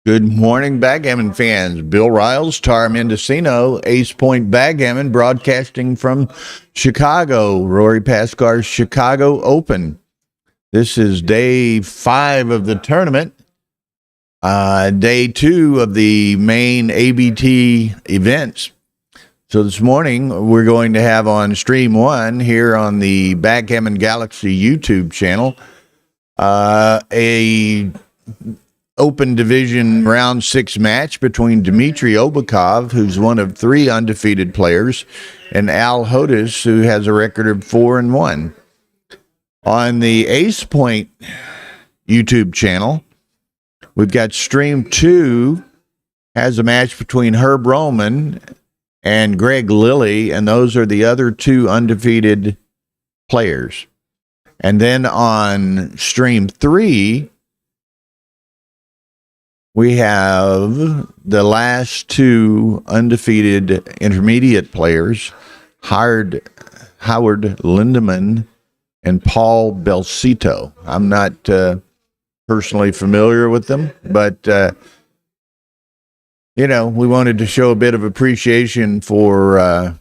Good morning, backgammon fans. Bill Riles, Tara Mendocino, Ace Point Backgammon, broadcasting from Chicago. Rory Pascar's Chicago Open. This is day 5 of the tournament. Day 2 of the main ABT events. So this morning, we're going to have on stream 1 here on the Backgammon Galaxy YouTube channel, a Open Division Round 6 match between Dmitry Obikov, who's one of 3 undefeated players, and Hodis, who has a record of 4-1. On the Ace Point YouTube channel, we've got Stream 2, has a match between Herb Roman and Greg Lilly, and those are the other 2 undefeated players. And then on Stream 3, we have the last 2 undefeated intermediate players, Howard Lindemann and Paul Belsito. I'm not personally familiar with them, but, we wanted to show a bit of appreciation for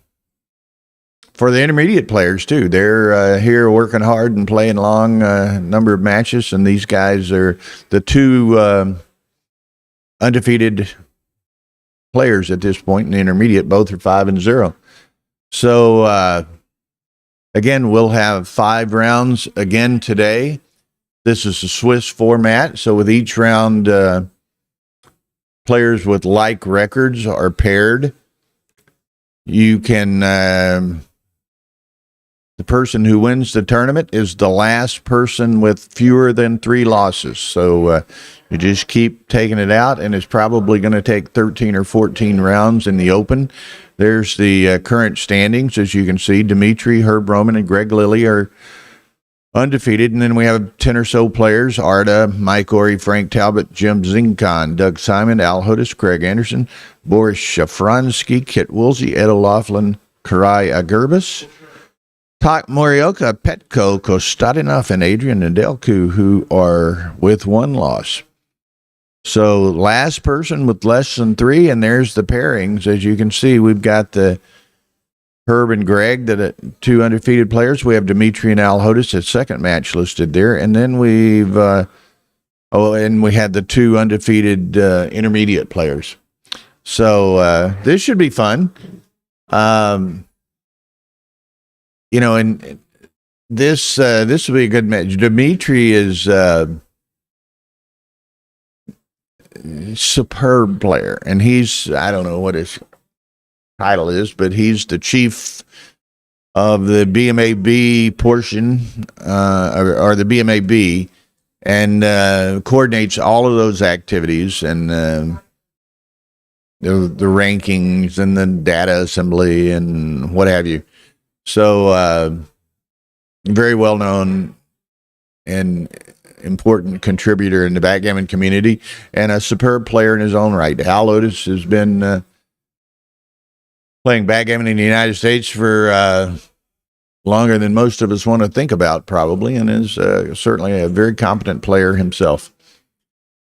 the intermediate players, too. They're here working hard and playing a long number of matches, and these guys are the 2 undefeated players at this point in the intermediate. Both are 5-0. So, again, we'll have 5 rounds again today. This is a Swiss format, so with each round, players with like records are paired. You can, the person who wins the tournament is the last person with fewer than 3 losses. So, you just keep taking it out, and it's probably going to take 13 or 14 rounds in the Open. There's the current standings. As you can see, Dmitry, Herb Roman, and Greg Lilly are undefeated. And then we have 10 or so players: Arda, Mike Ory, Frank Talbot, Jim Zinkan, Doug Simon, Al Hodis, Craig Anderson, Boris Shafransky, Kit Woolsey, Ed O'Loughlin, Karai Agurbis, Tak Morioka, Petko, Kostadinov, and Adrian Nedelku, who are with 1 loss. So last person with less than 3, and there's the pairings. As you can see, we've got the Herb and Greg, the 2 undefeated players. We have Dmitry and Al Hodis, at second match listed there. And then we've, and we had the 2 undefeated intermediate players. So this should be fun. And this will be a good match. Dmitry is superb player, and he's, I don't know what his title is, but he's the chief of the BMAB portion, or the BMAB, and coordinates all of those activities and the rankings and the data assembly and what have you. So very well known and important contributor in the backgammon community, and a superb player in his own right. Al Hodis has been playing backgammon in the United States for longer than most of us want to think about, probably, and is certainly a very competent player himself.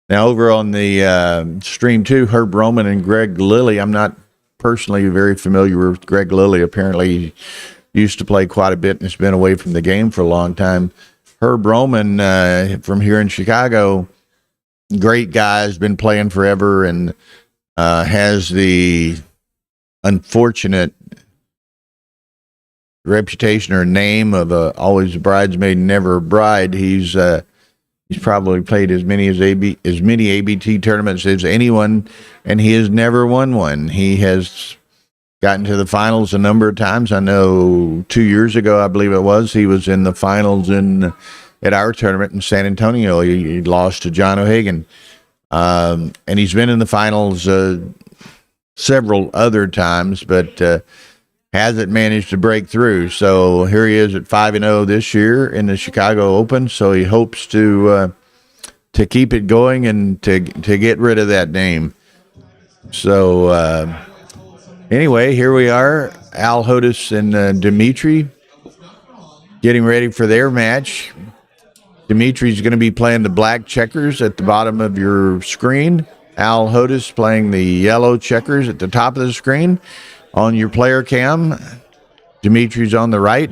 Now, over on the stream 2, Herb Roman and Greg Lilly. I'm not personally very familiar with Greg Lilly. Apparently, he used to play quite a bit and has been away from the game for a long time. Herb Roman, from here in Chicago, great guy, has been playing forever, and has the unfortunate reputation or name of always a bridesmaid, never a bride. He's probably played as many ABT tournaments as anyone, and he has never won one. He has gotten to the finals a number of times. I know 2 years ago, I believe it was, he was in the finals at our tournament in San Antonio. He lost to John O'Hagan. And he's been in the finals several other times, but hasn't managed to break through. So here he is at 5-0 this year in the Chicago Open. So he hopes to keep it going and to get rid of that name. So anyway, here we are, Al Hodis and Dmitry getting ready for their match. Dimitri's going to be playing the black checkers at the bottom of your screen. Al Hodis playing the yellow checkers at the top of the screen. On your player cam, Dimitri's on the right.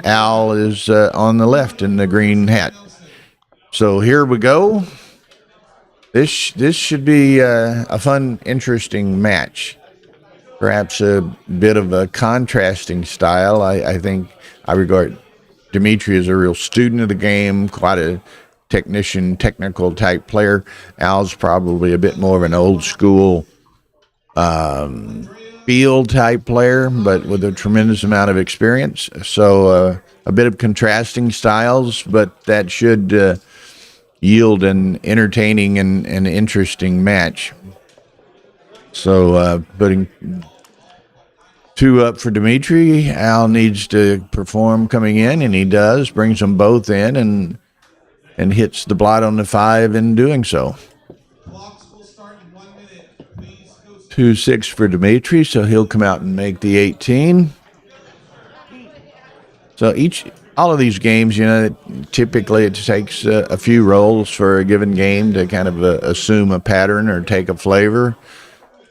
Al is on the left in the green hat. So here we go. This should be a fun, interesting match. Perhaps a bit of a contrasting style. I think I regard Dimitri as a real student of the game, quite a technician, technical type player. Al's probably a bit more of an old school field type player, but with a tremendous amount of experience. So a bit of contrasting styles, but that should yield an entertaining and interesting match. So putting 2 up for Dimitri. Al needs to perform coming in, and he does. Brings them both in and hits the blot on the 5 in doing so. 2-6 for Dimitri, so he'll come out and make the 18. So all of these games, typically it takes a few rolls for a given game to kind of assume a pattern or take a flavor,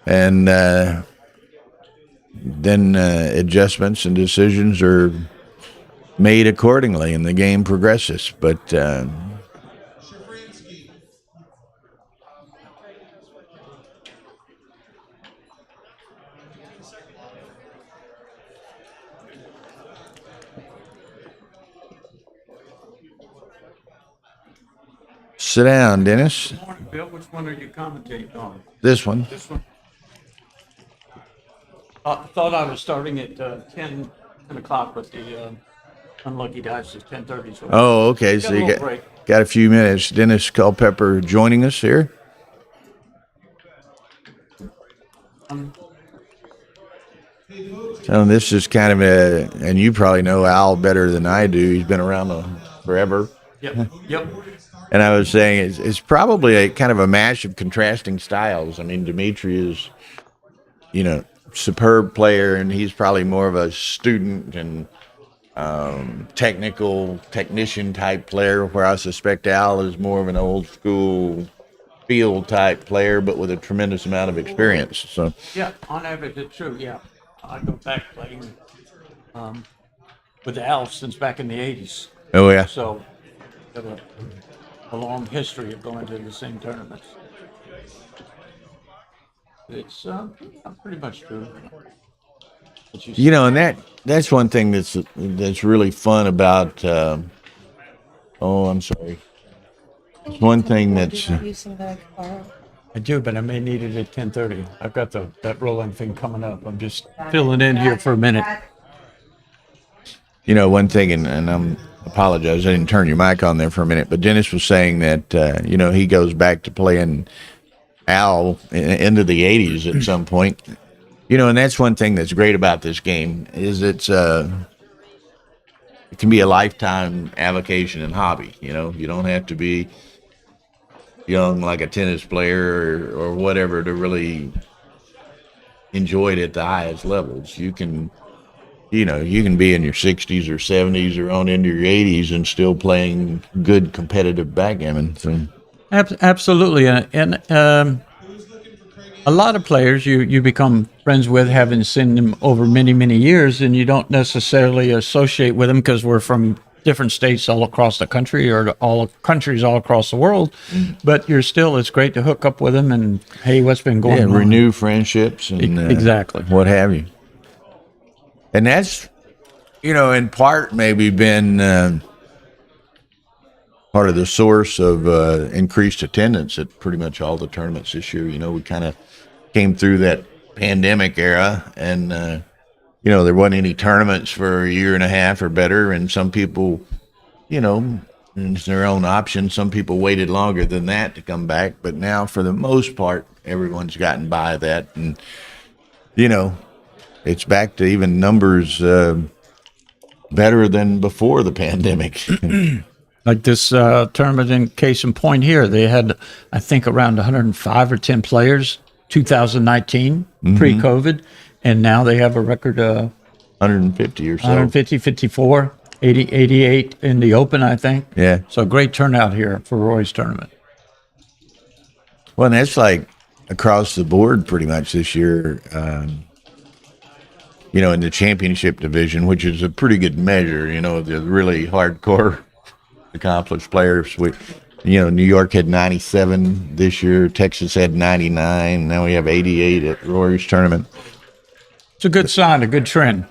and then adjustments and decisions are made accordingly, and the game progresses. But sit down, Dennis. Good morning, Bill. Which one are you commentating on? This one. This one? I thought I was starting at 10 o'clock, but the unlucky dice is 10:30. So Oh, okay. So a you little break. got a few minutes. Dennis Culpepper joining us here. So this is kind of and you probably know Al better than I do. He's been around forever. Yep. And I was saying it's probably a kind of a mash of contrasting styles. I mean, Dimitri is, superb player, and he's probably more of a student and technician type player, where I suspect Al is more of an old school field type player, but with a tremendous amount of experience. So Yeah, on average, it's true. Yeah, I go back playing with the Alps since back in the 80s. oh yeah, So have a long history of going to the same tournaments. It's pretty much true. and that's one thing that's really fun about. I'm sorry. It's one thing that's. Using the car. I do, but I may need it at 10:30. I've got that rolling thing coming up. I'm just filling in here for a minute. One thing, and I'm apologize, I didn't turn your mic on there for a minute, but Dennis was saying that he goes back to playing Al into the 80s at some point. And that's one thing that's great about this game is it can be a lifetime avocation and hobby. You don't have to be young like a tennis player or whatever to really enjoy it at the highest levels. You can be in your 60s or 70s or on into your 80s and still playing good competitive backgammon. So. Absolutely, and a lot of players you become friends with, having seen them over many, many years, and you don't necessarily associate with them because we're from different states all across the country or all countries all across the world. But it's great to hook up with them and, hey, what's been going on? Renew friendships and exactly what have you. And that's, in part maybe been part of the source of increased attendance at pretty much all the tournaments this year. We kind of came through that pandemic era, and there wasn't any tournaments for a year and a half or better, and some people, it's their own option. Some people waited longer than that to come back, but now for the most part, everyone's gotten by that, and it's back to even numbers better than before the pandemic. Like this tournament in case in point here, they had, I think, around 105 or 10 players, 2019, pre-COVID, and now they have a record 150 or so. 150, 54, 80, 88 in the Open, I think. Yeah. So great turnout here for Rory's tournament. Well, and that's like, across the board pretty much this year. In the championship division, which is a pretty good measure. The really hardcore, accomplished players. New York had 97 this year. Texas had 99. Now we have 88 at Rory's tournament. It's a good sign, a good trend.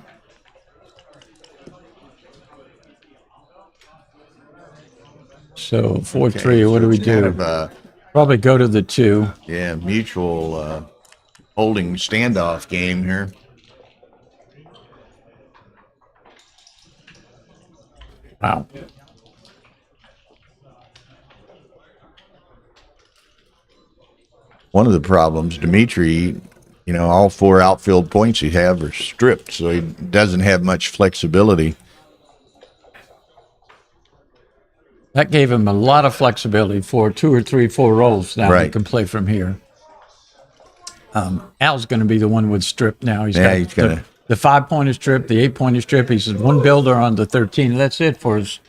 So 4-3, what do we do? Probably go to the 2. Yeah, mutual holding standoff game here. Wow. One of the problems, Dimitri, all 4 outfield points he have are stripped, so he doesn't have much flexibility. That gave him a lot of flexibility for 2 or 3, 4 rolls now. Right. He can play from here. Al's going to be the one with strip now. He's got the 5-point is stripped, the 8-point is stripped. He's one builder on the 13. That's it for his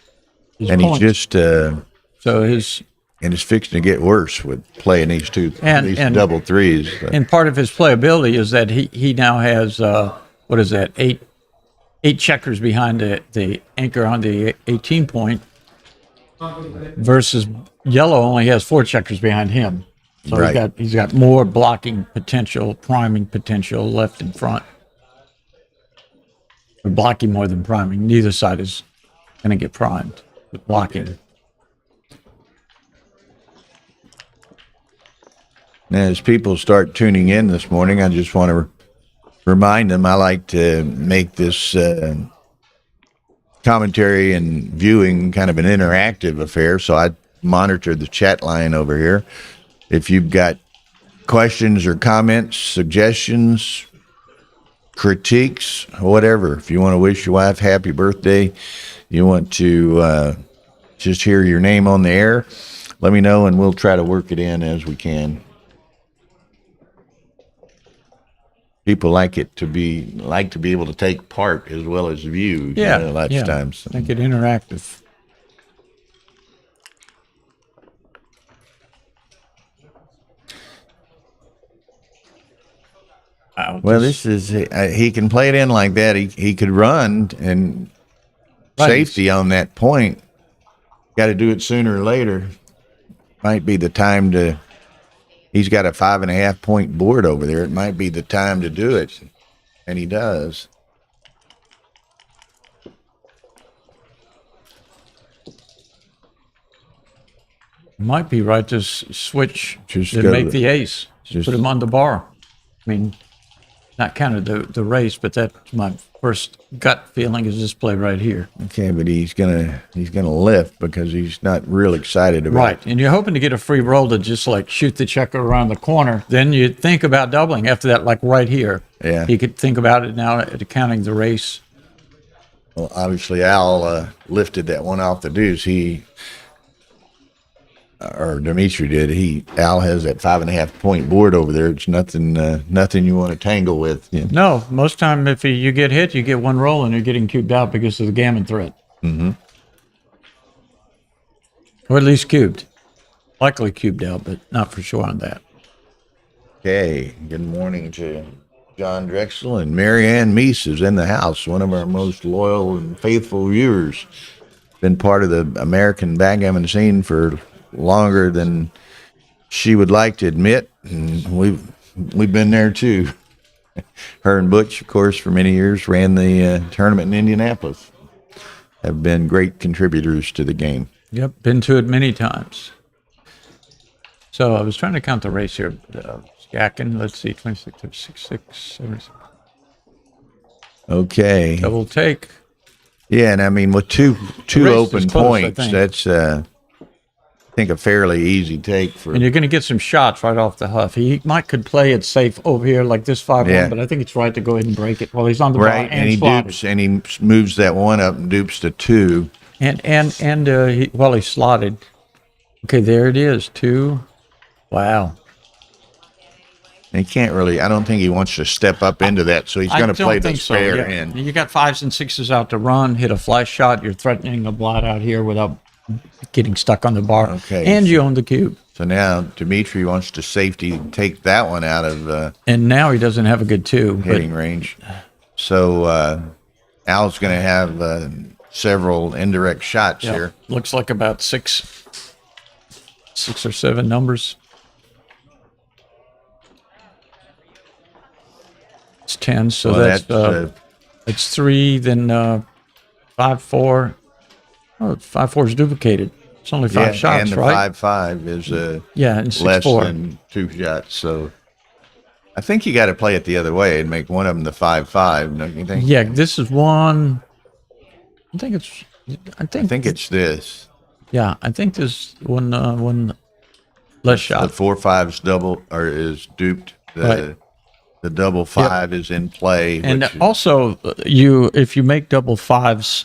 and points. He's just and it's fixing to get worse with playing these double threes. And part of his playability is that he now has what is that, eight checkers behind the anchor on the 18-point, versus yellow only has 4 checkers behind him. So right. he's got more blocking potential, priming potential left in front. Or blocking more than priming. Neither side is going to get primed with blocking. Now, as people start tuning in this morning, I just want to remind them I like to make this commentary and viewing kind of an interactive affair, so I monitor the chat line over here. If you've got questions or comments, suggestions, critiques, whatever, if you want to wish your wife happy birthday, you want to just hear your name on the air, let me know and we'll try to work it in as we can. People like to be able to take part as well as view. Lots of times. Make it interactive. Well, this is he can play it in like that. He could run and safety on that point. Got to do it sooner or later. Might be the time to. He's got a 5.5 point board over there. It might be the time to do it, and he does. Might be right to switch to make the ace. Just put him on the bar. I mean, not counted the race, but that's my first gut feeling is this play right here. Okay, but he's gonna lift because he's not real excited about it. Right, and you're hoping to get a free roll to just like shoot the checker around the corner. Then you think about doubling after that, like right here. Yeah, you could think about it now counting the race. Well, obviously Al lifted that one off the deuce. Or Dimitri did. Al has that 5.5 point board over there. It's nothing you want to tangle with. Yeah. No, most time if you get hit, you get one roll and you're getting cubed out because of the gammon threat. Mm-hmm. Or at least cubed. Likely cubed out, but not for sure on that. Okay. Good morning to John Drexel, and Marianne Meese is in the house, one of our most loyal and faithful viewers. Been part of the American backgammon scene for longer than she would like to admit, and we've been there too. Her and Butch, of course, for many years ran the tournament in Indianapolis. Have been great contributors to the game. Yep, been to it many times. So I was trying to count the race here. Skacking, let's see, 26, 66, 76. Okay. Double take. Yeah, and I mean with two open points, that's I think a fairly easy take for. And you're going to get some shots right off the huff. He could play it safe over here like this 5-1, but I think it's right to go ahead and break it while he's on the bar and he moves that one up and dupes to 2. He slotted. Okay, there it is, 2. Wow. He can't really. I don't think he wants to step up into that, so he's going to play the spare end. You got 5s and 6s out to run, hit a flash shot. You're threatening a blot out here without getting stuck on the bar. Okay. And you own the cube. So now Dimitri wants to safety take that one out of And now he doesn't have a good 2. hitting range. So Al's going to have several indirect shots here. Looks like about 6 or 7 numbers. It's 10, so Well, that's 3, then 5-4. Oh, 5-4 is duplicated. It's only 5 shots, and the right? 5-5 is and less 6-4. than 2 shots. So I think you got to play it the other way and make one of them the 5-5. Don't you think? Yeah, this is one. I think it's this. Yeah, I think this one less shot. The 4-5's double or is duped. The double 5 is in play. And also, if you make double 5s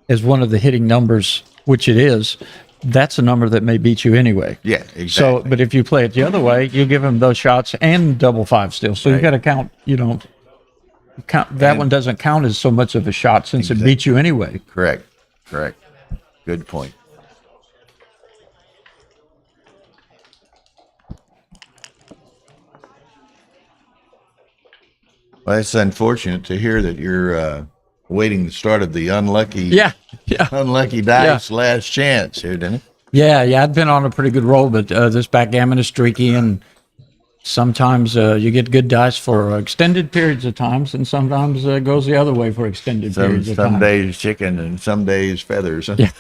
as one of the hitting numbers, which it is, that's a number that may beat you anyway. Yeah, exactly. So, but if you play it the other way, you give him those shots and double 5 still. So you got to count. That one doesn't count as so much of a shot since it beats you anyway. Correct. Good point. Well, it's unfortunate to hear that you're waiting the start of the unlucky dice last chance here, didn't it? Yeah. I've been on a pretty good roll, but this backgammon is streaky, and sometimes you get good dice for extended periods of times, and sometimes it goes the other way for extended periods of time. Some days chicken and some days feathers. Yeah.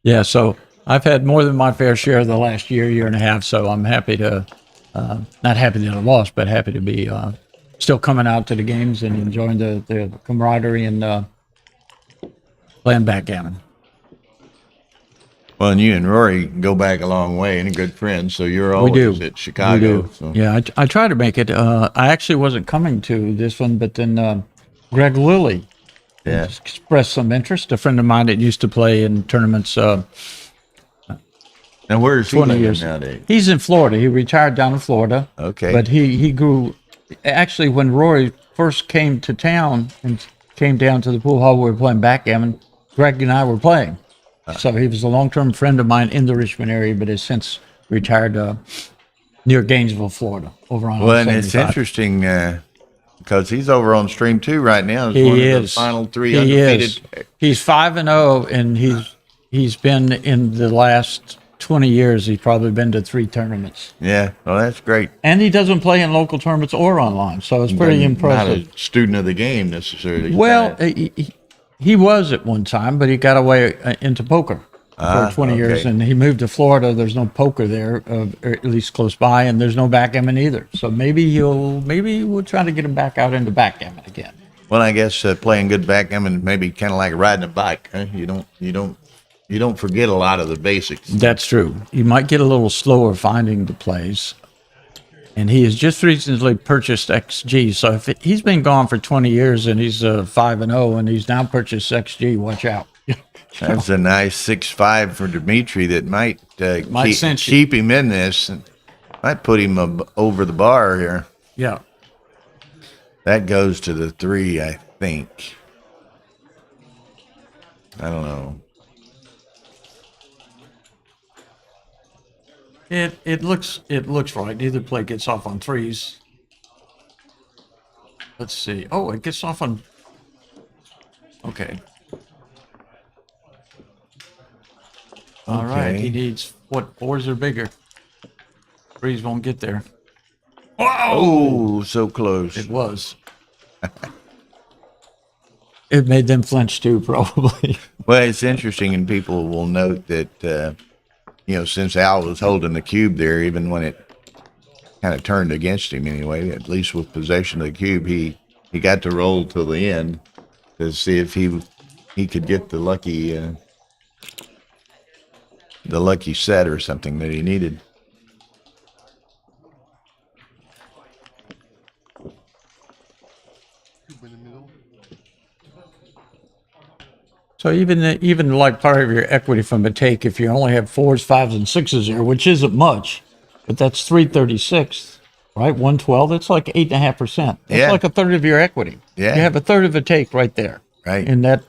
Yeah, so I've had more than my fair share the last year and a half, so I'm happy to, not happy that I lost, but happy to be still coming out to the games and enjoying the camaraderie and playing backgammon. Well, and you and Rory go back a long way and are good friends, so you're always at Chicago. We do. So. Yeah, I try to make it. I actually wasn't coming to this one, but then Greg Lilly expressed some interest. A friend of mine that used to play in tournaments. Now, where is he 20 living years. nowadays? He's in Florida. He retired down in Florida. Okay. But he grew. Actually, when Rory first came to town and came down to the pool hall where we were playing backgammon, Greg and I were playing. So he was a long-term friend of mine in the Richmond area, but has since retired near Gainesville, Florida, over on. Well, and it's interesting because he's over on stream 2 right now. He one is. Of the final 3 he undefeated. Is. He's 5-0, and he's been in the last 20 years. He's probably been to 3 tournaments. Yeah, well, that's great. And he doesn't play in local tournaments or online, so it's pretty impressive. Not a student of the game necessarily. Well, he was at one time, but he got away into poker for 20 years, and he moved to Florida. There's no poker there, or at least close by, and there's no backgammon either. So maybe we'll try to get him back out into backgammon again. Well, I guess playing good backgammon maybe kind of like riding a bike. Huh? You don't forget a lot of the basics. That's true. You might get a little slower finding the plays. And he has just recently purchased XG. So if he's been gone for 20 years and he's 5-0 and he's now purchased XG, watch out. That's a nice 6-5 for Dimitri that might keep him in this. And might put him over the bar here. Yeah. That goes to the 3, I think. I don't know. It looks right. Either play gets off on 3s. Let's see. Oh, it gets off on. Okay. All right. He needs 4s are bigger. 3s won't get there. Oh, so close. It was. It made them flinch too, probably. Well, it's interesting, and people will note that. Since Al was holding the cube there, even when it kind of turned against him anyway, at least with possession of the cube, he got to roll till the end to see if he could get the lucky set or something that he needed. So even like part of your equity from a take, if you only have 4s, 5s, and 6s there, which isn't much, but that's 336, right? 112. That's like 8.5%. That's like a third of your equity. Yeah, you have a third of a take right there. Right, and that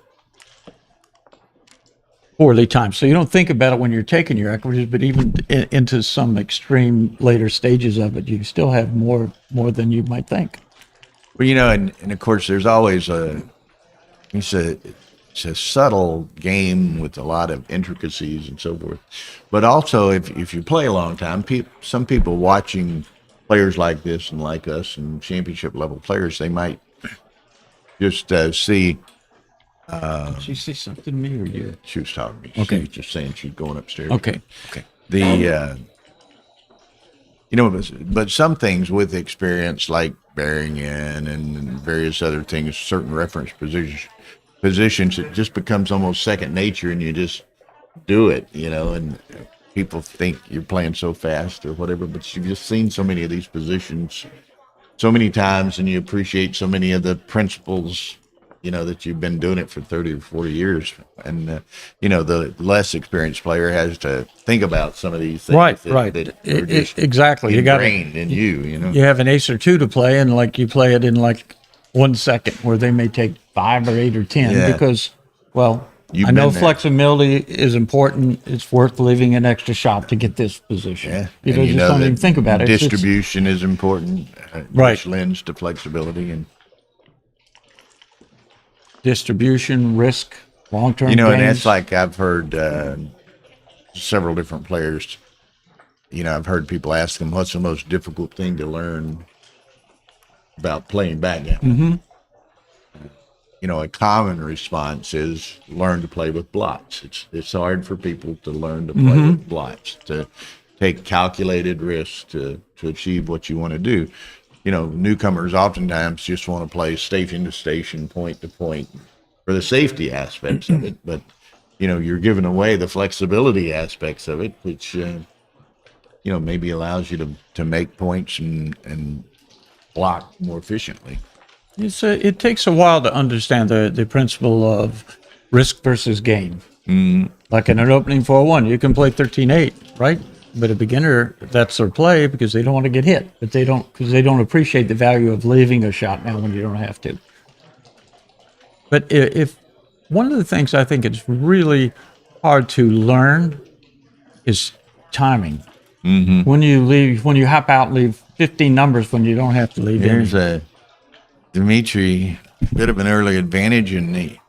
poorly timed. So you don't think about it when you're taking your equities, but even into some extreme later stages of it, you still have more than you might think. Well, and of course, there's always it's a subtle game with a lot of intricacies and so forth. But also, if you play a long time, some people watching players like this and like us and championship level players, they might just see. Did she say something to me or you? She was talking to me. Okay. She was just saying she's going upstairs. Okay. But some things with experience, like bearing in and various other things, certain reference positions, it just becomes almost second nature, and you just do it, and people think you're playing so fast or whatever, but you've just seen so many of these positions so many times, and you appreciate so many of the principles, that you've been doing it for 30 or 40 years. And, the less experienced player has to think about some of these things. Right. That are just Exactly. You got ingrained in you, You have an ace or two to play, and like you play it in like 1 second, where they may take 5 or 8 or 10 Yeah. because, well, You've I know been there. flexibility is important. It's worth leaving an extra shot to get this position. Yeah. You And just don't that even think about it. Distribution is important, Right. which lends to flexibility. And Distribution, risk, long-term and gains. that's like I've heard several different players. I've heard people ask them, "What's the most difficult thing to learn about playing backgammon?" A common response is learn to play with blots. It's hard for people to learn to play with blots, to take calculated risks to achieve what you want to do. Newcomers oftentimes just want to play station to station, point to point for the safety aspects of it. But, you're giving away the flexibility aspects of it, which, maybe allows you to make points and block more efficiently. It takes a while to understand the principle of risk versus gain. Like in an opening 4-1, you can play 13-8, right? But a beginner, that's their play because they don't want to get hit, but they don't appreciate the value of leaving a shot now when you don't have to. But if one of the things I think it's really hard to learn is timing. When you hop out and leave 15 numbers when you don't have to leave. There's a Dimitri, bit of an early advantage, and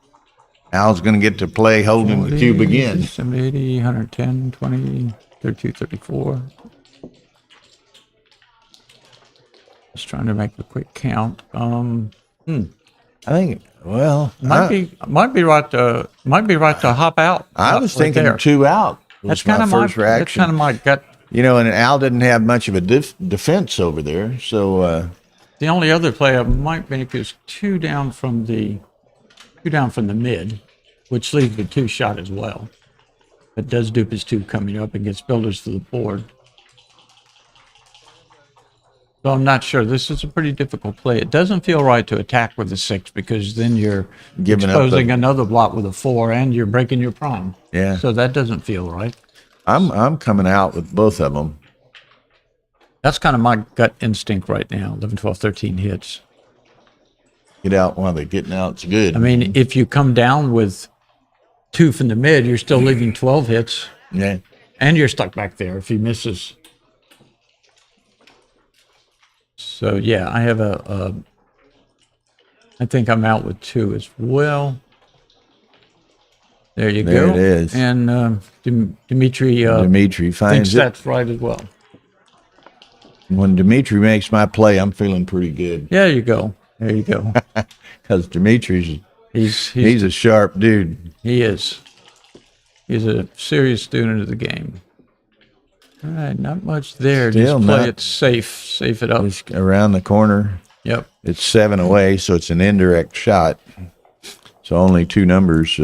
Al's going to get to play holding the cube again. 70, 80, 110, 20, 32, 34. Just trying to make a quick count. I think. Well, Might be right to hop out. I was right thinking there. 2 out. That's kind of first reaction. That's kind of my gut. And Al didn't have much of a defense over there, so The only other play I might make is 2 down from the mid, which leaves the 2 shot as well. But does dupe his 2 coming up and gets builders to the board. So I'm not sure. This is a pretty difficult play. It doesn't feel right to attack with a 6 because then you're Giving up exposing another block with a 4 and you're breaking your prime. Yeah. So that doesn't feel right. I'm coming out with both of them. That's kind of my gut instinct right now. 11, 12, 13 hits. Get out while they're getting out. It's good. I mean, if you come down with 2 from the mid, you're still leaving 12 hits. Yeah. And you're stuck back there if he misses. So, yeah, I have I think I'm out with 2 as well. There you There go. it is. And Dimitri Dimitri thinks finds it. that's right as well. When Dimitri makes my play, I'm feeling pretty good. There you go. There you go. Because Dimitri's He's a sharp dude. He is. He's a serious student of the game. All right, not much there. Still Just play not. it safe. Safe it up. Just around the corner. Yep. It's 7 away, so it's an indirect shot. So only 2 numbers.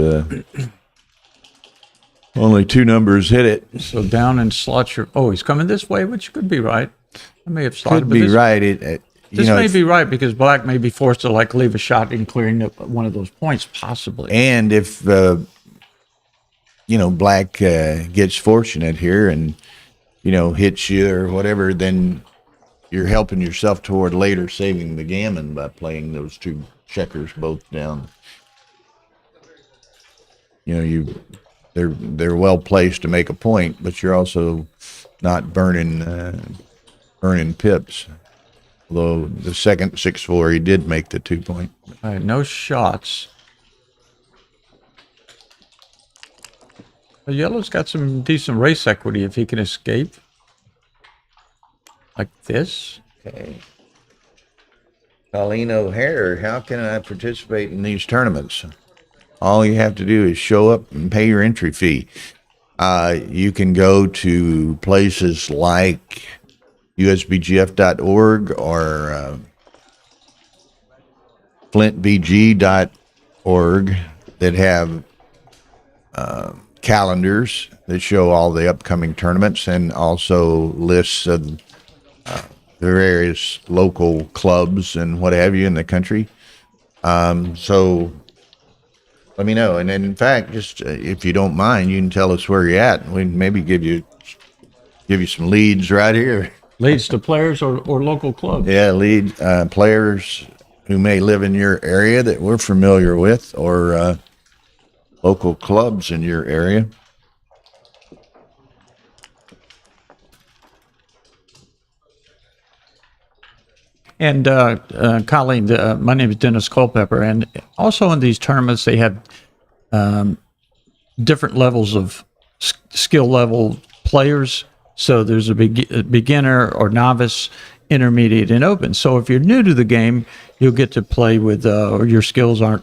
Only 2 numbers hit it. So down and slot your. Oh, he's coming this way, which could be right. I may have slotted. Could but be this, right. This may be right because black may be forced to leave a shot in clearing up one of those points, possibly. And if black gets fortunate here and hits you or whatever, then you're helping yourself toward later saving the gammon by playing those 2 checkers both down. You they're well placed to make a point, but you're also not burning pips. Although the second 6-4, he did make the 2 point. All right, no shots. The yellow's got some decent race equity if he can escape. Like this. Okay. Colleen O'Hare, how can I participate in these tournaments? All you have to do is show up and pay your entry fee. You can go to places like usbgf.org or flintbg.org that have calendars that show all the upcoming tournaments and also lists of the various local clubs and what have you in the country. So let me know. And in fact, just if you don't mind, you can tell us where you're at. We can maybe give you some leads right here. Leads to players or local clubs. Yeah, lead players who may live in your area that we're familiar with, or local clubs in your area. And Colleen, my name is Dennis Culpepper, and also in these tournaments they have different levels of skill level players. So there's a beginner or novice, intermediate, and open. So if you're new to the game, you'll get to play with, or your skills aren't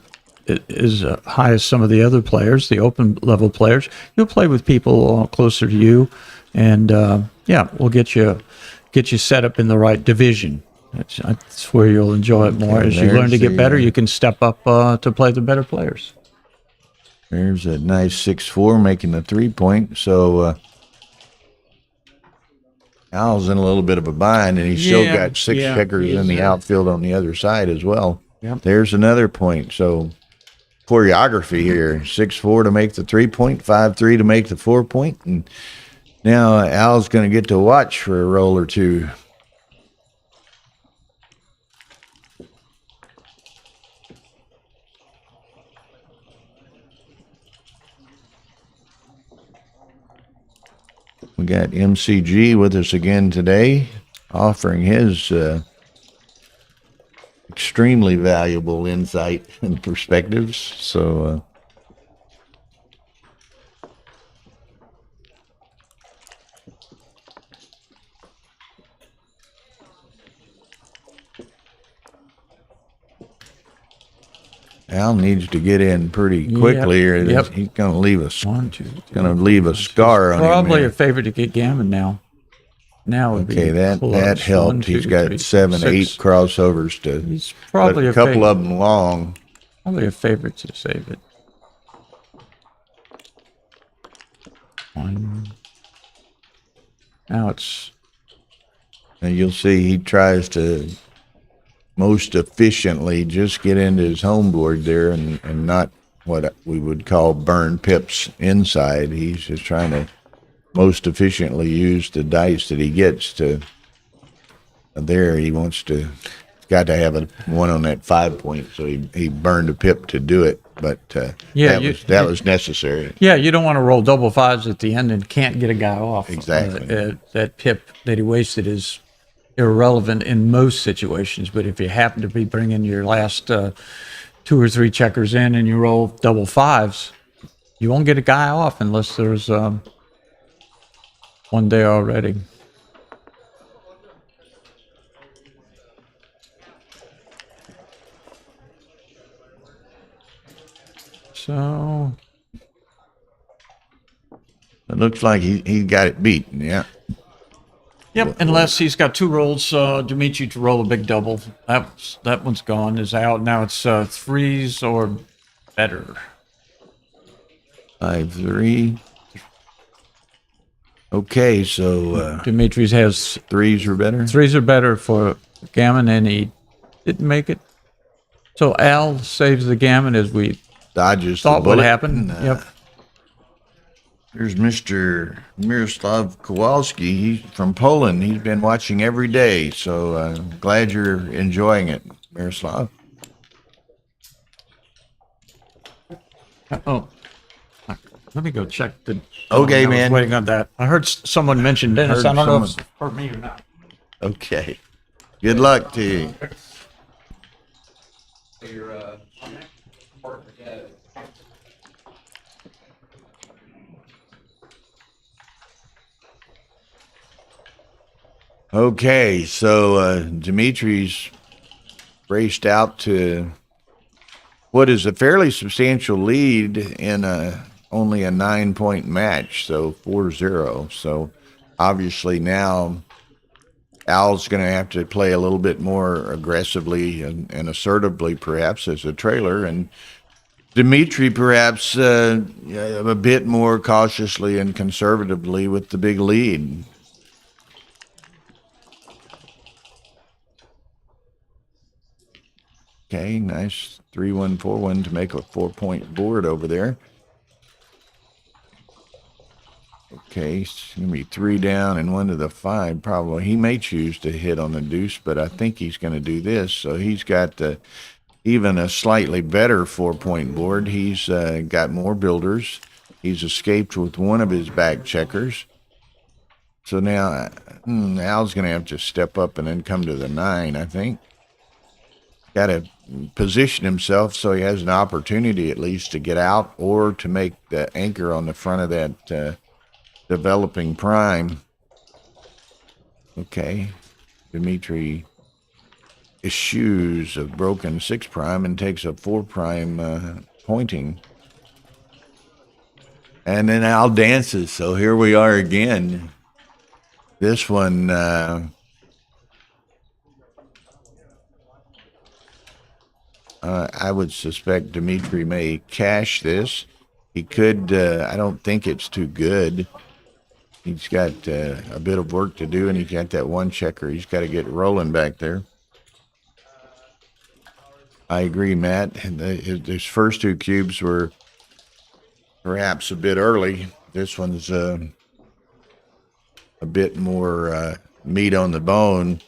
as high as some of the other players, the open level players. You'll play with people closer to you, and we'll get you set up in the right division. That's where you'll enjoy it more. As you learn to get better, you can step up to play the better players. There's a nice 6-4 making the 3 point. So Al's in a little bit of a bind, and he's still got 6 checkers in the outfield on the other side as well. Yep. There's another point. So choreography here: 6-4 to make the 3 point, 5-3 to make the 4 point, and now Al's going to get to watch for a roll or two. We got MCG with us again today, offering his extremely valuable insight and perspectives. So, Al needs to get in pretty quickly, or he's going to leave us. Going to leave a scar on him. Probably a favorite to get gammon now. Now would okay, be that helped. 1, 2, he's got 3, 7, 8 crossovers to. He's probably a couple of them long. Probably a favorite to save it. 1. Now it's. And you'll see he tries to most efficiently just get into his home board there and not what we would call burn pips inside. He's just trying to most efficiently use the dice that he gets to there. He wants to, got to have one on that 5 point, so he burned a pip to do it, but that was necessary. Yeah, you don't want to roll double 5s at the end and can't get a guy off. Exactly. That pip that he wasted is irrelevant in most situations, but if you happen to be bringing your last 2 or 3 checkers in and you roll double 5s, you won't get a guy off unless there's one there already. So it looks like he got it beat. Yeah. Yep, unless he's got 2 rolls, Dimitri to roll a big double. That one's gone, is out. Now it's 3s or better. 5-3. Okay, so Dimitri's has 3s or better. 3s are better for gammon, and he didn't make it. So Al saves the gammon as we dodges thought the would bullet. happen. Yep. Here's Mr. Miroslav Kowalski. He's from Poland. He's been watching every day, so glad you're enjoying it, Miroslav. Oh. Let me go check the. Okay, I was man. waiting on that. I heard someone mention Dennis. Heard I don't know if someone- it's for me or not. Okay. Good luck to you. Okay, so Dimitri's raced out to what is a fairly substantial lead in only a 9-point match, so 4-0. So obviously now Al's going to have to play a little bit more aggressively and assertively, perhaps, as a trailer, and Dimitri perhaps a bit more cautiously and conservatively with the big lead. Okay, nice 3-1, 4-1 to make a 4-point board over there. Okay, it's going to be 3 down and 1 to the 5 probably. He may choose to hit on the deuce, but I think he's going to do this. So he's got even a slightly better 4-point board. He's got more builders. He's escaped with one of his back checkers. So now Al's going to have to step up and then come to the 9, I think. Got to position himself so he has an opportunity at least to get out or to make the anchor on the front of that developing prime. Okay, Dimitri eschews a broken 6 prime and takes a 4 prime pointing. And then Al dances, so here we are again. This one I would suspect Dimitri may cash this. He could, I don't think it's too good. He's got a bit of work to do, and he's got that 1 checker. He's got to get rolling back there. I agree, Matt. His first 2 cubes were perhaps a bit early. This one's a bit more meat on the bone.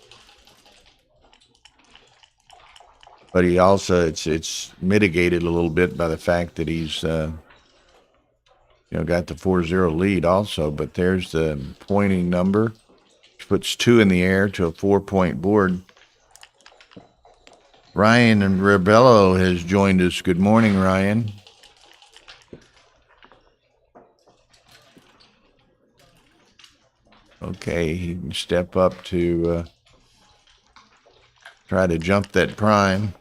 But he also, it's mitigated a little bit by the fact that he's, got the 4-0 lead also. But there's the pointing number. Which puts 2 in the air to a 4-point board. Ryan and Rebello has joined us. Good morning, Ryan. Okay, he can step up to try to jump that prime.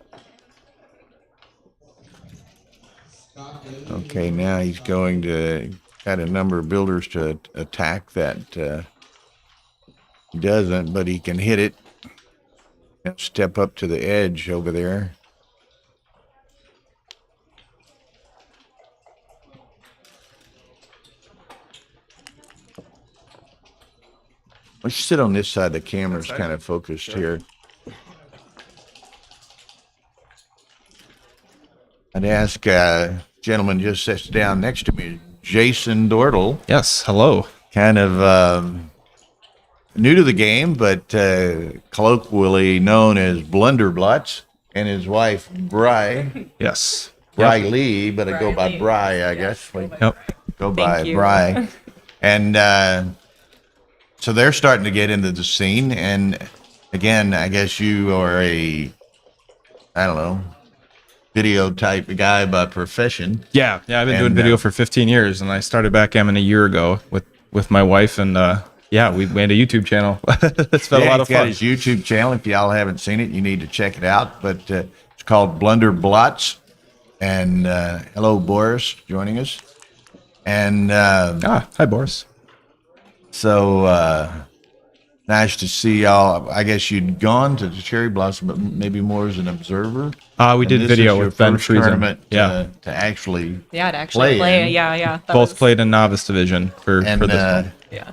Okay, now he's going to got a number of builders to attack that. He doesn't, but he can hit it and step up to the edge over there. Let's sit on this side. The camera's kind of focused here. I'd ask gentleman just sits down next to me, Jason Dortle. Yes, hello. Kind of new to the game, but colloquially known as Blunderblutz, and his wife, Bry. Yes. Bry Lee, but I go by Bry, I guess. We go by Bry. And so they're starting to get into the scene. And again, I guess you are video type guy by profession. Yeah, I've been doing video for 15 years, and I started backgammon a year ago with my wife, and we made a YouTube channel. It's been a lot of fun. He's got his YouTube channel. If y'all haven't seen it, you need to check it out. But it's called Blunderblutz. And hello, Boris, joining us. And hi, Boris. So nice to see y'all. I guess you'd gone to the Cherry Blossom, but maybe more as an observer. We did video with Ben Friesen. Tournament to actually play. Yeah. Both played in novice division for this one. Yeah.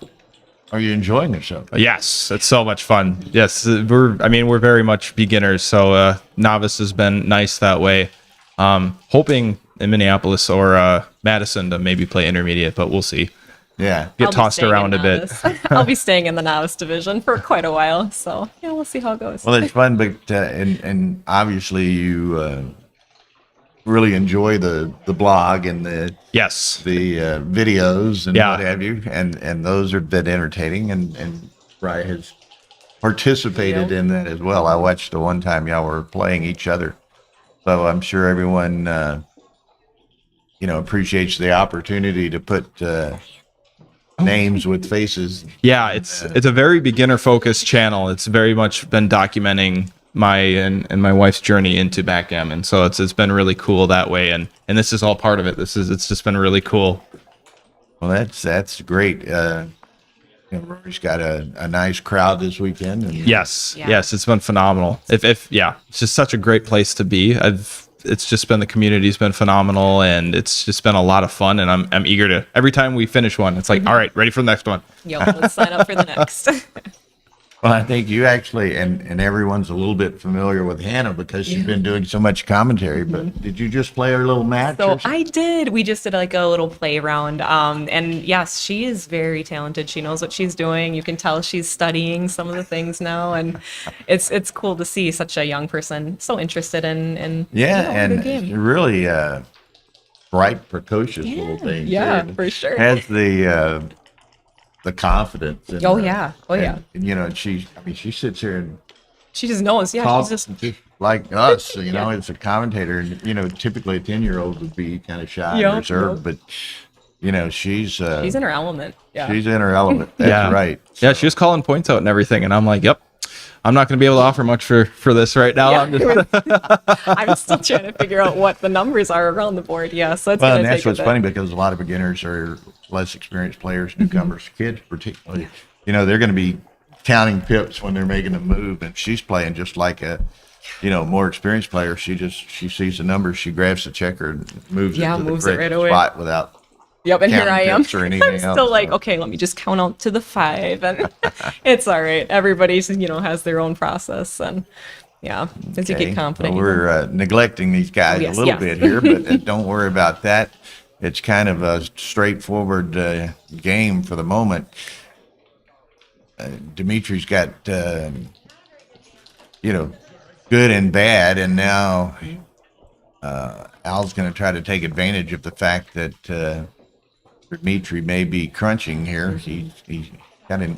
Are you enjoying yourself? Yes, it's so much fun. Yes, we're very much beginners, so novice has been nice that way. Hoping in Minneapolis or Madison to maybe play intermediate, but we'll see. Yeah. Get tossed around a bit. I'll be staying in the novice division for quite a while, so yeah, we'll see how it goes. Well, it's fun, but and obviously you really enjoy the blog and the Yes. videos and Yeah. what have you, and those are been entertaining, and Rye has participated in that as well. I watched the one time y'all were playing each other, so I'm sure everyone appreciates the opportunity to put names with faces. Yeah, it's a very beginner focused channel. It's very much been documenting my and my wife's journey into backgammon. So it's been really cool that way, and this is all part of it. It's just been really cool. Well, that's great. Rory's got a nice crowd this weekend. And Yes, Yeah. yes, it's been phenomenal. If yeah, it's just such a great place to be. It's just been, the community's been phenomenal, and it's just been a lot of fun. And I'm eager to, every time we finish one, it's like, all right, ready for the next one. Yep, let's sign up for the next. Well, I think you actually, and everyone's a little bit familiar with Hannah because she's been doing so much commentary. But did you just play her little match? So or something? I did. We just did like a little play round. And yes, she is very talented. She knows what she's doing. You can tell she's studying some of the things now, and it's cool to see such a young person so interested in Yeah, the and game. really bright, precocious little thing. Yeah, too. for sure. Has the confidence. In Oh, her. yeah. Oh, yeah. And, and she sits here and She just knows. Yeah, talks she's just like us. As a commentator, and typically a 10-year-old would be kind of shy Yep, and reserved, yep. but she's in her element. Yeah. she's in her element. That's right. Yeah, she was calling points out and everything, and I'm like, yep, I'm not going to be able to offer much for this right now. Yeah, I'm just, I'm still trying to figure out what the numbers are around the board. Yeah, so it's Well, gonna and that's take a what's bit. funny because a lot of beginners are less experienced players, newcomers, kids particularly. They're going to be counting pips when they're making a move, and she's playing just like a, more experienced player. She sees the numbers, she grabs the checker and moves it to the moves it correct right away. spot without. Yep, and here counting I am. pips or anything I'm still else, like, so. okay, let me just count out to the 5, and it's all right. Everybody's has their own process, and yeah, as you Okay, get confident. well, we're neglecting these guys Oh, yes, a little yeah. bit here, but don't worry about that. It's kind of a straightforward game for the moment. Dimitri's got, good and bad, and now Al's going to try to take advantage of the fact that Dimitri may be crunching here. He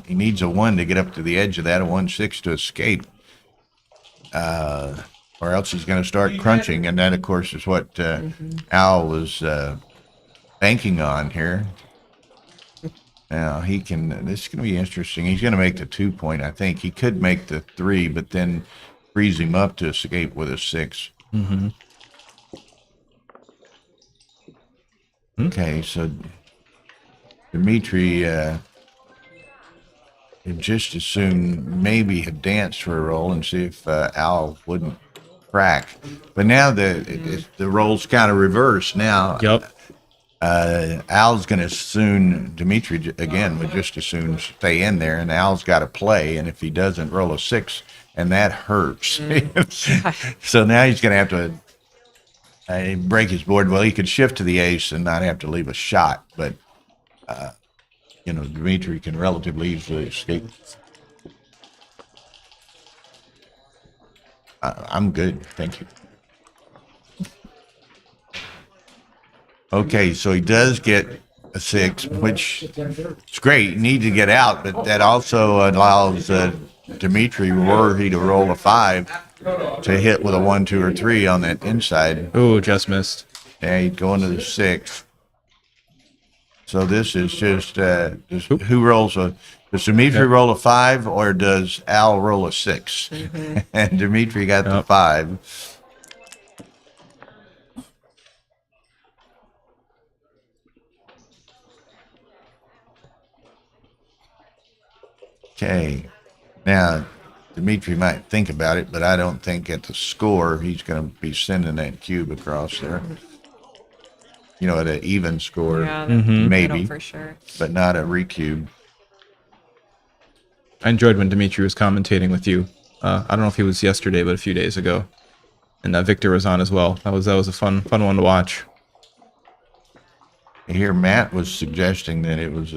needs a 1 to get up to the edge of that, a 1-6 to escape. Or else he's going to start crunching, and that, of course, is what Al was banking on here. Now he can. This is going to be interesting. He's going to make the 2-point. I think he could make the 3, but then freeze him up to escape with a 6. mm-hmm. Okay, so Dimitri would just as soon maybe have danced for a roll and see if Al wouldn't crack. But now the roll's kind of reversed now. Yep. Al's going to Dimitri again would just as soon stay in there, and Al's got to play, and if he doesn't roll a 6, and that hurts. So now he's going to have to break his board. Well, he could shift to the ace and not have to leave a shot, but Dimitri can relatively easily escape. I'm good, thank you. Okay, so he does get a 6, which is great. You need to get out, but that also allows Dimitri Rory to roll a 5 to hit with a 1, 2, or 3 on that inside. Ooh, just missed. Yeah, he'd go into the 6. So this is just who rolls does Dimitri roll a 5 or does Al roll a 6? And Dimitri got the 5. Okay, now Dimitri might think about it, but I don't think at the score he's going to be sending that cube across there. At an even score, Yeah, maybe, for sure. but not a recube. I enjoyed when Dimitri was commentating with you. I don't know if he was yesterday, but a few days ago, and Victor was on as well. That was a fun one to watch. Here, Matt was suggesting that it was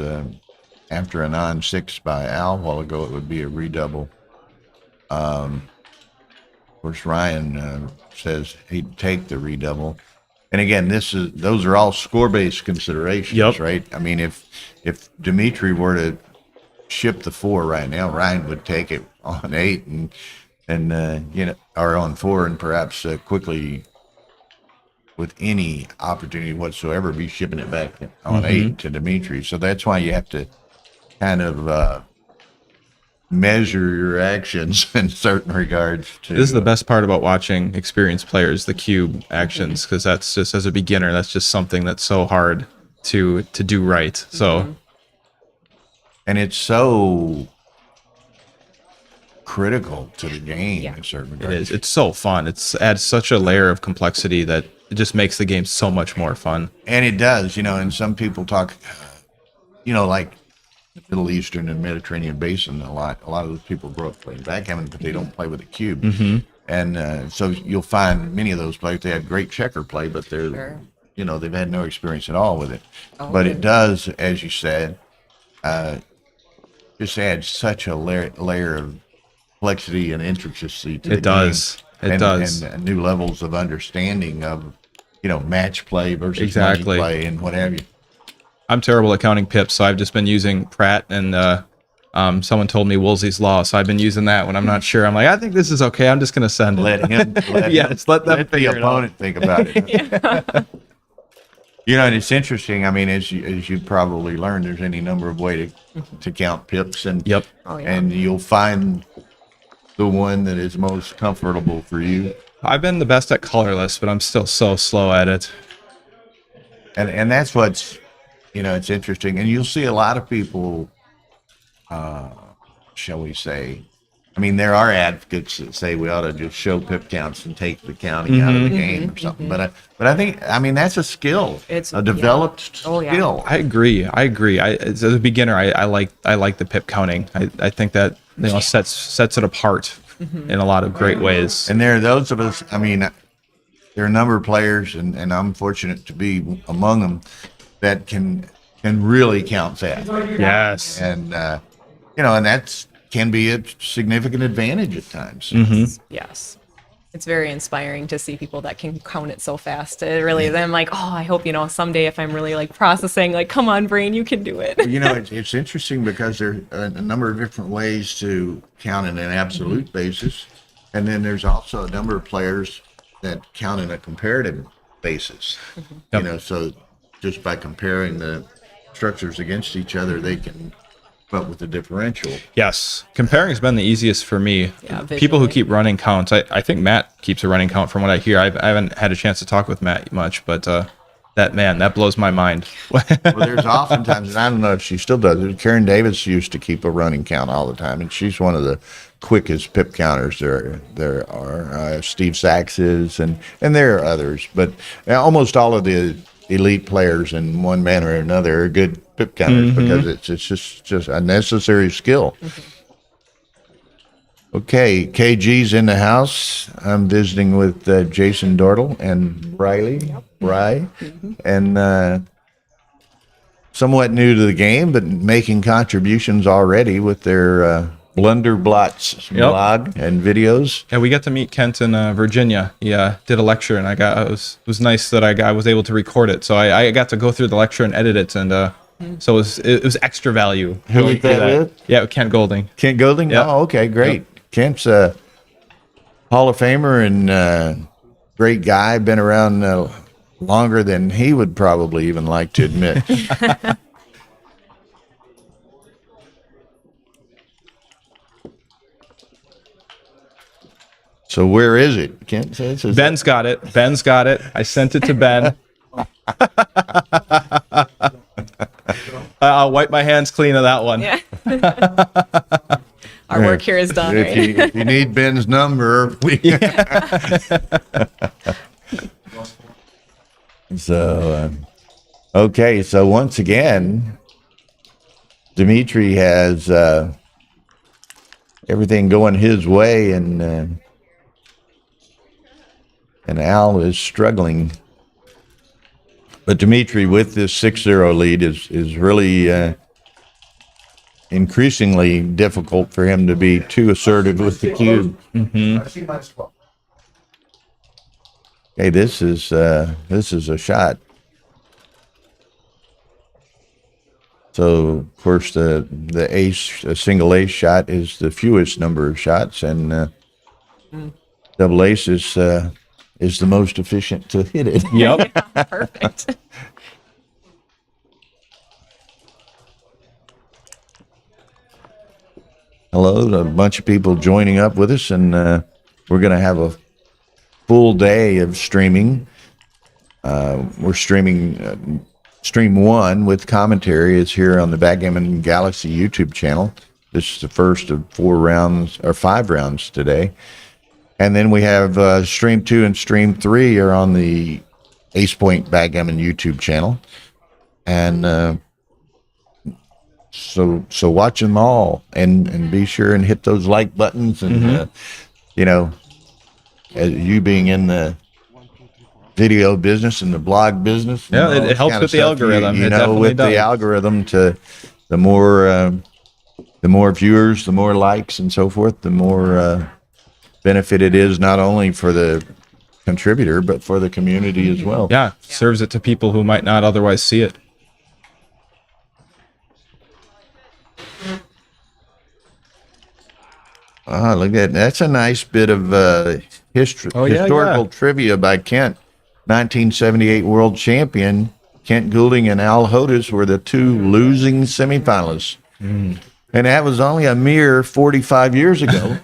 after a non-6 by Al a while ago, it would be a redouble. Of course, Ryan says he'd take the redouble. And again, those are all score-based considerations, Yep. right? I mean, if Dimitri were to ship the 4 right now, Ryan would take it on 8 and or on 4, and perhaps quickly, with any opportunity whatsoever, be shipping it back on 8 to Dimitri. So that's why you have to kind of measure your actions in certain regards. This is the best part about watching experienced players, the cube actions, because that's just, as a beginner, that's just something that's so hard to do right. So, and it's so critical to the game in certain it regards. is. It's so fun. It adds such a layer of complexity that it just makes the game so much more fun. And it does, and some people talk, like the Middle Eastern and Mediterranean basin, a lot of those people grow up playing backgammon, but they don't play with a cube. And so you'll find many of those players, they have great checker play, but they're, they've had no experience at all with it. But it does, as you said, just adds such a layer of complexity and intricacy to the It does. game. It does. And new levels of understanding of, match play versus Exactly. money play and what have you. I'm terrible at counting pips, so I've just been using Pratt, and someone told me Woolsey's law, so I've been using that when I'm not sure. I'm like, I think this is okay. I'm just going to send it. Let him, Yes, let them the figure it out. opponent think about it. And it's interesting. I mean, as you probably learned, there's any number of ways to count pips, and Yep. and you'll find the one that is most comfortable for you. I've been the best at colorless, but I'm still so slow at it. And that's what's, it's interesting. And you'll see a lot of people, shall we say, I mean, there are advocates that say we ought to just show pip counts and take the counting out of the game or something. But I think, that's a skill. It's a developed Oh, yeah. skill. I agree. As a beginner, I like the pip counting. I think that sets it apart in a lot of great ways. And there are those of us, there are a number of players, and I'm fortunate to be among them, that can really count fast. Yes. And, and that's can be a significant advantage at times. Yes. It's very inspiring to see people that can count it so fast. It really, then I'm like, oh, I hope, someday if I'm really like processing, like, come on, brain, you can do it. It's interesting because there are a number of different ways to count in an absolute basis. And then there's also a number of players that count in a comparative basis. Yep. So just by comparing the structures against each other, they can come up with a differential. Yes. Comparing has been the easiest for me. Yeah, People who visually. keep running counts, I think Matt keeps a running count from what I hear. I haven't had a chance to talk with Matt much, but that blows my mind. Well, there's oftentimes, and I don't know if she still does it, Karen Davis used to keep a running count all the time, and she's one of the quickest pip counters there are. Steve Sachs is, and there are others, but almost all of the elite players in one manner or another are good pip counters because it's just a necessary skill. Okay, KG's in the house. I'm visiting with Jason Dortle and Bry, and somewhat new to the game, but making contributions already with their Blunderblots blog and videos. Yeah, we got to meet Kent in Virginia. He did a lecture, and it was nice that I was able to record it. So I got to go through the lecture and edit it, and so it was extra value. Who was that with? Yeah, Kent Golding. Kent Golding? Yep. Oh, okay, great. Kent's a Hall of Famer and great guy, been around longer than he would probably even like to admit. So where is it? Kent says Ben's got it. I sent it to Ben. I'll wipe my hands clean of that one. Yeah. Our work here is done, right? if you need Ben's number, So, okay. So once again, Dimitri has everything going his way, and Al is struggling. But Dimitri, with this 6-0 lead, is really increasingly difficult for him to be too assertive with the cube. Hey, this is a shot. So, of course, the ace, a single ace shot is the fewest number of shots, and double ace is the most efficient to hit it. Yep. Perfect. Hello, a bunch of people joining up with us, and we're going to have a full day of streaming. We're streaming stream 1 with commentary is here on the Backgammon Galaxy YouTube channel. This is the first of 4 rounds or 5 rounds today. And then we have stream 2 and stream 3 are on the Ace Point Backgammon YouTube channel. And so watch them all and be sure and hit those like buttons. And, as you being in the video business and the blog business. Yeah, it helps with the algorithm. You It know, definitely with does. the algorithm, the more viewers, the more likes and so forth, the more benefit it is not only for the contributor but for the community as well. Yeah, serves it to people who might not otherwise see it. Ah, look at that. That's a nice bit of historical trivia by Kent. 1978 world champion Kent Goulding and Al Hodis were the 2 losing semifinalists. And that was only a mere 45 years ago.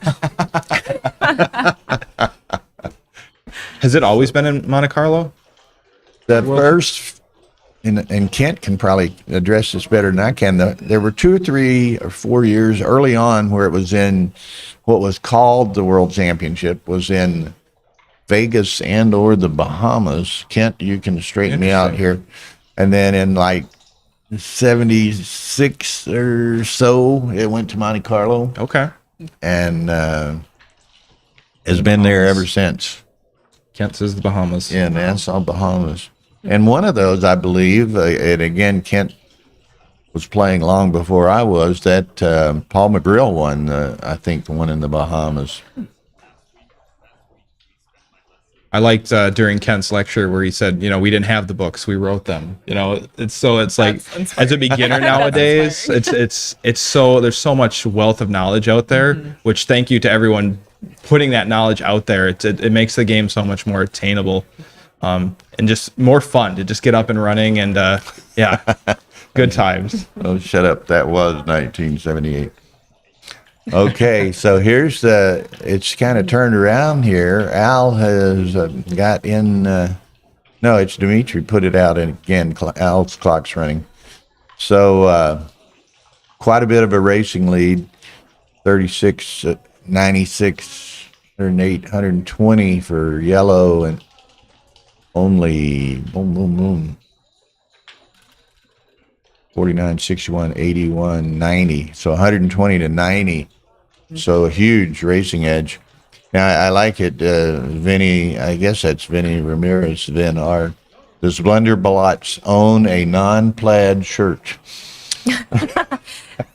Has it always been in Monte Carlo? The first, and Kent can probably address this better than I can. There were 2 or 3 or 4 years early on where it was in what was called the World Championship, was in Vegas and or the Bahamas. Kent, you can straighten me out here. And then in like 76 or so, it went to Monte Carlo. Okay. And has been there ever since. Kent says the Bahamas. Yeah, Nassau, Bahamas. And one of those, I believe, and again, Kent was playing long before I was, that Paul McGrill won, I think, the one in the Bahamas. I liked during Kent's lecture where he said, we didn't have the books, we wrote them. It's like That's inspiring. as a beginner nowadays, it's so there's so much wealth of knowledge out there. Which thank you to everyone putting that knowledge out there. It makes the game so much more attainable, and just more fun to just get up and running and good times. Oh, shut up! That was 1978. Okay, so here's it's kind of turned around here. Al has got in, no, it's Dimitri put it out, and again, Al's clock's running. So quite a bit of a racing lead, 36, 96, 108, 120 for yellow, and only, boom, boom, boom. 49, 61, 81, 90. So 120 to 90. So a huge racing edge. Now, I like it. Vinny, I guess that's Vinny Ramirez, Vin R. Does Blunderblots own a non-plaid shirt?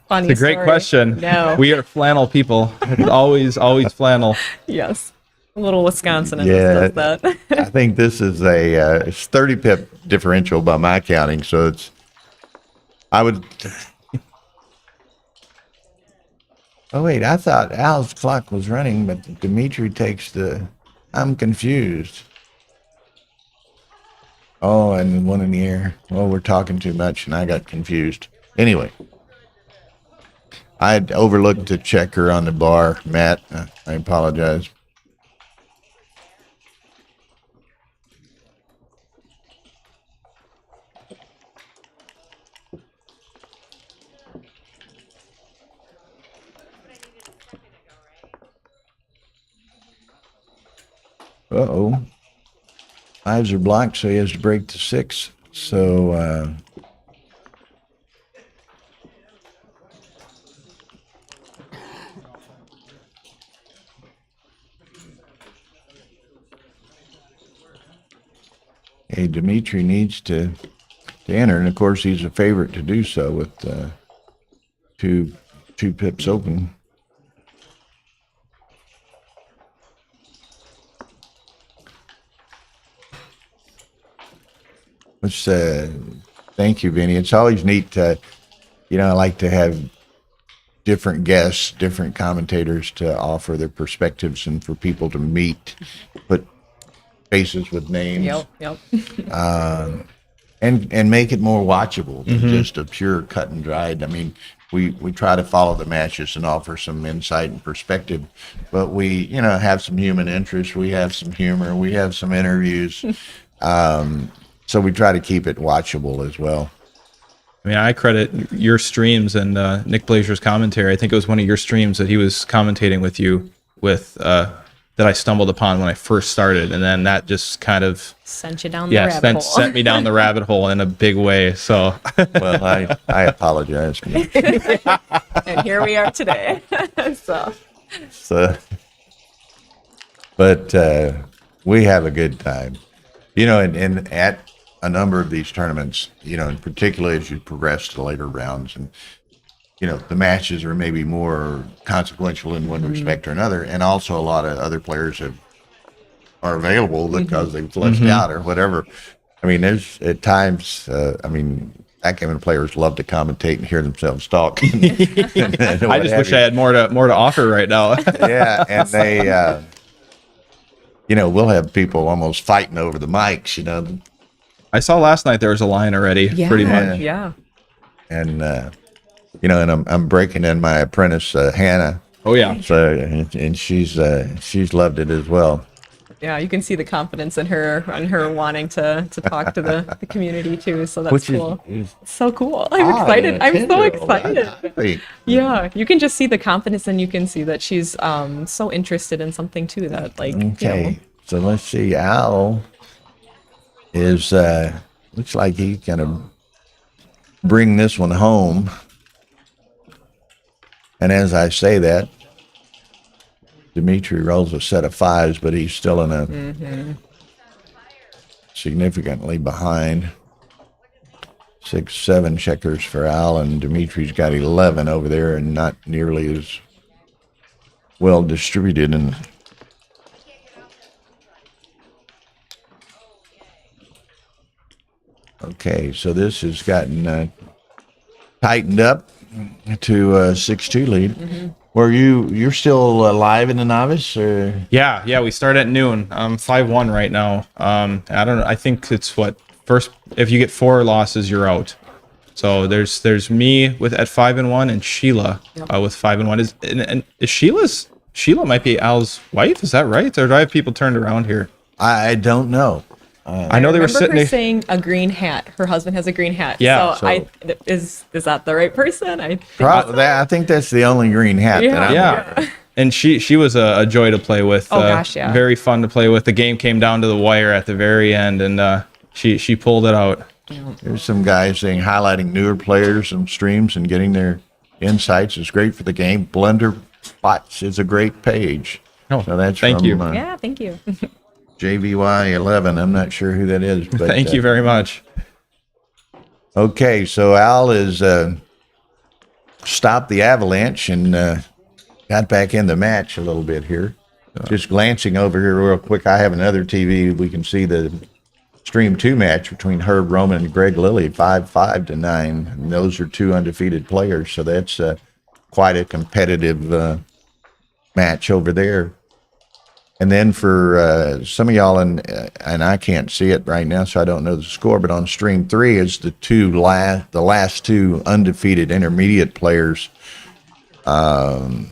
Funny It's a great story. question. No. We are flannel people. It's always flannel. Yes. A little Wisconsin in Yeah. us does that. I think this is it's 30 pip differential by my counting. So I would. Oh, wait, I thought Al's clock was running, but Dimitri takes I'm confused. Oh, and one in the air. Well, we're talking too much, and I got confused. Anyway, I overlooked the checker on the bar, Matt. I apologize. Uh-oh. Fives are blocked, so he has to break to 6. So, hey, Dimitri needs to enter, and of course he's a favorite to do so with two pips open. let's thank you, Vinny. It's always neat to, I like to have different guests, different commentators to offer their perspectives and for people to meet, put faces with names. Yep. And make it more watchable than just a pure cut and dried. I mean, we try to follow the matches and offer some insight and perspective, but we, have some human interest. We have some humor. We have some interviews. So we try to keep it watchable as well. I mean, I credit your streams and Nick Blazer's commentary. I think it was one of your streams that he was commentating with you that I stumbled upon when I first started, and then that just kind of sent you down the rabbit hole. Sent me down the rabbit hole in a big way. So, well, I apologize. And here we are today. But we have a good time, and at a number of these tournaments, in particular as you progress to later rounds, and the matches are maybe more consequential in one respect or another, and also a lot of other players are available because they've fleshed out or whatever. I mean, there's at times, backgammon players love to commentate and hear themselves talk. I just wish I had more to offer right now. Yeah, and they, we'll have people almost fighting over the mics. I saw last night there was a line already, pretty much. Yeah. And and I'm breaking in my apprentice Hannah. Oh yeah. So and she's loved it as well. Yeah, you can see the confidence in her wanting to talk to the community too. So that's cool. It's so cool. I'm excited. I'm so excited. Yeah, you can just see the confidence, and you can see that she's so interested in something too. That Okay. So let's see. Al is looks like he's gonna bring this one home. And as I say that, Dimitri rolls a set of fives, but he's still in a significantly behind. 6-7 checkers for Al, and Dimitri's got 11 over there and not nearly as well distributed. And okay, so this has gotten tightened up to a 6-2 lead. Were you're still live in the novice, or? Yeah, we start at noon. I'm 5-1 right now. I don't know. I think it's first, if you get 4 losses, you're out. So there's me at 5-1 and Sheila with 5-1. Is Sheila might be Al's wife? Is that right? Or do I have people turned around here? I don't know. I know they were sitting there saying a green hat. Her husband has a green hat. Yeah. So is that the right person? I think that's the only green hat that I'm aware of. And she was a joy to play with. Oh gosh, yeah. Very fun to play with. The game came down to the wire at the very end, and she pulled it out. There's some guys saying highlighting newer players and streams and getting their insights is great for the game. Blender Spots is a great page. Oh, so that's thank from, you. Thank you. JVY11. I'm not sure who that is. But, thank you very much. Okay, so Al is stopped the avalanche and got back in the match a little bit here. Just glancing over here real quick, I have another TV. We can see the Stream 2 match between Herb Roman and Greg Lilly, 5-9. And those are 2 undefeated players, so that's quite a competitive match over there. And then for some of y'all, and I can't see it right now, so I don't know the score, but on Stream 3 is the last 2 undefeated intermediate players, Howard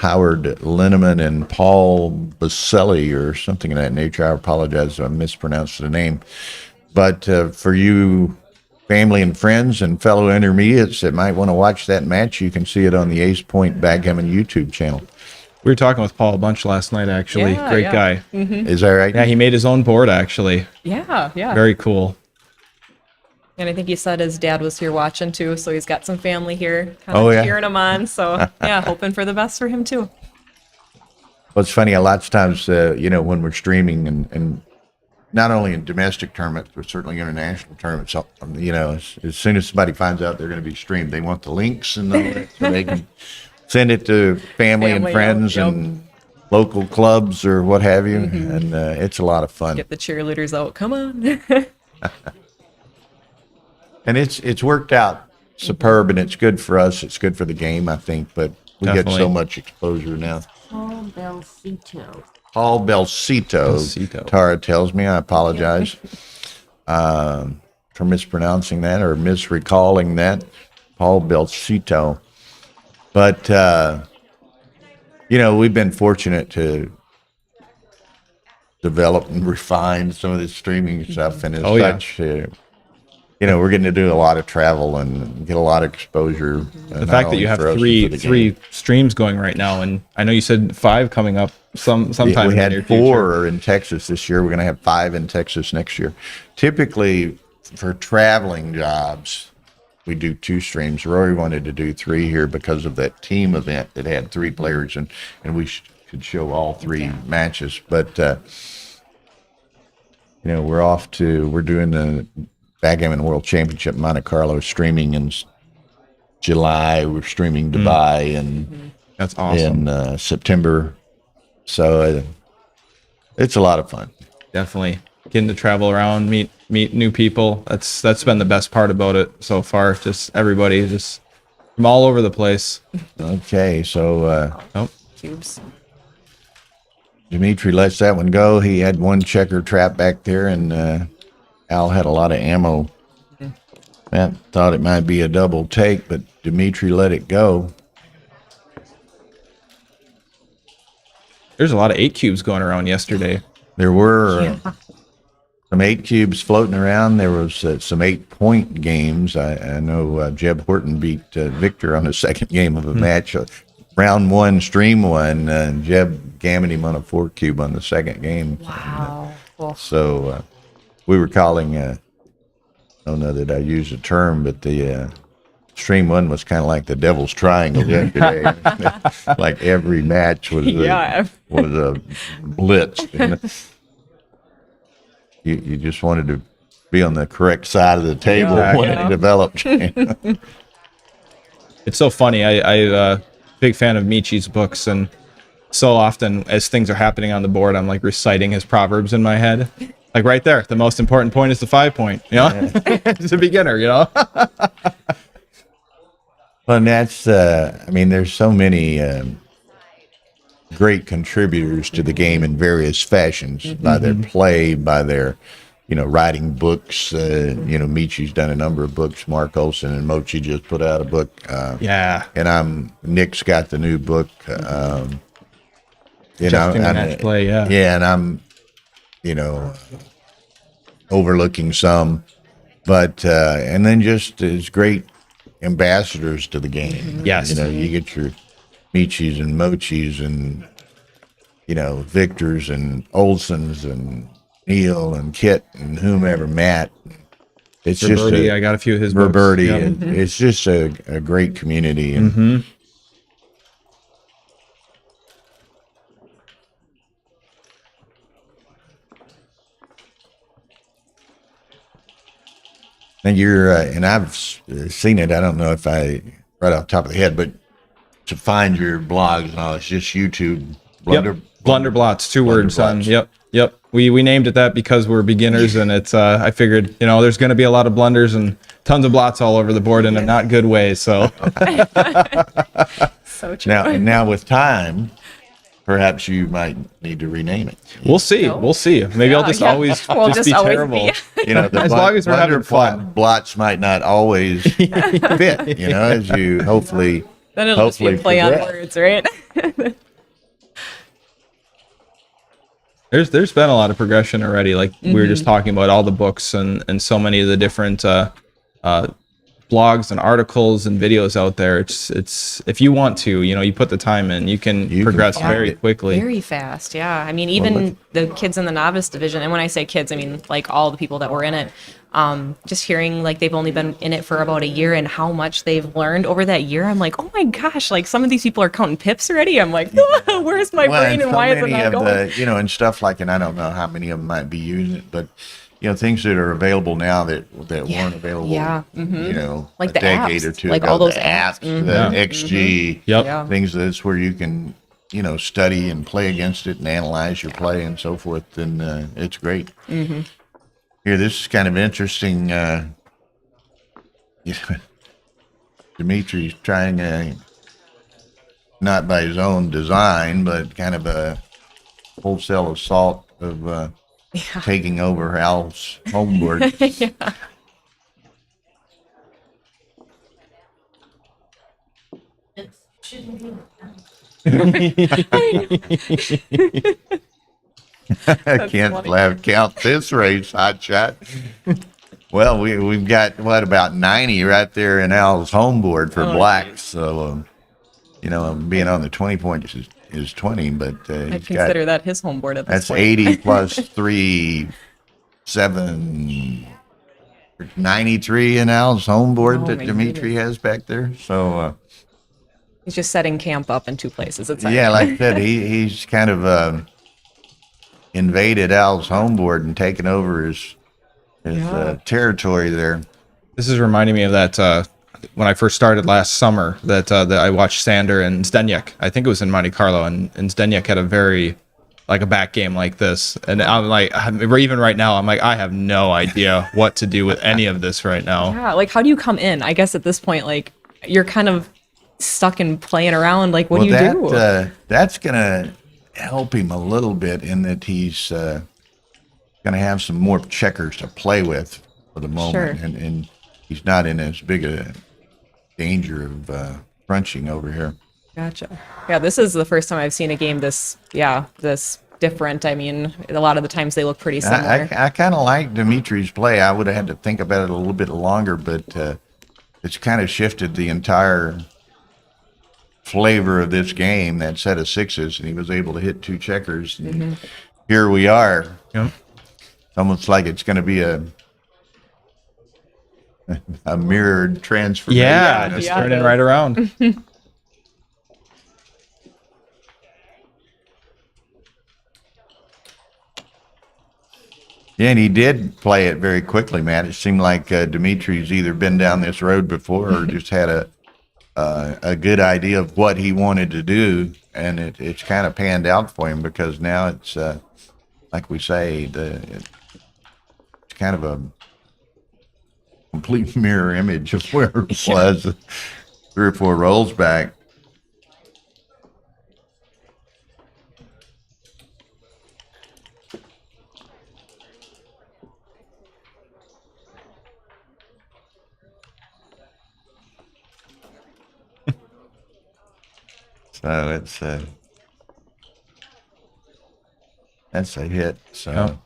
Linneman and Paul Baselli or something of that nature. I apologize if I mispronounced the name. But for you family and friends and fellow intermediates that might want to watch that match, you can see it on the Ace Point Backgammon YouTube channel. We were talking with Paul a bunch last night, actually. Great guy. Mm-hmm. Is that right? Yeah, he made his own board, actually. Yeah. Very cool. And I think he said his dad was here watching too, so he's got some family here kind of cheering him on. So hoping for the best for him too. Well, it's funny, a lot of times, when we're streaming and not only in domestic tournaments, but certainly international tournaments, as soon as somebody finds out they're going to be streamed, they want the links and all that so they can send it to family and friends and local clubs or what have you. And it's a lot of fun. Get the cheerleaders out. Come on. And it's worked out superb, and it's good for us. It's good for the game, I think. But we get Definitely. so much exposure now. Paul Belcito. Paul Belcito. Belcito. Tara tells me. I apologize for mispronouncing that or misrecalling that. Paul Belcito. But, we've been fortunate to develop and refine some of this streaming stuff. And as such, we're getting to do a lot of travel and get a lot of exposure. The fact that you have three streams going right now, and I know you said 5 coming up sometime we in the had near 4 future. in Texas this year. We're going to have 5 in Texas next year. Typically, for traveling jobs, we do 2 streams. Rory wanted to do 3 here because of that team event that had 3 players, and we could show all 3 matches. But we're doing the Backgammon World Championship in Monte Carlo streaming in July. We're streaming Dubai and That's awesome. in September. So it's a lot of fun. Definitely getting to travel around, meet new people. That's been the best part about it so far. Just everybody, just from all over the place. Okay, so Cubes. Dimitri lets that one go. He had one checker trap back there, and Al had a lot of ammo. Matt thought it might be a double take, but Dimitri let it go. There's a lot of 8 cubes going around yesterday. There were some 8 cubes floating around. There was some 8-point games. I know Jeb Horton beat Victor on the second game of a match. Round 1, stream 1. Jeb gammoned him on a 4 cube on the second game. Wow. Cool. So we were calling, I don't know that I use the term, but the stream 1 was kind of like the Devil's Triangle yesterday. Like every match was a blitz. And you just wanted to be on the correct side of the table when it developed. It's so funny. I big fan of Michi's books, and so often as things are happening on the board, I'm like reciting his proverbs in my head. Like right there, the most important point is the 5 point. As a beginner, Well, and that's, there's so many great contributors to the game in various fashions by their play, by their, writing books. Michi's done a number of books. Mark Olson and Mochi just put out a book. And Nick's got the new book. Adjusting the match play, and I'm, overlooking some, but and then just as great ambassadors to the game. Yes. You get your Michis and Mochis and Victors and Olsons and Neil and Kit and whomever, Matt. It's Roberti, just I got a few of his books. Roberti. Yep. It's just a great community. And and and I've seen it. I don't know if right off the top of the head, but to find your blogs and all, it's just YouTube. Blunderblots, 2 words on. Blunderblots. Yep. We named it that because we're beginners, and it's. I figured, there's going to be a lot of blunders and tons of blots all over the board in a not good way. So. So true. Now with time, perhaps you might need to rename it. We'll see. We'll see. Maybe I'll just always We'll just be always terrible. The As long as we're having fun. blots might not always fit. As you hopefully. Then it'll just be a play on progress. words, right? There's been a lot of progression already. Like we were just talking about all the books and so many of the different blogs and articles and videos out there. It's if you want to, you put the time in, you can progress very quickly. Very fast, yeah. I mean, even the kids in the novice division, and when I say kids, I mean like all the people that were in it. Just hearing like they've only been in it for about a year and how much they've learned over that year, I'm like, oh my gosh, like some of these people are counting pips already. I'm like, where's my brain and why is it not going? And stuff like, and I don't know how many of them might be using it, but things that are available now that weren't available, like a the decade apps, or two like ago. all those the apps. the XG, Yep. things that's where you can, study and play against it and analyze your play and so forth. And it's great. Here, this is kind of interesting. Dimitri's trying not by his own design, but kind of a wholesale assault of taking over Al's home board. Yeah. It shouldn't be. I can't count this race, hot shot. Well, we've got about 90 right there in Al's home board for blacks. So, being on the 20 point is 20, but I consider that his home board at this that's point. 80 plus 3, 7, 93 in Al's home board that my Dimitri has back there. So, He's just setting camp up in 2 places. It's yeah, like I said, he's kind of invaded Al's home board and taken over his territory there. This is reminding me of that when I first started last summer that I watched Sander and Zdeněk. I think it was in Monte Carlo, and Zdeněk had a back game like this. And I'm like, even right now, I'm like, I have no idea what to do with any of this right now. Yeah, like how do you come in? I guess at this point, like you're kind of stuck and playing around. Like, what do you do? That's gonna help him a little bit in that he's gonna have some more checkers to play with for the moment, Sure. and he's not in as big a danger of crunching over here. Gotcha. Yeah, this is the first time I've seen a game this different. I mean, a lot of the times they look pretty similar. I kind of like Dimitri's play. I would have had to think about it a little bit longer, but it's kind of shifted the entire flavor of this game, that set of sixes, and he was able to hit 2 checkers. And here we are. Yep. It's almost like it's going to be a mirrored transformation. Yeah, just turning right around. Yeah, and he did play it very quickly, Matt. It seemed like Dimitri's either been down this road before or just had a good idea of what he wanted to do, and it's kind of panned out for him, because now it's like we say, it's kind of a complete mirror image of where it was 3 or 4 rolls back. So that's a hit. So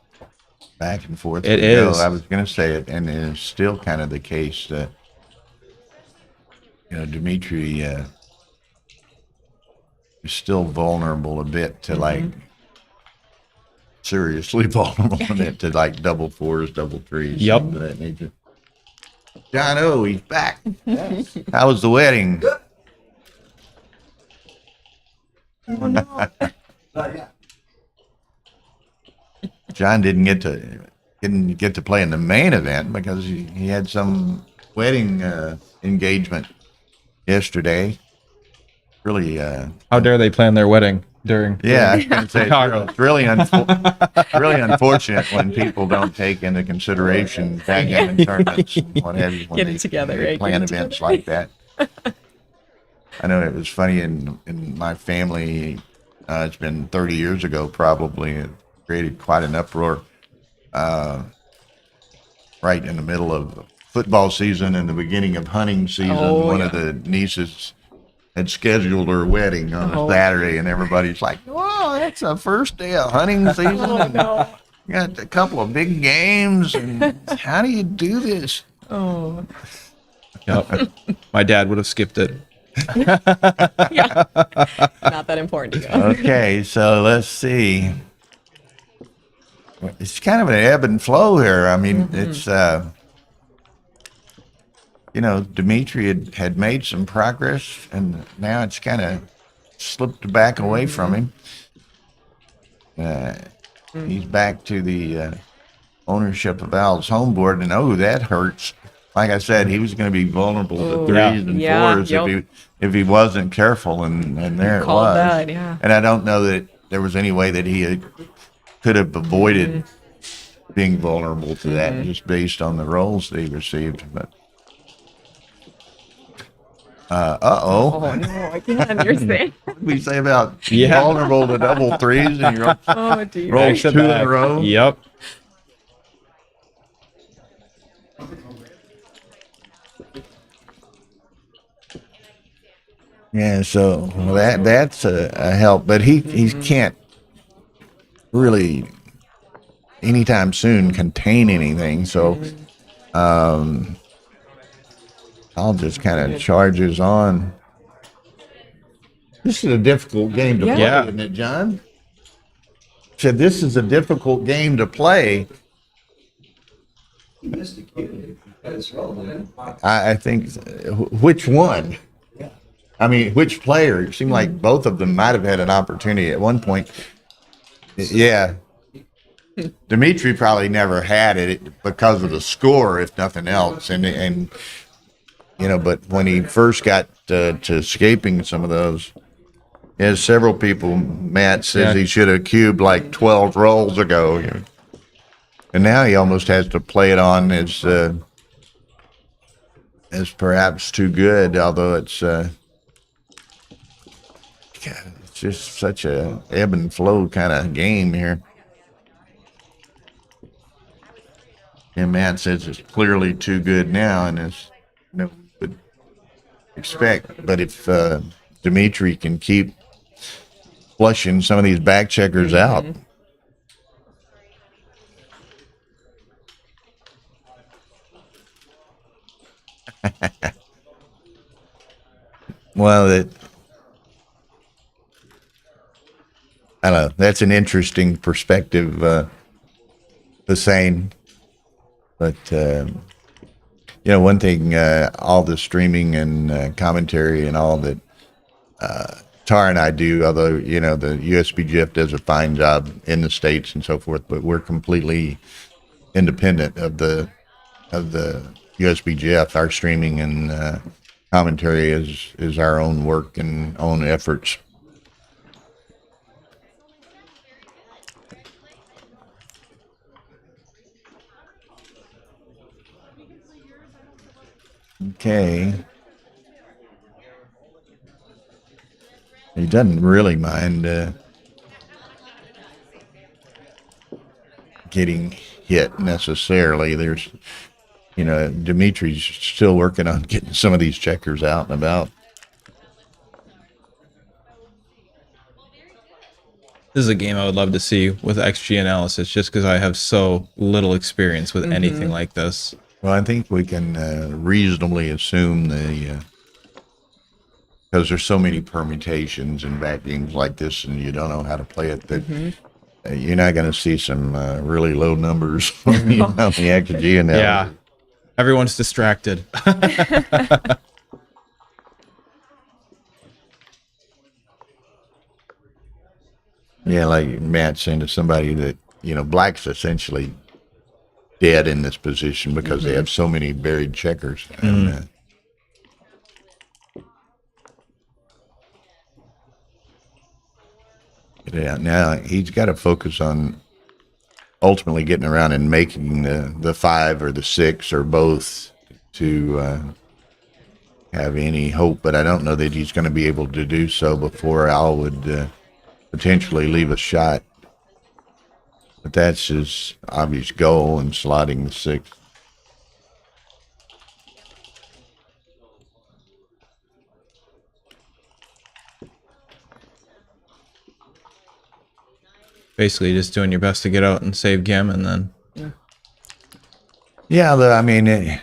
back and forth. It we go. is. I was going to say it, and it is still kind of the case that Dimitri is still vulnerable a bit to like seriously vulnerable a bit to like double 4s, double 3s. Yep. Something of that nature. John O, he's back. How was the wedding? John didn't get to play in the main event because he had some wedding engagement yesterday. Really, How dare they plan their wedding during? yeah, I was gonna say, it's really really unfortunate when people don't take into consideration backgammon tournaments and what have you when Getting they, together, they right? plan Getting events like that. I know it was funny in my family. It's been 30 years ago, probably. It created quite an uproar right in the middle of football season and the beginning of hunting season. One of the nieces had scheduled her wedding on a Saturday, and everybody's like, "Whoa, that's the first day of hunting season." You got a couple of big games, and how do you do this? Yep. My dad would have skipped it. Not that important to you. Okay, so let's see. It's kind of an ebb and flow here. I mean, it's Dimitri had made some progress, and now it's kind of slipped back away from him. He's back to the ownership of Al's home board, and that hurts. Like I said, he was going to be vulnerable to 3s and 4s if he wasn't careful, and there it Called was. that, yeah. And I don't know that there was any way that he could have avoided being vulnerable to that just based on the rolls they received. But Oh no, I can't understand. what did we say about Yeah. vulnerable to double threes and you Oh dear. roll Back to 2 in back. a row? Yep. Yeah, so that's a help, but he can't really anytime soon contain anything. So I'll just kind of charges on. This is a difficult game to play, Yeah. isn't it, John? Said this is a difficult game to play. I think which one? I mean, which player? It seemed like both of them might have had an opportunity at one point. Yeah. Dimitri probably never had it because of the score, if nothing else. And you know, but when he first got to escaping some of those, as several people, Matt says he should have cubed like 12 rolls ago. You know. And now he almost has to play it on as perhaps too good, although it's just such a ebb and flow kind of game here. And Matt says it's clearly too good now, and as would expect. But if Dimitri can keep flushing some of these back checkers out. Well, I don't know. That's an interesting perspective, Hussein. But, you know, one thing, all the streaming and commentary and all that Tara and I do, although, you know, the USBGF does a fine job in the States and so forth, but we're completely independent of the USBGF. Our streaming and commentary is our own work and own efforts. Okay. He doesn't really mind getting hit necessarily. There's, you know, Dimitri's still working on getting some of these checkers out and about. This is a game I would love to see with XG analysis, just because I have so little experience with anything like this. Well, I think we can reasonably assume because there's so many permutations in back games like this, and you don't know how to play it, that you're not going to see some really low numbers on the XG analysis. Yeah. Everyone's distracted. Yeah, like Matt saying to somebody that, you know, black's essentially dead in this position because they have so many buried checkers. And, yeah, now he's got to focus on ultimately getting around and making the 5 or the 6 or both to have any hope. But I don't know that he's going to be able to do so before Al would potentially leave a shot. But that's his obvious goal in slotting the 6. Basically, just doing your best to get out and save Gammon, then. Yeah, I mean,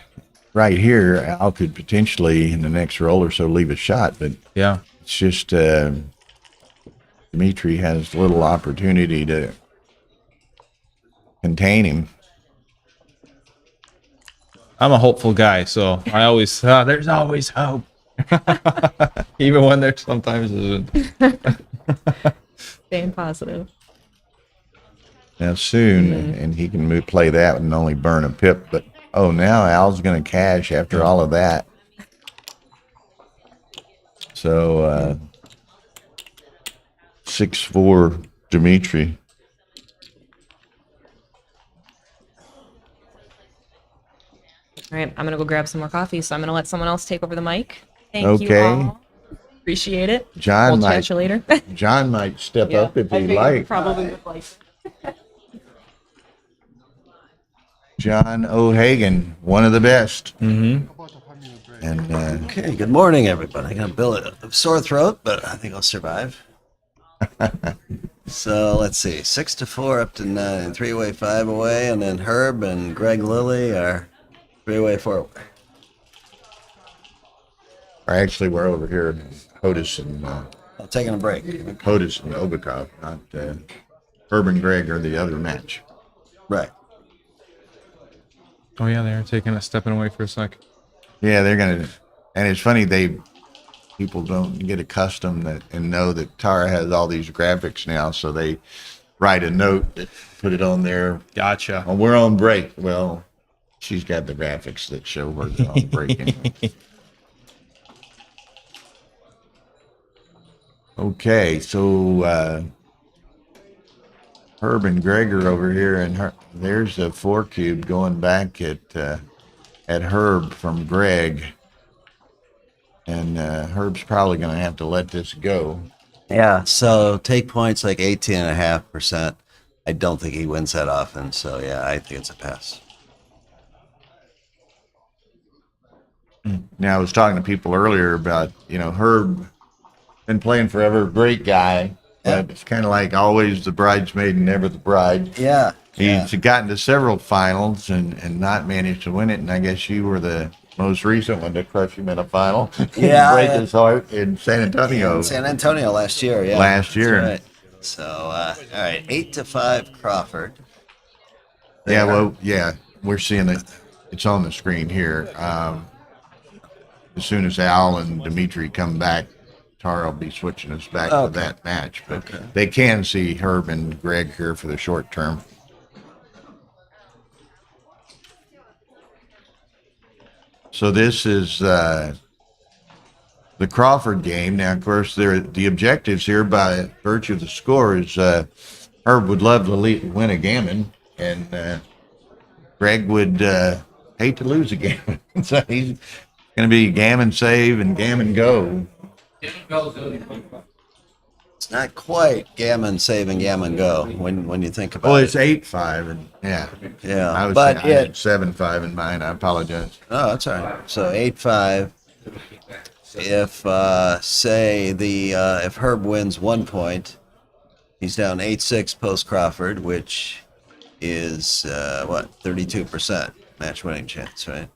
right here, Al could potentially in the next roll or so leave a shot, but Yeah. it's just Dimitri has little opportunity to contain him. I'm a hopeful guy, so I always, there's always hope. Even when there sometimes isn't. Staying positive. Now soon, and he can play that and only burn a pip. But now Al's going to cash after all of that. So 6-4 Dimitri. All right, I'm gonna go grab some more coffee, so I'm gonna let someone else take over the mic. Thank you Okay. all. Appreciate it. John We'll might chat you later. John might step up if I he figured like. probably would like. John O'Hagan, one of the best. Mm-hmm. And Okay, good morning, everybody. I got a sore throat, but I think I'll survive. So let's see, 6-4 up to 9, 3-way, 5-away, and then Herb and Greg Lilly are 3-way, 4-away. actually, we're over here in Hodis and I'm taking a break. Hodis and Obikov, not Herb and Greg are the other match. Right. Oh yeah, they're stepping away for a sec. Yeah, they're gonna, and it's funny people don't get accustomed and know that Tara has all these graphics now, so they write a note that put it on there. Gotcha. Oh, we're on break. Well, she's got the graphics that show we're on break. Anyway. Okay, so Herb and Greg are over here, and there's a 4-cube going back at Herb from Greg. And Herb's probably going to have to let this go. Yeah, so take points like 18.5%. I don't think he wins that often, so yeah, I think it's a pass. Now, I was talking to people earlier about, Herb been playing forever, great guy. Yeah. But it's kind of like always the bridesmaid and never the bride. Yeah. He's gotten to several finals and not managed to win it. And I guess you were the most recent one to crush him in a final. Yeah, Break his heart in San Antonio. In San Antonio last year, yeah. Last year. That's right. So, all right, 8-5 Crawford. Yeah, well, yeah, we're seeing it. It's on the screen here. As soon as Al and Dimitri come back, Tara will be switching us back to that match. But they can see Herb and Greg here for the short term. So this is the Crawford game. Now, of course, the objectives here by virtue of the score is Herb would love to win a gammon, and Greg would hate to lose a gammon. So he's going to be gammon save and gammon go. It's not quite gammon save and gammon go when you think about Well, it. it's 8-5, and yeah. Yeah, I was but I had 7-5 in mine. I apologize. Oh, that's all right. So 8-5. If say if Herb wins 1 point, he's down 8-6 post Crawford, which is 32% match winning chance, right?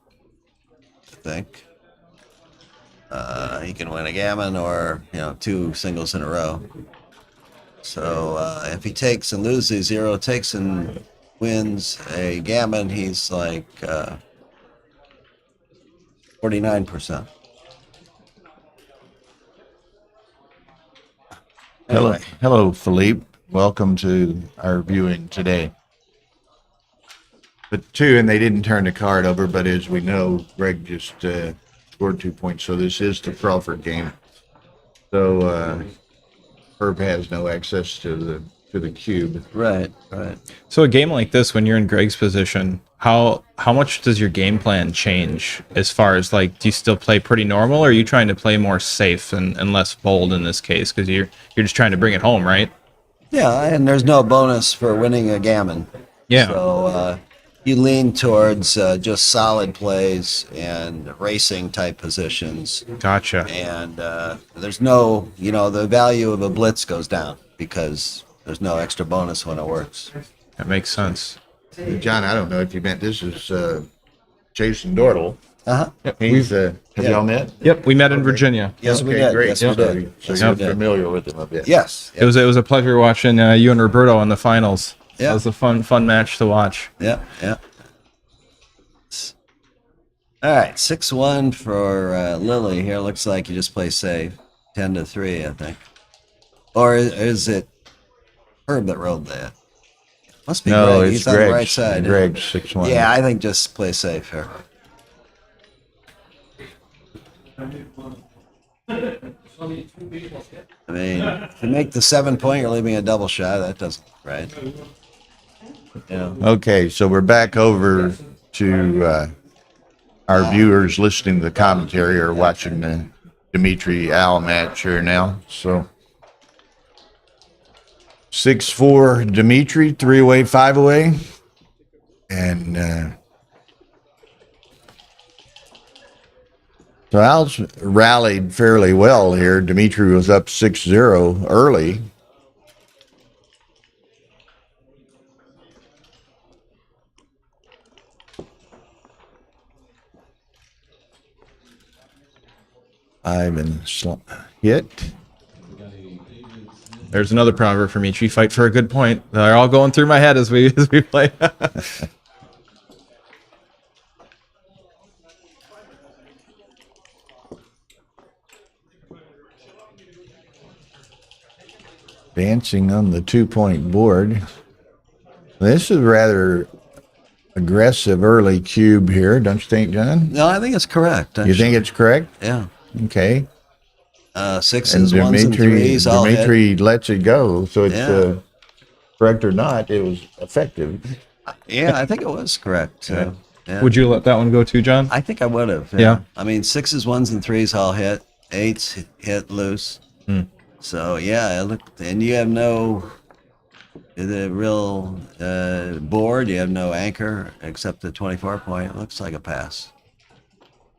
I think. He can win a gammon or 2 singles in a row. So if he takes and loses, 0 takes and wins a gammon, he's like 49%. Anyway. Hello, Philippe. Welcome to our viewing today. But and they didn't turn the card over, but as we know, Greg just scored 2 points. So this is the Crawford game. So Herb has no access to the cube. Right. So a game like this, when you're in Greg's position, how much does your game plan change as far as do you still play pretty normal, or are you trying to play more safe and less bold in this case because you're just trying to bring it home, right? Yeah, and there's no bonus for winning a gammon. Yeah. So you lean towards just solid plays and racing type positions. Gotcha. And there's no, the value of a blitz goes down because there's no extra bonus when it works. That makes sense. John, I don't know if you meant this is Jason Dortle. Uh-huh. Yep, He's have y'all met? Yep, we met in Virginia. Yes, we Okay, did. great. Yes, we did. So Yes, you're we did. familiar with him a bit. Yes. It was a pleasure watching you and Roberto in the finals. Yeah. It was a fun match to watch. Yeah. All right, 6-1 for Lilly here. Looks like you just play safe. 10-3, I think. Or is it Herb that rolled that? Must be No, Greg. it's He's on the right side. Greg's 6-1. Yeah, I think just play safe here. I mean, if you make the 7 point, you're leaving a double shot. That doesn't, right? Okay, so we're back over to our viewers listening to the commentary are watching the Dimitri Al match here now. So 6-4 Dimitri, 3-away, 5-away. And so Al's rallied fairly well here. Dimitri was up 6-0 early. Hit. There's another proverb for me. Tree fight for a good point. They're all going through my head as we play. Dancing on the 2-point board. This is rather aggressive early cube here, don't you think, John? No, I think it's correct. You think it's correct? Yeah. Okay. Sixes, ones, and threes. All hit. Dimitri lets it go, so it's Yeah. correct or not, it was effective. Yeah, I think it was correct. Yeah. Would you let that one go too, John? I think I would have. Yeah. I mean, sixes, ones, and threes all hit. Eights hit loose. So yeah, look, and you have no the real board. You have no anchor except the 24-point. It looks like a pass.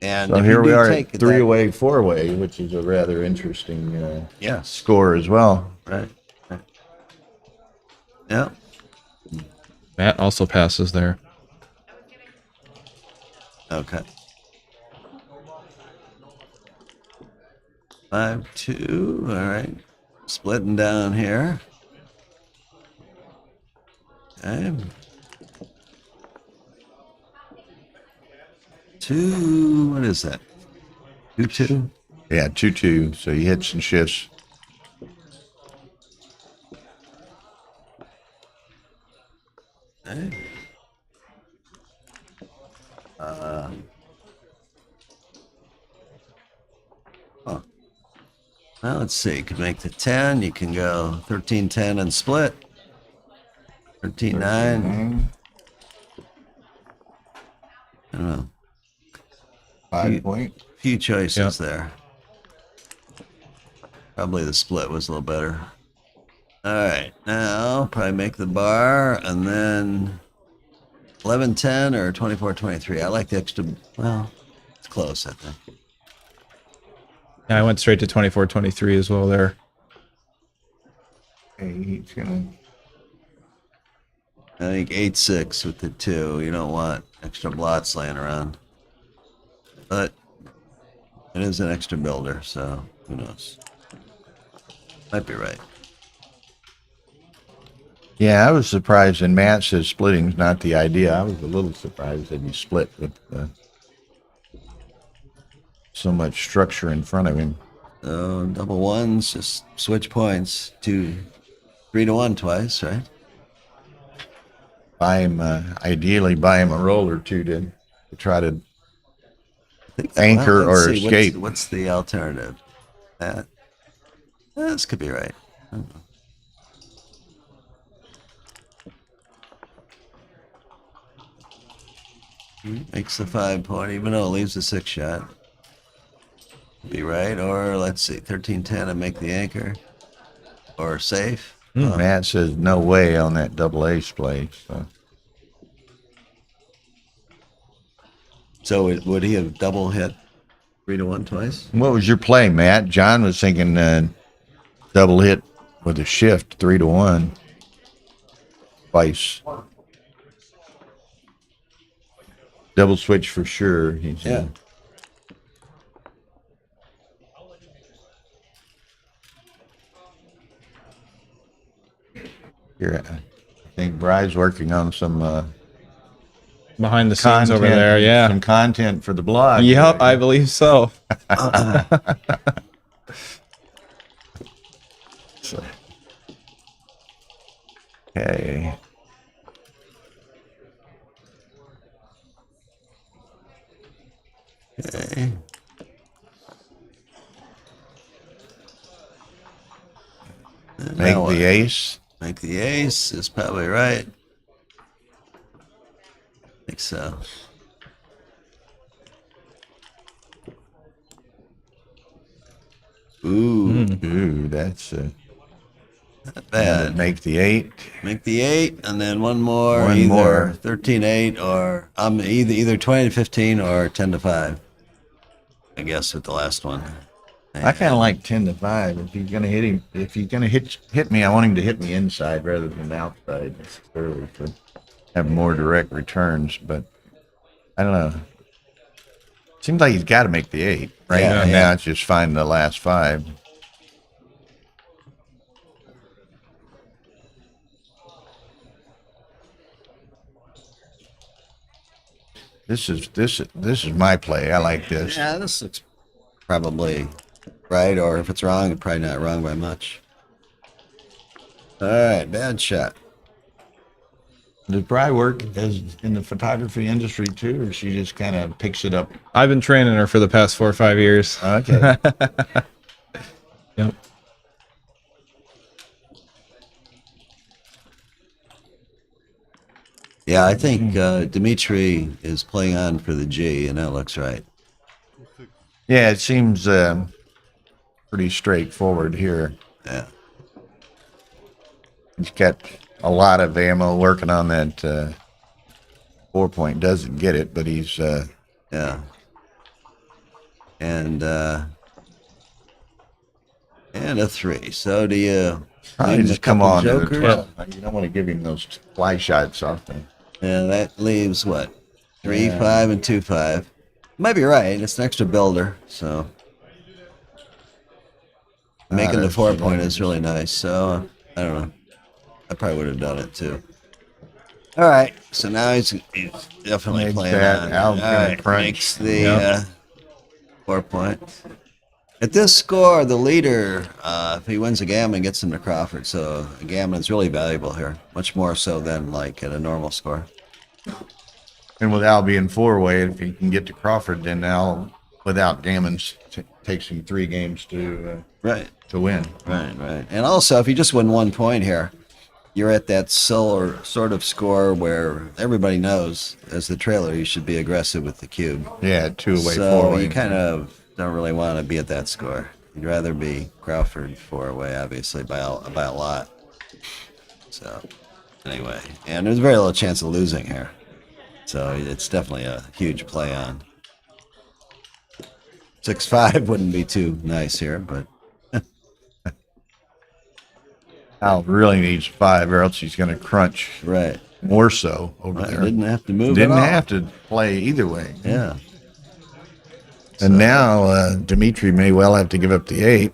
And So if here you we do are take at that- 3-away, 4-away, which is a rather interesting Yes. score as well. Right. Yeah. Matt also passes there. Okay. 5-2. All right. Splitting down here. Okay. 2. What is that? 2-2. Yeah, 2-2, so he hits and shifts. Okay. Well, let's see. You can make the 10. You can go 13-10 and split. 13-9. I don't know. 5-point. Few choices there. Probably the split was a little better. All right. Now, probably make the bar and then 11-10 or 24-23. I like the extra. Well, it's close, I think. Yeah, I went straight to 24-23 as well there. Hey, he's gonna. I think 8-6 with the 2. You don't want extra blots laying around. But it is an extra builder, so who knows? Might be right. Yeah, I was surprised, and Matt says splitting's not the idea. I was a little surprised that he split with so much structure in front of him. Double ones, just switch points. 3-1 twice, right? Buy him, ideally buy him a roll or two to try to anchor let's or see, escape. What's the alternative? This could be right. I don't know. Makes the 5-point, even though it leaves a 6-shot. Be right, or let's see, 13-10 and make the anchor, or safe. Matt says no way on that double ace play. So would he have double hit 3-1 twice? What was your play, Matt? John was thinking double hit with a shift, 3-1 twice. Double switch for sure. He said. Here, I think Bry's working on some Behind the scenes content, over there, yeah. some content for the blog. Yep, I believe so. Okay. Okay. Make the ace. Make the ace is probably right. I think so. Ooh, that's Not bad. make the 8. Make the 8, and then one more. One either more. 13-8 or either 20-15 or 10-5. I guess with the last one. I kind of like 10-5. If he's gonna hit him, if he's gonna hit me, I want him to hit me inside rather than outside. Necessarily to have more direct returns, but I don't know. Seems like he's got to make the 8, right? Yeah, And yeah. now it's just finding the last 5. This is my play. I like this. Yeah, this looks probably right, or if it's wrong, it's probably not wrong by much. All right, bad shot. Does Bry work as in the photography industry too, or she just kind of picks it up? I've been training her for the past 4 or 5 years. Okay. Yep. Yeah, I think Dimitri is playing on for the G, and that looks right. Yeah, it seems pretty straightforward here. Yeah. He's got a lot of ammo working on that 4-point. Doesn't get it, but he's Yeah. And a 3. So do you probably leave just a come couple on to the jokers? 12. You don't want to give him those fly shots often. Yeah, that leaves what? 3, Yeah. 5, and 2, 5. Might be right. It's an extra builder, so making the that's 4-point nice. is really nice. So I don't know. I probably would have done it too. All right. So now he's definitely Makes playing that. on. Al's All gonna right, crunch. makes the Yep. 4-point. At this score, the leader, if he wins a gammon, gets him to Crawford. So a gammon is really valuable here, much more so than like at a normal score. And with Al being 4-way, if he can get to Crawford, then Al, without gammons, takes him 3 games to Right. win. Right. And also, if you just win 1 point here, you're at that sort of score where everybody knows, as the trailer, you should be aggressive with the cube. Yeah, 2-way, So 4-way. you kind of don't really want to be at that score. You'd rather be Crawford 4-way, obviously, by a lot. So, anyway. And there's very little chance of losing here. So it's definitely a huge play on. 6-5 wouldn't be too nice here, but Al really needs 5, or else he's going to crunch right. more so over Right, there. didn't have to move Didn't at all. have to play either way. Yeah. And now Dimitri may well have to give up the 8.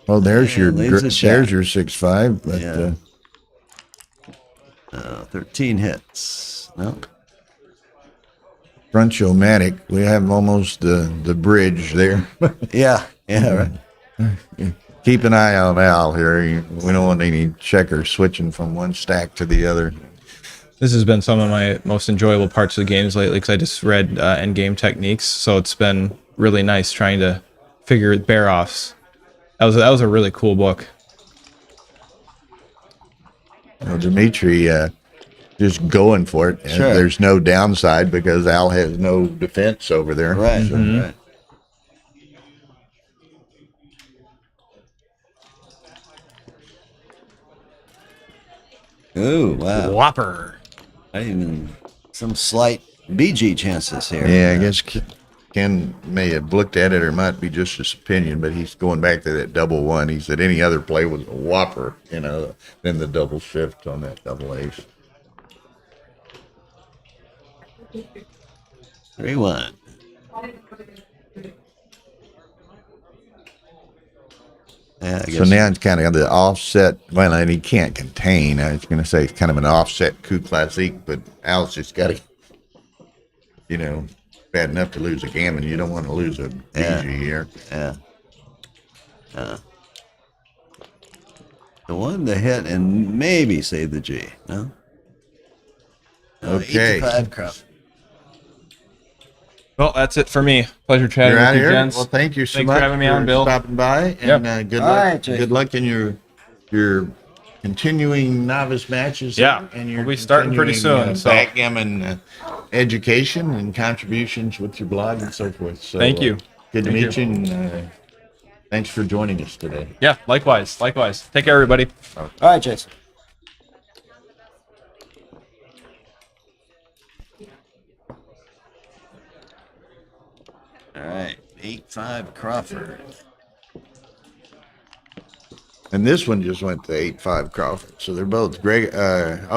Well, there's Yeah, your leaves a shot. there's your 6-5. But Yeah. 13 hits. No. Crunch-o-matic, we have almost the bridge there. Yeah. Yeah. Right. Keep an eye on Al here. We don't want any checkers switching from one stack to the other. This has been some of my most enjoyable parts of the games lately because I just read end game techniques. So it's been really nice trying to figure bear offs. That was a really cool book. Well, Dimitri just going for it. Sure. There's no downside because Al has no defense over there. Right. So, Right. Ooh, wow. Whopper. I didn't even some slight BG chances here. yeah, I guess Ken may have looked at it or might be just his opinion, but he's going back to that double 1. He said any other play was a whopper, than the double shift on that double ace. 3-1. Yeah, I guess. So now it's kind of the offset. Well, and he can't contain. I was going to say it's kind of an offset coup classique, but Al's just got to, bad enough to lose a gammon. You don't want to lose a Yeah. BG here. Yeah. The one to hit and maybe save the G. No. Okay. 8-5 crop. Well, that's it for me. Pleasure chatting You're with out you, here. gents. Well, thank you so Thanks much for having me on, Bill. stopping by, Yep. and good All luck. right, Jake. Good luck in your continuing novice matches. Yeah, and your we'll be starting pretty continuing, soon, so- backgammon education and contributions with your blog and so forth. So, Thank you. Good to Thank meet you. And, Thanks for joining us today. Yeah, likewise. Take care, everybody. All right, Jason. All right, 8-5 Crawford. And this one just went to 8-5 Crawford. So they're both Greg.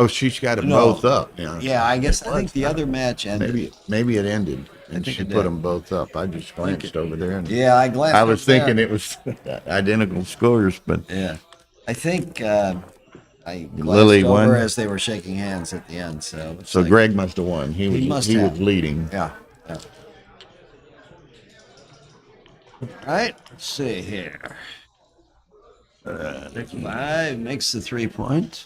She's got them No. both up. Yeah. Yeah, I think the other match ended. Maybe it ended, and think she it put did. them both up. I just glanced over there, and Yeah, I glanced. I was up there. thinking it was identical scores, but Yeah, I think I glanced Lilly over won. as they were shaking hands at the end. So it's so like- Greg must have won. He must was have. leading. Yeah. Yeah. All right. Let's see here. 5 makes the 3-point.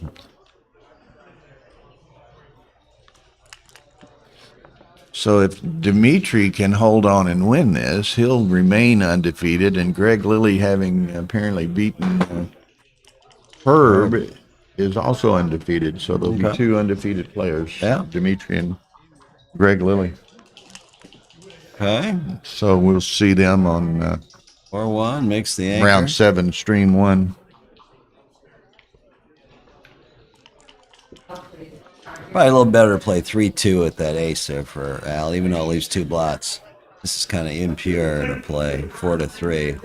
So if Dimitri can hold on and win this, he'll remain undefeated. And Greg Lilly, having apparently beaten Herb, is also undefeated. So there'll be Okay. 2 undefeated players. Yeah. Dimitri and Greg Lilly. Okay. So we'll see them on 4-1 makes the anchor. round 7, stream 1. Probably a little better to play 3-2 at that ace there for Al, even though it leaves 2 blots. This is kind of impure to play 4-3.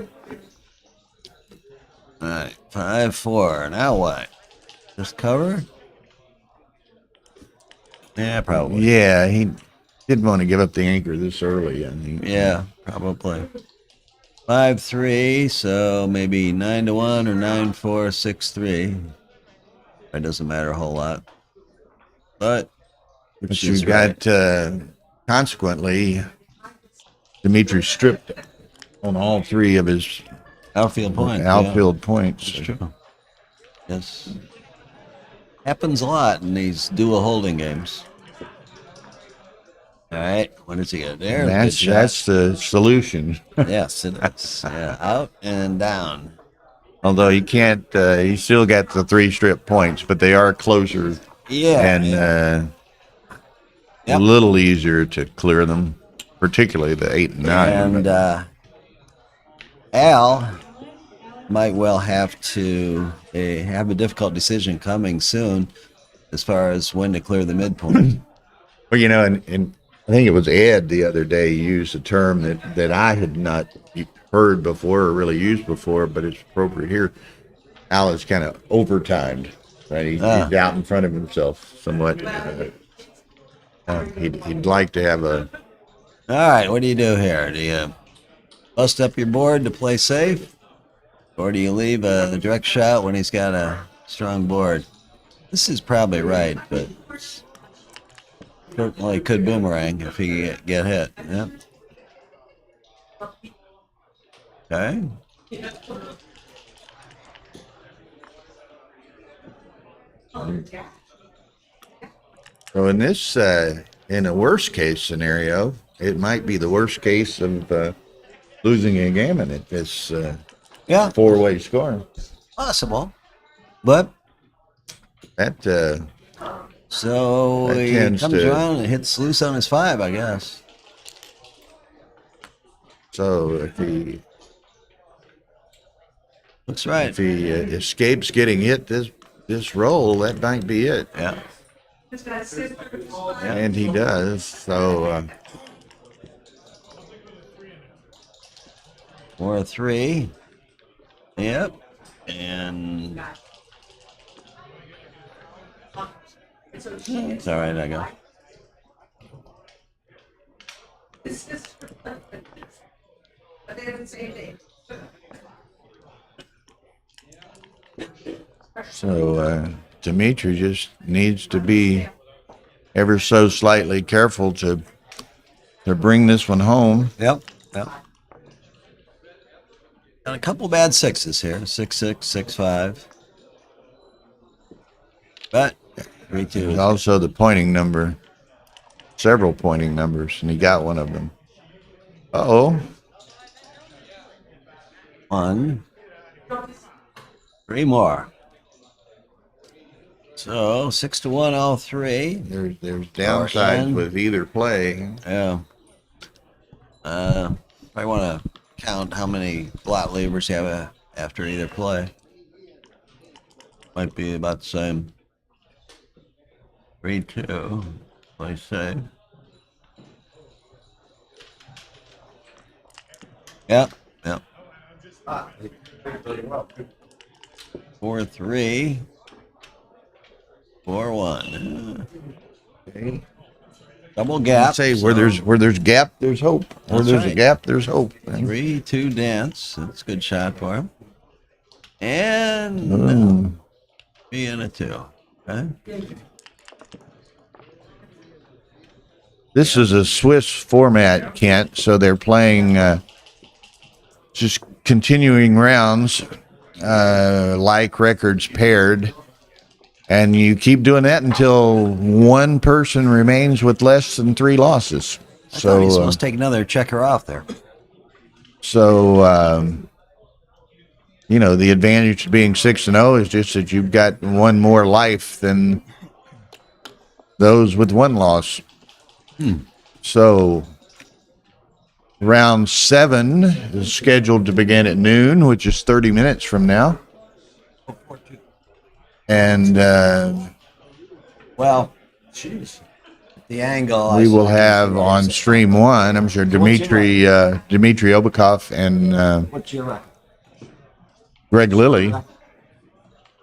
All right, 5-4. Now what? Just cover? Yeah, probably. Yeah, he didn't want to give up the anchor this early. I think. Yeah, probably. 5-3, so maybe 9-1 or 9-4, 6-3. It doesn't matter a whole lot. But But you got, consequently, Dimitri stripped on all 3 of his outfield point. outfield points. It's true. Yes. Happens a lot in these dual holding games. All right. What does he get there? And Good shot. that's the solution. Yes, it is. Yeah, out and down. Although he can't, he still got the 3 strip points, but they are closer Yeah. and yeah. a little easier to clear them, particularly the 8 and 9. And Al might well have to have a difficult decision coming soon as far as when to clear the midpoint. Well, and I think it was Ed the other day used a term that I had not heard before or really used before, but it's appropriate here. Al is kind of overtimed, right? He's out in front of himself somewhat. He'd like to have a... All right, what do you do here? Do you bust up your board to play safe? Or do you leave a direct shot when he's got a strong board? This is probably right, but certainly could boomerang if he get hit. Yep. Okay. So in this, in a worst case scenario, it might be the worst case of losing a gammon at this Yeah, 4-way score. possible. But That so That he tends comes to- around and hits loose on his 5, I guess. so if he Looks right. if he escapes getting hit this roll, that might be it. Yeah. And he does. So 4-3. Yep. And it's all right, I go. so Dimitri just needs to be ever so slightly careful to bring this one home. Yep. Yep. Got a couple bad 6s here. 6-6, 6-5. But 3-2. There's also the pointing number, several pointing numbers, and he got one of them. Uh-oh. 1. 3 more. So 6-1, all 3. There's downsides end. with either play. Yeah. Probably want to count how many flat levers you have after either play. Might be about the same. 3-2. Play safe. Yep. 4-3. 4-1. Okay. Double gap. Say where there's gap, there's hope. Where That's there's a right. gap, there's hope. 3-2 dance. That's a good shot for him. And Mm. 3 and a 2. Okay. This is a Swiss format, Kent. So they're playing just continuing rounds, like records paired, and you keep doing that until one person remains with less than 3 losses. I thought he's So, supposed to take another checker off there. you know, the advantage of being 6-0 is just that you've got one more life than those with 1 loss. So round 7 is scheduled to begin at noon, which is 30 minutes from now. And Well, the angle. we will have on stream 1, I'm sure, Dmitry Obikov and What's your record? Greg Lilly.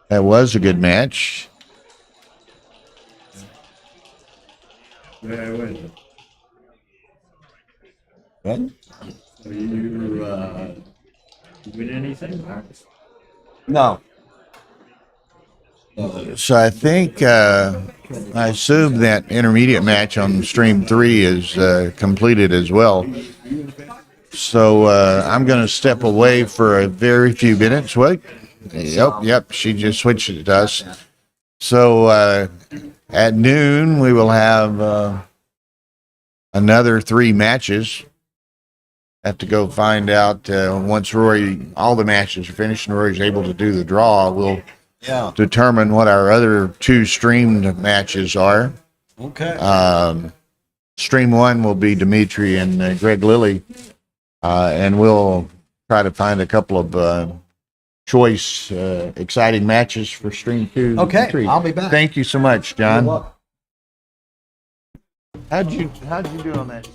That was a good match. Good? You win anything? No. So I think I assume that intermediate match on stream 3 is completed as well. So I'm going to step away for a very few minutes. Wait. Yep. She just switched it to us. So at noon we will have another 3 matches. Have to go find out once all the matches are finished and Rory's able to do the draw. We'll determine what our other 2 streamed matches are. Okay. Stream 1 will be Dmitry and Greg Lilly, and we'll try to find a couple of choice, exciting matches for stream 2. Okay, and 3. I'll be back. Thank you so much, John. You're welcome. How'd you do on that?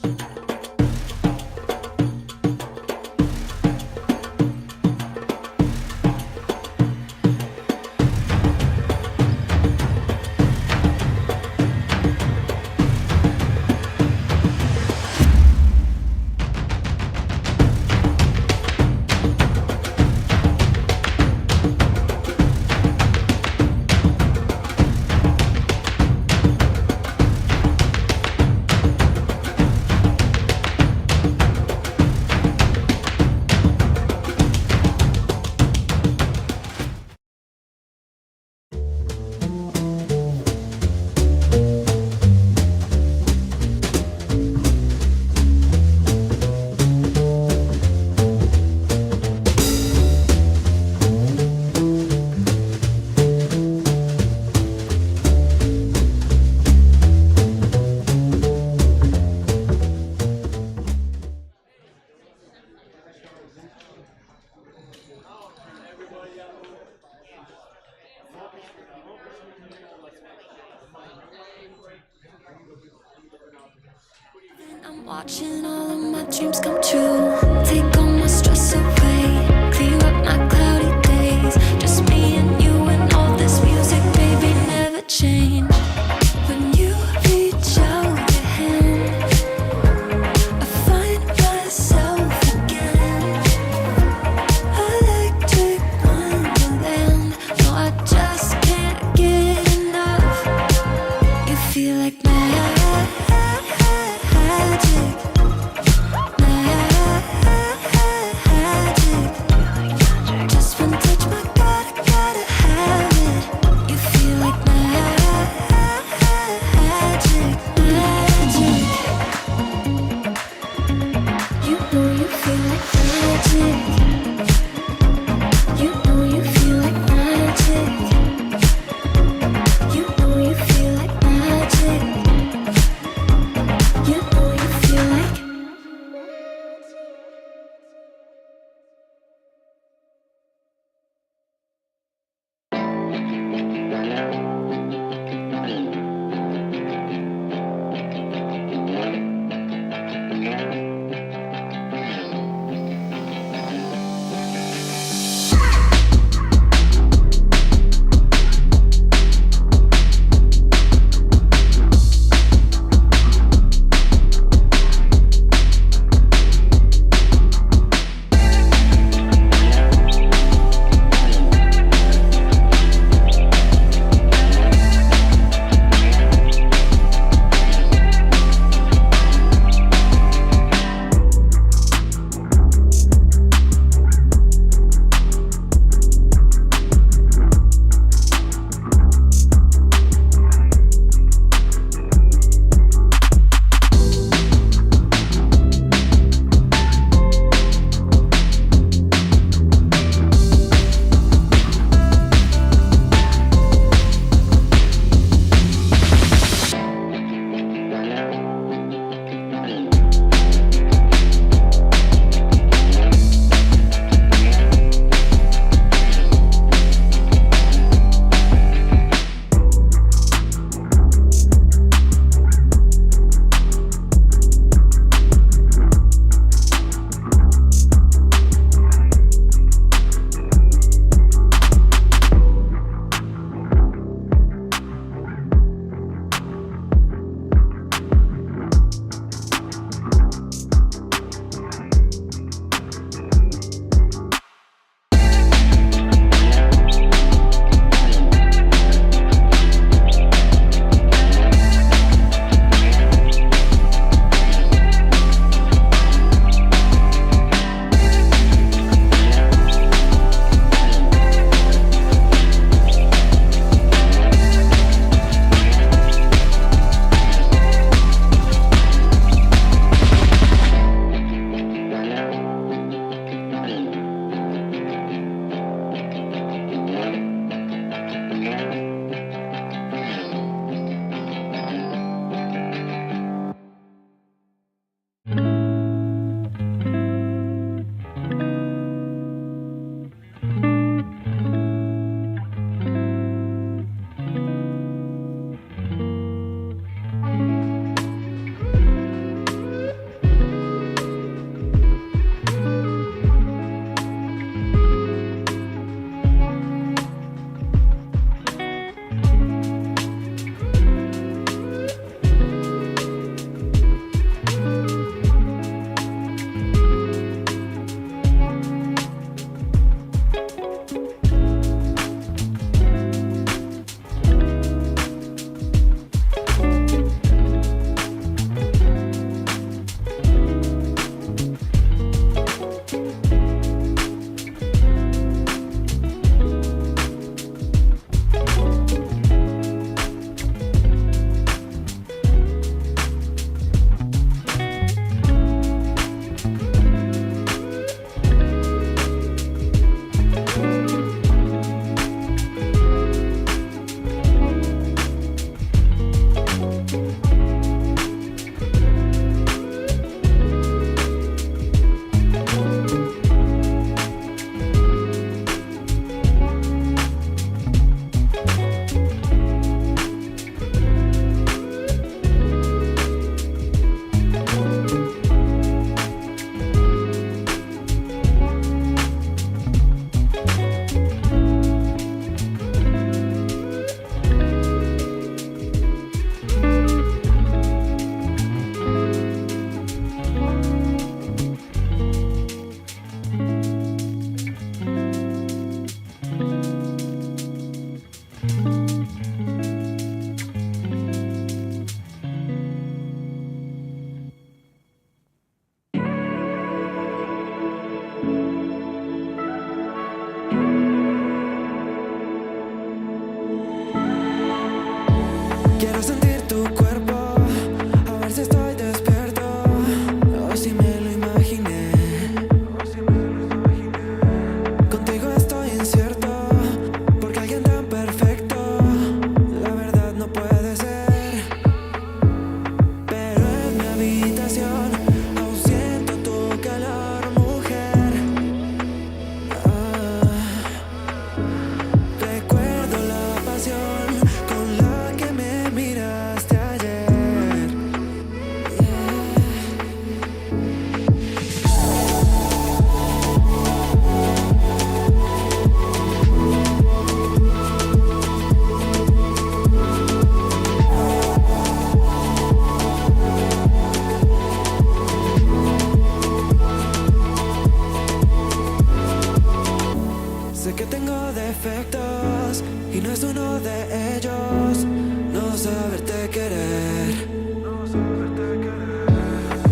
I'm watching all of my dreams come true. Take all my stress away, clear up my cloudy days. Just me and you and all this music, baby, never change. When you reach out your hand, I find myself again. Electric wonderland, no, I just can't get enough. You feel like magic, magic. saberte querer.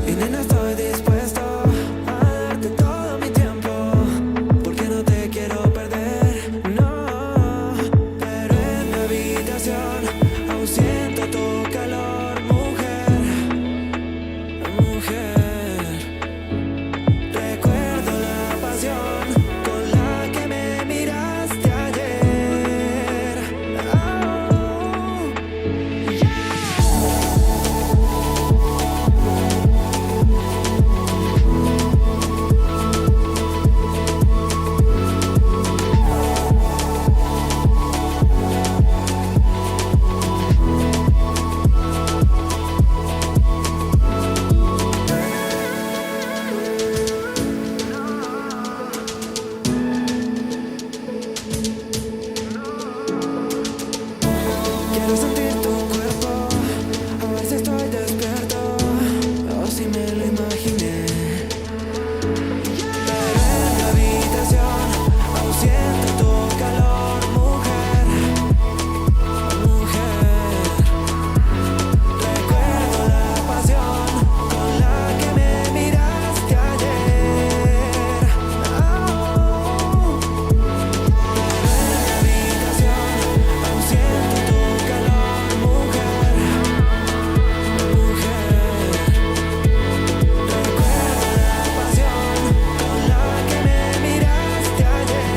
Y nena, estoy dispuesto a darte todo mi tiempo, porque no te quiero perder, no. Pero en mi habitación aún siento tu calor, mujer, mujer. Recuerdo la pasión con la que me miraste ayer. Oh, yeah. Quiero sentir tu cuerpo, a ver si estoy despierto o si me lo imaginé. Pero en la habitación aún siento tu calor, mujer, mujer. Recuerdo la pasión con la que me miraste ayer. Oh, pero en la habitación aún siento tu calor, mujer, mujer. Recuerdo la pasión con la que me miraste ayer.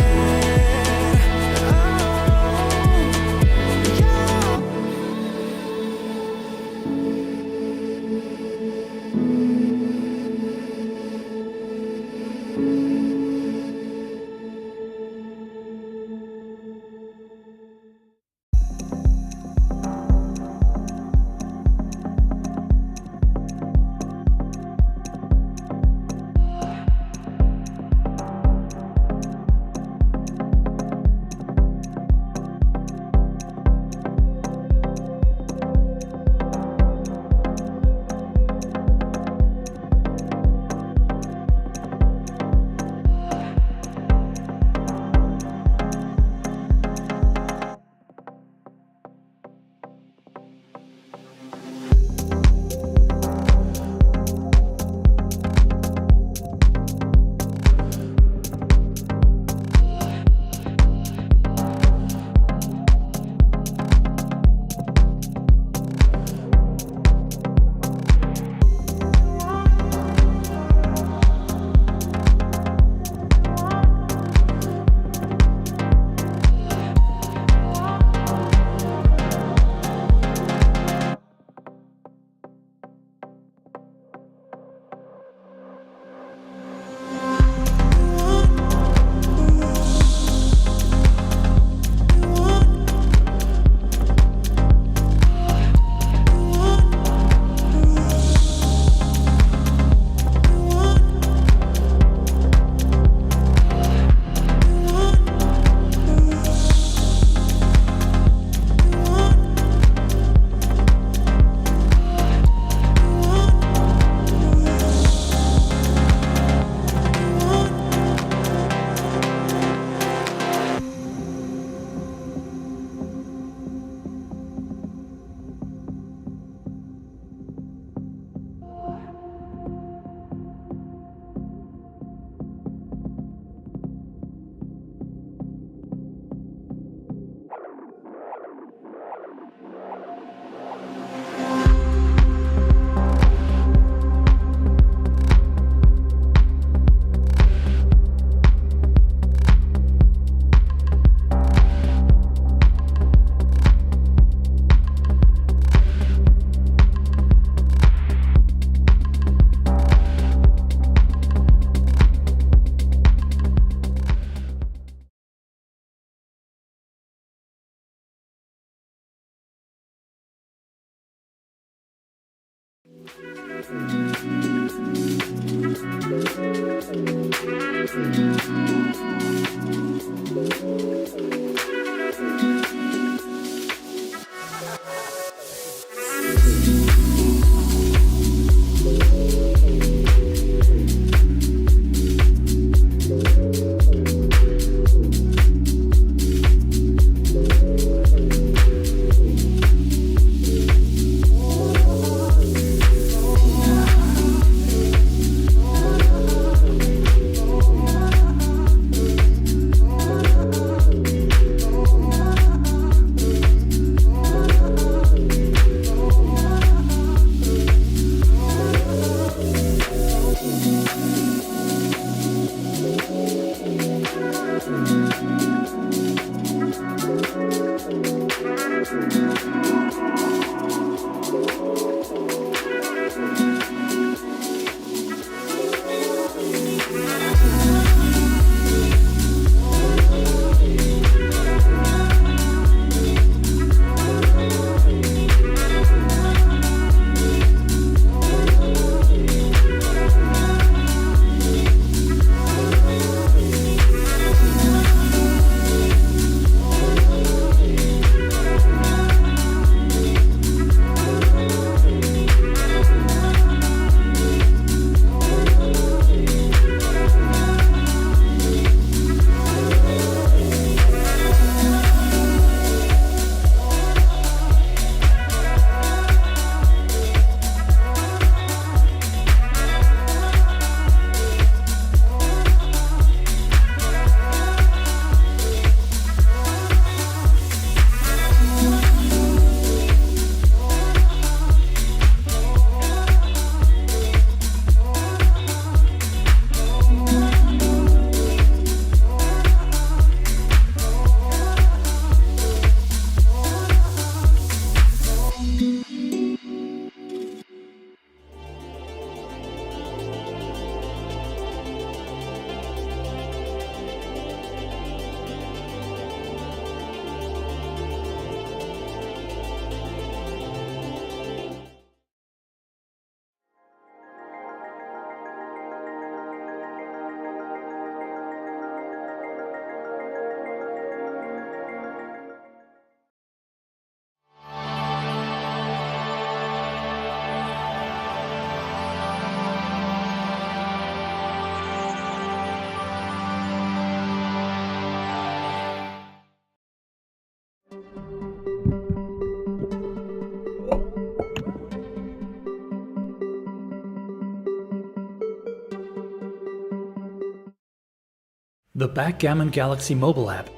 The Backgammon Galaxy mobile app.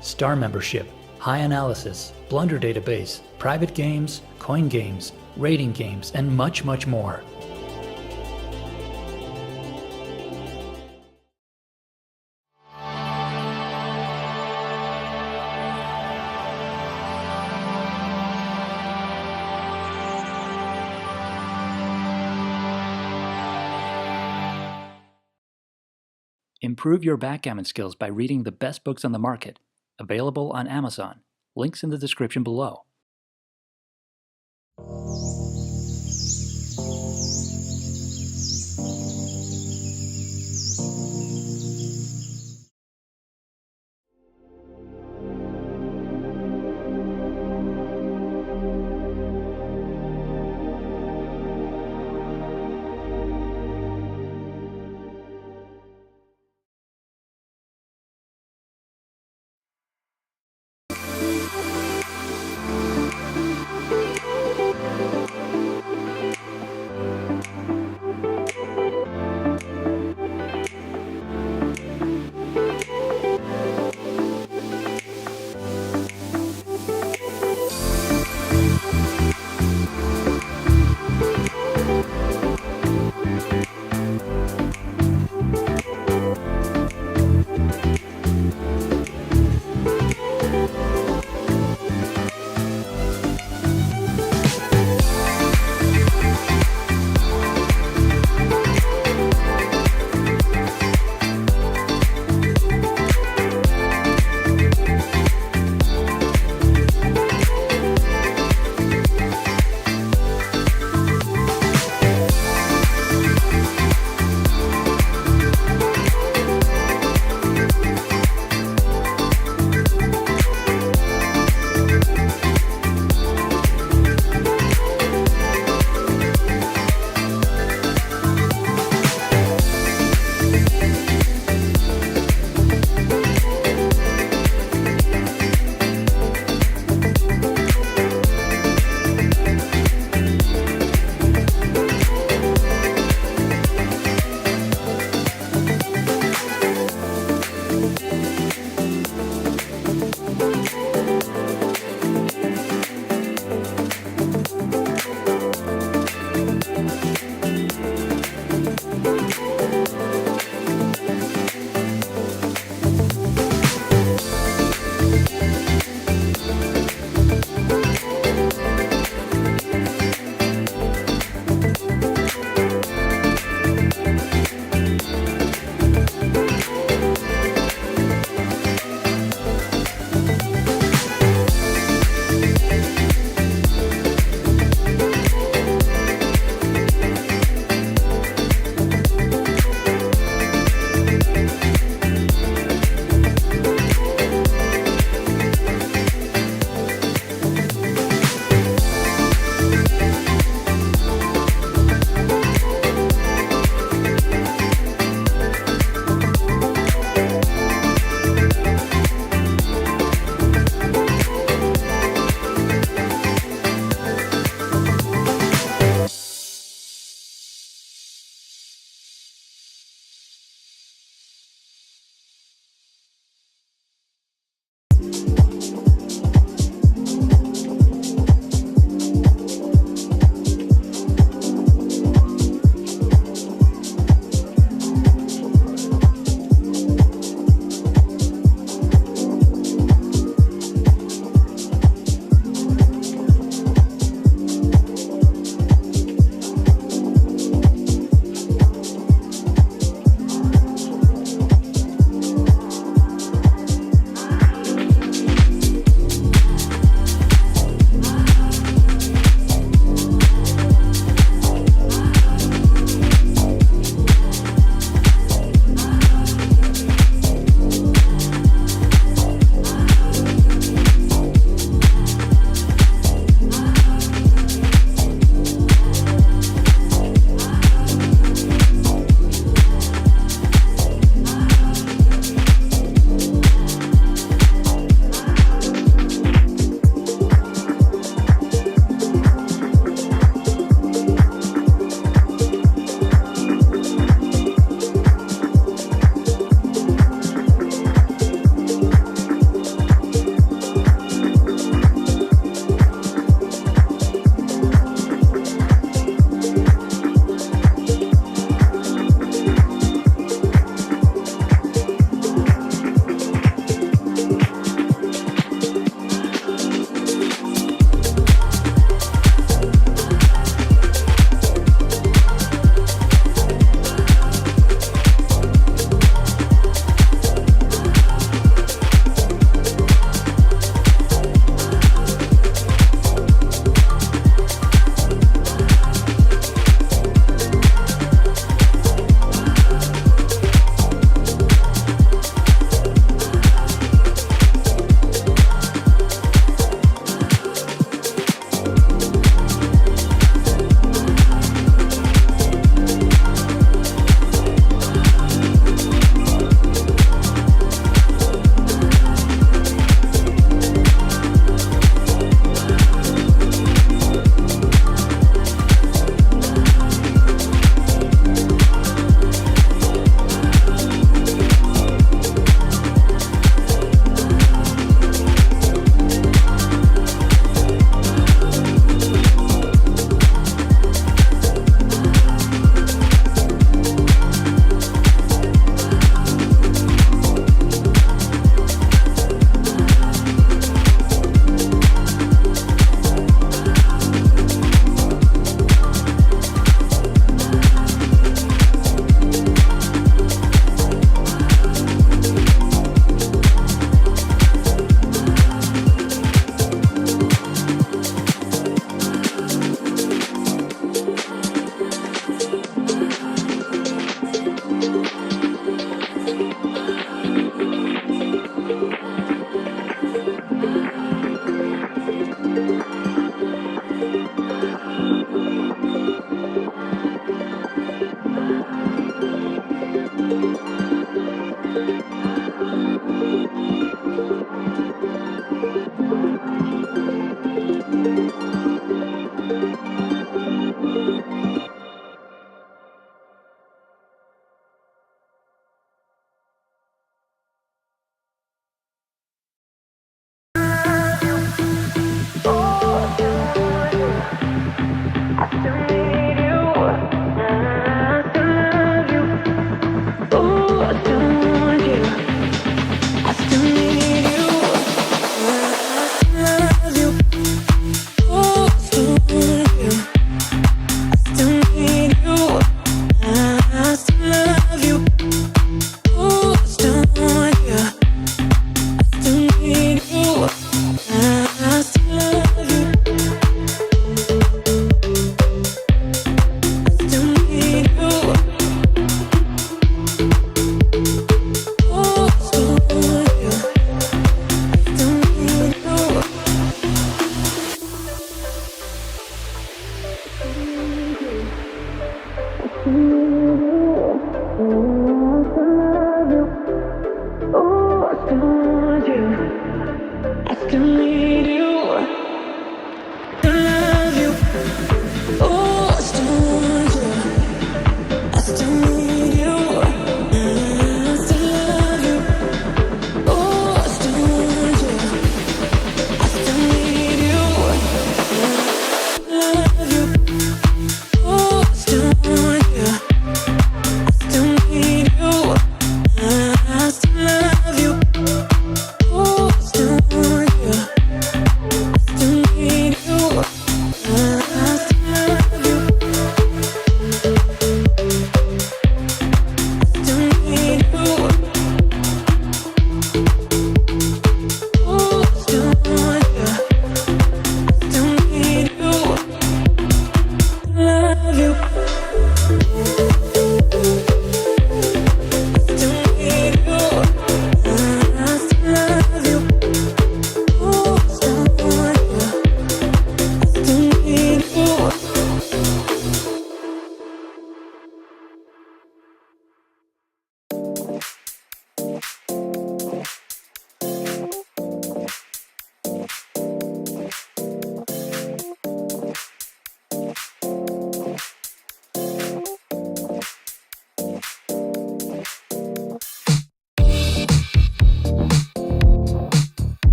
Star membership, high analysis, blunder database, private games, coin games, rating games, and much, much more. Improve your backgammon skills by reading the best books on the market. Available on Amazon. Links in the description below.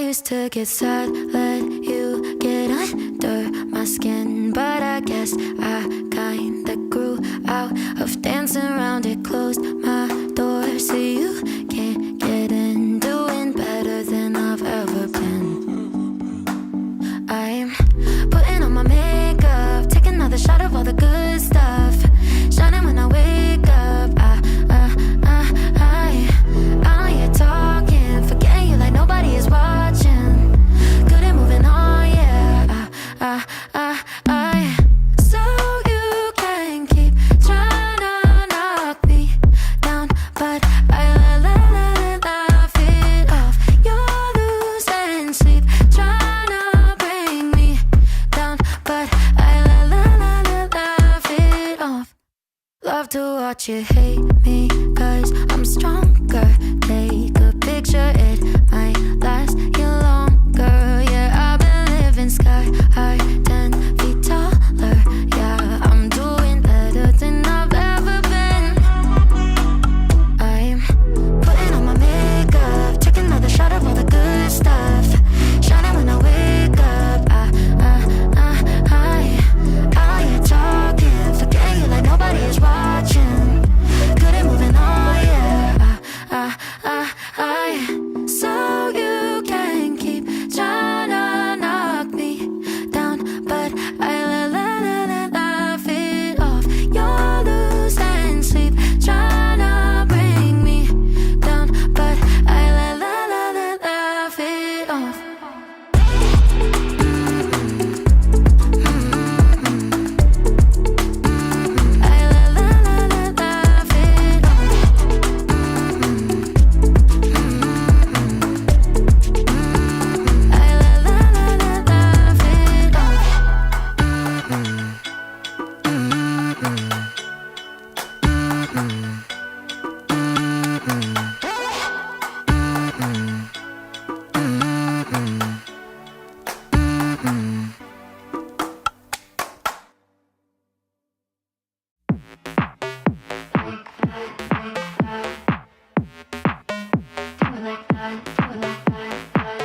used to get sad, let you get under my skin, but I guess I kinda grew out of dancing around it. Closed my doors love to watch you hate me, 'cause I'm stronger. Take a picture, it might last you longer. Yeah, I've been living sky high, 10 feet taller. Yeah, I'm doing better than I've ever been. I'm putting on my makeup, taking another shot of all the good stuff. Shining when I wake up. How you talking? Forgetting you like nobody is watching. Good at moving on, yeah. So you can keep trying to knock me down, but I laugh it off. You're loose and sleep, trying to bring me down, but I laugh it off.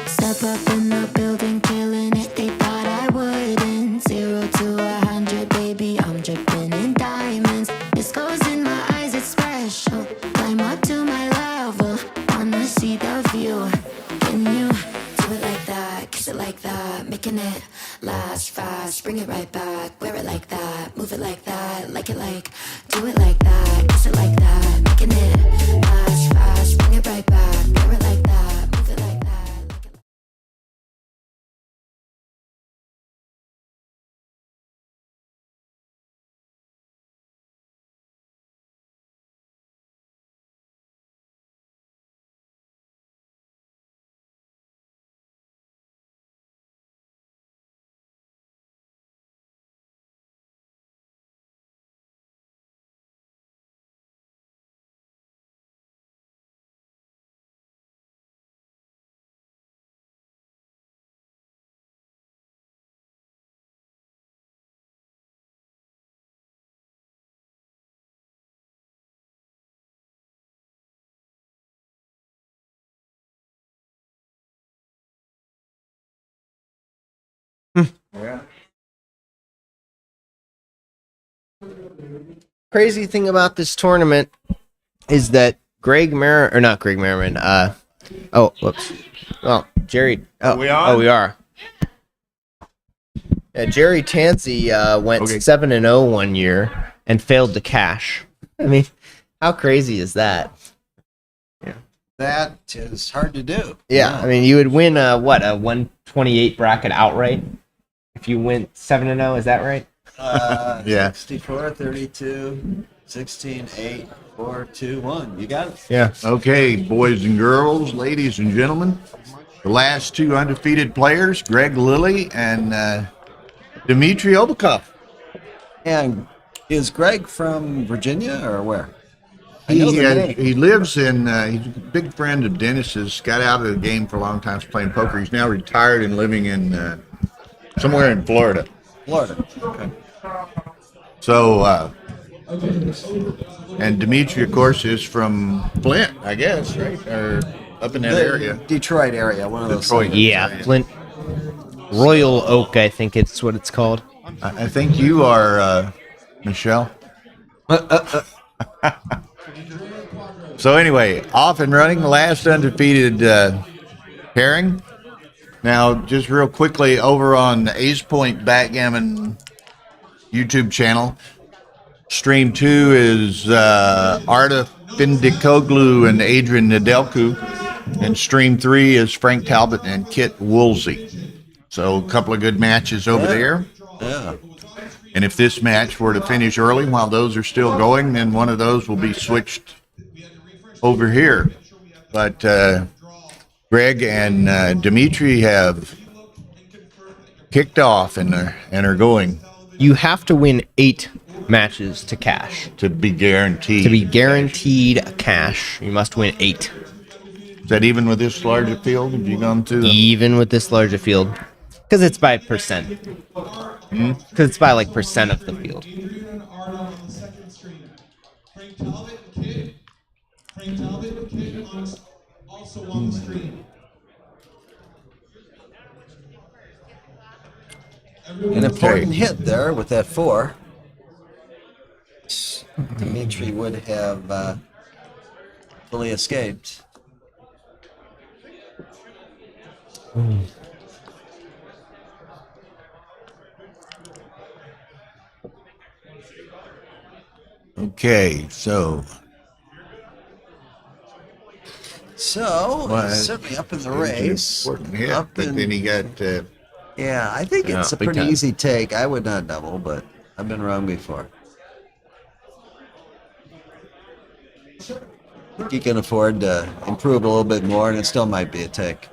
Step up in the building, killing it. They thought I wouldn't. 0 to 100, baby, I'm dripping in diamonds. This goes in my eyes, it's special. Climb up to my level, wanna see the view. Can you do it like that? Kiss it like that, making it last fast. Bring it right back, wear it like that, move it like that, like it like. Do it like that, kiss it like that, making it last fast. Bring it right back, wear it like that, move it like that. Crazy thing about this tournament is that not Greg Merriman. Whoops. Oh, Jerry. Oh, we on? Oh, we are. Yeah, Jerry Tansey went 7-0 one year and failed to cash. I mean, how crazy is that? That is hard to do. Yeah, I mean, you would win a 128 bracket outright if you went 7-0. Is that right? Yeah. 64, 32, 16, 8, 4, 2, 1. You got it. Yeah. Okay, boys and girls, ladies and gentlemen, the last two undefeated players, Greg Lilly and Dmitry Obikov. And is Greg from Virginia or where? He lives in, he's a big friend of Dennis's, got out of the game for a long time, playing poker. He's now retired and living in somewhere in Florida. Florida. Okay. So, and Dimitri, of course, is from Flint, I guess, right? Or up in that area. Detroit area, one of those. Detroit. Yeah, Flint. Royal Oak, I think it's what it's called. I think you are, Michelle. So anyway, off and running, the last undefeated pairing. Now, just real quickly, over on the Ace Point Backgammon YouTube channel, stream 2 is Arda Findikoglu and Adrian Nedelku, and stream 3 is Frank Talbot and Kit Woolsey. So a couple of good matches over there. Yeah. And if this match were to finish early while those are still going, then one of those will be switched over here. But Greg and Dimitri have kicked off and are going. You have to win 8 matches to cash. To be guaranteed. To be guaranteed cash, you must win 8. Is that even with this larger field? Have you gone to? Even with this larger field. Because it's by percent. Because it's by like percent of the field. An important hit there with that 4. Dimitri would have fully escaped. Okay, so Well, he's certainly up in the race. important hit, Up but in- then he got. Yeah, I think it's a big pretty time. easy take. I would not double, but I've been wrong before. He can afford to improve a little bit more, and it still might be a take.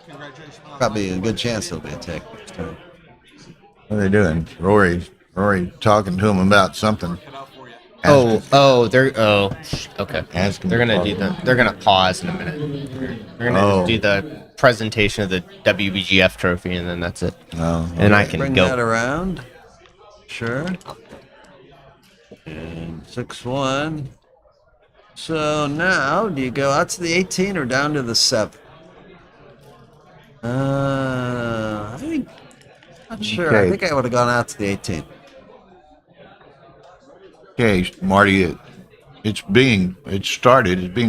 Probably a good chance it'll be a take next time. What are they doing? Rory talking to him about something. Okay. Ask him They're gonna to do pause. they're gonna pause in a minute. They're gonna do the presentation of the WBGF trophy, and then that's it. Oh, And I can Bring go. that around. Sure. And 6-1. So now, do you go out to the 18 or down to the 7? I think. Not sure. I Okay. think I would have gone out to the 18. Okay, Marty, it's being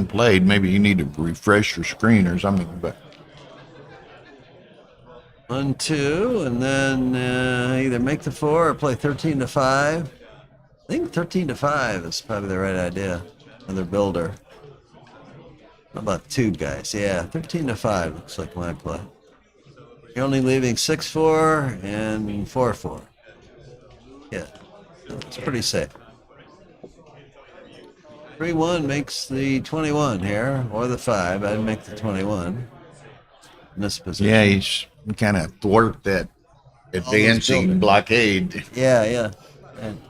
played. Maybe you need to refresh your screen or something. But 1, 2, and then either make the 4 or play 13 to 5. I think 13 to 5 is probably the right idea. Another builder. How about 2 guys? Yeah, 13 to 5 looks like my play. You're only leaving 6-4 and 4-4. Yeah, it's pretty safe. 3-1 makes the 21 here, or the 5. I'd make the 21 in this position. yeah, he's kind of thwart that advancing building. blockade. Yeah. And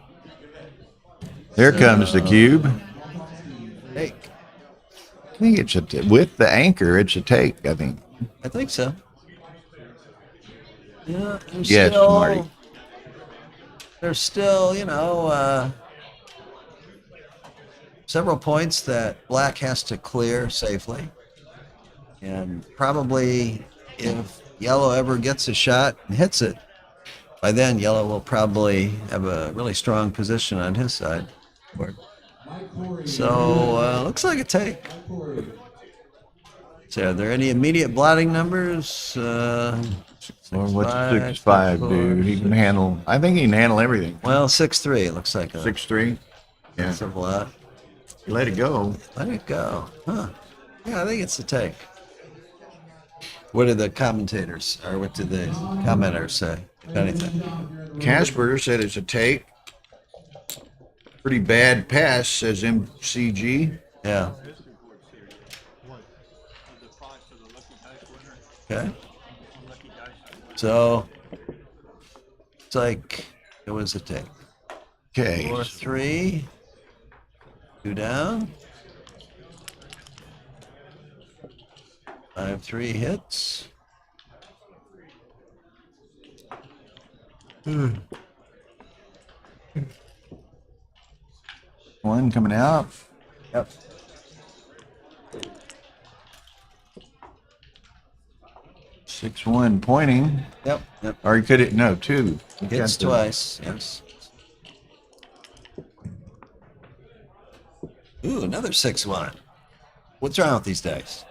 There comes the cube. take. I think it's with the anchor. It's a take. I think. I think so. Yeah. Yes, Marty. There's still, several points that black has to clear safely. And probably if yellow ever gets a shot and hits it, by then yellow will probably have a really strong position on his side. So, looks like a take. So, are there any immediate blotting numbers? Or what's 6'5" do? He can handle. I think he can handle everything. Well, 6'3", it looks like a 6'3". Yeah, that's a blot. let it go. Let it go. Huh. Yeah, I think it's a take. What did the commentators, or what did the commenters say, if anything? Casper said it's a take. Pretty bad pass, says MCG. Yeah. Okay. So, it's like it was a take. Okay. 4-3. 2 down. 5-3 hits. One coming out. Yep. Six one pointing. Yep. Or he could it no 2. He Hits got the- twice. Yes. Ooh, another 6-1. What's wrong with these dice?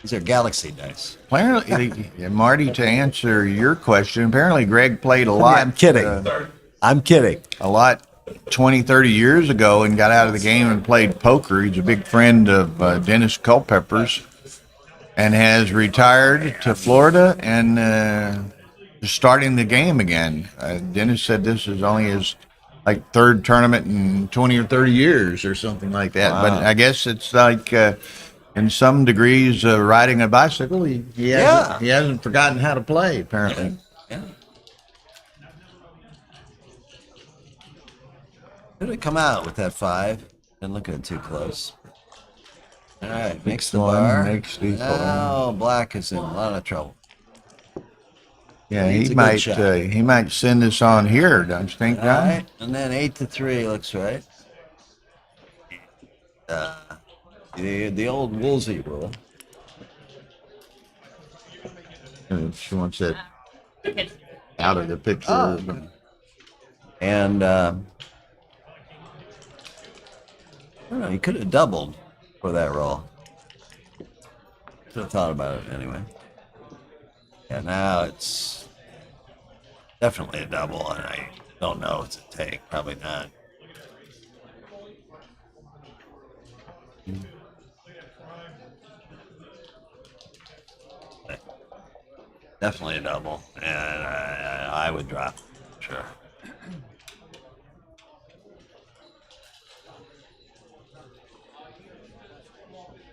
These are Galaxy dice. Apparently, Marty, to answer your question, apparently Greg played a lot. I'm kidding. I'm kidding. A lot 20, 30 years ago and got out of the game and played poker. He's a big friend of Dennis Culpepper's and has retired to Florida and is starting the game again. Dennis said this is only his third tournament in 20 or 30 years or something like that. Wow. But I guess it's like in some degrees riding a bicycle. He hasn't forgotten how to play, apparently. Yeah. Could have come out with that 5. Didn't look at it too close. All right, makes the one, bar. makes the Now black is in a lot of trouble. Yeah, Needs a he good might shot. he might send us on here, don't you think, All John? right, and then 8-3 looks right. The old Woolsey rule. She wants it out of the picture. Oh. And I don't know, he could have doubled for that roll. Should have thought about it anyway. Yeah, now it's definitely a double, and I don't know if it's a take. Probably not. Definitely a double, and I would drop. Sure.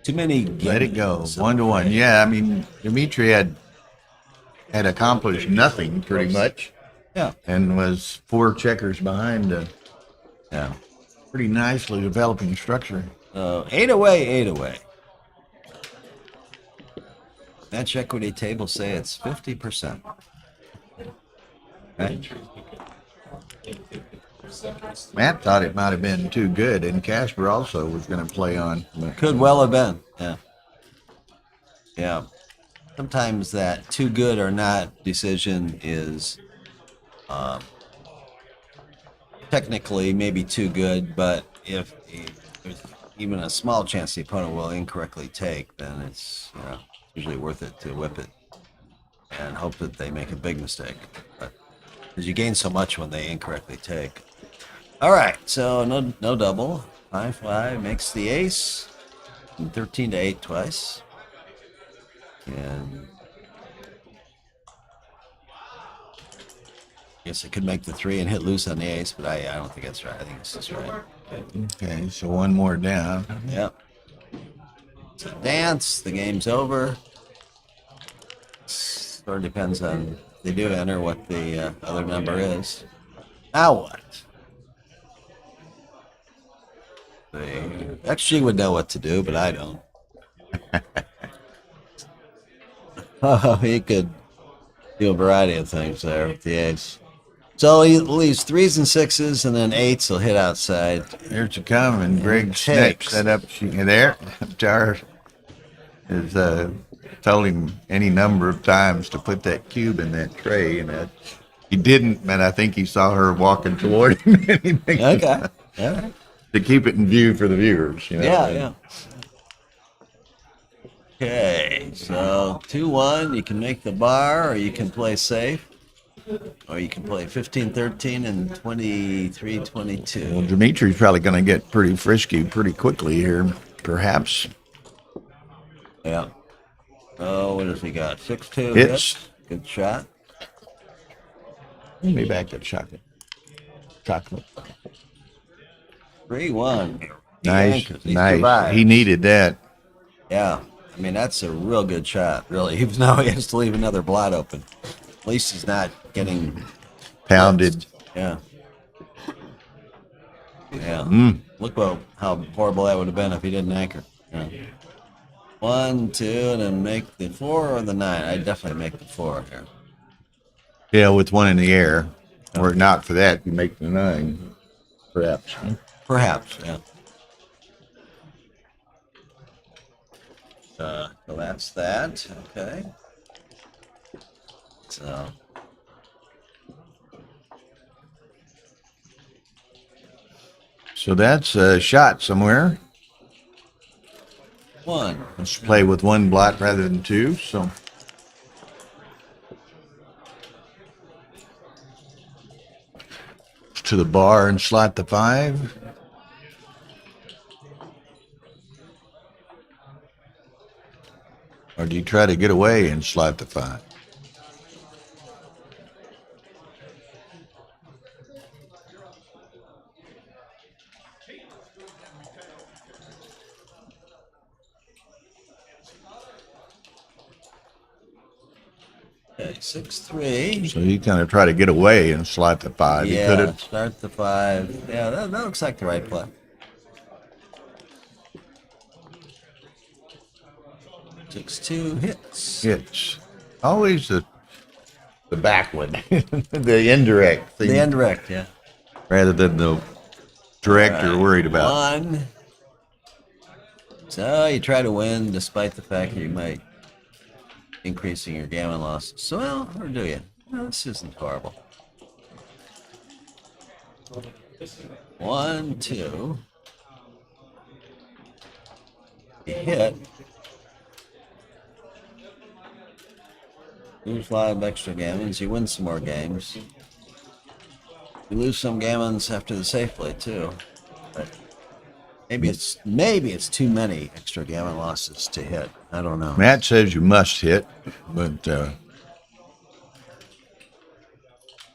Too many. Let it go. gimmicks. 1-1. Yeah, I mean, Dimitri had accomplished nothing pretty much, Yeah. and was 4 checkers behind a Yeah. pretty nicely developing structure. 8 away, 8 away. Match equity table say it's 50%. Right? Matt thought it might have been too good, and Casper also was going to play on. But Could well have been. Yeah. Yeah. Sometimes that too good or not decision is technically maybe too good, but if there's even a small chance the opponent will incorrectly take, then it's usually worth it to whip it and hope that they make a big mistake. Because you gain so much when they incorrectly take. All right, so no double. 5-5 makes the ace. And 13-8 twice. And I guess I could make the 3 and hit loose on the ace, but I don't think that's right. I think it's just right. okay, so one more down. Yep. It's a dance. The game's over. Sort of depends on if they do enter what the other number is. Now what? The XG would know what to do, but I don't. Oh, he could do a variety of things there with the ace. So he leaves 3s and 6s, and then 8s will hit outside. Here she come, and Greg takes. Snip set up. There, Jar is told him any number of times to put that cube in that tray, and he didn't. But I think he saw her walking toward him. Okay. Yeah. To keep it in view for the viewers. Yeah. Okay, so 2-1, you can make the bar, or you can play safe, or you can play 15-13 and 23-22. Well, Dimitri's probably going to get pretty frisky pretty quickly here, perhaps. Yeah. Oh, what has he got? 6-2. Hits. Good shot. Let me back that chocolate. 3-1. Nice, He nice. survived. He needed that. Yeah. I mean, that's a real good shot, really. Even though he has to leave another blot open. At least he's not getting Pounded. Yeah. Yeah. Look how horrible that would have been if he didn't anchor. Yeah. 1, 2, and then make the 4 or the 9. I'd definitely make the 4 here. Yeah, with one in the air. Or not for that, you make the 9, perhaps. Perhaps, yeah. So that's that. Okay. So that's a shot somewhere. 1. Let's play with 1 blot rather than 2. So to the bar and slot the 5. Or do you try to get away and slot the 5? Okay, right, 6-3. So he kind of tried to get away and slot the 5. He could Yeah, have. start the 5. Yeah, that looks like the right play. 6-2 hits. It's always the back one, the indirect thing, The indirect, yeah. rather than the direct you're worried about. 1. So you try to win despite the fact that you might increasing your gammon losses. So, well, or do you? No, this isn't horrible. 1, 2. You hit. Lose 5 extra gammons. You win some more games. You lose some gammons after the safe play too. But maybe it's too many extra gammon losses to hit. I don't know. Matt says you must hit, but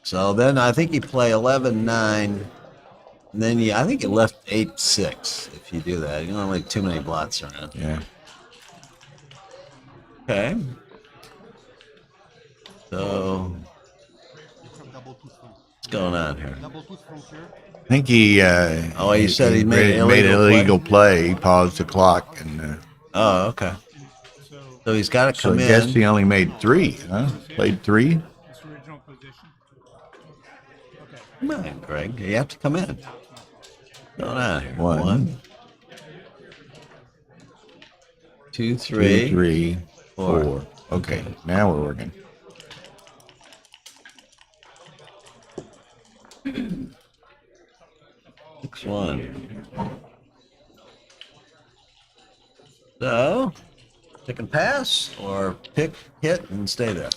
So then I think you play 11-9, and then I think you left 8-6 if you do that. You don't leave too many blots around. yeah. Okay. So what's going on here? I think he. Oh, you said he made an an illegal illegal play. He paused the clock, and Oh, okay. So he's got to so I come guess in. he only made 3. Huh? Played 3. Come on, Greg. You have to come in. What's going on here? 1, 2, 2, 3. 3, 4. 4. Okay, now we're working. Six, 1. So, pick and pass, or pick, hit, and stay there.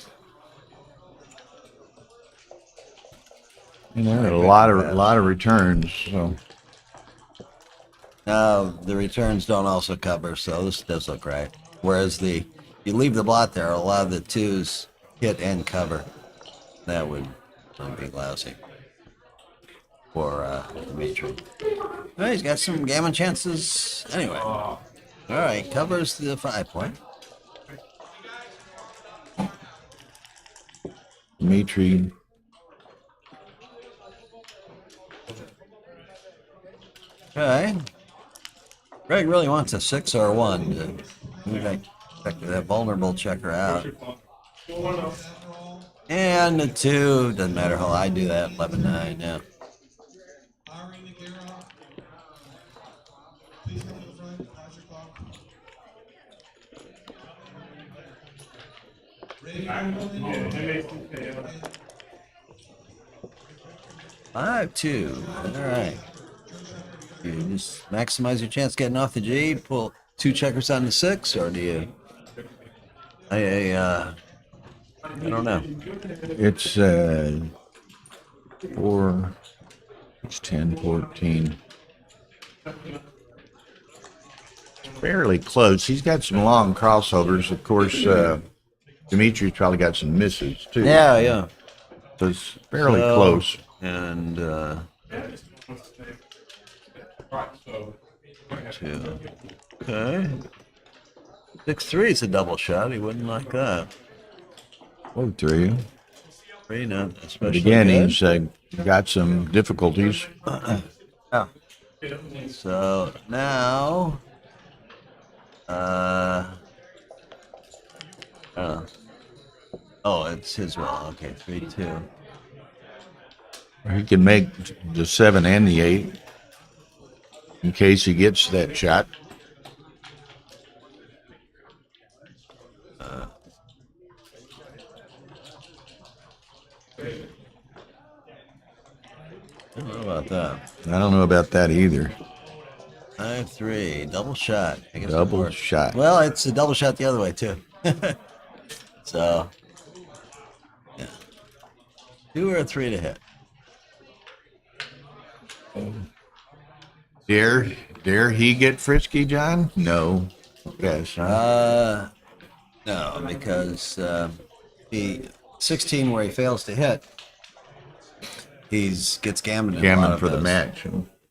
You know, a lot of returns. So Now, the returns don't also cover, so this does look right. Whereas you leave the blot there, a lot of the 2s hit and cover. That would be lousy for Dimitri. Well, he's got some gammon chances anyway. All right, covers the 5 point. Dimitri. Okay. Greg really wants a 6 or a 1 to check that vulnerable checker out. And a 2, doesn't matter how I do that, 11-9, yeah. Five, 2. All right. You just maximize your chance getting off the G, pull 2 checkers on the 6, or do you? I don't know. It's 4, 6, 10, 14. Fairly close. He's got some long crossovers. Of course, Dimitri's probably got some misses too. Yeah, yeah. So it's fairly close. And 2. Okay. 6-3 is a double shot. He wouldn't like that. Oh, 3. 3, not especially But again, good. he's got some difficulties. Oh. So now, oh, it's his well. Okay, 3-2. He can make the 7 and the 8 in case he gets that shot. I don't know about that. I don't know about that either. 5-3, double shot. I guess Double it works. shot. Well, it's a double shot the other way too. So, yeah, 2 or a 3 to hit. Dare he get frisky, John? No. Yes. No, because he 16 where he fails to hit, gets gammon in a lot Gammon of for the those. match.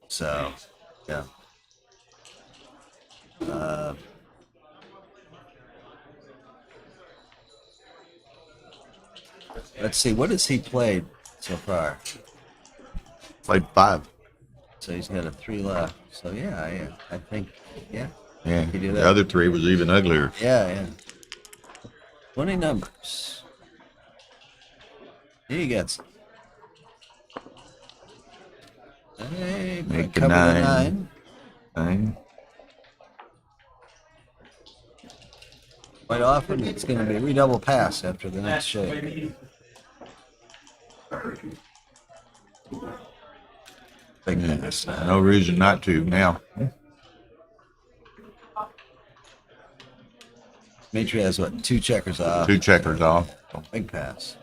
So, yeah. Let's see, what has he played so far? Played 5. So he's got a 3 left. So yeah, I think, yeah. Yeah, You do the that. other 3 was even uglier. Yeah. 20 numbers. He gets it. Hey, Make the cover the 9. 9. Quite often it's going to be redouble pass after the next shake. Big pass. No reason not to now. Mitri has what, 2 checkers off. 2 checkers off. Big pass.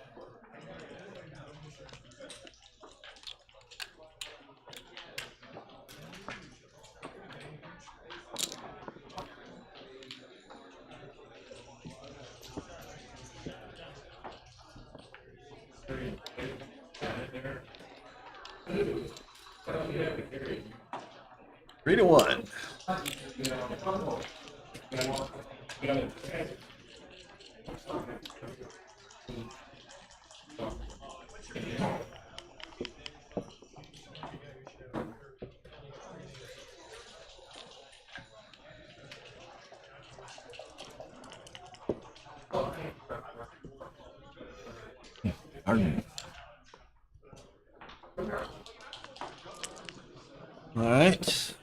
Three to 1. Pardon. All right.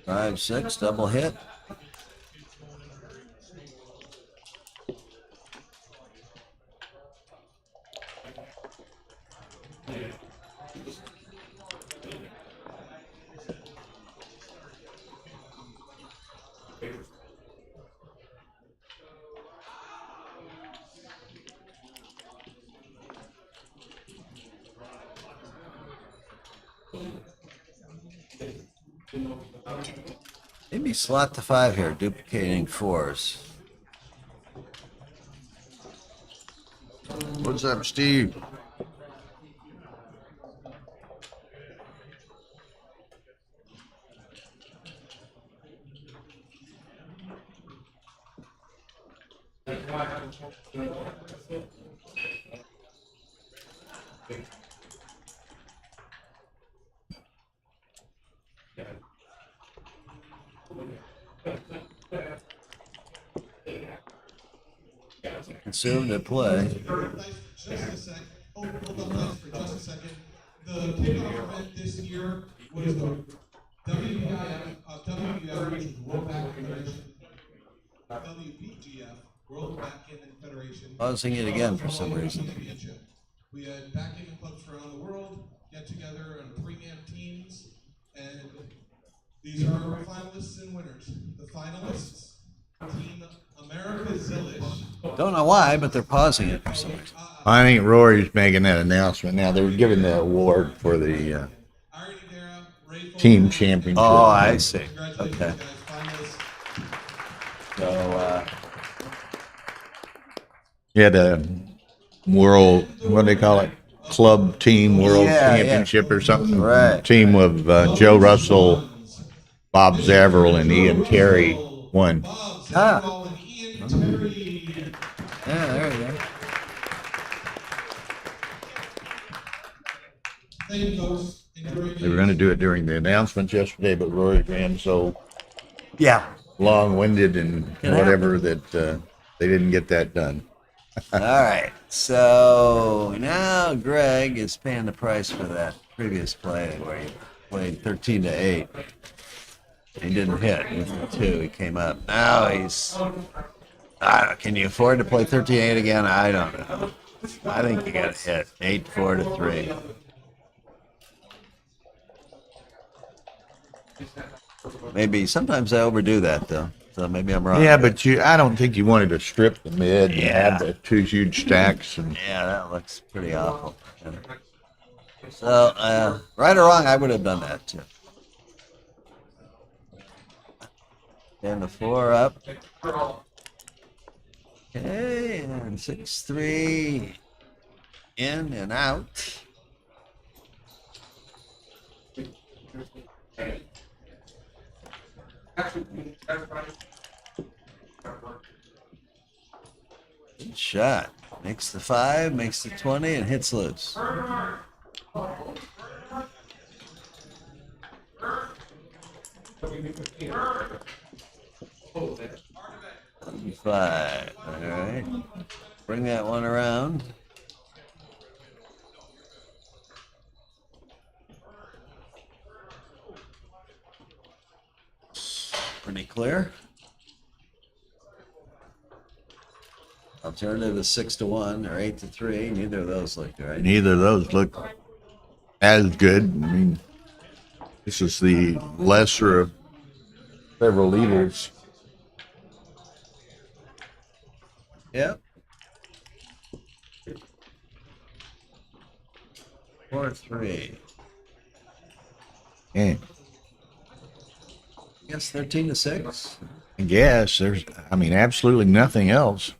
5-6, double hit. Maybe slot to 5 here, duplicating 4s. What's up, Steve? Consume to play. Just a sec. Hold on for just a second. The kickoff event this year was the WBF, which is World Backgammon Federation. WBGF, World Backgammon Federation. Pausing it again for some reason. Championship. We had backgammon clubs around the world get together on 3-man teams, and these are our finalists and winners. The finalists, Team America Zillish. Don't know why, but they're pausing it for some reason. I think Rory's making that announcement now. They're giving the award for the team championship. Oh, I see. Okay. So, You had a world, what do they call it? Club team world championship or something. Right. Team of Joe Russell, Bob Zavril, and Ian Terry won. Ah. Yeah, there you go. Thank you, folks. They were going to do it during the announcements yesterday, but Rory ran so long-winded and whatever that they didn't get that done. All right. So now Greg is paying the price for that previous play where he played 13 to 8. He didn't hit with the 2. He came up. Now he's. Can you afford to play 13-8 again? I don't know. I think you got to hit 8-4 to 3. Maybe sometimes I overdo that though, so maybe I'm wrong. Yeah, but I don't think you wanted to strip the mid and have the 2 huge stacks. And yeah, that looks pretty awful. Yeah. So, right or wrong, I would have done that too. And the 4 up. Okay, and 6-3 in and out. Good shot. Makes the 5, makes the 20, and hits loose. 5. All right. Bring that one around. Pretty clear. Alternative is 6-1 or 8-3. Neither of those look right. Neither of those look as good. I mean, this is the lesser of several leaders. Yep. 4-3. And I guess 13-6. I guess there's, I mean, absolutely nothing else.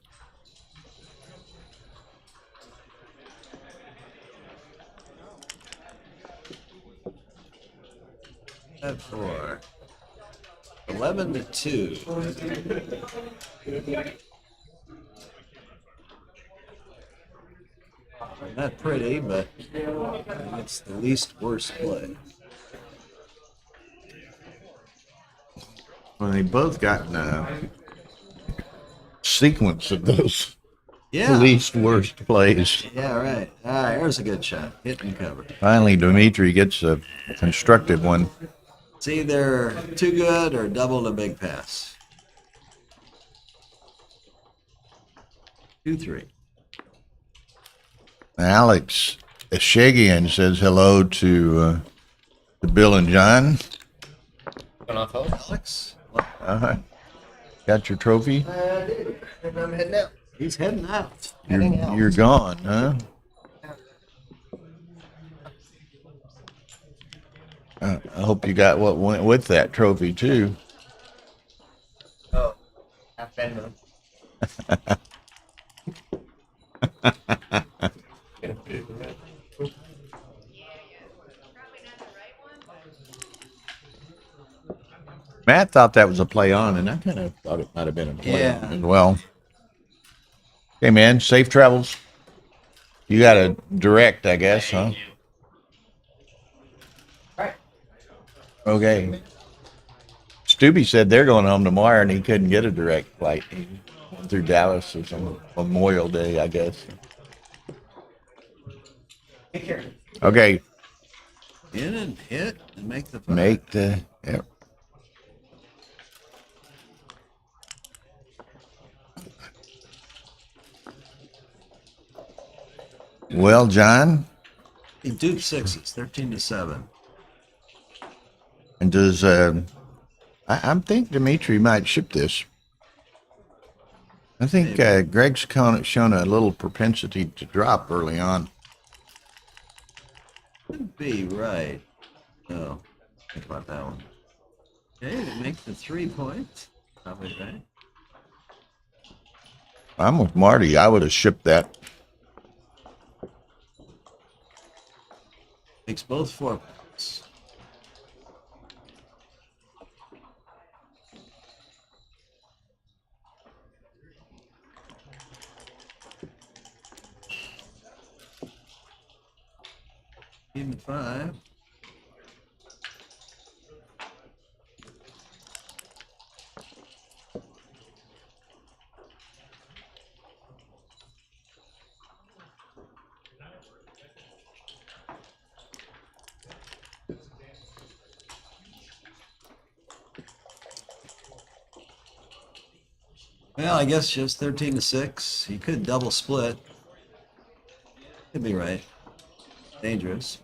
At 4. 11-2. Not pretty, but it's the least worst play. Well, they both got sequence of those Yeah. least worst plays. Yeah, right. All right, there's a good shot. Hit and cover. Finally, Dimitri gets a constructive one. It's either too good or double the big pass. 2-3. Alex Eshegian says hello to Bill and John. Alex? Uh-huh. Got your trophy? I do. And I'm heading out. He's heading out. You're gone, huh? I hope you got what went with that trophy, too. Oh, I've been them. Matt thought that was a play on, and I kind of thought it might have been a play Yeah. on as well. Hey, man, safe travels. You got a direct, I guess, huh? Right. Okay. Stubby said they're going home tomorrow, and he couldn't get a direct flight. He went through Dallas or some Memorial Day, I guess. Take care. Okay, In and hit and make the 5. make the... Yep. Well, John, He duped 6s, 13-7. and does I think Dimitri might ship this. I think Greg's shown a little propensity to drop early on. Could be right. No, think about that one. Okay, to make the 3 points. Probably right. I'm with Marty. I would have shipped that. Makes both 4 points. Even 5. Well, I guess just 13-6. He could double split. Could be right. Dangerous.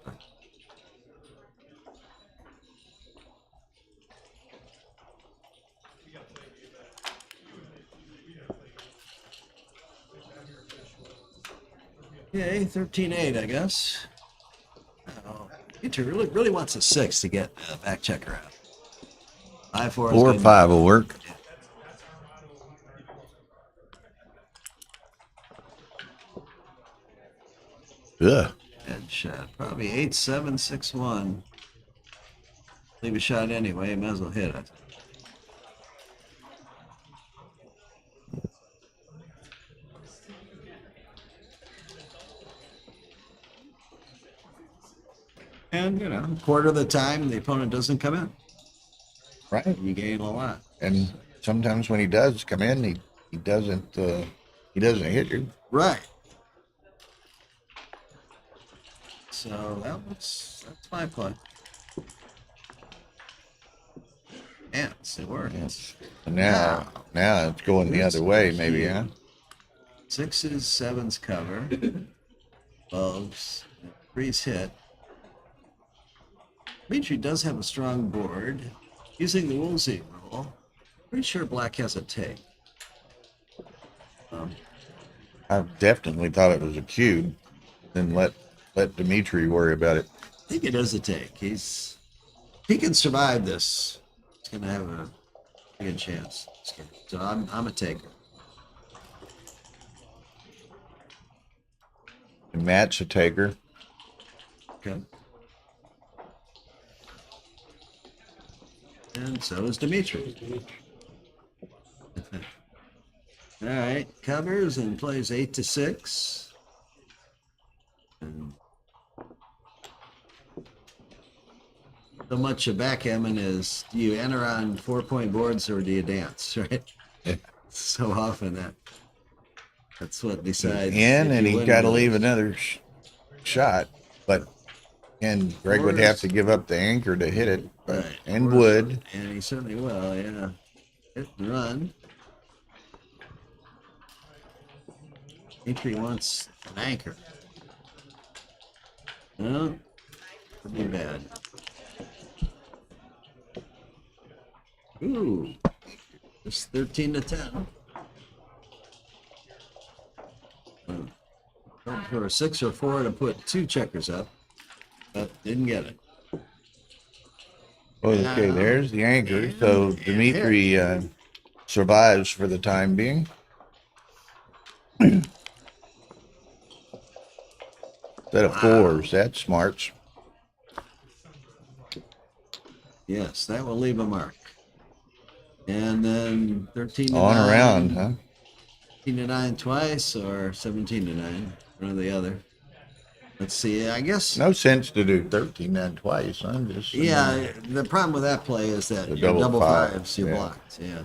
Okay, 13-8, I guess. Oh, Peter really wants a 6 to get back checker out. 5-4. 4 or 5 will work. Yeah. Headshot. Probably 8-7, 6-1. Leave a shot anyway. Might as well hit it. And, a quarter of the time, the opponent doesn't come in. Right. You gain a lot. And sometimes when he does come in, he doesn't hit you. Right. So that's my play. Yes, it works. Now it's going the other way, maybe, huh? 6s, 7s cover. 12s, 3s hit. Dimitri does have a strong board. Using the Woolsey rule, pretty sure black has a take. I definitely thought it was a cube. Then let Dimitri worry about it. I think it is a take. If he can survive this, he's gonna have a good chance. So I'm a taker. And Matt's a taker. Okay. And so is Dimitri. All right, covers and plays 8 to 6. And so much of backgammon is, do you enter on 4-point boards or do you dance, right? So often that's what decides. In, and he's got to leave it. another shot, and Greg would have to give up the anchor to hit it, Right. and would. And he certainly will, yeah. Hit and run. Dimitri wants an anchor. No, could be bad. Ooh, just 13 to 10. For a 6 or 4 to put 2 checkers up, but didn't get it. Okay, there's the anchor. So Dimitri survives for the time being. Set of 4s, that's smart. Yes, that will leave a mark. And then 13 to On 9. around, huh? 13 to 9 twice or 17 to 9, one or the other. Let's see, I guess. No sense to do 13 and twice. I'm just. Yeah, the problem with that play is that The your double double five, fives, you're yeah. blocked. Yeah.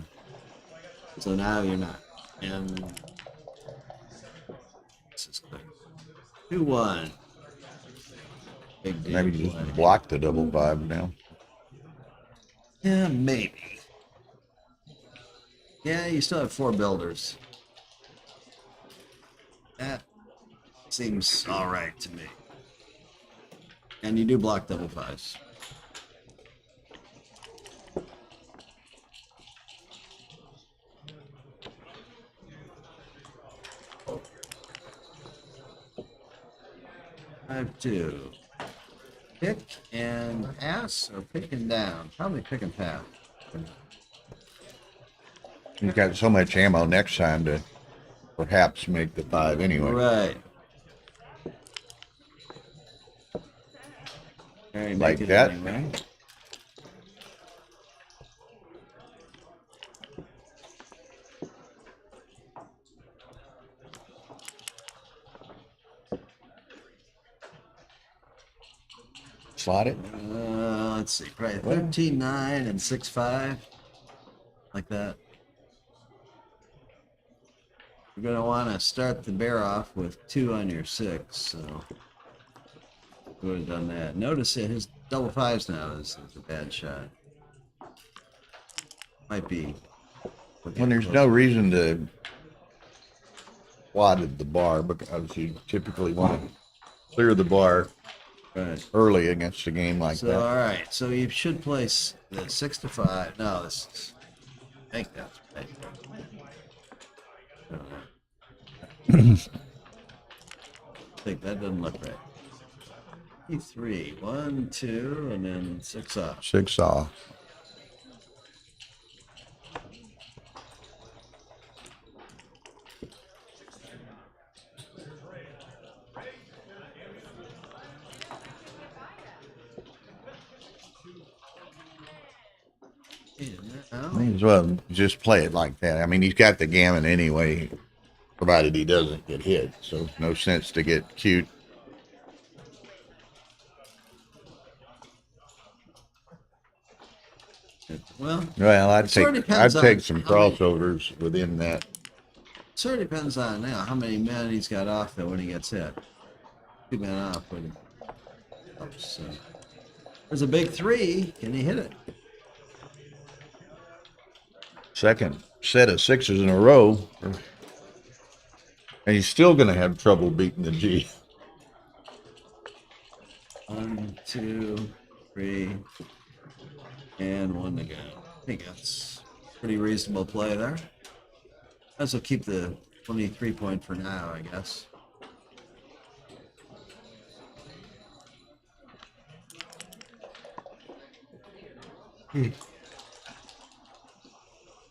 So now you're not. And this is quick. 2-1. Big deal. Maybe just block the double 5 now. Yeah, maybe. Yeah, you still have 4 builders. That seems all right to me. And you do block double 5s. I have 2. Pick and pass or pick and down? Probably pick and pass. He's got so much ammo next time to perhaps make the 5 anyway. Right. Very Like make it that. anyway. Slot it. Let's see, probably 13-9 and 6-5, like that. You're gonna want to start the bear off with 2 on your 6, so would have done that. Notice that his double 5s now is a bad shot. Might be. When there's no reason to wad at the bar, because you typically want to clear the bar Right. early against a game like So that. all right, so you should place the 6 to 5. No, this is. I think that's right. I think that doesn't look right. 3, 1, 2, and then 6 off. 6 off. May as well just play it like that. I mean, he's got the gammon anyway, provided he doesn't get hit. So no sense to get cute. Well, I'd sort of take depends on some how many- crossovers within that. Sort of depends on how many men he's got off though when he gets hit. 2 men off when he so. There's a big 3. Can he hit it? Second set of 6s in a row, and he's still going to have trouble beating the G. 1, 2, 3, and 1 to go. I think that's pretty reasonable play there. Might as well keep the 23 point for now, I guess.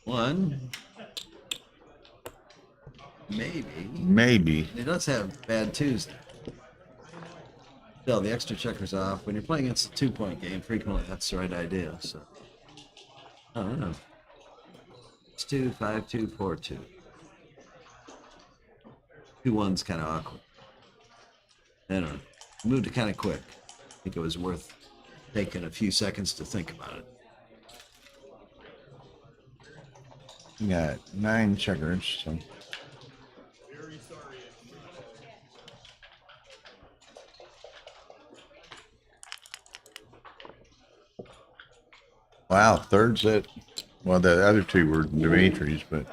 One. Maybe. He does have bad 2s. Still, the extra checker's off. When you're playing against a 2-point game, frequently that's the right idea. So, I don't know. It's 2, 5, 2, 4, 2. 2 1's kind of awkward. I don't know. Moved it kind of quick. I think it was worth taking a few seconds to think about it. You got 9 checkers. So. Wow, third set. Well, the other 2 were Dimitri's, but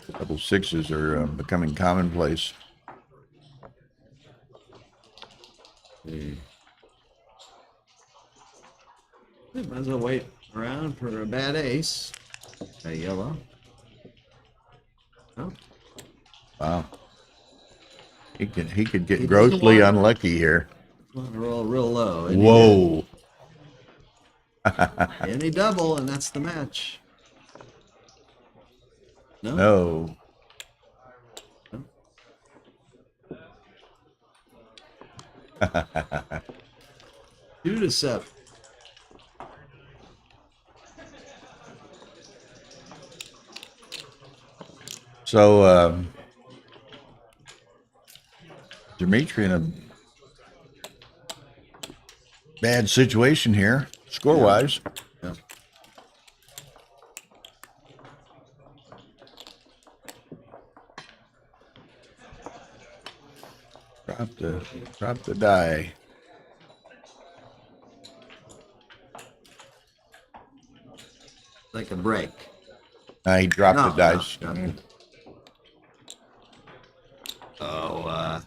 a couple 6s are becoming commonplace. Might as well wait around for a bad ace. A yellow. Oh. Wow. He could get grossly unlucky here. Want to roll real low. Whoa. Any double, and that's the match. No. No. 2 to 7. So, Dimitri in a bad situation here, score-wise. Yeah. Drop the die. Like a break. He dropped No, the dice. no. Oh,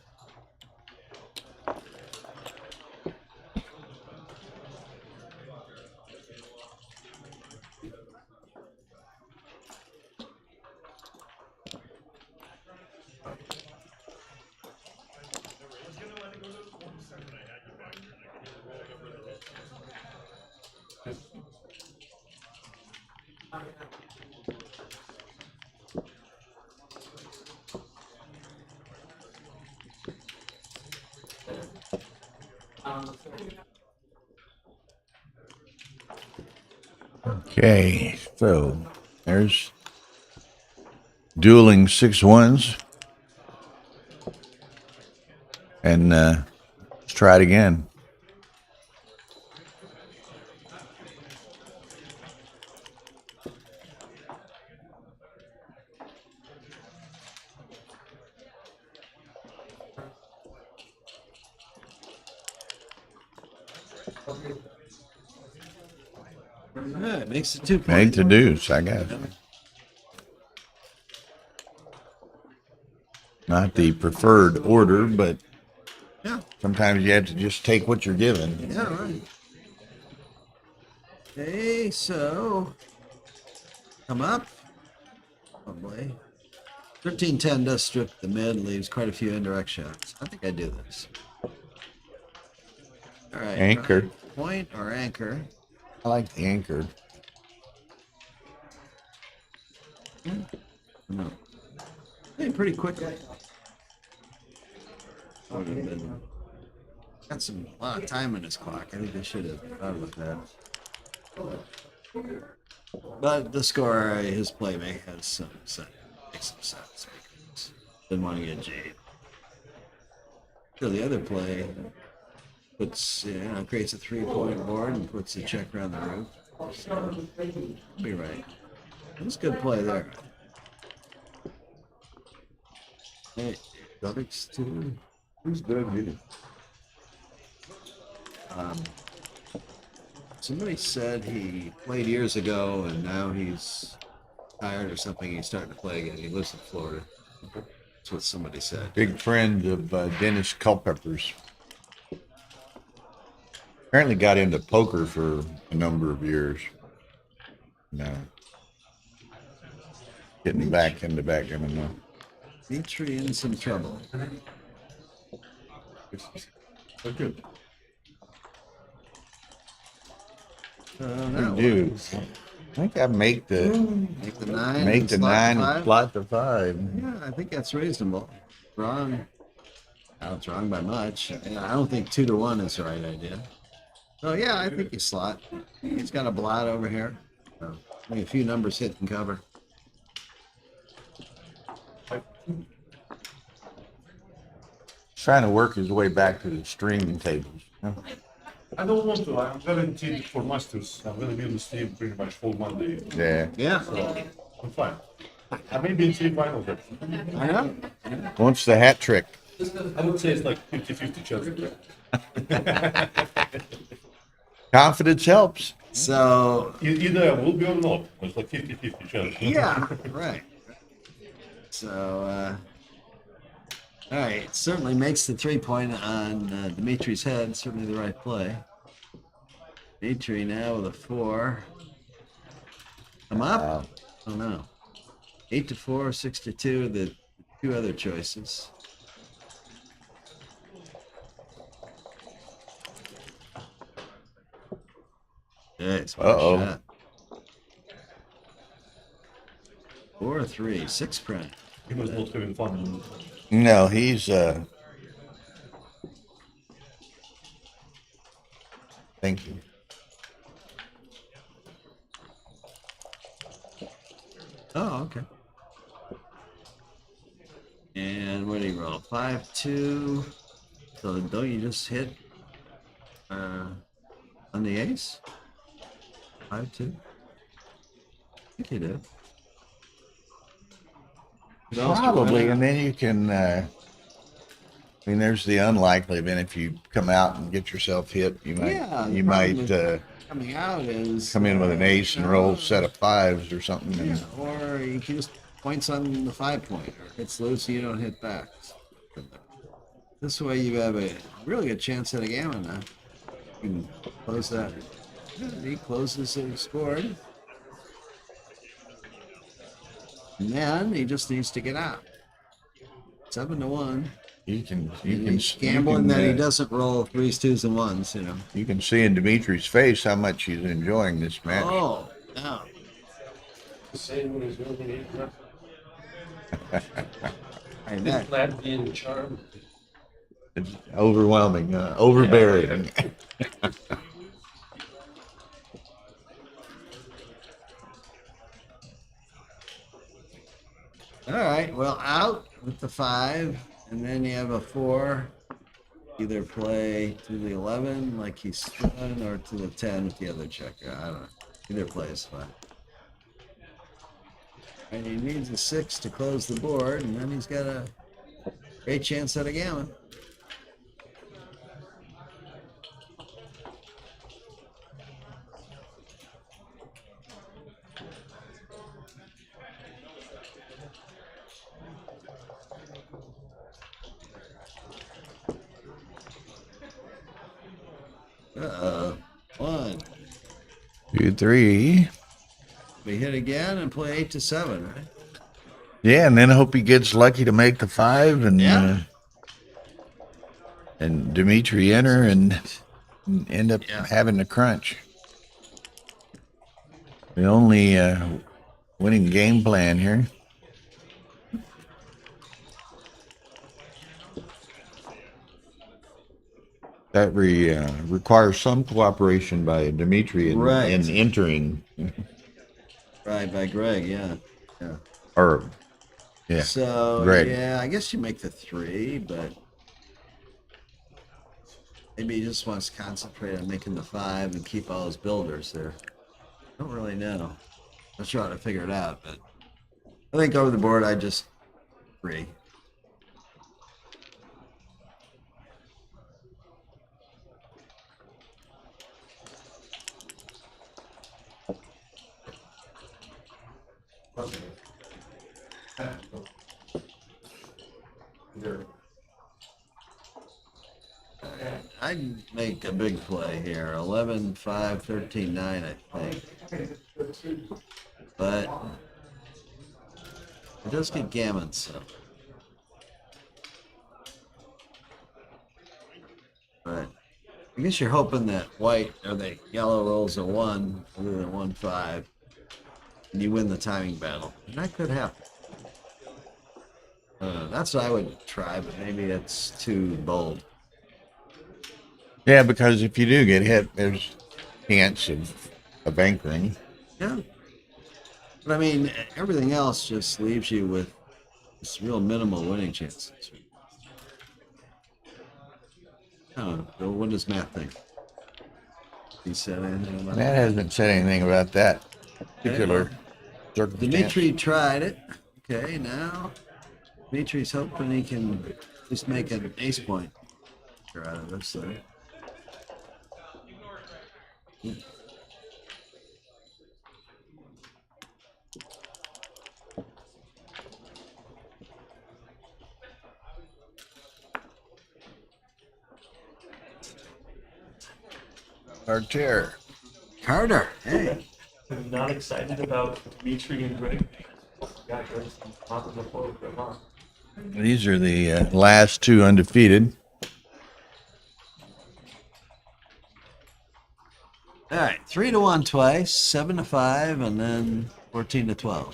Okay, so there's dueling 6-1s. And let's try it again. yeah, it makes it 2 points. Make the deuce, I guess. Not the preferred order, but Yeah. sometimes you have to just take what you're given. Yeah, right. Okay, so come up. Probably. 13-10 does strip the mid, leaves quite a few indirect shots. I think I do this. All right. Anchor. Point or anchor? I like the anchored. No. Hey, pretty quickly. Would have been. Got a lot of time in his clock. I think I should have thought about that. But the score, his play has some sense. Makes some sense. Because didn't want to get Jade. So the other play puts, creates a 3-point board and puts a checker on the roof. Be right. That's good play there. Hey, 6-2. Who's good here? Somebody said he played years ago and now he's tired or something. He's starting to play again. He lives in Florida. That's what somebody said. Big friend of Dennis Culpepper's. Apparently got into poker for a number of years. No. Getting back into backgammon now. Dimitri in some trouble. Good. Now Dude, I think I make the make the 9. make and the slot 9 and 5. slot the 5. Yeah, I think that's reasonable. Wrong. Oh, it's wrong by much. And I don't think 2-1 is the right idea. So yeah, I think you slot. He's got a blot over here. So, I think a few numbers hit and cover. Trying to work his way back to the streaming tables. I don't want to. I'm guaranteed for Masters. I'm going to be on the stream pretty much full Monday. Yeah. Yeah. So I'm fine. I may be in semi-finals. I know. Once the hat trick. I would say it's like 50-50 chance. Confidence helps. So Either I will be or not. It's like 50-50 chance. yeah, right. So all right, certainly makes the 3-point on Dimitri's head. Certainly the right play. Dimitri now with a 4. I'm up. Wow. Oh no. 8-4, 6-2. The two other choices. Yeah, it's Uh-oh. 4-3, 6 print. He was not having fun. No, he's thank you. Oh, okay. And what do you roll? 5-2. So don't you just hit on the ace? 5-2. I think you did. Probably, and then you can. I mean, there's the unlikely event if you come out and get yourself hit, you might Yeah, the you problem might with coming out is come in with an ace and roll a set of 5s or something. Yeah, And, or you can just points on the 5-point, or hits loose and you don't hit back. This way you have a really good chance at a gammon now. You can close that. He closes and scored. And then he just needs to get out. 7-1. you can He's gambling that he doesn't roll 3s, 2s, and 1s, you know. You can see in Dimitri's face how much he's enjoying this match. Oh, no. Same when he's going Hey, that, Glad being charmed. It's overwhelming, overbearing. all right, well, out with the 5, and then you have a 4. Either play to the 11 like he's done, or to the 10 with the other checker. I don't know. Either play is fine. And he needs a 6 to close the board, and then he's got a great chance at a gammon. Uh-oh. 1. 2, 3. We hit again and play 8-7, right? Yeah, and then I hope he gets lucky to make the 5 and Yeah. And Dimitri enter and end up having the crunch. The only winning game plan here. That requires some cooperation by Dimitri Right. in entering. Right, by Greg, yeah. Yeah. Or, yeah. So, Greg. yeah, I guess you make the 3, but maybe he just wants to concentrate on making the 5 and keep all his builders there. I don't really know. I'm trying to figure it out, but I think over the board I just 3. I'd make a big play here. 11, 5, 13, 9, I think. But it does get gammon, so. But I guess you're hoping that white or the yellow rolls a 1 other than 1, 5, and you win the timing battle. And that could happen. That's what I would try, but maybe it's too bold. Yeah, because if you do get hit, there's chance of anchoring. Yeah. But I mean, everything else just leaves you with this real minimal winning chances. I don't know. Bill, what does Matt think? He said anything about Matt hasn't said anything about that particular circumstance. Dimitri tried it. Okay, now Dimitri's hoping he can just make an ace point out of this thing. Carter, hey. I'm not excited about Dimitri and Greg. Yeah, Greg's on top of the board. Come on. These are the last 2 undefeated. All right, 3-1 twice, 7-5, and then 14-12.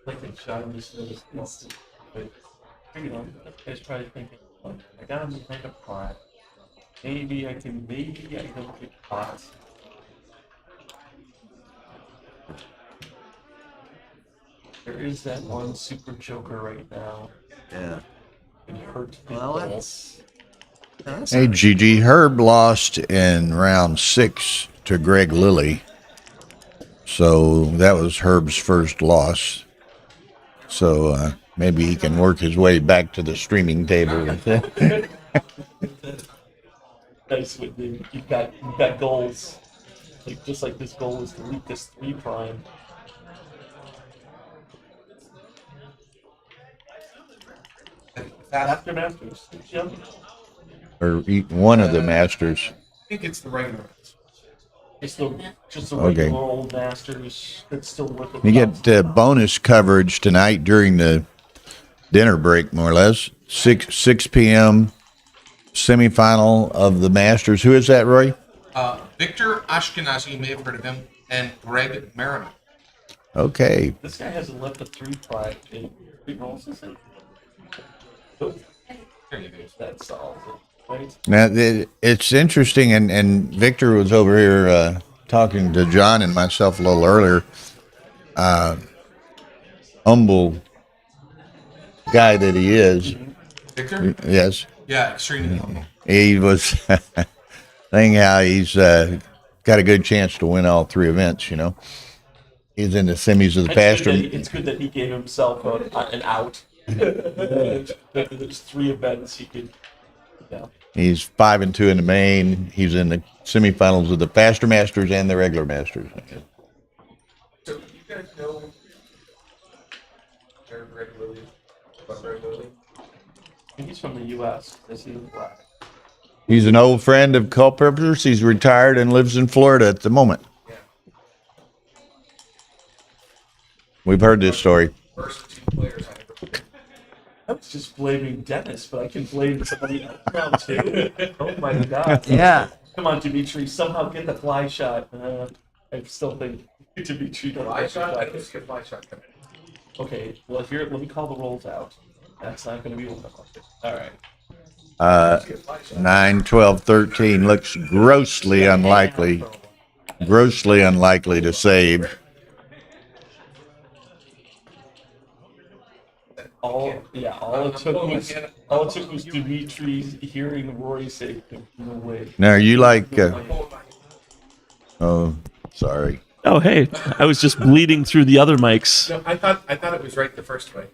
I think Sean just noticed this. But, you know, that guy's probably thinking, look, I gotta make a pot. Maybe I don't get pots. There is that one super joker right now. Yeah. It hurt the Well, balls. Hey, Gigi, Herb lost in round 6 to Greg Lilly. So that was Herb's first loss. So maybe he can work his way back to the streaming table. Nice with you. You've got goals. Like just like this goal is to leak this 3 prime. After Masters. Yep. Or one of the Masters. I think it's the regular. It's just the Okay. regular old Masters that's still with it. You get bonus coverage tonight during the dinner break, more or less. 6 p.m. semifinal of the Masters. Who is that, Roy? Victor Ashkenazi, you may have heard of him, and Greg Merriman. Okay. This guy hasn't left a 3-5 in 3 rolls, is it? Oh, there you go. That solves it. Right? Now, it's interesting, and Victor was over here talking to John and myself a little earlier. Humble guy that he is. Victor? Yes. Yeah, extremely humble. He was saying how he's got a good chance to win all 3 events, you know. He's in the semis of the Pastor. It's good that he gave himself an out. There's 3 events he could. Yeah. He's 5-2 in the main. He's in the semifinals of the Pastor Masters and the regular Masters. So you guys know Greg Lilly? I think he's from the U.S. Is he black? He's an old friend of Culpepper's. He's retired and lives in Florida at the moment. Yeah. We've heard this story. First 2 players I ever played. I was just blaming Dennis, but I can blame somebody else now too. Oh my god. Yeah. Come on, Dimitri, somehow get the fly shot. I still think Dimitri don't Fly get the shot? I shot. just get fly shot coming. Okay, well here, let me call the rolls out. That's not going to be one of them. All right. 9, 12, 13 looks grossly unlikely. Grossly unlikely to save. All it took was Dimitri hearing Rory say, "No way." Now, are you like? Oh, sorry. Oh, hey, I was just bleeding through the other mics. No, I thought it was right the first way.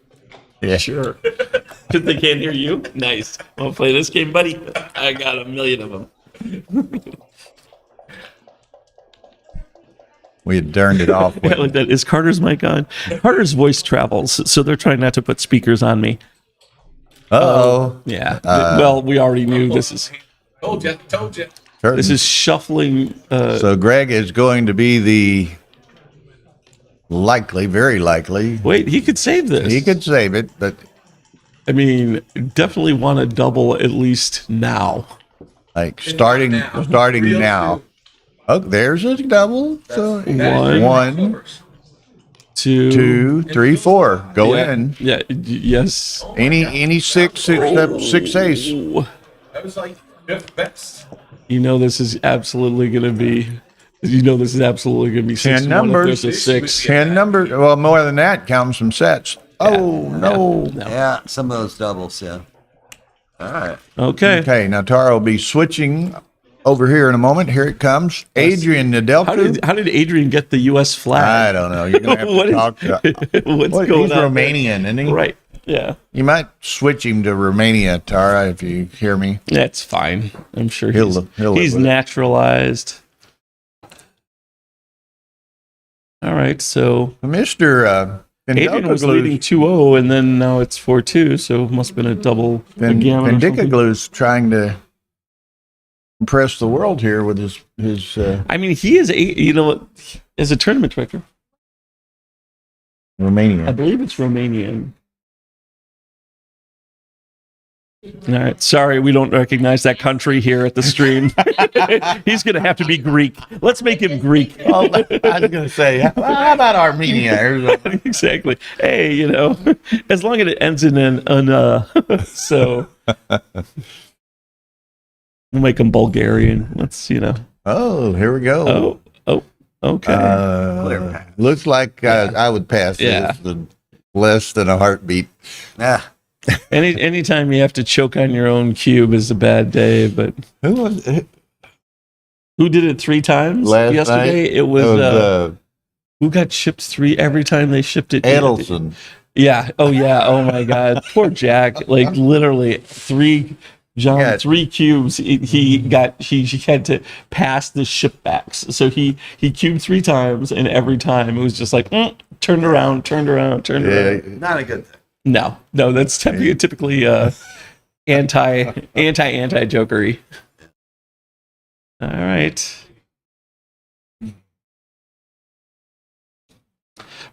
Yeah. Sure. Because they can't hear you? Nice. Want to play this game, buddy? I got a million of them. We had turned it off. Yeah, like that. Is Carter's mic on? Carter's voice travels, so they're trying not to put speakers on me. Uh-oh. Yeah. Well, we already knew this is. Told you. This is shuffling. So Greg is going to be the very likely. Wait, he could save this. He could save it, but I mean, definitely want to double at least now. like starting now. Oh, there's a double. So one, two, three, four. Go in. Yeah. Yes. Any six except six ace. That was like fifth best. You know this is absolutely going to be. You know this is absolutely going to be 10 numbers. 6. 10 numbers. Well, more than that counts some sets. Oh no. Yeah, some of those doubles. Yeah. All right. Okay. Okay. Now Tara will be switching over here in a moment. Here it comes. Adrian Nadelku. How did Adrian get the U.S. flag? I don't know. You're gonna have to talk to. What's going he's on? Romanian, isn't he? Right. Yeah. You might switch him to Romania, Tara, if you hear me. That's fine. I'm sure He'll he's live with it. naturalized. All right, so Mr. Adrian was leading 2-0, and then now it's 4-2, so it must have been a double gammon or something. Vendicaglu's trying to impress the world here with his I mean, he is as a tournament director. I Romania. believe it's Romanian. All right, sorry, we don't recognize that country here at the stream. He's going to have to be Greek. Let's make him Greek. Oh, I was going to say, how about Armenia? Exactly. Hey, as long as it ends in an so we'll make him Bulgarian. Let's, Oh, here we go. Oh, okay. Looks like I would pass Yeah. this with less than a heartbeat. Ah, Anytime you have to choke on your own cube is a bad day, but Who did it 3 times last yesterday? night? It was who got shipped 3 every time they shipped it? Edelson. Yeah. Oh yeah. Oh my God. Poor Jack. Like literally 3 cubes. He had to pass the ship backs. So he cubed 3 times, and every time it was just like turned around. not a good thing. No, that's typically anti-jokery. All right.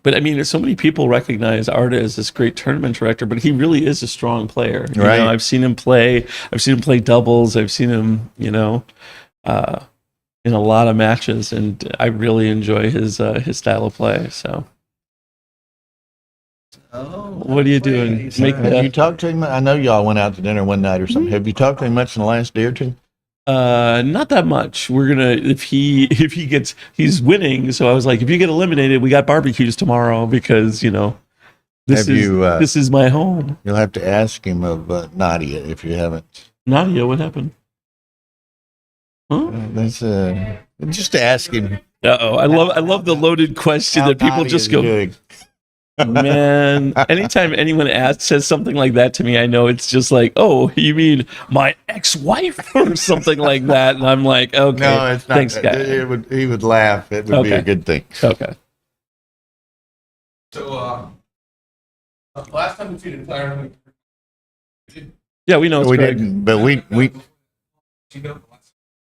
But I mean, so many people recognize Arda as this great tournament director, but he really is a strong player. Right. I've seen him play. I've seen him play doubles. I've seen him, in a lot of matches, and I really enjoy his style of play. So. What are you doing? Have you talked to him? I know y'all went out to dinner one night or something. Have you talked to him much in the last day or two? Not that much. We're gonna if he's winning. So I was like, if you get eliminated, we got barbecues tomorrow because this is my home. You'll have to ask him of Nadia if you haven't. Nadia, what happened? Huh? That's just ask him. I love the loaded question how that people Nadia's just go. doing. Man, anytime anyone says something like that to me, I know it's just like, oh, you mean my ex-wife or something like that, and I'm like, okay, No, it's not. thanks, guy. He would laugh. It would be a good thing. Okay. So, last time we treated player. Yeah, we know it's We Greg. didn't, but we.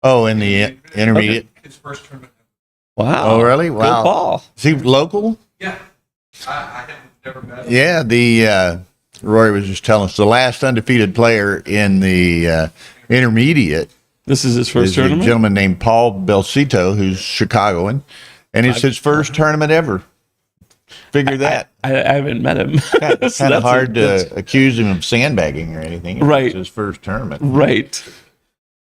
Oh, in the intermediate. His first tournament. Wow. Oh, really? Wow. Good ball. Is he local? Yeah. I have never met him. Yeah, the Rory was just telling us the last undefeated player in the intermediate. This is his first is tournament? a gentleman named Paul Belsito, who's Chicagoan, and it's his first tournament ever. Figure that. I haven't met him. It's kind of hard to accuse him of sandbagging or anything. Right. It's his first tournament. Right.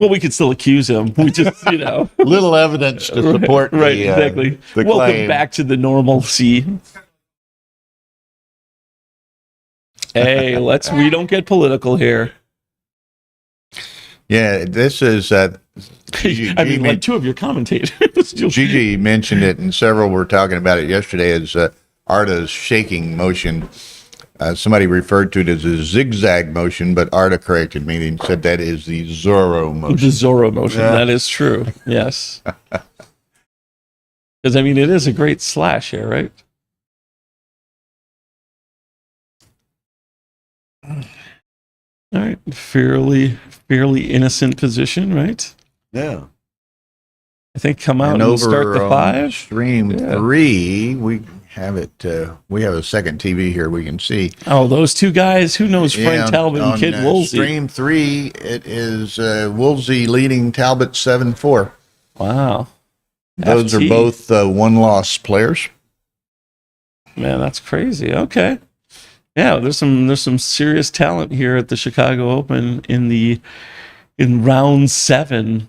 Well, we could still accuse him. We just, Little evidence to support right, the, exactly. the Welcome claim. back to the normalcy. Hey, we don't get political here. Yeah, this is. I mean, like two of your commentators. Gigi mentioned it, and several were talking about it yesterday. As Arda's shaking motion. Somebody referred to it as a zigzag motion, but Arda corrected me and said that is the Zorro motion. The Zorro motion. Yeah. That is true. Yes. Because I mean, it is a great slash here, right? All right, fairly innocent position, right? Yeah. I think come out and start the 5. Stream 3, we have it. We have a second TV here we can see. Oh, those two guys. Who knows Frank Talbot and Kid Woolsey? Stream 3, it is Woolsey leading Talbot 7-4. Wow. Those are both one-loss players. Man, that's crazy. Okay. Yeah, there's some serious talent here at the Chicago Open in round 7.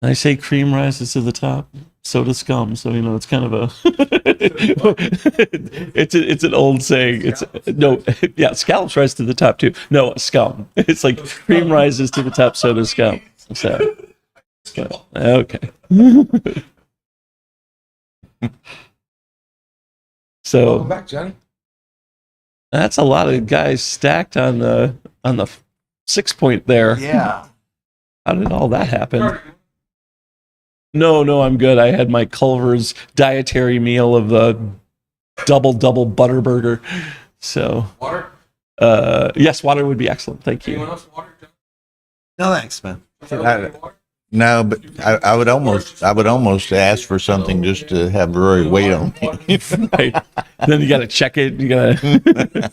I say cream rises to the top, so does scum. So it's kind of a it's an old saying. Scallops rise to the top too. No, scum. It's like cream rises to the top, so does scum. So, okay. So welcome back, Johnny. That's a lot of guys stacked on the 6 point there. Yeah. How did all that happen? No, I'm good. I had my Culver's dietary meal of the double butter burger. So water? Yes, water would be excellent. Thank you. Anyone else water? No, thanks, man. No, but I would almost ask for something just to have Rory wait on me. Right. Then you got to check it. You got to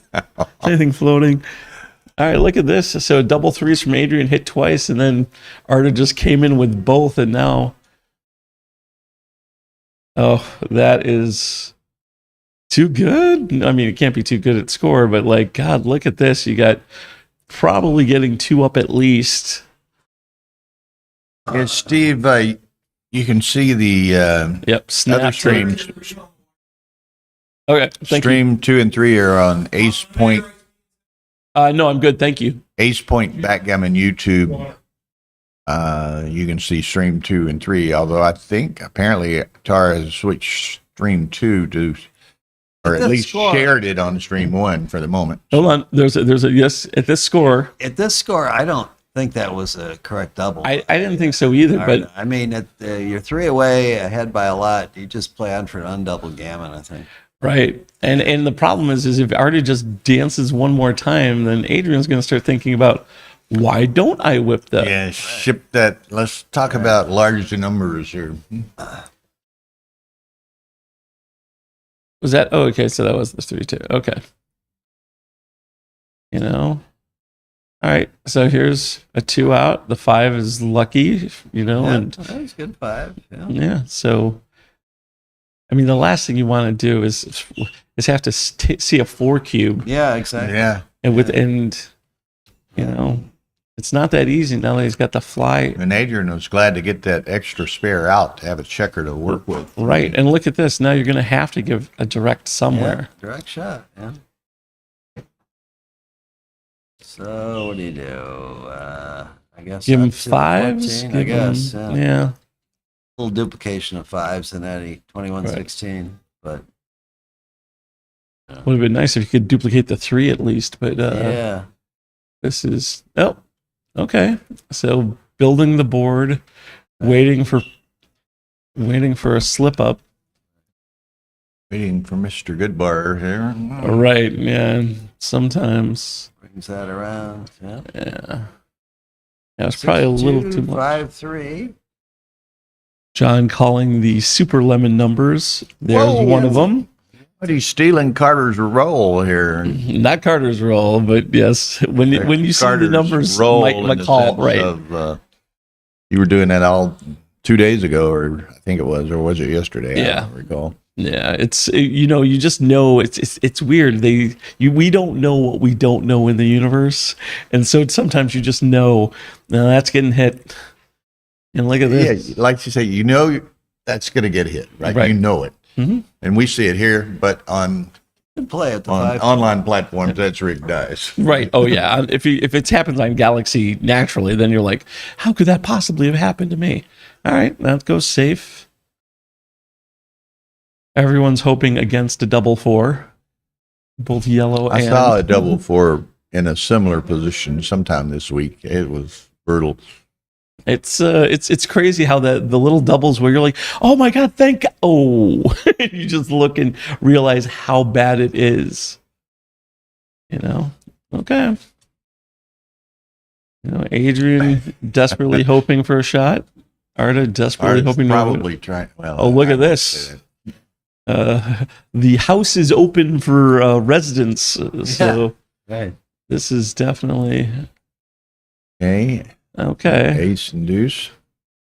anything floating. All right, look at this. So double threes from Adrian hit twice, and then Arda just came in with both, and now. Oh, that is too good. I mean, it can't be too good at score, but like, God, look at this. You got probably getting 2 up at least. Yeah, Steve, you can see the other streams. Okay, Stream 2 and 3 are on Ace Point. No, I'm good. Thank you. Ace Point Backgammon YouTube. You can see stream 2 and 3, although I think apparently Tara has switched stream 2 to, or at least shared it on stream 1 for the moment. Hold on. There's a yes at this score. At this score, I don't think that was a correct double. I didn't think so either, but I mean, you're 3 away ahead by a lot. You just play on for an undoubled gammon, I think. Right. And the problem is if Arda just dances one more time, then Adrian's going to start thinking about, why don't I whip that? Yeah, ship that. Let's talk about large numbers here. Was that? Oh, okay. So that was the 3-2. Okay. All right. So here's a 2 out. The 5 is lucky, and that was good 5. Yeah. So, I mean, the last thing you want to do is have to see a 4 cube. Yeah, exactly. Yeah. And it's not that easy now that he's got the fly. And Adrian was glad to get that extra spare out to have a checker to work with. Right. And look at this. Now you're going to have to give a direct somewhere. Yeah, direct shot. Yeah. So what do you do? I guess give him 5s. I guess. Yeah. A little duplication of 5s in that 21-16, but would have been nice if you could duplicate the 3 at least. But yeah. This is okay. So building the board, waiting for a slip up. Waiting for Mr. Goodbar here. Right, yeah. Sometimes brings that around. Yeah. Yeah, it's probably a little too much. 5-3. John calling the super lemon numbers. There's one of them. But he's stealing Carter's roll here. Not Carter's roll, but yes, when you see the numbers, Mike call right. You were doing that all 2 days ago, or I think it was, or was it yesterday? Yeah, I don't recall. Yeah, it's you just know it's weird. We don't know what we don't know in the universe, and so sometimes you just know that's getting hit. And look at this. Yeah, like you say, that's going to get hit, right? You know it. Mm-hmm. And we see it here, but on Play at the On 5. online platforms, that's rigged dice. Right. Oh yeah. If it happens on Galaxy naturally, then you're like, how could that possibly have happened to me? All right, that goes safe. Everyone's hoping against a double 4, both yellow I and. saw a double 4 in a similar position sometime this week. It was brutal. It's crazy how the little doubles where you're like, oh my god, thank God. Oh, you just look and realize how bad it is. You know, okay. You know, Adrian desperately hoping for a shot. Arda desperately Arda's hoping. probably trying. Well, Oh, look I at wouldn't this. say that. The house is open for residents, so Right. this is definitely Okay, okay. ace and deuce.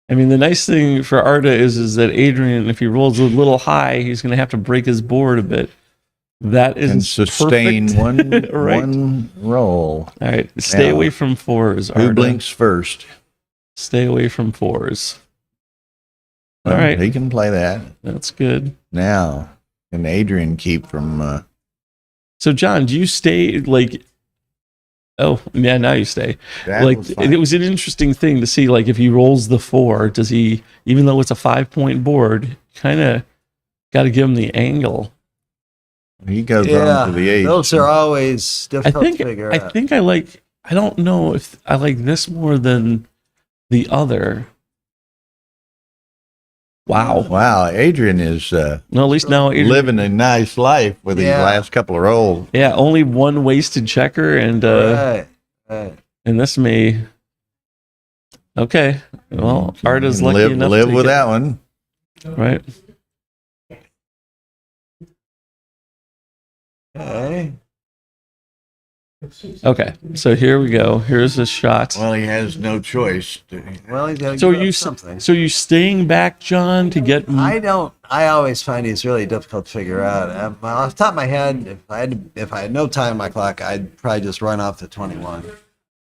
I mean, the nice thing for Arda is that Adrian, if he rolls a little high, he's going to have to break his board a bit. That is And sustain perfect. one Right. one roll. All right, stay Now, away from 4s. Who Arda. blinks first? Stay away from 4s. All Well, right, he can play that. that's good. Now, can Adrian keep from? So, John, do you stay like? Oh, yeah, now you stay. That Like, was fine. it was an interesting thing to see. Like, if he rolls the 4, does he? Even though it's a 5-point board, kind of got to give him the angle. He goes Yeah, on to the ace. those are always I difficult think. to figure I out. think I like. I don't know if I like this more than the other. Wow. Wow, Adrian is No, at least now Adrian, living a nice life with these Yeah. last couple of rolls. yeah, only one wasted checker, and Right. and this may. Okay, well, Arda's lucky live enough live to with get- that one. right? Okay. Okay, so here we go. Here's a shot. Well, he has no choice. Well, he's got to So give you up something. so you staying back, John, to get I don't. I always find he's really difficult to figure out. Off the top of my head, if I had no time on my clock, I'd probably just run off the 21,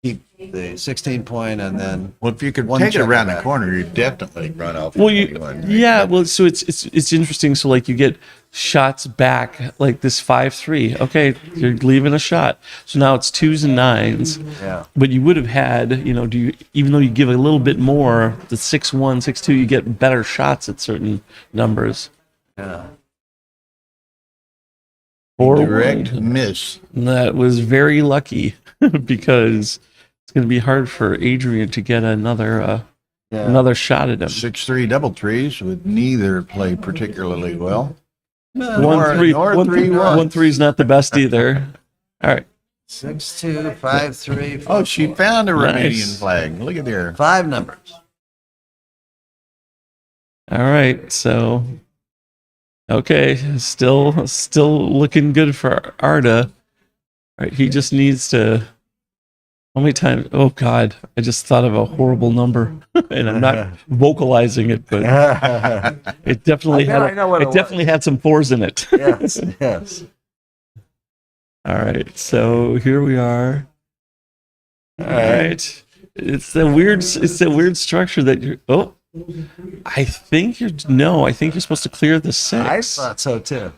keep the 16 point, and then Well, if you could One take it checker around the back. corner, you'd definitely run off. well, the you 21. yeah. Well, so it's interesting. So like you get shots back, like this 5-3. Okay, you're leaving a shot. So now it's 2s and 9s. yeah, But you would have had, you know, even though you give a little bit more, the 6-1, 6-2, you get better shots at certain numbers. yeah. Or Direct miss. that was very lucky because it's going to be hard for Adrian to get another shot at him. 6-3 double threes would neither play particularly well. 1-3, nor 1-3, 1-3 is not the best either. All right. 6-2, 5-3. Oh, she found a Nice. Romanian flag. Look at there. 5 numbers. All right. So, okay, still looking good for Arda. All right, he just needs to. How many times? Oh God, I just thought of a horrible number, and I'm not vocalizing it, but it definitely I know what it was. definitely had some 4s in it. Yes, yes. All right, so here we are. All right, it's a weird structure that you're. Oh, I think you're supposed to clear the 6. I thought so too.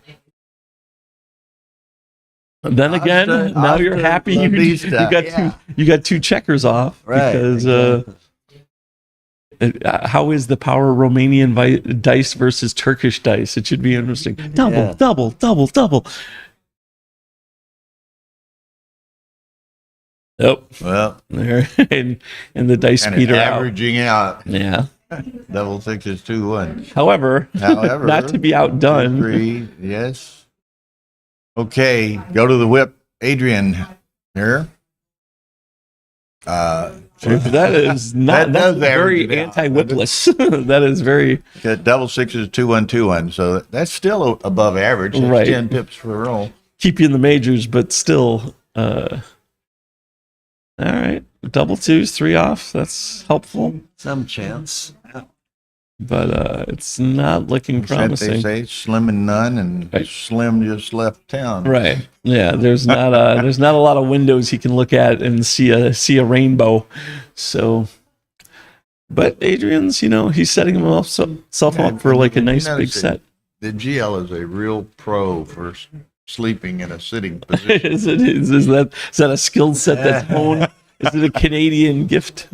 Then again, now you're happy you got 2 checkers off, Right, because how is the power Romanian dice versus Turkish dice? It should be interesting. Double, Yeah. double, double, double. Oh, Well, there, and the dice kind peter of out. averaging out. Yeah. Double sixes, 2-1. However, However, not to be outdone. 3, yes. Okay, go to the whip. Adrian here. That is not. That That's does very average it out. anti-whipless. That is very Got double sixes, 2-1, 2-1. So that's still above average. That's Right. 10 pips per roll. keep you in the majors, but still. All right, double 2s, 3 off. That's helpful, Some chance. but it's not looking Except promising. they say slim and none, and Right. Slim just left town. Right? Yeah. There's not a lot of windows he can look at and see a rainbow. So, but Adrian's, he's setting himself up for like a nice big set. The GL is a real pro for sleeping in a sitting position. is that a skill set that's honed? Is it a Canadian gift?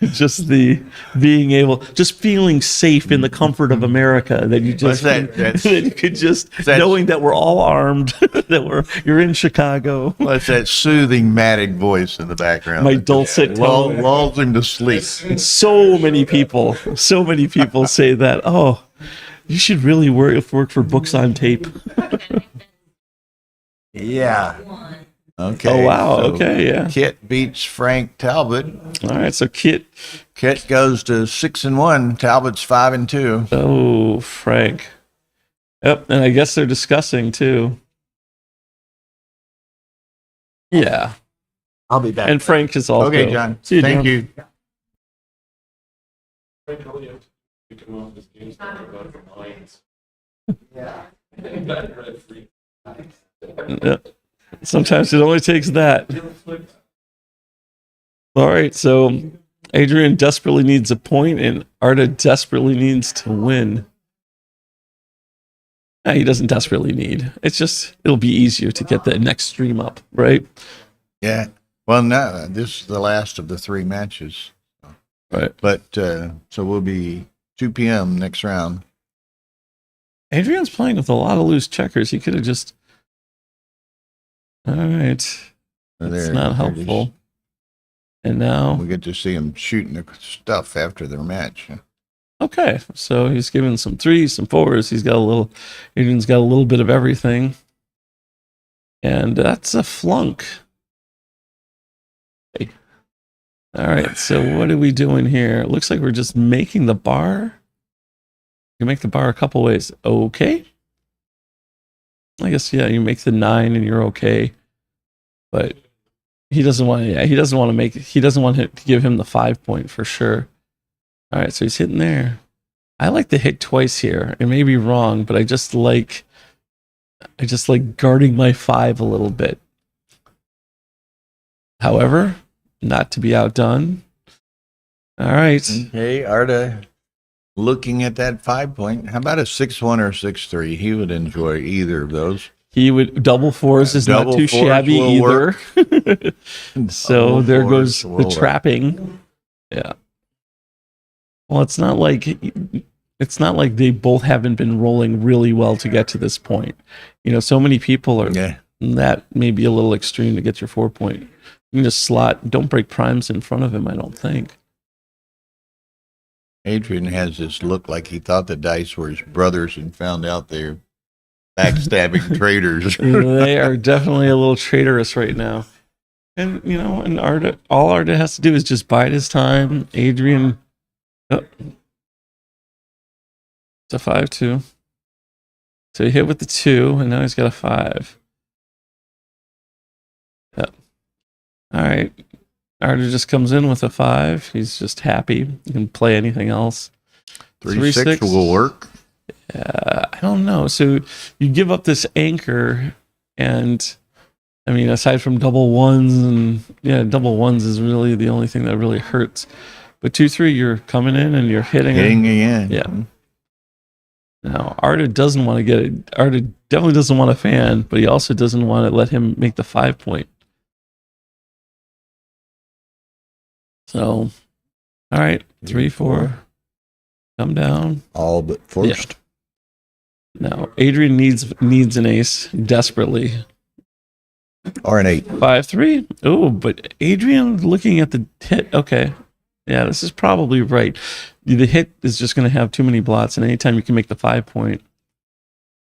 Just the being able, just feeling safe in the comfort of America, that you just that you could just knowing that we're all armed, that you're in Chicago. What's that soothing, matted voice in the background? My dulcet tone lulls him to sleep. So many people say that. Oh, you should really work for Books on Tape. Yeah. Okay. Oh wow. So Okay. Yeah. Kit beats Frank Talbot. All right. So Kit goes to 6-1. Talbot's 5-2. Oh, Frank. Yep. And I guess they're discussing too. Yeah. I'll be back. And Frank is also. Okay, John. See you, Thank John. you. Yeah. Sometimes it only takes that. All right, so Adrian desperately needs a point, and Arda desperately needs to win. Nah, he doesn't desperately need. It's just it'll be easier to get the next stream up, right? Yeah. Well, no, this is the last of the 3 matches. Right. But so we'll be 2 p.m. next round. Adrian's playing with a lot of loose checkers. He could have just. All right. It's not helpful. And now we get to see him shooting the stuff after their match. Okay, so he's given some 3s, some 4s. Adrian's got a little bit of everything. And that's a flunk. Okay. All right, so what are we doing here? It looks like we're just making the bar. You make the bar a couple ways. Okay. I guess, yeah, you make the 9 and you're okay. But he doesn't want to give him the 5 point for sure. All right, so he's hitting there. I like to hit twice here. It may be wrong, but I just like guarding my 5 a little bit. However, not to be outdone. All right. Okay, Arda looking at that 5 point. How about a 6-1 or 6-3? He would enjoy either of those. He would double 4s is not too shabby either. So there goes the trapping. Yeah. Well, it's not like they both haven't been rolling really well to get to this point. You know, so many people are. Yeah. That may be a little extreme to get your 4 point. You can just slot. Don't break primes in front of him. I don't think. Adrian has this look like he thought the dice were his brothers and found out they're backstabbing traitors. They are definitely a little traitorous right now. And, you know, and all Arda has to do is just bide his time. Adrian, it's a 5-2. So he hit with the 2, and now he's got a 5. Yep. All right. Arda just comes in with a 5. He's just happy. He can play anything else. 3-6 will work. I don't know. So you give up this anchor, and I mean, aside from double 1s, and double 1s is really the only thing that really hurts. But 2-3, you're coming in and you're hitting again. Yeah. Now Arda doesn't want to get it. Arda definitely doesn't want a fan, but he also doesn't want to let him make the 5 point. So, all right, 3-4, come down. All but first. Yeah. Now, Adrian needs an ace desperately. Or an 8. 5-3. Oh, but Adrian looking at the hit. Okay. Yeah, this is probably right. The hit is just going to have too many blots, and anytime you can make the 5 point,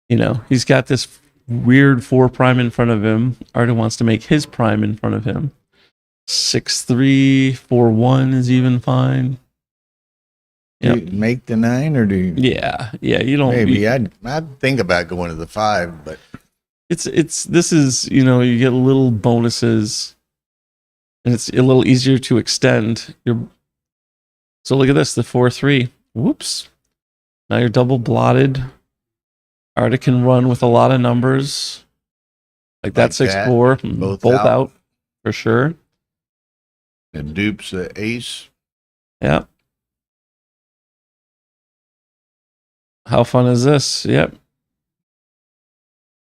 you know, he's got this weird 4 prime in front of him. Arda wants to make his prime in front of him. 6-3, 4-1 is even fine. Do you make the 9 or do you? Yeah, you don't. Maybe I'd think about going to the 5, but this is, you know, you get little bonuses, and it's a little easier to extend. So look at this, the 4-3. Whoops. Now you're double blotted. Arda can run with a lot of numbers. Like that 6-4. Both out for sure. And dupes the ace. Yeah. How fun is this? Yep.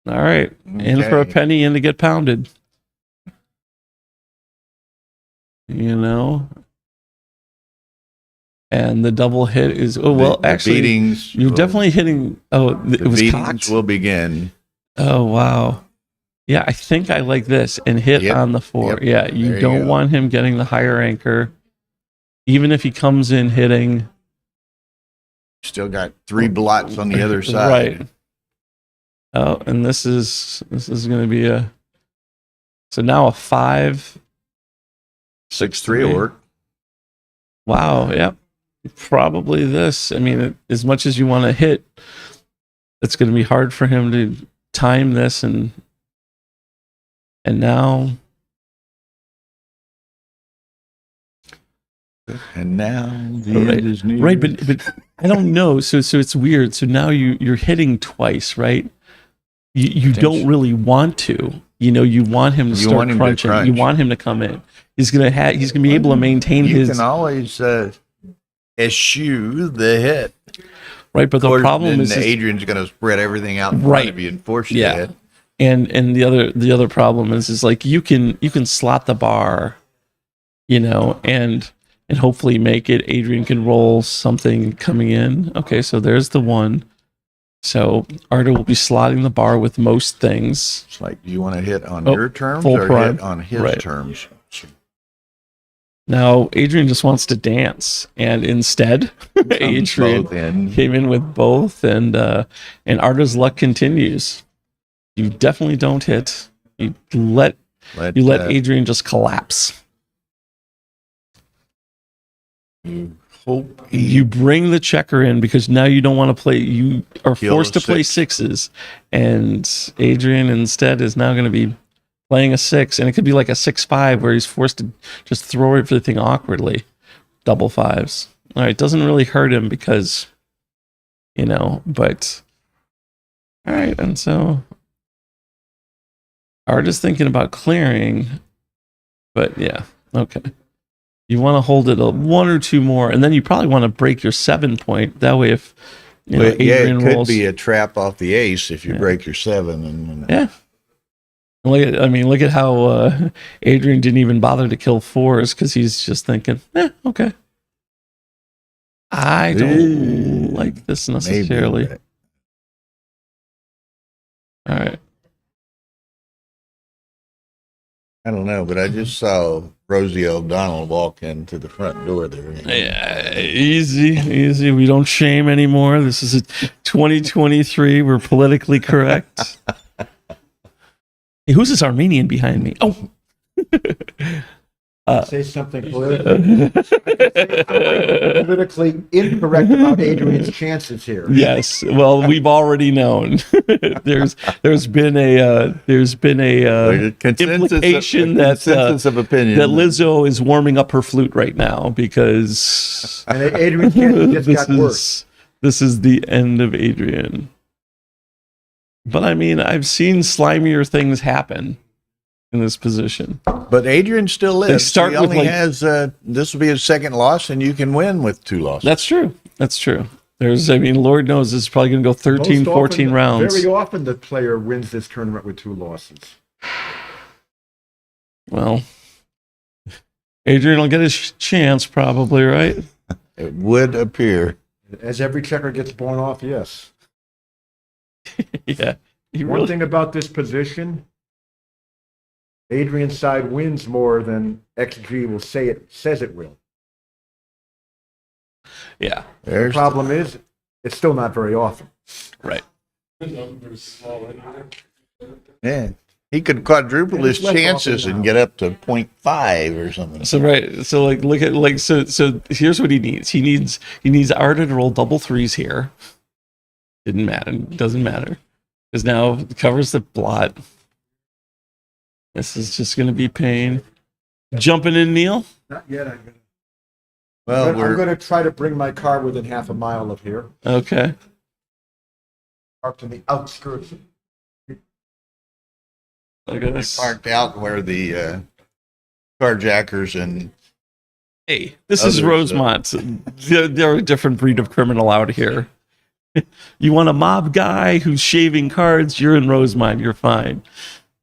All right. In for a Okay. penny, in to get pounded. You know? And the double hit is, oh, well, The actually, beatings you're will- definitely hitting. Oh, it The was beatings cocked. will begin. Oh, wow. Yeah, I think I like this and hit Yep, on the 4. yep. Yeah, you There you don't go. want him getting the higher anchor. Even if he comes in hitting. Still got 3 blots on the other side. Right. Oh, and this is going to be a. So now a 5. 6-3 will work. Wow. Yep. Probably this. I mean, as much as you want to hit, it's going to be hard for him to time this and now. And now the Right. end is near. Right, but I don't know. So it's weird. So now you're hitting twice, right? You don't really want to. You know, you want him to You start want him to crunching. crunch. You want him to come in. He's gonna be able to maintain You his can always eschew the hit. right. But the Of course, problem then is Adrian's going to spread everything out in front Right. of you and force you to yeah. hit. And the other problem is like you can slot the bar, you know, and hopefully make it. Adrian can roll something coming in. Okay, so there's the 1. So Arda will be slotting the bar with most things. It's like, do you want to hit on Oh, your terms full or prime. hit on his Right. terms? Now Adrian just wants to dance, and instead Adrian both in. came in with both, and Arda's luck continues. You definitely don't hit. You let Adrian just collapse. You hope You bring the checker in because now you don't want to play. You are Kill forced a to play 6. 6s, and Adrian instead is now going to be playing a 6, and it could be like a 6-5 where he's forced to just throw everything awkwardly. Double 5s. All right, it doesn't really hurt him because, you know, but all right, and so Arda's thinking about clearing, but yeah, okay. You want to hold it a 1 or 2 more, and then you probably want to break your 7 point. That way, if you know, But yeah, Adrian it could rolls, be a trap off the ace if you Yeah. break your 7. And yeah. Look at how Adrian didn't even bother to kill 4s because he's just thinking, okay. I don't like this necessarily. maybe. All right. I don't know, but I just saw Rosie O'Donnell walk into the front door there. Yeah, easy. We don't shame anymore. This is a 2023. We're politically correct. Hey, who's this Armenian behind me? Oh. Say something politically incorrect about Adrian's chances here. Yes. Well, we've already known. there's been a implication that consensus of opinion that Lizzo is warming up her flute right now because And Adrian's chances just got worse. This is the end of Adrian. But I mean, I've seen slimier things happen in this position. But Adrian still lives. They start he with, only like- has this will be his 2nd loss, and you can win with 2 losses. That's true. Lord knows this is probably going to go 13, Most 14 often, rounds. Very often the player wins this tournament with 2 losses. Well, Adrian will get his chance probably, right? It would appear. As every checker gets born off, yes. Yeah. One thing about this position, Adrian's side wins more than XG will says it will. Yeah. The problem is, it's still not very often. Right. Yeah. He could quadruple And his it's less chances often and now. get up to 0.5 or something. So right. So like look at like so here's what he needs. He needs Arda to roll double 3s here. Didn't matter. Doesn't matter. Because now it covers the blot. This is just gonna be pain. Jumping in, Neil? Not yet. I'm Well, going to try to bring my car within half a mile of here. Okay. Parked in the outskirts. Look at this. Parked out where the carjackers and Hey, this is others, Rosemont. They're a different breed of criminal out here. You want a mob guy who's shaving cards, you're in Rosemont, you're fine.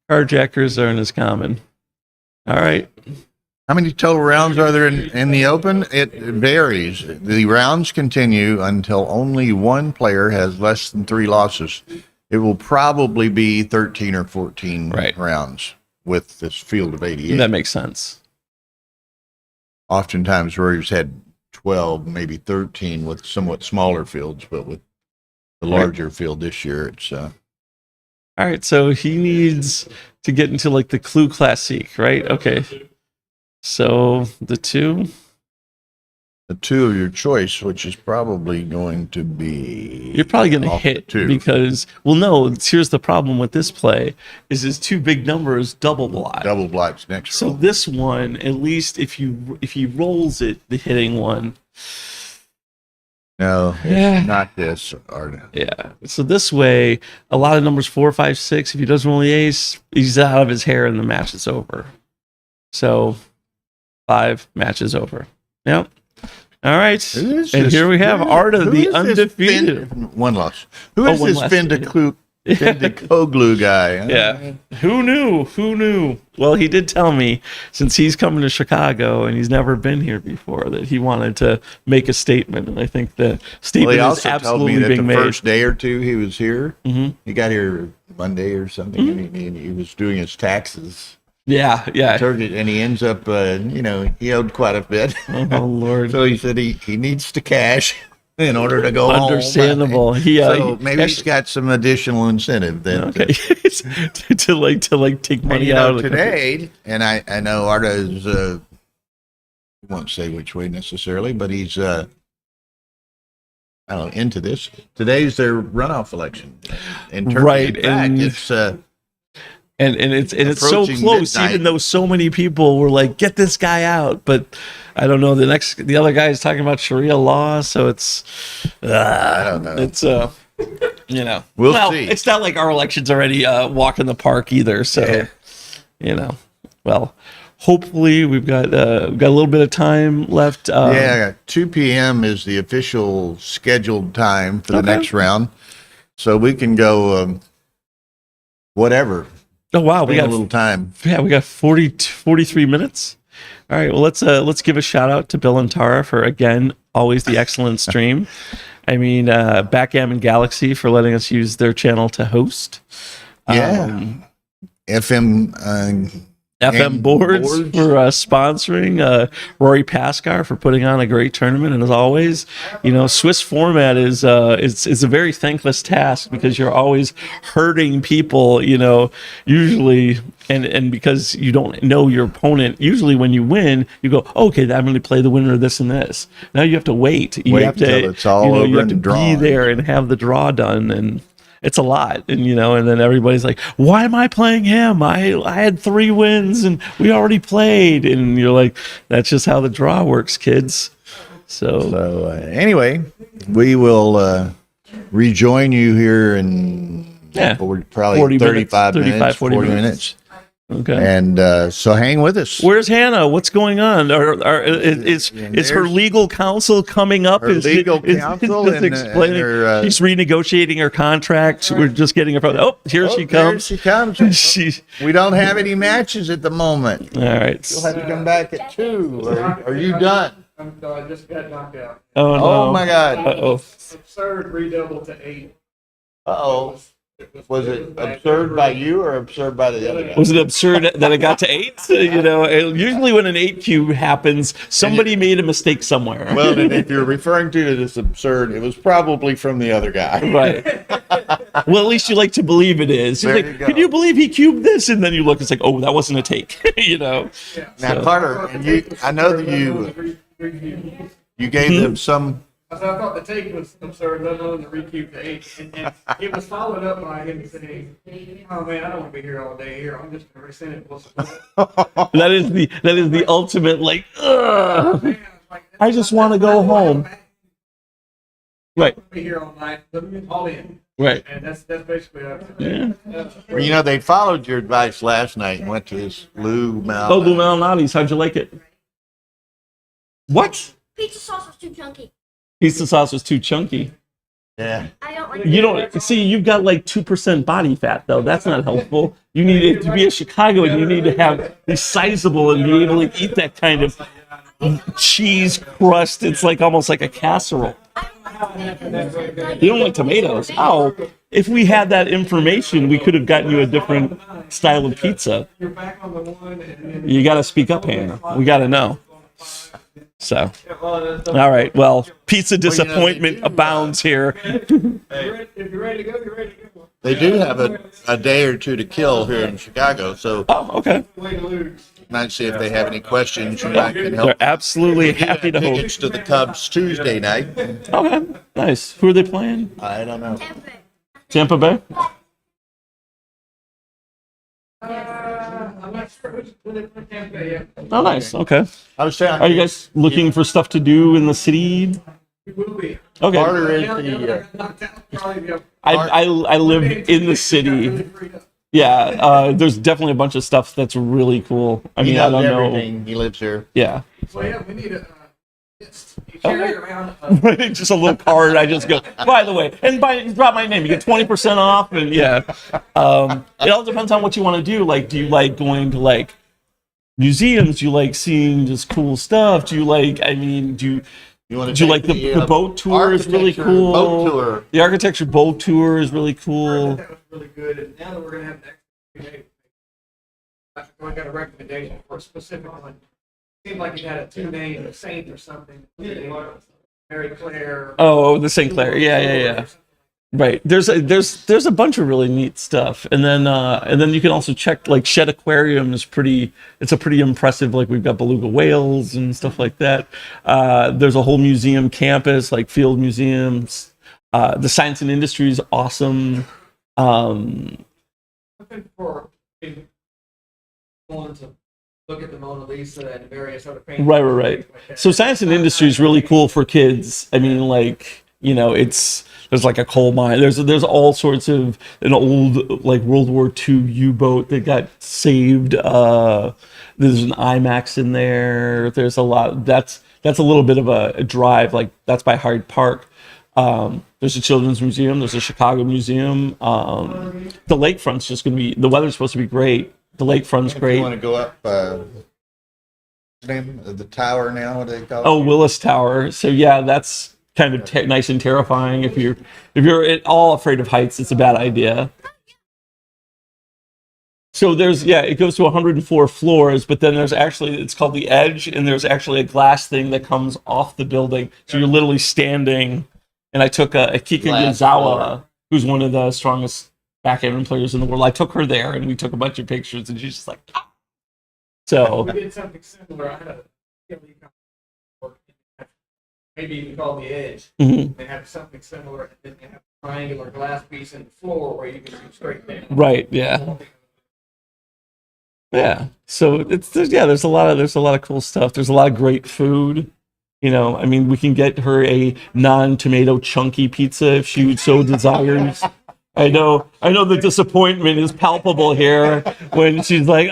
Carjackers aren't as common. All right. How many total rounds are there in the Open? It varies. The rounds continue until only one player has less than 3 losses. It will probably be 13 or 14 rounds with this field of 88. That makes sense. Oftentimes, Rory's had 12, maybe 13 with somewhat smaller fields, but with the larger field this year, it's... All right, so he needs to get into like the Clue Classique, right? Okay. So the 2 of your choice, which is probably going to be... You're probably going to hit because, well, no, here's the problem with this play is his 2 big numbers double block. Double blocks next So this one, at least if he rolls it, the hitting one. No, it's not this, Arda. Yeah. So this way, a lot of numbers 4, 5, 6. If he doesn't roll the ace, he's out of his hair and the match is over. So 5 matches over. Yep. All right. And here we have Arda, the undefeated. One loss. Who is this Findakoglu guy? Huh? Yeah. Who knew? Who knew? Well, he did tell me, since he's coming to Chicago and he's never been here before, that he wanted to make a statement. And I think the statement he is also absolutely told me that being the made. first day or two he was here, Mhm. he got here Monday or something, and he was doing his taxes. Yeah, yeah. And he ends up, he owed quite a bit. Oh, Lord. So he said he needs to cash in order to go home. Understandable. So maybe he's got some additional incentive then to take money out of the today. And I know Arda is, I won't say which way necessarily, but he's, I don't know, into this. Today's their runoff election. In fact, it's... And it's so approaching close, midnight. even though so many people were like, "Get this guy out." But I don't know. The other guy is talking about Sharia law, so it's I don't know. It's We'll see. It's not like our election's already walk in the park either. So well, hopefully we've got a little bit of time left. 2 p.m. is the official scheduled time for the next round, so we can go whatever. Oh wow, we got a little time. Yeah, we got 43 minutes. All right, well let's give a shout out to Bill and Tara for again always the excellent stream. I mean, Backgammon Galaxy for letting us use their channel to host. FM boards for sponsoring. Rory Pascar for putting on a great tournament, and as always, Swiss format is a very thankless task because you're always hurting people. Usually, and because you don't know your opponent. Usually, when you win, you go, okay, I'm going to play the winner of this and this. Now you have to wait. You have to, till it's all over you have to and be drawn. there and have the draw done and. It's a lot, and and then everybody's like, "Why am I playing him? I had 3 wins, and we already played." And you're like, "That's just how the draw works, kids." So anyway, we will rejoin you here in probably 40 35 minutes, 40 40 minutes. Okay. And so hang with us. Where's Hannah? What's going on? Is her legal counsel coming up? Her legal counsel is explaining. and She's renegotiating her contract. We're just getting her. Here she comes. There she comes. We don't have any matches at the moment. All right. You'll have to come back at 2. Are you done? I just got knocked out. Oh no! Oh my God! Absurd redouble to 8. Uh-oh. Was it absurd by you or absurd by the other guy? Was it absurd that I got to 8? Usually when an 8 cube happens, somebody made a mistake somewhere. Well, then if you're referring to it as absurd, it was probably from the other guy. Right. Well, at least you like to believe it is. You're like, can you believe he cubed this? And then you look, it's like, oh, that wasn't a take. Now, Carter, I know that you gave them some... I thought the take was absurd, let alone the recube to 8. And it was followed up by him saying, "Oh man, I don't want to be here all day here. I'm just going to rescind it." That is the ultimate, like, ugh. I just want to go home. Right. Be here all night, all in. Right. And that's basically it. Well, they followed your advice last night and went to this Lou Mal. Oh, Lou Malnati's. How'd you like it? What? Pizza sauce was too chunky. Pizza sauce was too chunky. Yeah. You don't see. You've got like 2% body fat, though. That's not helpful. You need it to be a Chicagoan. You need to be sizable and be able to eat that kind of cheese crust. It's like almost like a casserole. You don't like tomatoes? Oh, if we had that information, we could have gotten you a different style of pizza. You got to speak up, Hannah. We got to know. So, all right. Well, pizza disappointment abounds here. They do have a day or two to kill here in Chicago, so. Oh, okay. Might see if they have any questions. You might can help. They're absolutely happy to hold. Tickets to the Cubs Tuesday night. Okay, nice. Who are they playing? I don't know. Tampa Bay? I'm not sure who's really from Tampa Bay yet. Oh, nice. Okay. I was saying. Are you guys looking for stuff to do in the city? We will be. Okay. Carter is the. I live in the city. Yeah, there's definitely a bunch of stuff that's really cool. I mean, I don't know. He lives here. Yeah. So yeah, we need a. You Okay. carry around. Just a little card. I just go, by the way, and drop my name. You get 20% off, and yeah. It all depends on what you want to do. Like, do you like going to like museums? Do you like seeing just cool stuff? Do you like? I mean, do you like the boat tour is really cool. Boat tour. The architecture boat tour is really cool. That was really good, and now that we're gonna have an extra day, I got a recommendation for a specific one. Seemed like you had a two-name saint or something. Mary Claire. Oh, the St. Clair. Yeah. Right. There's a bunch of really neat stuff, and then you can also check like Shed Aquarium is pretty. It's a pretty impressive. Like we've got beluga whales and stuff like that. There's a whole museum campus, like field museums. The Science and Industry is awesome. Something for going to look at the Mona Lisa and various other paintings. Right. Like that. So Science and Industry is really cool for kids. I mean, like, you know, there's like a coal mine. There's all sorts of an old like World War II U-boat that got saved. There's an IMAX in there. There's a lot. That's a little bit of a drive. Like that's by Hyde Park. There's a children's museum. There's a Chicago museum. The lakefront's just going to be. The weather's supposed to be great. The lakefront's great. You want to go up? What's the name of the tower now? What do they call it? Oh, Willis Tower. So yeah, that's kind of nice and terrifying. If you're at all afraid of heights, it's a bad idea. So it goes to 104 floors, but then it's called the Edge, and there's actually a glass thing that comes off the building. So you're literally standing. And I took Akika Yazawa, who's one of the strongest backgammon players in the world. I took her there, and we took a bunch of pictures, and she's just like, ah. So we did something similar. I had a maybe even called the Edge. Mm-hmm. They have something similar, and then they have a triangular glass piece in the floor where you can see straight down. Right, yeah. Yeah. So there's a lot of cool stuff. There's a lot of great food. You know, I mean, we can get her a non-tomato chunky pizza if she so desires. I know the disappointment is palpable here when she's like,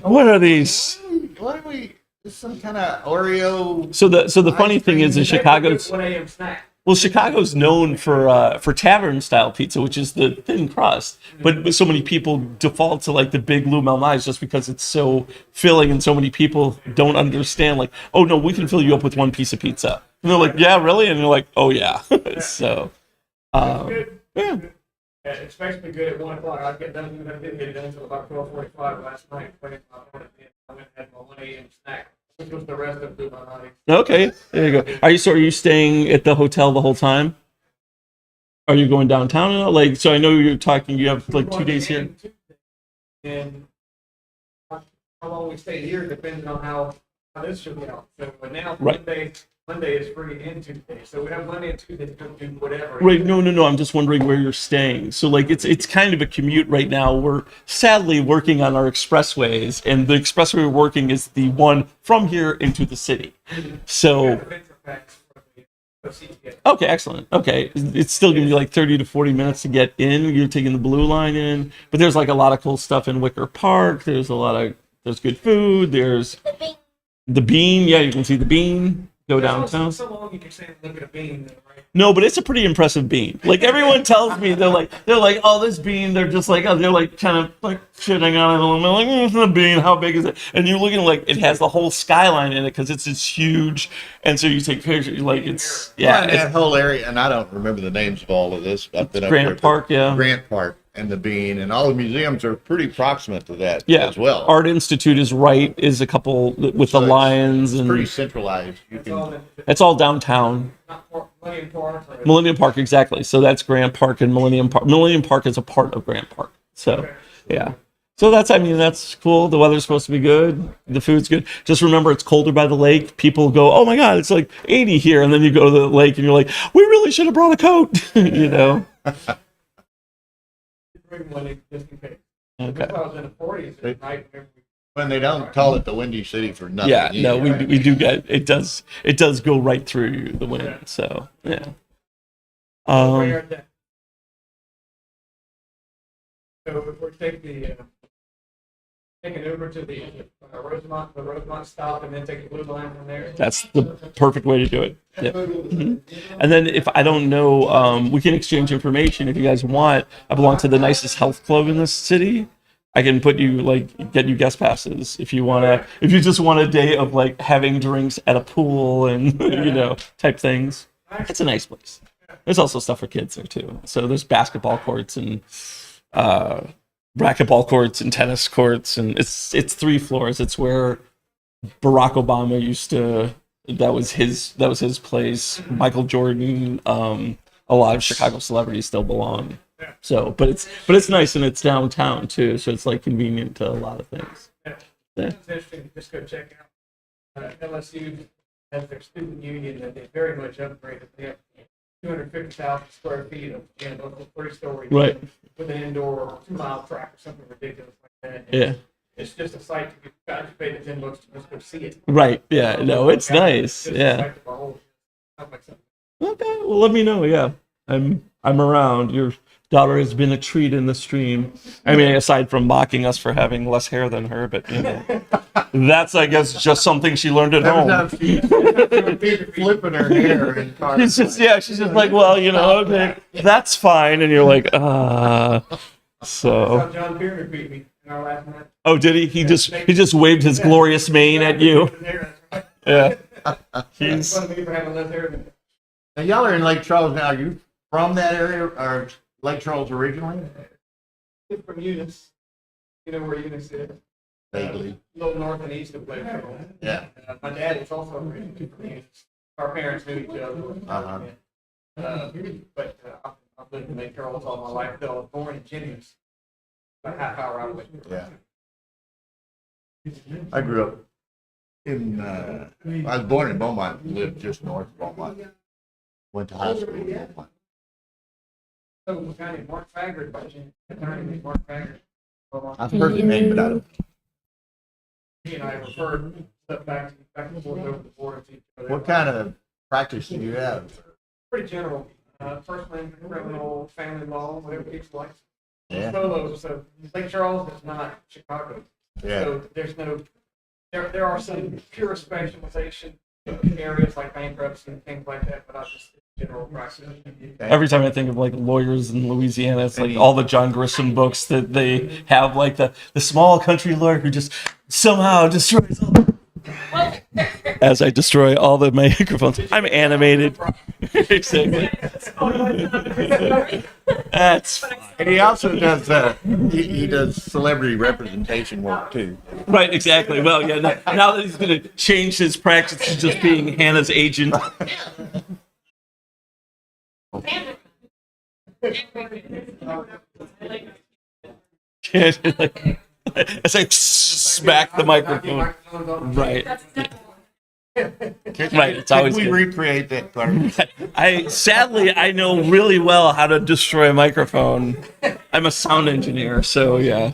what are these? What are we? Some kind of Oreo. So the funny thing is in Chicago's 1 a.m. snack. Well, Chicago's known for tavern style pizza, which is the thin crust. But so many people default to like the big Lou Malnais just because it's so filling, and so many people don't understand. Like, oh no, we can fill you up with one piece of pizza. And they're like, yeah, really? And you're like, oh yeah. So, yeah. Yeah, it's especially good at 1 o'clock. I didn't get it done until about 12:45 last night. I went and had my 1 a.m. snack, which was the rest of the night. Okay, there you go. Are you staying at the hotel the whole time? Are you going downtown? Like, so I know you're talking. You have like 2 days here. And how long we stay here depends on how this should be out. So, but now Monday is free and Tuesday, so we have Monday and Tuesday to do whatever. Right? No. I'm just wondering where you're staying. So like, it's kind of a commute right now. We're sadly working on our expressways, and the expressway we're working is the one from here into the city. So. Okay, excellent. Okay, it's still gonna be like 30 to 40 minutes to get in. You're taking the blue line in, but there's like a lot of cool stuff in Wicker Park. There's good food. There's the Bean. Yeah, you can see the Bean. go downtown. So long you can stand and look at a beam, though, right? No, but it's a pretty impressive bean. Like everyone tells me, they're like, oh, this bean. They're just like, oh, they're like kind of like shitting on it. And I'm like, it's a bean. How big is it? And you're looking like it has the whole skyline in it because it's huge. And so you take pictures, like it's Well, and that whole area, and I don't remember the names of all of this. I've been up Grant there, but Park, yeah. Grant Park and the Bean, and all the museums are pretty proximate to that yeah, as well. Art Institute is right. Is a couple with So the it's- lions it's and pretty centralized. You can, it's all downtown. Millennium Park. Or Millennium Park, exactly. So that's Grant Park and Millennium Park. Millennium Park is a part of Grant Park. So, yeah. So that's cool. The weather's supposed to be good. The food's good. Just remember, it's colder by the lake. People go, oh my God, it's like 80 here. And then you go to the lake and you're like, we really should have brought a coat, you know? bring one just in case. Okay. If I was in the 40s at night, when they don't call it the Windy City for nothing. Yeah, no, either. we do get it. Does go right through the wind. So yeah. So if we take take an Uber to the Rosemont stop, and then take the blue line from there. That's the perfect way to do it. Yeah. And then if I don't know, we can exchange information if you guys want. I belong to the nicest health club in this city. I can put you get you guest passes if you wanna. If you just want a day of like having drinks at a pool and type things. It's a nice place. There's also stuff for kids there too. So there's basketball courts and racquetball courts and tennis courts, and it's 3 floors. It's where Barack Obama used to. That was his place. Michael Jordan. A lot of Chicago celebrities still belong. So, but it's nice, and it's downtown too. So it's like convenient to a lot of things. Yeah. Yeah. It's interesting. Just go check out LSU has their student union that they very much upgraded. They have 250,000 square feet of local 3-story Right. with an indoor 2-mile track or something ridiculous like that. And Yeah. It's just a site to get you pay the $10 to just go see it. Right. Yeah. No, it's nice. Just a Yeah. site to behold. Sounds like something. Okay. Well, let me know. Yeah, I'm around. Your daughter has been a treat in the stream. I mean, aside from mocking us for having less hair than her, but that's, I guess, just something she learned at home. Flipping her hair in cars. She's just like, well, okay, that's fine, and you're like, That's So. how John Bierner beat me in our last match. Oh, did he? He just waved his glorious mane at you. Yeah. He's fun of me for having less hair than me. Now, y'all are in Lake Charles now. Are you from that area, or Lake Charles originally? He's from Eunice. You know where Eunice is? Vaguely. A little north and east of Lake Charles. Yeah. My dad is also originally from Eunice. Our parents knew each other. But I've lived in Lake Charles all my life. Though I was born in Jennings, about half hour out of Lake Charles. Yeah. I grew up in. I was born in Beaumont. Lived just north of Beaumont. Went to high school in Beaumont. So a guy named Mark Faggard, by chance. A guy named Mark Faggard. I've heard the name, but I don't. He and I referred stuff back and forth over the board to each other. What kind of practice do you have? Pretty general. First name, criminal, family law, whatever people like. Yeah. Solo. So Lake Charles is not Chicago. Yeah. So there's no. There are some pure specialization areas like bankruptcy and things like that, but I just general practice. Every time I think of like lawyers in Louisiana, it's like all the John Grisham books that they have, like the small country lawyer who just somehow destroys all the... As I destroy all the microphones. I'm animated. Exactly. That's fine. And he also does he does celebrity representation work too. Right, exactly. Well, yeah, now that he's going to change his practice to just being Hannah's agent. As I smack the microphone. Right. Right. It's always Can we good. recreate that part? I know really well how to destroy a microphone. I'm a sound engineer, so yeah.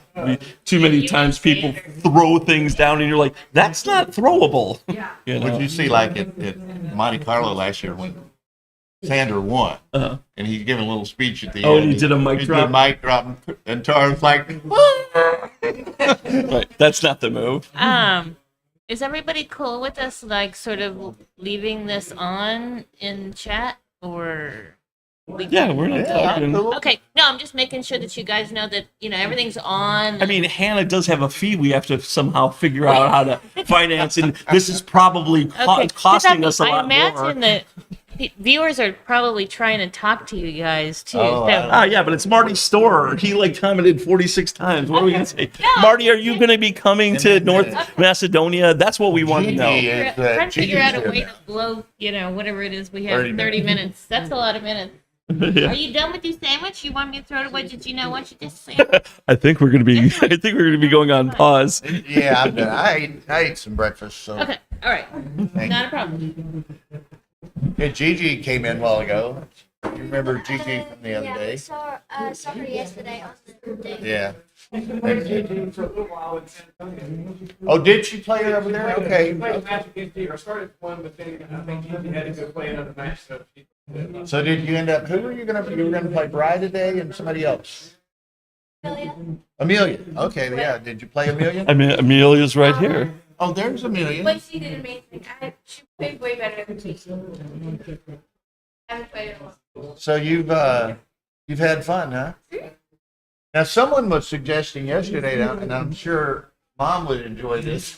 Too many times people throw things down and you're like, that's not throwable. You know? What you see like at Monte Carlo last year when Sander won, and he's giving a little speech at the end. Oh, and he did a mic drop? Did a mic drop, and Tar's like, Right. That's not the move. Is everybody cool with us, like, sort of leaving this on in chat, or? Yeah, we're not talking. Okay, no, I'm just making sure that you guys know that, everything's on. I mean, Hannah does have a fee we have to somehow figure out how to finance, and this is probably Okay, 'cause costing us a I lot imagine more. that viewers are probably trying to talk to you guys too. Yeah, but it's Marty's store. He commented 46 times. What are we gonna say? Marty, are you gonna be coming to North Macedonia? That's what we want to know. Trying to figure out a way to blow, whatever it is we have, 30 minutes. That's a lot of minutes. Yeah. Are you done with your sandwich? You want me to throw it away? Did you not want you just say? I think we're gonna be going on pause. Yeah, I'm done. I ate some breakfast. So. Okay, all right, Thank not you. a problem. Hey, Gigi came in a while ago. You remember Gigi from the other day? saw her yesterday on the day. Yeah. For a little while in San Antonio. Oh, did she play over there? Okay. She played a match against you. I started one, but then I think she had to go play another match. So did you end up? Who were you gonna? You were gonna play Bri today and somebody else. Amelia. Okay. Yeah. Did you play Amelia? I mean, Amelia's right here. Oh, there's Amelia. But she did amazing. She played way better than me. I haven't played in a while. So you've had fun, huh? Now, someone was suggesting yesterday, and I'm sure Mom would enjoy this,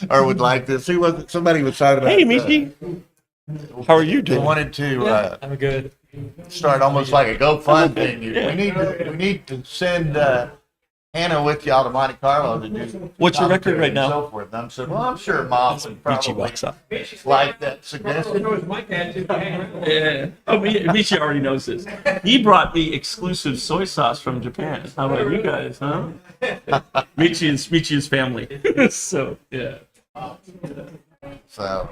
or would like this. Who was it? Somebody was talking about. Hey, Michi. How are you They doing? wanted to I'm good. start almost like a GoFund thing. We need to send Hannah with y'all to Monte Carlo to do. What's your record commentary right and now? So forth. And I'm saying, well, I'm sure Mom would Michi walks probably up. like that suggestion. Yeah. Oh, Michi already knows this. He brought me exclusive soy sauce from Japan. How about you guys, huh? Michi is family. So yeah. So.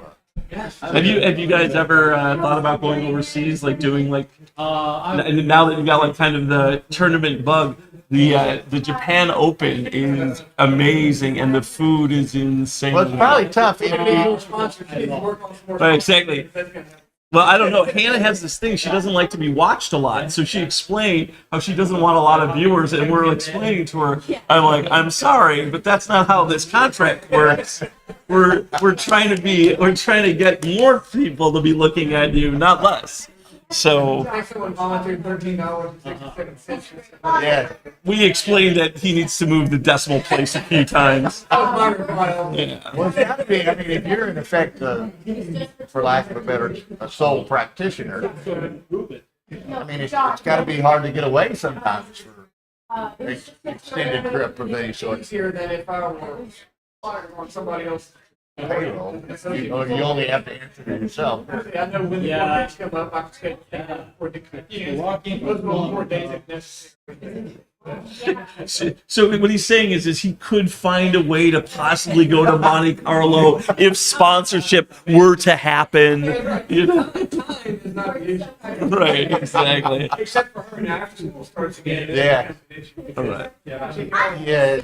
Have you guys ever thought about going overseas, like doing like? And now that you got like kind of the tournament bug, the Japan Open is amazing and the food is insane. Well, it's probably tough. Right, exactly. Well, I don't know. Hannah has this thing. She doesn't like to be watched a lot. So she explained how she doesn't want a lot of viewers. And we're explaining to her, I'm like, I'm sorry, but that's not how this contract works. We're trying to get more people to be looking at you, not less. So Someone volunteered $13.67. Yeah. we explained that he needs to move the decimal place a few times. Yeah. Well, it's got to be. I mean, if you're in effect, for lack of a better, a sole practitioner. I mean, it's got to be hard to get away sometimes for extended trip of any sort. Easier than if I were on somebody else's payroll. You only have to answer to yourself. I know when the days come up, I can schedule more days if necessary. So what he's saying is he could find a way to possibly go to Monte Carlo if sponsorship were to happen. You know? Right, exactly. Except for her and after school starts again. Yeah. All right. Yeah.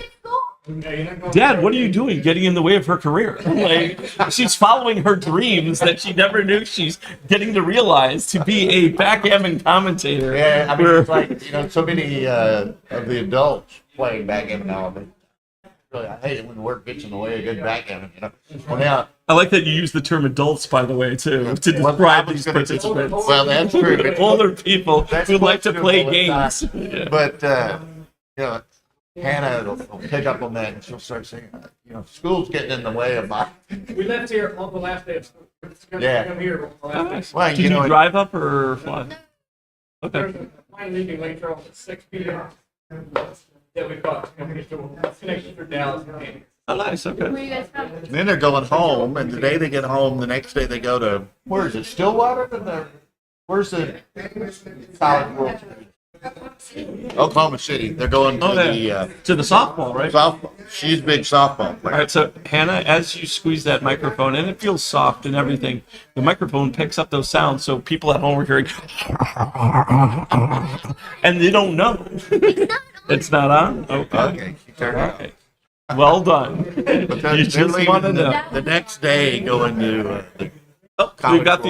Dad, what are you doing getting in the way of her career? Like, she's following her dreams that she never knew she's getting to realize to be a backgammon commentator. Yeah, I mean, it's like, so many of the adults playing backgammon now. Really, I hate it when work gets in the way of good backgammon, Well, now, I like that you use the term adults, by the way, too, to describe these participants. Well, that's true. Older people who like to play games. Yeah. But, Hannah will pick up on that and she'll start saying, school's getting in the way of my. We left here on the last day of school. Yeah. Come here on the last day. Well, Did you drive up or fly? Okay. There's a plane leaving Lake Charles at 6 p.m. that we caught. Connection through Dallas. Oh, nice. Okay. Where you guys from? Then they're going home, and the day they get home, the next day they go to, where is it, Stillwater? Where's the College World Series? Oklahoma City. They're going to to the softball, right? Softball. She's a big softball player. All right, so Hannah, as you squeeze that microphone, and it feels soft and everything, the microphone picks up those sounds, so people at home are hearing, and they don't know. It's not on? Okay. Turn it on. Well done. Because You they're just want to leaving know. the next day going to We've got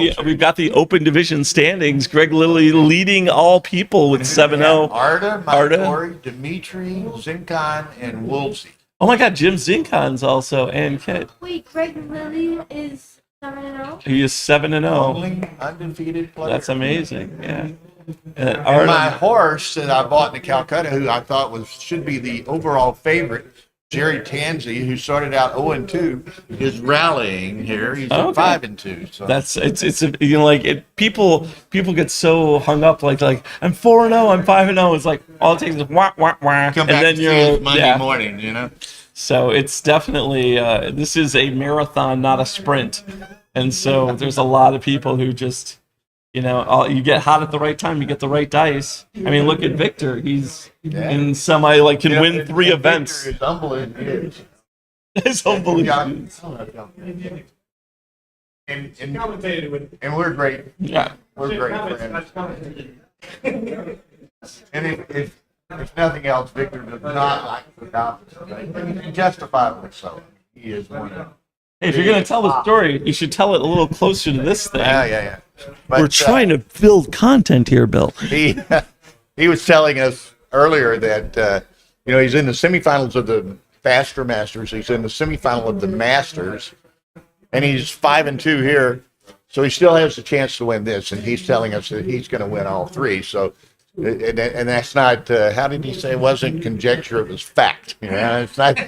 the open division standings. Greg Lilly leading all people with 7-0. Arda, Rory, Dimitri, Zincon, and Woolsey. Oh my God, Jim Zincon's also and Kit. Wait, Greg Lilly is 7-0. He is 7-0. Only undefeated player. That's amazing. Yeah. And my horse that I bought in Calcutta, who I thought should be the overall favorite, Jerry Tansey, who started out 0-2, is rallying here. He's at 5-2. So It's people get so hung up like I'm 4-0, I'm 5-0. It's like all it takes is wah wah wah, come and back then to you're Monday morning, you know. So it's definitely this is a marathon, not a sprint, and so there's a lot of people who just. You get hot at the right time. You get the right dice. I mean, look at Victor. He's in semi, can win 3 events. Victor is humble in years. It's unbelievable. And we're great. Yeah. We're great friends. And if nothing else, Victor does not like the confidence. Justifiably so. He is one of. Hey, if you're going to tell the story, you should tell it a little closer to this thing. Yeah. But, we're trying to build content here, Bill. He was telling us earlier that he's in the semifinals of the Faster Masters. He's in the semifinal of the Masters, and he's 5-2 here, so he still has a chance to win this. And he's telling us that he's going to win all 3. So, and that's not how did he say? It wasn't conjecture; it was fact. It's not.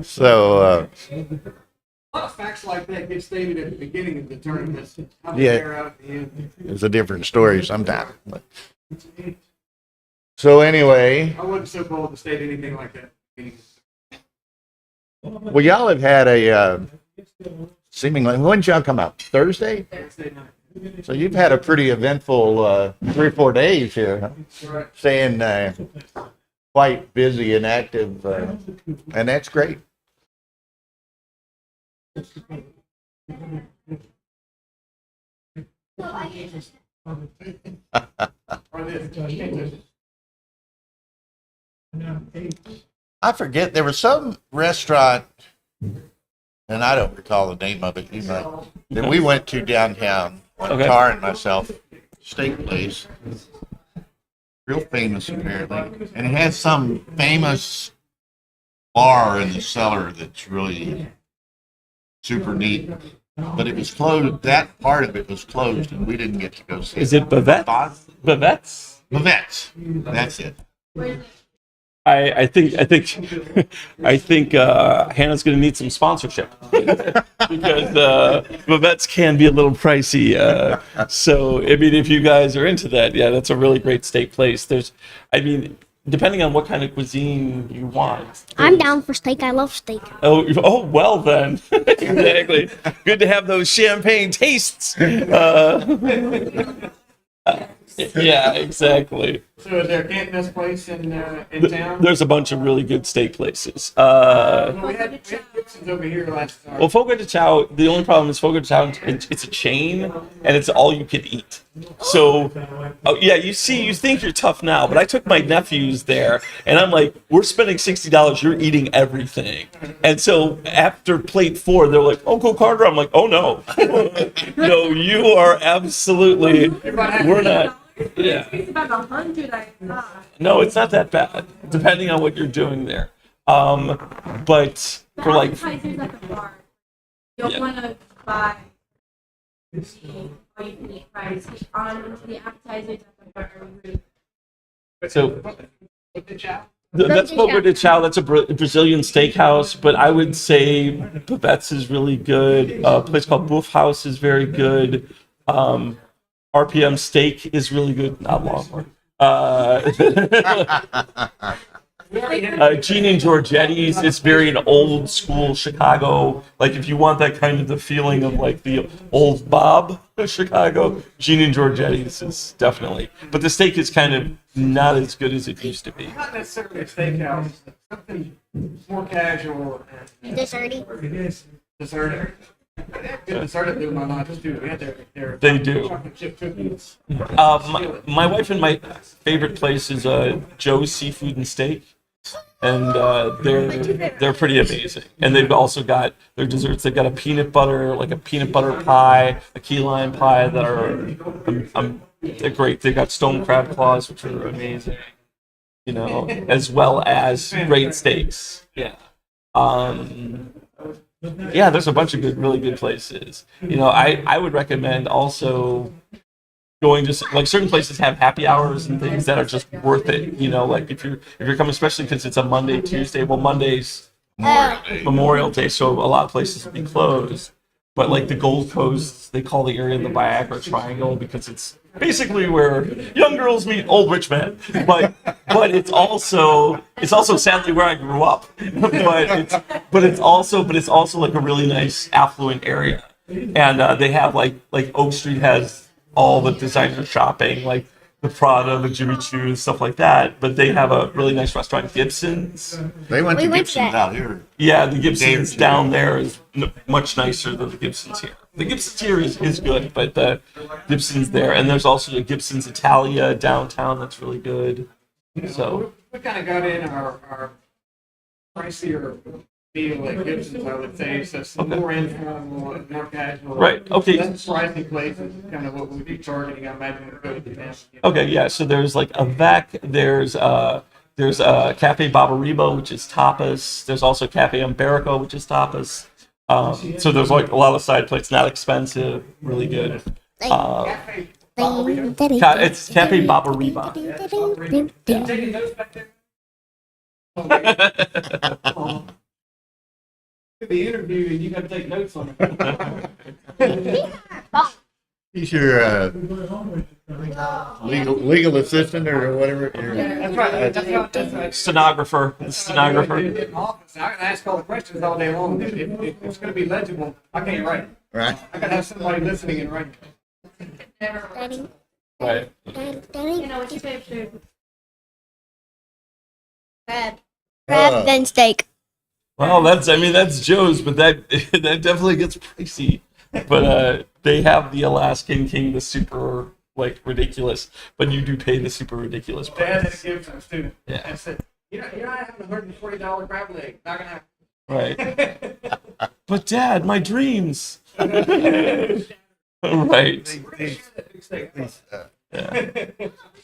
So. A lot of facts like that get stated at the beginning of the tournament. Yeah, it's a different story sometimes. But. So anyway, I wasn't so bold to state anything like that. Well, y'all have had a seemingly. When did y'all come out? Thursday. Thursday night. So you've had a pretty eventful 3 or 4 days here, huh? Right. Staying quite busy and active, and that's great. I forget, there was some restaurant, and I don't recall the name of it, that we went to downtown, Tar and myself, steak place, real famous apparently, and it has some famous bar in the cellar that's really super neat. But it was closed. That part of it was closed, and we didn't get to go see. Is it Bavette? Bavette's? Bavette's. That's it. I think Hannah's going to need some sponsorship because Bavette's can be a little pricey. So I mean, if you guys are into that, yeah, that's a really great steak place. Depending on what kind of cuisine you want. I'm down for steak. I love steak. Oh well then. Exactly. Good to have those champagne tastes. Yeah, exactly. So is there a Cantonese place in town? There's a bunch of really good steak places. We had Gibson's over here last time. Well, Fogo de Chao, the only problem is Fogo de Chao, it's a chain, and it's all you can eat. So, you think you're tough now, but I took my nephews there, and I'm like, we're spending $60, you're eating everything. And so after plate 4, they're like, Uncle Carter, I'm like, oh no. No, you are absolutely, we're not. Yeah. It's about 100, I thought. No, it's not that bad, depending on what you're doing there. But for like appetizers at the bar. You don't want to buy all you can eat fries on the appetizers at the bar. so. That's Fogo de Chao. That's a Brazilian steakhouse, but I would say Bavette's is really good. A place called Boof House is very good. RPM Steak is really good. Not Longhorn. Gene and Giorgetti's, it's very an old school Chicago. Like if you want that kind of the feeling of like the old Bob of Chicago, Gene and Giorgetti's is definitely. But the steak is kind of not as good as it used to be. Not necessarily a steakhouse, something more casual. Desserty. Dessert. Good dessert at my lunch too. We had their They do. chocolate chip cookies. My wife and my favorite place is Joe's Seafood and Steak, and they're pretty amazing. And they've also got their desserts. They've got a peanut butter pie, a key lime pie that are they're great. They've got stone crab claws, which are amazing. you know, as well as great steaks. Yeah. Yeah, there's a bunch of really good places. You know, I would recommend also going to like certain places have happy hours and things that are just worth it. You know, like if you're coming, especially because it's a Monday, Tuesday. Well, Monday's Memorial Day, so a lot of places will be closed. But like the Gold Coast, they call the area the Viagra Triangle because it's basically where young girls meet old rich men. But it's also sadly where I grew up. but it's also like a really nice affluent area. And they have like Oak Street has all the designer shopping, like the Prada, the Jimmy Choo, stuff like that. But they have a really nice restaurant, Gibson's. They went to Gibson's out here. Yeah, the Gibson's down there is much nicer than the Gibson's here. The Gibson's here is good, but the Gibson's there. And there's also the Gibson's Italia downtown that's really good. So we kind of got in our pricier deal at Gibson's, I would say. So some more informal, more casual. Right, okay. Less pricing places, kind of what we'd be targeting, I imagine, would go to the event. okay, yeah. So there's like a Vec. There's Cafe Babariba, which is tapas. There's also Cafe Umberico, which is tapas. So there's like a lot of side plates, not expensive, really good. It's Cafe Babariba. Taking those back there. The interview, and you got to take notes on it. He's your legal assistant or whatever. That's right. That's right. Stenographer. In the office, I can ask all the questions all day long. If it's going to be legible, I can't write it. Right. I got to have somebody listening and writing. Daddy, Right. Daddy, what's your favorite food? crab, then steak. Well, that's Joe's, but that definitely gets pricey. But they have the Alaskan King, the super like ridiculous, but you do pay the super ridiculous Dad price. had a gift to a student. Yeah. And said, you're not having a $140 crab leg. Not going to happen. Right. But Dad, my dreams. Right.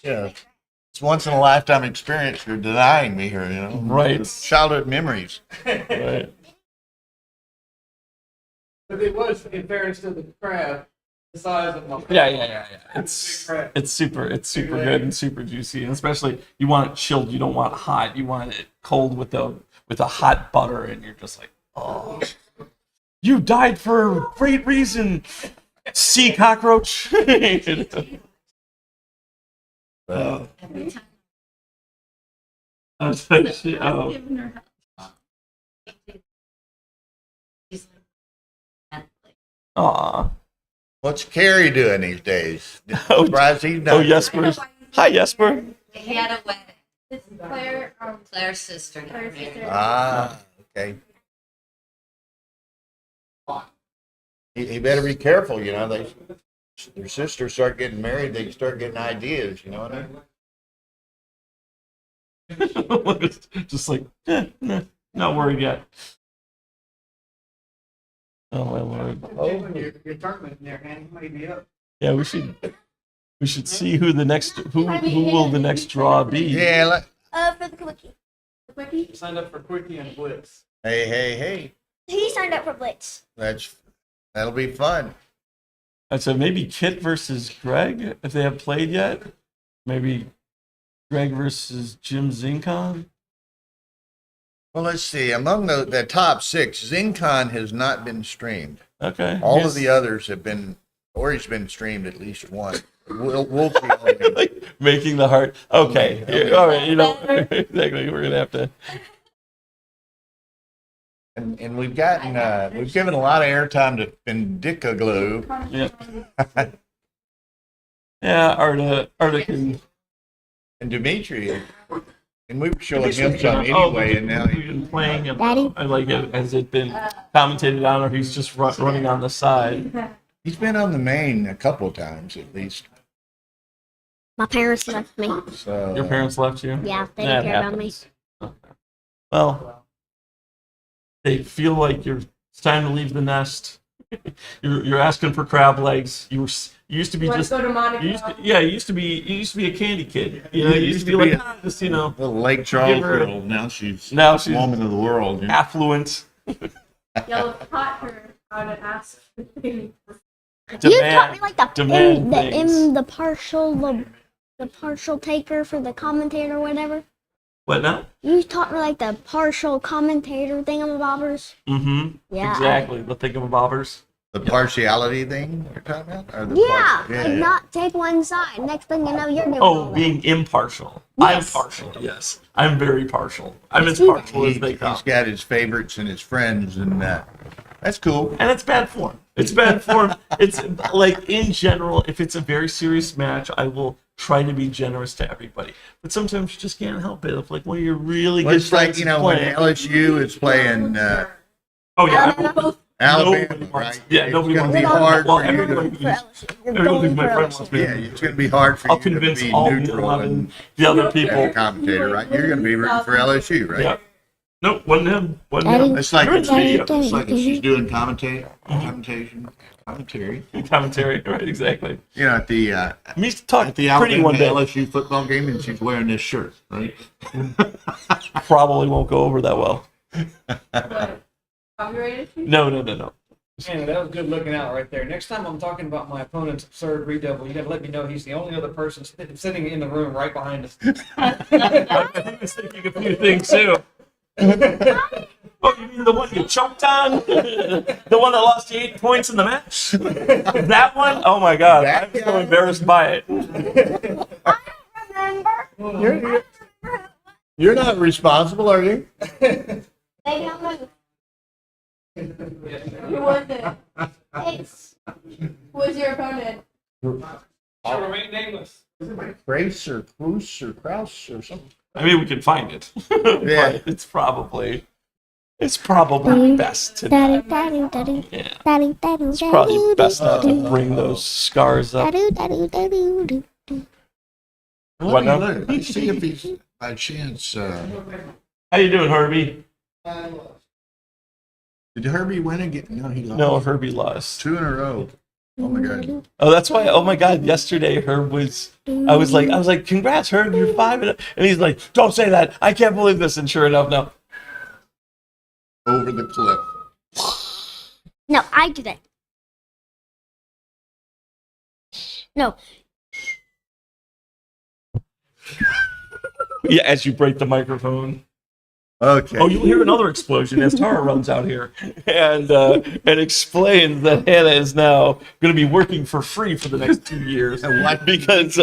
Yeah. It's once in a lifetime experience. You're denying me here, you know. Right. Childhood memories. Right. But it was, in fairness to the crab, the size of my Yeah. It's super good and super juicy, and especially you want it chilled. You don't want it hot. You want it cold with a hot butter, and you're just like, oh, you died for a great reason, sea cockroach. Oh. Aw. What's Carrie doing these days? Surprised he's not. Oh, Jesper. Hi, Jesper. He had a wedding. Claire's sister. Ah, okay. He better be careful, you know. Their sisters start getting married, they start getting ideas, you know what I mean? Just like, not worried yet. Oh my lord. Your tournament in there, Hanny, might be up. Yeah, we should see who will the next draw be. Yeah. For the quickie. The quickie? Signed up for Quickie and Blitz. Hey. He signed up for Blitz. That'll be fun. So maybe Kit versus Greg, if they have played yet. Maybe Greg versus Jim Zincon. Well, let's see. Among the top six, Zincon has not been streamed. Okay. All of the others have been, or he's been streamed at least once. Woolsey like making the heart. Okay. Yeah, all right. You know, exactly. We're gonna have to. And we've given a lot of airtime to Indica Glue. Yeah. Yeah, Arda can. And Dimitri. And we were showing him some anyway, and now he's been playing. I like it. Has it been commentated on, or he's just running on the side? He's been on the main a couple of times at least. My parents left me. So, your parents left you? Yeah, they didn't care about me. Well, they feel like it's time to leave the nest. You're asking for crab legs. You used to be Let's just. go to Monaco. You used to be a candy kid. You know, you used to be like, just little Lake Charles give her- girl. Now she's woman of the world. you know. affluent. Y'all taught her how to ask. You taught me like the partial taker for the commentator or whatever. What now? You taught me like the partial commentator thingamabobbers. Mm-hmm. Yeah. Exactly. The thingamabobbers. The partiality thing you're talking about? Or the Yeah, partial- like not take one side. Next thing you know, you're doing all Oh, that. being impartial. Yes. I'm partial. Yes, I'm very partial. I'm as partial as they come. He's got his favorites and his friends, and that's cool. And it's bad form. It's bad form. It's like in general, if it's a very serious match, I will try to be generous to everybody. But sometimes you just can't help it. If like one of your really Well, good it's like, friends you know, is when playing- LSU is playing Oh yeah, Alabama, nobody wants- right? yeah, It's nobody going to wants- be hard well, for you everybody to... thinks- everyone thinks my friend wants me. Yeah, it's going to be hard for I'll you to convince be all neutral 11 and the other people. commentator, right? You're going to be rooting for LSU, right? Yeah. Nope, wasn't him. Wasn't him. It's like You're in the video. it's like if she's doing commentary, Right, exactly. You know, at the Me talk at the pretty Alabama one day. LSU football game, and she's wearing this shirt, right? Probably won't go over that well. Copyrighted? No. Man, that was good looking out right there. Next time I'm talking about my opponent's absurd redouble, you gotta let me know he's the only other person sitting in the room right behind us. I was thinking a few things too. Oh, you mean the one you choked on? The one that lost you 8 points in the match? That one? Oh my god, I'm so embarrassed by it. You're not responsible, are you? Baby, don't move. Who was it? It's, who was your opponent? Shall remain nameless. Grace or Bruce or Kraus or something. I mean, we can find it. Yeah. But it's probably best to not. Yeah. It's probably best not to bring those scars up. What now? Let's see if he's by chance. How you doing, Herbie? Did Herbie win again? No, he lost. No, Herbie lost. 2 in a row. Oh my god. Oh, that's why. Oh my God! Yesterday, Herb was. I was like, "Congrats, Herb! You're 5-0." And he's like, "Don't say that! I can't believe this." And sure enough, no. Over the cliff. No, I do that. No. Yeah, as you break the microphone. Okay. Oh, you'll hear another explosion as Tara runs out here and explains that Hannah is now going to be working for free for the next 2 years because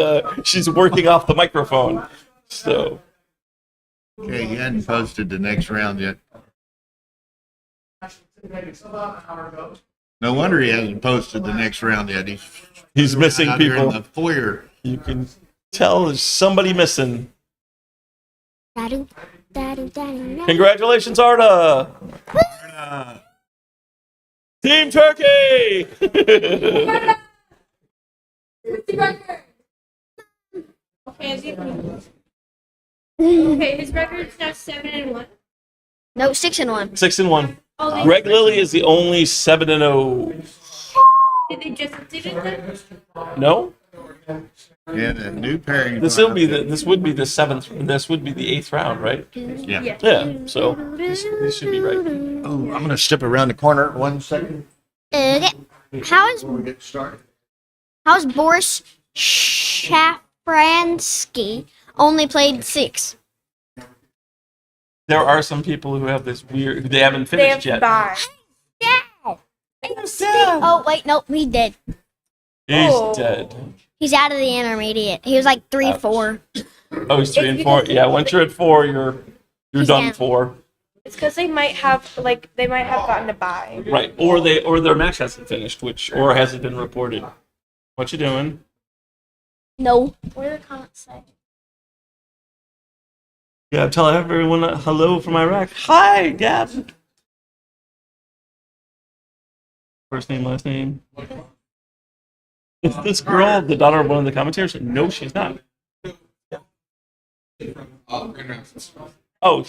she's working off the microphone. So. Okay, he hadn't posted the next round yet. No wonder he hasn't posted the next round yet. He's missing out here in people. the foyer. You can tell there's somebody missing. Congratulations, Arda! Team Turkey! Okay, his record's now 7-1. No, 6-1. 6-1. Oh, they- Greg Lilly is the only 7-0. Did they just did it then? No? Yeah, the new pairing. This would be the 7th. This would be the 8th round, right? Yeah. Yeah. So this should be right. Oh, I'm gonna step around the corner 1 second. Okay. How's Before we get started. Boris Shafransky only played 6? There are some people who have this weird. They haven't finished yet. Oh wait, nope, he did. He's dead. He's out of the intermediate. He was like 3-4. Oh, he's 3 and 4. Yeah, once you're at 4, you're He's done down. 4. It's because they might have gotten a bye. Right. Or their match hasn't finished, or hasn't been reported. What you doing? No. What do the comments say? Yeah, tell everyone hello from Iraq. Hi, Gab. First name, last name. Is this girl the daughter of one of the commentators? No, she's not. Oh,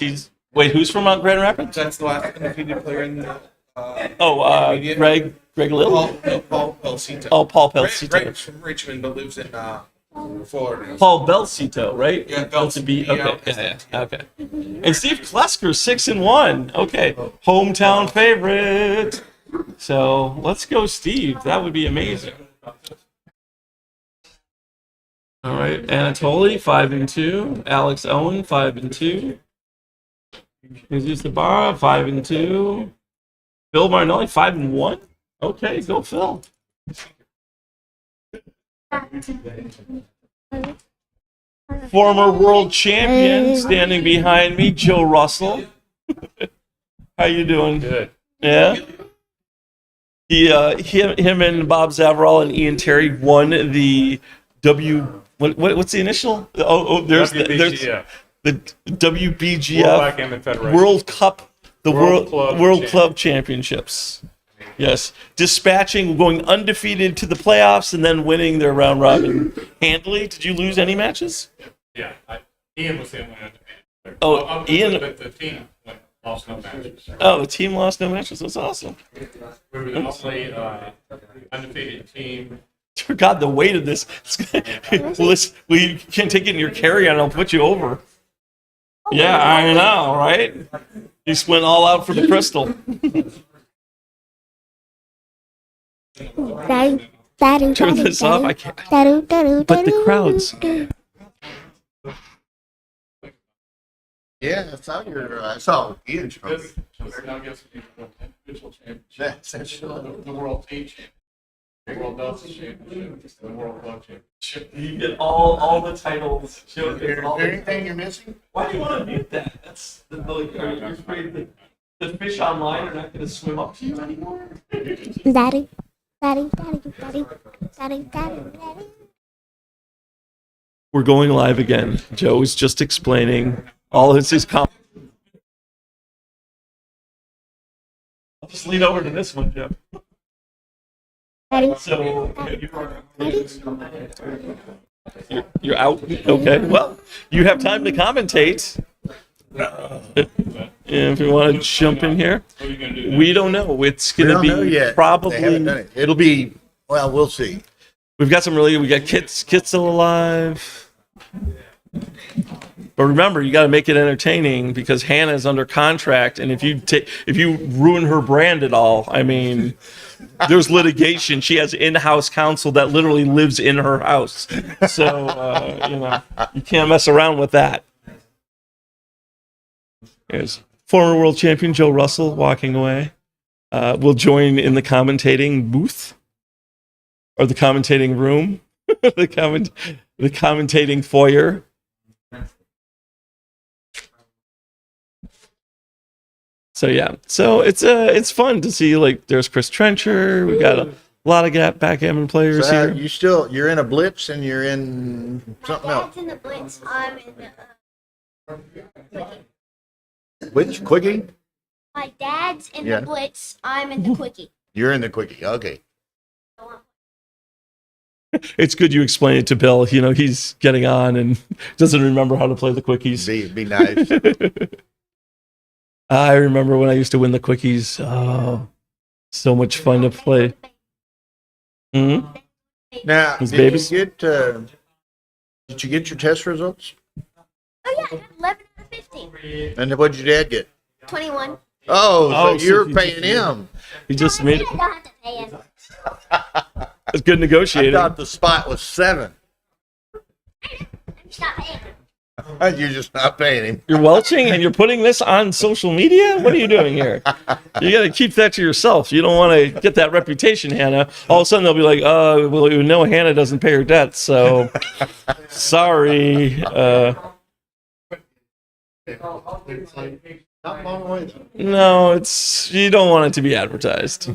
wait, who's from Grand Rapids? That's the last undefeated player in the. Greg. Greg Lilly? Paul Pelcito. Oh, Paul Pelcito. Greg's from Richmond, but lives in Florida. Paul Belcito, right? Yeah, Belcito. Okay, okay. And Steve Klesker, 6-1. Okay, hometown favorite. So let's go, Steve. That would be amazing. All right, Anatoly, 5-2. Alex Owen, 5-2. Jesus Sabara, 5-2. Phil Martinelli, 5-1. Okay, go Phil. Former world champion standing behind me, Joe Russell. How you doing? Good. Yeah. Him and Bob Zavarral and Ian Terry won the what's the initial? There's WBGF. The WBGF World Backgammon Federation. World Cup, the World World Club Club Championships. Yes, dispatching, going undefeated to the playoffs, and then winning their round robin handily. Did you lose any matches? Yeah, Ian was the only undefeated. Oh, Ian. The team lost no matches. Oh, the team lost no matches. That's awesome. We were the only undefeated team. Dear God, the weight of this. Listen, we can't take it in your carry-on. I'll put you over. Yeah, I know, right? You just went all out for the crystal. Turn this off. I can't. But the crowds. Yeah, I saw Ian's trophy. That's the world team championship, the world belts championship, the world club championship. You get all the titles. Is there anything you're missing? Why do you want to mute that? That's you're afraid that the fish online are not going to swim up to you anymore. Daddy. We're going live again. Joe was just explaining all his comments. I'll just lean over to this one, Joe. So you're out. Okay. Well, you have time to commentate. If you want to jump in here, we don't know. It's going to be probably. They haven't done it. It'll be. Well, we'll see. We got Kit's still alive. But remember, you got to make it entertaining because Hannah's under contract, and if you ruin her brand at all, I mean, there's litigation. She has in-house counsel that literally lives in her house, so you can't mess around with that. There's former world champion Joe Russell walking away. Will join in the commentating booth or the commentating room, the commentating foyer. So yeah, it's fun to see. Like, there's Chris Trencher. We got a lot of backgammon players here. You're in a blitz and you're in something else. In the blitz. I'm in the Which quickie? my dad's in the blitz. I'm in the quickie. You're in the quickie. Okay. It's good you explain it to Bill. He's getting on and doesn't remember how to play the quickies. Be nice. I remember when I used to win the quickies. Oh, so much fun to play. Mm-hmm. Now, did you get your test results? Oh yeah, I got 11 out of 15. And what did your dad get? 21. Oh, so you're paying him. He just made it. I don't have to pay him. It's good negotiating. I thought the spot was 7. I'm just not paying him. You're just not paying him. You're welching and you're putting this on social media? What are you doing here? You got to keep that to yourself. You don't want to get that reputation, Hannah. All of a sudden they'll be like, well, you know Hannah doesn't pay her debts, so sorry. No, you don't want it to be advertised.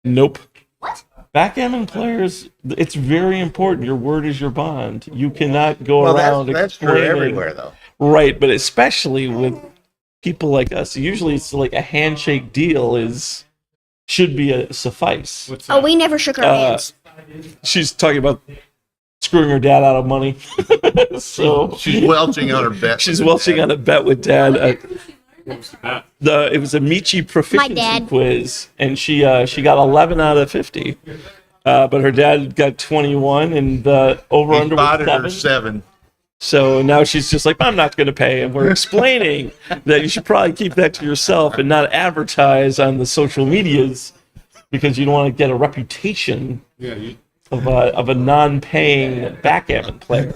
Nope. What? Backgammon players, it's very important. Your word is your bond. You cannot go around that's true everywhere, though. Right, but especially with people like us. Usually it's like a handshake deal should be suffice. Oh, we never shook our hands. She's talking about screwing her dad out of money. So she's welching on her bet. She's welching on a bet with dad. It was a Michi proficiency dad. quiz, and she got 11 out of 50. But her dad got 21, and the over He under bought was it her 7. 7. So now she's just like, I'm not going to pay. And we're explaining that you should probably keep that to yourself and not advertise on the social medias because you don't want to get a reputation of a non-paying backgammon player.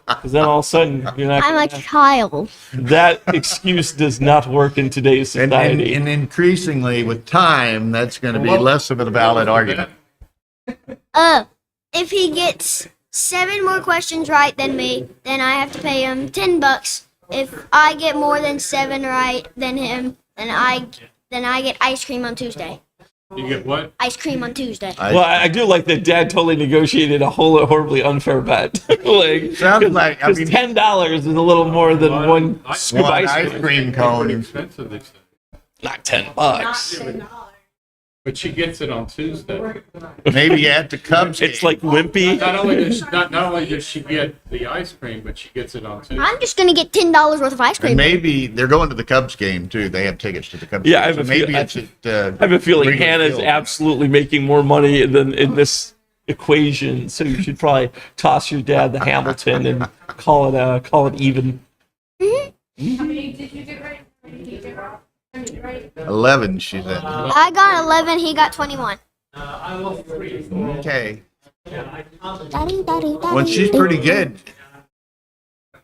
Because then all of a sudden you're not. I'm a child. That excuse does not work in today's society. And increasingly with time, that's going to be less of a valid argument. If he gets 7 more questions right than me, then I have to pay him $10. If I get more than 7 right than him, then I get ice cream on Tuesday. You get what? Ice cream on Tuesday. Well, I do like that Dad totally negotiated a horribly unfair bet. Sounds like, I mean, $10 is a little more than one scoop one ice cream. cone. Expensive, they say. Not $10. But she gets it on Tuesday. Maybe at the Cubs It's game. like wimpy. Not only does she get the ice cream, but she gets it on Tuesday. I'm just gonna get $10 worth of ice cream. And maybe they're going to the Cubs game too. They have tickets to the Cubs Yeah, I game. have So a maybe feel- it's at I have a feeling Wrigley Hannah's Field. absolutely making more money than in this equation, so you should probably toss your dad the Hamilton and call it even. How many did you get right? How many did you get right? 11, she said. I got 11. He got 21. Okay. Well, she's pretty good.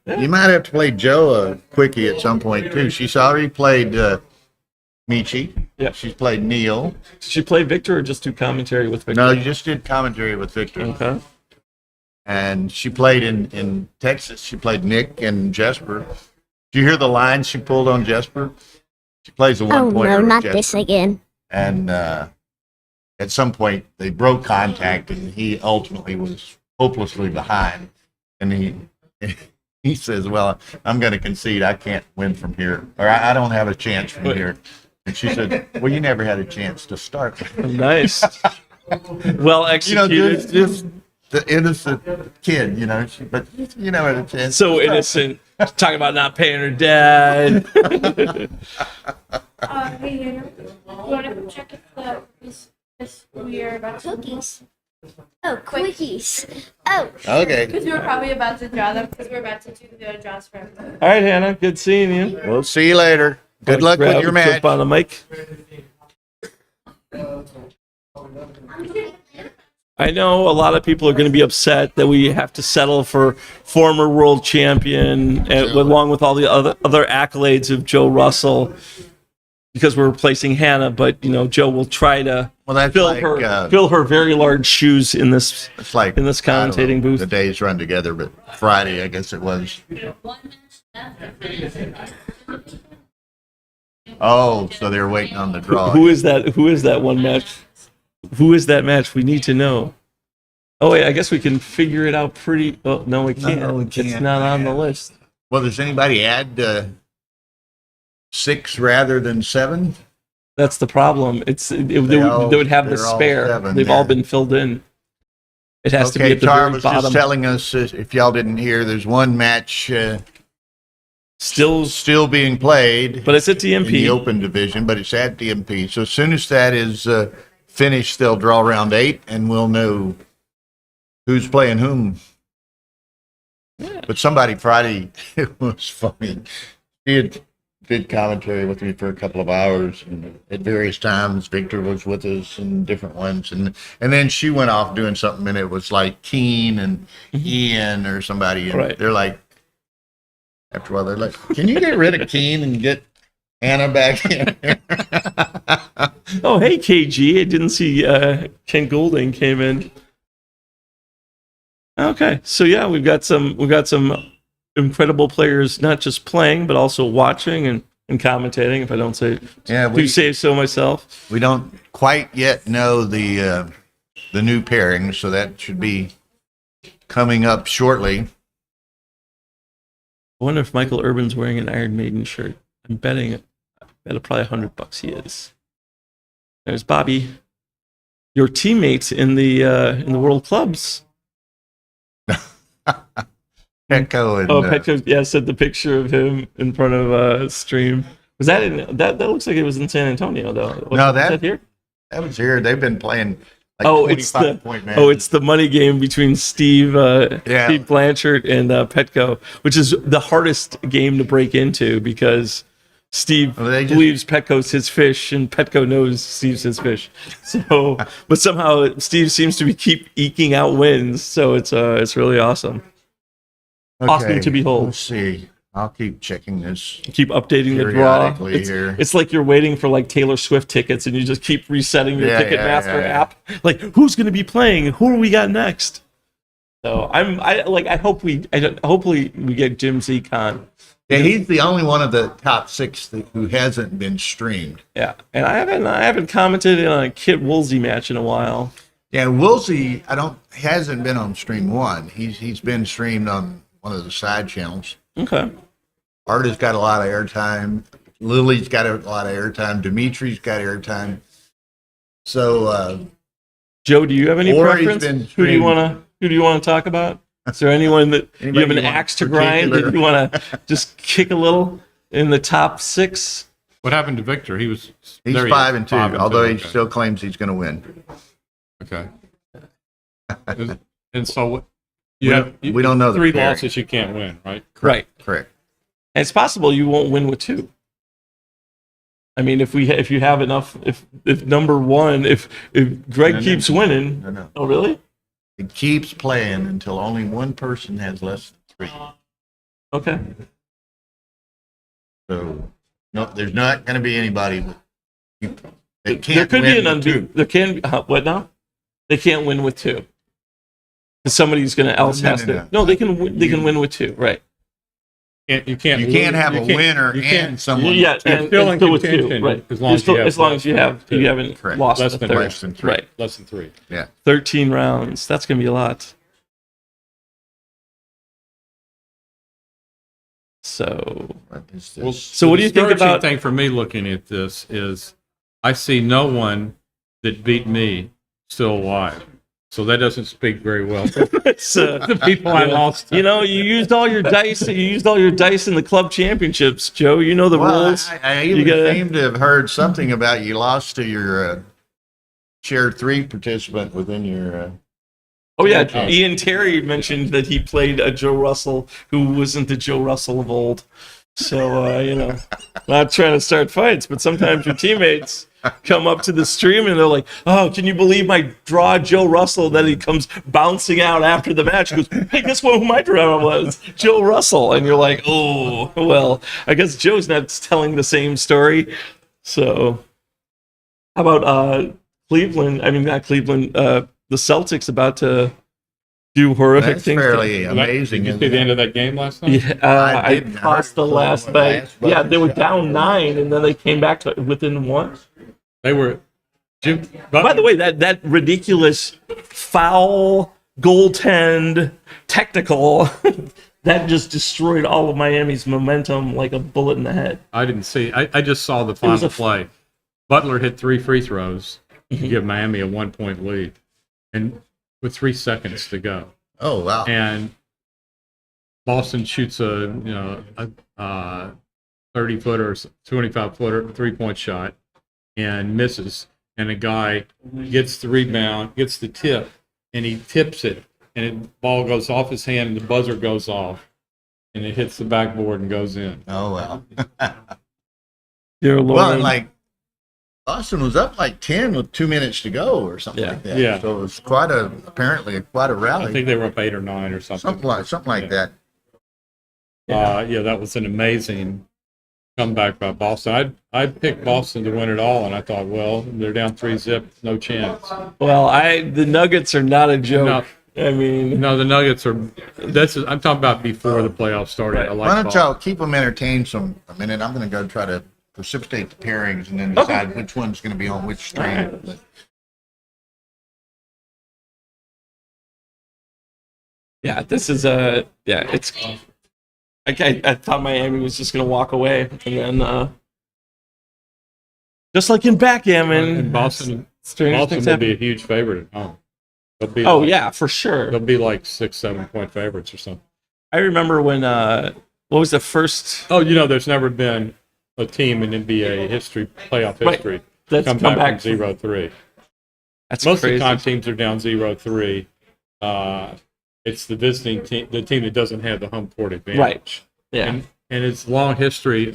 You might have to play Joe a quickie at some point too. She's already played Michi. Yeah. She's played Neil. Did she play Victor or just do commentary with Victor? No, you just did commentary with Victor. Okay. And she played in Texas. She played Nick and Jesper. Did you hear the line she pulled on Jesper? She plays a Oh one-pointer. no, with not Jesper. this again. And at some point, they broke contact, and he ultimately was hopelessly behind. And he says, "Well, I'm going to concede. I can't win from here, or I don't have a chance from here." And she said, "Well, you never had a chance to start with." Nice. Well executed. Just the innocent kid, but you never had a chance. So innocent. Talking about not paying her dad. Hey, you want to check if we are about to Cookies. Oh, quickies. Oh. Okay. Because we're probably about to draw them because we're about to do the draws for everyone. All right, Hannah. Good seeing you. We'll see you later. Good luck with your match. Jump on the mic. I know a lot of people are going to be upset that we have to settle for former world champion, along with all the other accolades of Joe Russell, because we're replacing Hannah. But Joe will try to fill her very large shoes in this. It's like in this commentating booth. The days run together, but Friday, I guess it was. Oh, so they're waiting on the draw. Who is that? Who is that one match? Who is that match? We need to know. Oh wait, I guess we can figure it out pretty. Oh no, we can't. No, we can't. It's not on the list. Well, does anybody add 6 rather than 7? That's the problem. They would have the they're all spare. 7 They've there. all been filled in. It has to be at the Tar very was bottom. just telling us, if y'all didn't hear, there's one match still being played. But it's at in DMP. the open division, but it's at DMP. So as soon as that is finished, they'll draw round 8, and we'll know who's playing whom. But somebody Friday, it was funny. He did commentary with me for a couple of hours, and at various times Victor was with us in different ones, and then she went off doing something, and it was like Keen and Ian or somebody, and Right. they're like, after a while they're like, "Can you get rid of Keen and get Anna back in?" Oh hey KG, I didn't see Ken Goulding came in. Okay, so yeah, we've got some incredible players, not just playing but also watching and commentating. If I don't say, do say so myself. We don't quite yet know the new pairing, so that should be coming up shortly. I wonder if Michael Urban's wearing an Iron Maiden shirt. I'm betting probably $100 he is. There's Bobby, your teammate in the World Clubs. Petco and Petco, yeah, sent the picture of him in front of stream. Was that in that? That looks like it was in San Antonio though. No, was that here. That was here. They've been playing. Like Oh, it's the 25-point matches. it's the money game between Steve Blanchard and Petco, which is the hardest game to break into because Steve believes Petco's his fish and Petco knows Steve's his fish. So, but somehow Steve seems to keep eking out wins. So it's really awesome. Awesome to behold. Let's see. I'll keep checking this. Keep updating the draw. periodically here. It's like you're waiting for like Taylor Swift tickets, and you just keep resetting your Yeah, Ticketmaster yeah. app. Like, who's going to be playing? Who do we got next? So hopefully we get Jim Con. Yeah, he's the only one of the top 6 who hasn't been streamed. Yeah, and I haven't commented on a Kit Woolsey match in a while. Yeah, Woolsey, hasn't been on stream 1. He's been streamed on one of the side channels. Okay. Arda's got a lot of airtime. Lilly's got a lot of airtime. Dimitri's got airtime. So, Joe, do you have any Rory's preference? been Who do you streamed. want to talk about? Is there anyone that you have an you want axe to grind that you want to just kick a little in the top 6? What happened to Victor? He's He's there 5 and 2, although he okay. still claims he's going to win. Okay. And so what? We don't know the 3 pairing. losses you can't win, right? Right. Correct. And it's possible you won't win with 2. I mean, if you have enough, if number 1, if Greg keeps winning. No. Oh, really? It keeps playing until only one person has less than 3. Okay. So, no, there's not going to be anybody that There can't could be win an with 2. undo. There can what now? They can't win with 2. Because somebody's going to else has to. No, they can win with 2. Right. You can't have a winner and someone. Yeah, and still in still with 2. contention Right. as long as you have you haven't Correct. lost less the than third. less than 3. Right. less than 3. Yeah. 13 rounds. That's going to be a lot. So, What is this? Well, So what do you think discouraging about- thing for me looking at this is I see no one that beat me still alive. So that doesn't speak very well. it's, The people I lost. you used all your dice. You used all your dice in the club championships, Joe. You know the Well, rules. I You even gotta- seem to have heard something about you lost to your chair 3 participant within your. Oh yeah, Ian Terry mentioned that he played a Joe Russell who wasn't the Joe Russell of old. So not trying to start fights, but sometimes your teammates come up to the stream and they're like, "Oh, can you believe my draw, Joe Russell?" Then he comes bouncing out after the match. He goes, "Hey, guess what? Who my draw was? Joe Russell." And you're like, "Oh, well, I guess Joe's not telling the same story." So, how about Cleveland? I mean, not Cleveland. The Celtics about to do horrific That's things. fairly amazing. Did you isn't see the it? end of that game last night? Yeah, I I didn't. I tossed heard the last bet. last Yeah, button they were shot. down 9, and then they came back to within 1. They were. Jim, By the way, that ridiculous foul goaltend technical that just destroyed all of Miami's momentum like a bullet in the head. I didn't see. I just saw the was final a play. Butler hit 3 free throws Mm-hmm. to give Miami a 1-point lead, and with 3 seconds to go. Oh, wow. And Boston shoots a 30-footer, 25-footer 3-point shot, and misses. And a guy gets the rebound, gets the tip, and he tips it, and the ball goes off his hand, and the buzzer goes off, and it hits the backboard and goes in. Oh, wow. Dear Lord. Well, like, Boston was up like 10 with 2 minutes to go or something like that. Yeah. So it was apparently quite a rally. I think they were up 8 or 9 or something. Something like that. That was an amazing comeback by Boston. I picked Boston to win it all, and I thought, well, they're down 3-zip, no chance. Well, the Nuggets are not a joke. I mean, no, the Nuggets are. I'm talking about before the playoffs started. Right. I like Why don't Boston. y'all keep them entertained a minute? I'm going to go try to precipitate the pairings and then decide which one's going to be on which stream. But yeah, this is it's. I thought Miami was just going to walk away, and then just like in backgammon, And Boston strange things will be a happen. huge favorite at home. They'll be Yeah, for sure. They'll be like 6-7 point favorites or something. I remember when what was the first? Oh, there's never been a team in NBA history, playoff Right. history, That's come come back back from from- 0-3. That's Most crazy. of the time teams are down 0-3. It's the visiting team, the team that doesn't have the home court advantage. Right. Yeah. And it's long history.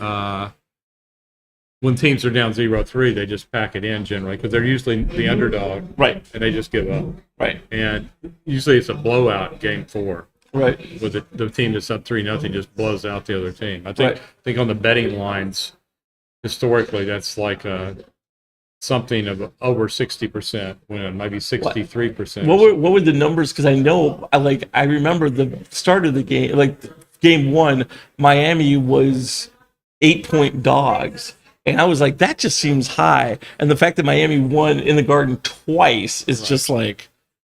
When teams are down 0-3, they just pack it in generally because they're usually the underdog. Right. And they just give up. Right. And usually it's a blowout game 4. Right. With the team that's up 3-0 just blows out the other team. I think on the betting lines, historically, that's like something of over 60% win, maybe 63%. What were the numbers? Because I know, I remember the start of the game, like game 1, Miami was 8-point dogs. And I was like, that just seems high. And the fact that Miami won in the Garden twice is just like,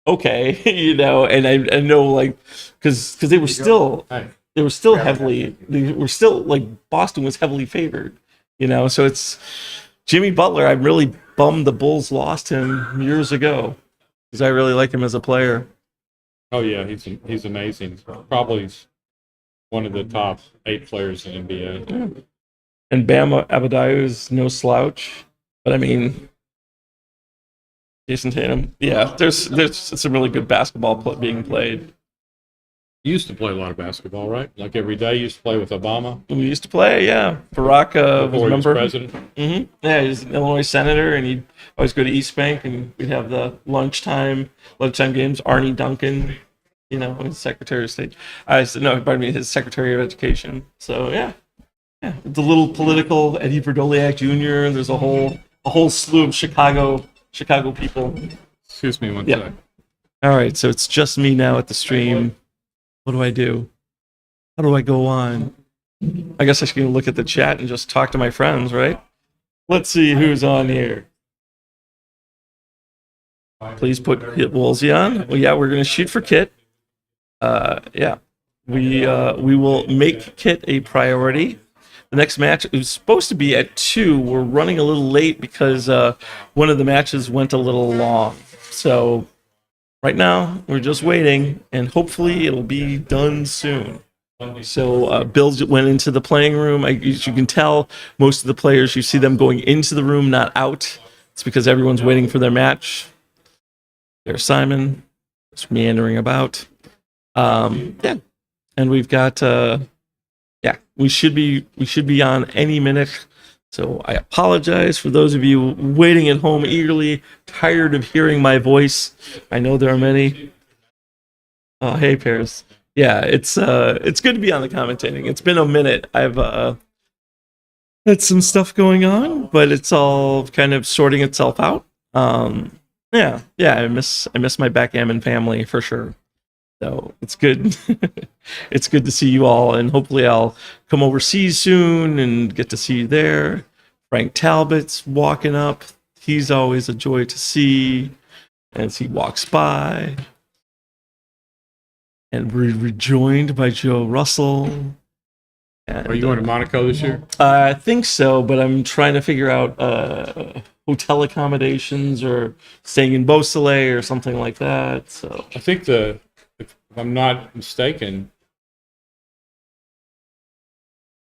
okay, And I know, like, because they were still heavily, Boston was heavily favored, So it's Jimmy Butler. I'm really bummed the Bulls lost him years ago because I really like him as a player. Oh yeah, he's amazing. Probably one of the top 8 players in NBA. Yeah. And Bam Adebayo is no slouch, but I mean, Jason Tatum. Yeah, there's some really good basketball being played. You used to play a lot of basketball, right? Like every day, you used to play with Obama. We used to play, yeah. Barack was Before he was member. president. Mm-hmm. Yeah, he's an Illinois senator, and he'd always go to East Bank, and we'd have the lunchtime games. Arnie Duncan, his Secretary of State. His Secretary of Education. So yeah. Yeah, the little political Eddie Verdoliak Jr. There's a whole slew of Chicago people. Excuse me one Yeah. sec. All right, so it's just me now at the stream. What do I do? How do I go on? I guess I should look at the chat and just talk to my friends, right? Let's see who's on here. Please put Woolsey on. Well, yeah, we're gonna shoot for Kit. Yeah, we will make Kit a priority. The next match is supposed to be at 2. We're running a little late because one of the matches went a little long. So right now, we're just waiting, and hopefully it'll be done soon. So Bill went into the playing room. As you can tell, most of the players, you see them going into the room, not out. It's because everyone's waiting for their match. There's Simon, just meandering about. Yeah, and we've got... Yeah, we should be on any minute. So I apologize for those of you waiting at home eagerly, tired of hearing my voice. I know there are many. Oh, hey, Paris. Yeah, it's good to be on the commentating. It's been a minute. I've had some stuff going on, but it's all kind of sorting itself out. Yeah, I miss my backgammon family for sure. So it's good. It's good to see you all, and hopefully I'll come overseas soon and get to see you there. Frank Talbot's walking up. He's always a joy to see as he walks by. And we're rejoined by Joe Russell. And, Are you going to Monaco this year? I think so, but I'm trying to figure out hotel accommodations or staying in Beausoleil or something like that. So I think if I'm not mistaken,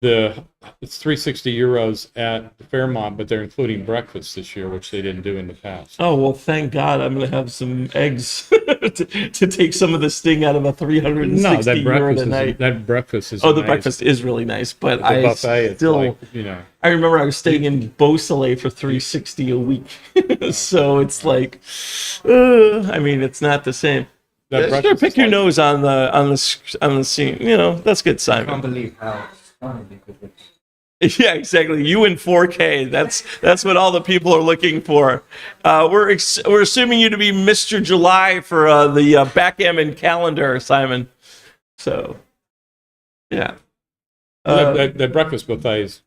it's 360 euros at the Fairmont, but they're including breakfast this year, which they didn't do in the past. Oh, well, thank God I'm going to have some eggs to take some of the sting out of a 360 euro a night. That breakfast is the amazing. breakfast is really nice, but The I buffet, it's still, like, I remember I was staying in Beausoleil for 360 a week. So it's like, I mean, it's not the same. Sure, pick your nose on the scene. That's good, Simon. I can't believe how funny because Yeah, exactly. You in 4K. That's what all the people are looking for. We're assuming you to be Mr. July for the backgammon calendar, Simon. So, yeah. That breakfast buffets,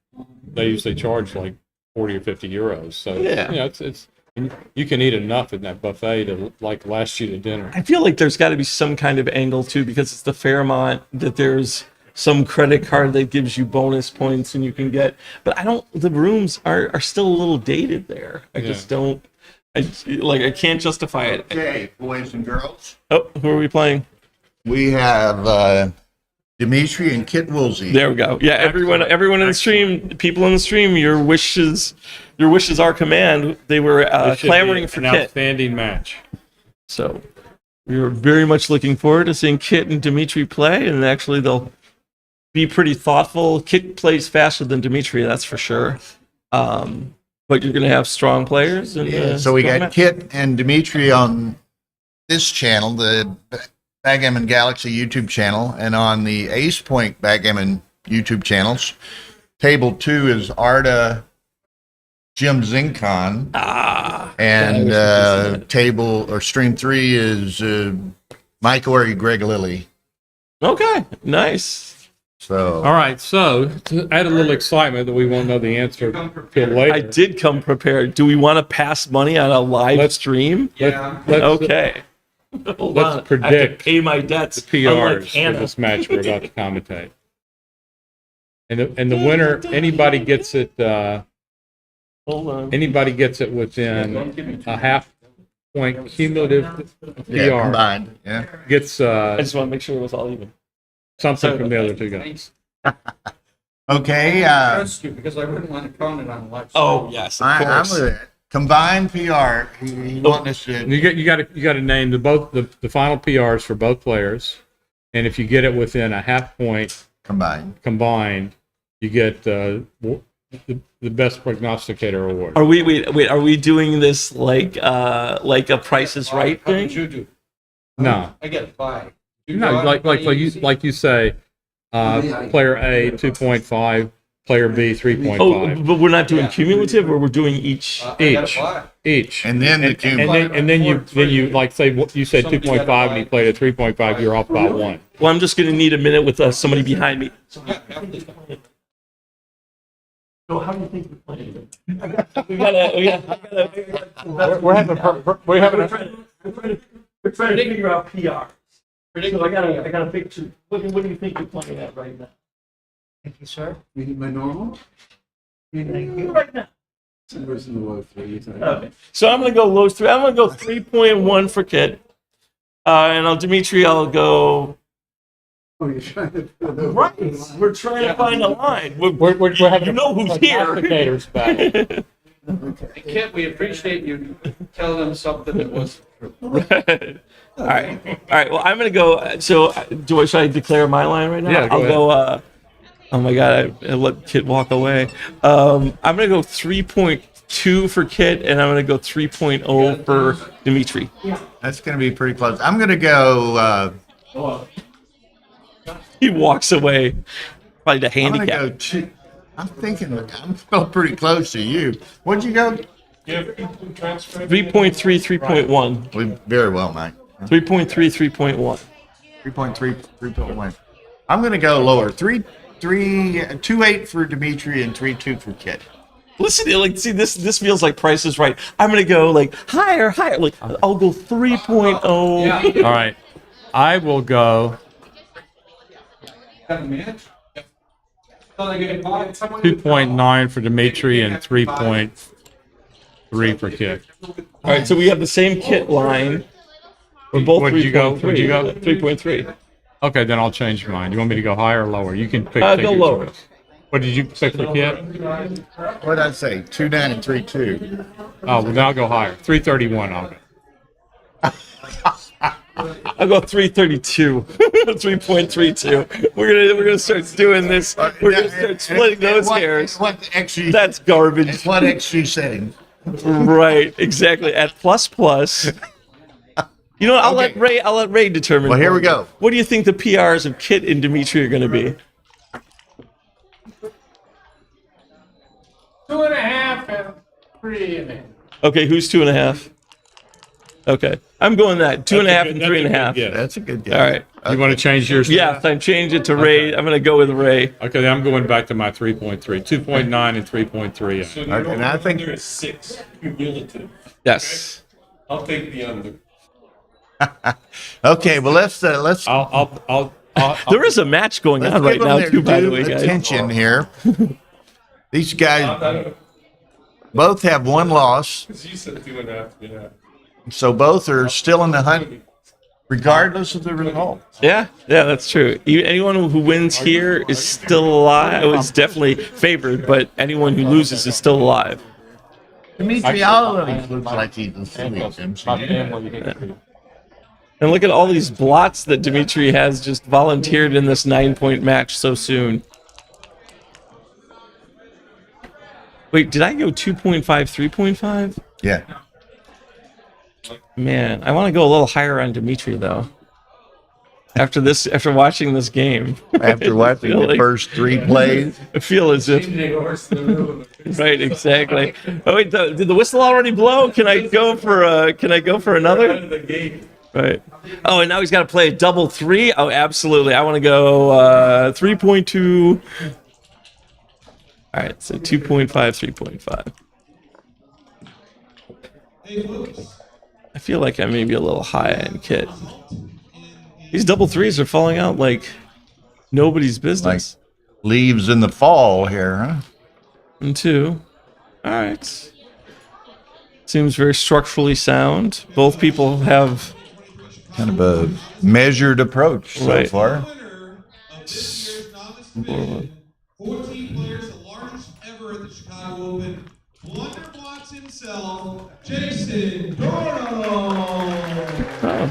they usually charge like 40 or 50 euros. So yeah, it's you can eat enough in that buffet to like last you to dinner. I feel like there's got to be some kind of angle too, because it's the Fairmont, that there's some credit card that gives you bonus points and you can get, but the rooms are still a little dated there. I just don't, I can't justify it. Okay, boys and girls. Oh, who are we playing? We have Dimitri and Kit Woolsey. There we go. Yeah, everyone in the stream, people in the stream, your wishes are command. They were This should clamoring be for an Kit. outstanding match. So we were very much looking forward to seeing Kit and Dimitri play, and actually they'll be pretty thoughtful. Kit plays faster than Dimitri, that's for sure. But you're going to have strong players. And, So we strong got match. Kit and Dimitri on this channel, the Backgammon Galaxy YouTube channel, and on the Ace Point Backgammon YouTube channels. Table 2 is Arda, Jim Zincon. And table or stream 3 is Mike Ori, Greg Lilly. Okay, nice. So All right, so to add a little excitement that we won't know the answer till later. I did come prepared. Do we want to pass money on a live stream? let's- Okay. Hold on. Let's I have predict to pay my debts. the unlike PRs for Hannah. this match we're about to commentate. And the winner, anybody gets it. Hold on. Anybody gets it within a half point cumulative PR. Yeah, combined. Yeah. Gets I just want to make sure it was all even. something from the other two guys. Okay. Trust you because I wouldn't want to comment on the live. Oh yes, of I'm course. with it. Combined PR. He want us to. You got to name the final PRs for both players, and if you get it within a half point combined, you get the best prognosticator award. Are we wait? Are we doing this like a Price is Right How thing? did you do? No, I get 5. no, like you say, player A 2.5, player B 3.5. Oh, but we're not doing cumulative, or we're doing each. Each, and then the cumulative. and then you like say what you said 2.5 and he played a 3.5. You're off by 1. Well, I'm just going to need a minute with somebody behind me. So how do you think we're playing? We're trying to figure out PRs. So I gotta picture. What do you think you're playing at right now? Thank you, sir. You need my normal? Thank you. Right now. Where's the low 3? Okay. So I'm gonna go low 3. I'm gonna go 3.1 for Kit. And Dimitri, I'll go. Oh, you're trying to. Right. We're trying to find a line. We're having you know who's here. prognosticators battle. Okay. Kent, we appreciate you telling them something that wasn't true. All right. Well, I'm gonna go. So, should I declare my line right now? Yeah, go I'll ahead. go. Oh my God! I let Kit walk away. I'm gonna go 3.2 for Kit, and I'm gonna go 3.0 for Dimitri. That's going to be pretty close. I'm going to go. He walks away. Probably the I'm going to handicap. go 2. I'm thinking I'm still pretty close to you. What'd you go? 3.3, 3.1. We very well, Mike. 3.3, 3.1. 3.3, 3.1. I'm going to go lower. 2.8 for Dimitri and 3.2 for Kit. Listen, see this feels like Price is Right. I'm gonna go like higher. Like I'll go 3.0. All right, I will go 2.9 for Dimitri and 3.3 for Kit. All right, so we have the same Kit line. We're both What'd you go? 3.3. What'd you go? 3.3. Okay, then I'll change mine. You want me to go higher or lower? You can pick. Go take your lower. choice. What did you pick for Kit? What did I say? 2.9 and 3.2. Oh, well, then I'll go higher. 331. I'll go. I'll go 332. 3.32. We're gonna start doing this. We're gonna start splitting those hairs. That's garbage. What XG setting? Right, exactly. At plus. You know what? I'll let Ray determine. Well, here we go. What do you think the PRs of Kit and Dimitri are going to be? 2.5 and 3.5. Okay, who's 2.5? Okay, I'm going that 2.5 and 3.5. Yeah, that's a good guess. All right. You want to change yours? to Yeah, that? I'm changing it to Ray. I'm going to go with Ray. Okay, then I'm going back to my 3.3. 2.9 and 3.3. So And I think there's 6 cumulative. Yes. I'll take the under. Okay, well let's I'll There is a match going on right now, too, by the way, guys. attention here. These guys both have one loss, Because you said 2.5. Yeah. so both are still in the hunt regardless of the result. Yeah, that's true. Anyone who wins here is still alive. Oh, it's definitely favored, but anyone who loses is still alive. Dimitri always looks like he's asleep. And look at all these blots that Dimitri has just volunteered in this 9-point match so soon. Wait, did I go 2.5, 3.5? Yeah. Man, I want to go a little higher on Dimitri though. After watching this game. After watching the first 3 plays. I feel as if right, exactly. Oh wait, did the whistle already blow? Can I go for another? Right. Oh, and now he's got to play a double 3. Oh, absolutely. I want to go 3.2. All right, so 2.5, 3.5. I feel like I may be a little high in kit. These double 3s are falling out like nobody's business. Like leaves in the fall here, huh? And 2. All right. Seems very structurally sound. Both people have kind of a measured approach so far. 14 players, the largest ever at the Chicago Open. Blunderbox himself, Jason Dorno. Oh.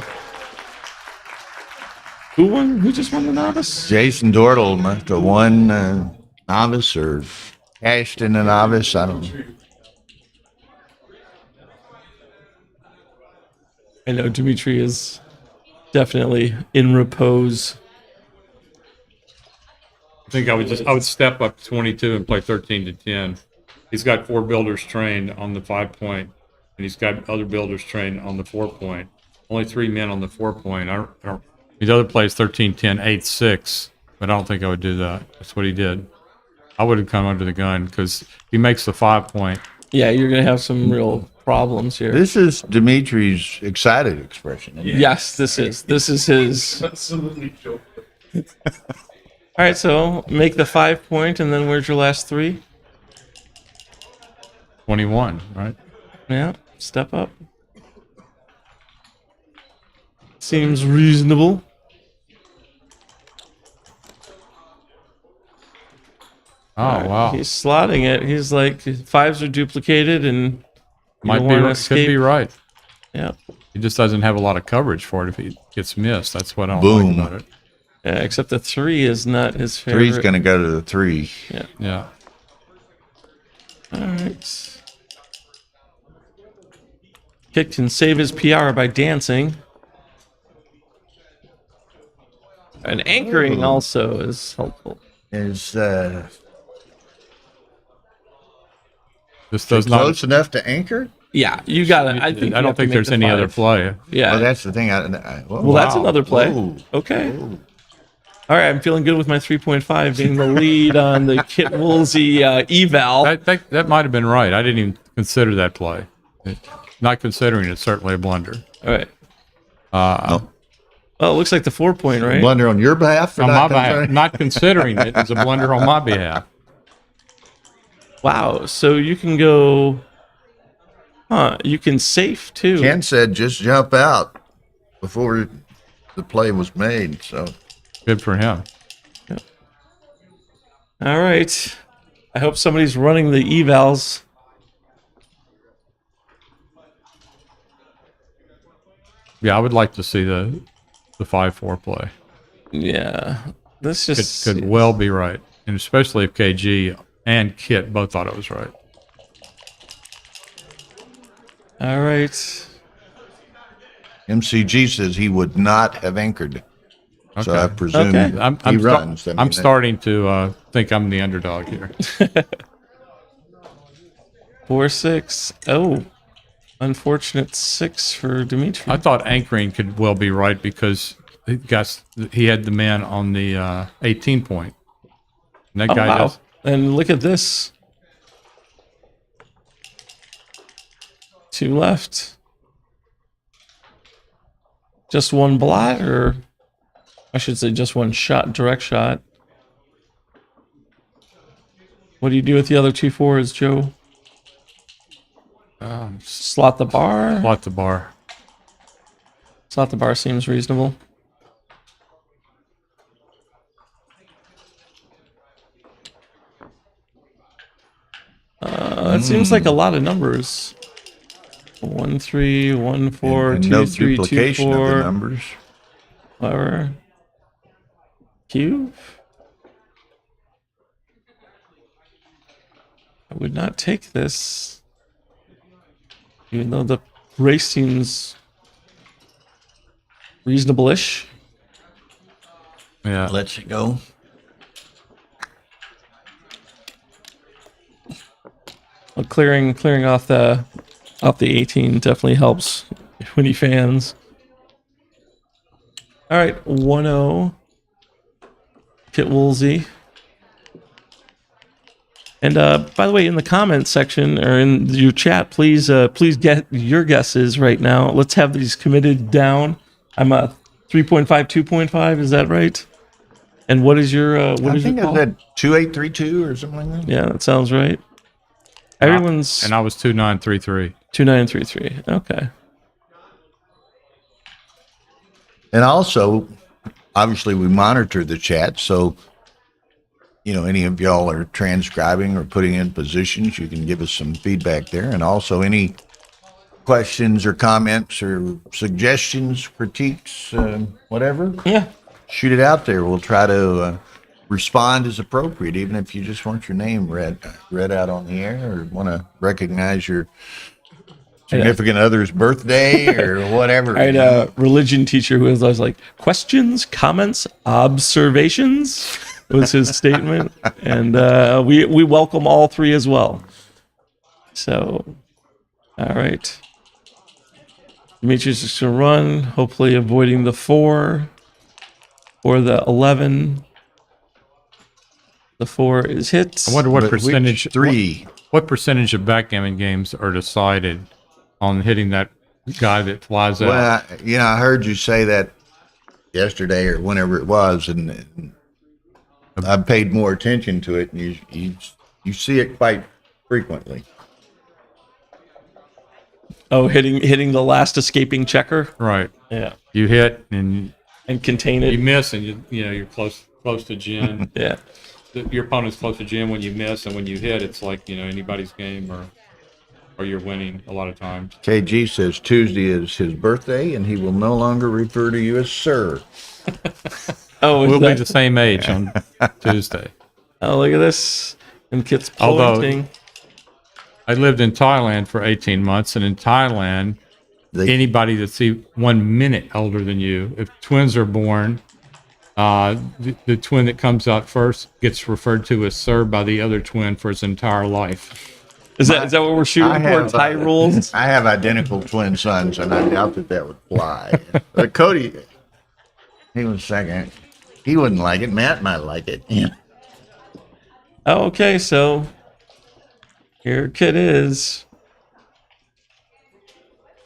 Who won? Who just won the novice? Jason Dortle must have won novice or cashed in a novice. I don't know. I know Dimitri is definitely in repose. I think I would step up to 22 and play 13 to 10. He's got 4 builders trained on the 5-point, and he's got other builders trained on the 4-point. Only 3 men on the 4-point. I don't. His other plays 13, 10, 8, 6, but I don't think I would do that. That's what he did. I would have come under the gun because he makes the 5-point. Yeah, you're gonna have some real problems here. This is Dimitri's excited expression. Isn't it? Yes, this is his. Absolutely joke. All right, so make the 5-point, and then where's your last 3? 21, right? Yeah, step up. Seems reasonable. Oh, wow. He's slotting it. He's like 5s are duplicated, and Could be right. Yeah. He just doesn't have a lot of coverage for it if he gets missed. That's what I don't Boom. like about it. Yeah, except the 3 is not his favorite. 3's going to go to the 3. Yeah. Yeah. All right. Kit can save his PR by dancing. And anchoring also is helpful. Is This does not. close enough to anchor? Yeah, you got it. I don't think there's any other play. Yeah. Well, that's the thing. Well, that's another play. Whoa. Okay. All right, I'm feeling good with my 3.5 being the lead on the Kit Woolsey eval. That might have been right. I didn't even consider that play. Not considering it's certainly a blunder. All right. Well, it looks like the 4-point, right? Blunder on your behalf? On my behalf. Not considering it as a blunder on my behalf. Wow. So you can go. You can safe too. Ken said just jump out before the play was made. So good for him. Yeah. All right. I hope somebody's running the evals. Yeah, I would like to see the 5-4 play. Yeah, this just could well be right, and especially if KG and Kit both thought it was right. All right. MCG says he would not have anchored. Okay. So I presume he runs. I'm starting to think I'm the underdog here. 4-6. Oh, unfortunate 6 for Dimitri. I thought anchoring could well be right because he had the man on the 18-point. And that guy does. And look at this. 2 left. Just 1 blot, or I should say just 1 shot, direct shot. What do you do with the other 2 4s, Joe? Slot the bar? Slot the bar. Slot the bar seems reasonable. It seems like a lot of numbers. 1 3 1 4 and 2 no 3 2 duplication of 4. the numbers. Whatever. Q. I would not take this, even though the race seems reasonable-ish. Yeah. Lets it go. Well, clearing off the 18 definitely helps when he fans. All right, 1-0. Kit Woolsey. And by the way, in the comments section or in your chat, please get your guesses right now. Let's have these committed down. I'm a 3.5, 2.5. Is that right? And what is your I your think call? I said 2832 or something like that. Yeah, that sounds right. Everyone's And I was 2933. 2933. Okay. And also, obviously, we monitor the chat, so any of y'all are transcribing or putting in positions, you can give us some feedback there. And also, any questions or comments or suggestions, critiques, whatever, shoot it out there. We'll try to respond as appropriate, even if you just want your name read out on the air or want to recognize your significant other's birthday or whatever. I had a religion teacher who was like, questions, comments, observations was his statement. And we welcome all three as well. So, all right. Demetrius is going to run, hopefully avoiding the 4 or the 11. The 4 is hit. I wonder what percentage What percentage of backgammon games are decided on hitting that guy that flies out? Well, I heard you say that yesterday or whenever it was, and I've paid more attention to it, and you see it quite frequently. Oh, hitting the last escaping checker. Right. Yeah. You hit and contain it. You miss and you're close to gin. Yeah. Your opponent's close to gin when you miss, and when you hit, it's like anybody's game, or you're winning a lot of times. KG says Tuesday is his birthday, and he will no longer refer to you as sir. Oh, we'll be the same age on Tuesday. Oh, look at this. And Kit's Although pointing. I lived in Thailand for 18 months, and in Thailand, anybody that's 1 minute older than you, if twins are born, the twin that comes out first gets referred to as sir by the other twin for his entire life. Is that what we're shooting for? Thai rules? I have identical twin sons, and I doubt that would fly. But Cody, he was second. He wouldn't like it. Matt might like it. Yeah. Oh, okay, so here Kit is.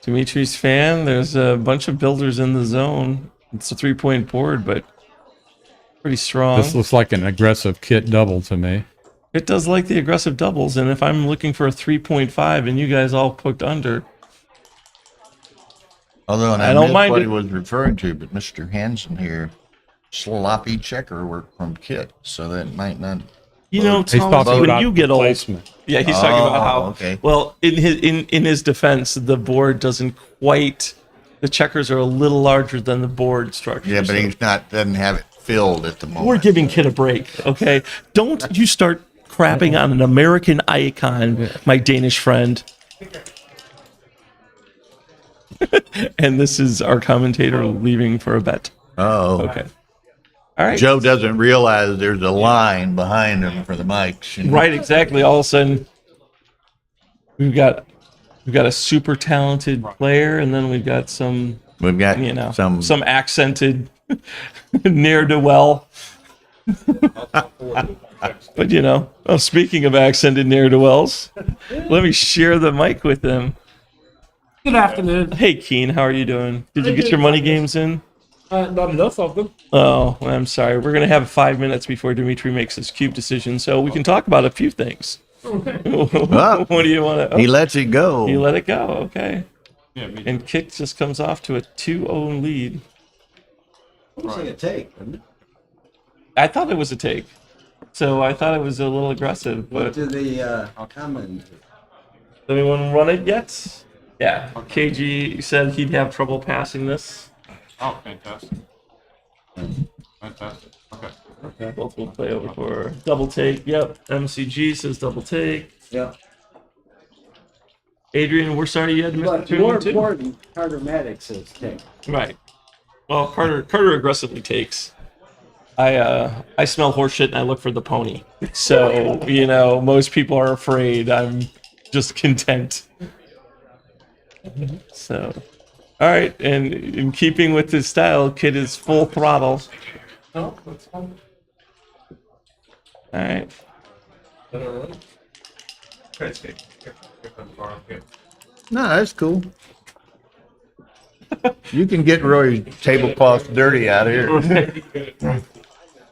Dimitri's fan. There's a bunch of builders in the zone. It's a 3-point board, but pretty strong. This looks like an aggressive Kit double to me. It does like the aggressive doubles, and if I'm looking for a 3.5 and you guys all poked under. Although, and I I don't missed mind what it. he was referring to, but Mr. Hansen here, sloppy checker work from Kit, so that might not. Thomas, when you get old, yeah, he's talking about how. Okay. Well, in his defense, the board doesn't quite. The checkers are a little larger than the board structure. Yeah, but he's doesn't have it filled at the moment. We're giving Kit a break, okay? Don't you start crapping on an American icon, my Danish friend. And this is our commentator leaving for a bet. Oh, okay. All right. Joe doesn't realize there's a line behind him for the mics. Right, exactly. All of a sudden, we've got a super talented player, and then we've got some some accented ne'er-do-well. But speaking of accented ne'er-do-wells, let me share the mic with them. Good afternoon. Hey, Keen, how are you doing? Did you get your money games in? Not enough of them. Oh, I'm sorry. We're going to have 5 minutes before Dimitri makes his cube decision, so we can talk about a few things. Okay. What do you want to... He lets it go. He let it go, okay. Yeah, me too. And Kick just comes off to a 2-0 lead. It was like a take, wasn't it? I thought it was a take. So I thought it was a little aggressive, What but did the comment? does anyone run it yet? Yeah. KG said he'd have trouble passing this. Oh, fantastic. Fantastic. Okay. Both will play over for double take. Yep. MCG says double take. Yeah. Adrian, we're sorry you had to miss the But more tournament too. important, Carter Maddox says take. Right. Well, Carter aggressively takes. I smell horseshit and I look for the pony. So, most people are afraid. I'm just content. So, all right. And in keeping with his style, Kid is full throttle. No, that's fine. All right. No, that's cool. You can get Rory's tablecloth dirty out here.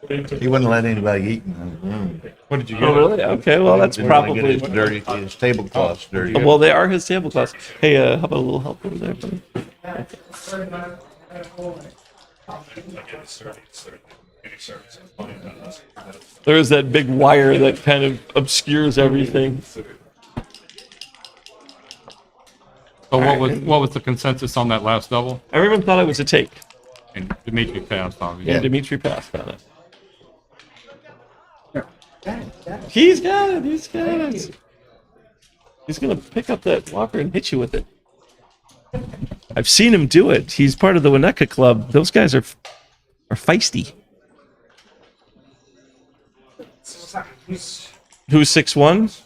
He wouldn't let anybody eat in his room. What did you Oh, really? Okay, well, that's Didn't want to probably... get his dirty. His tablecloth's dirty. Well, they are his tablecloths. Hey, how about a little help over there, buddy? There's that big wire that kind of obscures everything. So what was the consensus on that last double? Everyone thought it was a take. And Dimitri passed, obviously. Yeah, Dimitri passed on it. He's got it. He's got it. He's gonna pick up that walker and hit you with it. I've seen him do it. He's part of the Winnetka Club. Those guys are feisty. Who's 6'1"?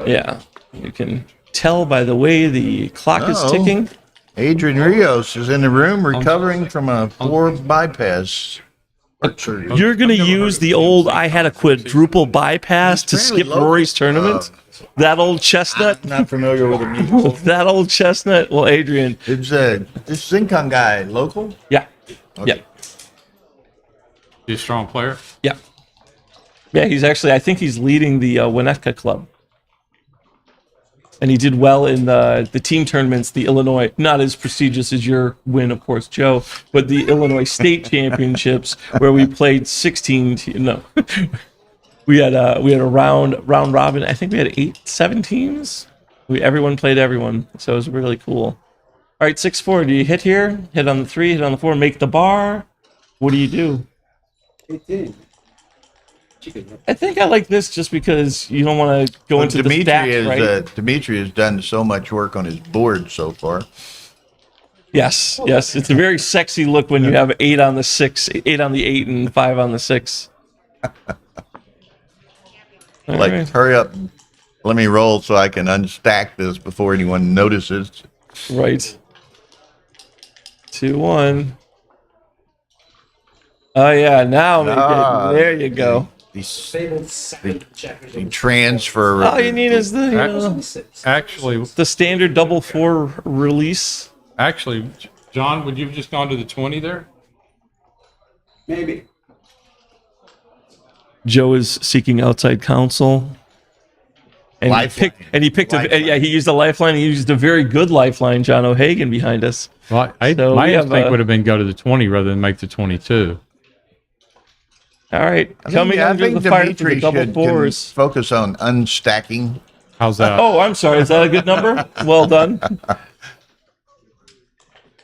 Yeah, you can tell by the way the clock is ticking. Adrian Rios is in the room recovering from a 4 bypass. You're going to use the old I had a quadruple bypass to skip Rory's tournament? That old chestnut? I'm not familiar with him. That old chestnut? Well, Adrian. Is this Zincon guy local? Yeah. Okay. Yeah. He's a strong player? Yeah. Yeah, he's actually, I think he's leading the Winnetka Club. And he did well in the team tournaments, the Illinois, not as prestigious as your win, of course, Joe, but the Illinois State Championships, where we played 16. We had a round robin. I think we had 7 teams. Everyone played everyone, so it was really cool. All right, 6-4. Do you hit here? Hit on the 3, hit on the 4, make the bar. What do you do? 18. I think I like this just because you don't want to go into the stats, right? Dimitri has done so much work on his board so far. Yes, it's a very sexy look when you have 8 on the 6, 8 on the 8, and 5 on the 6. Like, hurry up, let me roll so I can unstack this before anyone notices. Right. 2-1. Oh yeah, now there you go. The transfer. All you need is the actually the standard double 4 release. Actually, John, would you have just gone to the 20 there? Maybe. Joe is seeking outside counsel. And he picked he used a lifeline. He used a very good lifeline, John O'Hagan, behind us. Well, my instinct would have been go to the 20 rather than make the 22. All right, coming under the fire for the double 4s. Focus on unstacking. How's that? Oh, I'm sorry. Is that a good number? Well done.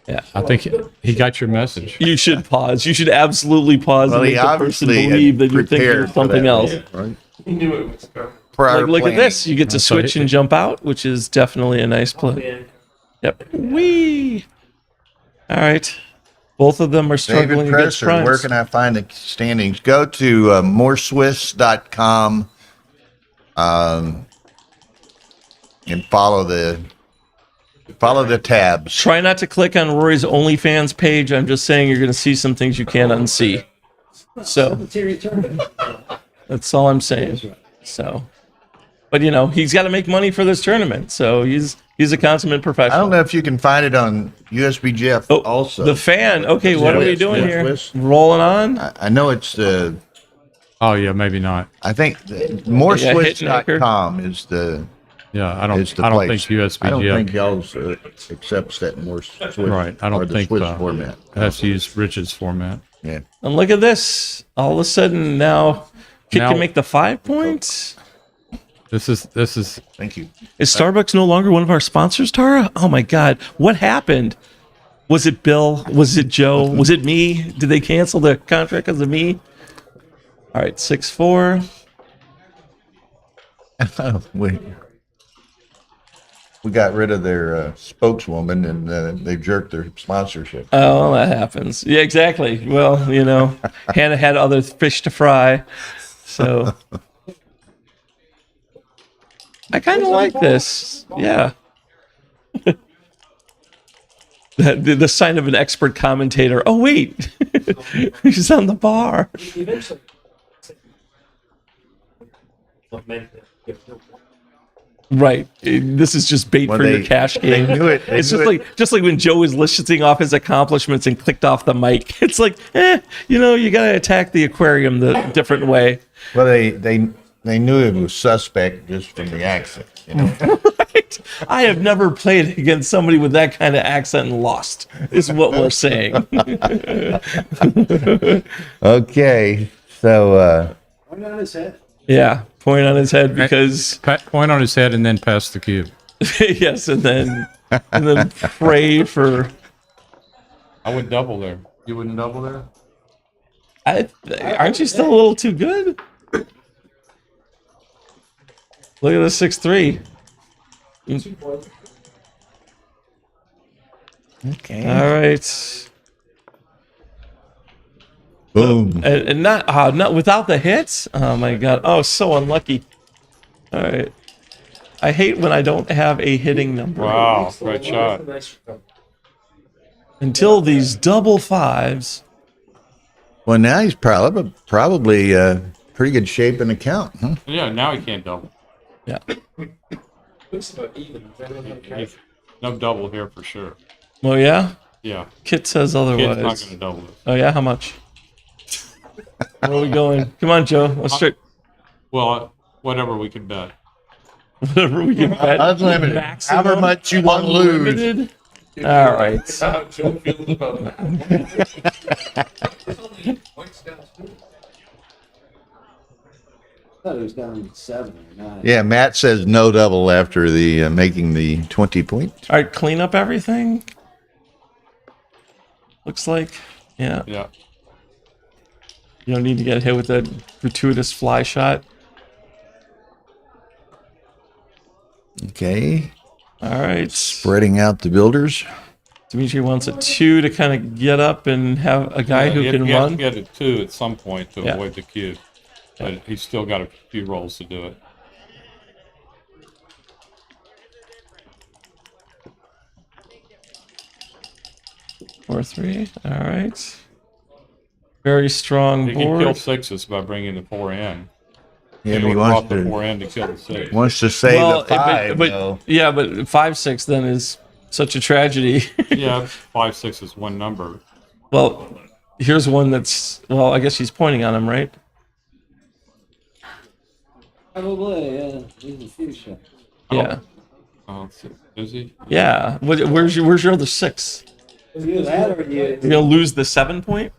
Yeah, I think he got your message. You should pause. You should absolutely pause and make the person believe that you're thinking of something else. Right? He knew it was coming. Like, look at this. You get to switch and jump out, which is definitely a nice play. Yep. Whee! All right. Both of them are struggling David against Presser, primes. where can I find the standings? Go to moreswiss.com and follow the tabs. Try not to click on Rory's OnlyFans page. I'm just saying you're going to see some things you can't unsee. So that's all I'm saying. So, but he's got to make money for this tournament. So he's a consummate professional. I don't know if you can find it on USB Jeff also. The fan. Okay, what are we doing here? Rolling on? I know it's the... Oh, yeah, maybe not. I think moreswiss.com is the Yeah, I don't is the think place. USBGF. I don't think y'all's accepts that more Swiss, Right. I or don't the think Swiss format. it has to use Rich's format. Yeah. And look at this. All of a sudden now, Kit Now- can make the 5 points. This is Thank you. Is Starbucks no longer one of our sponsors, Tara? Oh my God. What happened? Was it Bill? Was it Joe? Was it me? Did they cancel the contract because of me? All right, 6-4. We got rid of their spokeswoman and they jerked their sponsorship. Oh, that happens. Yeah, exactly. Well, you know, Hannah had other fish to fry. So I kind of like this. Yeah. the sign of an expert commentator. Oh, wait. He's on the bar. Eventually. Right. This is just bait Well, for your they- cash they game. knew it. They It's knew just it. like when Joe was listing off his accomplishments and clicked off the mic. It's like, you know, you got to attack the aquarium the different way. Well, they knew it was suspect just from the accent. You know. Right. I have never played against somebody with that kind of accent and lost, is what we're saying. Okay, so Point on his head. Yeah, point on his head because point on his head and then pass the cube. yes, and then pray for. I would double there. You wouldn't double there? Aren't you still a little too good? Look at the 6-3. Okay. All right. Boom. And not without the hits. Oh my God. Oh, so unlucky. All right. I hate when I don't have a hitting number. Wow, great shot. Until these double fives. Well, now he's probably pretty good shape in the count, huh? Yeah, now he can't double. Yeah. No double here for sure. Well, yeah. Yeah. Kit says otherwise. Kid's not going to double it. Oh yeah, how much? Where are we going? Come on, Joe. Let's try. Well, whatever we can bet. Whatever we can bet. Unlimited. Maximum, However much you want to lose. unlimited. All right. I thought it was down 7 or 9. Yeah, Matt says no double after the making the 20 points. All right, clean up everything. Looks like, yeah. Yeah. You don't need to get hit with that gratuitous fly shot. Okay. All right. Spreading out the builders. Dimitri wants a 2 to kind of get up and have a guy who can You have run. to get a 2 at some point to Yeah. avoid the cube. But he's still got a few rolls to do it. Four, 3. All right. Very strong He can kill board. 6s by bringing the 4 in. Yeah, He but he would wants drop the to 4 in to kill the 6. wants to save the 5. but though. yeah, but 5-6 then is such a tragedy. Yeah, 5-6 is one number. Well, here's one that's, well, I guess she's pointing on him, right? Probably, yeah. He's a few shots. Yeah. Oh, is he? Yeah. Where's your other 6? Either that or You're gonna lose the 7 point?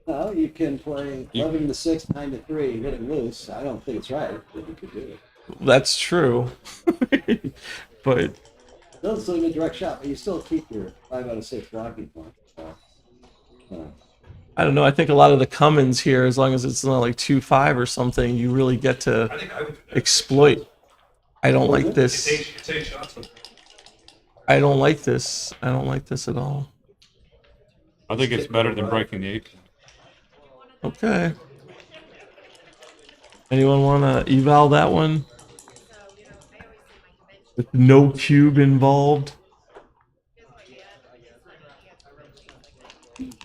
No, you can play 11 to 6, 9 to 3, hit it loose. I don't think it's right, but you could do it. That's true. But It doesn't seem a direct shot, but you still keep your 5 out of 6 blocking point. So, I don't know. I think a lot of the come-ins here, as long as it's not like 2-5 or something, you really get to exploit. I don't like this. I don't like this. I don't like this at all. I think it's better than breaking the 8. Okay. Anyone want to eval that one? With no cube involved.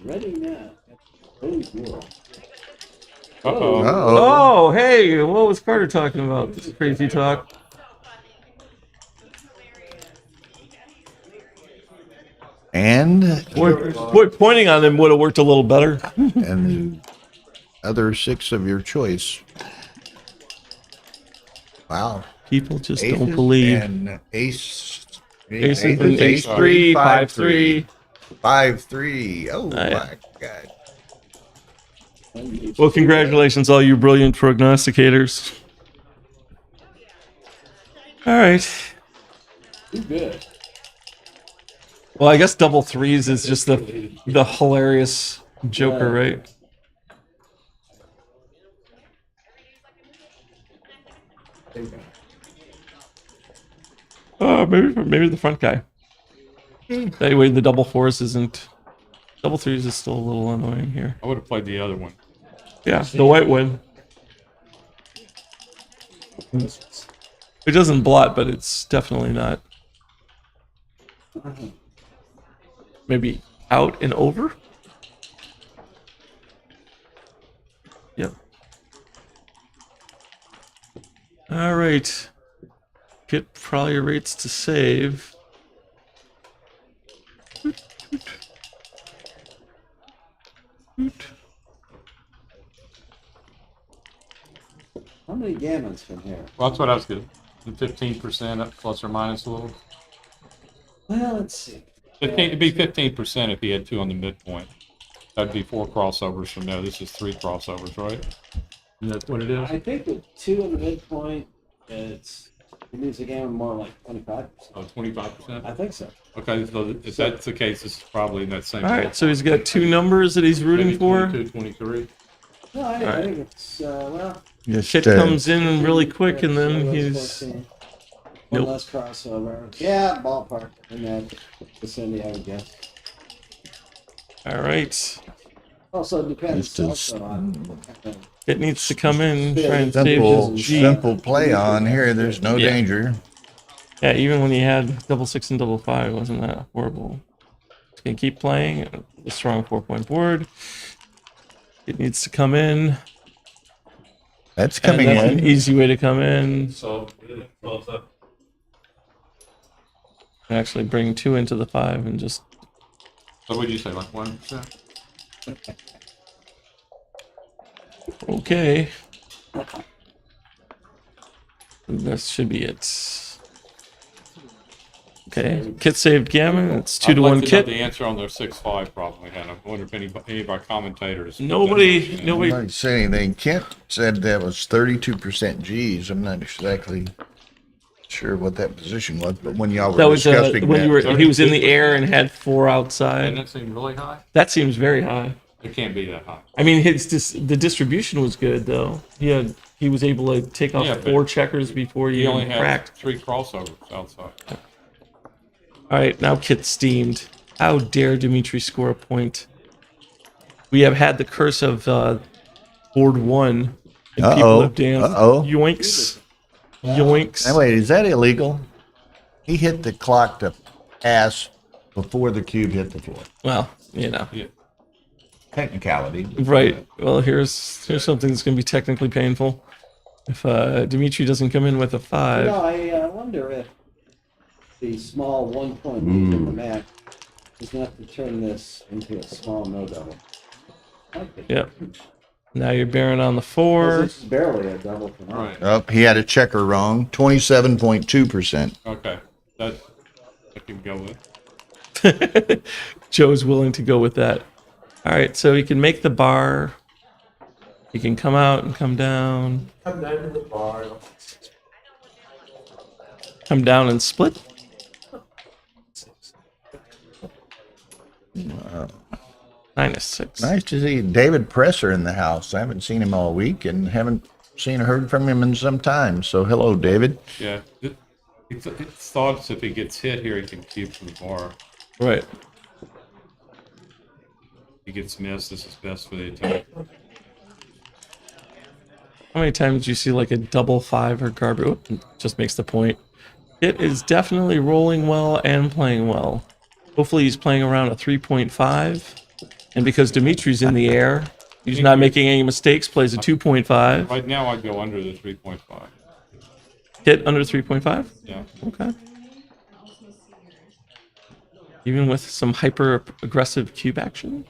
ready now. Oh, cool. Uh-oh. Oh, hey, what was Carter talking about? This crazy talk. And Boy, pointing on him would have worked a little better. and the other 6 of your choice. Wow. People just don't Aces believe. And ace. Aces and ace 3, 5-3. 5-3. Oh, yeah. my God. Well, congratulations, all you brilliant prognosticators. All right. Good. Well, I guess double threes is just the hilarious joker, right? Maybe the front guy. That way the double fours isn't. Double threes is still a little annoying here. I would have played the other one. Yeah, the white one. It doesn't blot, but it's definitely not. Maybe out and over? Yep. Alright. Get probably rates to save. How many gammons from here? Well, that's what I was good. 15% up plus or minus a little. Well, let's see. It'd be 15% if he had 2 on the midpoint. That'd be 4 crossovers from there. This is 3 crossovers, right? Is that what it is? I think with 2 in the midpoint, it means a gammon more like 25%. Oh, 25%? I think so. Okay, so if that's the case, it's probably in that same. Alright, so he's got 2 numbers that he's rooting Maybe for. 22, 23. No, I think it's, well... Shit comes in really quick and then he's... One Nope. less crossover. Yeah, ballpark in that vicinity, I would guess. Alright. Also, it depends Just a also on... It needs to come in, try and save his G. Simple play on here. There's no Yeah. danger. Yeah, even when he had double 6 and double 5, wasn't that horrible? He's gonna keep playing. A strong 4-point board. It needs to come in. That's And coming that's in. an easy way to come in. So, close up. And actually bring 2 into the 5 and just... So what'd you say, like 1%? Okay. That should be it. Okay, kit saved gammon. It's 2 to 1 I'd like to know kit. the answer on their 6-5 problem we had. I wonder if any of our commentators. Nobody. Nobody said anything. Kent said that was 32% G's. I'm not exactly sure what that position was, but when y'all were That was discussing when that, he was in the air and had 4 Doesn't outside. that seem really high? That seems very high. It can't be that high. I mean, the distribution was good though. He was able to take off Yeah, but 4 checkers before He he only even had cracked. 3 crossovers outside. All right, now kit's steamed. How dare Dimitri score a point? We have had the curse of board 1. And people have danced. Yoinks. Yoinks. Now, wait, is that illegal? He hit the clock to pass before the cube hit the floor. Well, you know. Yeah. Technicality. Right. Well, here's something that's going to be technically painful. If Dimitri doesn't come in with a 5. You know, I wonder if the small 1-point lead in the MAC is enough to turn this into a small no double. Yep. Now you're bearing on the 4. This is barely a double for me. Right. Oh, he had a checker wrong. 27.2%. Okay. That I can go with. Joe's willing to go with that. All right, so he can make the bar. He can come out and come down. Come down to the bar. Come down and split. Wow. -6. Nice to see David Presser in the house. I haven't seen him all week and haven't seen or heard from him in some time. So hello, David. Yeah. It's thoughts if he gets hit here, he can keep from the bar. Right. If he gets missed, this is best for the attack. How many times do you see like a double 5 or garbage? Oop, just makes the point. It is definitely rolling well and playing well. Hopefully he's playing around a 3.5. And because Dimitri's in the air, he's not making any mistakes, plays a 2.5. Right now, I'd go under the 3.5. Hit under 3.5? Yeah. Okay. Even with some hyper aggressive cube action?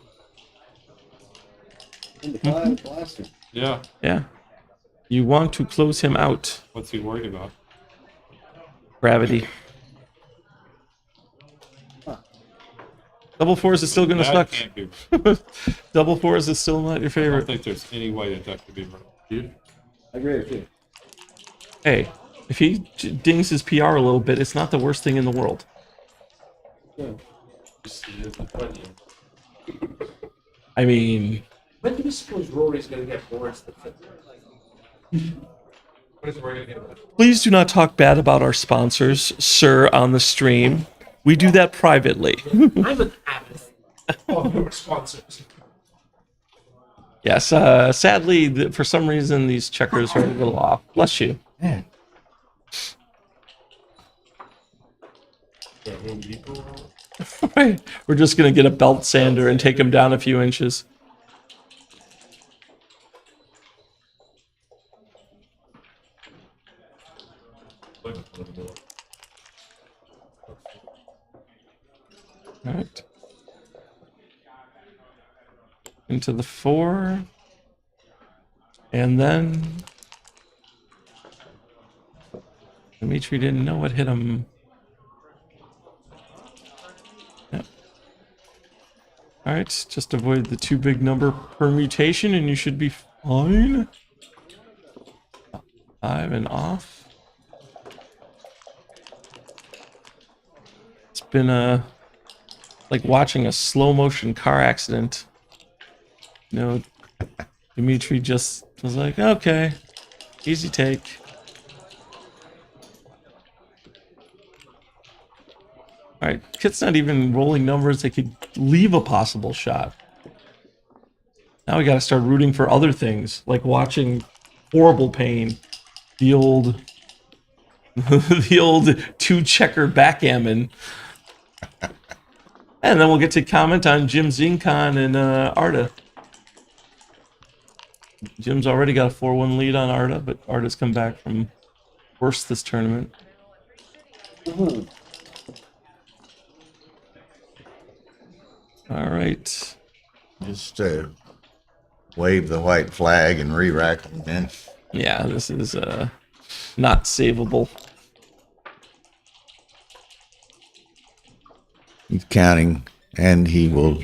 In the 5 blaster. Yeah. Yeah. You want to close him out. What's he worried about? Gravity. Double fours is still going to That suck. can't be. Double fours is still not your I don't favorite. think there's any way that could be right. You? I agree with you. Hey, if he dings his PR a little bit, it's not the worst thing in the world. I mean, When do you suppose Rory's going to get boards that fit? When is Rory going to get please do not talk bad about our sponsors, sir, on the stream. We do that privately. I'm an avid of your sponsors. Yes, sadly, for some reason, these checkers are a little off. Bless you. Yeah. Right. We're just going to get a belt sander and take him down a few inches. All right. Into the 4. And then Dimitri didn't know what hit him. Yep. All right, just avoid the 2 big number permutation and you should be fine. 5 and off. It's been like watching a slow motion car accident. You know, Dimitri just was like, okay, easy take. All right, Kit's not even rolling numbers that could leave a possible shot. Now we got to start rooting for other things, like watching Horrible Pain, the old 2-checker backgammon. And then we'll get to comment on Jim Zincon and Arda. Jim's already got a 4-1 lead on Arda, but Arda's come back from worse this tournament. All right. Just wave the white flag and re-rack them then. Yeah, this is not savable. He's counting, and he will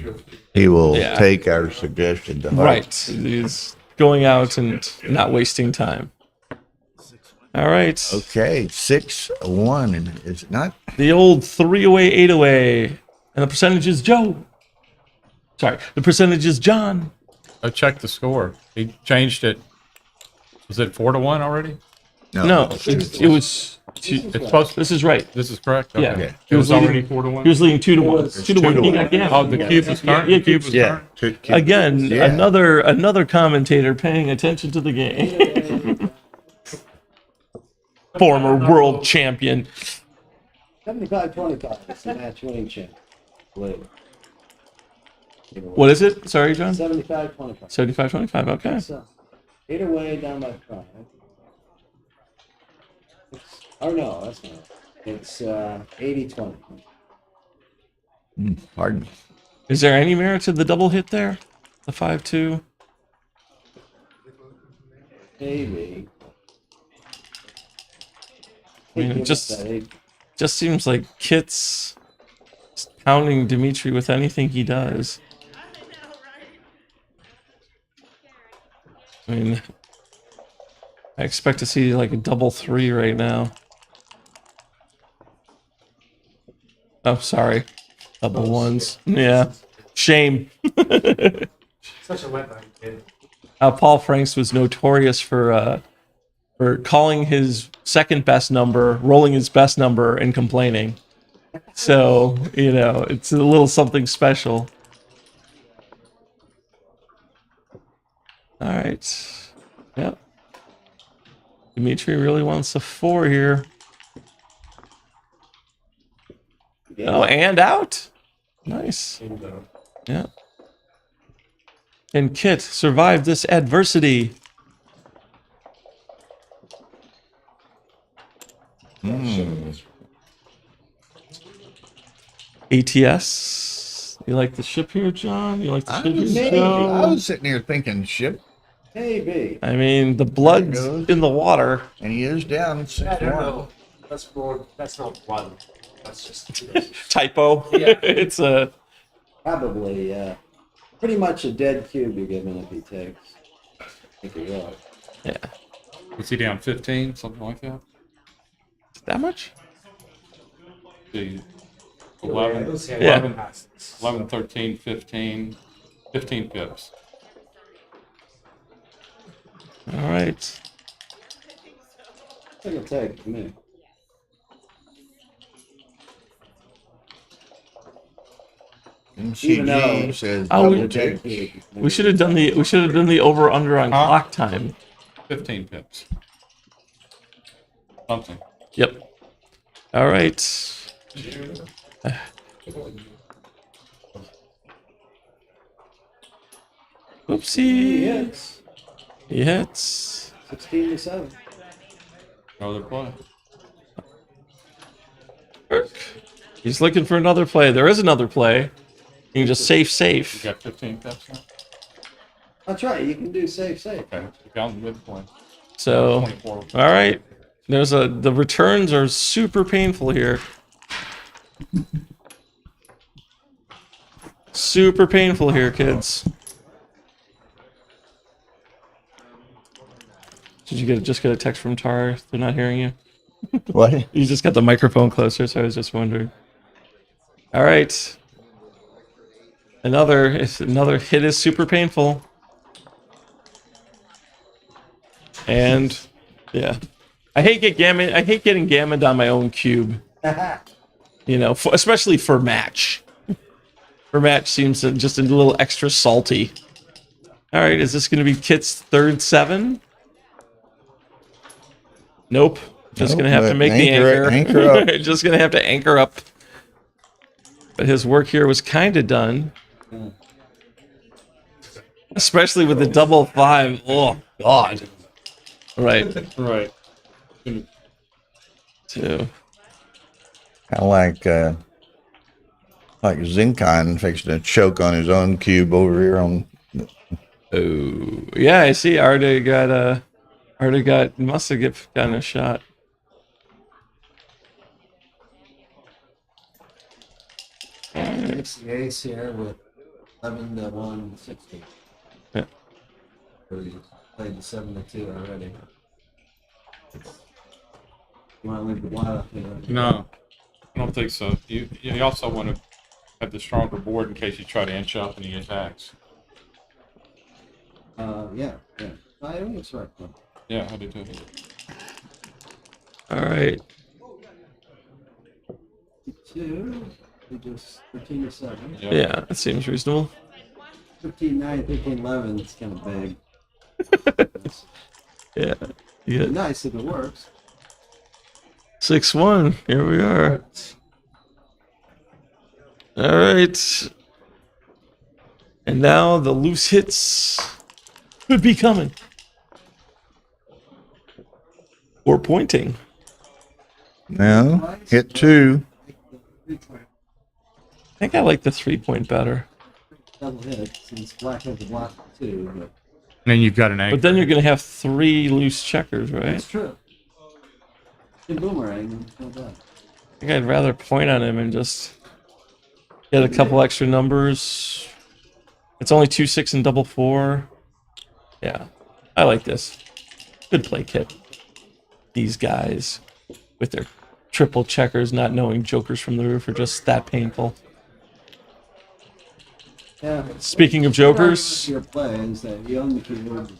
Yeah. take our suggestion to heart. Right. He's going out and not wasting time. All right. Okay, 6-1, and is it not? The old 3 away, 8 away. And the percentage is Joe. Sorry, the percentage is John. I checked the score. He changed it. Was it 4-1 already? No, it was. It's supposed. This is right. This is correct. Yeah. Okay. He It was leading- already 4-1. He was leading 2-1. 2-1. He got gassed. Oh, the cube was turning. Yeah, The cube was yeah. turning. Again, Yeah. another commentator paying attention to the game. Former world champion. 75-25. It's the match winning champ. What is it? Sorry, John? 75-25. 75-25, okay. So, 8 away down by 5. Oh no, that's not. It's 80-20. Pardon me. Is there any merit to the double hit there? The 5-2? Maybe. I mean, it just seems like Kit's just pounding Dimitri with anything he does. I mean, I expect to see like a double 3 right now. Oh, sorry. Double 1s. Yeah. Shame. Such a wetback kid. Paul Franks was notorious for calling his second best number, rolling his best number, and complaining. So, you know, it's a little something special. All right. Yep. Dimitri really wants a 4 here. Oh, and out. Nice. Yeah. And Kit survived this adversity. ATS. You like the ship here, John? You like the ship here, Joe? I was sitting here thinking ship. Maybe. I mean, the blood's in the water. And he is down 6-1. That's more. That's not one. That's just Typo. Yeah. It's a. Probably, yeah. Pretty much a dead cube you're giving if he takes. I think he will. Yeah. Was he down 15, something like that? That much? The 11, Yeah. 11, 13, 15, 15 pips. All right. I think it'll take for me. Even though- MCG says Oh, double we- check. We should have done the over under on clock time. 15 pips. Something. Yep. All right. Oopsie. He hits. 16-7. No other play. He's looking for another play. There is another play. You can just You safe. got 15 pips now? That's right. You can do safe. Okay. You got the midpoint. So, 24. all right. The returns are super painful here. Super painful here, kids. Did you just get a text from Tara? They're not hearing you. What? You just got the microphone closer, so I was just wondering. All right. Another hit is super painful. And yeah, I hate getting gammoned on my own cube. You know, especially for match. For match seems just a little extra salty. All right, is this going to be Kit's third 7? Nope. Just Nope, gonna have to but make the anchor. anchor up. Just gonna have to anchor up. But his work here was kind of done. Especially with the double 5. Oh God. Right. Right. 2. Kind of like Zincon fixing to choke on his own cube over here on. Oh yeah, I see. Arda must have gotten a shot. It's the ace here with 11 to 160. Yeah. We played the 7 to 2 already. You want to leave the wide up here? No, I don't think so. You also want to have the stronger board in case you try to inch up and he attacks. Yeah. I think it's right. Though. Yeah, I do too. All right. 2. We just 13 to 7. Yeah, that seems reasonable. 15-9, 15-11. It's kind of big. Yeah. Yeah. Nice if it works. 6-1. Here we are. All right. And now the loose hits could be coming. Or pointing. No, hit 2. I think I like the 3-point better. Double hit since black has a block 2. But And then you've got an anchor. But then you're going to have 3 loose checkers, right? that's true. In boomerang, it's not bad. I think I'd rather point on him and just get a couple extra numbers. It's only 2, 6, and double 4. Yeah, I like this. Good play, Kit. These guys with their triple checkers, not knowing jokers from the roof, are just that painful. Yeah. Speaking of jokers, Your play is that you own the keyboard.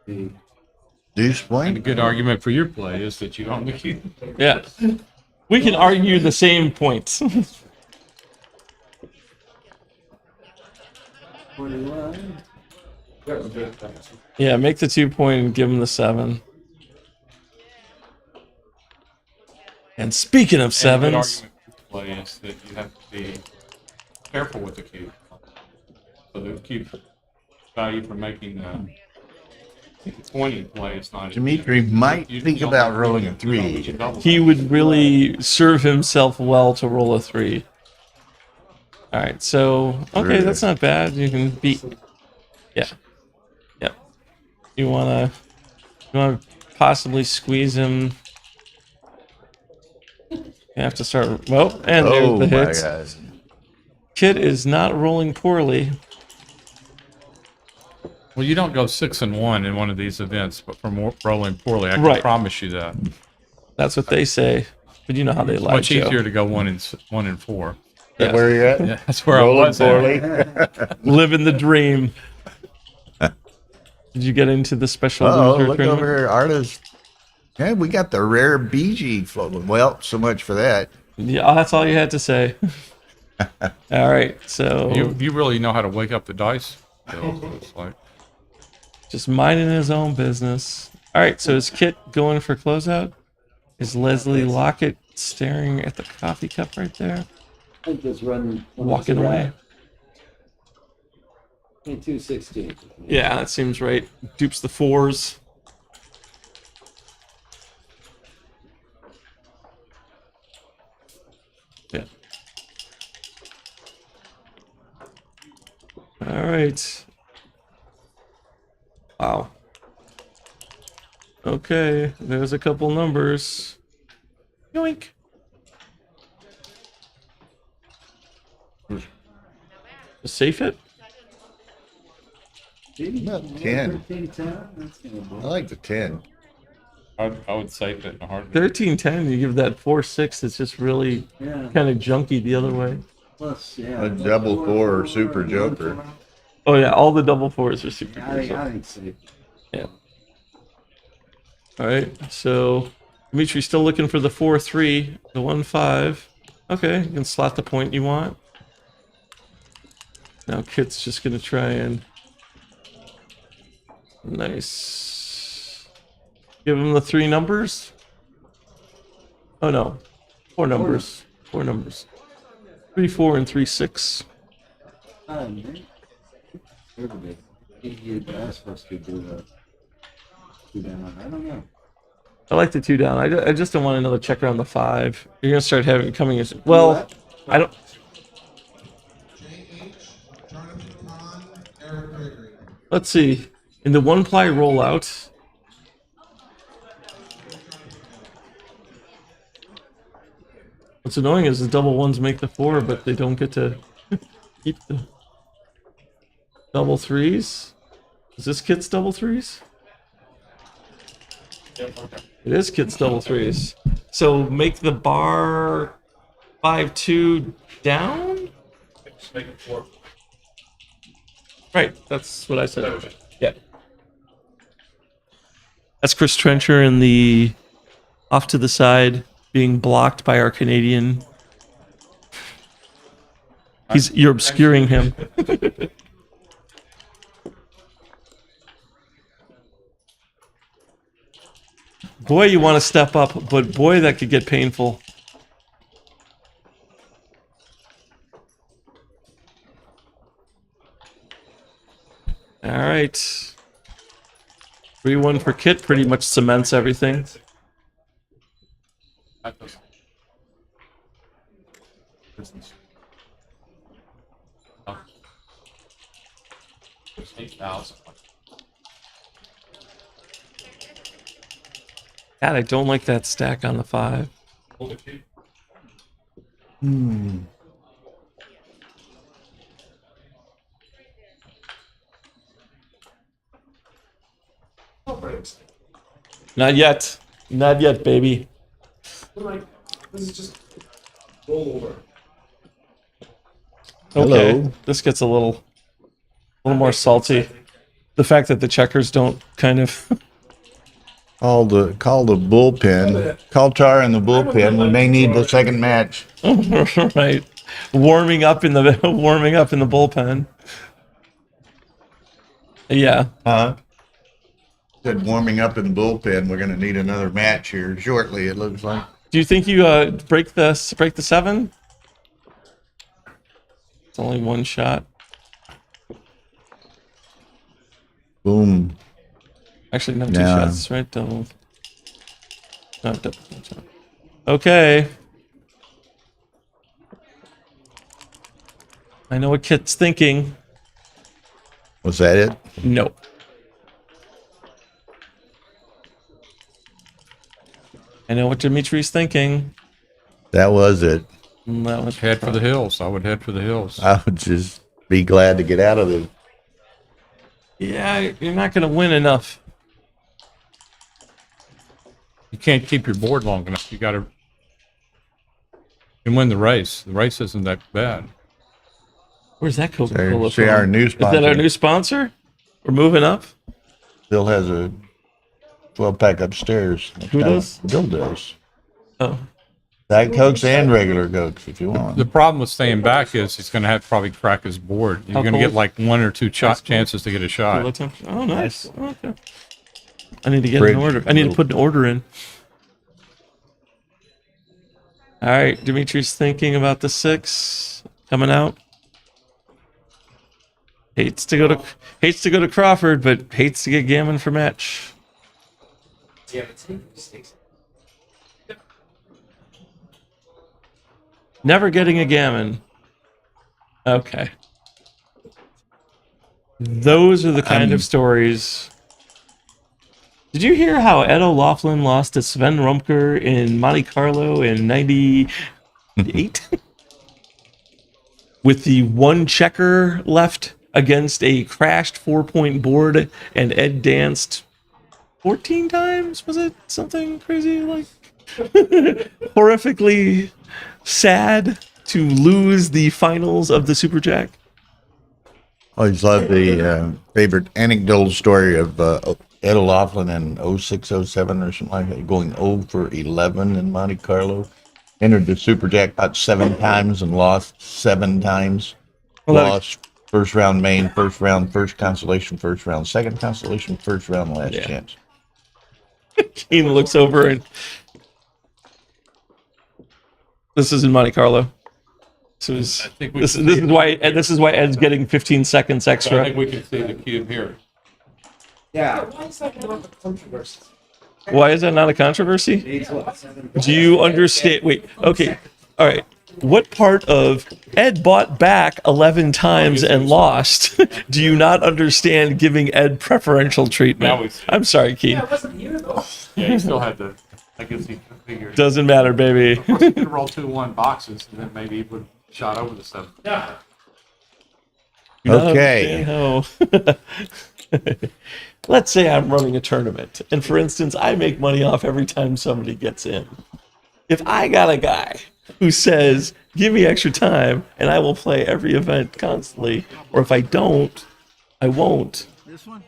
The Deuce point. And a good argument for your play is that you own the key. yeah, we can argue the same points. 41. Yeah, make the 2-point and give him the 7. And speaking of And a good 7s, argument for play is that you have to be careful with the cube. So the cube value for making 20 play is not. Dimitri might think about rolling a 3. he would really serve himself well to roll a 3. All right, so okay, that's not bad. You can beat. Yeah. You wanna possibly squeeze him You have to start. Well, and Oh there's the my hits. God. Kit is not rolling poorly. Well, you don't go 6-1 in one of these events, but from rolling poorly, I can Right. promise you that. That's what they say, but you know how they It's lie. much Joe. easier to go 1-4. Is that where you're at? Yeah, that's where Rolling I was. poorly. Living the dream. Did you get into the special Oh, loser look tournament? over here. Arda's. Yeah, we got the rare BG floating. Well, so much for that. Yeah, that's all you had to say. All right, so You really know how to wake up the dice. So it's like, just minding his own business. All right, so is Kit going for closeout? Is Leslie Lockett staring at the coffee cup right there? I think this run Walking away. 216. Yeah, that seems right. Dupes the fours. Yeah. All right. Wow. Okay, there's a couple numbers. Yoink. Safe it? 10. 13-10. I like the 10. I would save it in a heartbeat. 13-10, you give that 4-6, it's just really Yeah. kind of junky the other way. Plus, yeah. A double four or super joker. Oh yeah, all the double fours are super good. I think safe. Yeah. All right, so Dimitri still looking for the 4-3, the 1-5. Okay, you can slot the point you want. Now Kit's just gonna try and nice. Give him the 3 numbers. Oh no, 4 numbers. 4 numbers. 3-4 and 3-6. Everybody. You asked us to do the 2 down. I don't know. I like the 2 down. I just don't want another checker on the 5. You're gonna start having coming as well. I don't. Let's see. In the 1-ply rollout. What's annoying is the double ones make the 4, but they don't get to keep the double 3s. Is this Kit's double 3s? It is Kit's double 3s. So make the bar 5-2 down? Just make it 4. Right, that's what I said. Yeah. That's Chris Trencher in the off to the side being blocked by our Canadian. You're obscuring him. Boy, you want to step up, but boy, that could get painful. All right. 3-1 for Kit pretty much cements everything. God, I don't like that stack on the 5. Not yet. Not yet, baby. This is just roll over. Okay. Hello. This gets a little more salty. The fact that the checkers don't kind of Call the bullpen. Call Tar in the bullpen. We may need the second match. right warming up in the bullpen. Yeah. Said warming up in the bullpen. We're going to need another match here shortly. It looks like. Do you think you break the 7? It's only one shot. Boom. Actually, no, 2 Yeah. shots, right? Double. Not double. Okay. I know what Kit's thinking. Was that it? No. I know what Dimitri's thinking. That was it. That was Head for the hills. I would head for the hills. I would just be glad to get out of there. Yeah, you're not going to win enough. You can't keep your board long enough. You got to win the race. The race isn't that bad. Where's that Coca-Cola See our new Is that our sponsor. new sponsor? We're moving up. Bill has a 12-pack upstairs. Who does? Bill does. Oh. Diet Cokes and regular Cokes if you want. The problem with staying back is he's going to have to probably crack his board. You're How going to get cold? like 1 or 2 Ice cold? chances to get a shot. Oh, nice. Okay. I need to get Fridge. an order. I need to put an order in. All right, Dimitri's thinking about the 6 coming out. Hates to go to Crawford, but hates to get Gammon for match. Never getting a Gammon. Okay. Those are the kind of stories. Did you hear how Ed O'Loughlin lost to Sven Rumker in Monte Carlo in 98? With the 1 checker left against a crashed 4-point board, and Ed danced 14 times? Was it something crazy like horrifically sad to lose the finals of the Super Jack? I always love the favorite anecdotal story of Ed O'Loughlin in 06, 07 or something like that, going 0 for 11 in Monte Carlo. Entered the Super Jackpot 7 times and lost 7 times. Lost first round main, first round, first consolation, first round, second consolation, first round, last chance. Keen looks over and this is in Monte Carlo. This is why Ed's getting 15 seconds extra. I think we can see the cube here. Yeah. Why is that not a controversy? Why is that not a controversy? Do you understand? Wait, okay. All right. What part of Ed bought back 11 times and lost do you not understand giving Ed preferential treatment? I'm sorry, Keen. Yeah, it wasn't you though. Yeah, he still had the. I guess he figured. Doesn't matter, baby. Of course, he could roll 2-1 boxes, and then maybe he would have shot over the 7. Yeah. Okay. Let's say I'm running a tournament, and for instance, I make money off every time somebody gets in. If I got a guy who says, give me extra time, and I will play every event constantly, or if I don't, I won't. This one?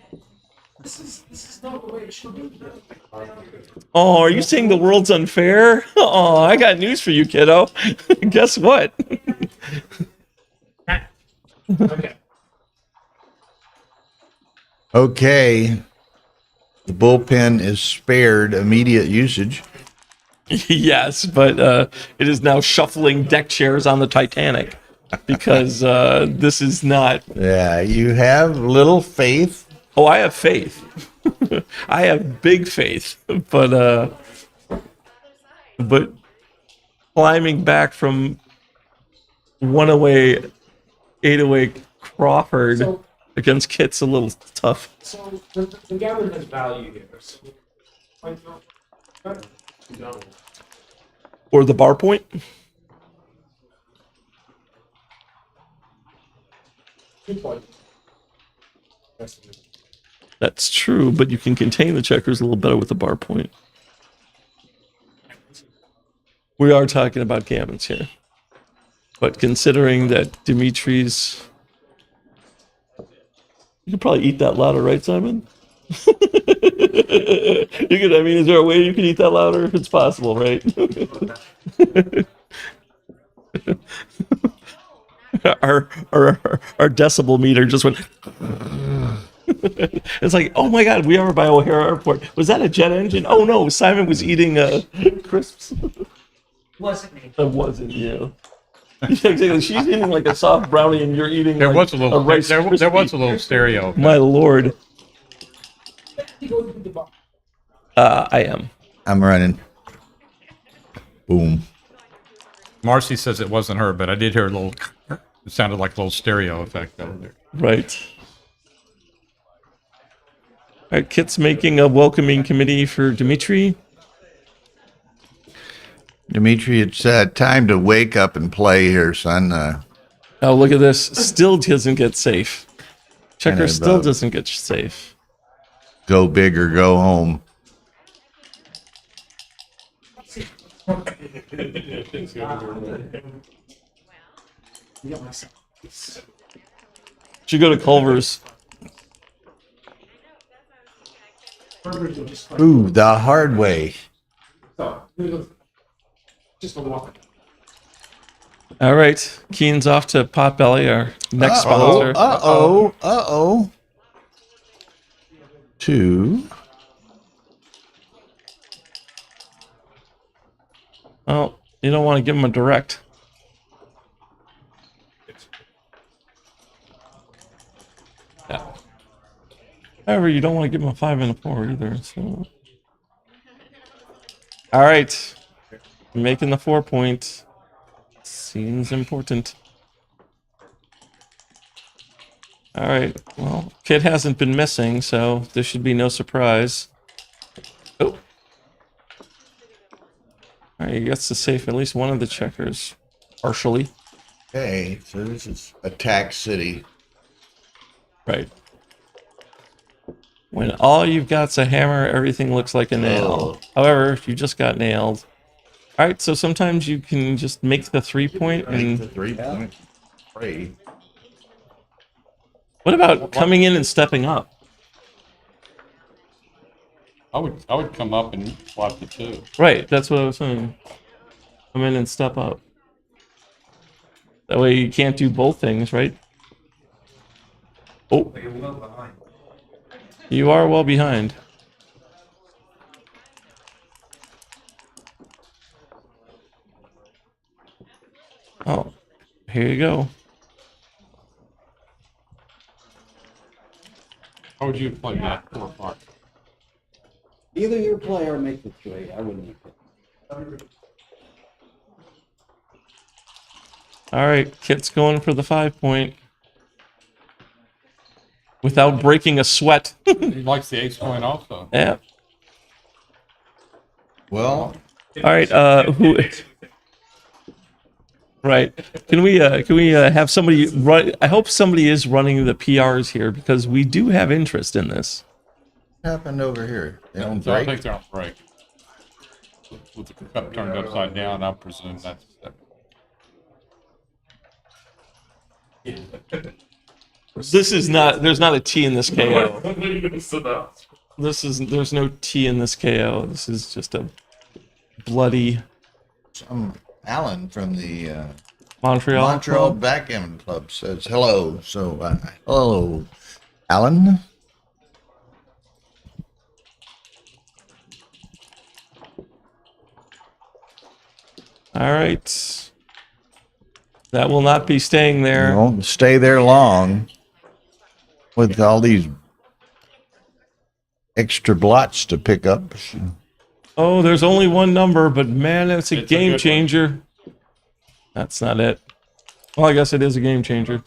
This is not the way it should be. Oh, are you saying the world's unfair? Oh, I got news for you, kiddo. Guess what? Okay. Okay. The bullpen is spared immediate usage. Yes, but it is now shuffling deck chairs on the Titanic because this is not. Yeah, you have little faith. Oh, I have faith. I have big faith, but climbing back from 1 away, 8 away Crawford against Kit's a little tough. So the gammon has value here. So, Or the bar point. That's true, but you can contain the checkers a little better with the bar point. We are talking about gammons here. But considering that Dimitri's... You could probably eat that louder, right, Simon? You could, I mean, is there a way you can eat that louder? It's possible, right? our decibel meter just went... It's like, oh my god, we are by O'Hare Airport. Was that a jet engine? Oh no, Simon was eating crisps. Wasn't me. It wasn't you. Yeah, exactly. She's eating like a soft brownie, and you're eating. There like was a little. Rice There was a little stereo. My lord. I am. I'm running. Boom. Marcy says it wasn't her, but I did hear a little. It sounded like a little stereo effect over there. Right. All right, Kit's making a welcoming committee for Dimitri. Dimitri, it's time to wake up and play here, son. Oh, look at this. Still doesn't get safe. Checker Kind of, still doesn't get safe. Go big or go home. Should go to Culver's. Ooh, the hard way. Just a walk. All right. Keen's off to Potbelly, our next sponsor. Uh-oh. 2. Oh, you don't want to give him a direct. Yeah. However, you don't want to give him a 5 and a 4 either. So, all right, making the 4 point seems important. All right. Well, Kid hasn't been missing, so there should be no surprise. Oh. All right, he gets to save at least one of the checkers, partially. Okay, so this is Attack City. Right. When all you've got's a hammer, everything looks like a nail. However, if you just got nailed. All right, so sometimes you can just make the 3 point and... Make the 3 point. Pray. What about coming in and stepping up? I would come up and swap the 2. Right, that's what I was saying. Come in and step up. That way you can't do both things, right? Oh. You are well behind. Oh, here you go. How would you play that 4 o'clock? Either your play or make the 3. I wouldn't make it. All right, Kit's going for the 5 point. Without breaking a sweat. He likes the ace point also. Yeah. Well. All right. Who? Right. Can we have somebody run? I hope somebody is running the PRs here because we do have interest in this. What happened over here? They don't So I break? think they're on break. With the cup turned upside down, I presume that's. This is not. There's not a T in this KO. There's no T in this KO. This is just a bloody. Alan from the Montreal Club? Backgammon Club says hello. So hello, Alan. All right. That will not be staying there. You won't stay there long with all these extra blots to pick up. Oh, there's only one number, but man, it's a game changer. That's not it. Well, I guess it is a game changer.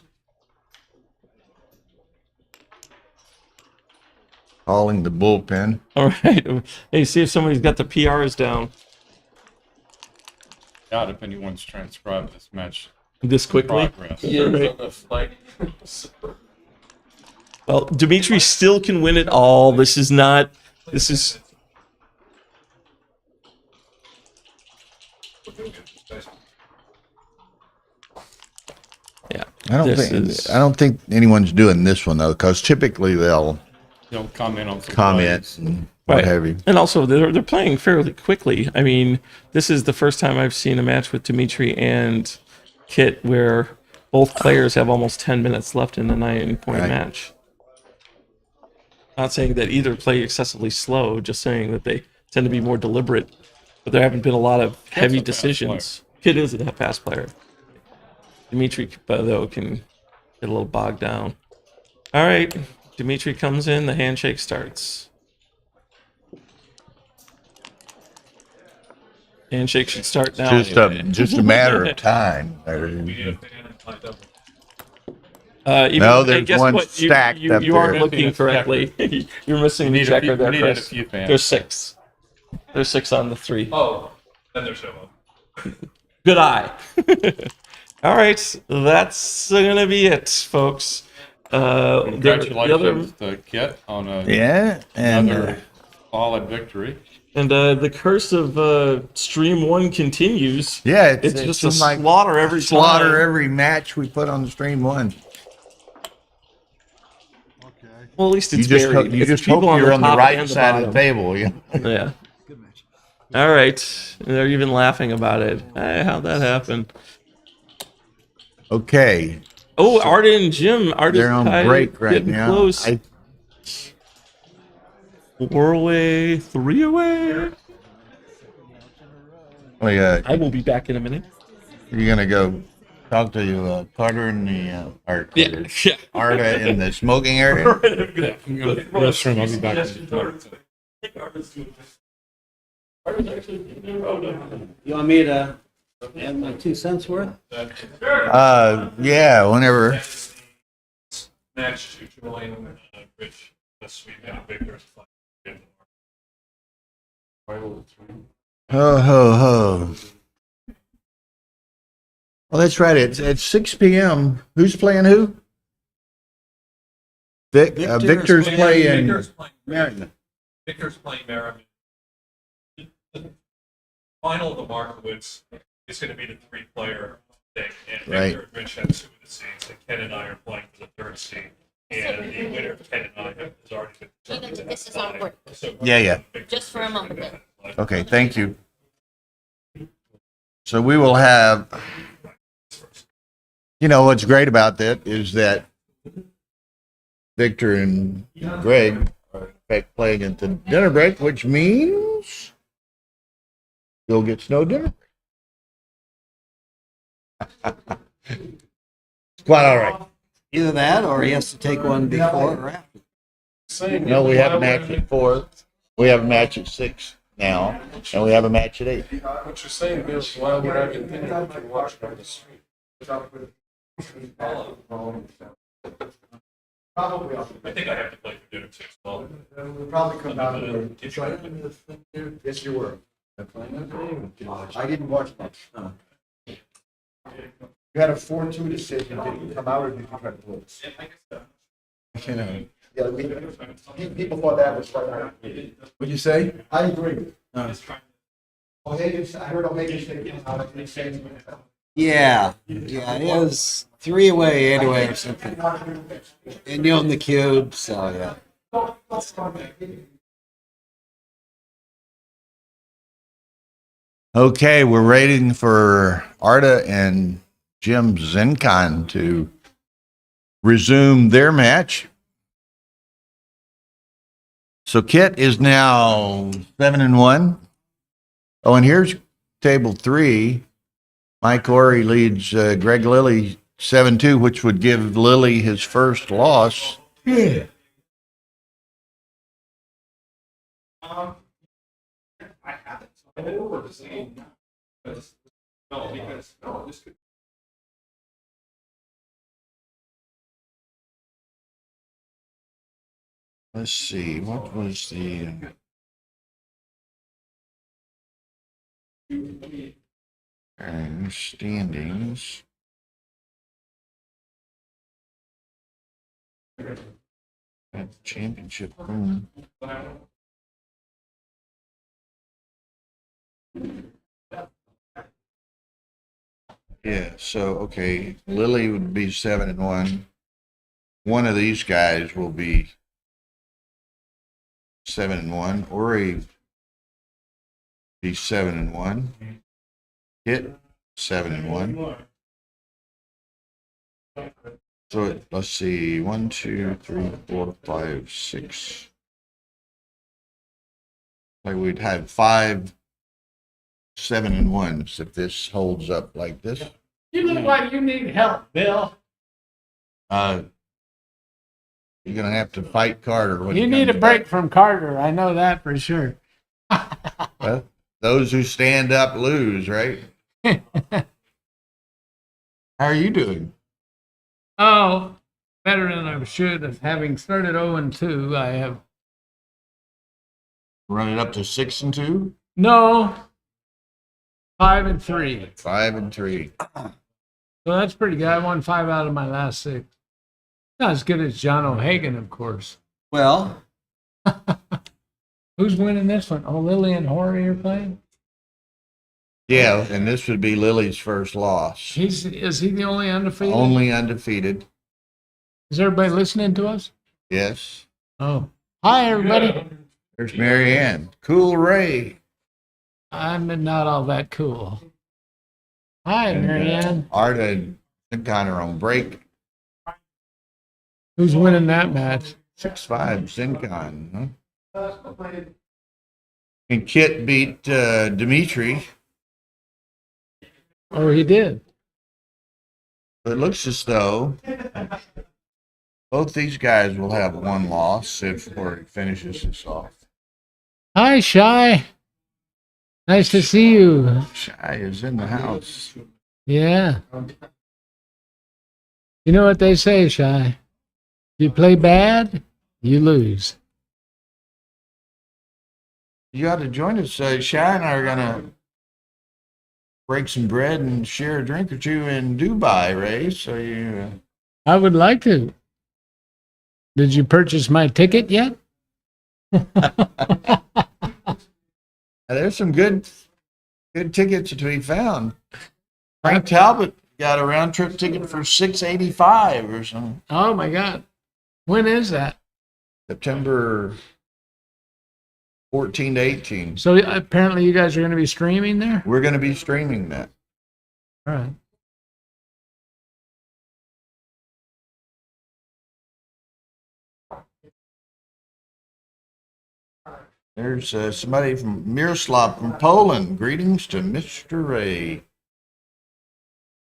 Calling the bullpen. All right. Hey, see if somebody's got the PRs down. Doubt if anyone's transcribed this match this quickly. Progress. Yeah, right. Well, Dimitri still can win it all. This is not. This is. Yeah. I don't think anyone's doing this one though, because typically they'll comment on some comments and what have you. And also, they're playing fairly quickly. I mean, this is the first time I've seen a match with Dimitri and Kit where both players have almost 10 minutes left in the 9-point match. Not saying that either play excessively slow, just saying that they tend to be more deliberate. But there haven't been a lot of heavy decisions. Kit is a fast player. Dimitri, though, can get a little bogged down. All right, Dimitri comes in, the handshake starts. Handshake should start now. Just a matter of time. No, there's one stacked up you there. aren't looking correctly. You're missing the checker there, Chris. There's 6. There's 6 on the 3. Oh, then there's no one. Good eye. All right, that's gonna be it, folks. Congratulations to Kit on another solid victory. And the curse of Stream 1 continues. Yeah, it's just a seems like slaughter every slaughter time. every match we put on the Stream 1. Well, at least it's you just varied. you It's just people hope you're on the top right and side of the bottom. table. Yeah. Yeah. All right. They're even laughing about it. Hey, how'd that happen? Okay. Oh, Arda and Jim. Arda's They're on tied, break right getting now. close. 4 away, 3 away. Oh yeah. I will be back in a minute. You're gonna go talk to Carter in the Yeah. Arda in the smoking area. Restroom, I'll be back. You want me to add my 2 cents worth? Yeah, whenever. Match 2 million, Rich, that's sweet, and Victor's playing. Ho ho ho. Well, that's right. It's 6 p.m. Who's playing who? Victor's playing Merriman. Victor's playing Merriman. The final of the Markowitz is going to be the 3-player thing, and Right. Victor and Rich have 2 of the seeds, and Ken and I are playing for the 3rd seed. And the winner of Ken and I has already been determined. This is on board. Yeah. Just for a moment. Okay, thank you. So we will have, what's great about that is that Victor and Greg are in fact playing at the dinner break, which means you'll get snow dinner. It's quite all right. Either that, or he has to take one before or after. No, we have a match at 4. We have a match at 6 now, and we have a match at 8. What you're saying is, why would I continue to watch on the street? Probably. I think I have to play for dinner too. So We'll probably come down to yes, you were. I didn't watch much. You had a 4-2 decision. Did you come out or did you try to lose? Yeah, people thought that was quite hard. What'd you say? I agree. O'Hagan, I heard O'Hagan say it came out and say Yeah, it was 3 away anyway or something. And you own the cube, so yeah. Okay, we're waiting for Arda and Jim Zenkon to resume their match. So Kit is now 7-1. Oh, and here's table 3. Mike Ory leads Greg Lilly 7-2, which would give Lilly his first loss. I haven't. Over the same. No, because this could. Let's see, what was the standings? Championship. Yeah, so okay, Lilly would be 7-1. One of these guys will be 7-1. Ori be 7-1. Hit 7-1. So let's see, 1, 2, 3, 4, 5, 6. Like we'd have 5 7-1s if this holds up like this. You look like you need help, Bill. You're gonna have to fight Carter. When You he need a comes break from Carter. I know that for sure. back. Well, those who stand up lose, right? How are you doing? Oh, better than I should. Having started 0-2, I have Run it up to 6-2. no. 5-3. 5-3. So that's pretty good. I won 5 out of my last 6. Not as good as John O'Hagan, of course. Well, Who's winning this one? Oh, Lilly and Rory are playing? Yeah, and this would be Lily's first loss. Is he the only undefeated? Only undefeated. Is everybody listening to us? Yes. Oh. Hi, everybody. There's Marianne. Cool Ray. I'm not all that cool. Hi, Marianne. Arda and Zincon on break. Who's winning that match? 6-5 Zincon. Huh? And Kit beat Dimitri. Oh, he did. It looks as though both these guys will have one loss if Rory finishes this off. Hi, Shy. Nice to see you. Shy is in the house. Yeah. You know what they say, Shy? You play bad, you lose. You ought to join us. Shy and I are going to break some bread and share a drink or two in Dubai, Ray. So you. I would like to. Did you purchase my ticket yet? There's some good tickets to be found. Frank Talbot got a round trip ticket for $685 or something. Oh my God. When is that? September 14 to 18. So apparently you guys are going to be streaming there? We're going to be streaming that. All right. There's somebody from Miroslav from Poland. Greetings to Mr. Ray.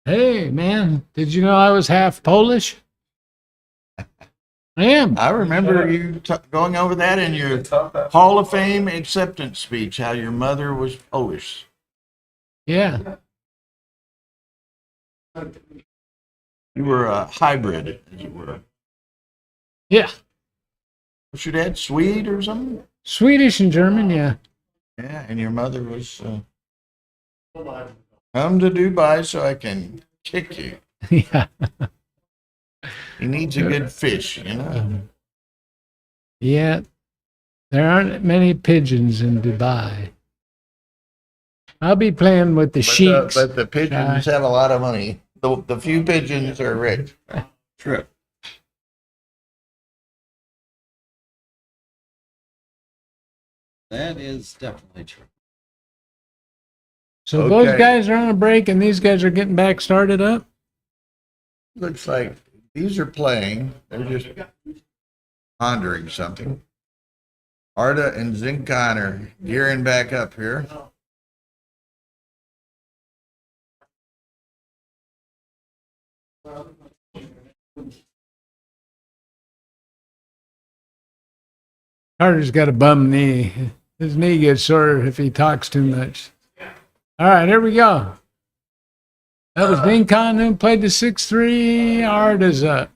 Hey, man, did you know I was half Polish? I am. I remember you going over that in your Hall of Fame acceptance speech, how your mother was Polish. Yeah. You were a hybrid, as it were. Yeah. Was your dad Swede or something? Swedish and German, yeah. Yeah, and your mother was, come to Dubai so I can kick you. Yeah. He needs a good fish, you know? Yeah. There aren't many pigeons in Dubai. I'll be playing with the sheiks. But the pigeons have a lot of money. The few pigeons are rich. True. That is definitely true. So those guys are on a break and these guys are getting back started up? Looks like these are playing. They're just pondering something. Arda and Zincon are gearing back up here. Carter's got a bum knee. His knee gets sore if he talks too much. All right, here we go. That was Zincon who played the 6-3. Arda's up.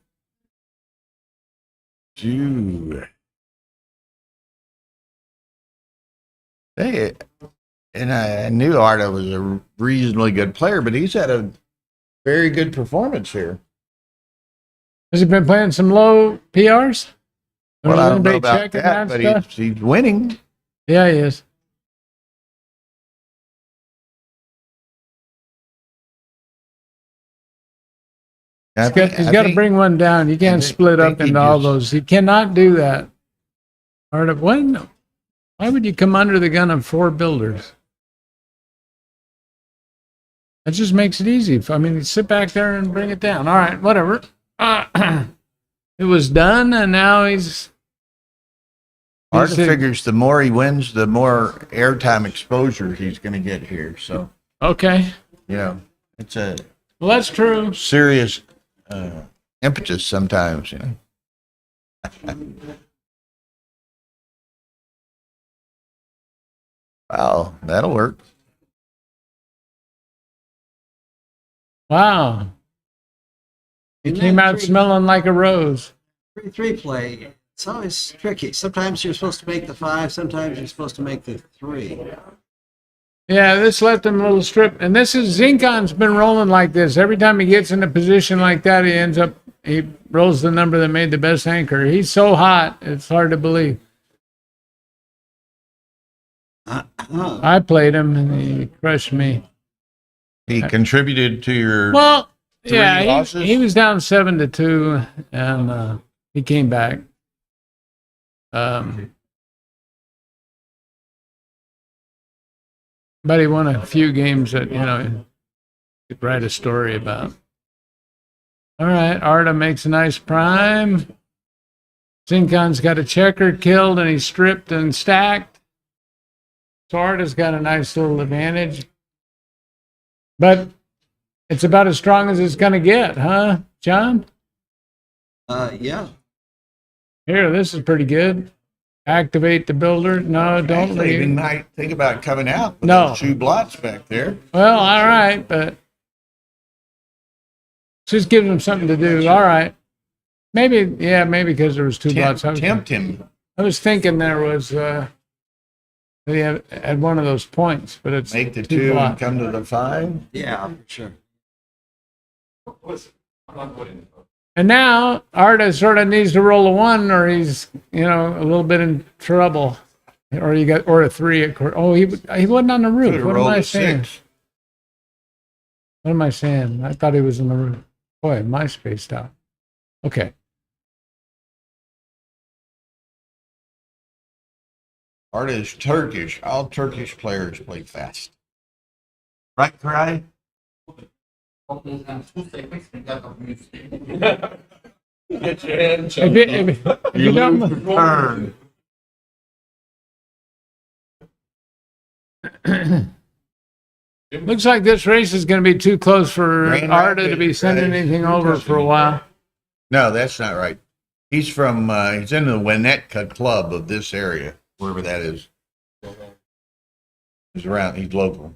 Hey, and I knew Arda was a reasonably good player, but he's had a very good performance here. Has he been playing some low PRs? Well, I don't know about that, but he's winning. Yeah, he is. He's got to bring one down. You can't split up into all those. He cannot do that. Arda, why would you come under the gun of 4 builders? That just makes it easy. I mean, sit back there and bring it down. All right, whatever. It was done, and now he's Arda figures the more he wins, the more airtime exposure he's going to get here. So, okay. You know, it's a well, that's true. Serious impetus sometimes, you know. Wow, that'll work. Wow. He came out smelling like a rose. 3-3 play, it's always tricky. Sometimes you're supposed to make the 5, sometimes you're supposed to make the 3. Yeah, this left him a little strip. And this is Zincon's been rolling like this. Every time he gets in a position like that, he rolls the number that made the best anchor. He's so hot, it's hard to believe. I played him and he crushed me. He contributed to your Well, three yeah, losses? he was down 7-2, and he came back. But he won a few games that, you could write a story about. All right, Arda makes a nice prime. Zincon's got a checker killed, and he's stripped and stacked. So Arda's got a nice little advantage. But it's about as strong as it's going to get, huh, John? Yeah. Here, this is pretty good. Activate the builder. No, don't Actually, leave. didn't I think about coming out with No. those 2 blots back there? Well, all right, but just gives him something to do. All right. Maybe because there was 2 blots. Tempt him. I was thinking there was that he had one of those points, but it's Make the 2 2 and blots. come to the 5. Yeah, for sure. And now Arda sort of needs to roll a 1, or he's a little bit in trouble, or a 3. Of course. Oh, he wasn't on the roof. Could've What am rolled I a saying? 6. What am I saying? I thought he was on the roof. Boy, am I spaced out. Okay. Arda is Turkish. All Turkish players play fast. Right, Cry? Get your hand If you don't, Turn. looks like this race is going to be too close for Grand Arda to Rapids, be sending right? anything over for a while. No, that's not right. He's from, he's in the Winnetka club of this area, wherever that is. He's local.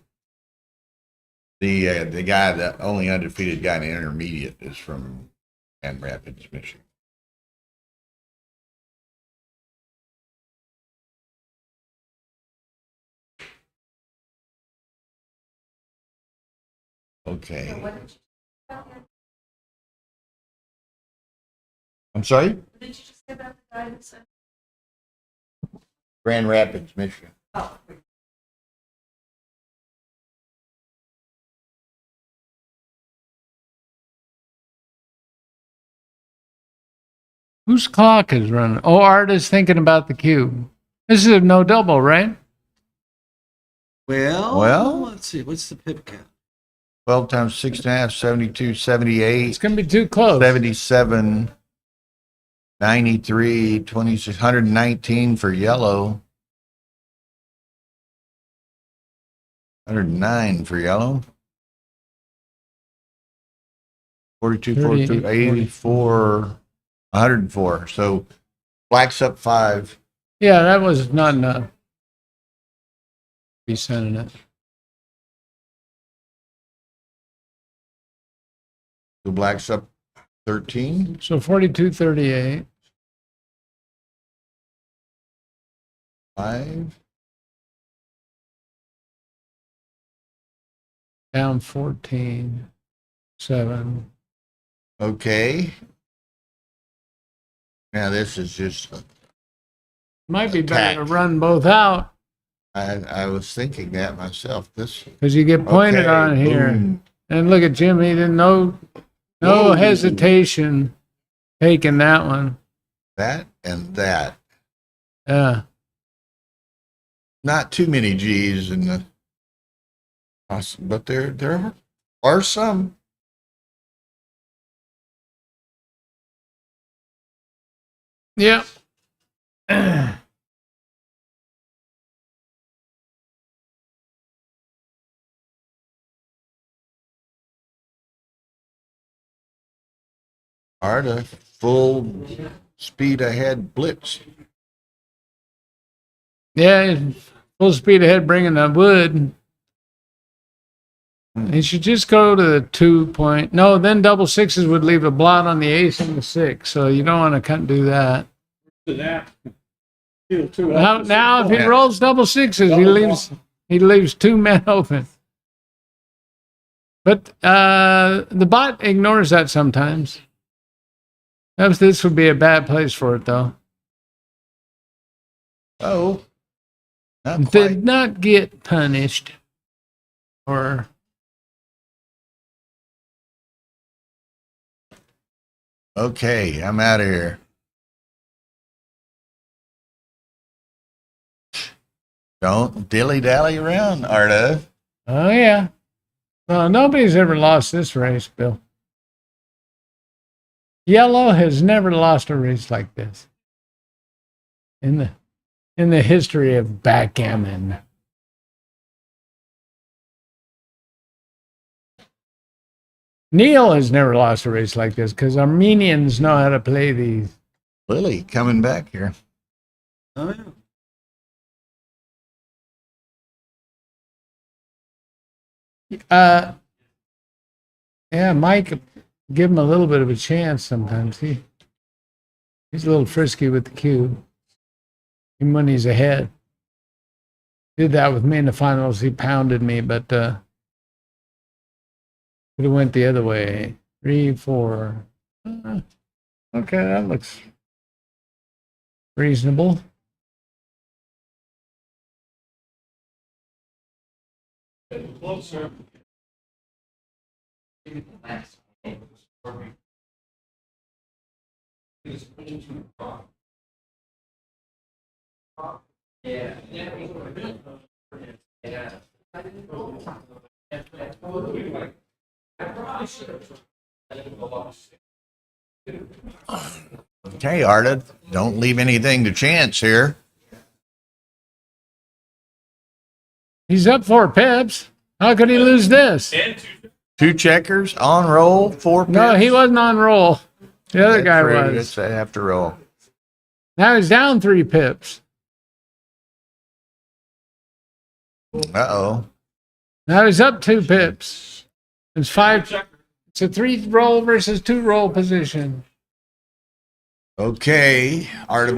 The guy, the only undefeated guy in the intermediate is from Grand Rapids, Michigan. Okay. I'm sorry? Did you just say about the guy that said? Grand Rapids, Michigan. Oh. Whose clock is running? Oh, Arda's thinking about the cube. This is a no double, right? Well, let's see. What's the pip count? 12 times 6.5, 72, 78. It's going to be too close. 77, 93, 26, 119 for yellow. 109 for yellow. 42, 42, 84, 104. So black's up 5. Yeah, that was not enough. Be sending it. So black's up 13. So 42-38. 5. Down 14. 7. Okay. Now this is just. Might be better to run both out. I was thinking that myself. This Because you get pointed Okay, on here. boom. And look at Jim. He didn't no Whoa. hesitation taking that one. that and that. Yeah. Not too many G's in the. But there are some. Yeah. Arda full speed ahead blitz. Yeah, full speed ahead bringing the wood. He should just go to the 2 point. No, then double sixes would leave a blot on the ace and the 6. So you don't want to do that. To that. Now if he rolls double sixes, he He leaves two men open. But the bot ignores that sometimes. This would be a bad place for it, though. Oh. Did not get punished. Or... Okay, I'm out of here. Don't dilly-dally around, Arda. Oh, yeah. Well, nobody's ever lost this race, Bill. Yellow has never lost a race like this in the history of backgammon. Neil has never lost a race like this because Armenians know how to play these. Lilly coming back here. Oh, yeah. Yeah, Mike, give him a little bit of a chance sometimes. He's a little frisky with the cube, even when he's ahead. Did that with me in the finals. He pounded me, but could have went the other way. 3, 4. Okay, that looks reasonable. Closer. Yeah. Okay, Arda, don't leave anything to chance here. He's up 4 pips. How could he lose this? 2 checkers on roll, 4 pips. No, he wasn't on roll. The other guy was. That's after roll. Now he's down 3 pips. Uh-oh. Now he's up 2 pips. It's 5. It's a 3 roll versus 2 roll position. Okay, Arda.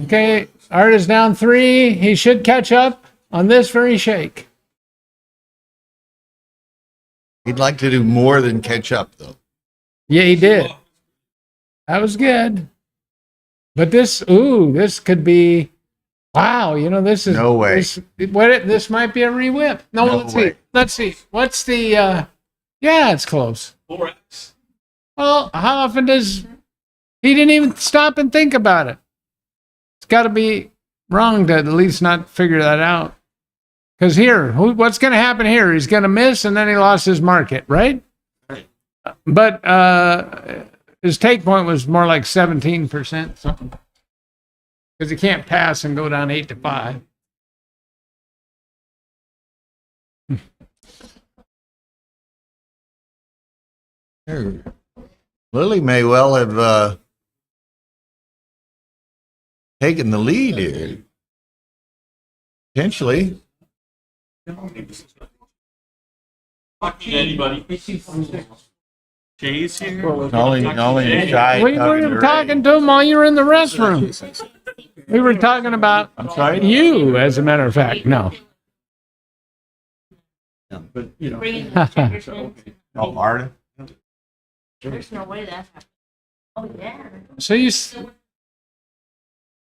Okay, Arda's down 3. He should catch up on this very shake. He'd like to do more than catch up, though. Yeah, he did. That was good. But this could be, wow, this is... No way. This might be a re-whip. No, let's see. Let's see. What's the, yeah, it's close. 4x. Well, how often does... He didn't even stop and think about it. It's got to be wrong to at least not figure that out. Because here, what's going to happen here? He's going to miss, and then he lost his market, right? But his take point was more like 17% something. Because he can't pass and go down 8-5. Lilly may well have taken the lead here. Potentially. Anybody? Chase here? Only shy. We were talking to him while you were in the restroom. We were talking about you, as a matter of fact. No. But, Bringing the checkers in. Oh, Arda? There's no way that happened. Oh, yeah. So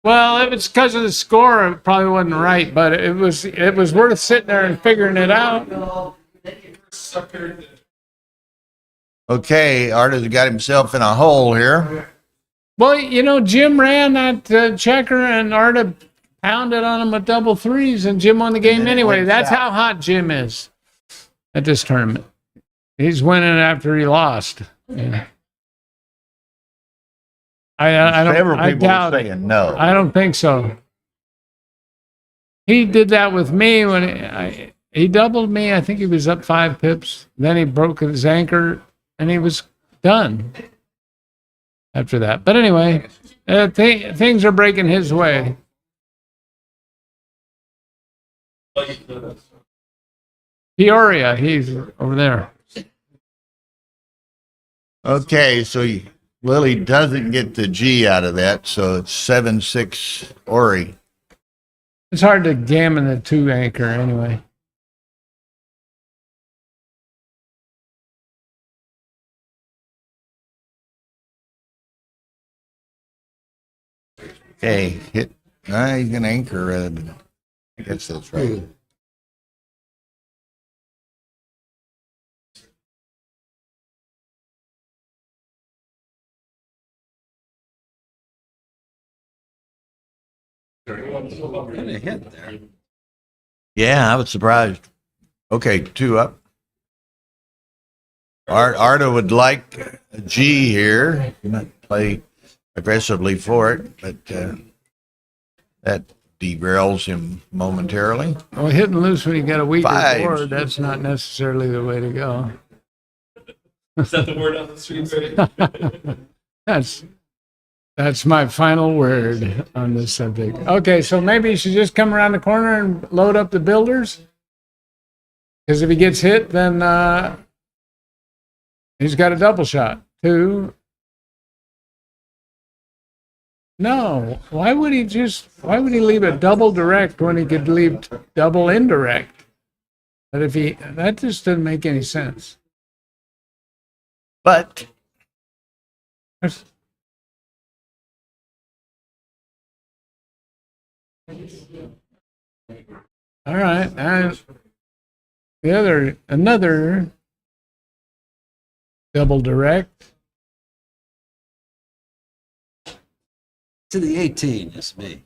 well, if it's because of the score, it probably wasn't right, but it was worth sitting there and figuring it out. Okay, Arda's got himself in a hole here. Well, Jim ran that checker and Arda pounded on him with double 3s, and Jim won the game anyway. That's how hot Jim is at this tournament. He's winning after he lost. Yeah. I doubt it. No. I don't think so. He did that with me when he doubled me. I think he was up 5 pips. Then he broke his anchor, and he was done after that. But anyway, things are breaking his way. Peoria, he's over there. Okay, so Lilly doesn't get the G out of that, so it's 7-6 Ori. It's hard to gammon the 2 anchor anyway. Okay, hit. He's gonna anchor. I guess that's right. Kind of hit there. Yeah, I was surprised. Okay, 2 up. Arda would like a G here. Not play aggressively for it, but that derails him momentarily. Well, hitting loose when you got a weaker Fives. board, that's not necessarily the way to go. Is that the word on the street? Right? That's my final word on this subject. Okay, so maybe you should just come around the corner and load up the builders. Because if he gets hit, then he's got a double shot. 2. No, why would he leave a double direct when he could leave double indirect? But that just doesn't make any sense. But all right, and another double direct. To the 18 is me.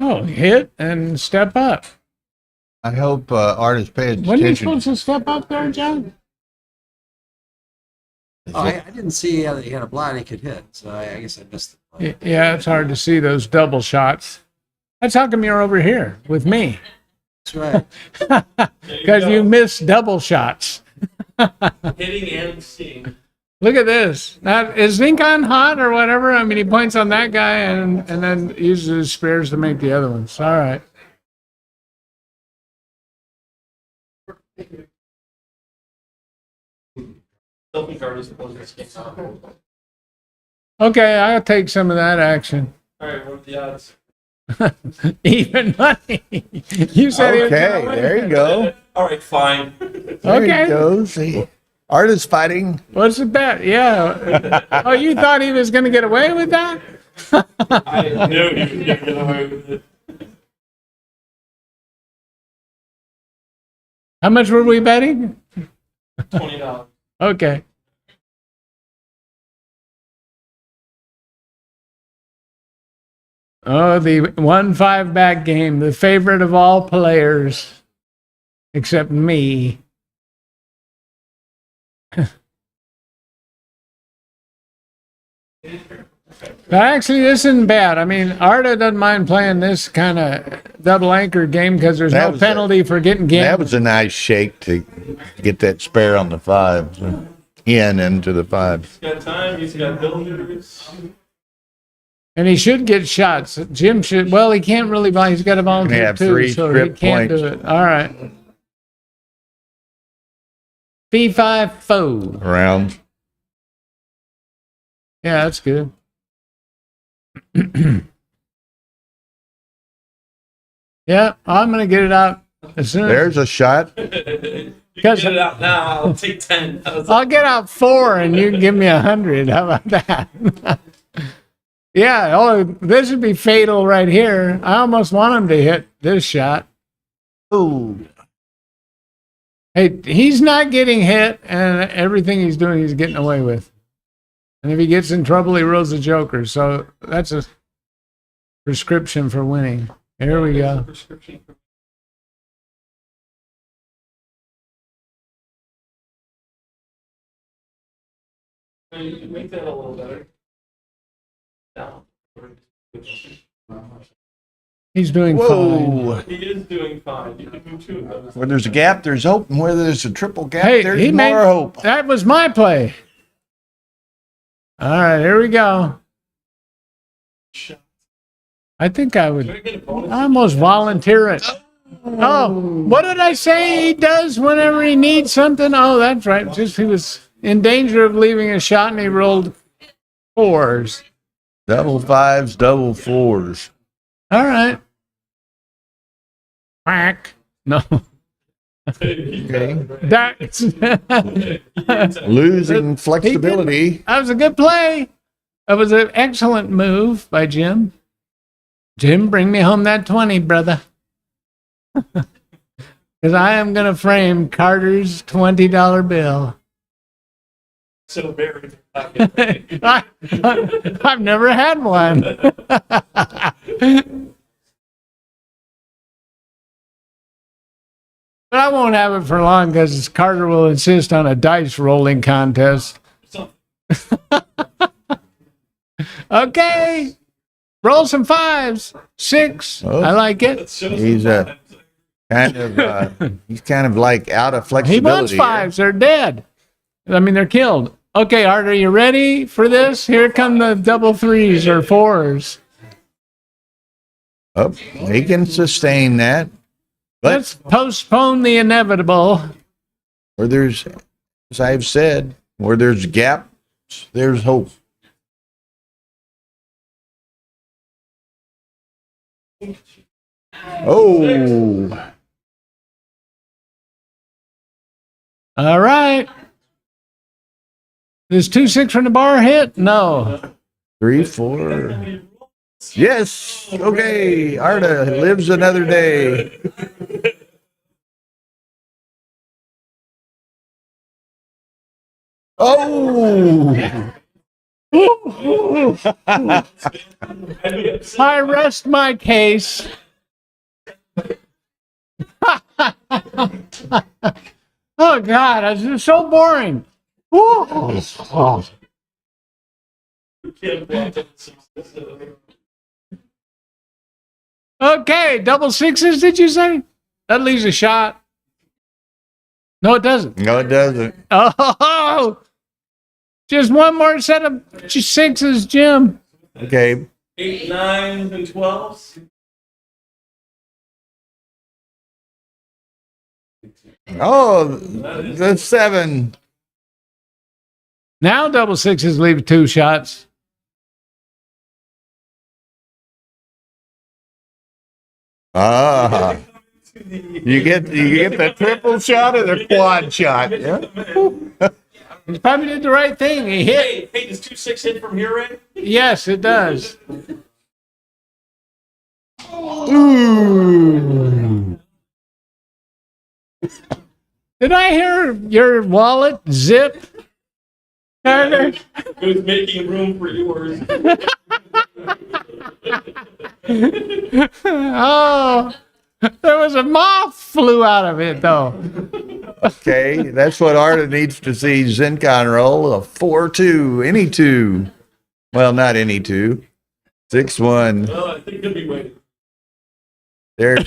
Oh, hit and step up. I hope Arda's paying When are you attention. supposed to step up there, John? Oh, I didn't see that he had a blind he could hit, so I guess I missed it. Yeah, it's hard to see those double shots. That's how come you're over here with me. That's right. Because you miss double shots. Hitting and seeing. Look at this. Now, is Zincon hot or whatever? I mean, he points on that guy and then uses his spares to make the other ones. All right. Still think Arda's closing this game out. Okay, I'll take some of that action. All right, what are the odds? Even money. You said he was Okay, gonna win. there you go. All right, fine. There Okay. you go. See, Arda's fighting. What's the bet? Yeah. Oh, you thought he was going to get away with that? I knew he would get away with it. How much were we betting? $20. Okay. Oh, the 1-5 back game, the favorite of all players, except me. But actually, this isn't bad. I mean, Arda doesn't mind playing this kind of double anchor game because there's That no was penalty for getting That gambled. was a nice shake to get that spare on the 5. In into the 5. He's got time. He's got builders. And he should get shots. Jim should. Well, he can't really buy. He's got a volunteer have too, 3 so he strip can't points. do it. All right. B5 Rounds. Yeah, that's good. Yeah, I'm gonna get it out as soon as. There's a shot. You can get it out now. I'll take 10. I'll get out 4, and you can give me 100. How about that? Yeah. Oh, this would be fatal right here. I almost want him to hit this shot. Ooh. Hey, he's not getting hit, and everything he's doing, he's getting away with. And if he gets in trouble, he rolls the joker. So that's a prescription for winning. Here we go. You can make that a little better. Down. He's doing Whoa. fine. He is doing fine. You can do 2 of those. Where there's a gap, there's hope. And where there's a triple gap, Hey, there's he more made hope. that was my play. All right, here we go. I think I would almost volunteer it. Oh, what did I say he does whenever he needs something? Oh, that's right. Just he was in danger of leaving a shot and he rolled 4s. Double 5s, double 4s. All right. Quack. No. Okay. That's Losing flexibility. That was a good play. That was an excellent move by Jim. Jim, bring me home that 20, brother. Because I am going to frame Carter's $20 bill. So very. I've never had one. But I won't have it for long because Carter will insist on a dice rolling contest. Okay. Roll some fives. 6. Oh. I like it. He's kind of like out of flexibility. He wants here. fives. They're dead. I mean, they're killed. Okay, Art, are you ready for this? Here come the double 3s or 4s. Oh, he can sustain that. But Let's postpone the inevitable. where there's, as I've said, where there's gaps, there's hope. Oh, All right. Does 2-6 from the bar hit? No. 3, 4. Yes. Okay. Arda lives another day. Oh. I rest my case. Oh, God. This is so boring. Ooh. Okay, double 6s, did you say? That leaves a shot. No, it doesn't. No, it doesn't. Oh, just one more set of 6s, Jim. Okay. 8, 9, and 12s. Oh, the 7. Now double 6s leave 2 shots. Ah. You get the triple shot or the quad shot. Yeah. He probably did the right thing. He hit. Hey, does 2-6 hit from here, Ray? Yes, it does. Ooh. Did I hear your wallet zip, Carter? It was making room for yours. Oh, there was a moth flew out of it, though. Okay, that's what Arda needs to see. Zincon roll a 4-2, any 2. Well, not any 2. 6-1. Oh, I think he'll be waiting. There.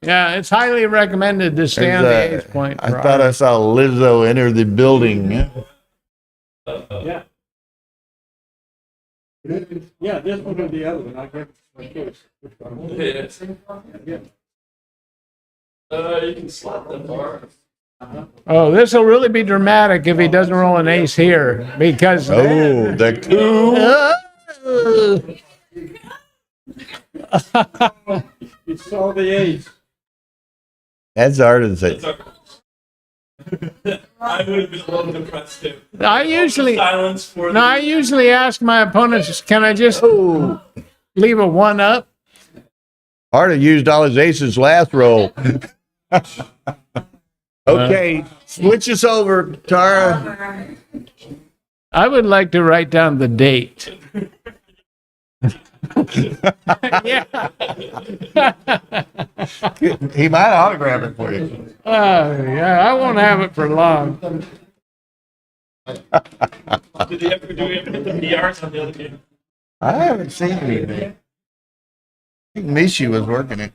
Yeah, it's highly recommended to stay on the 8th point. I thought I saw Lizzo enter the building. Yeah. Yeah, this one or the other one. I get my choice. Yeah. You can slot the bar. Oh, this will really be dramatic if he doesn't roll an ace here, because oh, the coup. You saw the ace. That's Arda's it. I would have been a little depressed too. I usually Silence for I usually ask my opponents, can I just leave a 1 up? Arda used all his aces last roll. Okay, switch us over, Tara. I would like to write down the date. Yeah. He might autograph it for you. Yeah, I won't have it for long. Did he ever hit the PRs on the other game? I haven't seen anything. I think Mishi was working it.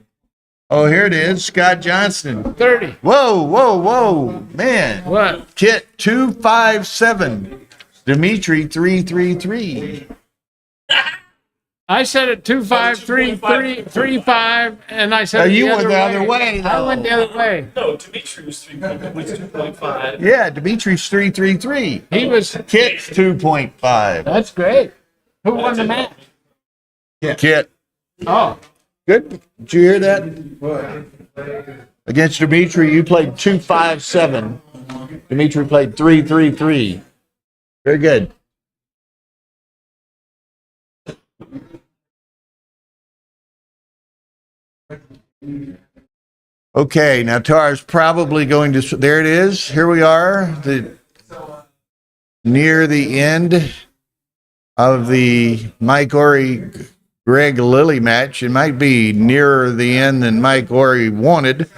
Oh, here it is. Scott Johnston. 30. Whoa. Man. What? Kit 257. Dimitri 333. I said it 2-5-3-3-3-5, and I said You the went the other way. I went the other way. No, Dimitri was 2.5. Yeah, Dimitri's 333. He was Kit's 2.5. That's great. Who won the match? Kit. Oh, Good. Did you hear that? Against Dimitri, you played 2-5-7. Dimitri played 3-3-3. Very good. Okay, now Tara's probably going to. There it is. Here we are. Near the end of the Mike Ori Greg Lilly match. It might be nearer the end than Mike Ori wanted.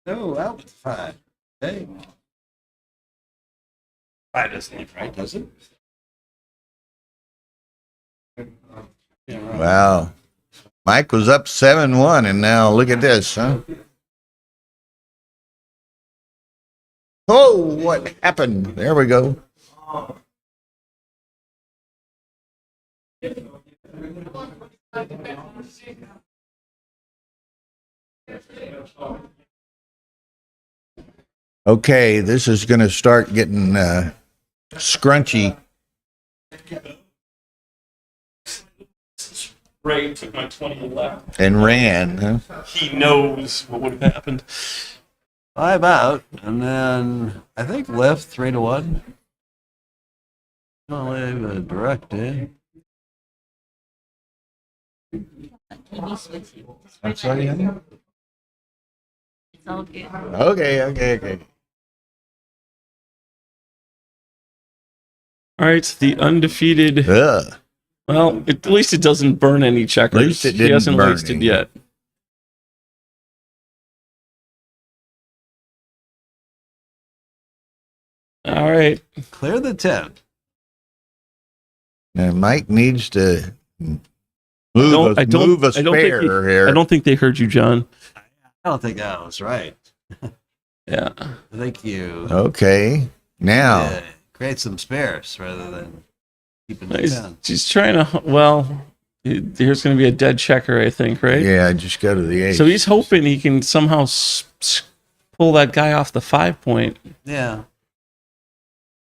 No, out with 5. Hey. 5 doesn't leave right, does it? Wow. Mike was up 7-1, and now look at this, huh? Oh, what happened? There we go. Okay, this is going to start getting scrunchy. Ray took my 20 left. And ran, huh? He knows what would have happened. 5 out, and then I think left 3-1. I'll leave a direct in. I'm sorry, honey? It's all good. Okay. All right, the undefeated. Ugh. Well, at least it doesn't burn any checkers. At least it He didn't hasn't burn wasted any. yet. All right. Clear the 10. Now, Mike needs to move I don't a think spare here. I don't think they heard you, John. I don't think that was right. Yeah. I think you Okay. Now. create some spares rather than keeping the 10. He's trying to. Well, here's going to be a dead checker, I think, right? Yeah, just go to the 8. So he's hoping he can somehow pull that guy off the 5 point. Yeah.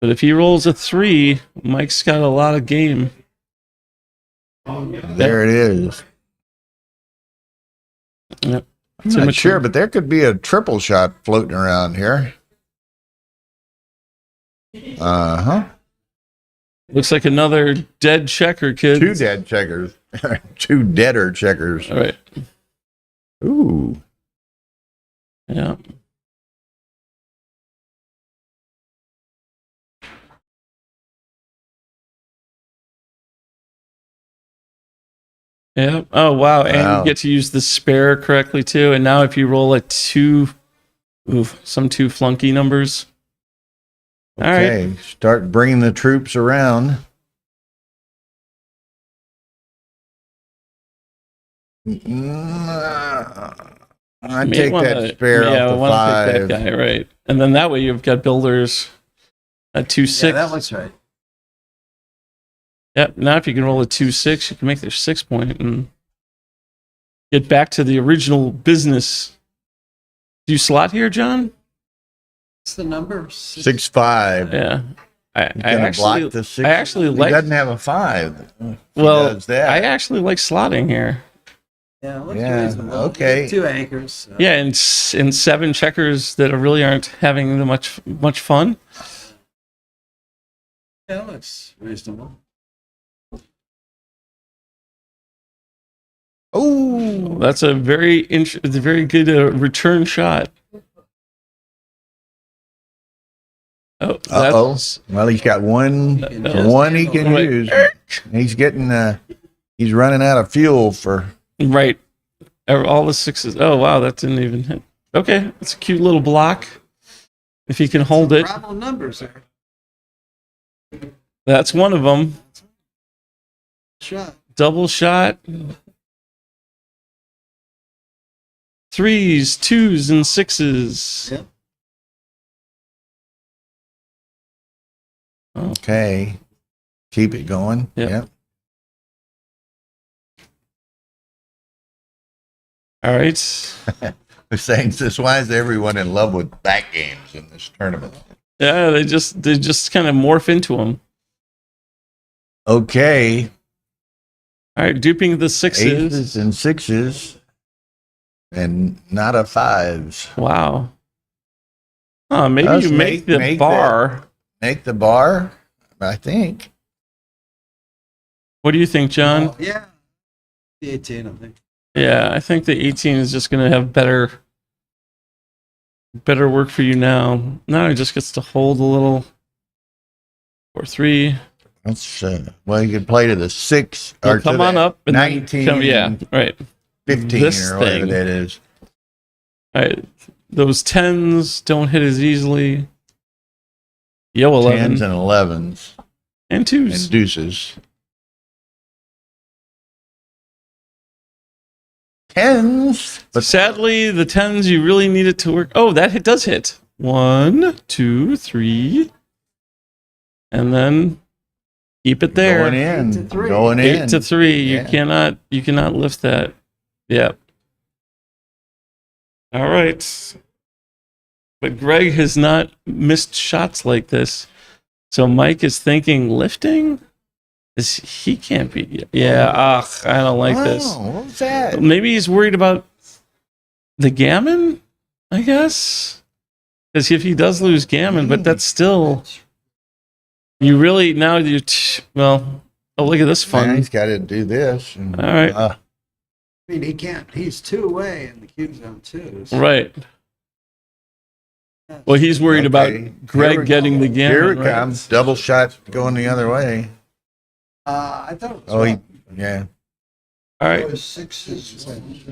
But if he rolls a 3, Mike's got a lot of game. There it is. Yep. I'm not sure, but there could be a triple shot floating around here. Uh-huh. Looks like another dead checker, kid. 2 dead checkers. 2 deader checkers. All right. Ooh. Yeah. Yeah. Oh, wow. And Wow. you get to use the spare correctly, too. And now if you roll a 2, some 2 flunky numbers. All Okay, right. start bringing the troops around. I You may take wanna- that spare yeah, off the wanna 5. pick that guy, right. And then that way you've got builders at 2-6. Yeah, that looks right. Yep. Now if you can roll a 2-6, you can make their 6 point and get back to the original business. Do you slot here, John? What's the number? 6-5. Yeah. I Gonna actually, block the 6. I actually He like. doesn't have a 5. He Well, does that. I actually like slotting here. Yeah, it looks Yeah, reasonable. okay. 2 anchors. So. Yeah, and 7 checkers that really aren't having much fun. Yeah, it looks reasonable. Oh, That's a very good return shot. Oh, uh-oh. that's Well, he's got one he can Wait. use. He's getting he's running out of fuel for right. All the 6s. Oh wow, that didn't even hit. Okay, it's a cute little block. If he can hold it, Problem numbers there. that's one of them. Shot. Double shot. 3s, 2s, and 6s. Yep. Okay. Keep it going. Yep. All right. They're saying this, why is everyone in love with back games in this tournament? Yeah, they just kind of morph into them. Okay. All right, duping the 6s. 8s and 6s. And not a 5s. Wow. Maybe Let's you make the bar. Make the bar, I think. What do you think, John? Yeah. The 18, I think. Yeah, I think the 18 is just going to have better work for you now. Now he just gets to hold a little. 4-3. That's well, you could play to the 6 Well, or to come on the up and then 19. come- yeah, right. 15 This or whatever thing. that is. All right, those 10s don't hit as easily. Yo, 11 10s and 11s and 2s and deuces. 10s, but sadly, the 10s you really need it to work. Oh, that does hit. 1, 2, 3, and then keep it there. Going in. Going in. 8 to 3. Yeah. You cannot lift that. Yep. All right. But Greg has not missed shots like this. So Mike is thinking lifting? He can't be. Yeah, I don't like this. What was that? Maybe he's worried about the gammon, I guess. Because if he does lose gammon, but that's still. You really, now well, oh, look at this fun. Man, he's got to do this. And, all right. I mean, he can't. He's 2 away in the cube zone, too. So. Right. Well, he's worried about Greg getting the gammon. Here it right? comes. Double shot going the other way. I thought it was. Oh, yeah. All right. Sixes,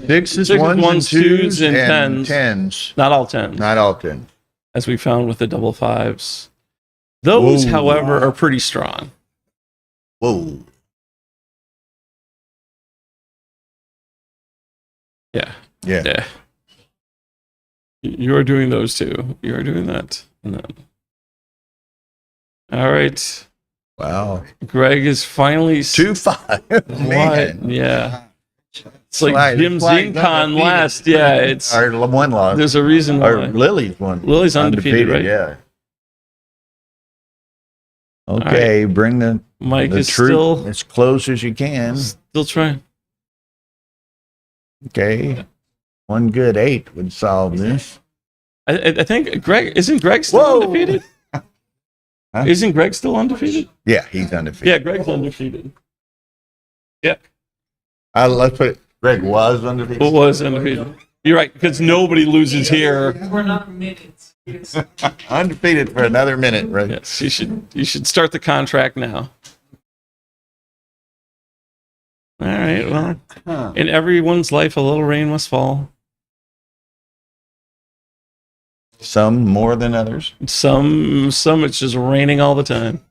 Sixes, ones, twos, and tens. Not all 10s. Not all 10. As we found with the double 5s. Those, Whoa. however, are pretty strong. Whoa. Yeah. Yeah. You are doing those two. You are doing that. And then. All right. Wow. Greg is finally 2-5. Man. What? Yeah. It's like Slide- Jim slide Zincon undefeated. last. Yeah, it's Or one loss. there's a reason Or why. Lily's one. Lily's undefeated, right? Yeah. Okay, bring the Mike the is troop still as close as you can. still trying. Okay. One good 8 would solve this. I think isn't Greg still Whoa! undefeated? Huh? Isn't Greg still undefeated? Yeah, he's undefeated. Yeah, Greg's undefeated. Yeah. Let's put it. Greg was undefeated. It was undefeated. You're right, because nobody loses here. We're not minutes. Undefeated for another minute, right? Yes, you should start the contract now. All right, well, in everyone's life, a little rain must fall. Some more than others. Some it's just raining all the time.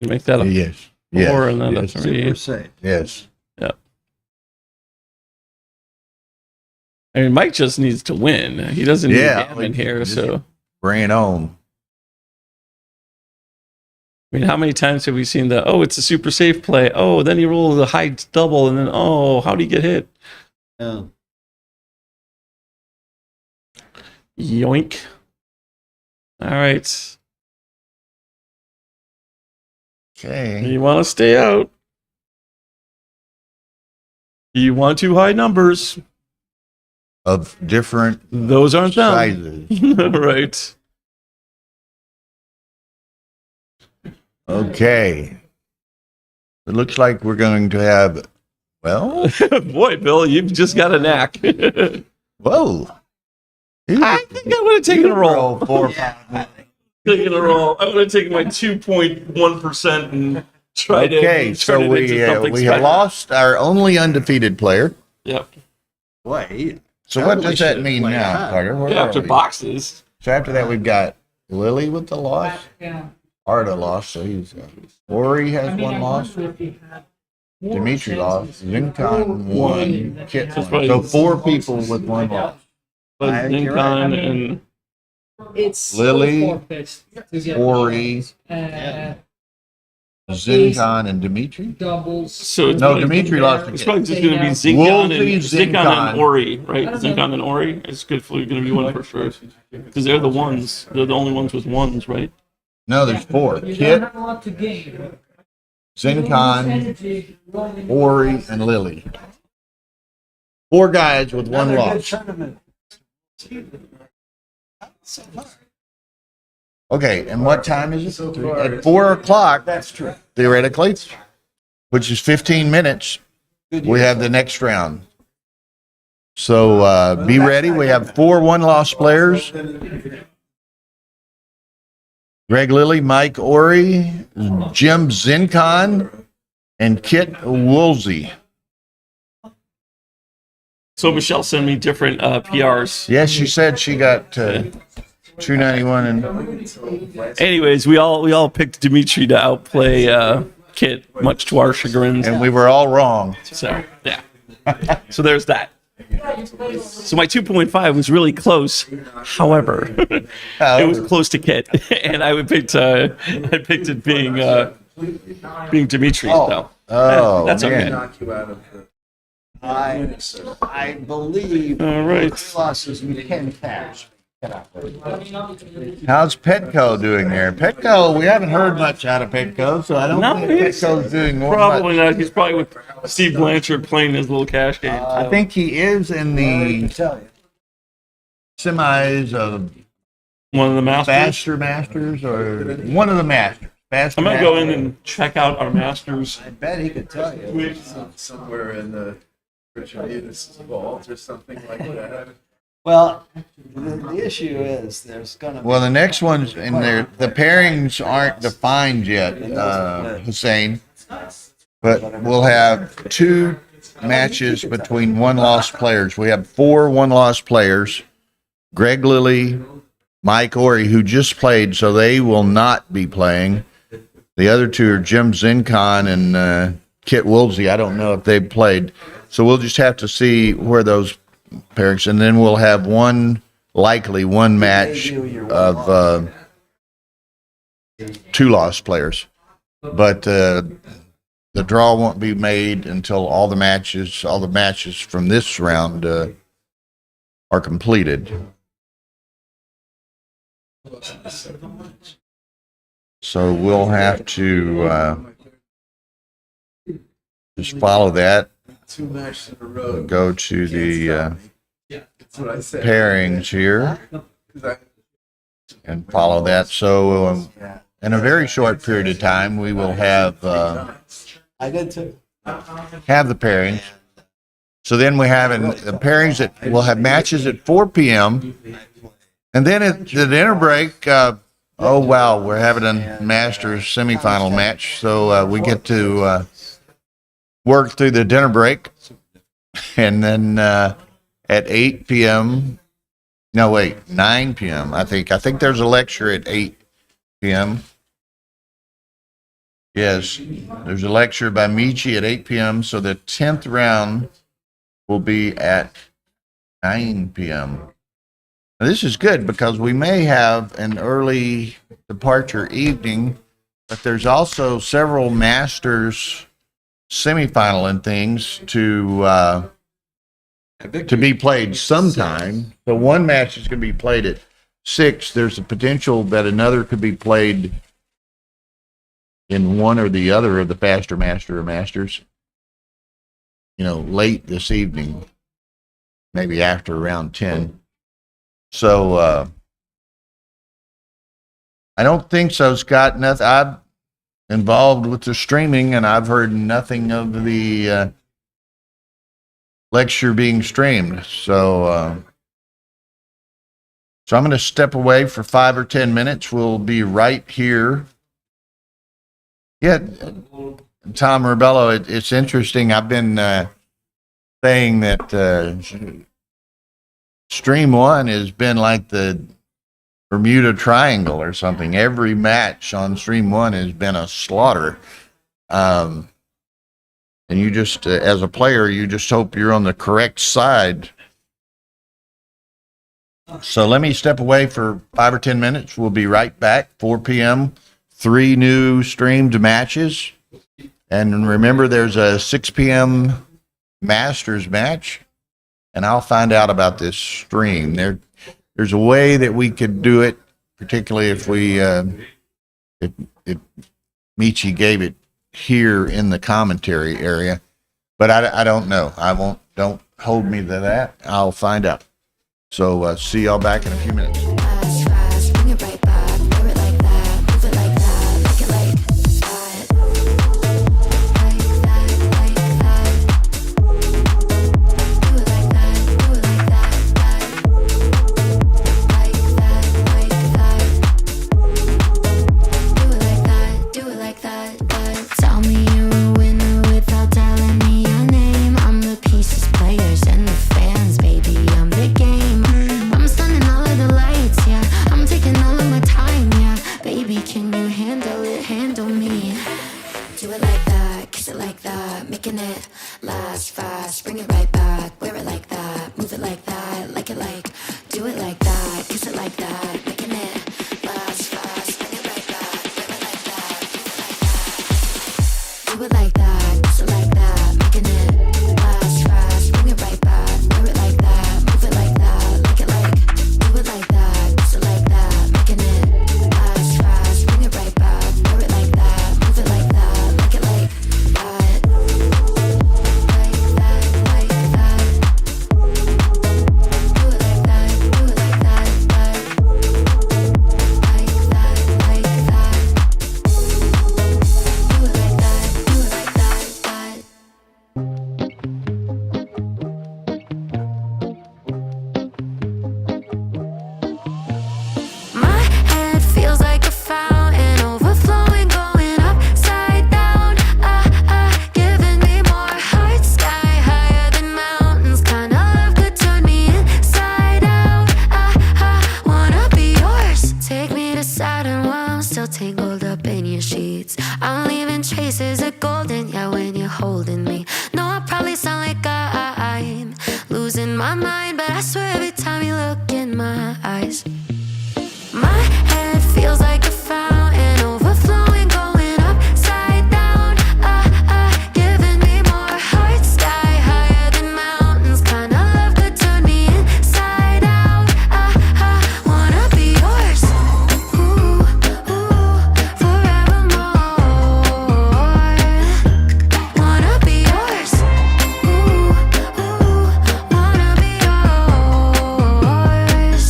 Make that a Yes. 4 and then yes. a 3. Super safe. Yes. Yep. I mean, Mike just needs to win. He doesn't need Yeah, gammon here, just so. Bring it on. I mean, how many times have we seen the, oh, it's a super safe play. Oh, then he rolls a high double, and then, oh, how'd he get hit? Yeah. Yoink. All right. Okay. You want to stay out. You want too high numbers. Of different Those aren't sizes. them. Right. Okay. It looks like we're going to have, well, Boy, Bill, you've just got a knack. whoa. I think I would have taken a roll. 4 Taking a roll. I would have taken my 2.1% and tried it. Okay, so we have lost our only undefeated player. Yep. Boy, So what does that mean now, Carter? Where After are we? boxes. So after that, we've got Lilly with the loss. Yeah. Arda lost, so he's Rory has one loss. Dimitri lost. Zincon one. Kit That's one. right. So 4 people with 1 loss. But I think you're Zincon right. and It's Lilly, four picks to get Rory, Zincon, and Dimitri. doubles. so it's No, probably- Dimitri lost It's again. probably just going to be Zincon Woolsey, and Zincon. Ori, right? Zincon and Ori. It's good for going to be one for sure because they're the ones. They're the only ones with ones, right? No, there's 4. You don't Kit, have a lot to gain. Zincon, Ori, and Lilly. 4 guys with 1 Another good loss. tournament. Okay, and what time is it? At 4 o'clock. That's true. Theoretically, which is 15 minutes, we have the next round. So be ready. We have 4 one-loss players. Greg Lilly, Mike Ori, Jim Zincon, and Kit Woolsey. So Michelle sent me different PRs. Yes, she said she got 291 and anyways, we all picked Dimitri to outplay Kit, much to our chagrin, and we were all wrong. So yeah, so there's that. So my 2.5 was really close. However, it was close to Kit, and I picked it being Dimitri. So that's okay. Knock you out of the. I believe. All right. Losses you can catch. How's Petco doing there? Petco, we haven't heard much out of Petco, so I don't think Petco's doing more. Probably not. He's probably with Steve Blanchard playing his little cash game. I think he is in the semis of one of the Masters, Faster Masters, or one of the Masters. Faster I'm gonna go in and check out our Masters. I bet he could tell you. Somewhere in the Richard Davis vault or something like that. Well, the issue is there's going to be. Well, the next one's in there. The pairings aren't defined yet, Hussein. But we'll have 2 matches between one-loss players. We have 4 one-loss players. Greg Lilly, Mike Ori, who just played, so they will not be playing. The other 2 are Jim Zincon and Kit Woolsey. I don't know if they've played. So we'll just have to see where those pairings, and then we'll have likely one match of 2 lost players. But the draw won't be made until all the matches from this round are completed. So we'll have to just follow that. 2 matches in a row. Go to the That's what I said. pairings here and follow that. So in a very short period of time, we will have I did too. have the pairings. So then we have the pairings that we'll have matches at 4 p.m. And then at the dinner break, oh wow, we're having a Masters semifinal match. So we get to work through the dinner break, and then at 8 p.m. No, wait, 9 p.m. I think there's a lecture at 8 p.m. Yes, there's a lecture by Michi at 8 p.m. So the 10th round will be at 9 p.m. Now, this is good because we may have an early departure evening, but there's also several Masters semifinal and things to be played sometime. So one match is going to be played at 6. There's a potential that another could be played in one or the other of the Faster Master or Masters, late this evening, maybe after around 10. So I don't think so, Scott. Nothing. I'm involved with the streaming, and I've heard nothing of the lecture being streamed. So I'm going to step away for 5 or 10 minutes. We'll be right here. Yeah, Tom Ribello, it's interesting. I've been saying that Stream 1 has been like the Bermuda Triangle or something. Every match on Stream 1 has been a slaughter. And you just, as a player, you just hope you're on the correct side. So let me step away for 5 or 10 minutes. We'll be right back, 4 p.m., 3 new streamed matches. And remember, there's a 6 p.m. Masters match. And I'll find out about this stream. There's a way that we could do it, particularly if we, if Michi gave it here in the commentary area. But I don't know. hold me to that, I'll find out. So see y'all back in a few minutes. Fast, fast, bring it right back. Do it like that, move it like that, make it like that. Like that, like that. Do it like that, do it like that, that. Like that, like that. Do it like that, do it like that, that. Tell me you're a winner without telling me your name. I'm the pieces, players, and the fans, baby. I'm the game. I'm stunning all of the lights, yeah. I'm taking all of my time, yeah. Baby, can you handle it? Handle me. Do it like that, kiss it like that, making it last fast. Bring it right back, wear it like that, move it like that, like it like. Do it like that, kiss it like that, making it last fast. Bring it right back, wear it like that, do it like that, kiss it like that, making it last fast. Bring it right back, wear it like that, move it like that, like it like. Do it like that, kiss it like that, making it last fast. Bring it right back, wear it like that, move it like that, like it like that. Like that, like that. Do it like that, do it like that, that. Like that, like that. Do it like that, do it like that, that. My head feels like a fountain, overflowing, going upside down. Giving me more heart, sky higher than mountains. Kind of love could turn me inside out. Wanna be yours. Take me to Saturn while I'm still tangled up in your sheets. I'm leaving traces of golden, yeah, when you're holding me. No, I probably sound like I'm losing my mind, but I swear every time you look in my eyes. My head feels like a fountain, overflowing, going upside down. Giving me more heart, sky higher than mountains. Kind of love could turn me inside out. Wanna be yours, ooh, ooh, forevermore. Wanna be yours, ooh, ooh, wanna be yours.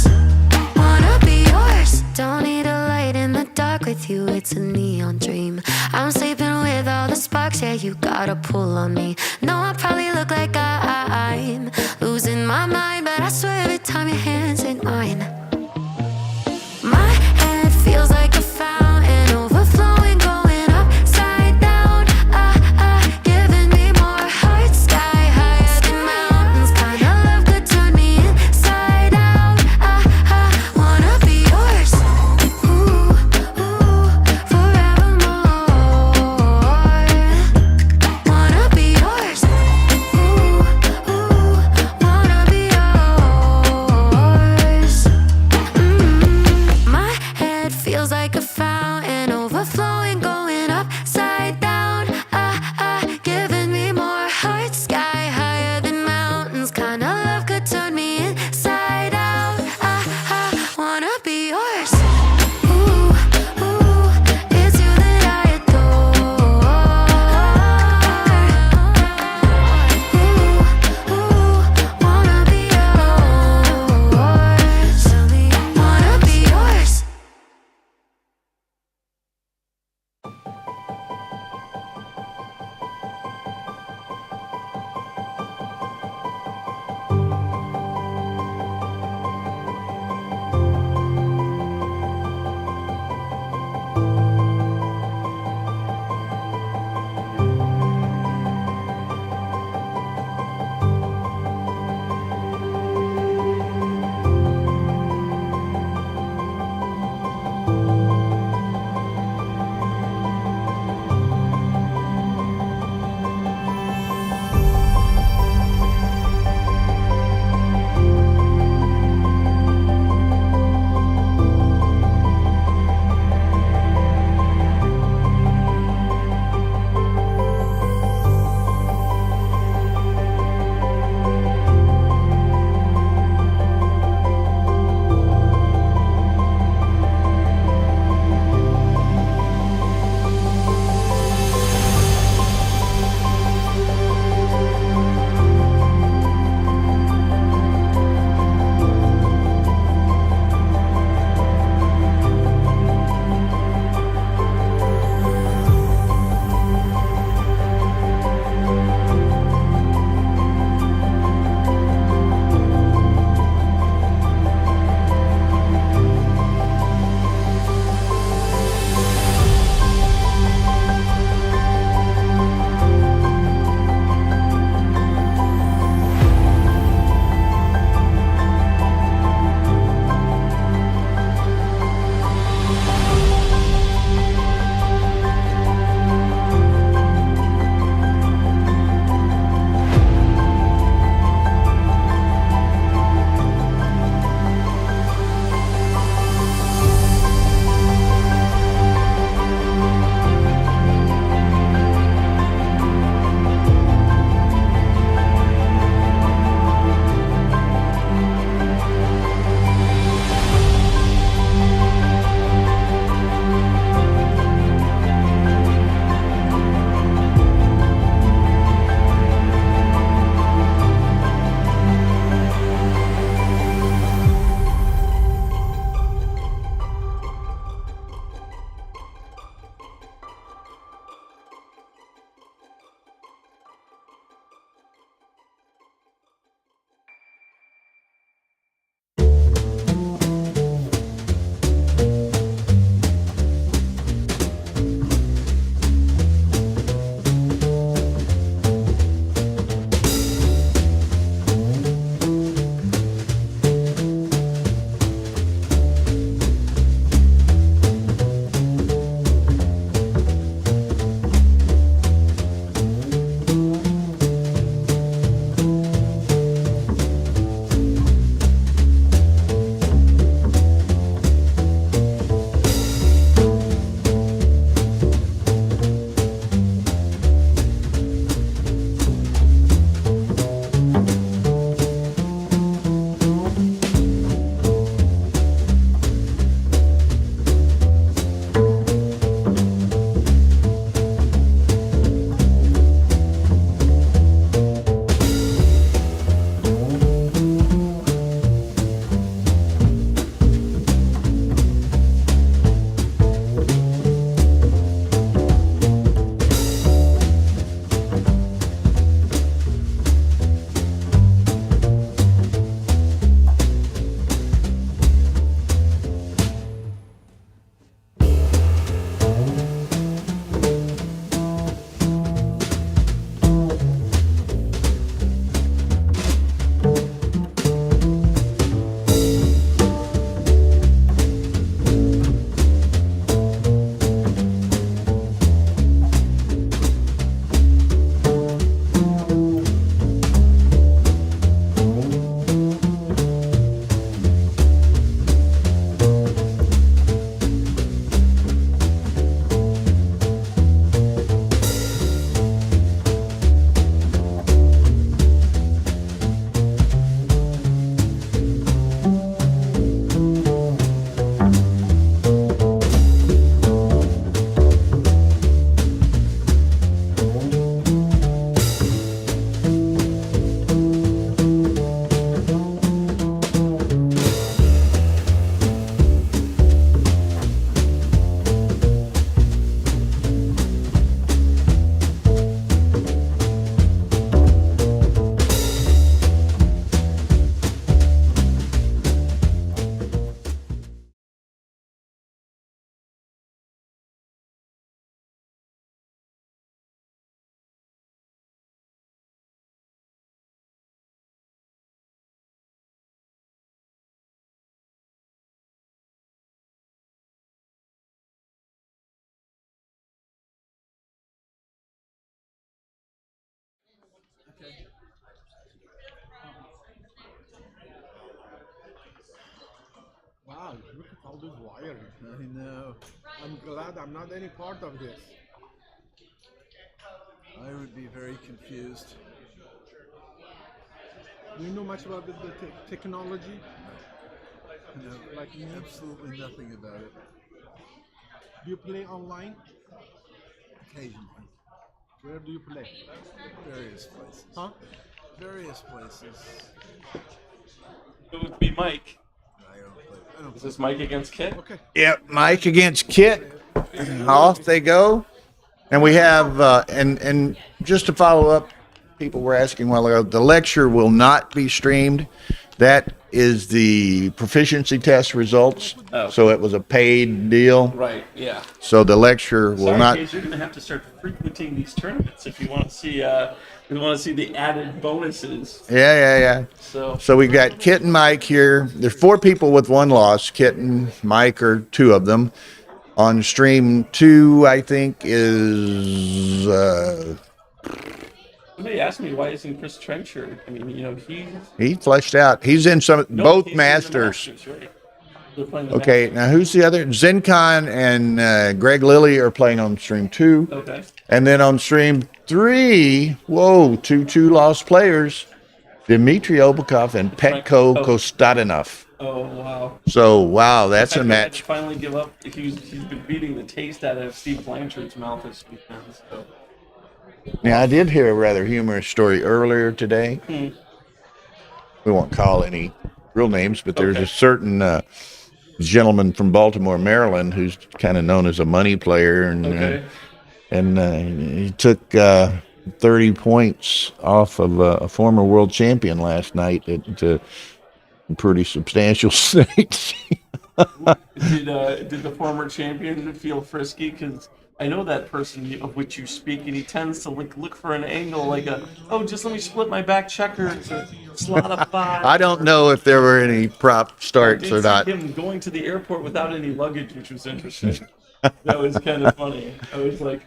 Wanna be yours. Don't need a light in the dark with you, it's a neon dream. I'm sleeping with all the sparks, yeah, you got a pull on me. No, I probably look like I'm losing my mind, but I swear every time your hands in mine. My head feels like a fountain, overflowing, going upside down. Giving me more heart, sky higher than mountains. Kind of love could turn me inside out. Wanna be yours, ooh, ooh, forevermore. Wanna be yours, ooh, ooh, wanna be yours. My head feels like a fountain, overflowing, going upside down. Giving me more heart, sky higher than mountains. Kind of love could turn me inside out. Wanna be yours, ooh, ooh, it's you that I adore. Ooh, ooh, wanna be yours. Wanna be yours. I know. I'm glad I'm not any part of this. I would be very confused. Do you know much about the technology? No, Like me? absolutely nothing about it. Do you play online? Occasionally. Where do you play? Various places. Huh? Various places. It would be Mike. I don't play. Is this Mike against Kit? Okay. Yep, Mike against Kit. Off they go. And we have, and just to follow up, people were asking a while ago, the lecture will not be streamed. That is the proficiency test results. Oh. So it was a paid deal. Right, yeah. So the lecture will Sorry, not. Case, you're going to have to start frequenting these tournaments if you want to see the added bonuses. Yeah. So we've got Kit and Mike here. There's 4 people with 1 loss. Kit and Mike are 2 of them. On stream 2, I think, is Somebody asked me why isn't Chris Trenchard? I mean, he fleshed out. He's in both he's Masters. In the Masters, right. They're playing the Okay, Masters. now who's the other? Zencon and Greg Lilly are playing on stream 2. Okay. And then on stream 3, 2 lost players, Dmitry Obikov and Petko Kostadinov. Oh, wow. So, wow, that's a Had match. to finally give up. He's been beating the taste out of Steve Blanchard's mouth this weekend. So. Now, I did hear a rather humorous story earlier today. We won't call any real names, but there's a certain gentleman from Baltimore, Maryland, who's kind of known as a money player, and he took 30 points off of a former world champion last night at pretty substantial stakes. Did the former champion feel frisky? Because I know that person of which you speak, and he tends to look for an angle like just let me split my back checker to slot a 5. I don't know if there were any prop starts or I not. did see him going to the airport without any luggage, which was interesting. That was kind of funny. I was like,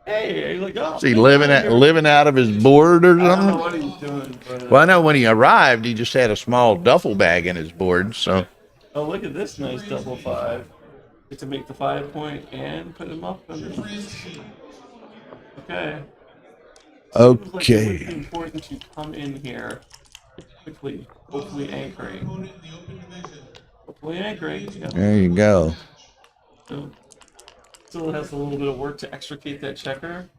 hey, like, Is he living out of his board or something? I don't know what he's doing. But, Well, I know when he arrived, he just had a small duffel bag in his board. So, oh, look at this nice double 5. Get to make the 5 point and put him up. Okay. Seems like it would be important to come in here quickly, hopefully anchoring. Yeah. There you go. So, still has a little bit of work to extricate that checker,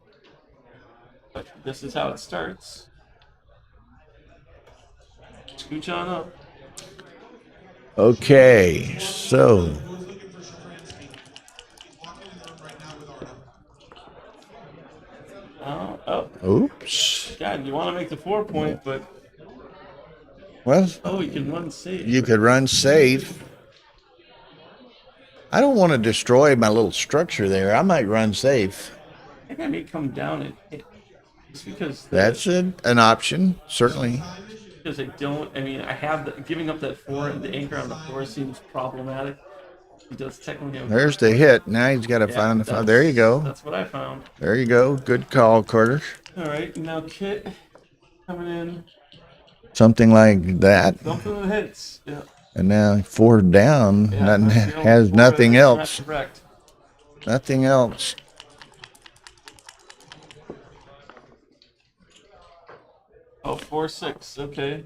but this is how it starts. Scooch on up. Okay, so oops. God, you want to make the 4 point, but Well, you can run safe. You could run safe. I don't want to destroy my little structure there. I might run safe. I think I may come down and hit. Just because That's an option, certainly. Because I have giving up that 4 and the anchor on the 4 seems problematic. He does technically have. There's the hit. Now he's got to find the 5. There you go. That's what I found. There you go. Good call, Carter. All right, now Kit coming in. Something like that. Something that hits. Yeah. And now 4 down. Has nothing else. Correct. Nothing else. Oh, 4-6. Okay.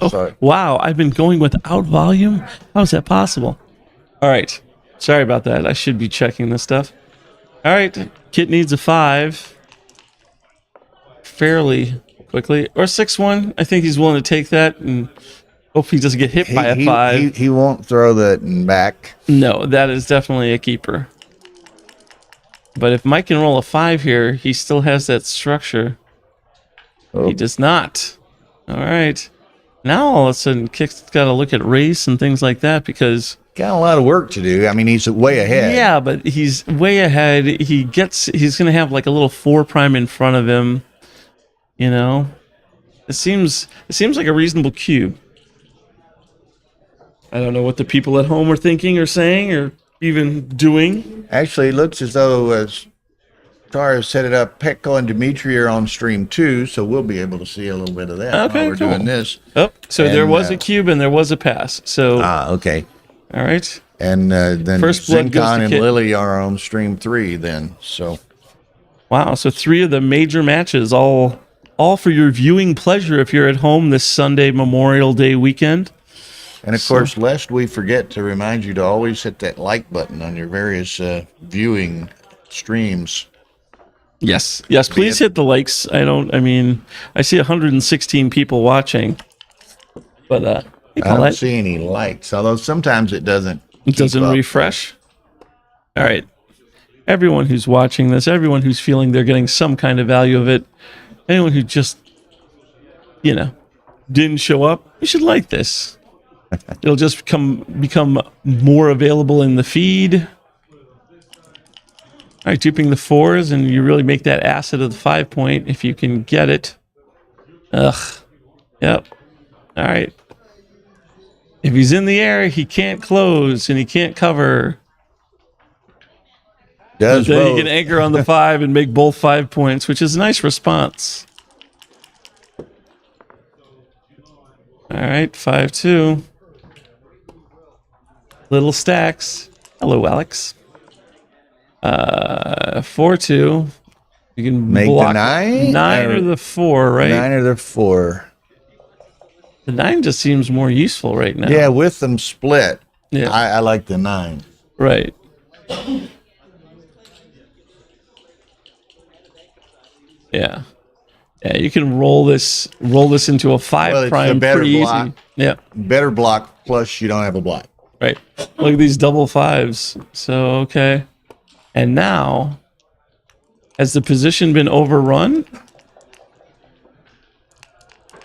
Sorry. Wow, I've been going without volume? How is that possible? All right. Sorry about that. I should be checking this stuff. All right. Kit needs a 5 fairly quickly. Or 6-1. I think he's willing to take that and hope he doesn't get hit by a 5. He won't throw that back. No, that is definitely a keeper. But if Mike can roll a 5 here, he still has that structure. Oh. He does not. All right. Now all of a sudden, Kit's got to look at race and things like that because got a lot of work to do. I mean, he's way ahead. Yeah, but he's way ahead. He's going to have like a little 4 prime in front of him. You know, it seems like a reasonable cube. I don't know what the people at home are thinking or saying or even doing. Actually, it looks as though Tar has set it up. Petko and Dmitry are on stream 2, so we'll be able to see a little bit of that while we're doing this. Oh, so there was a cube and there was a pass. So okay. All right. And then First blood goes Zincon to and Kit. Lilly are on stream 3 then. So Wow. So 3 of the major matches, all for your viewing pleasure if you're at home this Sunday Memorial Day weekend. and of course, lest we forget to remind you to always hit that like button on your various viewing streams. Yes. Yes, please hit the likes. I see 116 people watching. But hey, I don't Paulette, see any likes, although sometimes it doesn't. it doesn't keep up. refresh. All right. Everyone who's watching this, everyone who's feeling they're getting some kind of value of it, anyone who just, didn't show up, you should like this. It'll just become more available in the feed. All right, duping the 4s, and you really make that asset of the 5 point if you can get it. Ugh. Yep. All right. If he's in the air, he can't close and he can't cover. Does then both. he can anchor on the 5 and make both 5 points, which is a nice response. All right, 5-2. Little stacks. Hello, Alex. 4-2. You can Make the block 9? 9 or the 4, right? 9 or the 4. The 9 just seems more useful right now. Yeah, with them split. Yeah. I like the 9. Right. Yeah. Yeah, you can roll this into a 5 Well, it's a prime better pretty block. easy. Yeah. Better block, plus you don't have a block. Right. Look at these double 5s. So, okay. And now, has the position been overrun?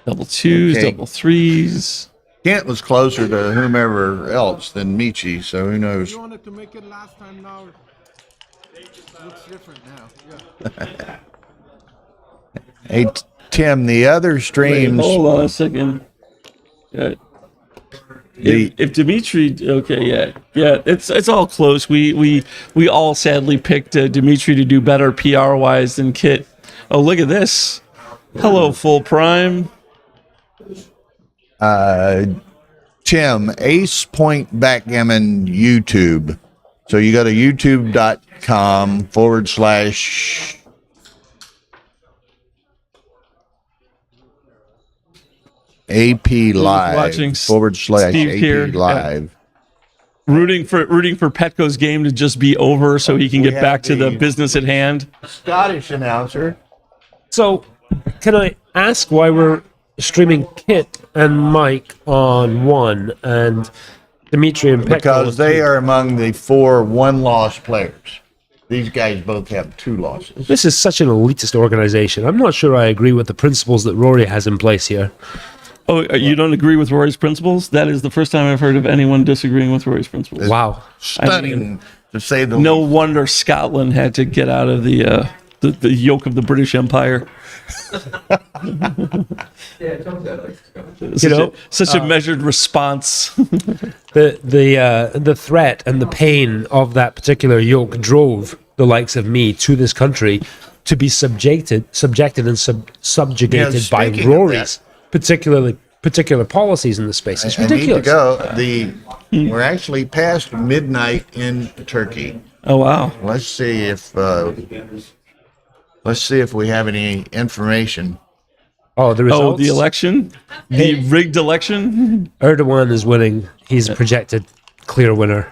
Double 2s, Okay. double 3s. Kent was closer to whomever else than Michi, so who knows? You wanted to make it last time now. Looks different now. Yeah. Hey, Tim, the other streams. Wait, hold on a second. Yeah. If Dimitri, okay, yeah, it's all close. We all sadly picked Dimitri to do better PR wise than Kit. Oh, look at this! Hello, full prime. Tim, Ace Point Backgammon YouTube. So you go to youtube.com/ AP Live watching / AP here. Live. Rooting for Petco's game to just be over so he can We get have back to the the- business at hand. Scottish announcer. So, can I ask why we're streaming Kit and Mike on 1 and Dimitri and Petko Because on they 2? are among the 4 one-loss players. These guys both have 2 losses. This is such an elitist organization. I'm not sure I agree with the principles that Rory has in place here. Oh, you don't agree with Rory's principles? That is the first time I've heard of anyone disagreeing with Rory's principles. Wow. Stunning, to say the No least. wonder Scotland had to get out of the yoke of the British Empire. Such a measured response. The threat and the pain of that particular yoke drove the likes of me to this country to be subjected and subjugated by speaking of Rory's particular policies in the space. It's I need to ridiculous. go. We're actually past midnight in Turkey. Oh wow! Let's see if we have any information. Oh, the results. Oh, the election, the rigged election. Erdogan is winning. He's a projected clear winner.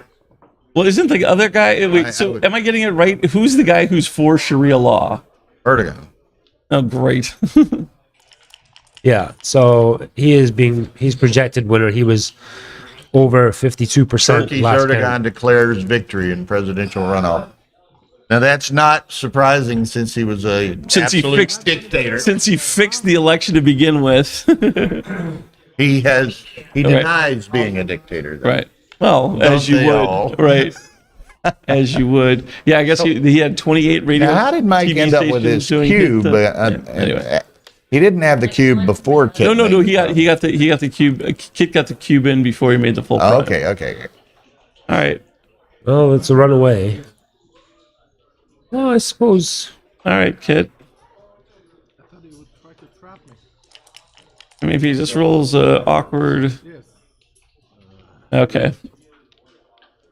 Well, isn't the other guy? Wait, so am I getting it right? Who's the guy who's for Sharia law? Erdogan. Oh, great. Yeah, so he's projected winner. He was over 52% Turkey's last Erdogan count. declares victory in presidential runoff. Now that's not surprising since he was a absolute dictator. Since he fixed the election to begin with. he Right. denies being a dictator. Though. Right. Well, Don't as you they would. all? Right. As you would. Yeah, I guess he had 28 radio. Now, how did Mike TV end up with his stations doing cube? it? Anyway. He didn't have the cube before Kit. No. made He got the cube. Kit got the cube in before he made the full. Oh, prime. okay. All right. Oh, it's a runaway. Well, I suppose. All right, Kit. I mean, if he just rolls awkward. Okay.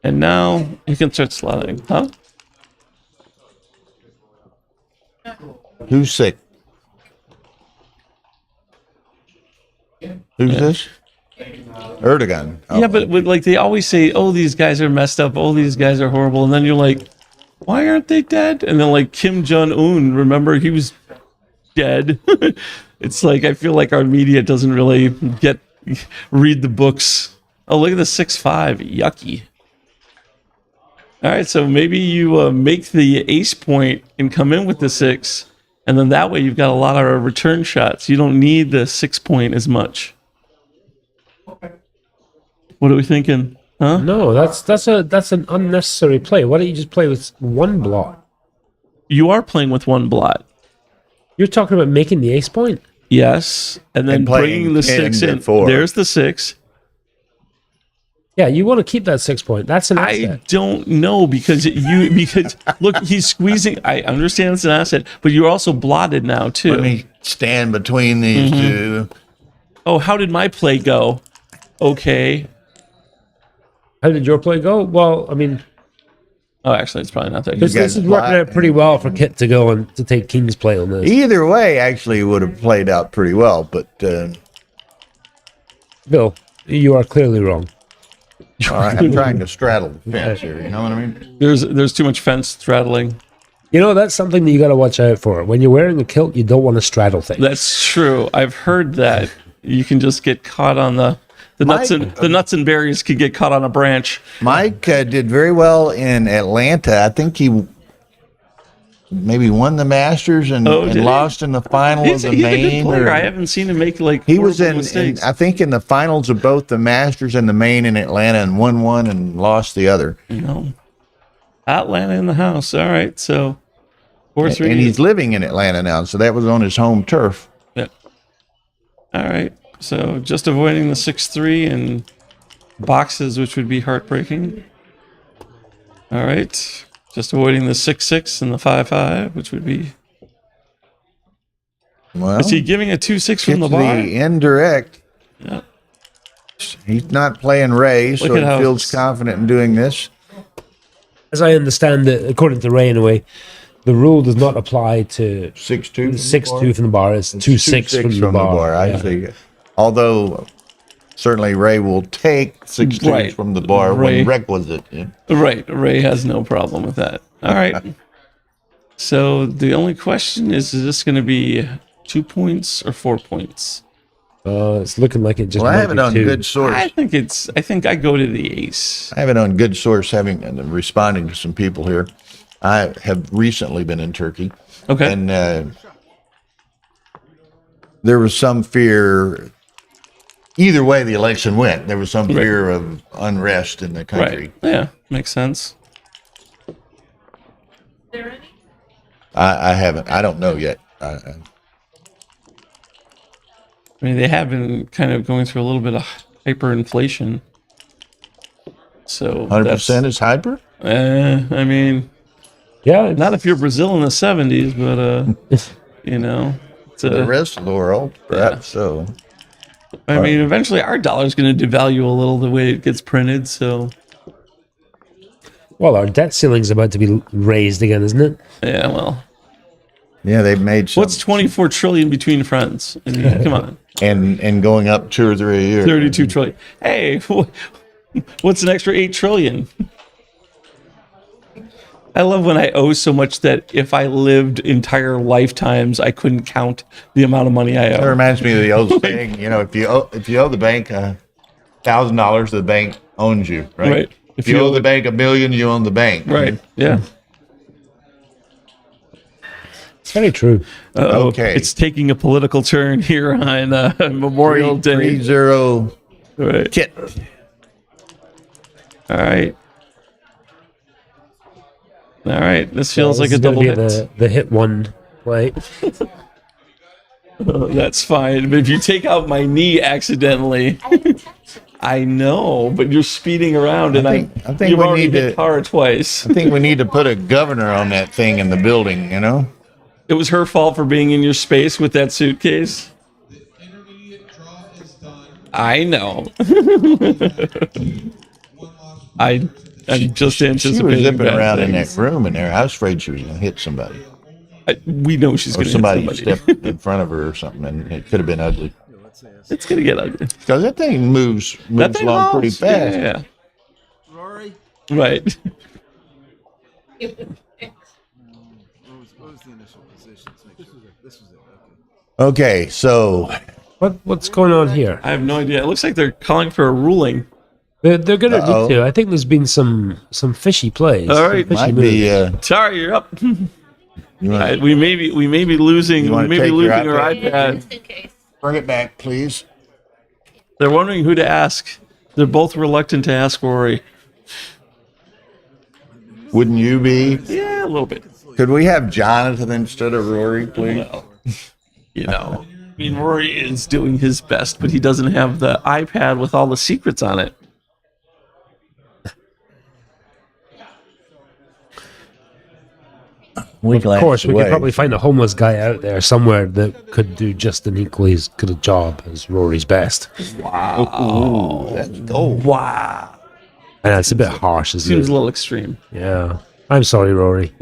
And now you can start slotting, huh? Who's sick? Who's this? Erdogan. Oh. Yeah, but like they always say, oh, these guys are messed up. Oh, these guys are horrible. And then you're like, why aren't they dead? And then like Kim Jong-un, remember, he was dead. It's like, I feel like our media doesn't really read the books. Oh, look at the 6-5. Yucky. All right, so maybe you make the ace point and come in with the 6. And then that way you've got a lot of return shots. You don't need the 6 point as much. What are we thinking? Huh? No, that's an unnecessary play. Why don't you just play with one blot? You are playing with one blot. You're talking about making the ace point? Yes, and then bringing the 6 in. There's the 6. Yeah, you want to keep that 6 point. That's an asset. I don't know because look, he's squeezing. I understand it's an asset, but you're also blotted now too. Let me stand between these two. Oh, how did my play go? Okay. How did your play go? Well, I mean, actually, it's probably not that good. This is working out pretty well for Kit to go and to take King's play on this. Either way, actually, would have played out pretty well, but Bill, you are clearly wrong. all right, I'm trying to straddle the fence here. You know what I mean? There's too much fence straddling. You know, that's something that you got to watch out for. When you're wearing a kilt, you don't want to straddle things. That's true. I've heard that you can just get caught on the nuts and berries could get caught on a branch. Mike did very well in Atlanta. I think he maybe won the Masters and lost in the final of the he's main. A good player. I haven't seen him make he was in mistakes. I think in the finals of both the Masters and the main in Atlanta, and won one and lost the other. Atlanta in the house. All right, so 4-3, and he's living in Atlanta now, so that was on his home turf. Yeah. All right. So just avoiding the 6-3 and boxes, which would be heartbreaking. All right. Just avoiding the 6-6 and the 5-5, which would be. Well, is he giving a 2-6 from the bar? The indirect. Yeah. He's not playing Ray, so he feels confident in doing this. As I understand it, according to Ray, anyway, the rule does not apply to 6-2 from the bar. It's 2-6 from the bar. I see. Although certainly Ray will take 6-2 from the bar when requisite. Yeah. Right. Ray has no problem with that. All right. So the only question is this going to be 2 points or 4 points? It's looking like it just. Well, I have it on good source. I think I go to the ace. I have it on good source, responding to some people here. I have recently been in Turkey. Okay. And there was some fear. Either way the election went, there was some fear of unrest in the country. Right. Yeah, makes sense. I haven't. I don't know yet. I mean, they have been kind of going through a little bit of hyperinflation. So 100% is hyper? I mean, yeah, not if you're Brazil in the 70s, but you know, the rest of the world, perhaps so. I mean, eventually our dollar is going to devalue a little the way it gets printed. So, well, our debt ceiling's about to be raised again, isn't it? Yeah, well, yeah, they've made. What's 24 trillion between friends? I mean, come on. And going up 2 or 3 a year. 32 trillion. Hey, what's an extra 8 trillion? I love when I owe so much that if I lived entire lifetimes, I couldn't count the amount of money I owe. That reminds me of the old saying, you know, if you owe the bank $1,000, the bank owns you, right? If you owe the bank $1 million, you own the bank. Right. Yeah. It's very true. Okay. It's taking a political turn here on Memorial Day. 3-0 right. Kit. All right. All right. This feels like a double hit. The hit one play. That's fine. But if you take out my knee accidentally, I know, but you're speeding around, and I think you've already hit Tara twice. I think we need to put a governor on that thing in the building, you know? It was her fault for being in your space with that suitcase. I know. I'm just She anticipating was zipping bad around in things. that room in there. I was afraid she was going to hit somebody. We know she's Or going to somebody hit somebody. stepped in front of her or something, and it could have been ugly. It's going to get ugly. Because that thing moves thing along pretty hauls. fast. Yeah. Rory? Right. What was the initial positions? Make sure this was it. Okay, so what's going on here? I have no idea. It looks like they're calling for a ruling. They're going to Uh-oh. need to. I think there's been some fishy plays. All right. some fishy might be. moves. Sorry, you're up. You wanna- We may be losing. You We wanna may be take your losing our iPad? iPad. Bring it back, please. They're wondering who to ask. They're both reluctant to ask Rory. Wouldn't you be? Yeah, a little bit. Could we have Jonathan instead of Rory, please? Well, I mean, Rory is doing his best, but he doesn't have the iPad with all the secrets on it. Of course, we could probably find a homeless guy out there somewhere that could do just an equally as good a job as Rory's best. Wow. That's gold. Wow. And it's a bit harsh, isn't Seems it? a little extreme. Yeah. I'm sorry, Rory.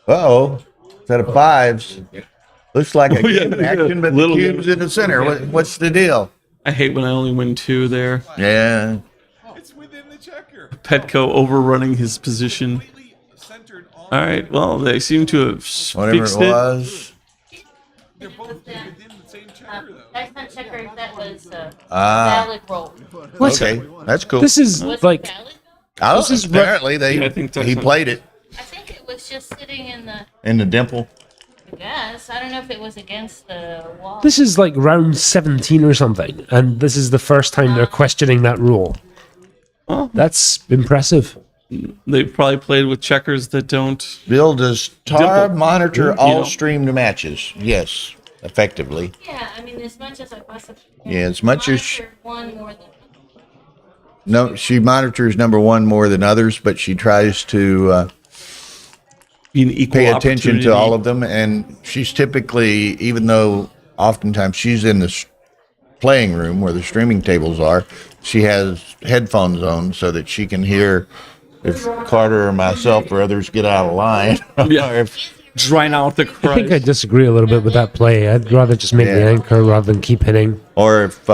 Uh-oh. Set of fives. Looks like a Oh, yeah, game in action, but little the cube's in the center. What's the deal? I hate when I only win 2 there. Yeah. It's within the checker. Petco overrunning his position. All right. Well, they seem to have Whatever fixed it was. They're both within the same checker, though. That's not checker. That was Ah. valid roll. Okay, that's cool. This is Was like. it valid? Oh, this is apparently Yeah, I think he that's- played it I think it was just sitting in the. in the dimple. I guess I don't know if it was against the wall. This is like round 17 or something, and this is the first time they're questioning that rule. Well, That's impressive. they probably played with checkers that don't. Bill, does Tar Dimple. monitor You all know. streamed matches? Yes, effectively. Yeah, I mean, as much as I possibly can. Yeah, as much as Monitor one more than. No, she monitors number one more than others, but she tries to Be an equal pay attention to opportunity. all of them. And she's typically, even though oftentimes she's in the playing room where the streaming tables are, she has headphones on so that she can hear if Carter or myself or others get out of line. Yeah. Or if- Drown out the I think I cries. disagree a little bit with that play. I'd rather just make the Yeah. anchor rather than keep hitting. or if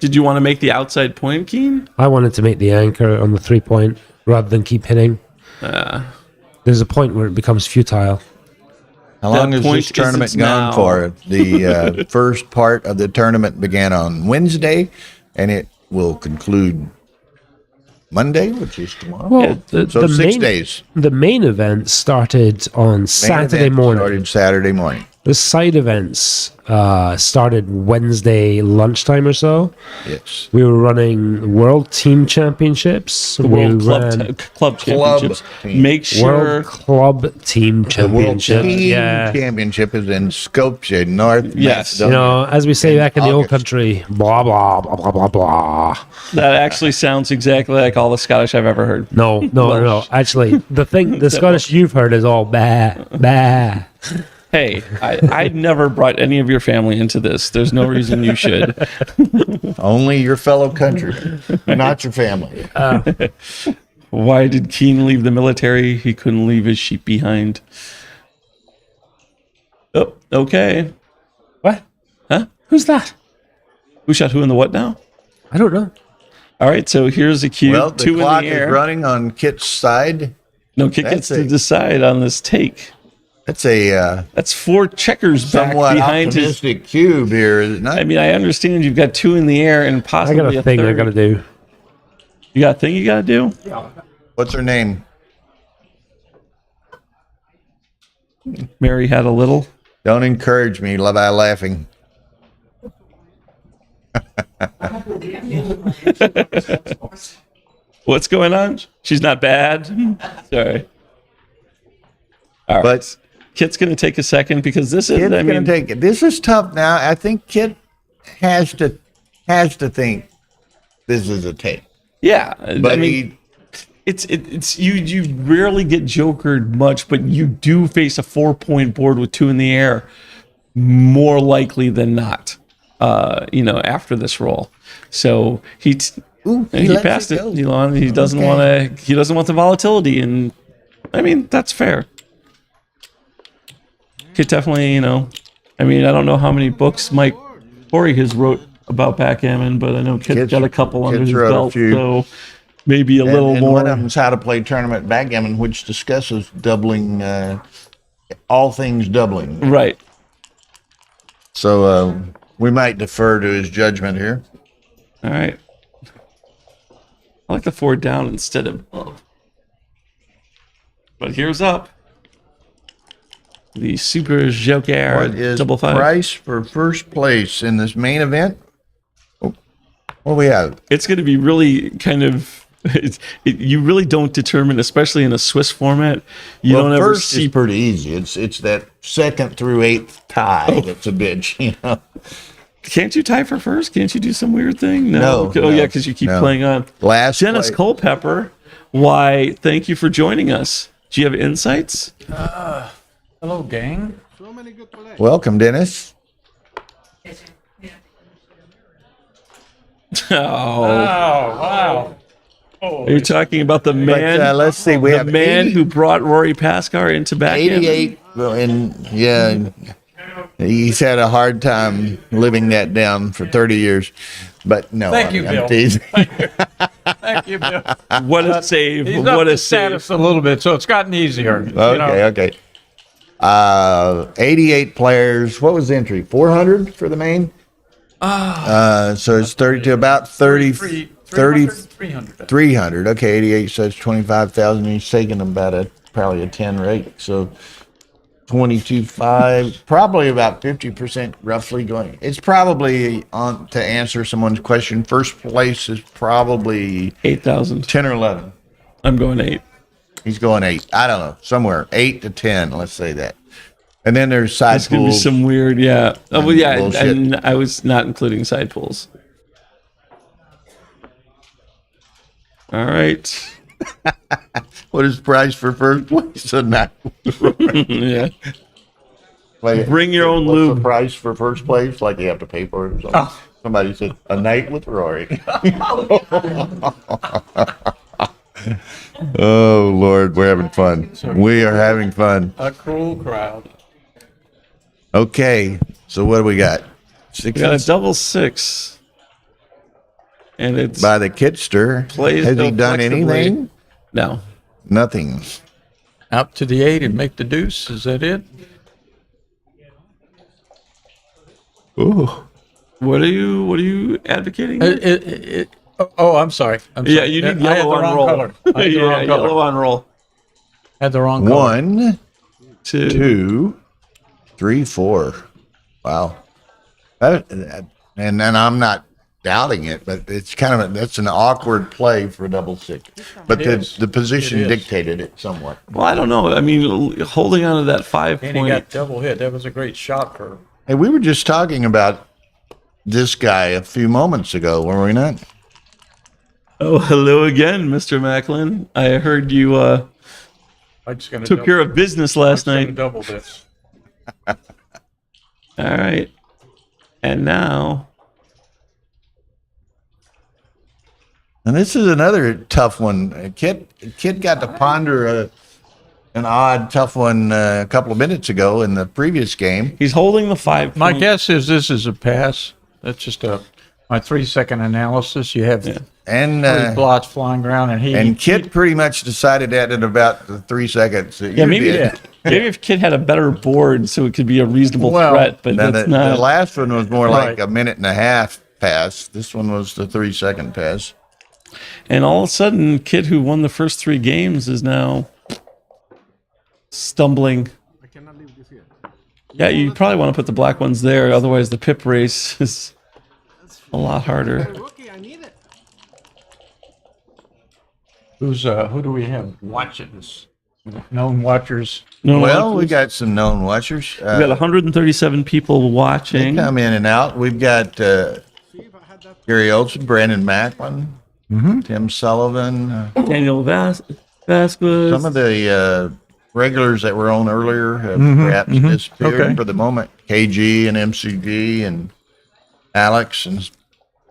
Did you want to make the outside point, Keen? I wanted to make the anchor on the 3-point rather than keep hitting. There's a point where it becomes futile. how long That has point this is tournament it's gone now. for? The first part of the tournament began on Wednesday, and it will conclude Monday, which is tomorrow. Well, so 6 main, days. The main event started on Main Saturday event morning. Started Saturday morning. The side events started Wednesday lunchtime or so. Yes. We were running World Team Championships. The We World ran Club Championships. team. Make sure. World Club Team The World Championship. Team Yeah. Championship is in Skopje, North Yes. You Macedonia. know, as we say back in the old August. country, blah, blah, blah, blah, blah, blah. That actually sounds exactly like all the Scottish I've ever heard. No. Actually, the Scottish you've heard is all bah, bah. Hey, I never brought any of your family into this. There's no reason you should. Only your fellow countrymen, not your family. Why did Keen leave the military? He couldn't leave his sheep behind. Oh, okay. What? Huh? Who's that? Who shot who in the what now? I don't know. All right, so here's a cue. Well, the 2 clock in the air. is running on Kit's side. No, Kit That's gets to a- decide on this take. That's a That's 4 checkers back somewhat behind his. optimistic cube here, is it not? I mean, I understand you've got 2 in the air and I possibly got a thing I third. got to do. You got a thing you got to do? What's her name? Mary had a little. Don't encourage me by laughing. What's going on? She's not bad. Sorry. All right. But Kit's going to take a second because this is. Kit's I mean, going to take it. This is tough now. I think Kit has to think this is a take. yeah. But I mean, it's you rarely get jokered much, but you do face a 4-point board with 2 in the air more likely than not. After this roll, so Ooh, And he lets passed it. go. He doesn't Okay. want to. He doesn't want the volatility, and I mean that's fair. Kid definitely, I mean, I don't know how many books Mike Corey has wrote about backgammon, but I know Kid's got a couple under Kids his wrote a belt, few. so maybe a little and more. One of them's How to Play Tournament Backgammon, which discusses doubling, all things doubling. Right. So we might defer to his judgment here. All right. I like the 4 down instead of up. But here's up. The Super Joker What is double 5. price for first place in this main event? Oh, what do we have? It's going to be really kind of. You really don't determine, especially in a Swiss format. You Well, don't ever first see. is pretty easy. It's that second through eighth tie that's a bitch, Can't you tie for first? Can't you do some weird thing? No, Oh, no, yeah, because you keep no. playing on. Last Dennis play- Culpepper, why, thank you for joining us. Do you have insights? Hello, gang. Welcome, Dennis. Oh, wow. are you talking about the man? let's see, we the have man 80 who brought Rory Pascar into backgammon. 88, well, and yeah, he's had a hard time living that down for 30 years. But no, Thank you, I'm Bill. teasing. Thank you, Bill. What a save! He's What up a to save! status a little bit, so it's gotten easier. Okay. 88 players. What was the entry? 400 for the main? So it's 30 to about 30, 300. Okay, 88 says 25,000. He's taking about probably a 10 rate. So 22.5, probably about 50% roughly going. It's probably on to answer someone's question. First place is probably 8,000. 10 or 11. I'm going 8. He's going 8. I don't know, somewhere 8 to 10. Let's say that. And then there's side It's gonna be pools. some weird, yeah. Oh, well, yeah, Bullshit. and I was not including side pools. All right. What is the price for first place? Yeah. Like, Bring your own what's lube. the price for first place? Like you have to pay for it or something? Oh. Somebody said, a night with Rory. Oh, Lord, we're having fun. We are having fun. A cruel crowd. Okay, so what do we got? We got a double 6. And it's By the Kitster. plays Has he so done flexibly. anything? No. Nothing. Up to the 8 and make the deuce. Is that it? Ooh. What are you advocating? Oh, I'm sorry. Yeah, you need I had yellow the on wrong roll. color. I had the Yeah, wrong color. yellow on roll. Had the wrong color. 1, 2. 2, 3, 4. Wow. And then I'm not doubting it, but it's kind of that's an awkward play for a double 6. But It the is. the position It is. dictated it somewhat. Well, I don't know. I mean, holding on to that 5 And he point. got double hit. That was a great shot for. Hey, we were just talking about this guy a few moments ago, were we not? Oh, hello again, Mr. Macklin. I heard you I'm just gonna took care of business last night. Double this. All right. And now, And this is another tough one. Kid got to ponder an odd, tough one a couple of minutes ago in the previous game. he's holding the 5 My point. guess is this is a pass. That's just my 3-second analysis. You have And three blots flying around, and and Kid pretty much decided that in about the 3 seconds. That Yeah, you maybe did. maybe if Kid had a better board, so it could be a reasonable Well, threat. But Now, that's the not. last one was more like Right. a minute and a half pass. This one was the 3-second pass. And all of a sudden, Kid, who won the first 3 games, is now stumbling. Yeah, you probably want to put the black ones there. Otherwise, the pip race is a lot harder. who do we have watching this? Known watchers. No, Well, we got some known watchers. we got 137 people They watching. come in and out. We've got Gary Olson, Brandon Macklin, Tim Sullivan. Daniel Vasquez. Some of the regulars that were on earlier have Mhm, perhaps mhm. disappeared Okay. for the moment. KG and MCG and Alex and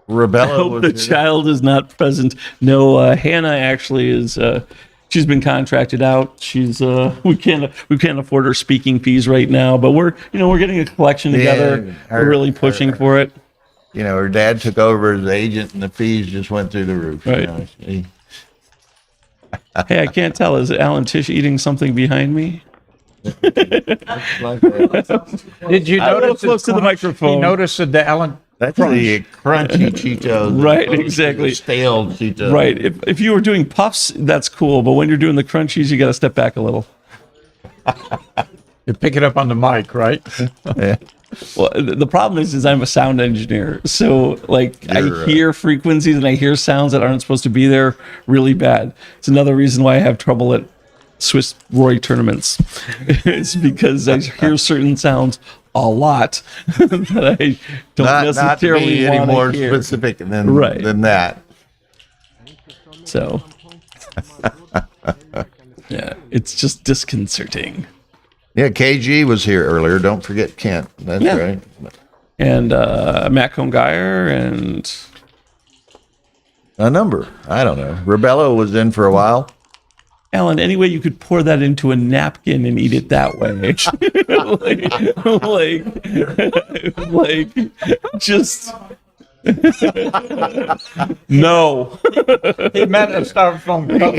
Rebella I hope was the here. child is not present. No, Hannah actually is. She's been contracted out. She's we can't afford her speaking fees right now. But we're getting a collection together. Yeah, We're really pushing for it. You know, her dad took over as agent, and the fees just went through the roof. you Right. know. Hey, I can't tell. Is Alan Tish eating something behind me? Did you I notice close to the microphone? You noticed the Alan That's crunch? the crunchy Cheetos. Right, opposed to the exactly. Stale Cheetos. Right. If you were doing puffs, that's cool. But when you're doing the crunchies, you got to step back a little. You pick it up on the mic, right? Yeah. Well, the problem is I'm a sound engineer, so like I hear frequencies and I hear sounds that aren't supposed to be there really bad. It's another reason why I have trouble at Swiss Rory tournaments. It's because I hear certain sounds a lot that I don't Not to necessarily be any want more to hear. specific than Right. than that. So, yeah, it's just disconcerting. Yeah, KG was here earlier. Don't forget Kent. That's Yeah. right. And Matt Congeyer and A number. I don't know. Rebello was in for a while. Alan, any way you could pour that into a napkin and eat it that way? like, just no. He meant a styrofoam cup.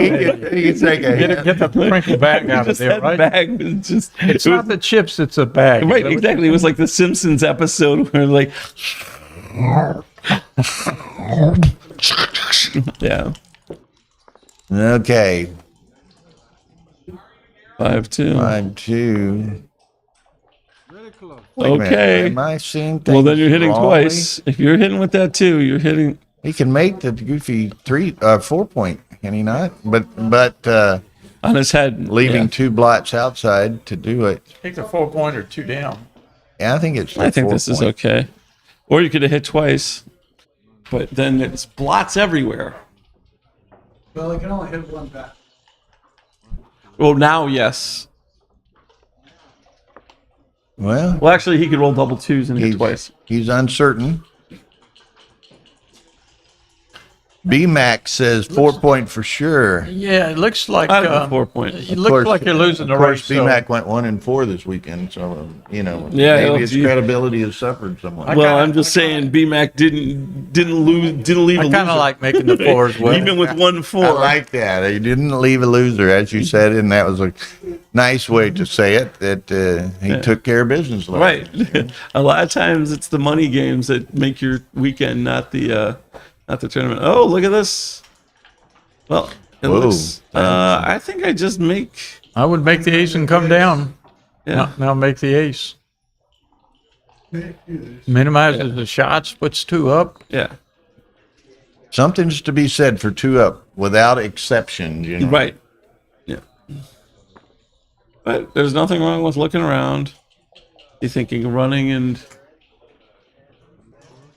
He can take a Get the crinkle bag out of Just there, that right? bag was just. It's it not was- the chips; it's a bag. Right, exactly. It was like the Simpsons episode where like. Yeah. Okay. 5-2. 5-2. Wait a minute, Okay. am I seeing Well, then things you're hitting wrongly? twice. If you're hitting with that too, you're hitting. He can make the goofy 4 point, can he not? But on his head, leaving yeah. 2 blots outside to do it. Take the 4 point or 2 down. Yeah, I think it's. I think 4 this is point. okay. Or you could have hit twice, but then it's blots everywhere. Well, he can only hit one back. Well, now yes. Well, actually, he could roll double twos and hit twice. He's uncertain. BMAC says 4 point for sure. Yeah, it looks like I don't know, 4 point. It looks like you're losing the Of course, race. so- BMAC went 1-4 this weekend, so Yeah, maybe well, his you- credibility has suffered somewhat. Well, I'm just saying, BMAC didn't leave. I a kind of loser. like making the 4 as well. Even with 1-4. I like that. He didn't leave a loser, as you said, and that was a nice way to say it. That he took care of business. last Right. week. A lot of times it's the money games that make your weekend, not the tournament. Oh, look at this. Well, it Whoa. looks. I think I just make. I would make the ace and come down. Yeah. Now make the ace. Minimizes the shots, puts 2 up. Yeah. Something's to be said for 2 up without exception. You know? Right. Yeah. But there's nothing wrong with looking around. You thinking of running and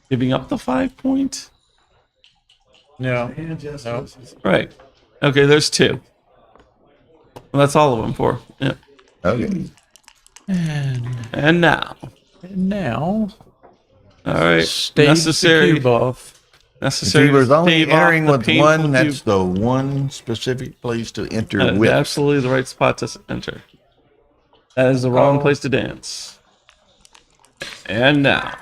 giving up the 5 point? No. Right. Okay, there's 2. Well, that's all of them for. Yeah. Okay. And now. Now. All right. Stave necessary. the cube off. Necessary. If he was to only stave off entering the with painful one, that's cube. the one specific place to enter with. Absolutely the right spot to enter. That is the wrong place to dance. And now.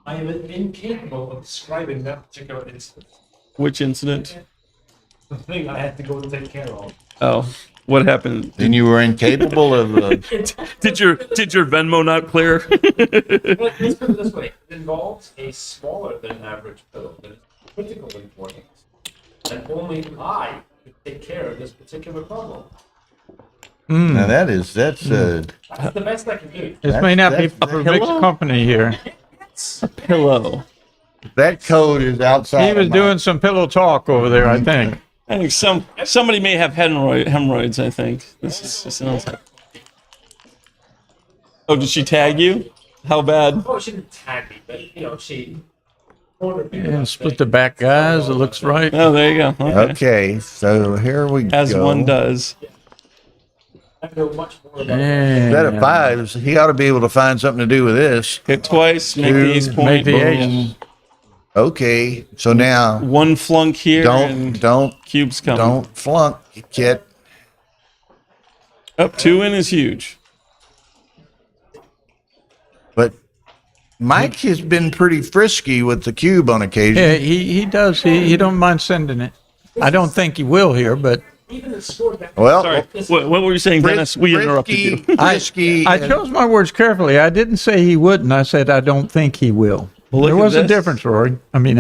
I am incapable of describing that particular incident. Which incident? The thing I had to go and take care of. Oh, what happened? Then you were incapable of. Did your Venmo not clear? Well, let's put it this way. It involves a smaller than average pillow that is critical importance. And only I could take care of this particular problem. Now that's That's the best I can do. This may not be that's- for mixed company here. A pillow. that code is outside. He was of my- doing some pillow talk over there, I think. I think somebody may have hemorrhoids. I think this sounds like. Oh, did she tag you? How bad? Oh, she didn't tag me, but she. And split the back guys, it looks right. Oh, there you go. Okay. Okay, so here we go. As one does. I know much more about Instead of 5s, he ought to be able to find something to do with this. Hit twice, make the ace point. Make the boom. ace. Okay, so now one flunk here. and don't cubes coming. Don't flunk, kid. Up 2 in is huge. But Mike has been pretty frisky with the cube on occasion. Yeah, he does. He don't mind sending it. I don't think he will here, but. Well, sorry. What were you saying, Dennis? We interrupted you. I chose my words carefully. I didn't say he wouldn't. I said I don't think he will. Well, there look at was a this. difference, Rory. I mean,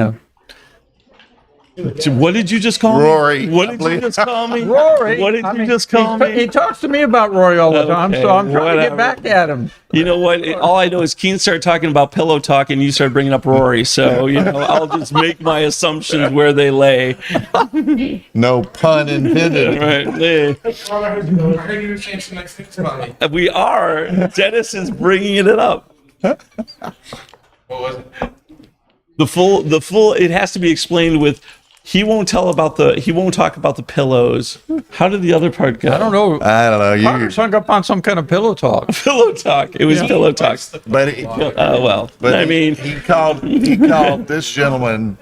what did you just call Rory? me? What did you just call me? Rory. What did you just call me? He talks to me about Rory all the time, Okay, so I'm trying to whatever. get back at him. You know what? All I know is Keen started talking about pillow talk, and you started bringing up Rory. So I'll just make my assumptions where they lay. No pun intended. Right? I heard you were saying some nice things about me. We are. Dennis is bringing it up. What was it? The full. It has to be explained with. He won't talk about the pillows. How did the other part go? I don't know. You hung up on some kind of pillow talk. Pillow talk. It was pillow talk. But I mean, he called this gentleman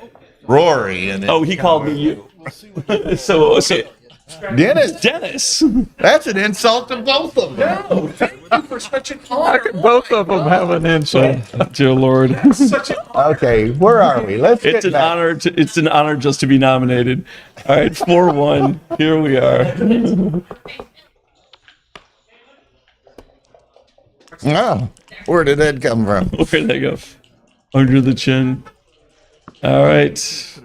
Rory, and he called me you. so Dennis. That's an insult to both of them. No, thank you for such an honor. Both of them have an insult. Dear Lord. Such an Okay, where are we? Let's It's an honor. It's an honor just to be nominated. All right, 4-1. Here we are. Oh, where did that come from? Where did that go? Under the chin. All right. So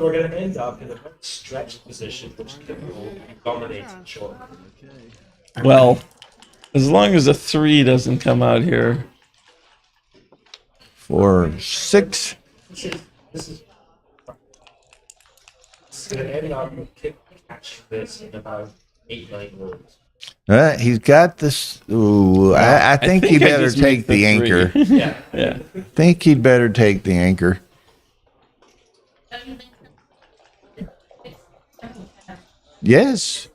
we're going to end up in a very stretched position, which will be dominating short. Well, as long as a 3 doesn't come out here. 4, 6. This is going to end up with kick catch this in about 8-9 moves. He's got this. Ooh, I think he better just take make the the anchor. 3. Yeah. Think he'd better take the anchor. Yes.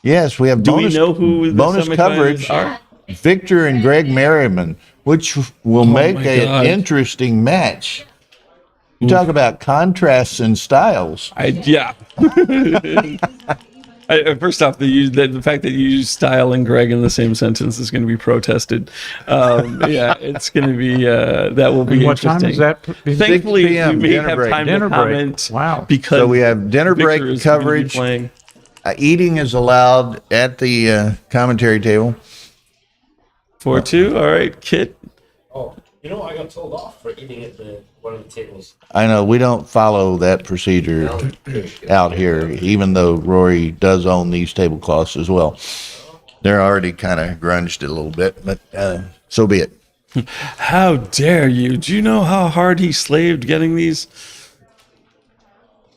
Yes, we have Do we bonus, know who the bonus semifinalists coverage. are? Victor and Greg Merriman, which will make my an God. interesting match. You talk about contrasts and styles. First off, the fact that you use style and Greg in the same sentence is going to be protested. It's going to be that will be And what interesting. time is that? Thankfully, 6 p.m. we may dinner have break. time Dinner to break. comment. Wow. Because So we have dinner break Victor is going to be coverage. playing. Eating is allowed at the commentary table. 4-2. All right, Kit. Oh, I got told off for eating at one of the tables. I know we don't follow that procedure out here, even though Rory does own these tablecloths as well. They're already kind of grunged it a little bit, but so be it. How dare you? Do you know how hard he slaved getting these?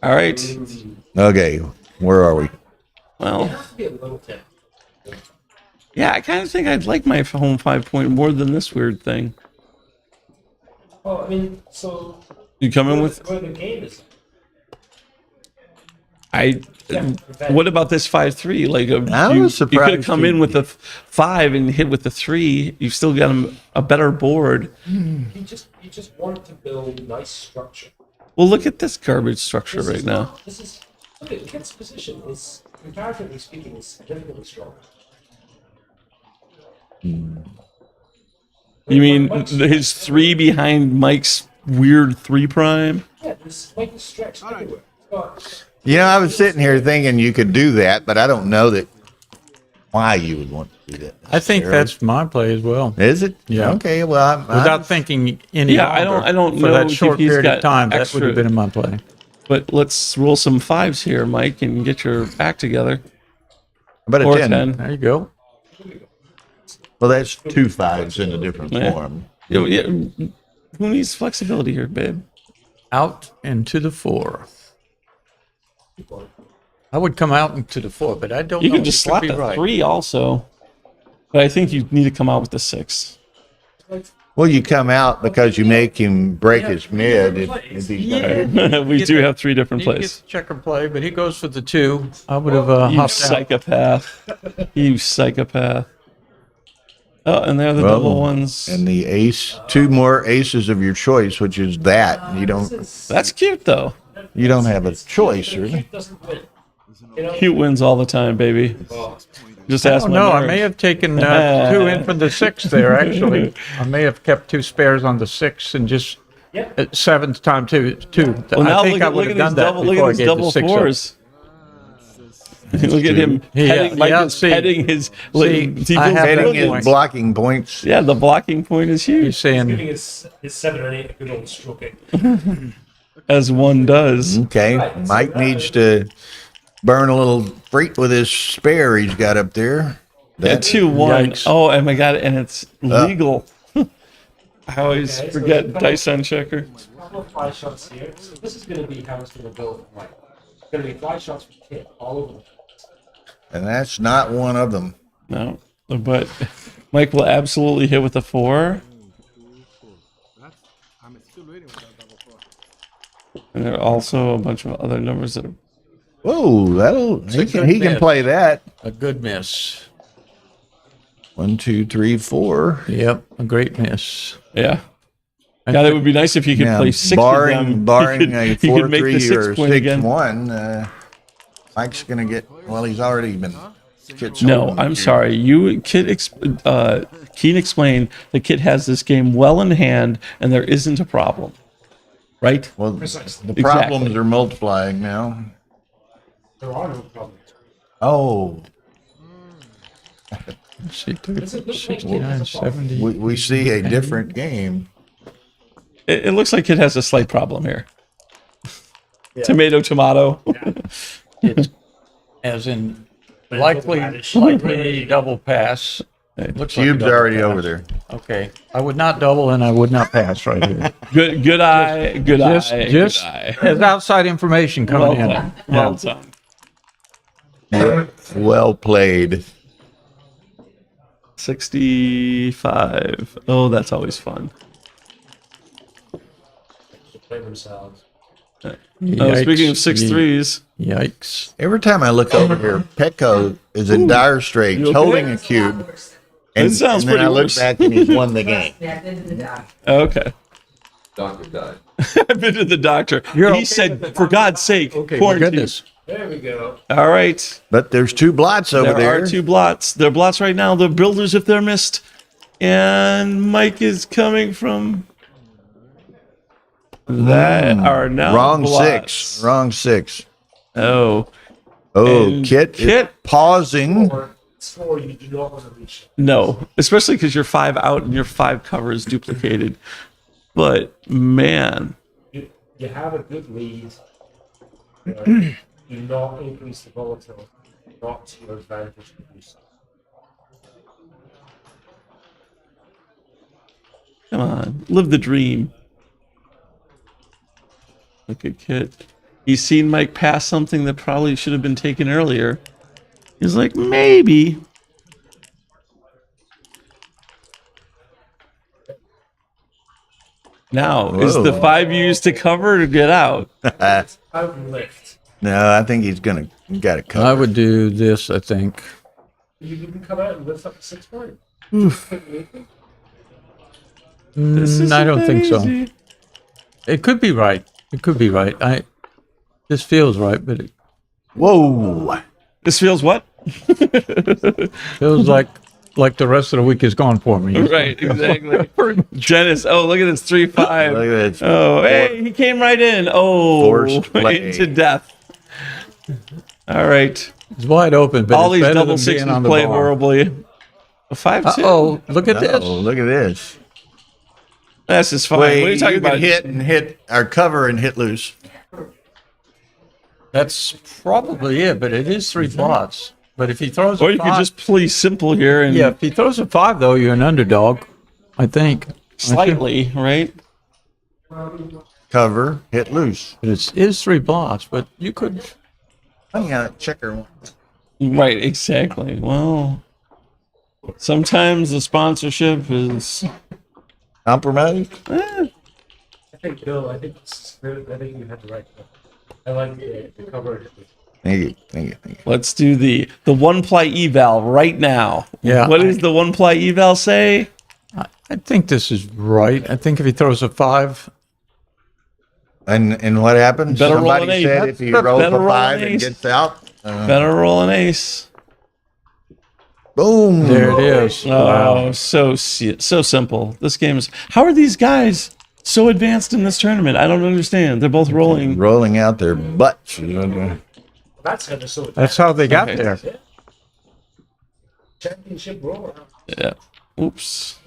All right. Okay, where are we? Well, yeah, I kind of think I'd like my home 5-point more than this weird thing. Oh, I mean, so You come in with? where the game is. What about this 5-3? Like I was you could have surprised come he- in with a 5 and hit with the 3. You've still got a better board. You just want to build nice structure. Well, look at this garbage structure right now. Look at Kit's position is, comparatively speaking, is significantly stronger. You mean his 3 behind Mike's weird 3 prime? Yeah, this Mike is stretched everywhere. I was sitting here thinking you could do that, but I don't know why you would want to do that. I think that's my play as well. Is it? Yeah. Okay. Well, Without thinking any longer, I don't for know that if short he's period got of time, that would extra- have been in my play. But let's roll some 5s here, Mike, and get your act together. About a Or 10. There you go. Well, that's 2 5s in a different form. Yeah, who needs flexibility here, babe? Out into the 4. I would come out into the 4, but I don't You know. can just You could slap be a right. 3 also. But I think you need to come out with the 6. Well, you come out because you make him break his mid. If he's gonna We do have 3 different He plays. gets checker play, but he goes for the 2. I would have You hopped out. psychopath. You psychopath. Oh, and they're the Well, double ones. And the ace, two more aces of your choice, which is that. You don't. That's cute though. You don't have a choice, really. Cute wins all the time, baby. Just I ask don't my know. I nurse. may have taken 2 in for the 6 there, actually. I may have kept 2 spares on the 6 and just 7th time two. Well, now I think look I at, would look have at done these that double, look before at I these gave double the 6 up. fours. Look at him petting, Mike is petting his, Petting his blocking points. Yeah, the blocking point is huge. He's saying Giving his 7 and 8 a good old stroking. As one does. Okay, Mike needs to burn a little freight with his spare he's got up there. Yeah, 2-1. Oh, and my God, and it's legal. I always forget dice on checker. Couple of fly shots here. So this is going to be how it's going to go. Right. It's going to be fly shots from Kit all over the place. And that's not one of them. No, but Mike will absolutely hit with a 4. And there are also a bunch of other numbers that are. Whoa, he can play that. a good miss. 1, 2, 3, 4. Yep, a great miss. Yeah. Yeah, that would be nice if you could play 6 barring, of them. Barring he a could 4, make the 3 or 6 point again. 6-1, Mike's going to get, well, he's already been. No, I'm sorry. Kid Keen explained the kid has this game well in hand, and there isn't a problem. Right? Well, the problems are multiplying now. There are no problems. Oh. She took it 69, 70. We see a different game. It looks like it has a slight problem here. Yeah. Tomato. It's as in likely double pass. Looks Cube's like already over there. Okay, I would not double and I would not pass right here. Good eye. Just as outside information coming in. Well done. Well played. 65. Oh, that's always fun. Play themselves. Speaking of 6-3s. Yikes. Every time I look over here, Petco is in dire straits, holding a cube. And, It sounds and then pretty I look worse. back and he's won the game. Okay. Doctor died. I've been to the doctor. He said, for God's sake, Okay, quarantine. goodness. There we go. All right. But there's 2 blots over there. There are 2 blots. They're blots right now. They're builders if they're missed. And Mike is coming from that are now Wrong blots. 6. Wrong 6. Oh. Oh, And Kit is pausing. Score you do not want to reach. No, especially because your 5 out and your 5 cover is duplicated. But man, You have a good lead. Do not increase the volatility. Not to your advantage to do so. come on, live the dream. Look at Kit. He's seen Mike pass something that probably should have been taken earlier. He's like, maybe. Now, is the 5 used to cover to get out? Out and lift. No, I think he's got it covered. I would do this, I think. You can come out and lift up to 6 point. I don't think so. It could be right. It could be right. This feels right, but it Whoa. This feels what? feels like the rest of the week is gone for me. Right, exactly. Dennis, oh, look at this 3-5. Look at this. Oh, hey, he came right in. Oh, Forced play. into death. All right. It's wide open, but All it's these better double than sixes being on the play bar. horribly. A 5-2. Oh, look at this. Oh, look at this. This is fine. Wait, what are you talking about? Hit our cover and hit loose. That's probably it, but it is 3 blots. But if he throws Or a you 5, could just play simple here and if he throws a 5 though, you're an underdog. I think slightly, right? Cover, hit loose. It is 3 blots, but you could. I got a checker. Right, exactly. Well, sometimes the sponsorship is compromised. I think, Bill, I think you had the right. I like the cover. Thank you. Let's do the one ply eval right now. Yeah, What does the one ply eval say? I think this is right. I think if he throws a 5. And what happens? Better roll Somebody an ace. said if he rolls Better a roll 5 an and ace. gets out. Better roll an ace. Boom. There it is. Oh, so simple. This game is. How are these guys so advanced in this tournament? I don't understand. They're both rolling out their butts. That's how they're so. That's how they got there. Championship roller. Yeah. Oops.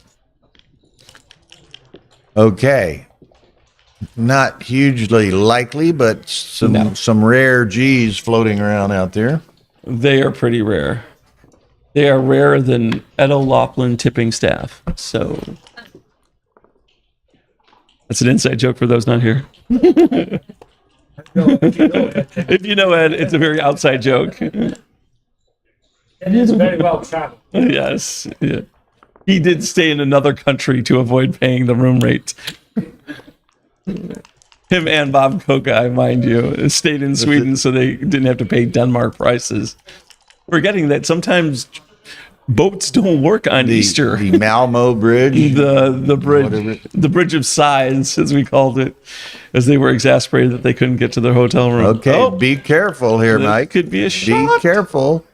Okay. Not hugely likely, but some rare G's floating around out there. They are pretty rare. They are rarer than Edo Laughlin tipping staff. So that's an inside joke for those not here. If you know Ed, it's a very outside joke. It is very well traveled. Yes. Yeah. He did stay in another country to avoid paying the room rate. Him and Bob Koka, mind you, stayed in Sweden so they didn't have to pay Denmark prices. Forgetting that sometimes boats don't work on Easter. The Malmo Bridge. The bridge of sighs, as we called it, as they were exasperated that they couldn't get to their hotel room. Okay, be careful here, that Mike. Could be a Be shot. careful.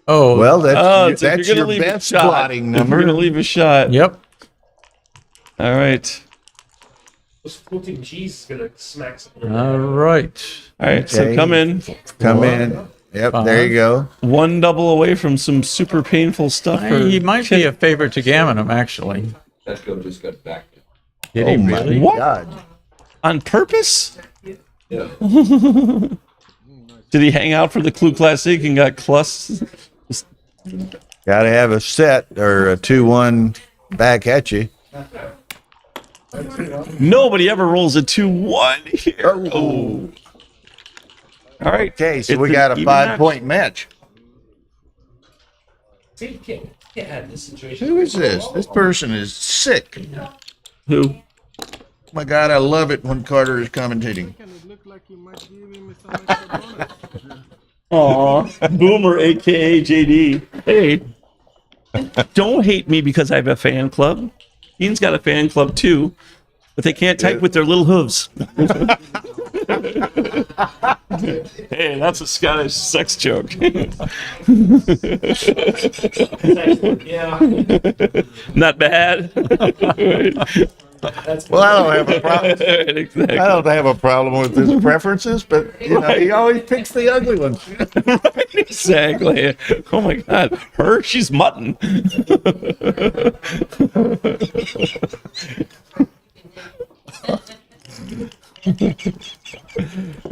Oh, well, that's you're gonna your leave a best shot. plotting If number. you're gonna leave a shot. Yep. All right. Those floating G's is gonna smack something. All right. All right. So Okay. come in. Come in. Yep, there you go. One double away from some super painful stuff. He might be a favorite to gammon him, actually. That go just got back. Did he really? What? God. On purpose? Yeah. Did he hang out for the Clue Classic and got clus? Got to have a set or a 2-1 back at you. Nobody ever rolls a 2-1 here. Oh. All right. Okay, so It's we an got a even 5-point match. See, you can't have this situation. Who is this? This person is sick. Who? My God, I love it when Carter is commentating. Aw, Boomer, aka JD. Hey, don't hate me because I have a fan club. Ian's got a fan club too, but they can't type with their little hooves. Hey, that's a Scottish sex joke. Yeah. Not bad. Well, I don't have a problem. Exactly. I don't have a problem with his preferences, but you know, he always picks the ugly ones. Exactly. Oh my God, her? She's mutton.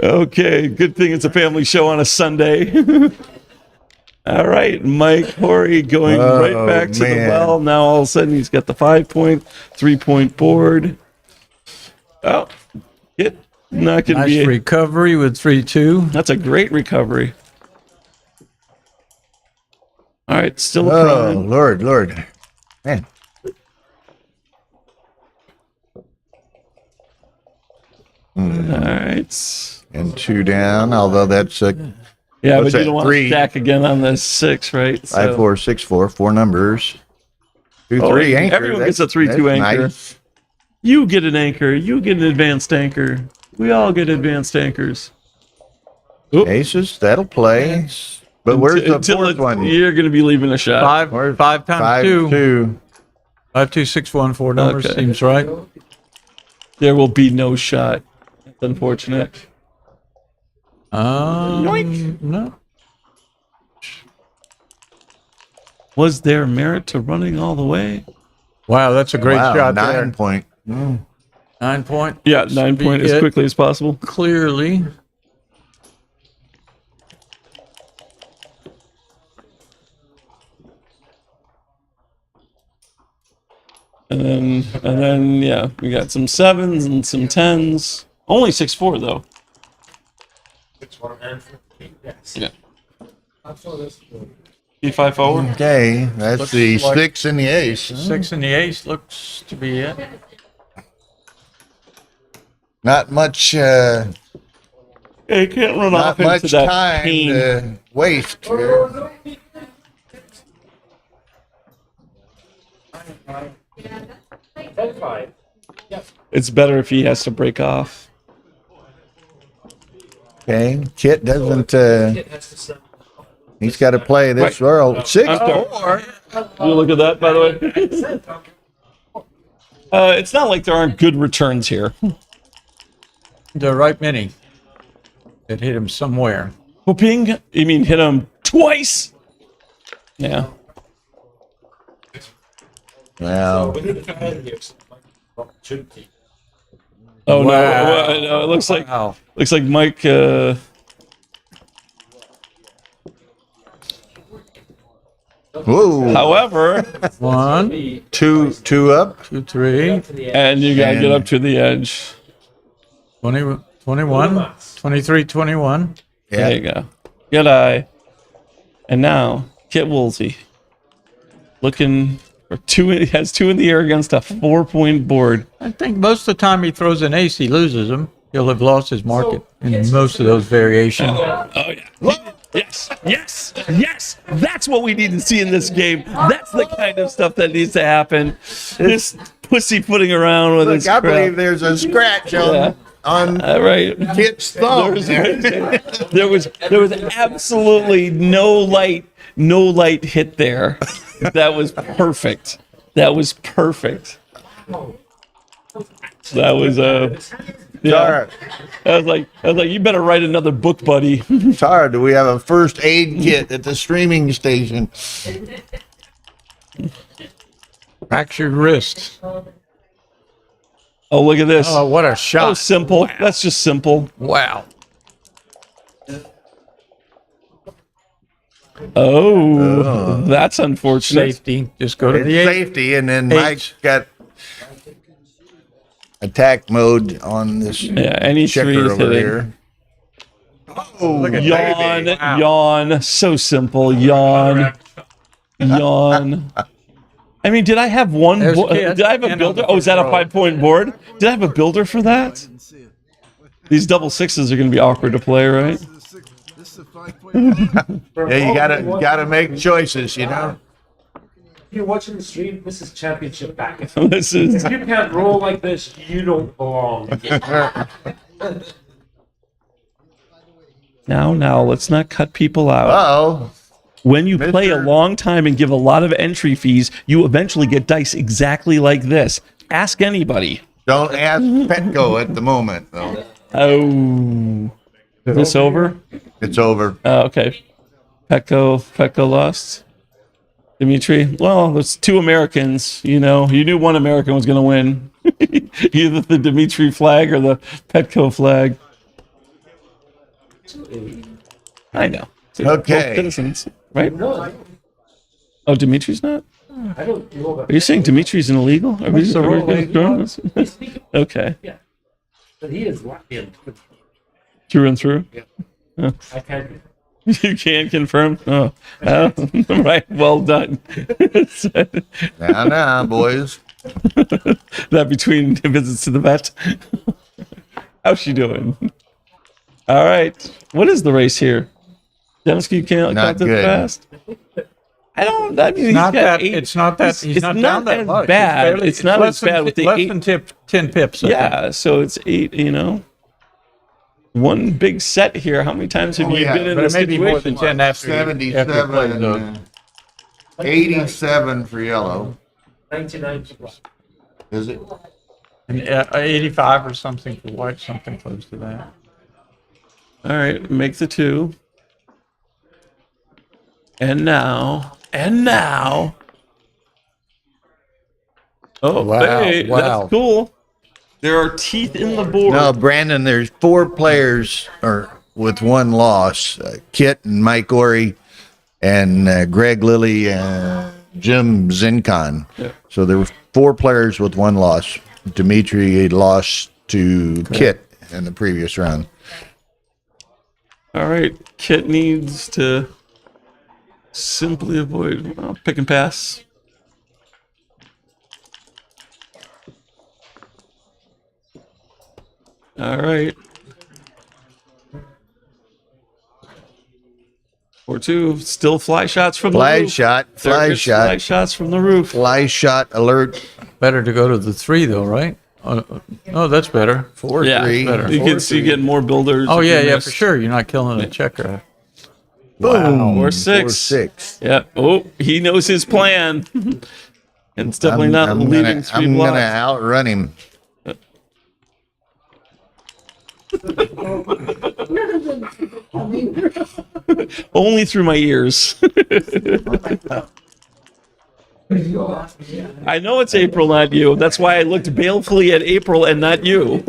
Okay, good thing it's a family show on a Sunday. All right, Mike Horry going right back to the man. well. Now all of a sudden he's got the 5-point, 3-point board. Oh, it not going to Nice be. recovery with 3-2. That's a great recovery. All right, still a Oh, prime. Lord. Man. All right. And 2 down, although that's a Yeah, What's but you that, don't want 3? to stack again on the 6, right? 5, 4, 6, 4, 4 numbers. 2, Oh, 3 anchor. everyone gets a That's- 3-2 that's anchor. nice. You get an anchor. You get an advanced anchor. We all get advanced anchors. Aces, that'll play. But where's the Until fourth one? You're going to be leaving a shot. 5 times 5, 2. 2. 5, 2, 6, 1, 4 numbers. Okay. Seems right. There will be no shot. That's unfortunate. No. Was there merit to running all the way? Wow, that's a great Wow, shot 9 there. point. 9 point. Yeah, 9 point as It quickly as possible. Clearly. And then, yeah, we got some 7s and some 10s. Only 6-4 though. 6-1 and 15. Yes. Yeah. I saw this. E5 forward. Okay, that's Looks the like 6 and the ace. 6 and the ace looks to be it. Not much Yeah, you can't run Not off into much that time pain. to waste here. It's better if he has to break off. Okay, Kit doesn't. He's got to play this world 6-4. You look at that, by the way. It's not like there aren't good returns here. There are right many that hit him somewhere. Whooping? You mean hit him twice? Yeah. Wow. Oh Wow. no! It looks like Mike. Whoa. However, 1, 2 up, 2, 3, and you gotta get up to the edge. 20, 21, 23, 21. Yeah. There you go. Good eye. And now Kit Woolsey looking for 2. He has 2 in the air against a 4-point board. I think most of the time he throws an ace, he loses them. He'll have lost his market in most of those variations. Oh yeah. Yes. That's what we need to see in this game. That's the kind of stuff that needs to happen. This pussyfooting around with his I crap. believe there's a scratch on right. Kit's thumb. There was absolutely no light hit there. That was perfect. That was Tara, I was like, you better write another book, buddy. Tara, do we have a first aid kit at the streaming station? Fractured wrist. Oh, look at this. Oh, what a shot. Oh, simple. Wow. That's just simple. Wow. Oh, that's unfortunate. Safety. Just go to It's the eight. safety, and then Eight. Mike's got attack mode on this any checker three is over hitting. here. Oh, look at Yawn, baby. Wow. yawn. So simple. Yawn. I mean, did I have one? There's Did I have a Kit. builder? Oh, is that a 5-point board? Did I have a builder for that? These double sixes are going to be awkward to play, right? Yeah, you gotta make choices, you know. If you're watching the stream, this is championship backgammon. This is. If you can't roll like this, you don't belong. Now, let's not cut people out. Uh-oh. When you play a long time and give a lot of entry fees, you eventually get dice exactly like this. Ask anybody. Don't ask Petco at the moment, though. Oh. Is this over? It's over. Okay. Petco lost. Dimitri. Well, there's 2 Americans. You know, you knew one American was going to win. Either the Dimitri flag or the Petco flag. I know. Okay. Both citizens, right? Oh, Dimitri's not? I don't know about Are you saying Dimitri's an illegal? Are we doing this? Okay. Yeah. But he is Latvian. Through and through? Yeah. Oh. I can't. You can confirm? Oh. Right. Well done. Now, boys. That between visits to the vet. How's she doing? All right. What is the race here? Dennis, you can't Not count this good. fast. I mean, It's he's not got that. 8. It's not that. He's not down that as much. bad. It's not less as bad with the less 8. than 10 pips. I think. Yeah, so it's 8. You know, one big set here. How many times have you been in but this it may be more than situation? 10 after you play 77, those. 87 for yellow. 99. Is it? And 85 or something for white, something close to that. All right, make the 2. And now. Oh, Wow, hey, wow. that's cool. There are teeth in the board. No, Brandon, there's 4 players with 1 loss. Kit and Mike Ory and Greg Lilly and Jim Zincon. Yeah. So there were 4 players with 1 loss. Dimitri lost to Kit in the previous round. All right, Kit needs to simply avoid pick and pass. All right. 4-2. Still fly shots from the Fly roof. shot. There Fly is shot. Fly shots from the roof. Fly shot alert. Better to go to the 3 though, right? Oh, that's better. 4-3. Yeah, Better. you can see getting more builders. Oh if yeah, you yeah, missed. for sure. You're not killing a checker. Boom. 4-6. 4-6. Yeah. Oh, he knows his plan. And it's definitely not leaving 3 I'm blocks. gonna outrun him. Only through my ears. I know it's April, not you. That's why I looked balefully at April and not you.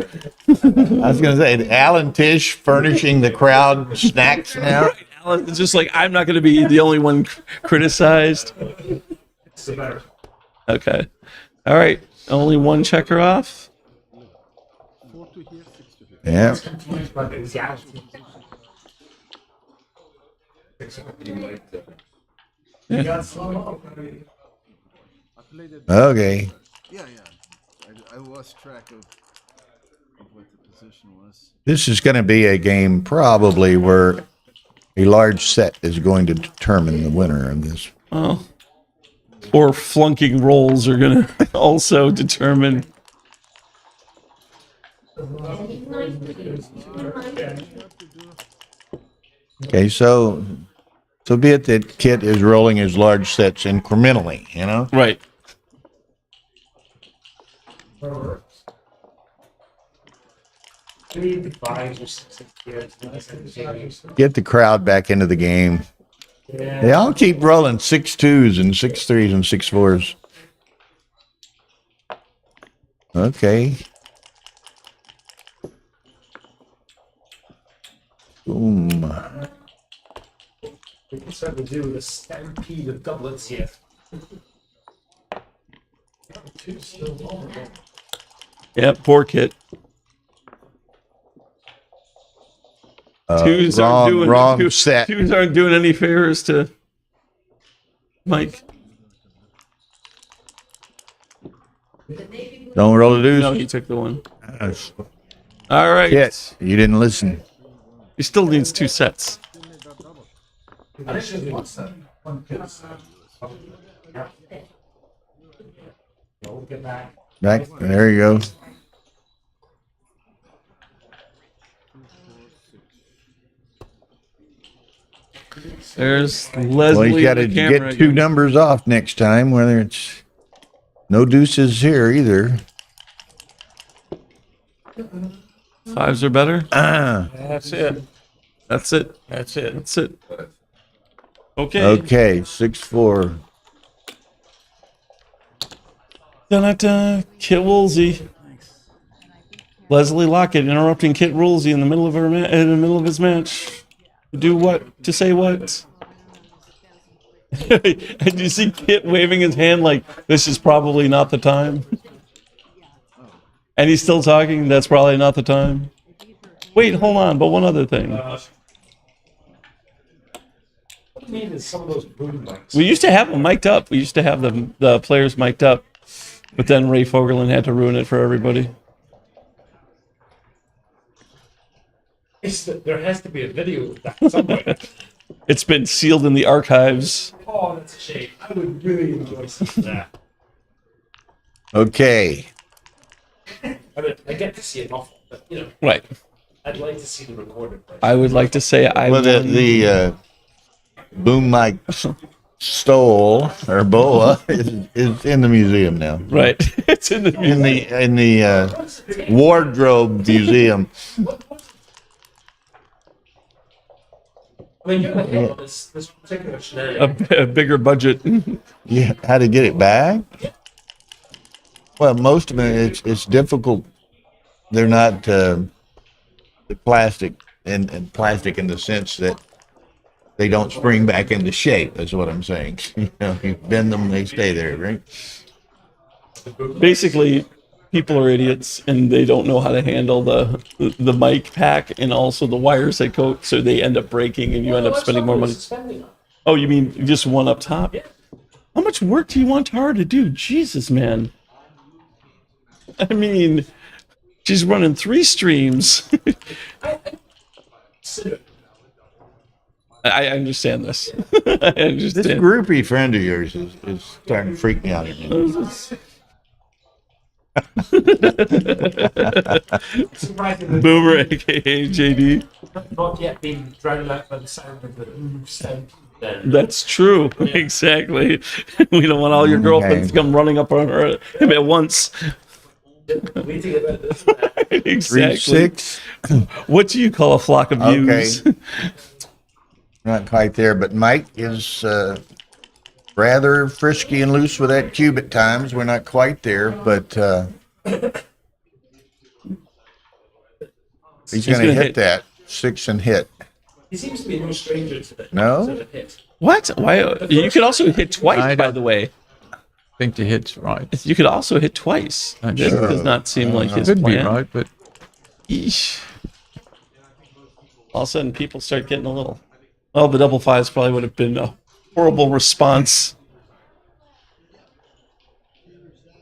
I was gonna say, Alan Tish furnishing the crowd snacks now. Alan, it's just like I'm not going to be the only one criticized. Okay. All right. Only one checker off. Yeah. Okay. Yeah. I lost track of what the position was. This is going to be a game probably where a large set is going to determine the winner of this. Oh. Or flunking rolls are going to also determine. Okay, so be it that Kit is rolling his large sets incrementally, you know? Right. Get the crowd back into the game. They all keep rolling 6-2s and 6-3s and 6-4s. Okay. Boom. We can certainly do the stampede of doublets here. Yep, poor Kit. Twos aren't doing wrong set. Twos aren't doing any favors to Mike. Don't roll the deuce. No, he took the one. Yes. All right. Kit, you didn't listen. He still needs 2 sets. Back. There you go. There's Leslie. Well, he's got to in the camera get 2 again. numbers off next time, whether it's no deuces here either. 5s are better. That's it. That's it. That's it. That's it. Okay. Okay, 6-4. Da-da-da. Kit Woolsey. Leslie Lockett interrupting Kit Woolsey in the middle of his match. To do what? To say what? And you see Kit waving his hand like this is probably not the time. And he's still talking. That's probably not the time. Wait, hold on. But one other thing. What do you mean is some of those boom mics? We used to have them mic'd up. We used to have the players mic'd up. But then Ray Fogerlin had to ruin it for everybody. There has to be a video of that somewhere. It's been sealed in the archives. Oh, that's a shame. I would really enjoy some of that. Okay. I mean, I get to see it often, but you know, Right. I'd like to see the recorded version. I would like to say I Well, won. the boom mic stole or boa is in the museum now. Right. It's in the in the wardrobe museum. I mean, you're the head of this particular scenario. a bigger budget. Yeah, how to get it back? Well, most of it it's difficult. They're not plastic and plastic in the sense that they don't spring back into shape. That's what I'm saying. You know, you bend them, they stay there, right? Basically, people are idiots and they don't know how to handle the mic pack and also the wires that go, so they end up breaking and you end up spending more money. Oh, you mean just one up top? How much work do you want Tara to do? Jesus, man. I mean, she's running 3 streams. I understand this. I This understand. groupie friend of yours is starting to freak me out again. Boomer, aka JD. Not yet been drowned out by the sound of the sound. That's true. Exactly. We don't want all your girlfriends to come running up on him at once. Exactly. 3-6. What do you call a flock of ewes? Okay. Not quite there, but Mike is rather frisky and loose with that cube at times. We're not quite there, but he's going to hit that 6 and hit. He seems to be no stranger to that. No? Sort of hit. What? Why? You could also hit twice, by the way. I think the hit's right. You could also hit twice. Not This sure. does not seem like his Could plan. be right, but Eesh. All of a sudden, people start getting a little. Well, the double fives probably would have been a horrible response.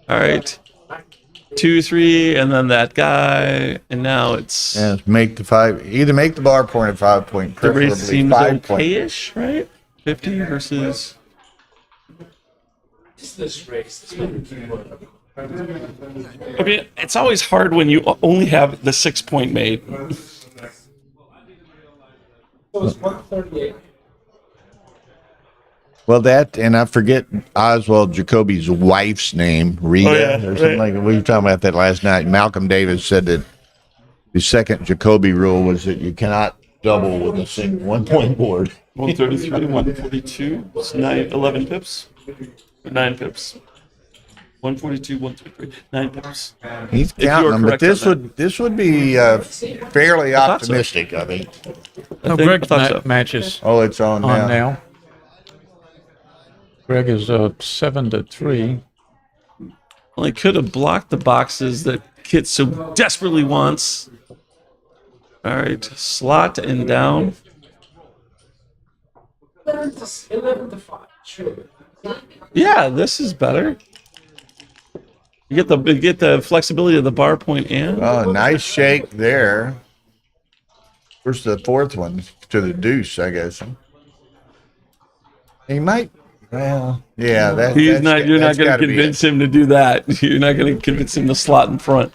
All right. 2, 3, and then that guy, and now it's. Yeah, make the 5. Either make the bar point at 5 point, The race preferably seems 5 point. okay-ish, right? 50 versus. Just this race. This one. I mean, it's always hard when you only have the 6-point made. So it's 138. Well, that, and I forget Oswald Jacoby's wife's name, Rita, Oh, yeah, or something right. like that. We were talking about that last night. Malcolm Davis said that the second Jacoby rule was that you cannot double with a single 1 point board. 133, 142. It's 11 pips. 9 pips. 142, 133, 9 pips. He's If you counting are them, but correct on this would be fairly I thought so. optimistic, I think. no, think- Greg I thought so. matches Oh, it's on now. now. Greg is 7-3. Well, he could have blocked the boxes that Kit so desperately wants. All right, slot and down. 11 to 5. Sure. Yeah, this is better. You get the flexibility of the bar point and. Oh, nice shake there. Where's the fourth one? To the deuce, I guess. He might. Well, yeah. That, He's that's not. got- You're not that's going to gotta be convince it. him to do that. You're not going to convince him to slot in front.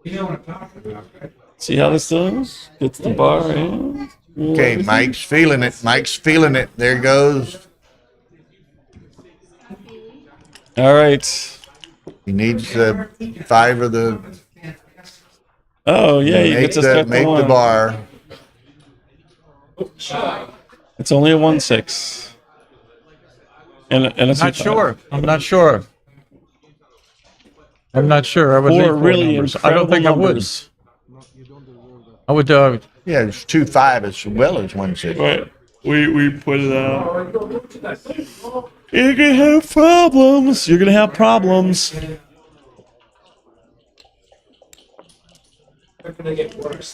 You know what I'm talking about, right? See how this goes? Gets the bar in. Okay, Mike's feeling it. Mike's feeling it. There goes. All right. He needs 5 of the. Oh yeah, you make get to the, start make the the bar. It's only a 1-6. And a Not 2-5. sure. I'm not sure. I'm not sure. I would Four leave 4 really numbers. I don't think numbers. I would. Yeah, it's 2-5 as well as 1-6. Right. We put it out. You're gonna have problems. You're gonna have problems. They're going to get worse.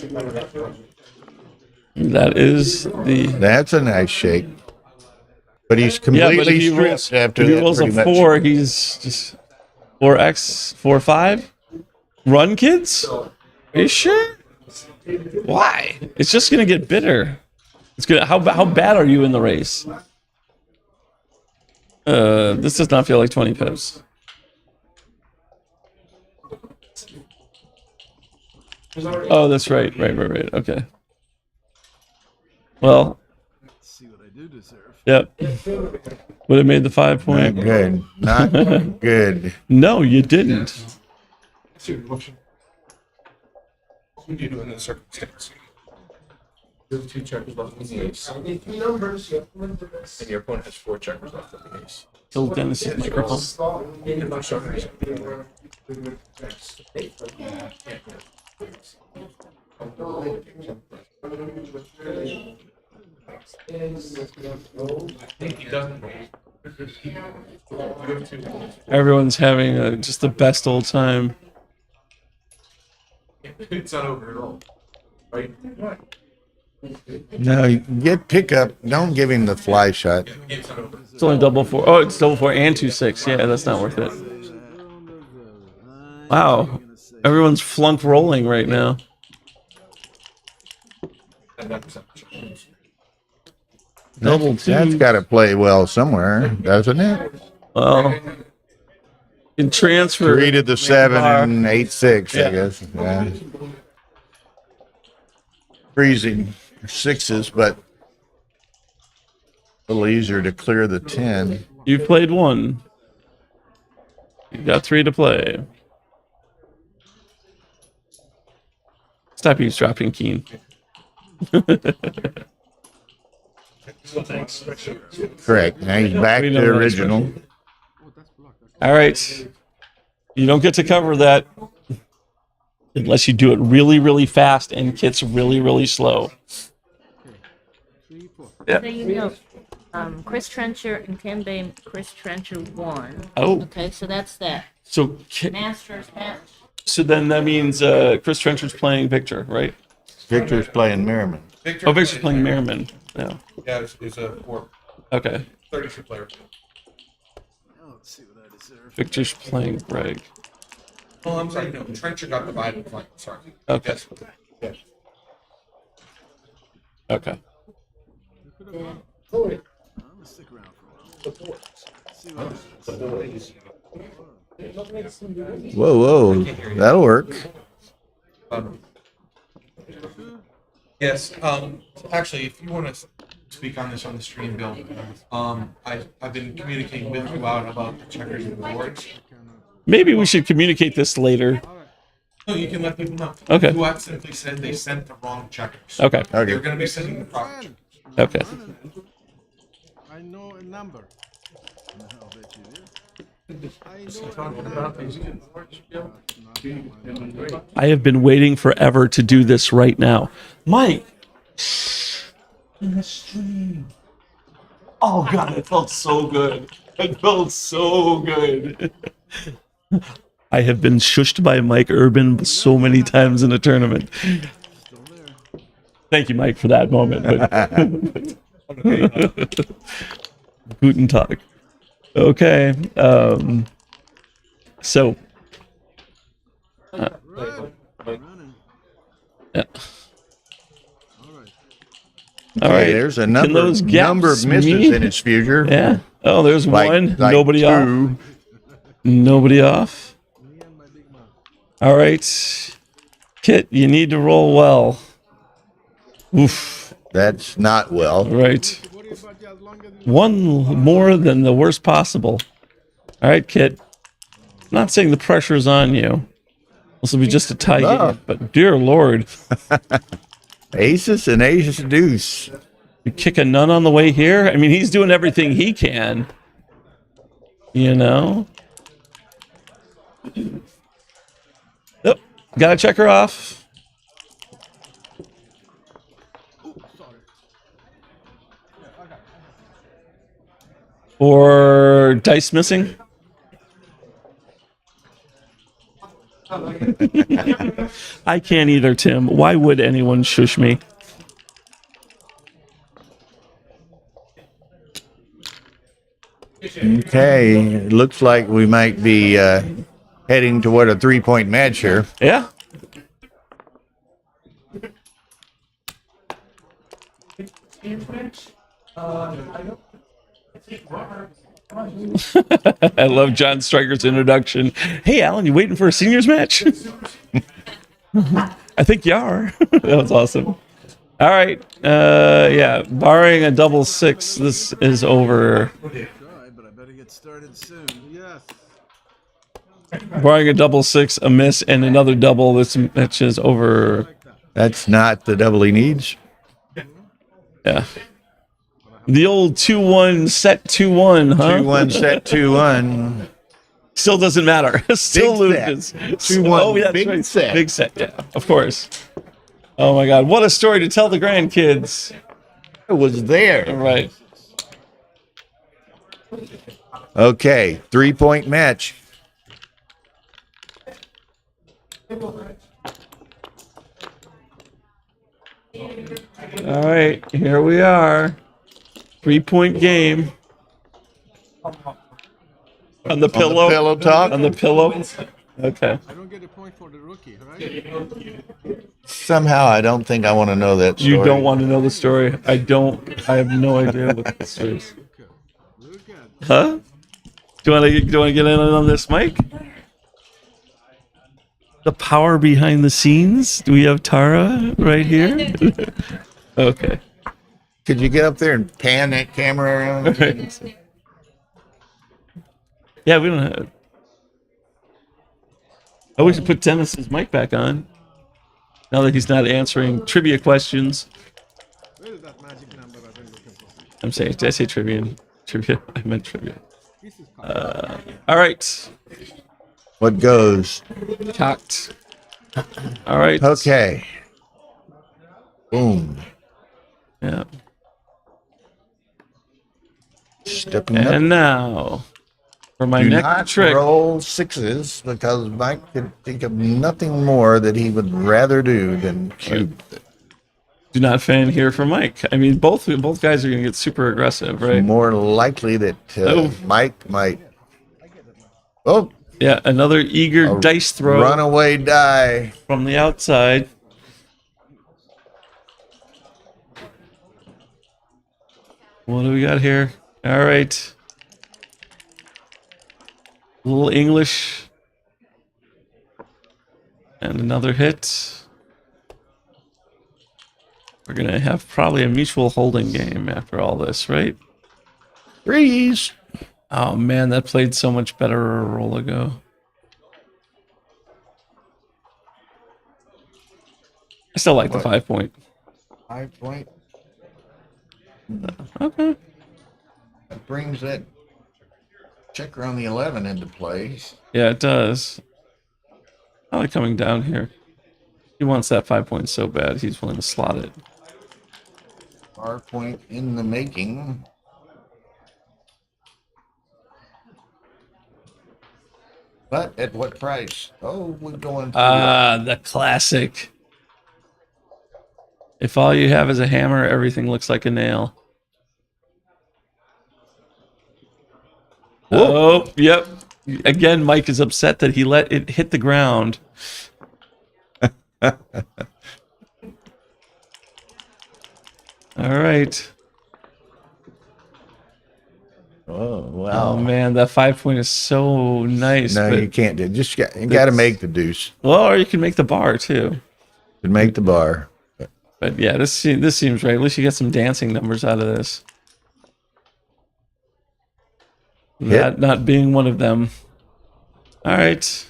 That is the. That's a nice shake. But he's Yeah, completely but if he stripped rolls, after if he that. rolls a pretty much. 4, he's just 4x 4-5. Run, kids. Are you sure? Why? It's just gonna get bitter. It's gonna. How bad are you in the race? This does not feel like 20 pips. Oh, that's right. Right. Okay. Well. Let's see what I do deserve. Yep. Would have made the 5 point. Not good. Not good. No, you didn't. What would you do in this circumstance? You have 2 checkers left in the ace. I need 3 numbers. You have to remember this. And your opponent has 4 checkers left in the ace. Till Dennis's microphone. Everyone's having just the best old time. It's not over at all. Right? No, you get pickup. Don't give him the fly shot. It's not over. It's only double 4. Oh, it's double 4 and 2-6. Yeah, that's not worth it. Wow. Everyone's flunk rolling right now. That's got to play well somewhere, doesn't it? Well, in transfer 3 to the 7 and 8-6, Yeah. I guess. Yeah. Freezing sixes, but a little easier to clear the 10. You played 1. You got 3 to play. Stop eavesdropping, Keen. Correct. Now he's back We to know that original. All right. You don't get to cover that unless you do it really, really fast and Kit's really, really slow. Yeah. So you know, Chris Trencher and Tim Bay, Chris Trencher won. Oh. Okay, so that's that. So, Masters match. so then that means Chris Trencher's playing Victor, right? Victor's playing Merriman. Oh, Victor's playing Merriman. Yeah. Yeah, it's a 4. Okay. 32 player. Let's see what I deserve. Victor's playing Greg. Oh, I'm sorry. No, Trencher got divided. Fine. Sorry. Okay. Yes. Yeah. Okay. I'm gonna stick around for a while. See what Whoa, that'll work. Yes. Actually, if you want to speak on this on the stream, Bill, I've been communicating with you about the checkers and the boards. Maybe we should communicate this later. No, you can let people know. Okay. You simply said they sent the wrong checkers. Okay. They're going to be sending the proper checkers. Okay. I know a number. I'll bet you I have been waiting forever to do this right now. Mike! In the stream. Oh, God, it felt so good. It felt so good. I have been shushed by Mike Urban so many times in a tournament. Thank you, Mike, for that moment. Guten Tag. Okay. So. Yeah. All right. There's a Can number those gaps of misses meet? in his future. Yeah. Oh, there's Like- one. like Nobody 2. off. Nobody off. All right. Kit, you need to roll well. Oof. That's not well. Right. One more than the worst possible. All right, Kit. I'm not saying the pressure's on you. This will be just a tie game, but dear Lord. Aces and ace deuce. You kick a nun on the way here? I mean, he's doing everything he can. You know? Yep. Gotta check her off. Or dice missing? I can't either, Tim. Why would anyone shush me? Okay, it looks like we might be heading toward a 3-point match here. Yeah. I love John Stryker's introduction. Hey, Alan, you waiting for a seniors match? I think you are. That was awesome. All right. Yeah, barring a double 6, this is over. but I better get started soon. Yes. Barring a double 6, a miss, and another double, this match is over. That's not the double he needs. Yeah. The old 2-1 set 2-1, huh? 2-1 set 2-1. Still doesn't matter. Still Big loses. set. 2-1 Oh, yeah, that's big right. set. Big set, yeah, of course. Oh my God, what a story to tell the grandkids. It was there. Right. Okay, 3-point match. All right, here we are. 3-point game. On the pillow. pillow top? On the pillow. Okay. I don't get a point for the rookie, right? Somehow, I don't think I want to know that story. You don't want to know the story. I have no idea what the story is. Huh? Do you want to get in on this, Mike? The power behind the scenes. Do we have Tara right here? Okay. Could you get up there and pan that camera around? Right. Yeah, we don't have. Oh, we should put Dennis's mic back on. Now that he's not answering trivia questions. I'm saying, did I say trivia? Trivia? I meant trivia. All right. What goes? Cocked. All right. Okay. Boom. Yeah. Stepping up. And now, for my Do next not trick. roll sixes because Mike could think of nothing more that he would rather do than cube. Do not fan here for Mike. I mean, both guys are going to get super aggressive, right? More likely that Mike might. Oh. Yeah, another eager dice throw. Runaway die. From the outside. What do we got here? All right. A little English. And another hit. We're going to have probably a mutual holding game after all this, right? Threes. Oh, man, that played so much better a roll ago. I still like the 5 point. 5 point. Okay. That brings that checker on the 11 into play. Yeah, it does. I like coming down here. He wants that 5 point so bad, he's willing to slot it. Bar point in the making. But at what price? Oh, we're going to the classic. If all you have is a hammer, everything looks like a nail. Whoa. Oh, yep. Again, Mike is upset that he let it hit the ground. All right. Oh, wow. Oh, man, that 5 point is so nice. No, but you can't do it. You got to make the deuce. Well, or you can make the bar, too. You make the bar. But yeah, this seems right. At least you get some dancing numbers out of this. That not being one of them. All right.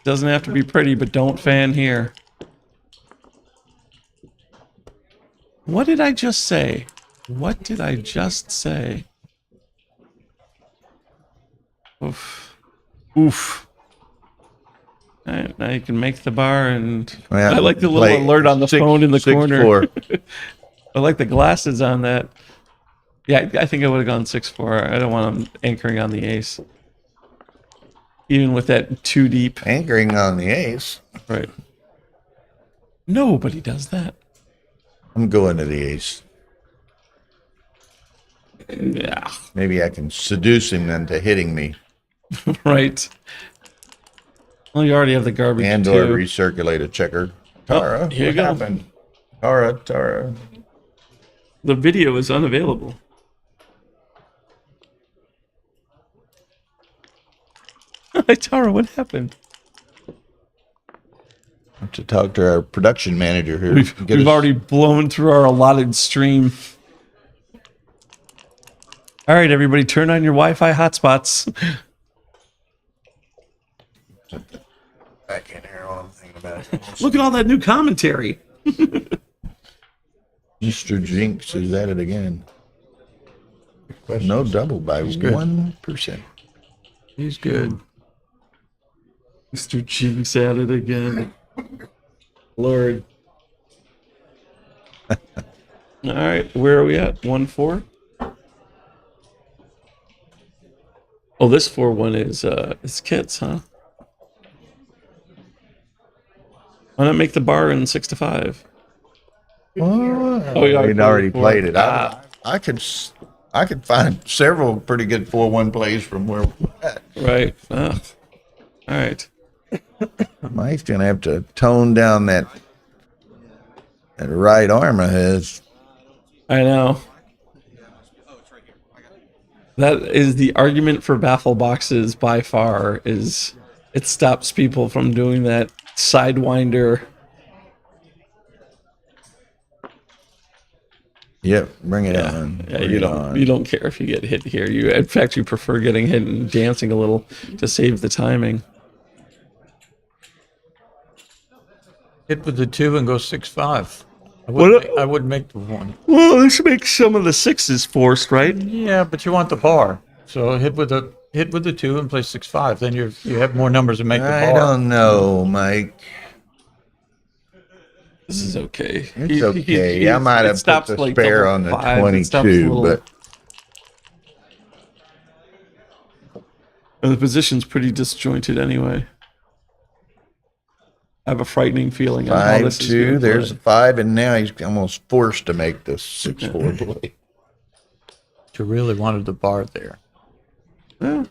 Doesn't have to be pretty, but don't fan here. What did I just say? What did I just say? Oof. Oof. All right, now you can make the bar, and Well, I like the little alert on the phone in the corner. 6-4. I like the glasses on that. Yeah, I think I would have gone 6-4. I don't want him anchoring on the ace. Even with that too deep. Anchoring on the ace. Right. Nobody does that. I'm going to the ace. Yeah. Maybe I can seduce him into hitting me. Right. Well, you already have the garbage And too. or recirculate a checker. Tara, Oh, here you what go. happened? Tara. The video is unavailable. Hi, Tara, what happened? I have to talk to our production manager here. We've already blown through our allotted stream. All right, everybody, turn on your Wi-Fi hotspots. I can't hear one thing about it. Look at all that new commentary. Mr. Jinx is at it again. No double by good. 1%. He's good. Mr. Jinx at it again. Lord. All right, where are we at? 1-4? Oh, this 4-1 is kits, huh? Why not make the bar in 6-5? Oh, you he'd already played it. Ah. I could find several pretty good 4-1 plays from where we're at. Right. All right. Mike's gonna have to tone down that right arm of his. I know. That is the argument for baffle boxes by far. Is it stops people from doing that sidewinder. Yep, bring it on. Yeah, Bring you it don't on. you don't care if you get hit here. You in fact you prefer getting hit and dancing a little to save the timing. Hit with the 2 and go 6-5. I wouldn't make the 1. Well, this makes some of the 6s forced, right? Yeah, but you want the bar. So hit with the 2 and play 6-5. Then you have more numbers to make the bar. I don't know, Mike. This is okay. It's okay. I might have put the spare on the 22, but and the position's pretty disjointed anyway. I have a frightening feeling. On how this is 5-2. gonna There's a play. 5, and now he's almost forced to make the 6-4 play. You really wanted the bar there. Yeah.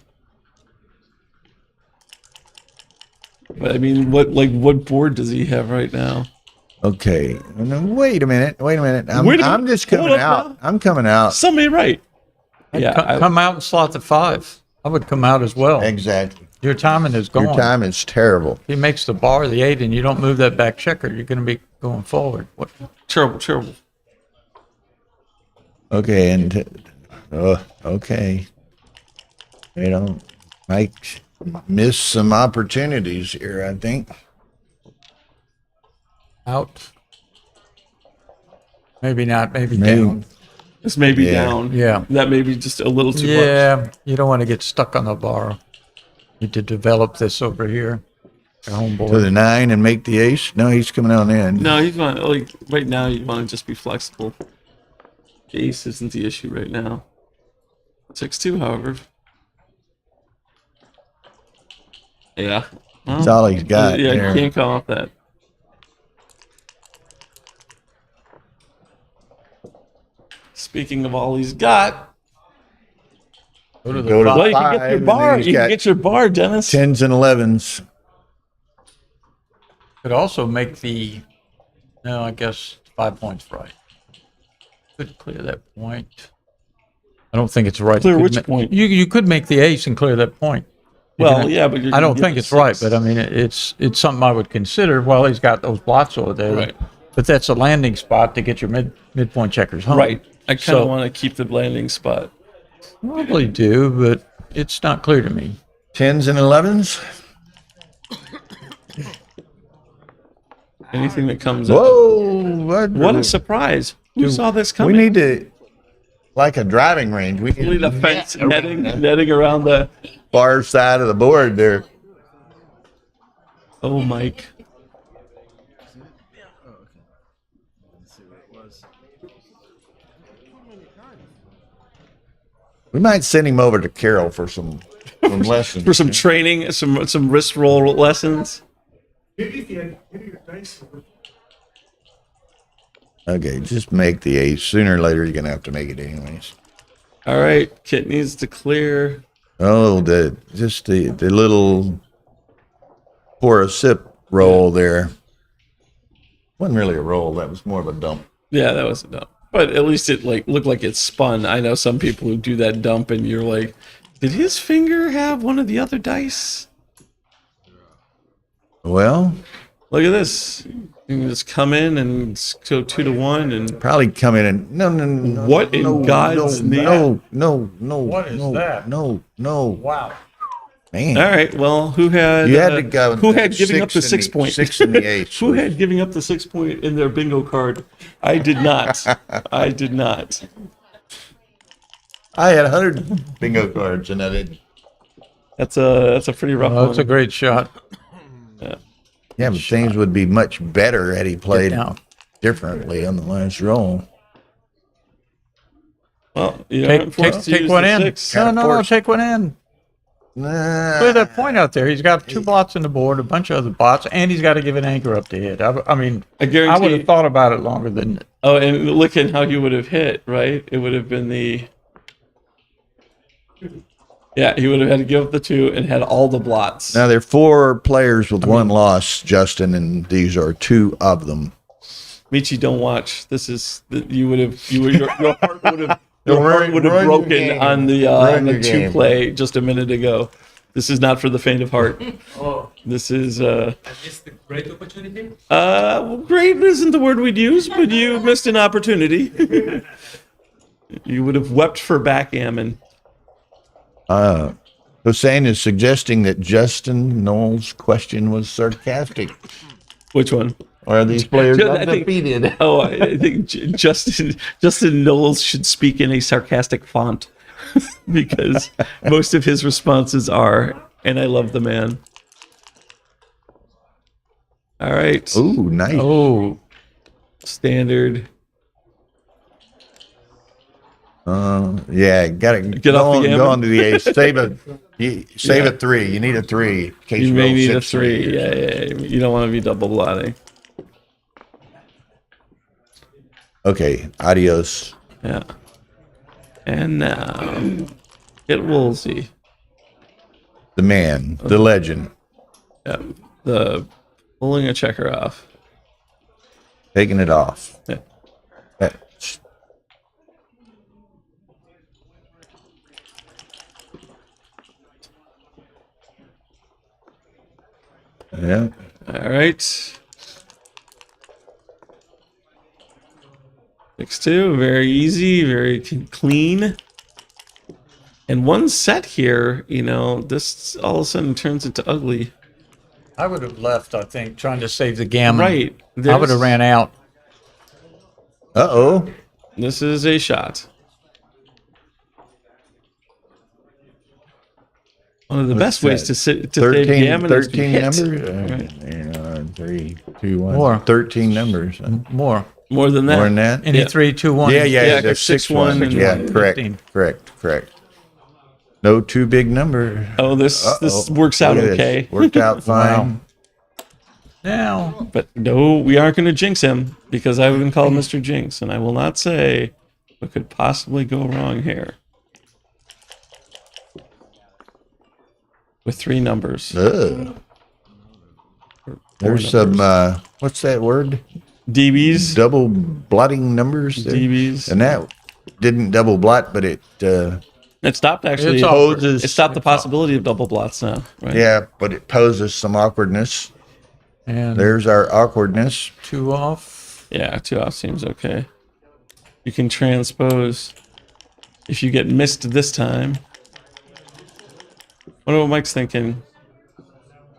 But I mean, what board does he have right now? Okay. No, wait a minute. I'm just coming Hold up out. now. I'm coming out. Somebody right. Come out and slot the 5. I would come out as well. Exactly. Your timing is gone. Your time is terrible. If he makes the bar the 8 and you don't move that back checker, you're going to be going forward. What? Terrible. Okay, and okay. Mike missed some opportunities here, I think. Out. Maybe not. Maybe down. This may be down. Yeah. That may be just a little too much. Yeah. You don't want to get stuck on the bar. You need to develop this over here. Your home board. To the 9 and make the ace. No, he's coming on in. No, you want right now. You want to just be flexible. Ace isn't the issue right now. 6-2, however. Yeah. That's all he's got. Yeah, there. you can't call off that. Speaking of all he's got, Go to the Go to well, the you can get 5, your and bar. then he's You can got get your bar, Dennis. 10s and 11s. Could also make the. No, I guess 5 points right. Could clear that point. I don't think it's right. Clear You could which point? You could make the ace and clear that point. Well, yeah, but you're I gonna don't get think the it's right, 6. but I mean it's something I would consider. Well, he's got those blots over there, Right. But that's a landing spot to get your midpoint checkers home. Right. I kind of So- want to keep the landing spot. Probably do, but it's not clear to me. 10s and 11s. Anything that comes up. Whoa! What a surprise. Who saw this We coming? need to, like a driving range, we Need need a fence netting around the. far side of the board there. Oh, Mike. We might send him over to Carol for some lessons. For some training, some wrist roll lessons. Okay, just make the ace. Sooner or later, you're gonna have to make it anyways. All right, Kit needs to clear. Oh, the little pour a sip roll there. Wasn't really a roll. That was more of a dump. Yeah, that was enough. But at least it looked like it spun. I know some people who do that dump, and you're like, did his finger have one of the other dice? Well, Look at this. You can just come in and go 2-1 and probably come in and no. What in God's name? No. What is that? No. Wow. Man. All right. Well, who had You had to go who had giving up the 6 and 6 point? 6 and the 8. Who had giving up the 6 point in their bingo card? I did not. I did not. I had 100 bingo cards and I didn't. That's a pretty rough one. That's a great shot. Yeah, but things would be much better had he played down. differently on the last roll. Well, you Take one in. No, take one in. Clear that point out there. He's got 2 blots on the board, a bunch of other bots, and he's got to give an anchor up to hit. I mean, I guarantee. I would have thought about it longer than. Oh, and look at how you would have hit, right? It would have been the. Yeah, he would have had to give up the 2 and had all the blots. Now there are 4 players with one loss, Justin, and these are 2 of them. Michi, don't watch. This is your heart would have broken on the 2 play just a minute ago. This is not for the faint of heart. Oh. This is I missed a great opportunity. well, great isn't the word we'd use, but you missed an opportunity. You would have wept for backgammon. Hussein is suggesting that Justin Knowles' question was sarcastic. Which one? Are these players I think- undefeated? I think Justin Knowles should speak in a sarcastic font because most of his responses are, and I love the man. All right. Ooh, nice. Oh, standard. Yeah, gotta Get off the go gammon. on to the ace. Save a 3. You need a 3 in case You may roll need a 6. 3. Yeah. You don't want to be double blotting. Okay, adios. Yeah. And now, get Woolsey. The man, the legend, Yeah. The pulling a checker off. taking it off. Yeah. That's- Yeah. All right. 6-2, very easy, very clean. And one set here, this all of a sudden turns into ugly. I would have left, I think, trying to save the gammon. Right. I would have ran out. Uh-oh. This is a shot. One of the best ways to save 13, gammon is to 13 hit. numbers? Right. 3, 2, 1. More. 13 numbers. More. More than that. More than that? Any Yeah. 3, 2, 1. Yeah, because 6-1 and Yeah, 1, correct, 15. correct. No 2 big number. Oh, this works out Look at this. okay. Worked out fine. Now, But no, we aren't going to jinx him because I've been called Mr. Jinx, and I will not say what could possibly go wrong here. With 3 numbers. Ugh. There's some, what's that word? DBs. Double blotting numbers. there. DBs. And that didn't double blot, but it, It stopped actually. It's It awkward. poses. It stopped the possibility of double blots now. Right? yeah, but it poses some awkwardness. and There's our awkwardness. 2 off. Yeah, 2 off seems okay. You can transpose if you get missed this time. Wonder what Mike's thinking.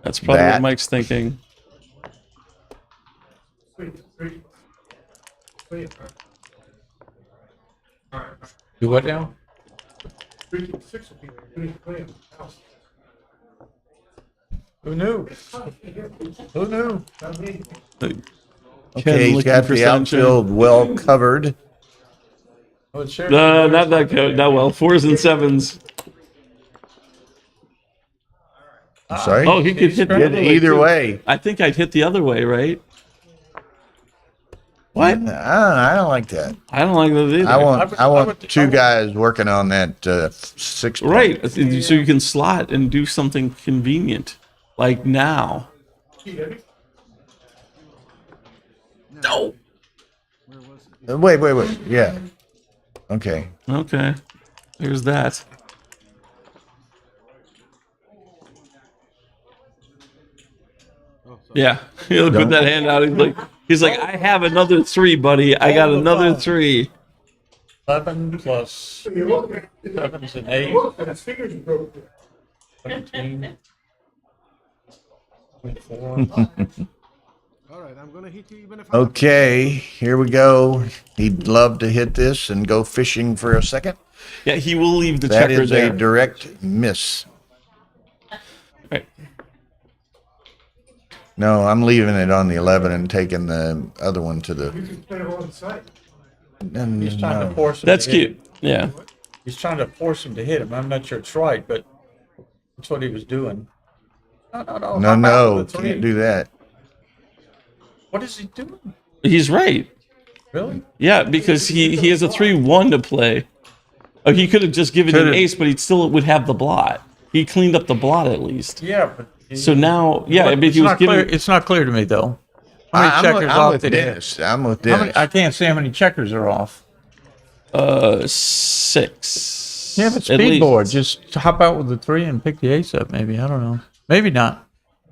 That's probably That. what Mike's thinking. Do what now? 3-6 would be pretty clear. Who knew? Who knew? Okay, he's got the outfield well covered. Oh, it sure Not that good. Not well. 4s and 7s. I'm sorry? Oh, he could hit the Hit other way, either too. way. I think I'd hit the other way, right? What? I don't like that. I don't like those either. I want 2 guys working on that 6. Right. So you can slot and do something convenient. Like now. No. Wait. Yeah. Okay. Okay. There's that. Yeah. He'll put that hand out. He's like, I have another 3, buddy. I got another 3. 11 plus 7's an 8. His fingers broke. 17. 24. All right, I'm gonna hit you even if. Okay, here we go. He'd love to hit this and go fishing for a second. Yeah, he will leave the That checker is there. a direct miss. Right. No, I'm leaving it on the 11 and taking the other one to the. You can play it on site. He's trying to No. force him That's to hit cute. Yeah. He's trying to force him to hit him. I'm not sure it's right, but that's what he was doing. No. No, can't do that. What is he doing? He's right. Really? Yeah, because he has a 3-1 to play. Oh, he could have just given Could've- an ace, but he still would have the blot. He cleaned up the blot at least. Yeah, but So now, yeah, But but it's he was not clear. giving. It's not clear to me though. How many I'm checkers off with did he hit? Dennis. I'm with How many, Dennis. I can't see how many checkers are off. 6. Yeah, but At speed least. board. Just hop out with the 3 and pick the ace up. Maybe I don't know. Maybe not.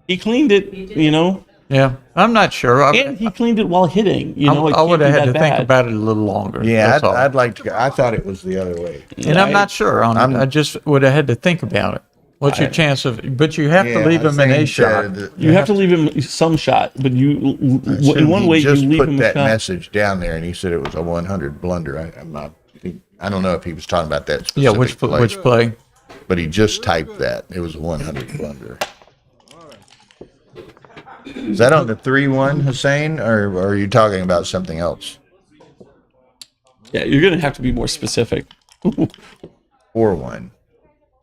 He cleaned it, you know, Yeah, I'm not sure. and he cleaned it while hitting. You know, I would have had to that think bad. about it a little longer. Yeah, that's all. I'd like to. I thought it was the other way. And I'm not sure on it. I just would have had to think about it. What's your chance of? But you have to leave him an ace shot. You have to leave him some shot, but you in one way you just leave put him a that shot. message down there, and he said it was a 100 blunder. I'm not. I don't know if he was talking about that. Yeah, Specific which play? But he just typed that it was a 100 blunder. Is that on the 3-1, Hussein, or are you talking about something else? Yeah, you're gonna have to be more specific. 4-1.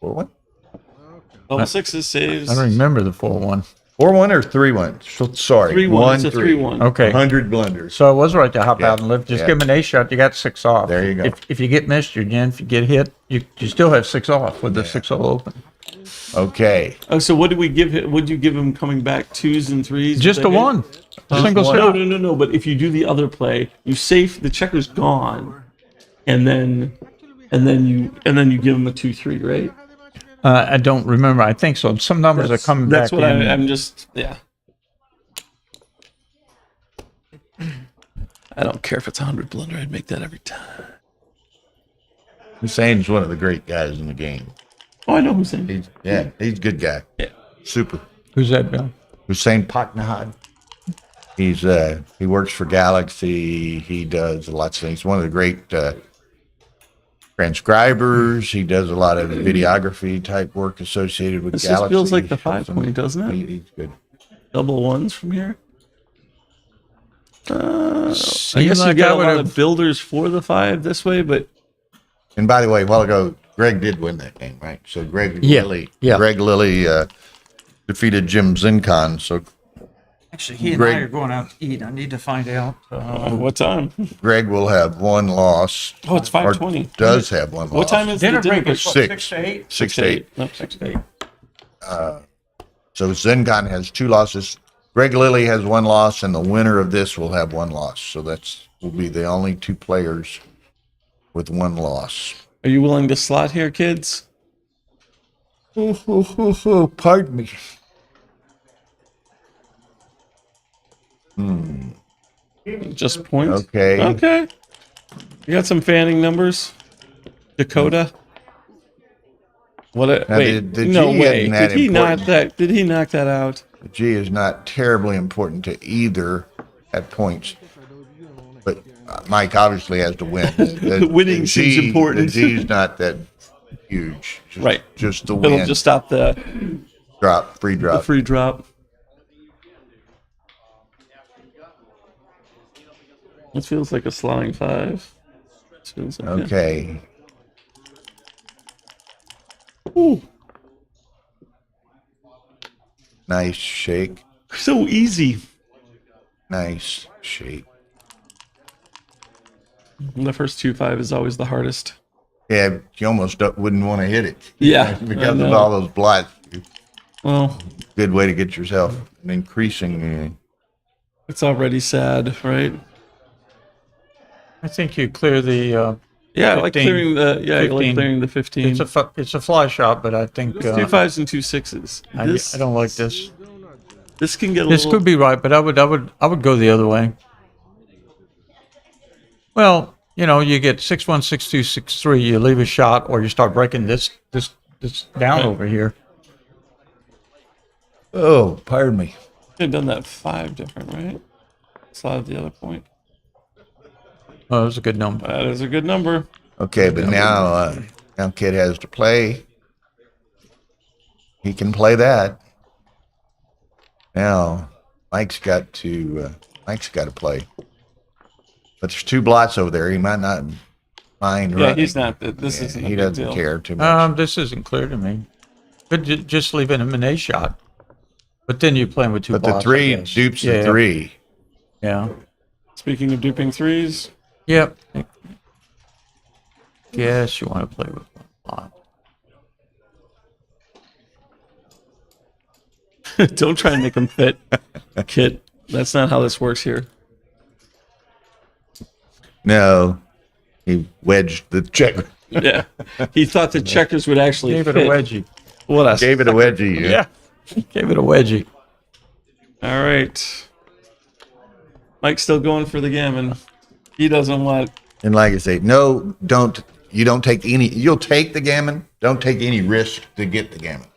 4-1. Double sixes saves. I don't remember the 4-1. 4-1 or 3-1? Sorry, 3-1. It's a 1-3. 3-1. Okay. 100 blunders. So I was right to hop Yeah, out and lift. Just yeah. give him an ace shot. You got 6 off. There you go. If you get missed, you're again. If you get hit, you still have 6 off with the 6-hole open. Okay. Oh, so what did we give him? Would you give him coming back 2s and 3s? Just a 1. A single No, shot. no. But if you do the other play, you save the checker's gone, and then you give him a 2-3, right? I don't remember. I think so. Some numbers are coming back That's what in. I'm just, yeah. I don't care if it's 100 blunder. I'd make that every time. Hussein's one of the great guys in the game. Oh, I know Hussein. He's a good guy. Yeah. Super. Who's that, Bill? Hussein Paknahad. He works for Galaxy. He does lots of things. He's one of the great transcribers. He does a lot of videography type work associated with This Galaxy. just feels like the 5-point, doesn't it? He's good. Double 1s from here. I Seems guess you like get I a lot would've- of builders for the 5 this way, but And by the way, a while ago, Greg did win that game, right? So Greg Lilly defeated Jim Zincon. So Actually, he and Greg- I are going out to eat. I need to find out. what time? Greg will have one loss. Oh, it's 5:20. Or does have one loss. What time is Dinner the dinner break is break? what, 6. 6 to 8? 6 to 8. No, 6 to 8. So Zincon has 2 losses. Greg Lilly has 1 loss, and the winner of this will have 1 loss. So will be the only 2 players with 1 loss. Are you willing to slot here, kids? Pardon me. Just points? Okay. Okay. You got some fanning numbers? Dakota? What a, Now, wait, the no G way. isn't that Did he important. did he knock that out? The G is not terribly important to either at points. But Mike obviously has to win. The Winning seems important. The G is not that huge. Just, Right. Just the win. It'll just stop the free drop. free drop. It feels like a slotting 5. It feels like Okay. Ooh, Nice shake. so easy. Nice shake. The first 2-5 is always the hardest. Yeah, you almost wouldn't want to hit it. Yeah, Because I of know. all those blots. Well, Good way to get yourself an increasing. it's already sad, right? I think you clear the. Yeah, I like 15, clearing the. Yeah, I like 15. clearing the 15. It's a fly shot, but I think It's 2 5s and 2 6s. I don't like this. This can get a This little. could be right, but I would go the other way. Well, you get 6-1, 6-2, 6-3. You leave a shot, or you start breaking this down Right. over here. Oh, pardon me. Could have done that 5 different, right? Slide the other point. Oh, that was a good number. That is a good number. Okay, but now Kid has to play. He can play that. Now Mike's got to play. But there's 2 blots over there. He might not mind. Yeah, running. he's not. This isn't. He a big doesn't deal. care too much. This isn't clear to me. But just leaving him an A shot. But then you're playing with 2 But the blots, I 3 guess. dupes the Yeah. 3. Yeah. Speaking of duping 3s, Yep. guess you want to play with one lot. Don't try and make him fit, kid. That's not how this works here. No, he wedged the check. Yeah, he thought the checkers would actually Gave it fit. a wedgie. What else? Gave it a wedgie. Yeah. Gave it a wedgie. All right. Mike's still going for the gammon. He doesn't want. And like I say, no, don't. You don't take any. You'll take the gammon. Don't take any risk to get the gammon.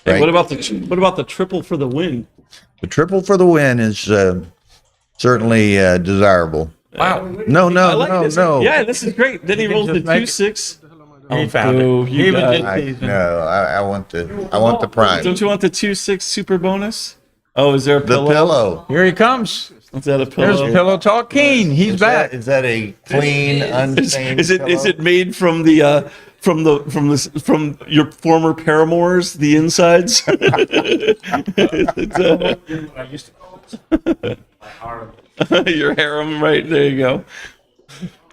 Hey, Right? what about the triple for the win? The triple for the win is certainly desirable. Wow. No, I like no, this. no. Yeah, this is great. Then he You can rolls the just make 2-6. He found it. You Even got did it. I want the prime. Don't you want the 2-6 super bonus? Oh, is there a The pillow? pillow. Here he comes. Is that a pillow? There's Pillow Talk King. He's back. Is that a clean, unstained? Is it made from the from your former paramours, the insides? I used to call it my harem. Your harem, right? There you go.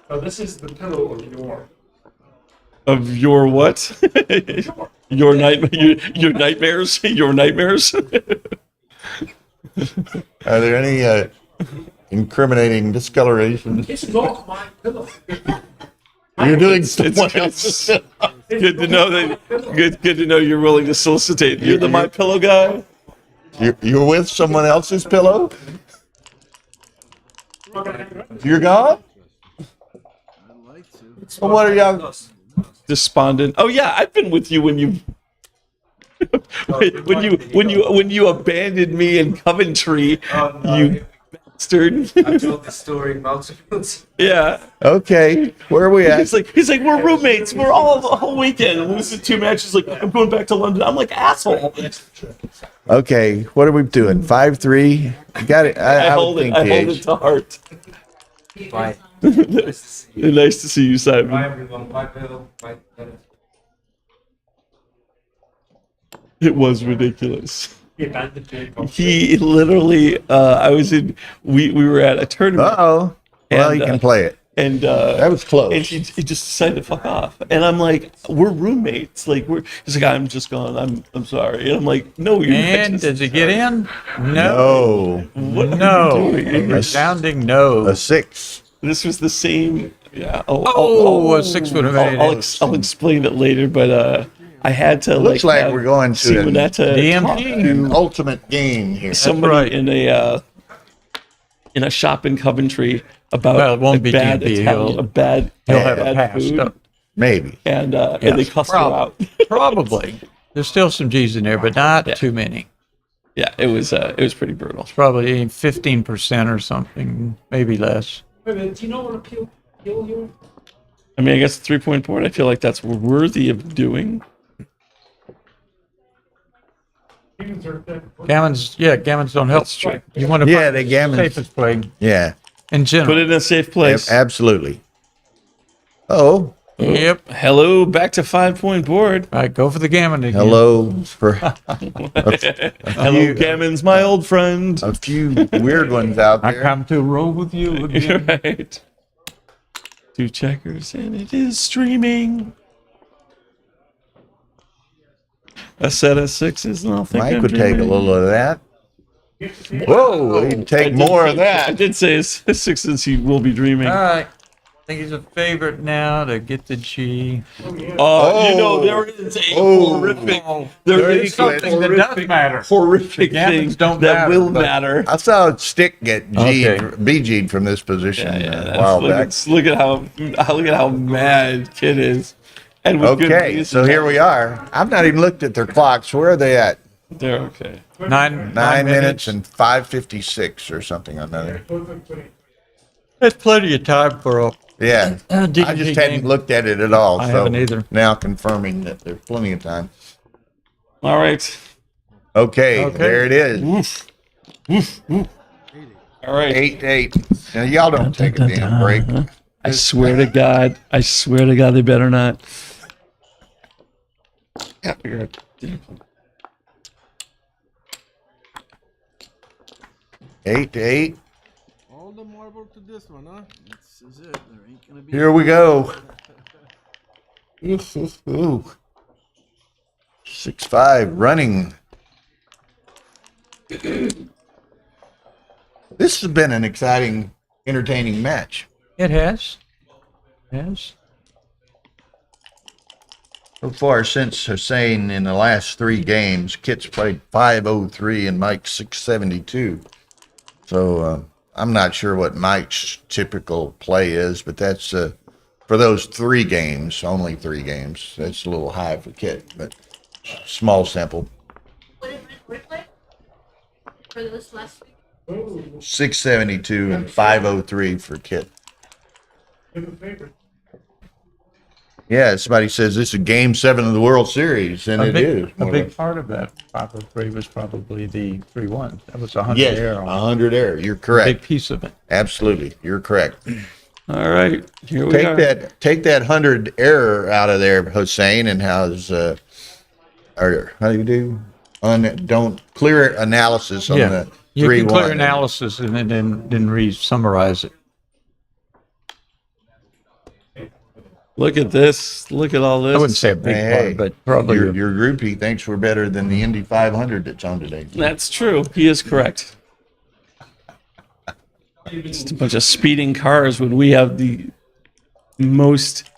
So this is the pillow of your. Of your what? Your your nightmares. Your nightmares. Are there any incriminating discolorations? It's not my pillow. You're doing someone else's. Good to know that. Good to know you're willing to solicitate. You're the my pillow guy. You're with someone else's pillow. You're gone. So what are y'all? Despondent. Oh yeah, I've been with you when you. when you abandoned me in Coventry, you bastard. I've told this story multiple times. Yeah. Okay, where are we at? He's like we're roommates. We're all the whole weekend. Losing 2 matches. Like I'm going back to London. I'm like asshole. Okay, what are we doing? 5-3. You got it. I hold would it. think I hold TH. it to heart. Bye. Nice to see you, Simon. Bye everyone. Bye Bill. Bye. It was ridiculous. He abandoned me. He literally, we were at a tournament. Uh-oh. Well, you can play it. And that was close. And he just decided to fuck off. And I'm like, we're roommates. Like he's like, I'm just gone. I'm sorry. And I'm like, no, you're And not. did you get in? No. What are No. you doing? A resounding no. A 6. This was the same. Yeah. A 6 would have made it. I'll explain it later, but I had to. Looks like we're going to DMT. ultimate game here. Somebody in a shop in Coventry about Well, it won't be bad DMT. Italian, He'll have a bad pass. food, Maybe. and Yes, they cussed her out. Probably. There's still some G's in there, but not too many. Yeah, it was pretty brutal. It's probably 15% or something, maybe less. Wait a minute, do you know what appeal you? I mean, I guess 3-point board. I feel like that's worthy of doing. Gammons don't help. That's true. You want to Yeah, find the the gammons. safest play Yeah. in general. Put it in a safe place. Absolutely. Oh. Yep. Hello, back to 5-point board. All right, go for the gammon again. Hello. Hello, Gammons, my old friend. A few weird ones out I there. come to roll with you again. Right. 2 checkers, and it is streaming. A set of 6s, and I'll think Mike I'm would take a dreaming. little of that. Whoa, he'd take more of I that. did say his 6s, he will be dreaming. All right. I think he's a favorite now to get the G. You know, there is a horrific, there is something that does matter. horrific The gammons thing don't that matter, will but- matter. I saw Stick get Okay. BG'd from this position a That's- while back. look at how mad Kid is. And with good Okay, reason. so here we are. I've not even looked at their clocks. Where are they at? They're okay. 9 9 minutes and 5:56 or something or another. That's plenty of time for a Yeah, I DMT just game. hadn't looked at it at all. I so haven't either. Now confirming that there's plenty of time. All right. Okay, there it is. All right. 8-8. Now y'all don't take a damn break. I swear to God, they better not. Yeah, figure it. 8-8. the marble to this one, huh? This is it. There ain't gonna be. Here we go. Ooh. 6-5 running. This has been an exciting, entertaining match. It has. Yes. So far, since Hussein in the last 3 games, Kit's played 503 and Mike's 672. So I'm not sure what Mike's typical play is, but that's for those 3 games, only 3 games. That's a little high for Kit, but small sample. What did we play for this last week? 672 and 503 for Kit. Yeah, somebody says this is Game 7 of the World Series, and it is. A big part of that 503 was probably the 3-1. That was 100 Yes, air. 100 air. You're correct. Big piece of it. Absolutely, you're correct. All right, here we are. Take that 100 error out of there, Hussein, and how's or how do you do? Don't clear analysis on the 3-1. You can clear analysis and then re-summarize it. Look at this. Look at all this. I wouldn't say a big part, but probably your groupie thinks we're better than the Indy 500 that's on today. That's true. He is correct. Just a bunch of speeding cars when we have the most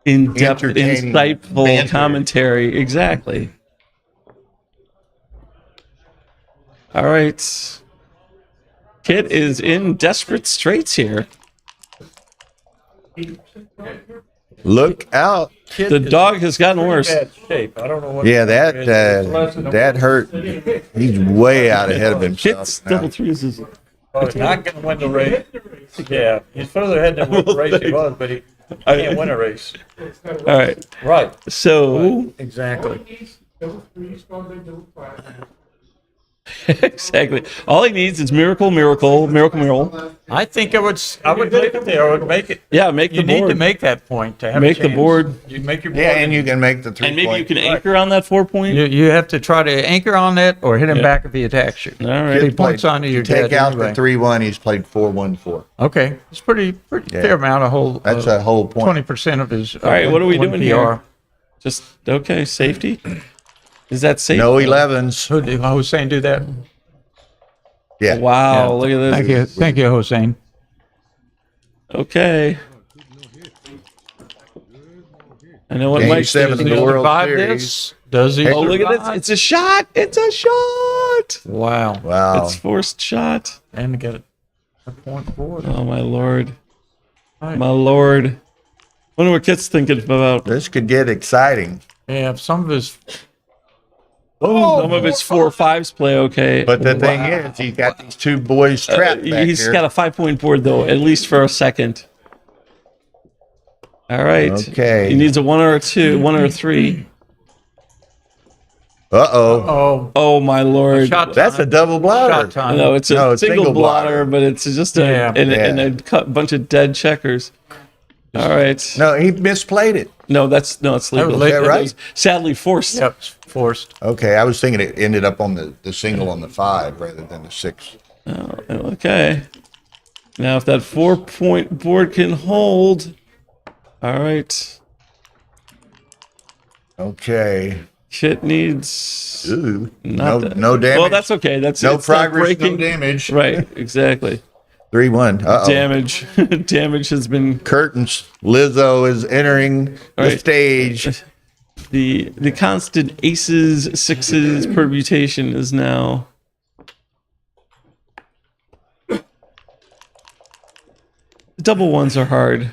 in-depth, Entertaining insightful banter. commentary. Exactly. All right. Kit is in desperate straits here. Look out. The dog has gotten worse. Shape. I don't know what. Yeah, that hurt. He's way out ahead of himself. Kit's double threes is. He's not going to win the race. Yeah, he's further ahead than what the race he was, but he can't win a race. All right. Right. So. Exactly. Exactly. All he needs is miracle. I think I would leave it there. I would make it. Yeah, make the You need board. to make that point to have Make a the chance. board. You make your board. Yeah, and you can make the 3 And maybe you point. can anchor on that 4 point. You have to try to anchor on that or hit him Yeah. back if he attacks you. All right. If he points on you, you're Take dead out anyway. the 3-1. He's played 4-1-4. Okay, it's pretty Yeah. fair amount. A whole. That's a whole point. 20% of his. All right. What are we one doing PR. here? Just okay. Safety. Is that safe? No 11s. Who did Hussein do that? Yeah. Wow. Yeah. Look at this. Thank you, Hussein. Okay. I know what Game Mike's 7 of doing. the Does he World survive Series. this? Does he? Oh, look at survive? this. It's a shot. It's a shot. Wow. Wow. It's forced shot. And to get a point forward. Oh, my Lord. Right. My Lord. Wonder what Kit's thinking about. This could get exciting. Yeah, some of his. Some of his 4-5s play okay. But the thing is, he's got these 2 boys trapped back He's here. got a 5-point board, though, at least for a second. All right. Okay. He needs a 1 or a 2, 1 or a 3. Uh-oh. Oh, Oh, my Lord. shot That's a time. double blotter. Shot time. No, it's a No, single blotter, but it's just Yeah. and a bunch of dead checkers. All right. No, he misplayed it. It's legal. was late. Is that right? Sadly forced. Yep, it's forced. Okay, I was thinking it ended up on the single on the 5 rather than the 6. Oh, okay. Now, if that 4-point board can hold. All right. Okay. Kit needs. Ooh. Not No, that- no damage. Well, that's okay. That's no it's not progress, no breaking. damage. Right. Exactly. 3-1. Uh-oh. Damage. Damage has been. Curtains. Lizzo is entering the Right. stage. The constant aces, 6s permutation is now. The double 1s are hard.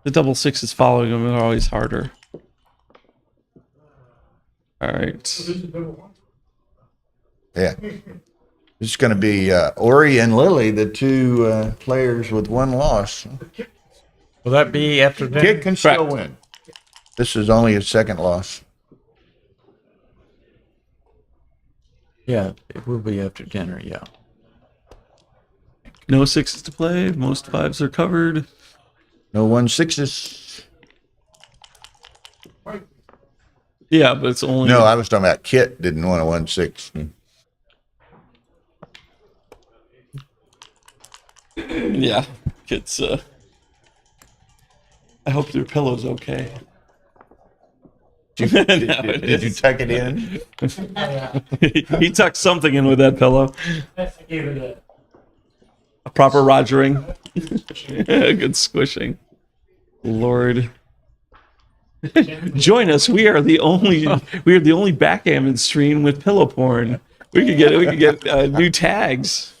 The double 6s following them are always harder. All right. Yeah. It's going to be Ori and Lilly, the 2 players with 1 loss. Will that be after dinner? Kid can still win. This is only his 2nd loss. Yeah, it will be after dinner. Yeah. No 6s to play. Most 5s are covered. No 1-6s. Yeah, but it's only. No, I was talking about Kit didn't want a 1-6. Yeah, it's. I hope your pillow's okay. Did you tuck it in? He tucked something in with that pillow. I gave it A proper rogering. Good squishing. Lord. Join us. We are the only backgammon stream with pillow porn. We could get new tags.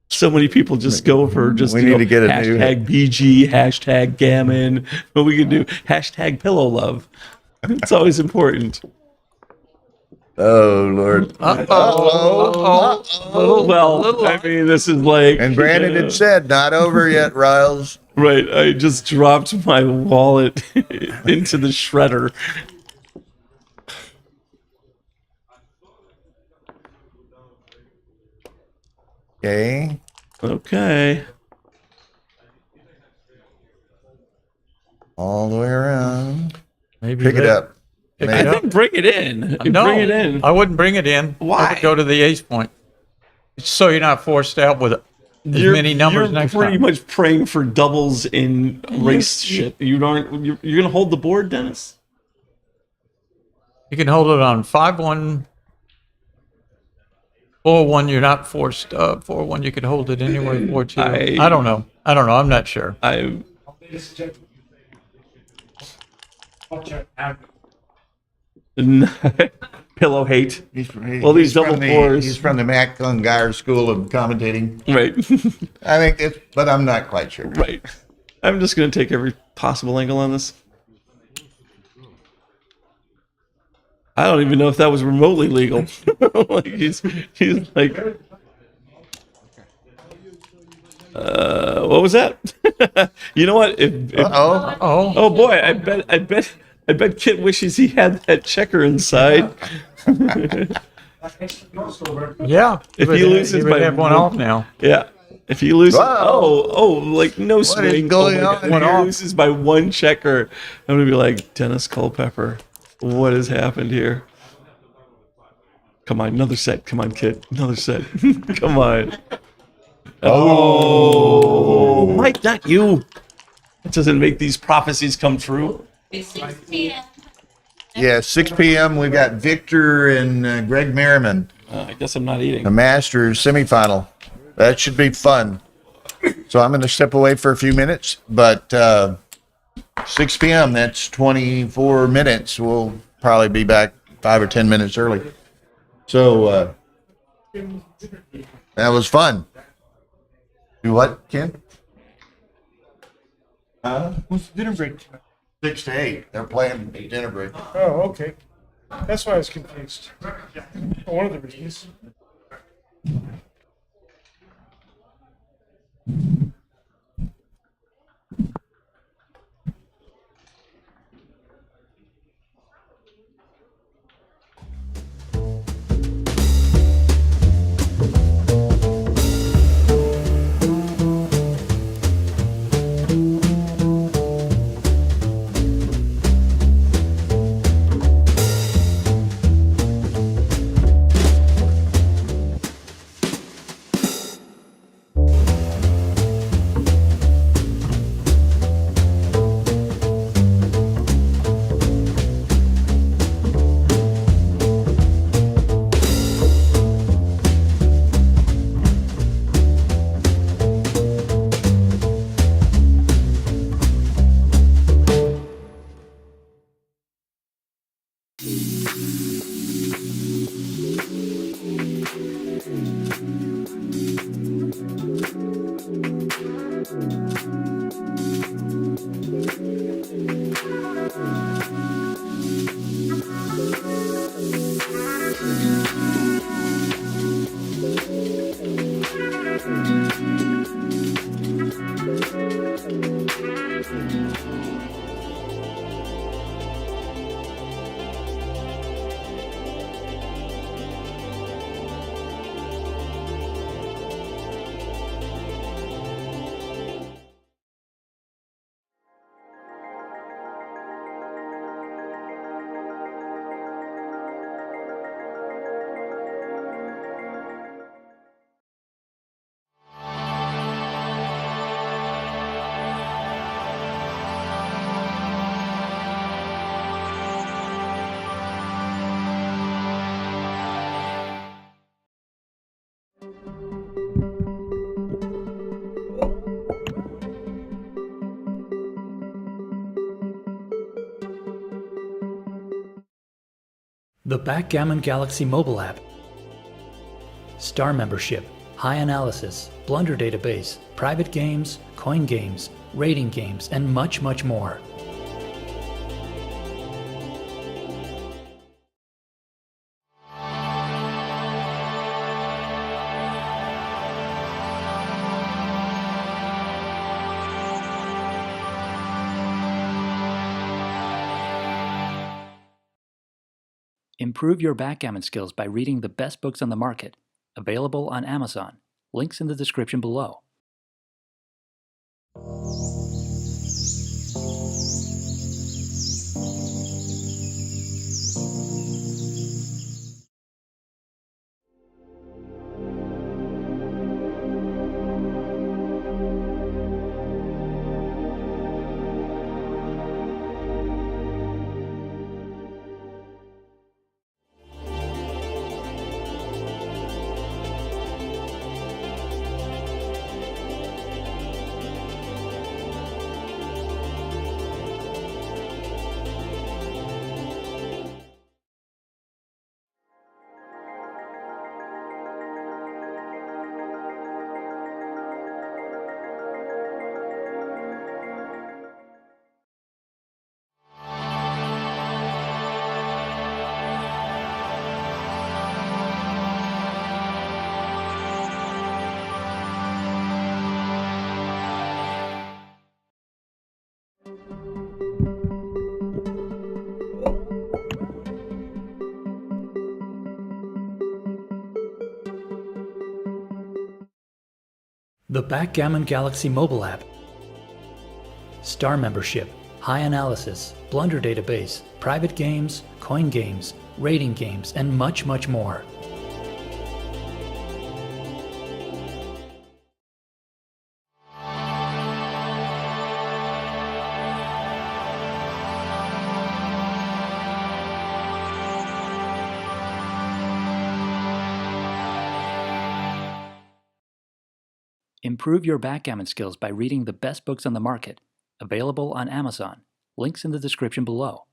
So many people just go for just We need to get a new hashtag BG, hashtag gammon. But we could do hashtag pillow love. It's always important. Oh Lord. Well, I mean, this is like. And Brandon had said, not over yet, Riles. Right, I just dropped my wallet into the shredder. Okay. Okay. All the way around. Maybe Pick it up. I think bring it in. No, Bring it in. I wouldn't bring it in. Why? I would go to the ace point. So you're not forced out with as many numbers you're next pretty time. much praying for doubles in race shit. You're gonna hold the board, Dennis? You can hold it on 5-1, 4-1. You're not forced. 4-1. You could hold it anywhere. 4-2. I don't know. I'm not sure. Pillow hate. Well, these double fours. He's from the Mac Gungire School of Commentating. Right. I think it's, but I'm not quite sure. Right. I'm just gonna take every possible angle on this. I don't even know if that was remotely legal. Like he's like, what was that? You know what? Oh boy, I bet Kit wishes he had that checker inside. Yeah. If he loses by have one off now. Yeah. If he loses, Wow. like no swing. going my on God. If here? he loses by one checker, I'm gonna be like, Dennis Culpepper, what has happened here? Come on, another set. Come on, kid, another set. Come on. Oh, Mike, not you. That doesn't make these prophecies come true. Yeah, 6 p.m. We got Victor and Greg Merriman. I guess I'm not eating. The Masters semifinal. That should be fun. So I'm going to step away for a few minutes, but 6 p.m. That's 24 minutes. We'll probably be back 5 or 10 minutes early. So that was fun. Do what, Ken? What's the dinner break? 6 to 8. They're playing dinner break. Oh, okay. That's why I was confused. One of the reasons. The Backgammon Galaxy mobile app. Star membership, high analysis, blunder database, private games, coin games, rating games, and much, much more. Improve your backgammon skills by reading the best books on the market. Available on Amazon. Links in the description below. The Backgammon Galaxy mobile app. Star membership, high analysis, blunder database, private games, coin games, rating games, and much, much more. Improve your backgammon skills by reading the best books on the market. Available on Amazon. Links in the description below.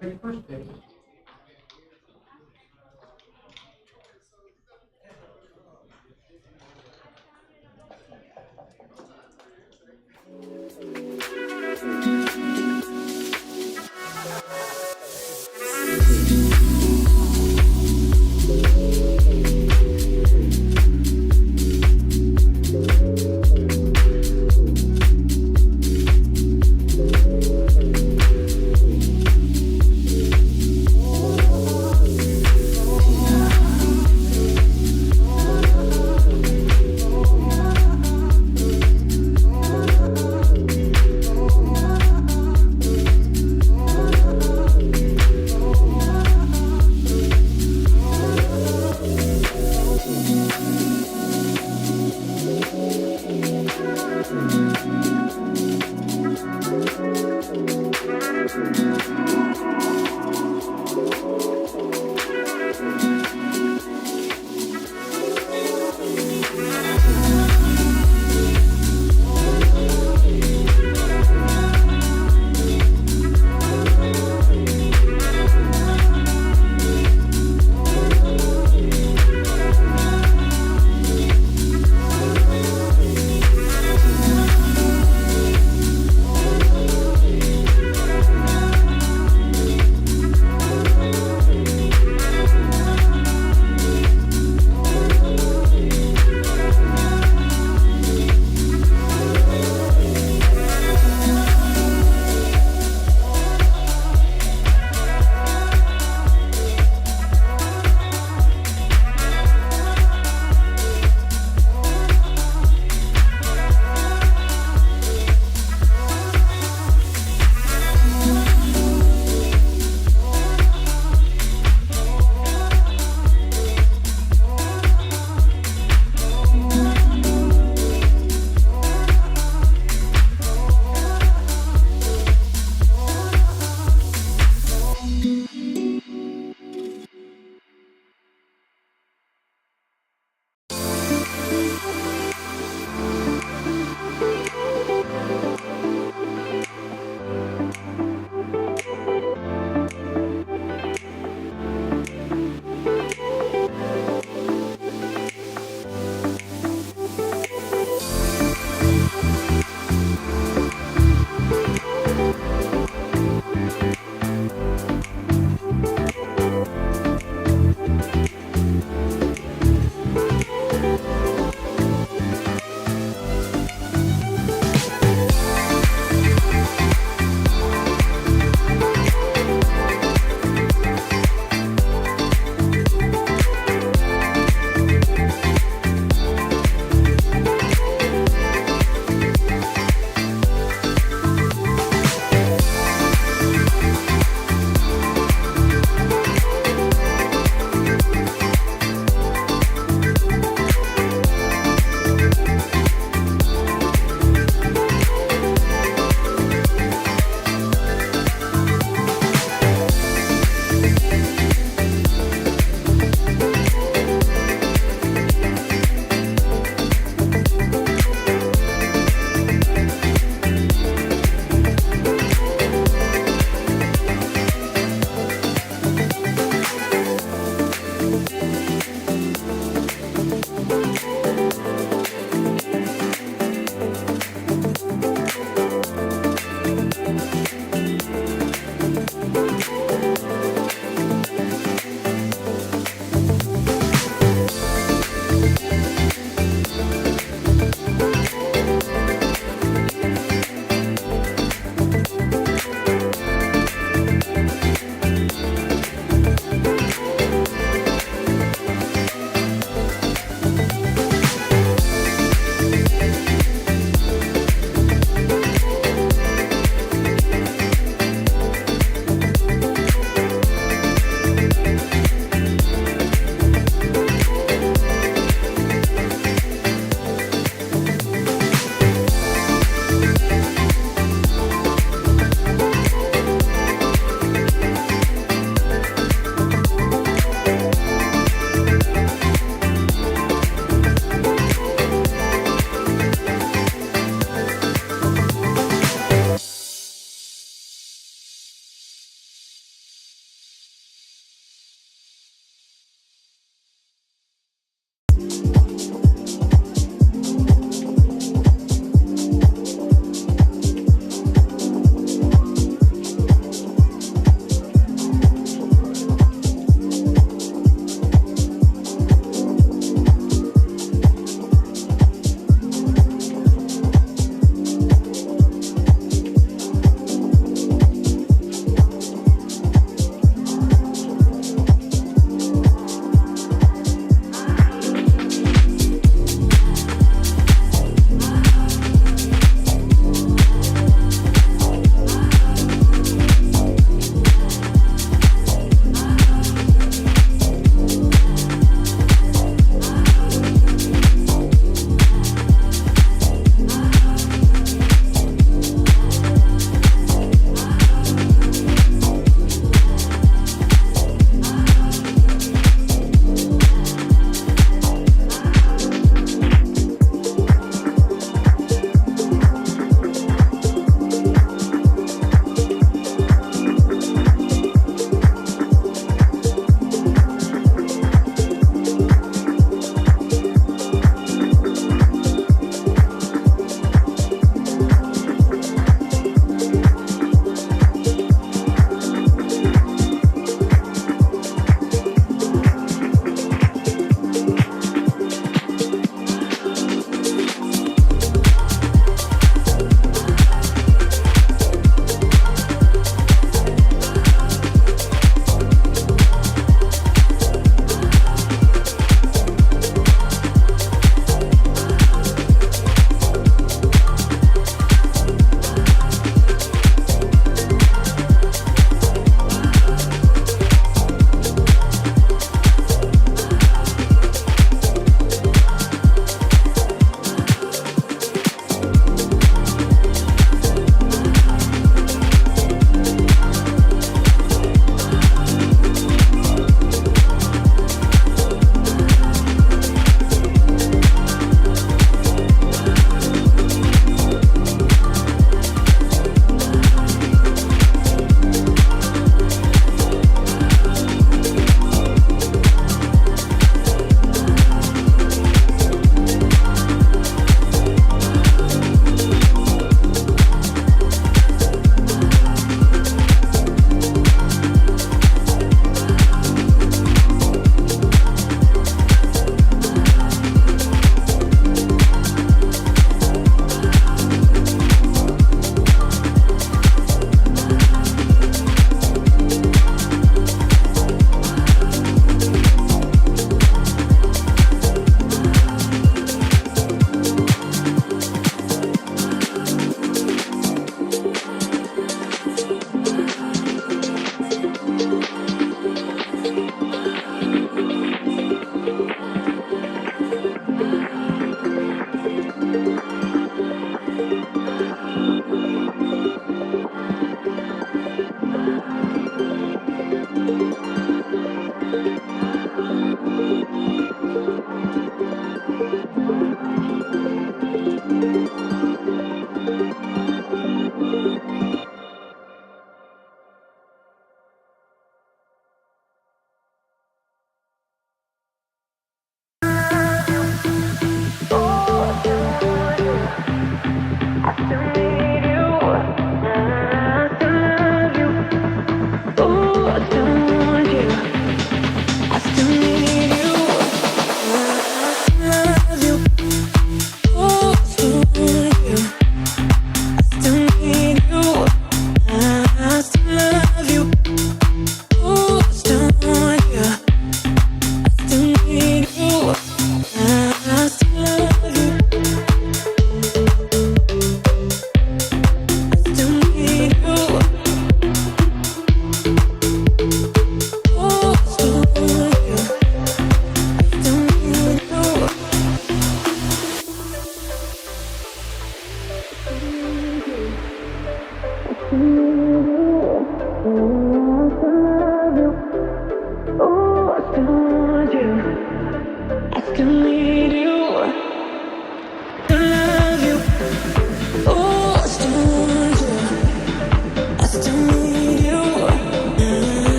Thank you.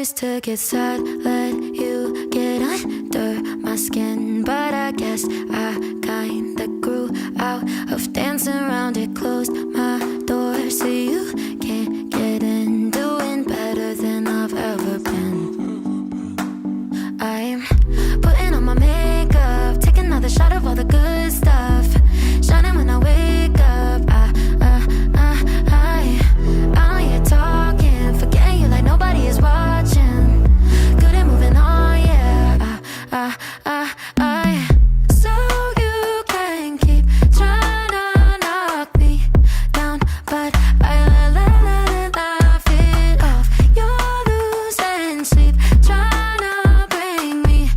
used to get sad, let you get under my skin, but I guess I kinda grew out of dancing around it. Closed my door star, so you can't get in. Doing better than I've ever been. I'm putting on my makeup, take another shot of all the good stuff. Shining when I wake up. I don't hear talking, forgetting you like nobody is watching. Good at moving on, yeah. So you can keep trying to knock me down, but I laugh it off. You're losing sleep, trying to bring me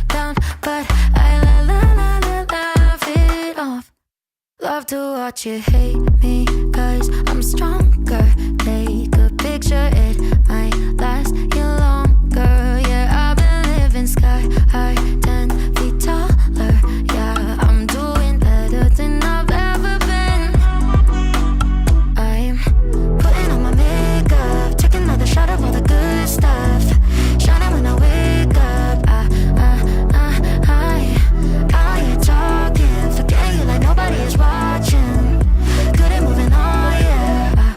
down, but I laugh it off. Love to watch you hate me, 'cause I'm stronger. Take a picture, it might last you longer. Yeah, I've been living sky high, 10 feet taller. Yeah, I'm doing better than I've ever been. I'm putting on my makeup, take another shot of all the good stuff. Shining when I wake up. I hear talking, forgetting you like nobody is watching. Good at moving on, yeah.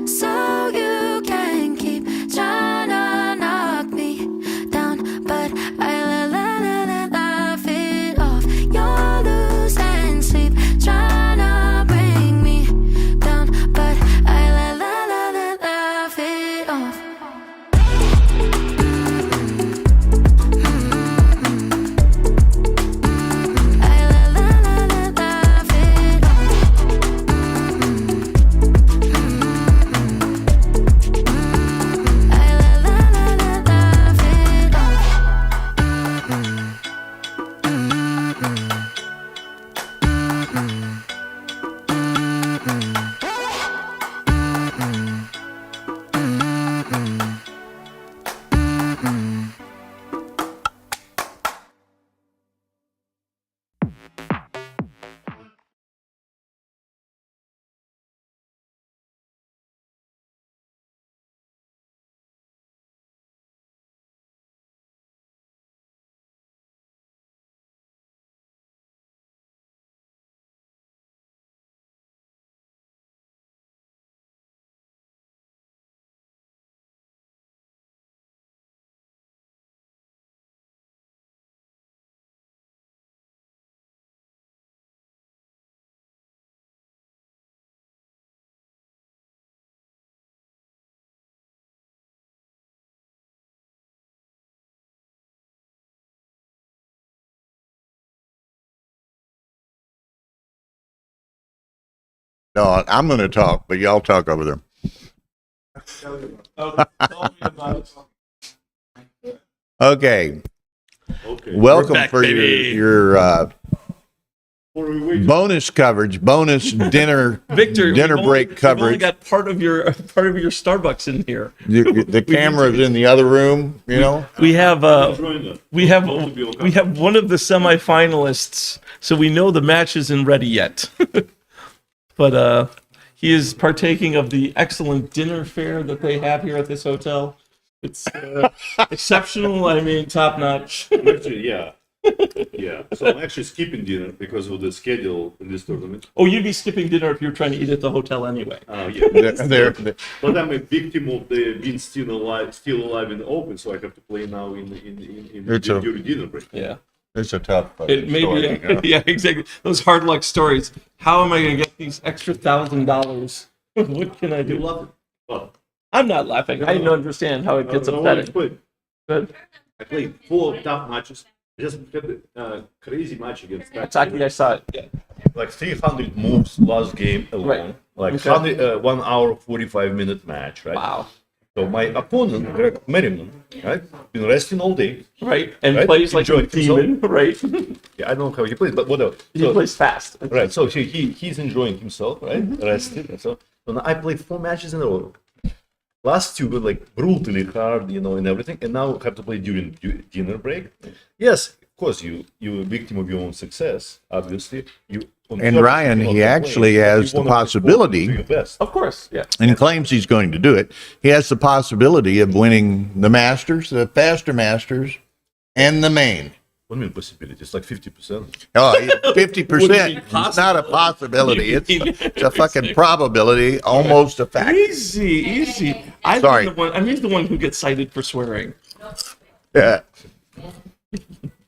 So you can keep trying to knock me down, but I laugh it off. You're losing sleep, trying to bring me down, but I laugh it off. No, I'm going to talk, but y'all talk over there. Okay. Welcome back, for baby. your bonus coverage, bonus dinner Victor, dinner we've break only coverage. got part of your Starbucks in here. The camera's in the other room, you know. We have we have one of the semifinalists, so we know the match isn't ready yet. But he is partaking of the excellent dinner fare that they have here at this hotel. It's exceptional. I mean, top notch. Actually, yeah. Yeah. So I'm actually skipping dinner because of the schedule in this tournament. Oh, you'd be skipping dinner if you're trying to eat at the hotel anyway. Yeah. But I'm a victim of the being still alive in the open, so I have to play now in during dinner break. Yeah. It's a tough It may be, yeah, exactly. Those hard luck stories. How am I going to get these extra $1,000? What can I do? You love it. Oh. I'm not laughing. I don't understand how it gets upsetting. Good. I played 4 tough matches. I just had a crazy match against Exactly, I saw it. Yeah. Like 300 moves last game alone. Right. Like Okay. 1 hour 45-minute match, right? Wow. So my opponent, Merriman, right, been resting all day. Right, and plays like a demon, right? Yeah, I don't know how he plays, but whatever. He plays fast. Right, so he's enjoying himself, right? Rested. And so now I played 4 matches in a row. Last 2 were like brutally hard, you know, and everything. And now I have to play during dinner break. Yes, of course, you're a victim of your own success, obviously. And Ryan, he actually has the possibility, Of course, yeah. and claims he's going to do it. He has the possibility of winning the Masters, the Faster Masters, and the main. What do you mean possibility? It's like 50%. Oh, What do you 50%. mean, It's not a possibility. You mean- It's a fucking probability, almost a fact. Easy. Sorry. I'm the one who gets cited for swearing. Yeah.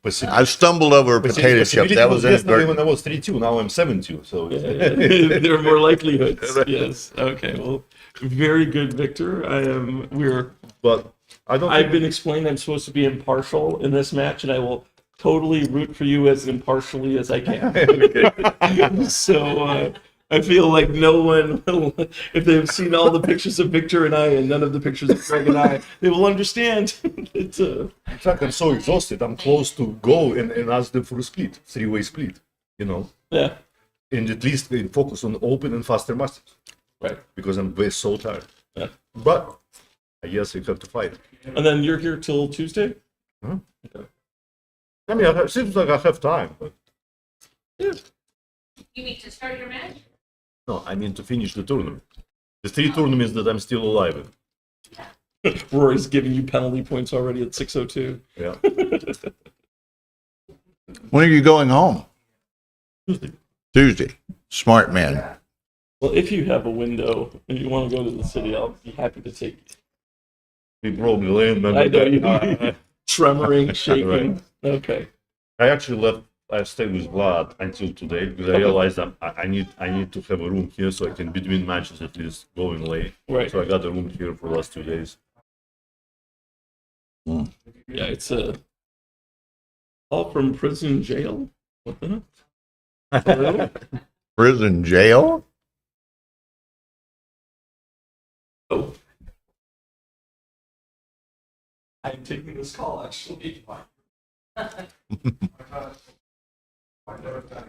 I stumbled over a potato chip. That was yesterday when inadvertent. I was 3-2. Now I'm 7-2. So There are more likelihoods. Yes. Okay. Well, very good, Victor. But I don't. I've been explained I'm supposed to be impartial in this match, and I will totally root for you as impartially as I can. So I feel like no one will, if they've seen all the pictures of Victor and I and none of the pictures of Greg and I, they will understand. It's In fact, I'm so exhausted. I'm close to go and ask them for a split, 3-way split. Yeah. And at least they focus on open and faster masters. Right. Because I'm so tired. Yeah. But I guess I have to fight. And then you're here till Tuesday? Huh? Okay. I mean, it seems like I have time. But yeah. You mean to start your match? no, I mean to finish the tournament. The 3 tournaments that I'm still alive in. Rory's giving you penalty points already at 6:02. Yeah. When are you going home? Tuesday. Tuesday. Smart man. Well, if you have a window and you want to go to the city, I'll be happy to take you. We probably land. I know you. Tremoring, shaking. Right. Okay. I actually left. I stayed with Vlad until today because I realized that I need to have a room here so I can between matches at least go in late. Right. So I got a room here for the last 2 days. Yeah, it's a all from prison jail. What the heck? Prison jail? Oh. I'm taking this call actually.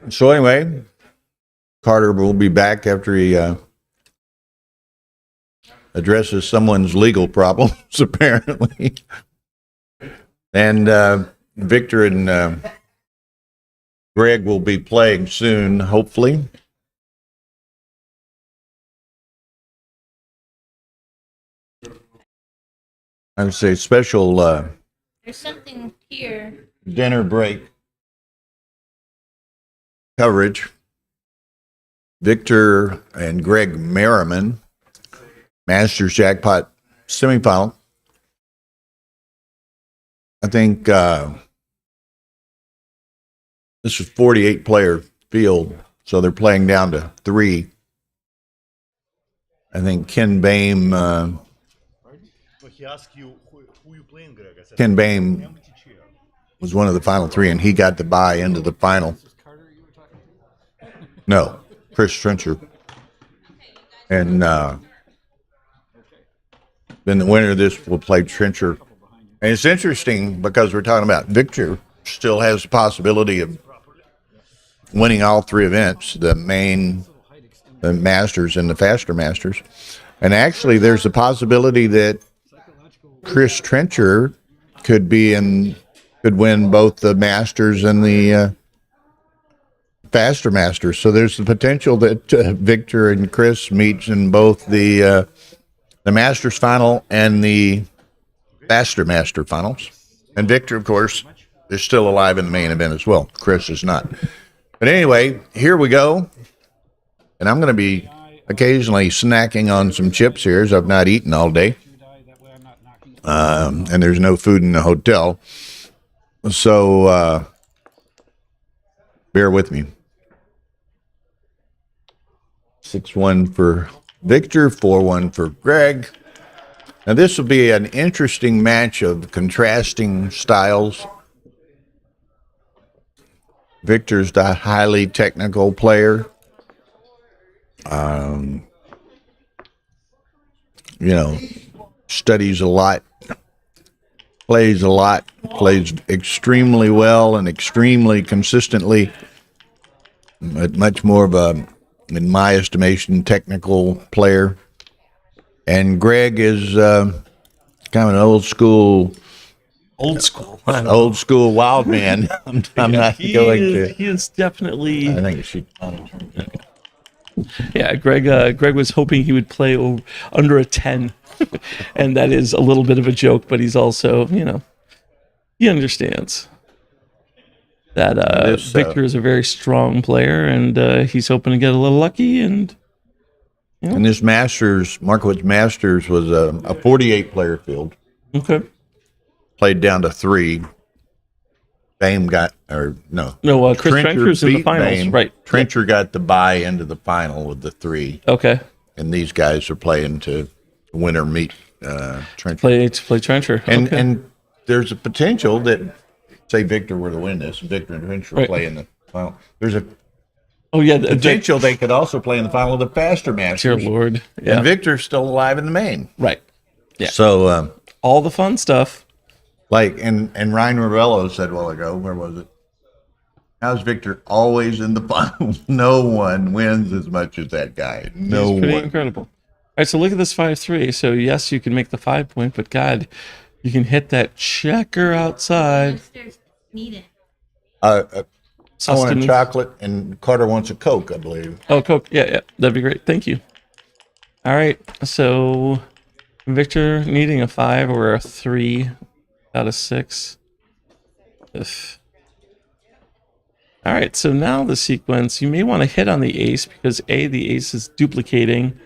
So anyway, Carter will be back after he addresses someone's legal problems, apparently. And Victor and Greg will be playing soon, hopefully. I would say special There's something here. dinner break coverage. Victor and Greg Merriman, Masters Jackpot semifinal. I think this is 48 player field, so they're playing down to 3. I think Ken Boehm. He asked you who you playing, Greg. I said, Ken Boehm was one of the final 3, and he got to buy into the final. No, Chris Trencher. And then the winner of this will play Trencher. And it's interesting because we're talking about Victor still has the possibility of winning all 3 events, the main, the Masters, and the Faster Masters. And actually, there's a possibility that Chris Trencher could win both the Masters and the Faster Masters. So there's the potential that Victor and Chris meets in both the Masters final and the Faster Master finals. And Victor, of course, is still alive in the main event as well. Chris is not. But anyway, here we go. And I'm going to be occasionally snacking on some chips here as I've not eaten all day. And there's no food in the hotel. So bear with me. 6-1 for Victor, 4-1 for Greg. Now this will be an interesting match of contrasting styles. Victor's the highly technical player. Studies a lot, plays a lot, plays extremely well and extremely consistently. But much more of a, in my estimation, technical player. And Greg is kind of an old school wild man. I'm not going to. He is definitely. I think she. Yeah, Greg was hoping he would play under a 10, and that is a little bit of a joke, but he's also, he understands. that Victor is a very strong player, and he's hoping to get a little lucky. And and this Markowitz Masters was a 48 player field. Okay. Played down to 3. Bame got, or no. No, Chris Trencher's in the beat finals, Bame. right. Trencher got the bye into the final with the 3. Okay. And these guys are playing to win or meet Trencher. Play Trencher. And Okay. and there's a potential that, say Victor were to win this, and Victor and Trencher Right. play in the final. There's a the potential they could also play in the final of the Faster Masters. Dear Lord. Yeah. And Victor's still alive in the main. Right. Yeah. So all the fun stuff. Like, and Ryan Ravello said a while ago, where was it? How's Victor always in the final? No one wins as much as that guy. No It's pretty one. incredible. All right, so look at this 5-3. So yes, you can make the 5 point, but God, you can hit that checker outside. I want Sustenance. a chocolate, and Carter wants a Coke, I believe. Oh, Coke. Yeah, that'd be great. Thank you. All right, so Victor needing a 5 or a 3 out of 6. Ugh. All right, so now the sequence, you may want to hit on the ace because the ace is duplicating.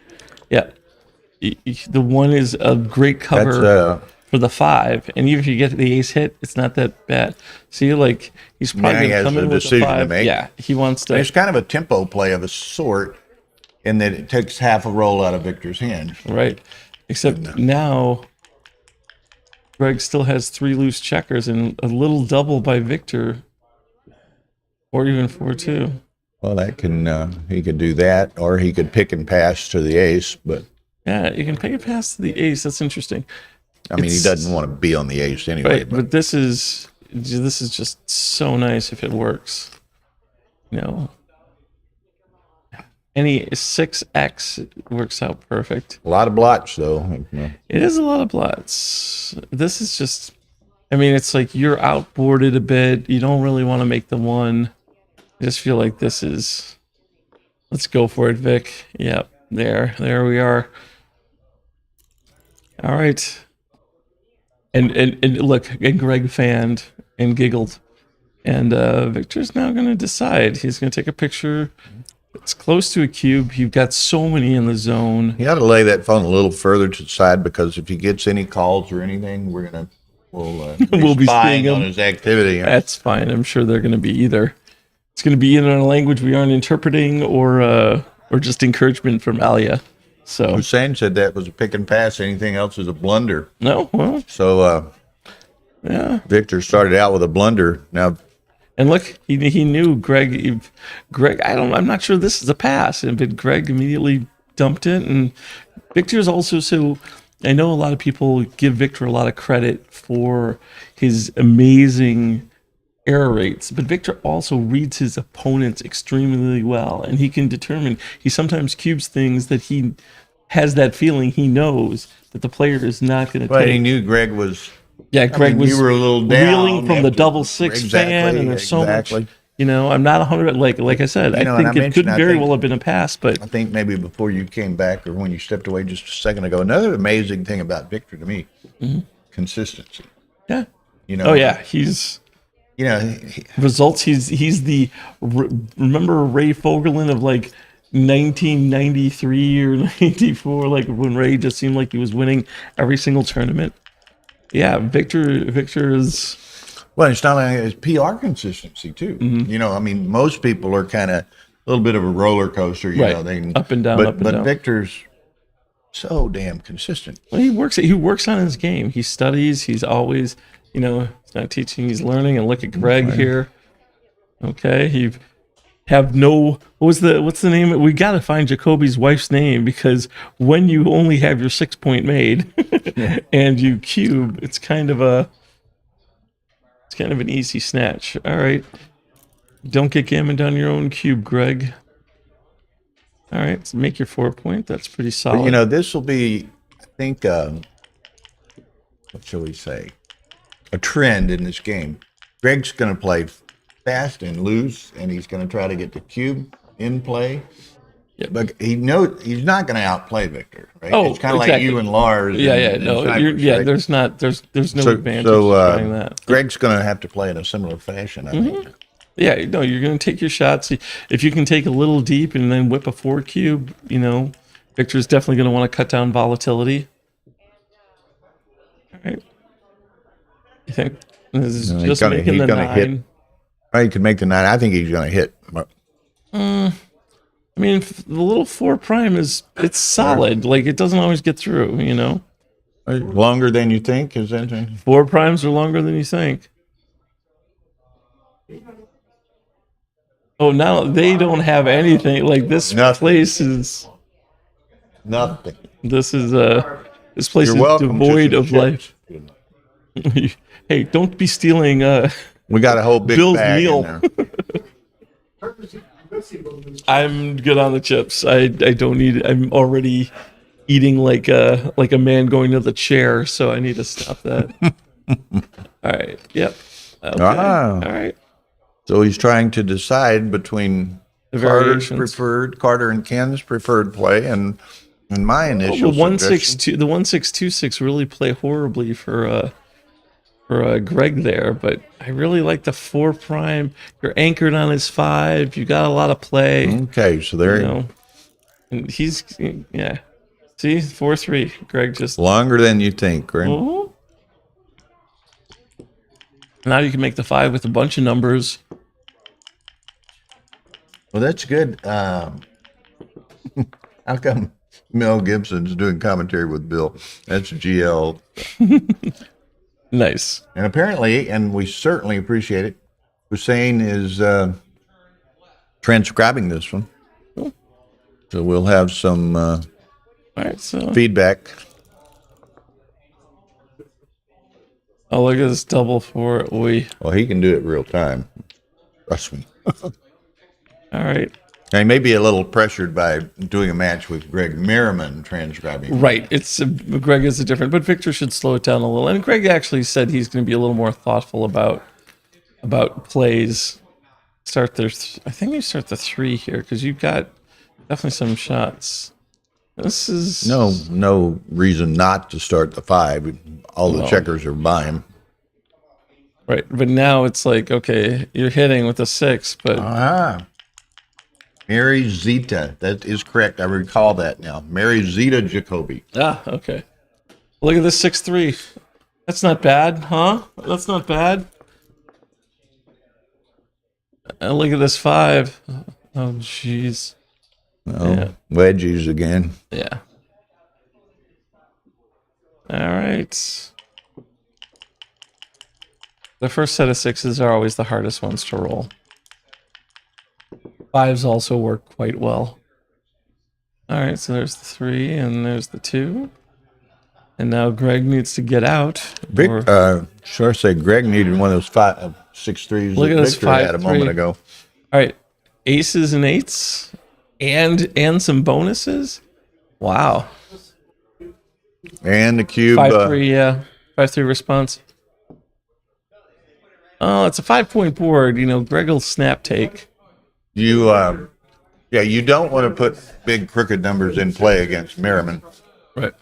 Yeah, the 1 is a great cover That's, for the 5, and even if you get the ace hit, it's not that bad. See, like he's Now probably he has coming a with the decision to 5. make. Yeah, he wants to. It's kind of a tempo play of a sort, in that it takes half a roll out of Victor's hand. Right. Except now, Greg still has 3 loose checkers and a little double by Victor, or even 4-2. Well, that can he could do that, or he could pick and pass to the ace. But Yeah, you can pick it past the ace. That's interesting. I mean, he doesn't want to be on the ace anyway. Right, but this is just so nice if it works. You know, any 6x works out perfect. A lot of blots, though. It is a lot of blots. This is just, I mean, it's like you're outboarded a bit. You don't really want to make the 1. I just feel like this is, let's go for it, Vic. Yep, there we are. All right. And look, and Greg fanned and giggled. And Victor's now going to decide. He's going to take a picture. It's close to a cube. You've got so many in the zone. You got to lay that phone a little further to the side, because if he gets any calls or anything, we'll be spying seeing on him. his activity. That's fine. I'm sure they're going to be either. It's going to be either in a language we aren't interpreting, or just encouragement from Alia. So Hussein said that was a pick and pass. Anything else is a blunder. No, well. So yeah, Victor started out with a blunder. Now, and look, he knew Greg. I'm not sure this is a pass, but Greg immediately dumped it. And Victor's also so. I know a lot of people give Victor a lot of credit for his amazing error rates, but Victor also reads his opponents extremely well, and he can determine. He sometimes cubes things that he has that feeling he knows that the player is not going to but take. he knew Greg was. Yeah, Greg was you were a little down reeling from the after- double 6 fan, and there's so much. You know, I'm not 100. Like I said, You know, I and think it mentioned, could I very think- well have been a pass, but I think maybe before you came back, or when you stepped away just a second ago, another amazing thing about Victor to me, consistency. Yeah. You know. Oh yeah, he's. You know, results. He's the remember Ray Fogelin of like 1993 or 94, like when Ray just seemed like he was winning every single tournament. Yeah, Victor is. Well, it's not only his PR consistency too. You know, I mean, most people are kind of a little bit of a roller coaster. You Right. know, they can, Up and down, But, up and but down. Victor's so damn consistent. Well, he works on his game. He studies. He's always, he's not teaching. He's learning. And look at Greg here. Okay, you have no. What's the name? We got to find Jacoby's wife's name, because when you only have your 6 point made and you cube, it's kind of an easy snatch. All right, don't get gammoned on your own cube, Greg. All right, so make your 4 point. That's pretty solid. But, this will be, I think, what shall we say, a trend in this game. Greg's going to play fast and loose, and he's going to try to get the cube in play. Yeah. But he knows he's not going to outplay Victor, right? Oh, it's kind of exactly. like you and Lars. Yeah, and no, Cyprus, yeah. right? There's no advantage So to trying that. Greg's going to have to play in a similar fashion, I think. Yeah, no, you're going to take your shots. If you can take a little deep and then whip a 4 cube, Victor's definitely going to want to cut down volatility. All right. I think this is just making the 9. Hit. He could make the 9. I think he's going to hit. I mean, the little 4 prime it's solid. Like, it doesn't always get through, Longer than you think? Is that 4 primes are longer than you think. Oh, now they don't have anything. Like, this place is nothing. This is this place You're is welcome devoid to of some life. Hey, don't be stealing we got a whole big Bill's bag meal. in there. I'm good on the chips. I don't need it. I'm already eating like a man going to the chair, so I need to stop that. All right. Yep. Okay. All right. So he's trying to decide between The Carter and Ken's preferred play and my initial the 1-6-2, the 1-6-2-6 really play horribly for Greg there, but I really like the 4 prime. You're anchored on his 5. You got a lot of play. Okay, so there and he's See, 4-3. Greg just longer than you think, right? Mhm. Now you can make the 5 with a bunch of numbers. Well, that's good. How come Mel Gibson's doing commentary with Bill? That's GL. Nice. And apparently, and we certainly appreciate it, Hussein is transcribing this one. Cool. So we'll have some All right, so feedback. Oh, look at this double 4. Well, he can do it real time. Trust me. All right. And he may be a little pressured by doing a match with Greg Merriman transcribing. Right. Greg is different, but Victor should slow it down a little. And Greg actually said he's going to be a little more thoughtful about plays. I think you start the 3 here because you've got definitely some shots. This is no reason not to start the 5. All the checkers are by him. Right, but now it's like, okay, you're hitting with a 6, but Mary Zeta, that is correct. I recall that now. Mary Zeta Jacoby. Okay. Look at this 6-3. That's not bad, huh? That's not bad. And look at this 5. Oh, jeez. Wedgies again. Yeah. All right. The first set of 6s are always the hardest ones to roll. 5s also work quite well. All right, so there's the 3 and there's the 2. And now Greg needs to get out. Should I say Greg needed one of those 6-3s Look that at this Victor had a 5-3. moment ago. All right, aces and 8s and some bonuses. Wow. And the cube. 5-3, yeah. 5-3 response. Oh, it's a 5-point board. Greg will snap take. You don't want to put big crooked numbers in play against Merriman. Right.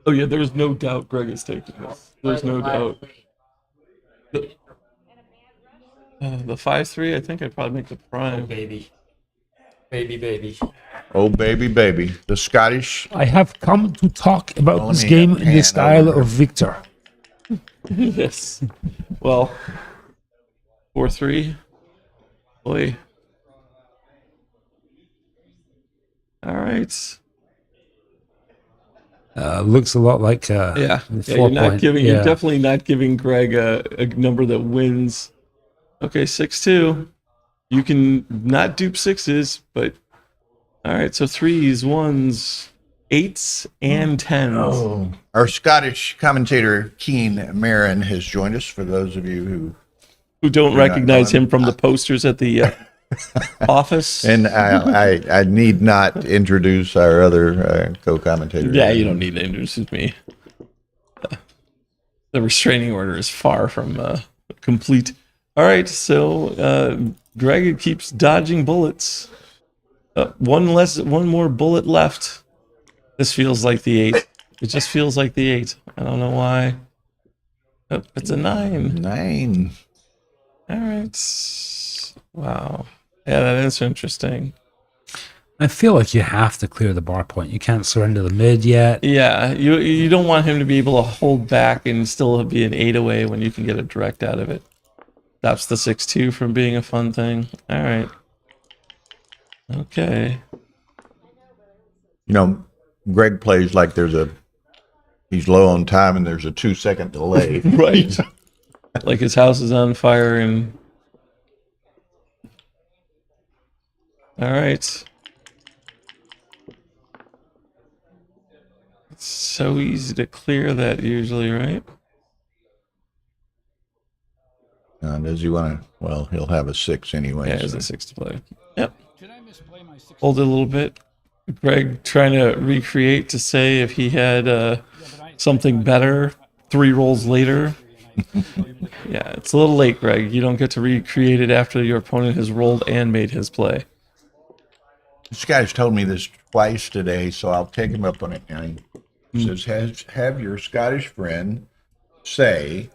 Oh yeah, there's no doubt Greg is taking this. There's no doubt. The 5-3, I think I'd probably make the prime. Oh, baby. Baby. Oh, baby. The Scottish. I have come to talk about this game in the style of Victor. Yes. Well, 4-3. Boy. All right. Looks a lot like You're point. You're definitely not giving Greg a number that wins. Okay, 6-2. You can not dupe 6s, but all right. So 3s, 1s, 8s, and 10s. Oh. Our Scottish commentator Keen Marin has joined us. For those of you who don't recognize him from the posters at the office, and I need not introduce our other co-commentator. Yeah, you don't need to introduce me. The restraining order is far from complete. All right, so Greg keeps dodging bullets. One more bullet left. This feels like the 8. It just feels like the 8. I don't know why. Oh, it's a 9. 9. All right. Wow. Yeah, that is interesting. I feel like you have to clear the bar point. You can't surrender the mid yet. Yeah, you don't want him to be able to hold back and still be an 8 away when you can get a direct out of it. Stops the 6-2 from being a fun thing. All right. Okay. You know, Greg plays like he's low on time and there's a 2-second delay. Right. Like his house is on fire and... All right. It's so easy to clear that usually, right? Does he want to? Well, he'll have a 6 anyway. Yeah, there's a 6 to play. Yep. Hold it a little bit. Greg trying to recreate to say if he had something better 3 rolls later. Yeah, it's a little late, Greg. You don't get to recreate it after your opponent has rolled and made his play. This guy's told me this twice today, so I'll take him up on it. And he says, have your Scottish friend say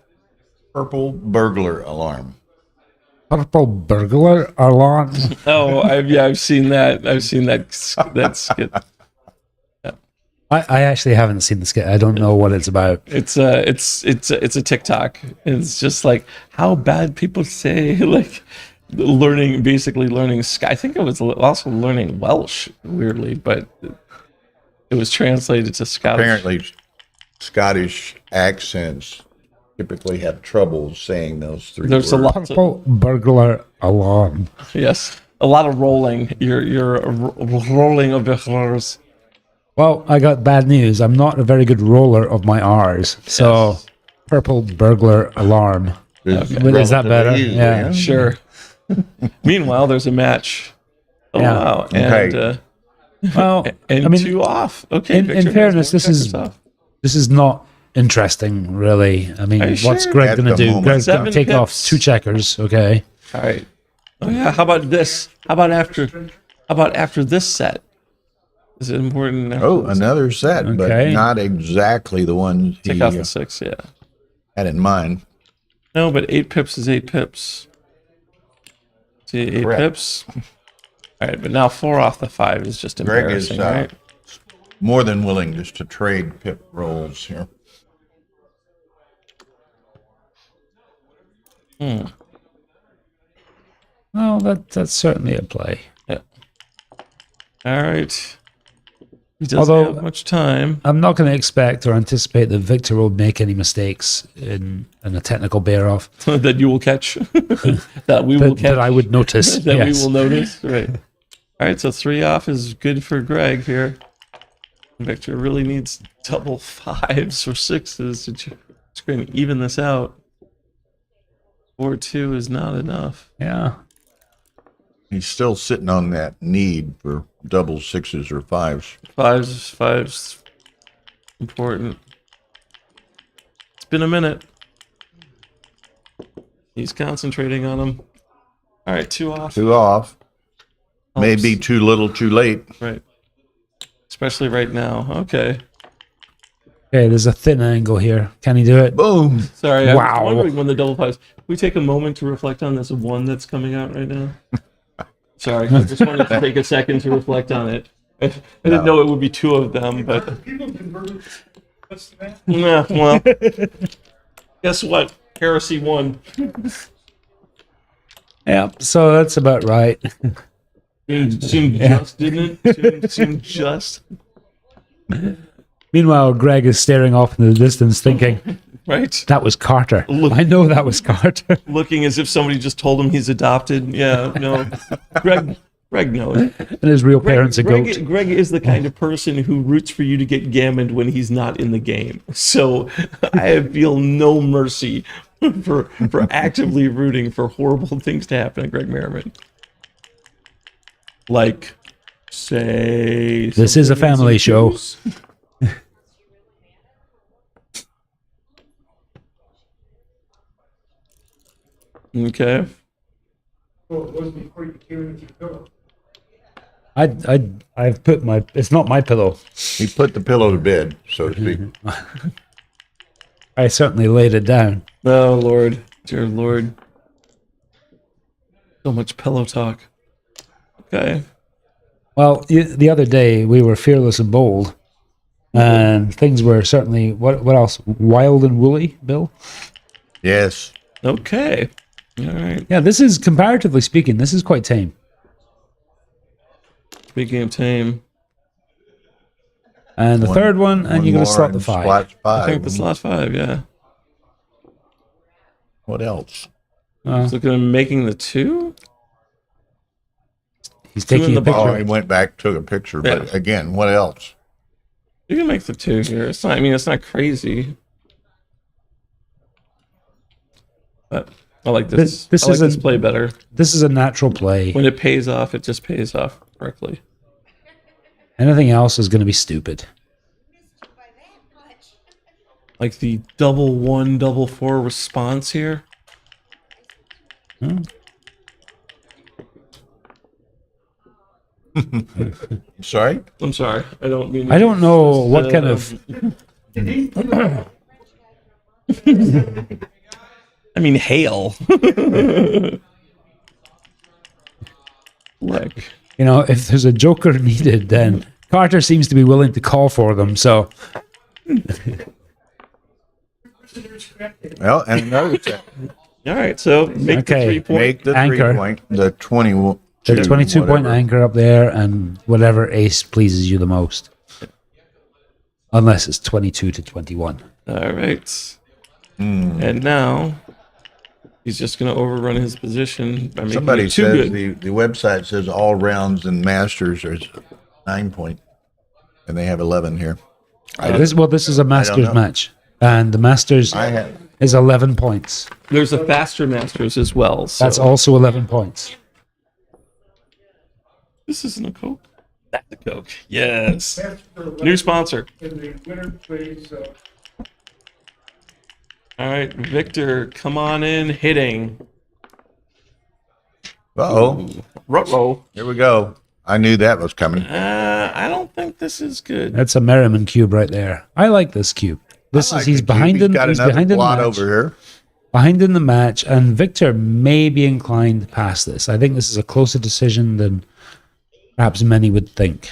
purple burglar alarm. Purple burglar alarm? Oh, I've seen that. I've seen that skit. Yeah. I actually haven't seen the skit. I don't know what it's about. It's a TikTok. It's just like how bad people say like basically learning I think it was also learning Welsh, weirdly, but it was translated to Scottish. Apparently, Scottish accents typically have trouble saying those 3 There's words. a lot Purple burglar alarm. Yes, a lot of rolling. You're rolling of the R's. Well, I got bad news. I'm not a very good roller of my R's. So, purple burglar alarm. Is that better? Easy, yeah, sure. Meanwhile, there's a match. Oh Yeah. wow! Okay. And well, and I mean, 2 off. Okay. in Victor fairness, has this more checkers off. is not interesting, really. I mean, Are you what's sure? Greg At going to the do? moment. Greg's going to 7 take off pips. 2 checkers. Okay. All right. Oh yeah. How about this? How about after this set? Is it important? after Oh, this? another set, but Okay. not exactly the one Take he off the 6. Yeah. had in mind. No, but 8 pips is 8 pips. See, 8 Correct. pips. All right, but now 4 off the 5 is just Greg is embarrassing, right? more than willing just to trade pip rolls here. Well, that's certainly a play. Yeah. All right. He doesn't Although have much time. I'm not going to expect or anticipate that Victor will make any mistakes in a technical bear-off. That you will catch. That we will catch. That I would notice. That yes. we will notice. Right. All right, so 3 off is good for Greg here. Victor really needs double 5s or 6s to going to even this out. 4-2 is not enough. Yeah. He's still sitting on that need for double 6s or 5s. 5s important. It's been a minute. He's concentrating on them. All right, 2 off. 2 off. Helps. Maybe too little, too late. Right. Especially right now. Okay. Okay, there's a thin angle here. Can he do it? Boom. Sorry, I Wow. was wondering when the double 5s. Can we take a moment to reflect on this 1 that's coming out right now? Sorry, I just wanted to take a second to reflect on it. I didn't know it would be 2 of them, but People converted. What's the matter? yeah, well, guess what? Heresy won. Yeah, so that's about right. Seemed just, didn't it? Seemed just. Meanwhile, Greg is staring off in the distance thinking, Right. that was Carter. I know that was Carter. Looking as if somebody just told him he's adopted. Yeah, no. Greg knows. And his real parents are goat. Greg is the kind of person who roots for you to get gammoned when he's not in the game. So I feel no mercy for actively rooting for horrible things to happen to Greg Merriman. Like, say... This is a family show. Okay. Well, it wasn't before you came in with your pillow. I've put my, it's not my pillow. He put the pillow to bed, so to speak. I certainly laid it down. Oh, Lord. Dear Lord. So much pillow talk. Okay. Well, the other day we were fearless and bold, and things were certainly what else? Wild and woolly, Bill. Yes. Okay. All right. Yeah, this is comparatively speaking, this is quite tame. Speaking of tame. And the third one, and you're going to slot the 5. Slot 5. I think the slot 5, yeah. What else? He's looking at making the 2. He's taking a picture. Oh, he went back, took a picture. Yeah. But again, what else? You can make the 2 here. It's not. I mean, it's not crazy. But I like this. This I like is this a- play better. This is a natural play. When it pays off, it just pays off correctly. Anything else is going to be stupid. Like the 1-1, 4 response here. Sorry? I'm sorry. I don't mean. I don't know what kind of. I mean, hail. Look. You know, if there's a joker needed, then Carter seems to be willing to call for them. So, Well, and another check. All right, so make the 3 point. Make the Anchor. 3 point. The 20. the 22-point whatever. anchor up there, and whatever ace pleases you the most. Unless it's 22 to 21. All right. And now he's just going to overrun his position by making Somebody it too says good. the website says all rounds and masters are 9 point, and they have 11 here. This is a Masters know. match, and the Masters is 11 points. There's a faster Masters as well. So. That's also 11 points. This isn't a Coke. That's a Coke. Yes. New sponsor. In the winner, please. All right, Victor, come on in, hitting. Uh-oh. Ruh-roh. Here we go. I knew that was coming. I don't think this is good. That's a Merriman cube right there. I like this cube. This I is like he's the cube. behind He's in got he's another behind in the blot match. over here. Behind in the match, and Victor may be inclined past this. I think this is a closer decision than perhaps many would think.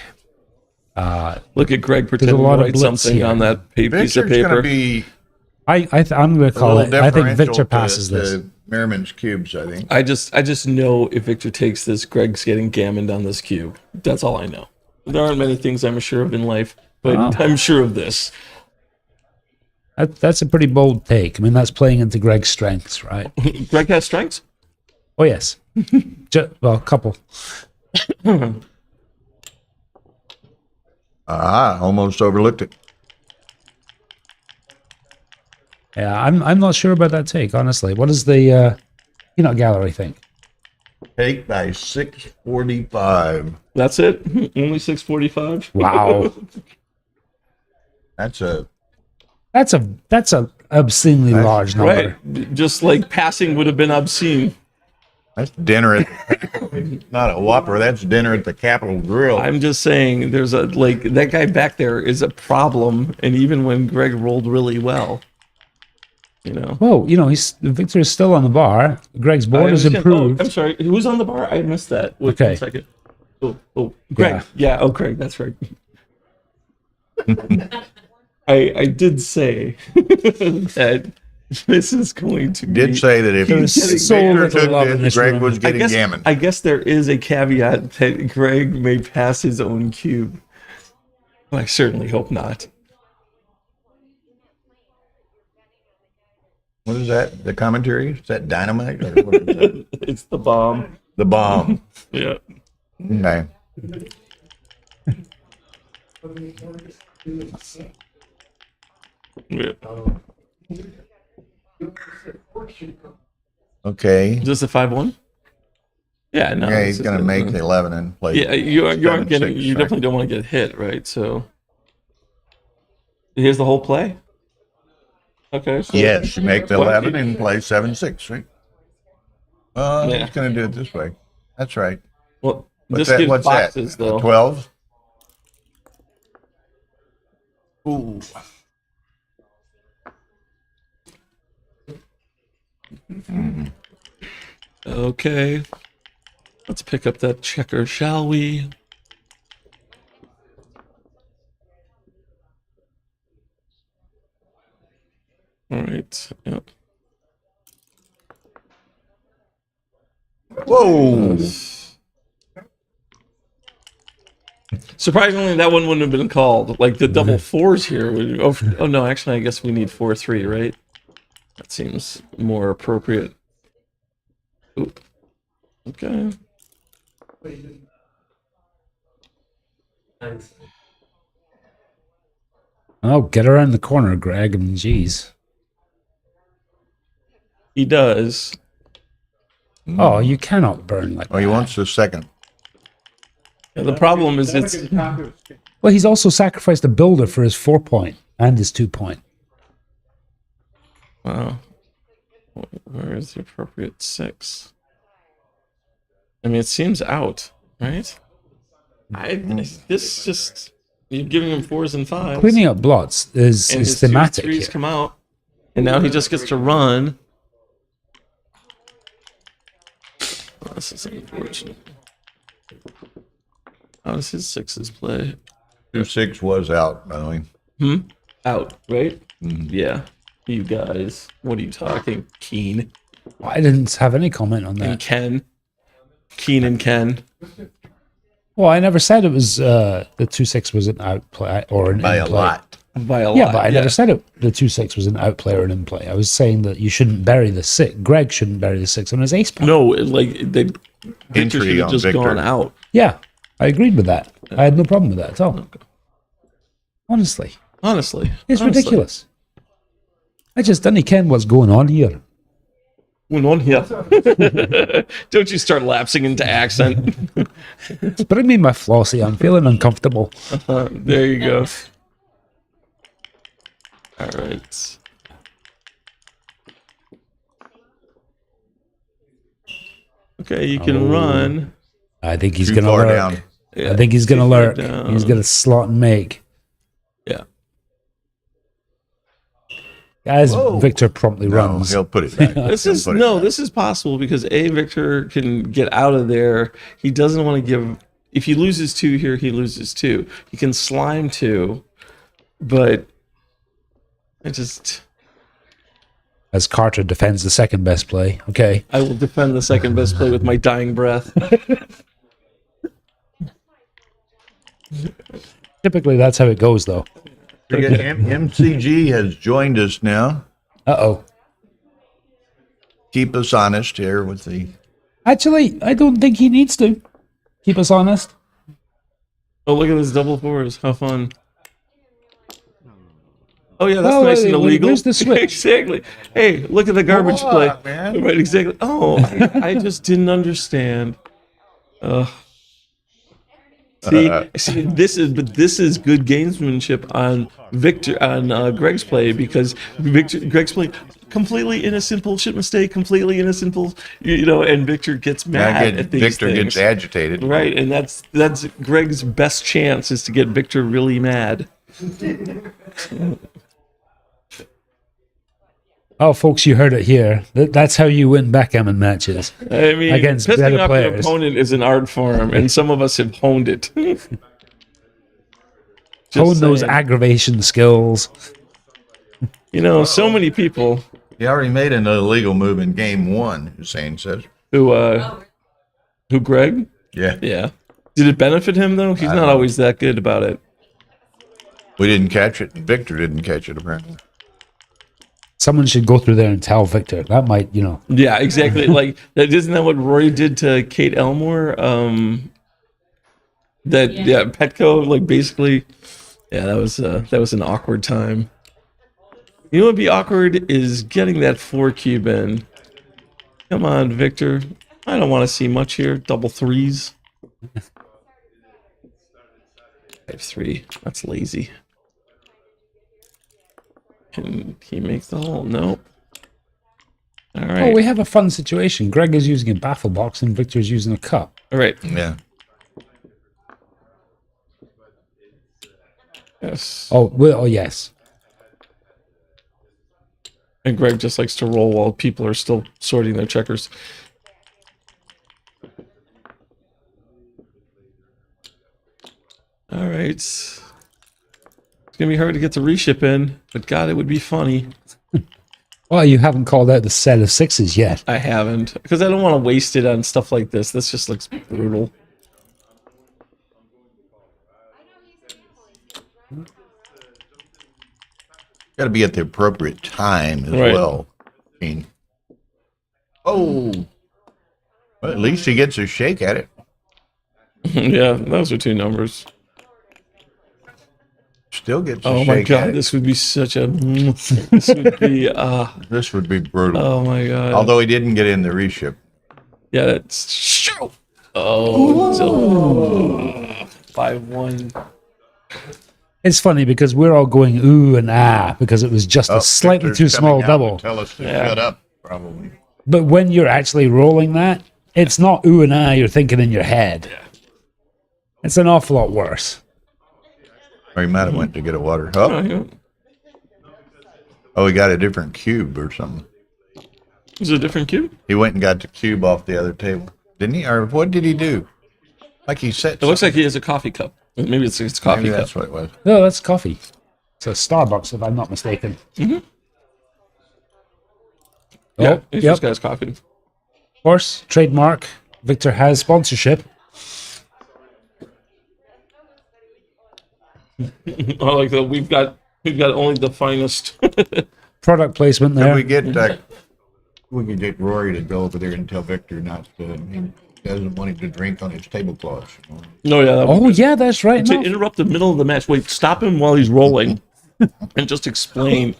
Look at Greg there's a pretending lot to of write blitz something here. on that piece of Victor's going to paper. be I'm going to a call little it. I think differential Victor passes to this. Merriman's cubes, I think. I just know if Victor takes this, Greg's getting gammoned on this cube. That's all I know. There aren't many things I'm sure of in life, but Oh. I'm sure of this. That's a pretty bold take. I mean, that's playing into Greg's strengths, right? Greg has strengths? Oh, yes. Well, a couple. Almost overlooked it. Yeah, I'm not sure about that take, honestly. What does the peanut gallery think? Take by 645. That's it? Only 645? Wow. That's a obscenely large number. Right. Just like passing would have been obscene. That's dinner at not a Whopper. That's dinner at the Capitol Grill. I'm just saying, there's a that guy back there is a problem, and even when Greg rolled really well, you know. Whoa, Victor is still on the bar. Greg's board has improved. Oh, I'm sorry. Who was on the bar? I missed that. Wait, Okay. 1 second. Oh, Greg. Yeah. Oh, Greg. That's right. I did say that this is going to be... Did say that if Victor took this, Greg was getting gammon. I guess there is a caveat that Greg may pass his own cube. I certainly hope not. What is that? The commentary? Is that dynamite? Or what is that? It's the bomb. The bomb. Yeah. Okay. Yeah. Okay. Is this a 5-1? Yeah, no. Yeah, he's going to make the 11 and play. Yeah, you aren't 7-6, getting. You right? definitely don't want to get hit, right? So here's the whole play. Okay. So Yes, you make the What? 11 and play 7-6, right? Yeah. He's going to do it this way. That's right. Well, What's this that? gives What's boxes that? though. 12? Ooh. Okay. Let's pick up that checker, shall we? All right. Yep. Whoa. Surprisingly, that one wouldn't have been called. Like the double fours here. Oh no, actually, I guess we need 4-3, right? That seems more appropriate. Oop. Okay. Oh, get around the corner, Greg. I mean, geez. He does. Oh, you cannot burn like Oh, he wants the second. Yeah, the problem is it's... Well, he's also sacrificed a builder for his 4-point and his 2-point. Wow. Where is the appropriate 6? I mean, it seems out, right? This just... You're giving him 4s and 5s. Cleaning up blots is his thematic 2s, 3s here. come out. And now he just gets to run. Oh, this is unfortunate. How does his 6s play? 2-6 was out, by the way. Out, right? Yeah. You guys. What are you talking? Keen. I didn't have any comment on that. And Ken. Keen and Ken. Well, I never said it was the 2-6 was an outplay or an By a in-play. lot. By a lot. Yeah, but I never said the 2-6 was an outplay or an in-play. I was saying that you shouldn't bury the 6. Greg shouldn't bury the 6 on his ace point. No, like Victor Entry should have on just Victor. gone out. Yeah, I agreed with that. I had no problem with that at all. Honestly, it's ridiculous. I just didn't ken what's going on here. Going on here. Don't you start lapsing into accent. Bring me my flossy. I'm feeling uncomfortable. There you go. All right. Okay, you can run. I think he's Too going to far lurk. down. Yeah, I think he's going to too far lurk. down. He's going to slot and make. Yeah. As Whoa. Victor promptly No, runs. he'll put it back. This He'll is put it no, back. this is possible because Victor can get out of there. He doesn't want to give. If he loses 2 here, he loses 2. He can slime 2, but I just. As Carter defends the second best play. Okay. I will defend the second best play with my dying breath. Typically, that's how it goes, though. MCG has joined us now. Uh-oh. Keep us honest here with the... Actually, I don't think he needs to. Keep us honest. Oh, look at this double 4s. How fun. Oh, yeah, that's Oh, nice and illegal. where's the switch? Exactly. Hey, look at the garbage Come play. on, man. Right, exactly. Oh, I just didn't understand. See, this is good gamesmanship on Greg's play because Greg's play completely innocent bullshit mistake, completely innocent and Victor gets mad at these Victor things. gets agitated. Right, and that's Greg's best chance is to get Victor really mad. Oh, folks, you heard it here. That's how you win backgammon matches. I mean, against pissing better off your players. opponent is an art form, and some of us have honed it. Hone those saying. aggravation skills. So many people He already made an illegal move in game 1, Hussein says. who Greg? Yeah. Yeah. Did it benefit him though? He's not always that good about it. We didn't catch it. Victor didn't catch it, apparently. Someone should go through there and tell Victor. That might, Yeah, exactly. Like isn't that what Rory did to Kate Elmore? Petco, like basically, yeah, that was an awkward time. You know what would be awkward is getting that 4 cube in. Come on, Victor. I don't want to see much here. Double 3s. 5-3. That's lazy. Can he make the hole? Nope. All right. Oh, we have a fun situation. Greg is using a baffle box and Victor is using a cup. All right. Yeah. Yes. Oh, yes. And Greg just likes to roll while people are still sorting their checkers. All right. It's going to be hard to get the reship in, but God, it would be funny. Well, you haven't called out the set of sixes yet. I haven't, because I don't want to waste it on stuff like this. This just looks brutal. Got to be at the appropriate time as Right. well. I mean, well, at least he gets a shake at it. Yeah, those are two numbers. Still gets a Oh shake my at God, it. this would be such a... This would be... This would be brutal. Oh my God. Although he didn't get in the reship. Yeah, that's... Shoot! Oh, so 5-1. It's funny because we're all going ooh and ah because it was just a slightly Victor's too small coming out double. to tell us to Yeah. shut up, probably. But when you're actually rolling that, it's not ooh and ah you're thinking in your head. It's an awful lot worse. Or he might have went to get a water. Oh, he got a different cube or something. Is it a different cube? He went and got the cube off the other table. Didn't he? Or what did he do? Like he said. It looks like he has a coffee cup. Maybe it's coffee Maybe cup. that's what it was. No, that's coffee. It's a Starbucks, if I'm not mistaken. Mm-hmm. Oh, Yeah, he's yep. just got his coffee. Of course, trademark. Victor has sponsorship. I like that. We've got only the finest product placement there. Could we get we can get Rory to go over there and tell Victor not to. He doesn't want him to drink on his tablecloths. You know? No, yeah. Oh, yeah, that's right. To No. interrupt the middle of the match. Wait, stop him while he's rolling, and just explain.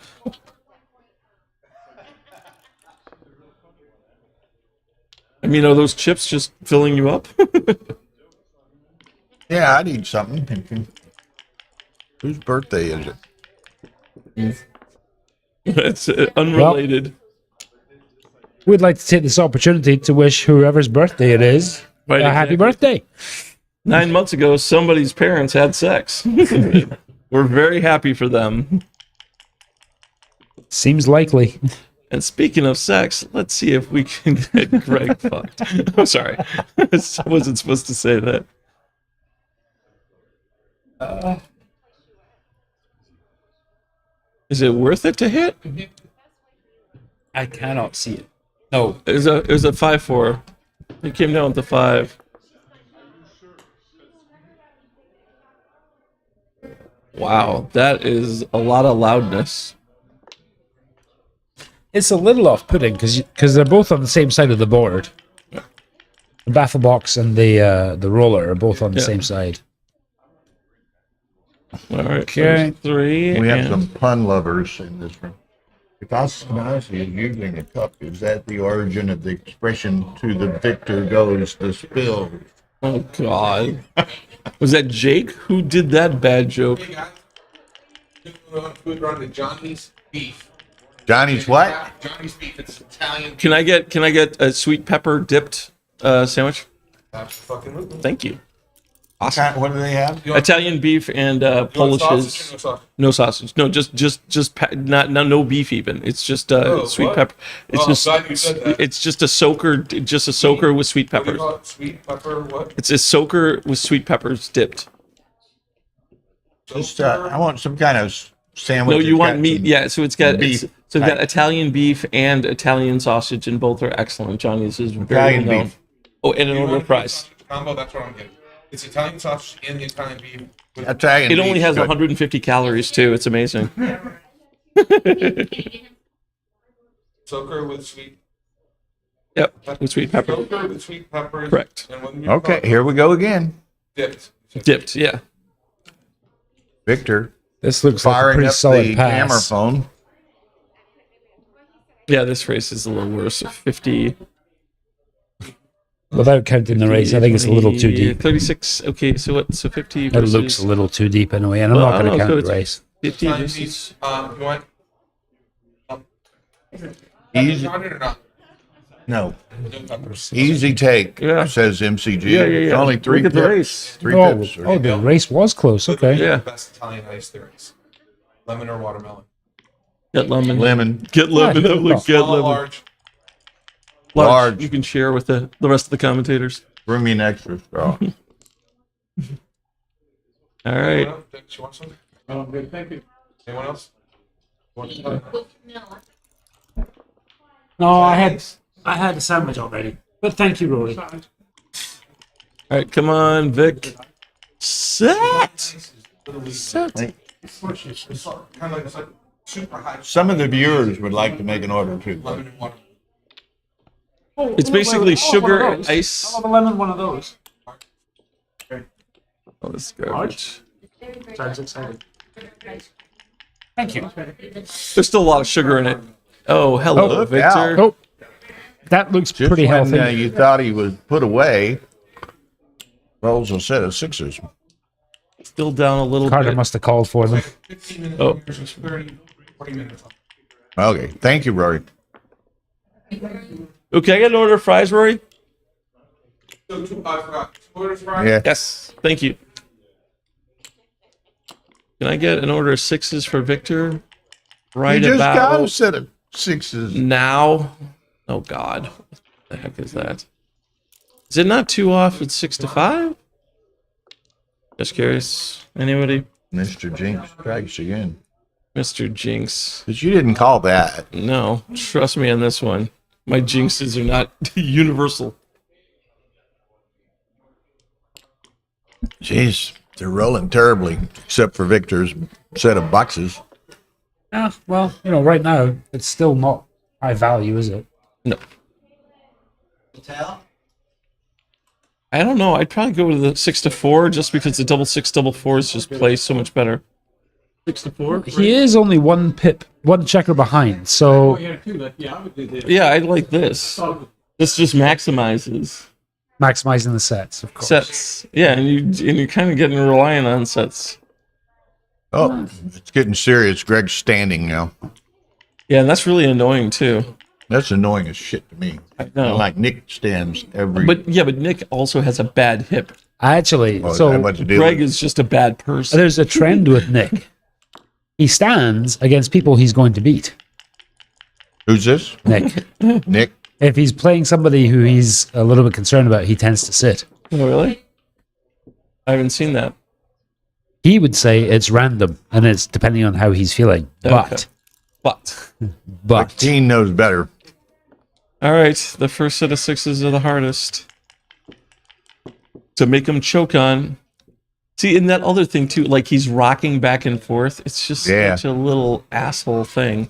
I mean, are those chips just filling you up? Yeah, I need something. Whose birthday is it? It's unrelated. We'd like to take this opportunity to wish whoever's birthday it is Right, a happy exactly. birthday. 9 months ago, somebody's parents had sex. We're very happy for them. Seems likely. And speaking of sex, let's see if we can get Greg fucked. I'm sorry. I wasn't supposed to say that. Is it worth it to hit? I cannot see it. No. It was a 5-4. He came down with the 5. Wow, that is a lot of loudness. It's a little off-putting because they're both on the same side of the board. The baffle box and the roller are both on the Yeah. same side. All right, Okay. 3. We have and- some pun lovers in this room. If Ashkenazi is using a cup, is that the origin of the expression "to the victor goes the spill"? Oh God, was that Jake who did that bad joke? Food run to Johnny's Beef. Johnny's what? Johnny's Beef. It's Italian. Can I get a sweet pepper dipped sandwich? Absolutely. Thank you. Awesome. What do they have? Italian beef and Polish sausage or no sausage. No, just no beef even. It's just sweet what? pepper. It's Oh, I'm just glad you said that. it's just a soaker with sweet What do you peppers. call it? Sweet pepper what? It's a soaker with sweet peppers dipped. Just I want some kind of sandwich. No, you that's want got meat. some Yeah, so it's got beef. it's got Italian beef and Italian sausage, and both are excellent. Johnny's is very Italian well known. beef. Oh, and an You order want of fries. Combo. That's what I'm getting. It's Italian sausage and the Italian beef. With Italian. It only beef's has good. 150 calories too. It's amazing. Soaker with sweet. Yep, with sweet pepper. Soaker with sweet peppers. Correct. And when you Okay, here we go again. dipped. Dipped, yeah. Victor This looks like a firing pretty up solid the pass. camera phone. Yeah, this race is a little worse. 50. Without counting the race, I think it's a little too deep. 36. Okay, so what? So 50 It versus... looks a little too deep in a way, and I'm Well, not I going to don't know, count so the it's race. 50 Italian versus... beef. You want? Easy. On it or not? No. No peppers. Easy take, Yeah. says MCG. Yeah, yeah, yeah. It's only three Look at the pips. race. 3 Oh, pips. oh, the race was close. Okay. Yeah. The best Italian ice there is. Lemon or watermelon. Get lemon. Lemon. Get lemon. Yeah, Look, get Small or lemon. large? Large. You can share with the rest of the commentators. Bring me an extra straw. All right. Anyone else? Thanks. You want some? Good, thank you. Anyone else? Want to- No, I had a sandwich already. But thank you, Rory. All right, come on, Vic. Set. Set. Kind of like it's like super high. Some of the viewers would like to make an order too. Lemon and water. It's basically sugar one of and those. ice. I'll have a lemon one of those. Oh, this is garbage. Sounds exciting. Thank you. There's still a lot of sugar in it. Oh, hello, Look Victor. out. Oh, that looks Just pretty when healthy. you thought he was put away, rolls a set of sixes. Still down a little Carter bit. must have called for them. 15 minutes. Oh. There's 30, 40 minutes. Okay, thank you, Rory. Okay, I got an order of fries, Rory. So I forgot. 2 orders for Yeah. Yes, thank you. Can I get an order of sixes for Victor? Right you just about got a set of sixes. now. Oh God, what the heck is that? Is it not 2 off? It's 6 to 5. Just curious. Anybody? Mr. Jinx strikes again. Mr. Jinx. But you didn't call that. No, trust me on this one. My jinxes are not universal. Jeez, they're rolling terribly, except for Victor's set of boxes. Yeah, well, right now, it's still not high value, is it? No. I don't know. I'd probably go with the 6 to 4 just because the double 6, double 4s just play so much better. 6 to 4? He is only one checker behind, so... Yeah, I would do this. Yeah, I like this. This just maximizes Maximizing the sets, of course. sets. Yeah, and you're kind of getting reliant on sets. Oh, it's getting serious. Greg's standing now. Yeah, and that's really annoying too. That's annoying as shit to me. I know. Like Nick stands every. But Nick also has a bad hip. Actually, Well, so what to do Greg with it? is just a bad person. there's a trend with Nick. He stands against people he's going to beat. Who's this? Nick. Nick. If he's playing somebody who he's a little bit concerned about, he tends to sit. Oh, really? I haven't seen that. He would say it's random, and it's depending on how he's feeling. Okay. But Dean knows better. All right, the first set of sixes are the hardest to make him choke on. See, and that other thing too, like he's rocking back and forth. It's just such a little asshole thing.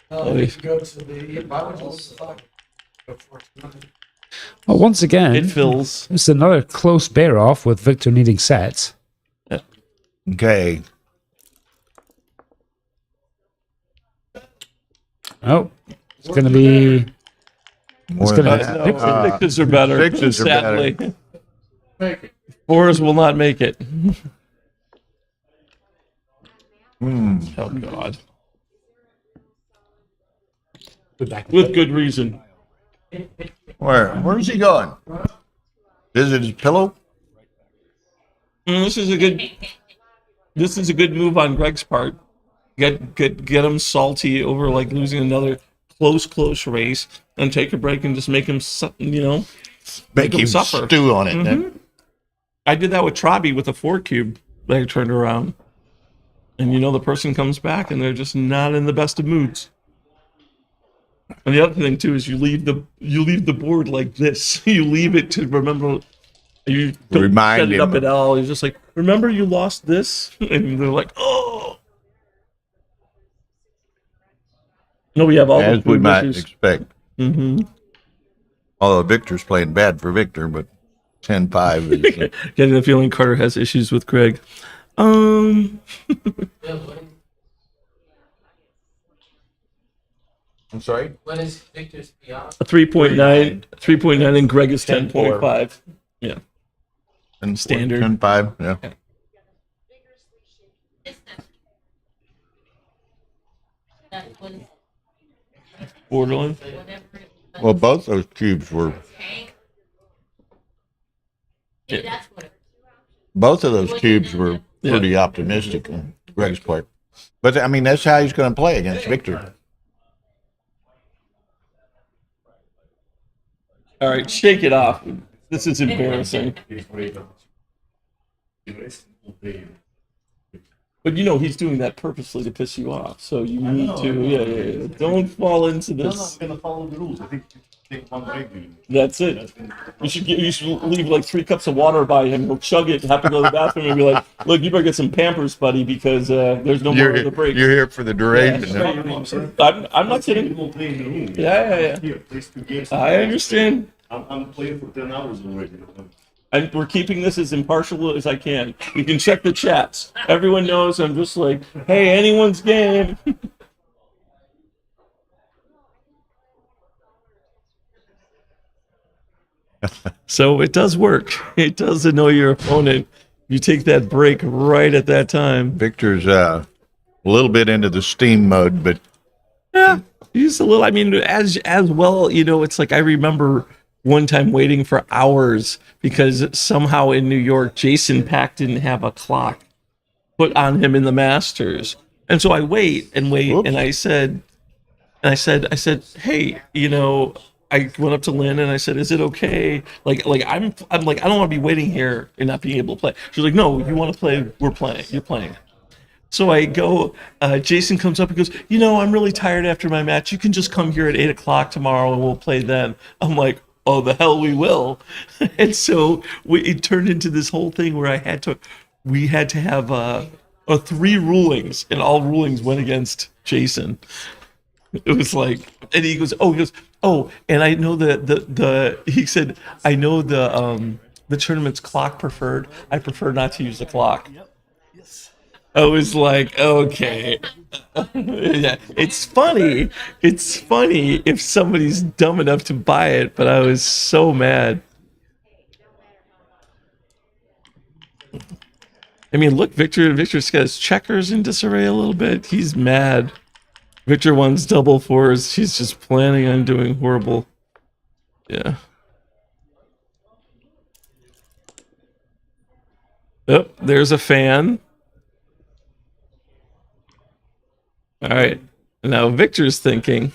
If you go to the Bibles, well, once again, It fills. It's another close bear off with Victor needing sets. Okay. Oh, it's going to be. More It's than gonna, that. Sixes are better. Sixes are sadly. better. Fours will not make it. Hmm. Oh God. With good reason. Where's he going? Visit his pillow? This is a good move on Greg's part. Get him salty over like losing another close race, and take a break and just make him Make him suffer. stew on it. Mhm. Then. I did that with Trabi with a 4 cube that I turned around, and the person comes back and they're just not in the best of moods. And the other thing too is you leave the board like this. You leave it to remember. You don't Remind set it him. up at all. You're just like, remember you lost this, and they're like, oh. No, we have all As the we might issues. expect. Mm-hmm. Although Victor's playing bad for Victor, but 10-5 is. Getting the feeling Carter has issues with Greg. I'm sorry? What is Victor's PR? A 3.9, and Greg is 10.5. Yeah. And Standard. 10-5, yeah. Borderline. Well, both those cubes were. Yeah. Both of those cubes were pretty optimistic on Greg's part. But, I mean, that's how he's going to play against Victor. All right, shake it off. This is embarrassing. But you know he's doing that purposely to piss you off. So you need to, don't fall into this. No, I'm gonna follow the rules. I think take one break, dude. That's it. You should leave like 3 cups of water by him. He'll chug it, have to go to the bathroom, and be like, "Look, you better get some Pampers, buddy, because there's no more of the break." You're here for the duration. I'm not kidding. Yeah. Here, place 2 games. I understand. I'm playing for 10 hours already. We're keeping this as impartial as I can. You can check the chats. Everyone knows I'm just like, hey, anyone's game. So it does work. It does annoy your opponent. You take that break right at that time. Victor's a little bit into the steam mode, but yeah, he's a little. I mean, as well. You know, it's like I remember one time waiting for hours because somehow in New York, Jason Pack didn't have a clock put on him in the Masters, and so I wait, Oops. and I said, hey, you know. I went up to Lynn and I said, "Is it okay? Like I'm like I don't want to be waiting here and not being able to play." She's like, "No, you want to play? We're playing. You're playing." So I go. Jason comes up and goes, "You know, I'm really tired after my match. You can just come here at 8:00 tomorrow and we'll play then." I'm like, "Oh, the hell we will!" And so it turned into this whole thing where we had to have 3 rulings, and all rulings went against Jason. It was like, and he goes, "Oh, and I know he said, I know the tournament's clock preferred. I prefer not to use the clock." Yep. Yes. I was like, okay. Yeah, it's funny if somebody's dumb enough to buy it, but I was so mad. I mean, look, Victor's got his checkers in disarray a little bit. He's mad. Victor wants double 4s. He's just planning on doing horrible. Yeah. Oh, there's a fan. All right. Now Victor's thinking,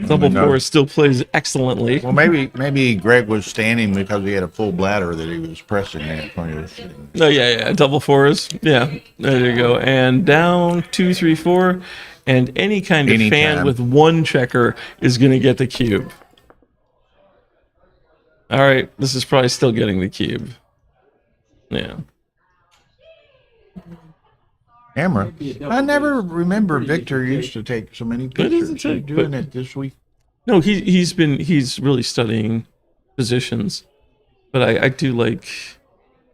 double 4 still plays excellently. Well, maybe Greg was standing because he had a full bladder that he was pressing at. Oh yeah, double 4s. Yeah, there you go. And down 2, 3, 4, and any kind of fan with 1 checker is going to get the cube. All right, this is probably still getting the cube. Yeah. Camera. I never remember Victor used to take so many pictures. He's doing it this week. No, he's really studying positions, but I do like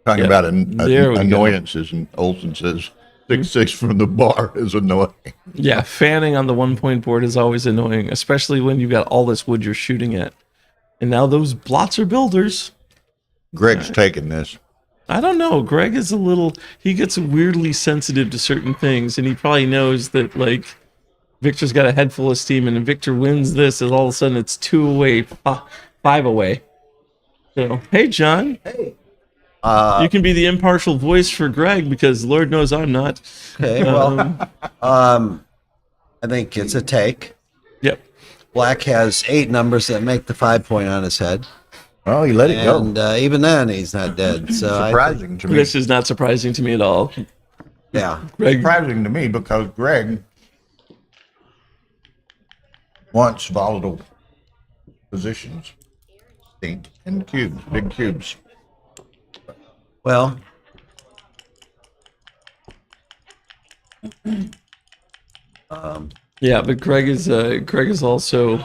talking about annoyances, and Olsen says 6-6 from the bar is annoying. Yeah, fanning on the 1-point board is always annoying, especially when you've got all this wood you're shooting at, and now those blots are builders. Greg's taking this. I don't know. Greg is he gets weirdly sensitive to certain things, and he probably knows that, like, Victor's got a head full of steam, and if Victor wins this, and all of a sudden it's 2 away, 5 away. So, hey, John. Hey. You can be the impartial voice for Greg, because Lord knows I'm not. Okay, well, I think it's a take. Yep. Black has 8 numbers that make the 5-point on his head. Oh, he let it go. And even then, he's not dead. So surprising to me. This is not surprising to me at all. Yeah. Greg, surprising to me because Greg wants volatile positions. Stink and cubes, big cubes. Well, yeah, but Greg is also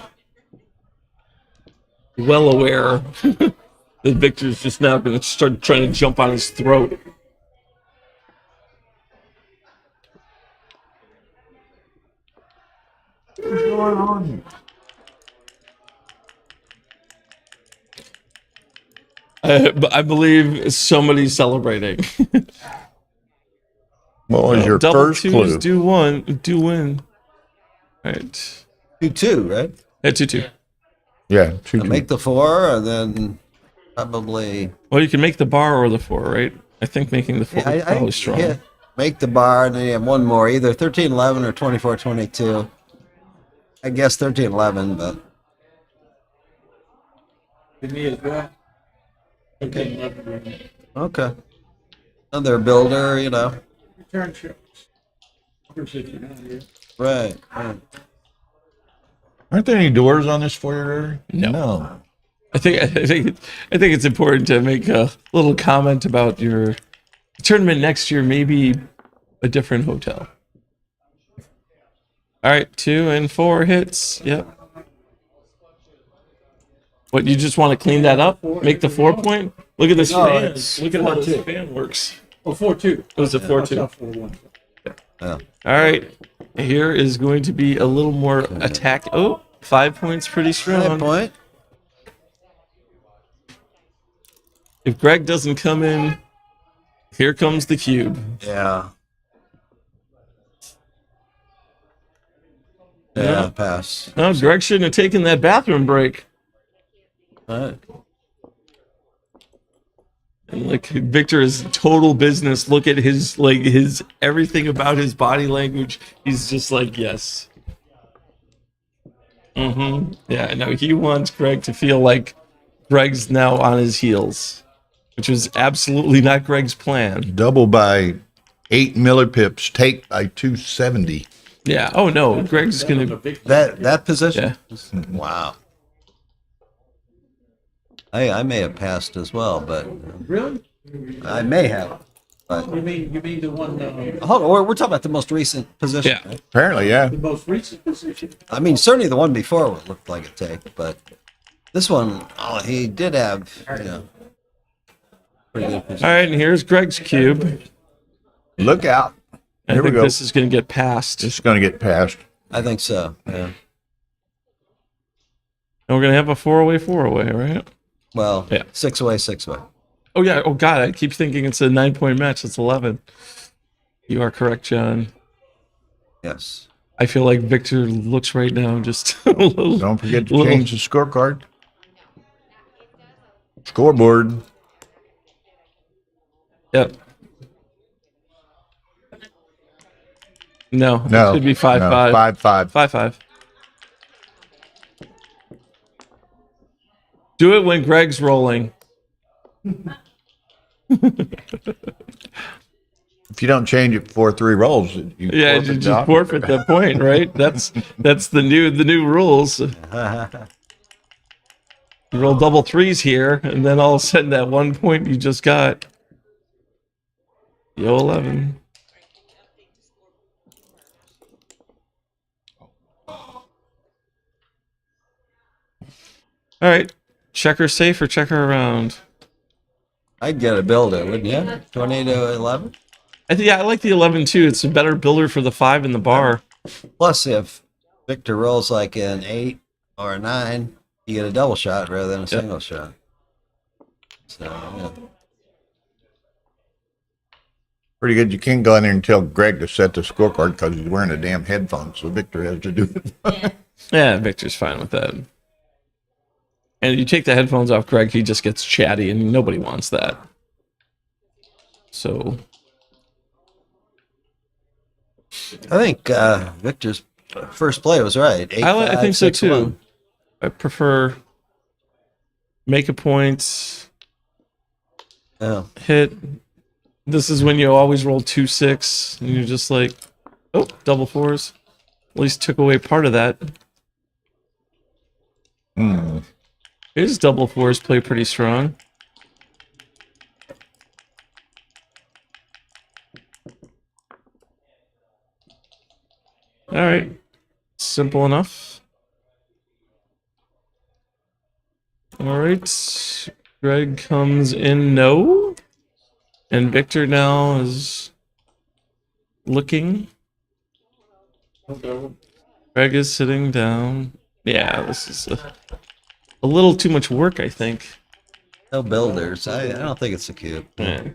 well aware that Victor's just now going to start trying to jump on his throat. What's going on? I believe somebody's celebrating. What was your double first twos clue? do win. All right. 2-2, right? Yeah, 2-2. Yeah, Make the 4, and then probably. Well, you can make the bar or the 4, right? I think making the 4 is probably strong. Make the bar, and then you have one more, either 13-11 or 24-22. I guess 13-11, but. Me as well. Okay. Another builder, Return ships. Right. Aren't there any doors on this foyer? No. I think it's important to make a little comment about your tournament next year. Maybe a different hotel. All right, 2 and 4 hits. Yep. What, you just want to clean that up? Make the 4 point? Look at this fan. Look at how this fan works. Oh, 4-2. It was a 4-2. 4-1. Yeah. All right. Here is going to be a little more attack. Oh, 5 points, pretty strong. 5 point. If Greg doesn't come in, here comes the cube. Yeah. Yeah, pass. No, Greg shouldn't have taken that bathroom break. Right. And like Victor is total business. Look at his everything about his body language. He's just like, yes. Yeah, no, he wants Greg to feel like Greg's now on his heels, which was absolutely not Greg's plan. Double by 8 Miller pips, take by 270. Yeah. Oh no, Greg's gonna that position. Yeah. Wow. I may have passed as well, but Really? I may have. But You mean the one? hold on, we're talking about the most recent position. Yeah. Right? Apparently, yeah. The most recent position. I mean, certainly the one before would look like a take, but this one, he did have, pretty good position. All right, and here's Greg's cube. Look out. I Here we think go. this is going to get passed. It's going to get passed. I think so. Yeah. And we're going to have a 4-away, right? Well, Yeah. 6 away, 6 away. Oh yeah. Oh god, I keep thinking it's a 9-point match. It's 11. You are correct, John. Yes. I feel like Victor looks right now just a little. Don't forget to change the scorecard. Scoreboard. Yep. No. No. It should be 5-5. No, 5-5. 5-5. Do it when Greg's rolling. If you don't change it before 3 rolls, you Yeah, forfeit you the just option. forfeit that point, right? That's the new rules. You roll double 3s here, and then all of a sudden that 1 point you just got. Yo 11. All right, checker safe or checker around? I'd get a builder, wouldn't you? Tornado 11. I like the 11 too. It's a better builder for the 5 in the bar. Plus, if Victor rolls like an 8 or a 9, you get a double shot rather than a single shot. So, yeah. Pretty good. You can't go in there and tell Greg to set the scorecard because he's wearing a damn headphone, so Victor has to do it. Yeah, Victor's fine with that. And you take the headphones off Greg, he just gets chatty, and nobody wants that. So I think Victor's first play was right. 8, I 5, think so 6, too. 1. I prefer make a point, hit. This is when you always roll 2-6, and you're just like, oh, double 4s. At least took away part of that. His double 4s play pretty strong. All right, simple enough. All right, Greg comes in no, and Victor now is looking. Greg is sitting down. Yeah, this is a little too much work, I think. No builders. I don't think it's a cube. Yeah.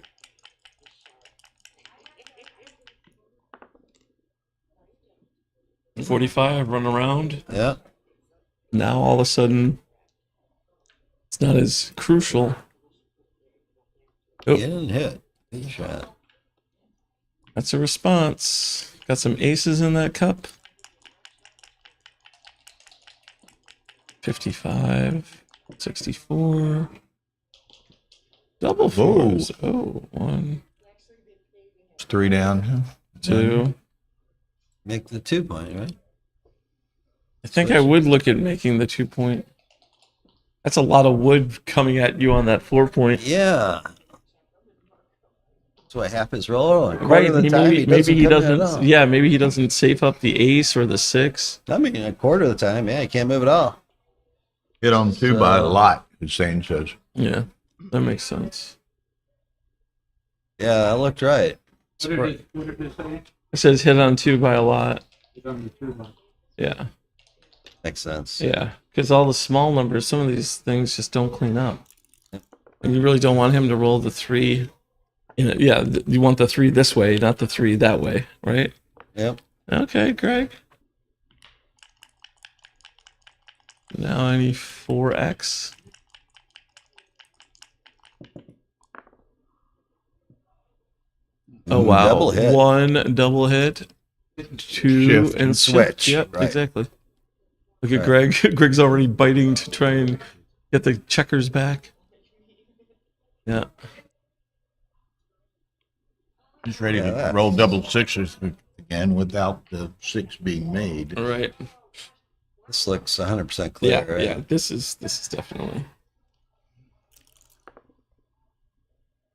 .45, run around. Yeah. Now all of a sudden, It's not as crucial. Get and hit. Good shot. That's a response. Got some aces in that cup. 55, 64. Double fours. Oh, 1. It's 3 down. 2. Make the 2 point, right? I think I would look at making the 2 point. That's a lot of wood coming at you on that 4 point. Yeah. That's why half his roll. A quarter Right. of the time, Maybe he come in at doesn't. all. Yeah, maybe he doesn't save up the ace or the 6. I mean, a quarter of the time, yeah, you can't move at all. Hit on 2 by a lot, Hussein says. Yeah, that makes sense. Yeah, I looked right. What did it say? It says hit on 2 by a lot. It's on the 2 by. Yeah. Makes sense. Yeah, because all the small numbers, some of these things just don't clean up. And you really don't want him to roll the 3. Yeah, you want the 3 this way, not the 3 that way, right? Yep. Okay, Greg. Now I need 4x. Oh wow! Double hit. 1 double hit, 2 Shift and and switch. Yep, Right. exactly. Look at Right. Greg. Greg's already biting to try and get the checkers back. Yeah. He's ready to Yeah. roll double sixes again without the 6 being made. All right. This looks 100% clear, Yeah. right? Yeah. This is definitely.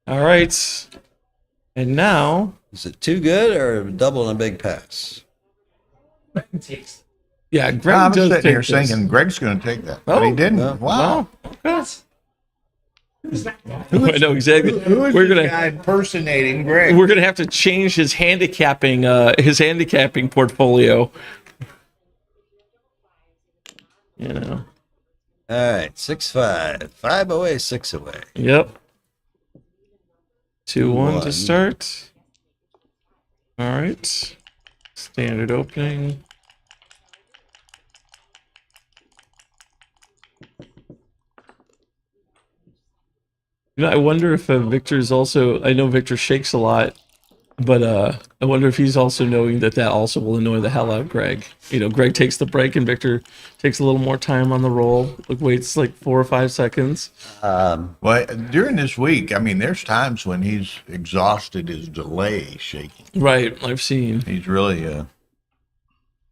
All right. And now. Is it too good or double and a big pass? Yeah, Greg I'm does sitting take here this. thinking Greg's going to take that, but he Oh, didn't. no. Wow. Okay. I know exactly. We're gonna guy impersonating Greg. We're gonna have to change his handicapping portfolio. You know. All right, 6-5. 5 away, 6 away. Yep. 2-1 1. to start. All right. Standard opening. You know, I wonder if Victor's also. I know Victor shakes a lot, but I wonder if he's also knowing that also will annoy the hell out of Greg. You know, Greg takes the break and Victor takes a little more time on the roll. Waits like 4 or 5 seconds. Well, during this week, I mean, there's times when he's exhausted his delay shaking. Right, I've seen. He's really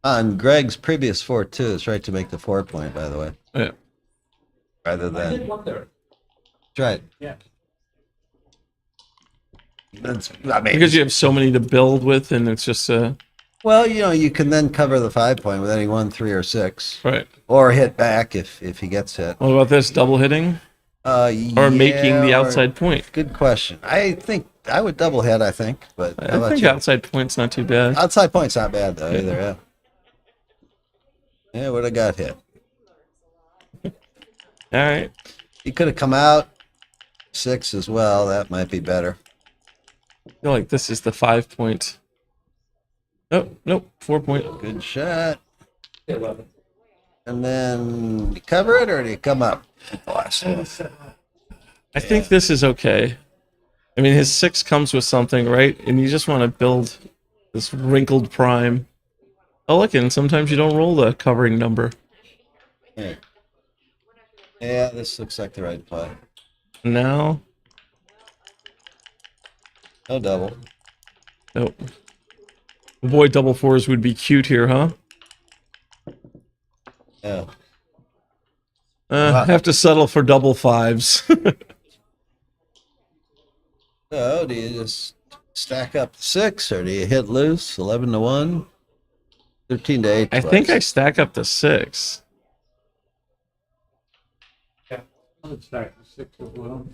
On Greg's previous 4-2, it's right to make the 4 point, by the way. Yeah. Rather than. That's right. Yeah. I mean, Because you have so many to build with, and it's just Well, you know, you can then cover the 5 point with any 1, 3, or 6. right. Or hit back if he gets hit. What about this double hitting or making the outside point? Good question. I think I would double hit, I think. But how I about think you? outside point's not too bad. Outside point's not bad, though, either, yeah. Yeah, would have got hit. All right. He could have come out 6 as well. That might be better. I feel like this is the 5 point. Nope, 4 point. Good shot. And then you cover it or do you come up? Blast. I think this is okay. I mean, his 6 comes with something, right? And you just want to build this wrinkled prime. Oh, look, and sometimes you don't roll the covering number. Yeah. Yeah, this looks like the right play. Now, No double. nope. Boy, double 4s would be cute here, huh? Yeah. Have to settle for double 5s. So do you just stack up 6 or do you hit loose? 11-1? 13-8. I think I stack up to 6. Yeah. I'd stack the 6 as well.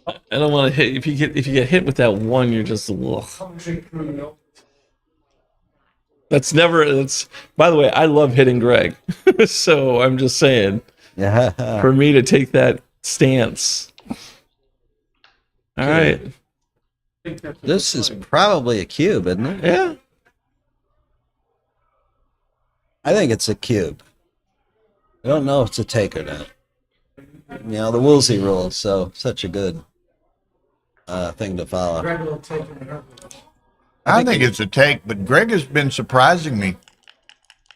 I don't want to hit. If you get hit with that 1, you're just ugh. That's never. That's. By the way, I love hitting Greg, so I'm just saying. Yeah. For me to take that stance. All right. This is probably a cube, isn't it? Yeah. I think it's a cube. I don't know if it's a take or not. the Woolsey rules. So such a good thing to follow. Greg will take it. I think it's a take, but Greg has been surprising me.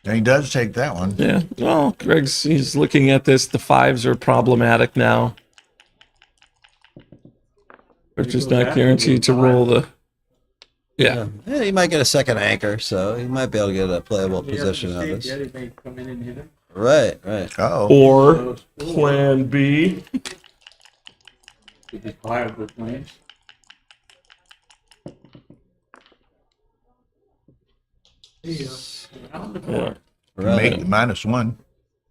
And he does take that one. Yeah. Well, he's looking at this. The fives are problematic now. They're just not guaranteed to roll the. Yeah. Yeah, he might get a second anchor, so he might be able to get a playable position out of this. Right. Oh. Or plan B. Yeah. Make the -1.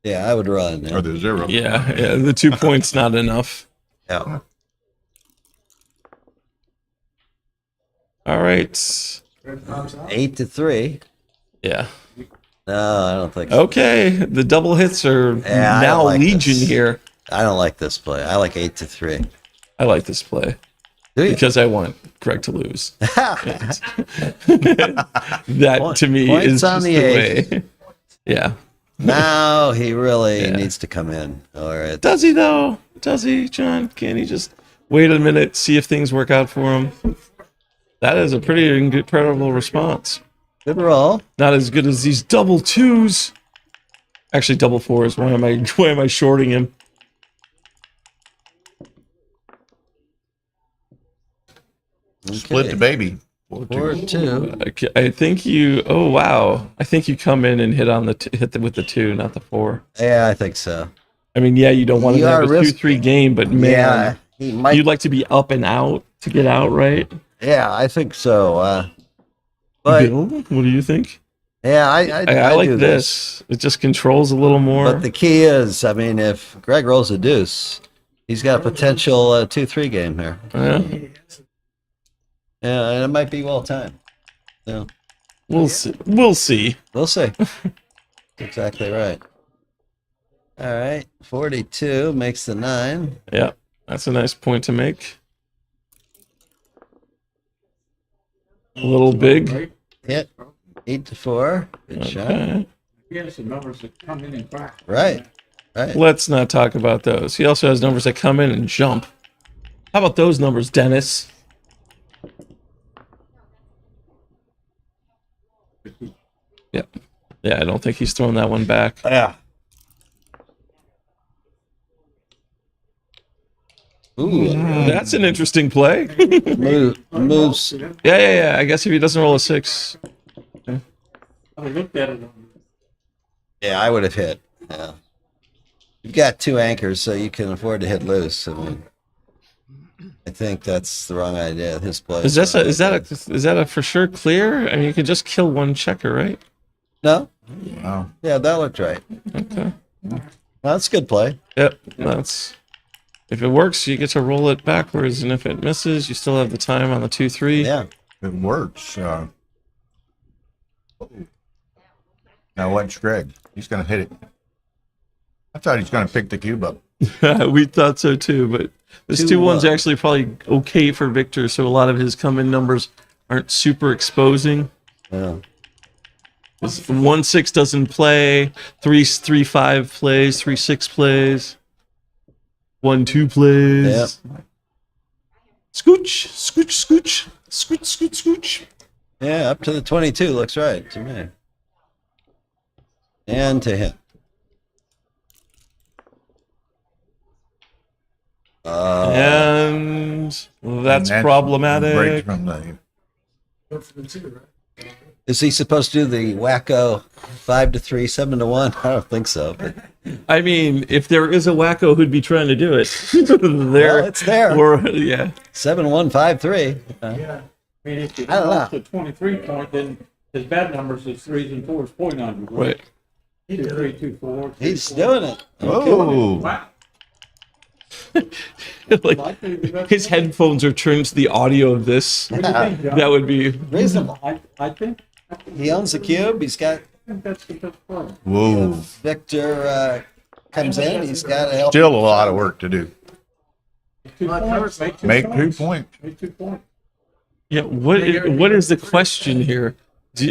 Yeah, I would run. Yeah. Or the 0. Yeah, the 2 points not enough. Yeah. All right. 8-3. Yeah. No, I don't think so. Okay, the double hits are I now don't like legion this. here. I don't like this play. I like 8-3. I like this play. Do you? Because I want Greg to lose. That to me Points is on just the the eighth. way. Yeah. Now he really needs to come in. Or it's, Does he though? Does he, John? Can he just wait a minute, see if things work out for him? That is a pretty incredible response. Good roll. Not as good as these double 2s. Actually, double 4s. Why am I shorting him? Split the baby. 4-2. I think you. Oh wow! I think you come in and hit on the with the 2, not the 4. Yeah, I think so. I mean, yeah, you don't want to have a 2-3 game, but man, he might. you'd like to be up and out to get out, right? Yeah, I think so. But Bill, what do you think? yeah, I like do this. It just controls a little more. But the key is, I mean, if Greg rolls a deuce, he's got a potential 2-3 game here. Yeah. Yeah, and it might be well timed. Yeah. We'll see. We'll see. We'll see. Exactly right. All right, 42 makes the 9. Yeah, that's a nice point to make. A little big. Hit 8-4. Good shot. Yes, the numbers that come in and back. Right. Let's not talk about those. He also has numbers that come in and jump. How about those numbers, Dennis? Yeah. Yeah, I don't think he's thrown that one back. Yeah. Ooh, that's an interesting play. Moves. Yeah. I guess if he doesn't roll a 6. I looked at it. Yeah, I would have hit. Yeah. You've got 2 anchors, so you can afford to hit loose. I mean, I think that's the wrong idea. His play. Is that a for sure clear? I mean, you could just kill one checker, right? No. Oh. Yeah, that looked right. Okay. Well, that's a good play. Yep. That's. If it works, you get to roll it backwards, and if it misses, you still have the time on the 2-3. Yeah. It works. Now watch Greg. He's going to hit it. I thought he's going to pick the cube up. We thought so too, but this 2-1's actually probably okay for Victor, so a lot of his come-in numbers aren't super exposing. Yeah. 1-6 doesn't play, 3-5 plays, 3-6 plays, 1-2 plays. Yep. Scooch. Yeah, up to the 22 looks right to me. And to him. And that's problematic. Break from the Is he supposed to do the wacko 5-3, 7-1? I don't think so. But I mean, if there is a wacko who'd be trying to do it, well, it's there. Yeah. 7-1, 5-3. Yeah. I mean, if you I don't know. go to 23 point, then his bad numbers is 3s and 4s point on you. Right. 2-3, 2-4. He's doing it. Whoa. Wow. Like his headphones are turned to the audio of this. What do you think, John? That would be reasonable. I think He owns the cube. He's got. that's the best part. Whoa. Victor comes in. He's got to help. Still a lot of work to do. 2 points. Make 2 points. Make 2 points. Yeah. What is the question here?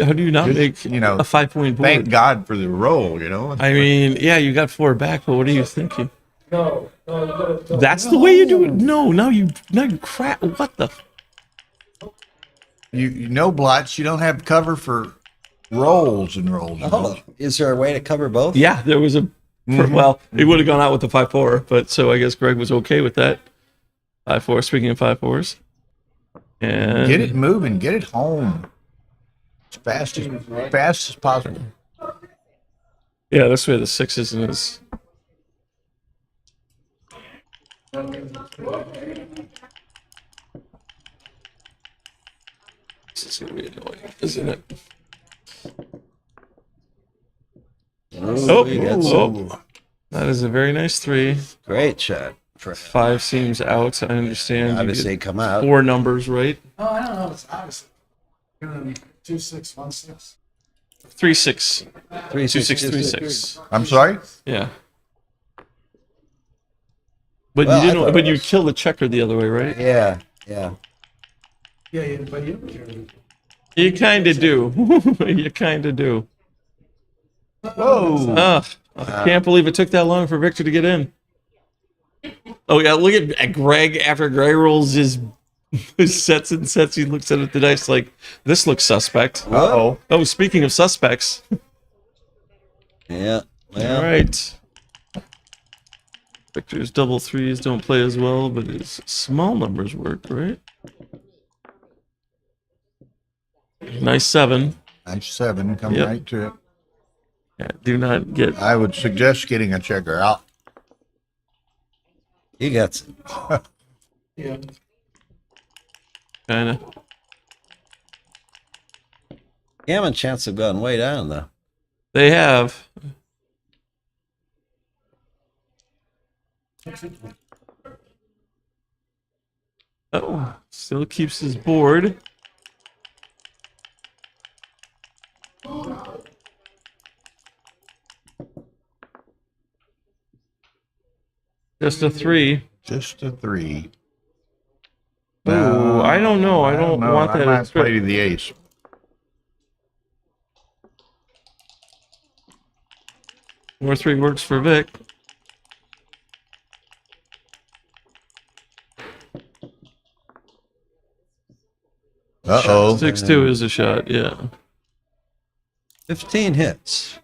How do you not make a 5-point board? Thank God for the roll. I mean, yeah, you got 4 back, but what are you thinking? No. That's the way you do it. No, now you crap. What the? You no blots. You don't have cover for rolls and rolls. And rolls. Is there a way to cover both? Yeah, there was a. Well, he would have gone out with the 5-4, but so I guess Greg was okay with that. 5-4. Speaking of 5-4s, and get it moving. Get it home as fast as possible. Yeah, this way the 6 isn't as. This is gonna be annoying, isn't it? Oh, that is a very nice 3. Great shot. 5 seems out. I understand. Yeah, obviously, you get come out. 4 numbers, right? Oh, I don't know. It's obviously 2-6-1-6. 3-6. 3-6, 2-6-3-6. I'm sorry. Yeah. But Well, you I didn't. thought But it you was- kill the checker the other way, right? Yeah. Yeah, but you don't care. You kind of do. You kind of do. Whoa! Ugh, I can't believe it took that long for Victor to get in. Oh yeah, look at Greg. After Greg rolls his sets and sets, he looks at the dice like, this looks suspect. Uh-oh. Oh, speaking of suspects. Yeah. All right. Victor's double 3s don't play as well, but his small numbers work, right? Nice 7. Nice 7. Come Yep. right to it. Yeah, do not get. I would suggest getting a checker out. You got some. Yeah. Kind of. Gammon chance have gone way down, though. They have. Oh, still keeps his board. Just a 3. Just a 3. Oh, I don't know. I don't want I that. might as play to the ace. More 3 works for Vic. Uh-oh. 6-2 is a shot, yeah. 15 hits.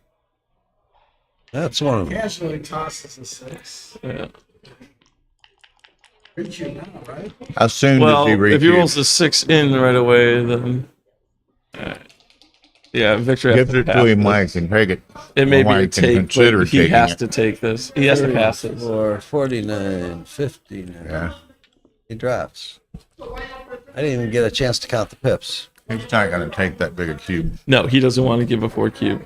That's one of them. Casually tosses a 6. Yeah. Reach you now, right? How soon Well, does he reach if he you? rolls a 6 in right away, then yeah, Victor has Give to it pass to him, this. Mike, and take it. It may Or be a Mike can take, consider but he taking has it. to take this. He has to pass this. 34, 49, 59. Yeah. He drops. I didn't even get a chance to count the pips. He's not going to take that big a cube. No, he doesn't want to give a 4 cube.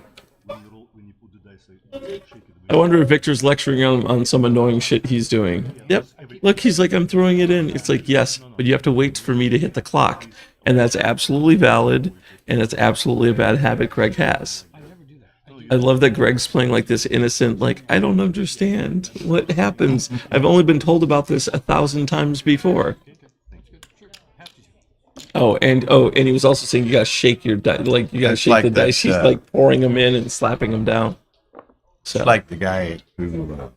I wonder if Victor's lecturing on some annoying shit he's doing. Yep. Look, he's like, I'm throwing it in. It's like, yes, but you have to wait for me to hit the clock. And that's absolutely valid, and it's absolutely a bad habit Greg has. I love that Greg's playing like this innocent, like, I don't understand what happens. I've only been told about this 1,000 times before. Oh, and he was also saying you gotta shake your dice, like you gotta It's shake like the dice. that, He's like pouring them in and slapping them down. So It's like the guy who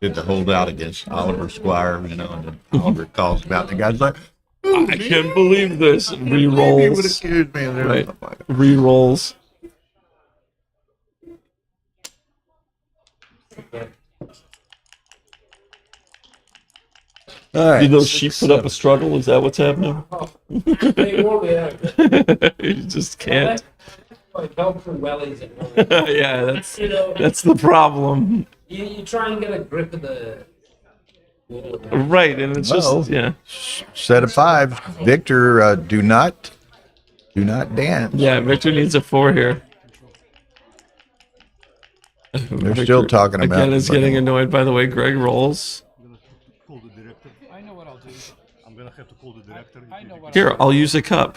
did the holdout against Oliver Squire, and then Oliver calls him out. The guy's like, I can't believe this. He would Re-rolls. accuse me of this. Right. Re-rolls. All right. Did those sheep put up a struggle? Is that what's happening? They will, yeah. You just can't. Like go through wellies and Yeah, You know, that's the problem. you try and get a grip of the. Right, and it's Well, just yeah. Set of 5. Victor, do not dance. Yeah, Victor needs a 4 here. They're still talking about Again, is getting annoyed by the way Greg rolls. Here, I'll use a cup.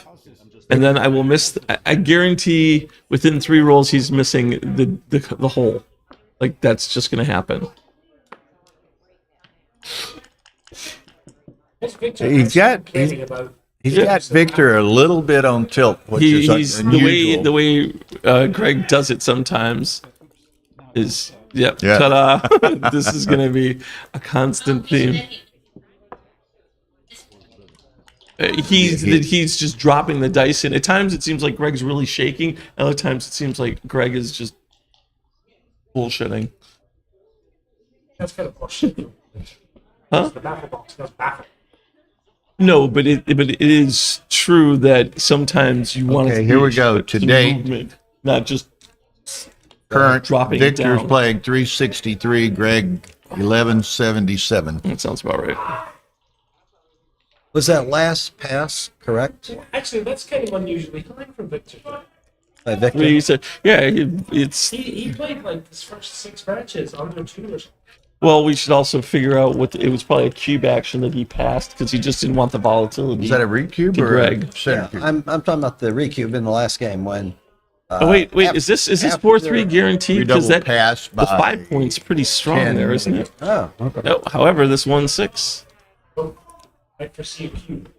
And then I will miss. I guarantee within 3 rolls he's missing the hole. Like that's just gonna happen. He's got Victor a little bit on tilt, which is He's unusual. the way Greg does it sometimes. is yep. Yeah. Ta-da! This is going to be a constant theme. He's just dropping the dice in. At times it seems like Greg's really shaking. Other times it seems like Greg is just bullshitting. That's kind of bullshit. Huh? The baffle box does baffle. No, but it is true that sometimes you want to. Okay, here we go. Today, movement, not just current dropping Victor's down. playing 363. Greg 1177. That sounds about right. Was that last pass correct? Actually, that's kind of unusually high for Victor. By Victor? He said, yeah, it's. He played like his first 6 matches under 2 or something. Well, we should also figure out what it was. Probably a cube action that he passed because he just didn't want the volatility. Is that a recube or Greg? a center Yeah, cube? I'm talking about the recube in the last game when. Oh wait, is this 4-3 guaranteed? Because that pass the by 5 points pretty strong 10. there, isn't it? Oh, okay. No, however, this 1-6. I foresee a cube.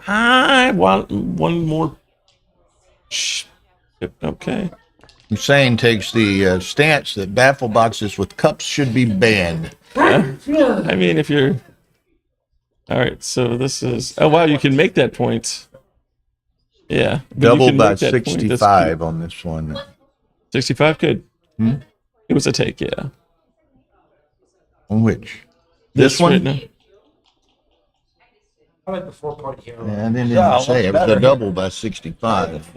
I want one more. Okay. Hussein takes the stance that baffle boxes with cups should be banned. Yeah. I mean, if you're. All right, so this is. Oh wow, you can make that point. Yeah. but you Double can by make that point. That's 65 good. on this one. 65, good. Hmm? It was a take, yeah. On which? This one? right now. I like the 4-point here. Yeah, I didn't say it was a double by 65.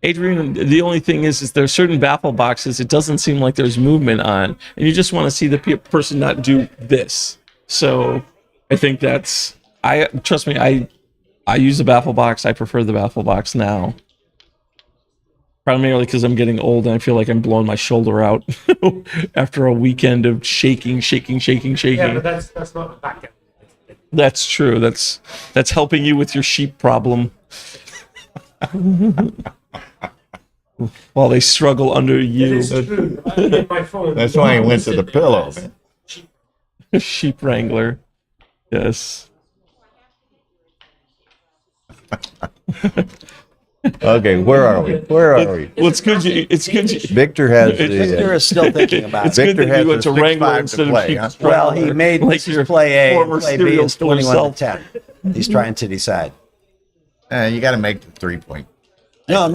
Adrian, the only thing is there are certain baffle boxes it doesn't seem like there's movement on, and you just want to see the person not do this. So I think that's trust me, I use a baffle box. I prefer the baffle box now, primarily because I'm getting old and I feel like I'm blowing my shoulder out after a weekend of shaking. Yeah, but that's not a backgammon. That's true. That's helping you with your sheep problem. While they struggle under you. It is true. I hit my phone. That's why he went to the pillow. Sheep wrangler. Yes. Okay, where are we? Where are we? Well, it's good. It's good. Victor has the. Victor is still thinking about It's it. good Victor that has you went the to Wrangler 6-5 to instead play, of Sheep huh? Well, he made like this is your play A. former Play B serial is killer 21 self. to 10. He's trying to decide. You got to make the 3-point. No.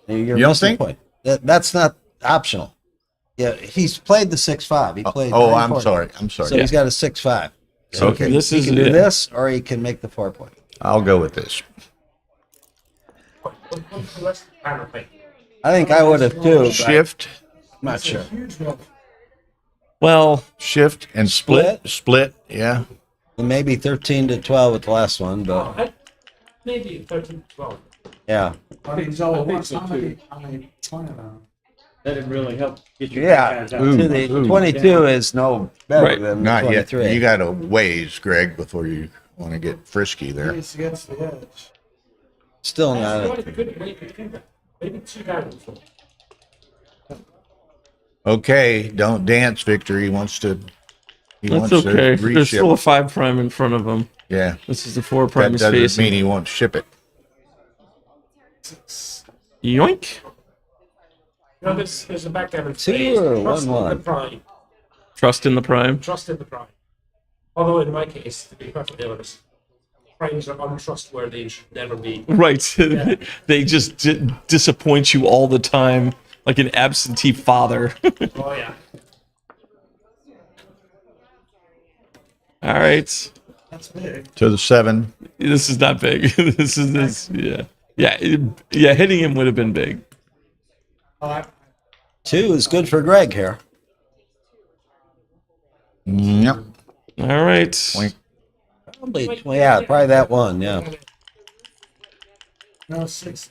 You're You don't missing think? the point. That's not optional. Yeah, he's played the 6-5. He played. Oh, 9-4. I'm sorry. So he's got a 6-5. So Okay. This he is can do this, or he can make the 4-point. I'll go with this. I think I would have too. but Shift, I'm not sure. Well, shift, and split. Yeah. And maybe 13 to 12 with the last one, but Maybe 13 to 12. yeah. I think so too. That didn't really help get your Yeah. backhands out. To the 22 is no better Right. than Not yet. 23. You got a ways, Greg, before you want to get frisky there. It's against the edge. Still That's not. not a good way to do that. Maybe 2 guys. Okay, don't dance, Victor. He wants to. He that's wants okay. to There's still a reship. 5 prime in front of him. Yeah. This is the 4 prime That is doesn't facing. mean he won't ship it. Yoink. No, there's a backgammon 2 phase. or Trust in the 1-1? prime. Trust in the prime. Trust in the prime. Although in my case, to be perfectly honest, primes are untrustworthy and should never be. Right. Yeah. They just disappoint you all the time, like an absentee father. Oh yeah. All right. That's big. To the 7. This is not big. this. Yeah. Hitting him would have been big. 2 is good for Greg here. Yep. All right. Probably that one. Yeah. No 6.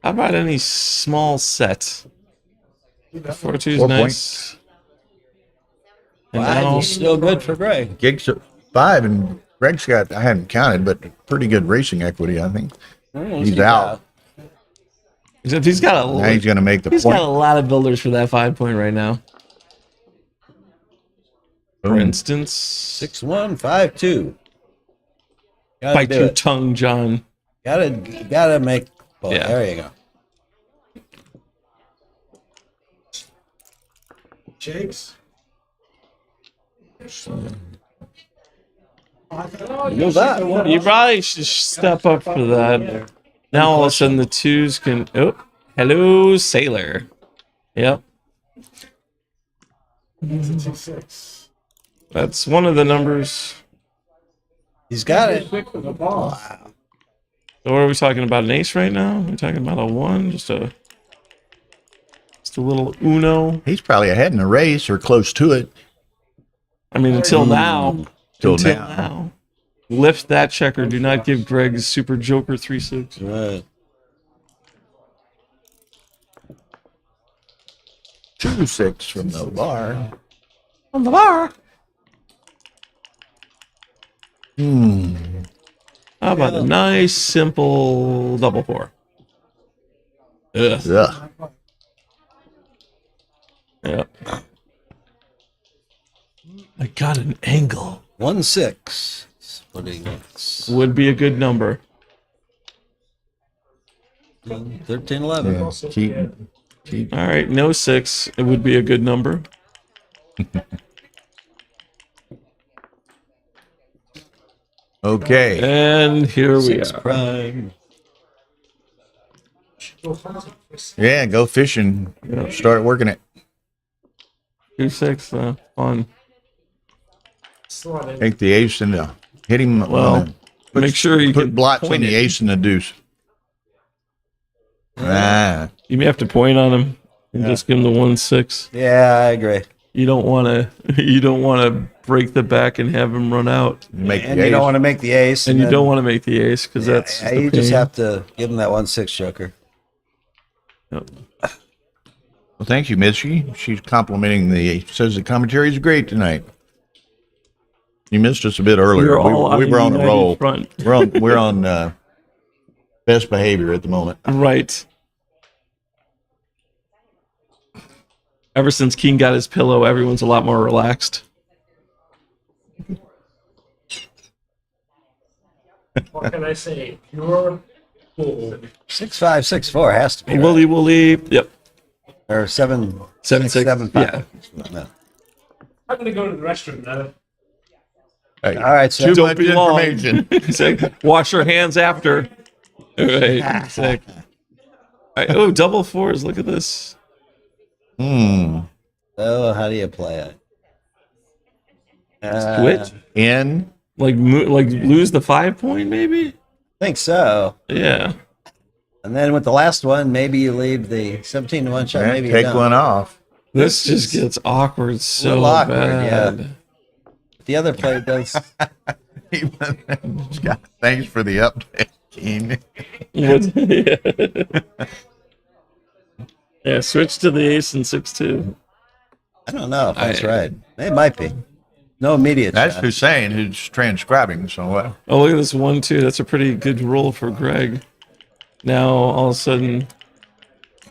How about any small set? 4-2 is 4 nice. And now, 5 is still good for Greg. Gig's at 5, and Greg's got, I haven't counted, but pretty good racing equity, I think. He's out. except he's got a. Now he's going to make the He's point. got a lot of builders for that 5 point right now. For instance, 6-1, 5-2. Bite your tongue, John. Gotta make. Well, Yeah. there you go. Jakes. You probably should step up for that. Now all of a sudden the twos can. Oh, hello, Sailor. Yep. That's one of the numbers. He's got it. Wow. So what are we talking about? An ace right now? We're talking about a one, just a little uno. He's probably ahead in the race or close to it. I mean, until now. Till now. Lift that checker. Do not give Greg Super Joker 3-6. Right. 2-6 from the bar. On the bar. How about a nice, simple double four? Ugh. Ugh. Yep. I got an angle. 1-6. Splitting it. Would be a good number. 13-11. Cheap. All right, no 6. It would be a good number. Okay. And here we are. Prime. Yeah, go fishing. Start working it. 2-6, fun. Take the ace and hit him. Well, make sure you put can blots on point the it. ace and the deuce. You may have to point on him and just give him the 1-6. Yeah, I agree. You don't want to. You don't want to break the back and have him run out. And you don't want to make the ace. And you then- don't want to make the ace because that's. Yeah, the you just pain. have to give him that 1-6 joker. Yep. Well, thank you, Missy. She's complimenting says the commentary is great tonight. You missed us a bit earlier. We were on a roll. Front. We're on best behavior at the moment. Right. Ever since King got his pillow, everyone's a lot more relaxed. What can I say? Pure cool. 6-5-6-4 has to be. Woolly Woolly. Yep. Or 7-6. 7-6. Yeah. No. I'm gonna go to the restroom now. Hey, All right, so too Don't much be long. information. It's like, wash your hands after. All right. It's like, all right. Oh, double fours. Look at this. Oh, how do you play it? Switch? In? Like lose the 5 point, maybe? Think so. Yeah. And then with the last one, maybe you leave the 17-1 shot. Yeah, Maybe you take don't. one off. This just gets awkward so Little awkward, bad. yeah. The other play does. Thanks for the update, Keen. Yeah, switch to the ace and 6-2. I don't know if that's right. It might be. No immediate. That's shot. Hussein who's transcribing. So Oh, look at this 1-2. That's a pretty good roll for Greg. Now, all of a sudden...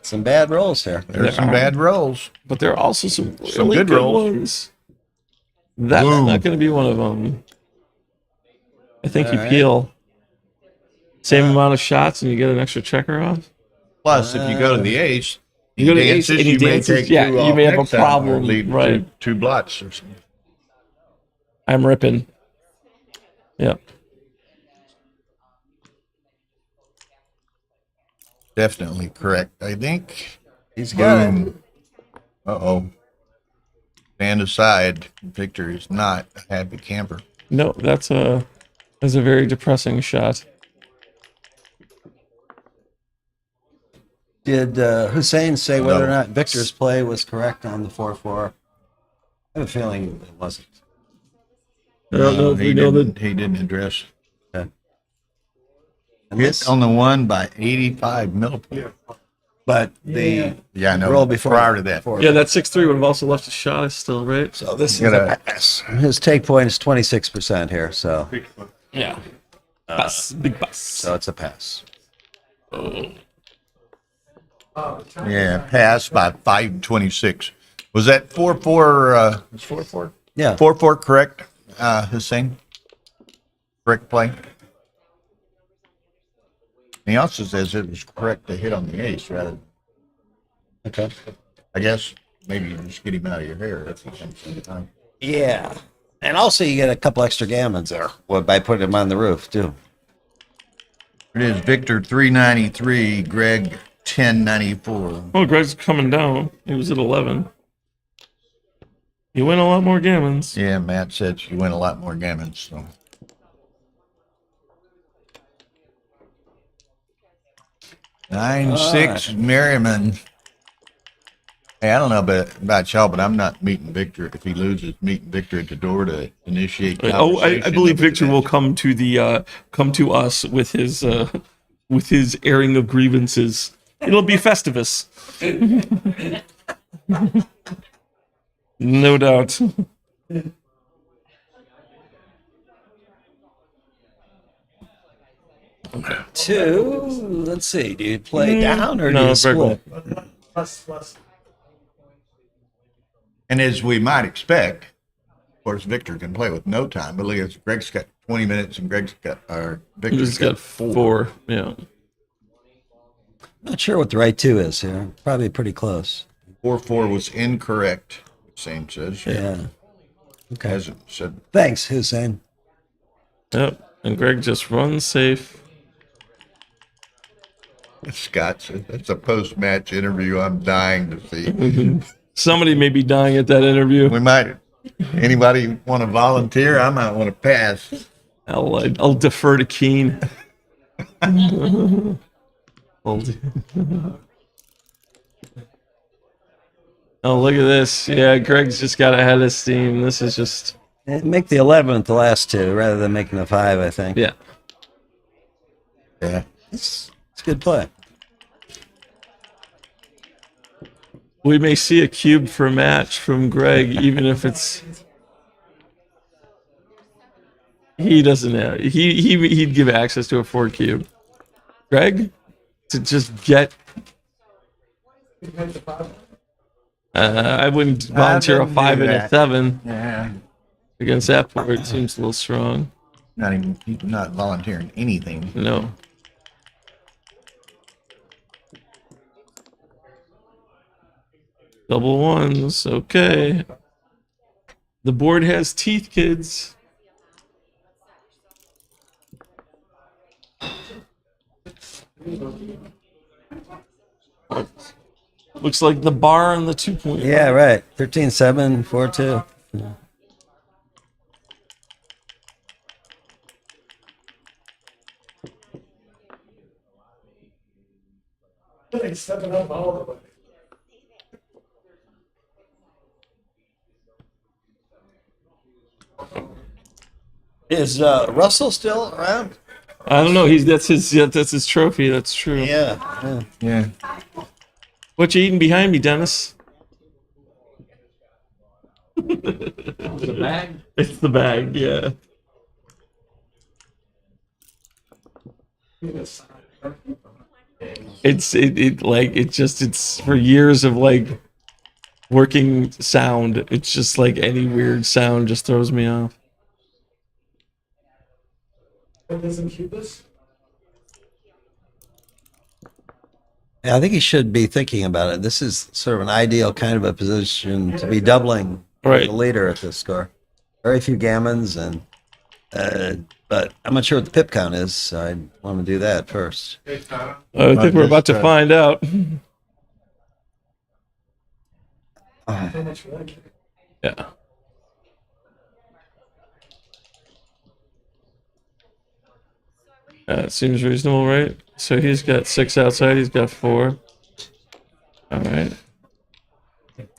Some bad rolls here. There's some bad rolls. But there are also some really good good rolls. ones. That's Boom. not going to be one of them. I think you All right. peel. Same amount of shots and you get an extra checker off. Plus, if you go to the ace, You go to the ace and he you may dances, take yeah, two you off may have a next time, or problem, leave right. two blots or something. I'm ripping. Yep. Definitely correct, I think. He's got it. Uh-oh. Stand aside. Victor is not a happy camper. No, that's a very depressing shot. Did Hussein say whether or No. not Victor's play was correct on the 4-4? I have a feeling it wasn't. I don't know if he we know didn't, he didn't address. Okay. And Hit this, on the one by 85 millipoints. but the Yeah, I know. roll before Prior to that. Yeah, that 6-3 would have also left a shot still, right? So this You is gotta- a pass. His take point is 26% here, so Yeah. Bus. Big bus. so it's a pass. Yeah, pass by 526. Was that 4-4? 4-4. Yeah. 4-4 correct, Hussein? Correct play? He also says it was correct to hit on the ace rather. Okay. I guess. maybe you just get him out of your hair at the same time. Yeah. And also you get a couple extra gammons there by putting them on the roof too. It is Victor 393, Greg 1094. Well, Greg's coming down. He was at 11. You win a lot more gammons. Yeah, Matt said you win a lot more gammons. So. Nine six Merriman. Hey, I don't know about y'all, but I'm not meeting Victor if he loses. Meeting Victor at the door to initiate. Oh, I believe Victor will come to us with his airing of grievances. It'll be Festivus. No doubt. Two. Let's see. Do you play down or do no, you split? Plus. And as we might expect, of course, Victor can play with no time. But look at Greg's got 20 minutes, and Victor's got four. Yeah. Not sure what the right two is here. Probably pretty close. 4-4 was incorrect. Hussein says. Yeah. Okay. Hasn't said. Thanks, Hussein. Yep. And Greg just runs safe. Scott, that's a post-match interview I'm dying to see. Somebody may be dying at that interview. We might. Anybody want to volunteer? I might want to pass. I'll defer to Keen. Oh, look at this. Yeah, Greg's just got ahead of steam. This is just... Make the 11th the last two rather than making the 5, I think. Yeah. Yeah. It's a good play. We may see a cube for a match from Greg, even if it's... He doesn't have... He'd give access to a 4 cube. Greg? To just get... I wouldn't volunteer a 5 and a 7. Yeah. Against that board, it seems a little strong. He's not volunteering anything. No. Double ones, okay. The board has teeth, kids. Looks like the bar and the 2-point. Yeah, right. 13-7, 4-2. Yeah. Stepping up all the way. Is Russell still around? I don't know. That's his trophy. That's true. Yeah. What you eating behind me, Dennis? The bag? It's the bag. Yeah. It's for years of like working sound. It's just like any weird sound just throws me off. Doesn't keep us? Yeah, I think he should be thinking about it. This is sort of an ideal kind of a position to be doubling the leader at this score. Very few gammons, and but I'm not sure what the pip count is, so I want to do that first. I think we're about to find out. Yeah. It seems reasonable, right? So he's got 6 outside, he's got 4. All right.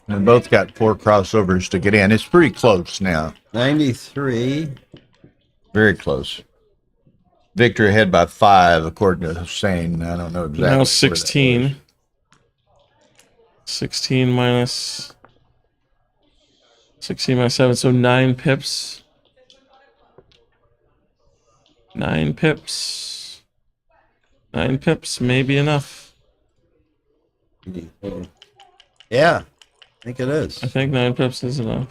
And both got 4 crossovers to get in. It's pretty close now. 93. Very close. Victor ahead by 5, according to Hussein. I don't know exactly. Now 16. 16 minus 7, so 9 pips. 9 pips. 9 pips may be enough. Yeah, I think it is. I think 9 pips is enough.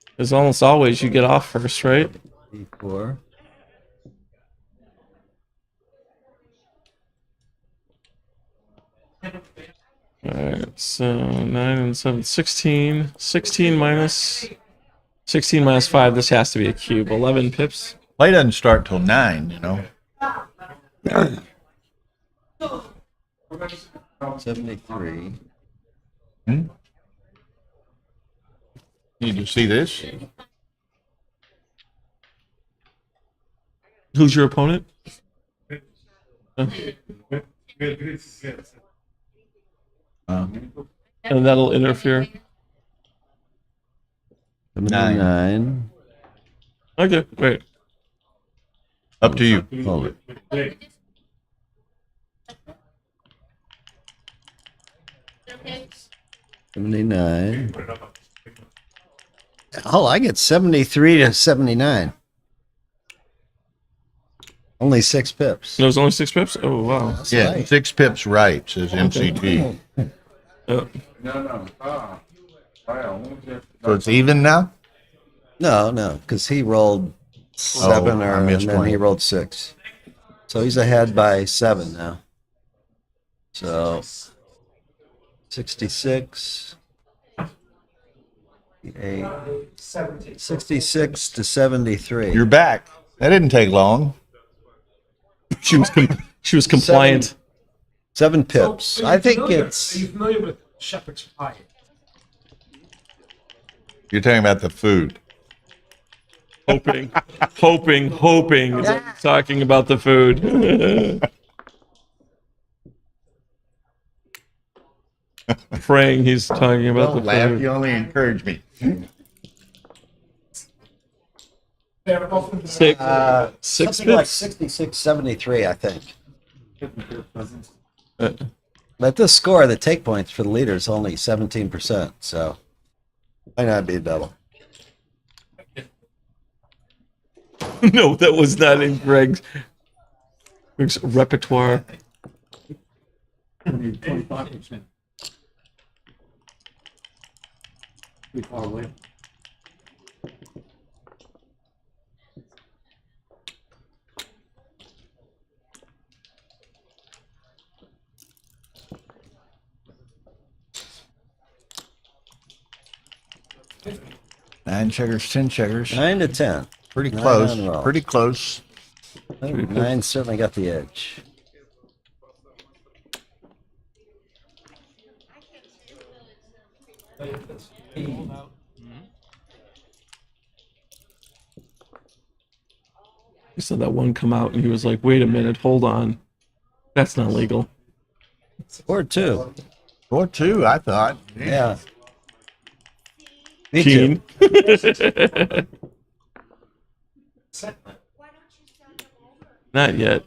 Because almost always you get off first, right? 4. Alright, so 9 and 7, 16. 16 minus 5. This has to be a cube. 11 pips. Play doesn't start till 9, you know. 73. Need to see this? Who's your opponent? And that'll interfere. 9. Okay, wait. Up to you. Hold it. 79. Oh, I get 73 to 79. Only 6 pips. There was only 6 pips? Oh, wow. That's Yeah, right. 6 pips right, says MCT. Oh. So it's even now? No, because he rolled 7 I and missed then one. he rolled 6. So he's ahead by 7 now. So 66. 66 to 73. You're back. That didn't take long. She was compliant. 7 pips. I think it's. Are you familiar with shepherd's pie? You're talking about the food. Hoping that talking about the food. Praying he's talking about Don't the laugh. food. You only encourage me. 6 Something like pips. 66, 73, I think. But this score, the take points for the leader is only 17%, so might not be a double. No, that was not in Greg's repertoire. 25%. Pretty far away. Nine checkers, 10 checkers. 9 to 10. Pretty 9 close. on roll. Pretty close. 9 certainly got the edge. He saw that one come out and he was like, wait a minute, hold on. That's not legal. Or 2. Or 2, I thought. Yeah. Me Keen. too. Not yet.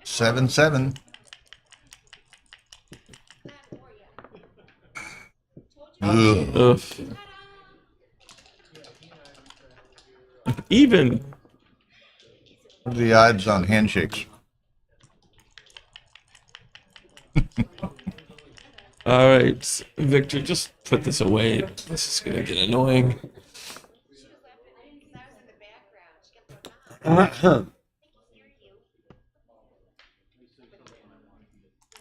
Seven, 7. Ugh. Ugh. Even. What are the odds on handshakes? All right, Victor, just put this away. This is gonna get annoying.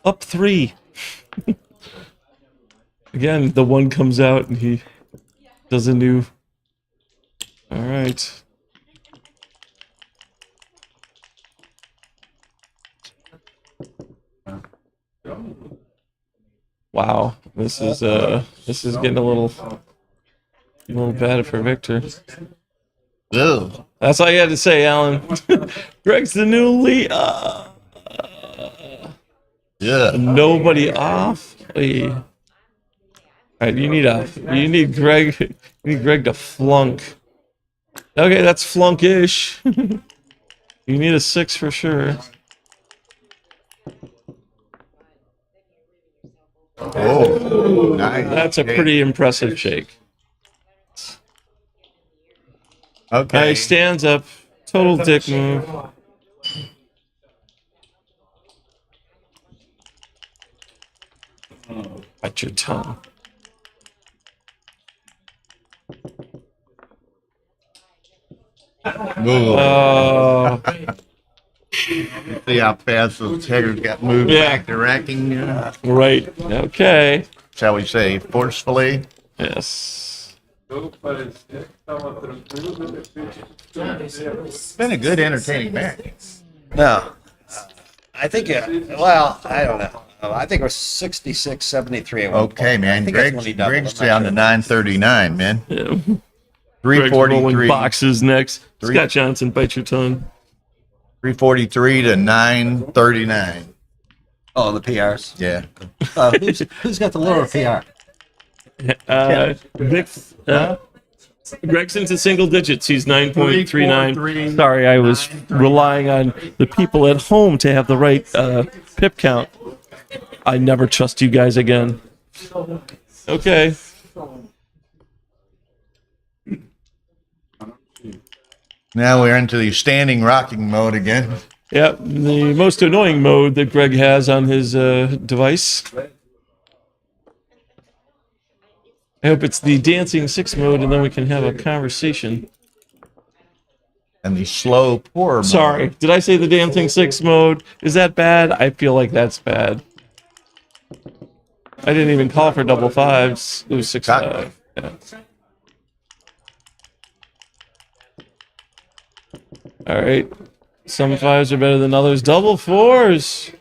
Up 3. Again, the one comes out and he does a new. All right. Wow, this is getting a little bad for Victor. Ugh. That's all you had to say, Alan. Greg's the new lead. Yeah. Nobody off. Hey. All right, you need Greg to flunk. Okay, that's flunkish. You need a 6 for sure. Oh, nice. That's a pretty impressive shake. Okay. He stands up. Total dick move. Bite your tongue. See how fast those checkers got moved back to racking. Right. Okay. Shall we say forcefully? Yes. It's been a good, entertaining match. No. I think, well, I don't know. I think it was 66-73 at one Okay, point. I man. think that's when he doubled. Greg's I'm not down to sure. 939, man. Yeah. 343. Rolling boxes next. Scott Johnson, bite your tongue. 343 to 939. Oh, the PRs. Yeah. Who's got the lower PR? Vic, Gregson's in single digits. He's 9.39. Sorry, I was relying on the people at home to have the right pip count. I never trust you guys again. Okay. Now we're into the standing rocking mode again. Yep, the most annoying mode that Greg has on his device. I hope it's the dancing 6 mode, and then we can have a conversation. And the slow pour mode. Sorry, did I say the dancing 6 mode? Is that bad? I feel like that's bad. I didn't even call for double fives. It was 6-5. Yeah. All right. Some fives are better than others. Double fours.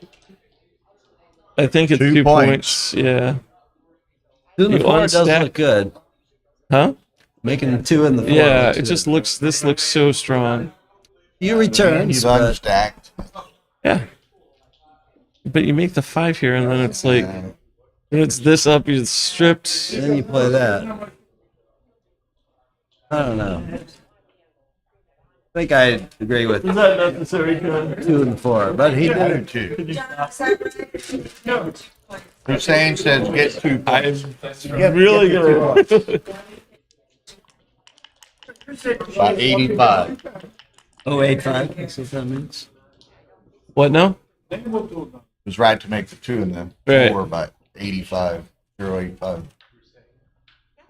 I think it's 2 points. Yeah. 2 in the You 4 does unstack- look good. Huh? Making 2 in the 4. Yeah, looks it good. just looks. This looks so strong. You return. You've unstacked. Yeah. But you make the 5 here, and then it's like, when it's this up, it's stripped. And then you play that. I don't know. I think I agree with Is that necessary, John? 2 and 4, but he did Two. Could you- Hussein says get 2 points. I'm really gonna. By 85. 085. That's what that means. What now? It was right to make the 2 and then Right. 4 by 85. 085.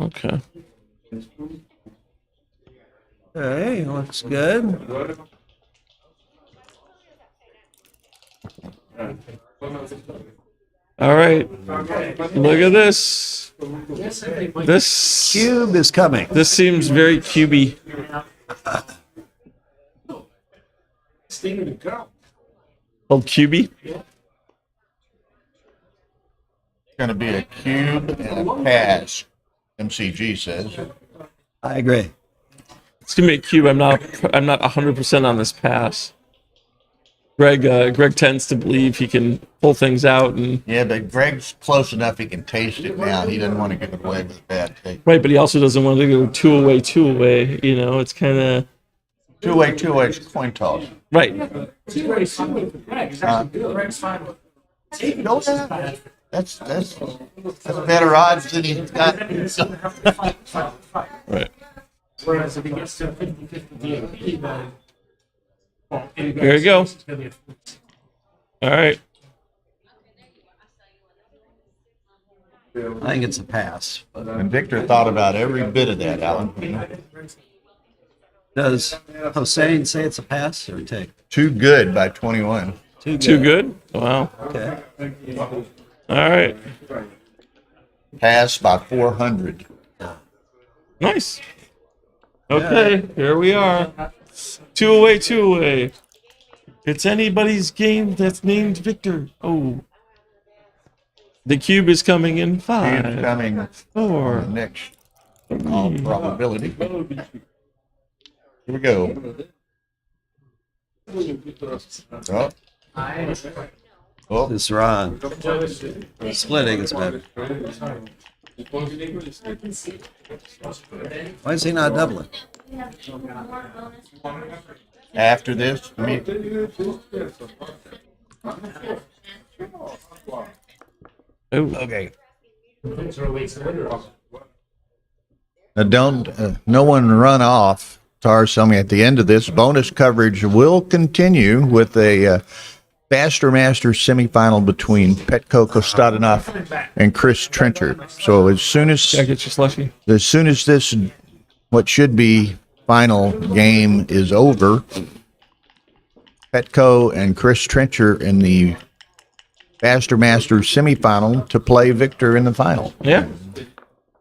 Okay. Hey, looks good. All right. Look at this. This cube is coming. This seems very cubey. Called cubey. It's going to be a cube and a pass, MCG says. I agree. It's gonna be a cube. I'm not 100% on this pass. Greg tends to believe he can pull things out, and Yeah, but Greg's close enough he can taste it now. He doesn't want to give it away with a bad taste. right, but he also doesn't want to go two away. You know, it's kind of Two-way is coin toss. right. Greg's fine with Greg. Greg's fine with That's better odds than he's got. Right. Whereas if he gets to 50-50 then There you go. All right. I think it's a pass. But And Victor thought about every bit of that, Alan. does Hossein say it's a pass or a take? Too good by 21. Too good. Too good. Wow. Okay. All right. Pass by 400. Nice. Okay, here we are. Two away. It's anybody's game that's named Victor. Oh. The cube is coming in 5. Cube's coming 4. next. All probability. Here we go. Oh. It's wrong. Splitting is better. Why is he not doubling? After this, Okay. Now don't no one run off. Tars tell me at the end of this, bonus coverage will continue with a Faster Masters semifinal between Petko Kostadinov and Chris Trencher. So as soon as this, what should be final game is over, Petco and Chris Trencher in the Master Masters semifinal to play Victor in the final. Yeah.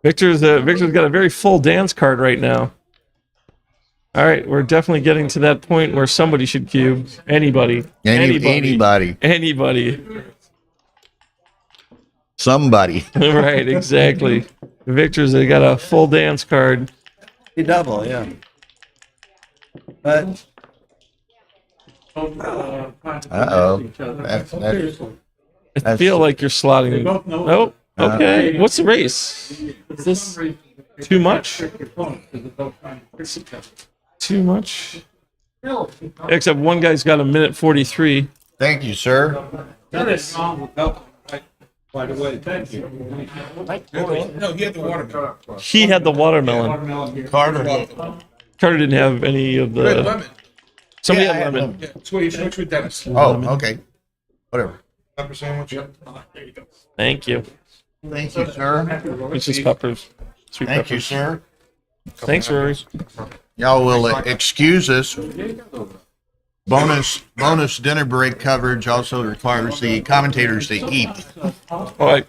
Victor's got a very full dance card right now. All right, we're definitely getting to that point where somebody should cube. Anybody. Anybody. Somebody. Right, exactly. Victor's got a full dance card. You double, yeah. But I feel like you're slotting. Oh, okay. What's the race? Is this too much? Too much? Except one guy's got a minute 43. Thank you, sir. By the way, thank you. No, he had the watermelon. He had the watermelon. Carter didn't have any of the. Red lemon. Somebody Yeah, had lemon. Yeah, it's what you switch with Dennis. Oh, okay. Whatever. Pepper sandwich. Yep. There you go. Thank you. Thank you, sir. It's just peppers. Sweet Thank peppers. you, sir. Thanks, Rory. Y'all will excuse us. Bonus dinner break coverage also requires the commentators to eat. All right.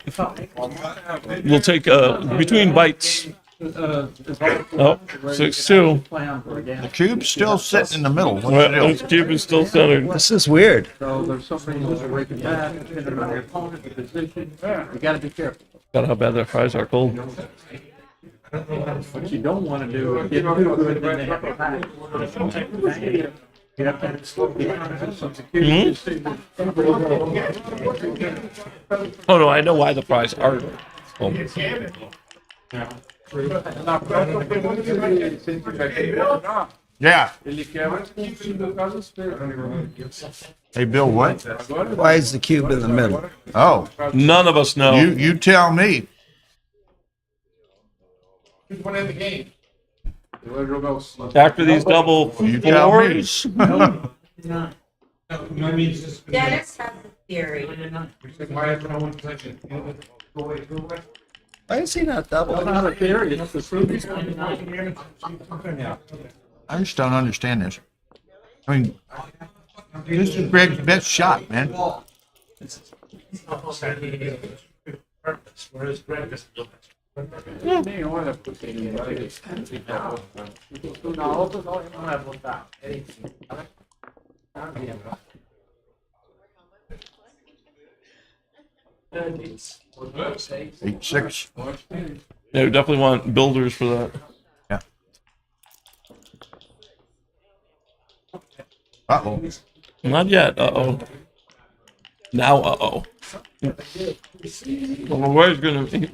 We'll take between bites. Oh, 6-2. The cube's still sitting in the middle. What's Well, the deal? the cube is still centered. this is weird. So there's somebody who's breaking back, depending on your opponent, the position. You gotta be careful. Got how bad their fries are cold. What you don't wanna do is get too good, then they have to back. You have to slow down some security. Oh no, I know why the fries are cold. Yeah. Hey, Bill, what? Why is the cube in the middle? Oh, None of us know. you tell me. Who's winning the game? After these double You tell me. fours. Dennis has a theory. Why is he not double? Not a theory, it's the truth. I just don't understand this. I mean, this is Greg's best shot, man. Eight, 6. Yeah, we definitely want builders for that. Yeah. Uh-oh. Not yet. Uh-oh. Now, uh-oh. Well, where's gonna be?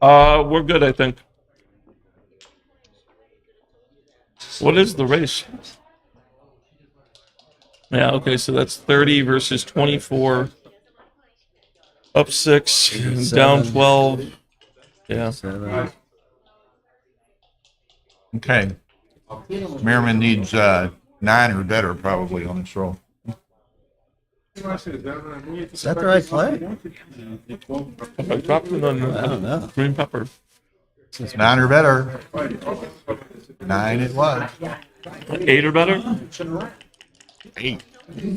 We're good, I think. What is the race? Yeah, okay, so that's 30 versus 24. Up 6, down 12. Yeah. Okay. Merriman needs 9 or better probably on this roll. Is that the right play? I dropped it on I don't know. green pepper. 9 or better. 9 it was. 8 or better? 8.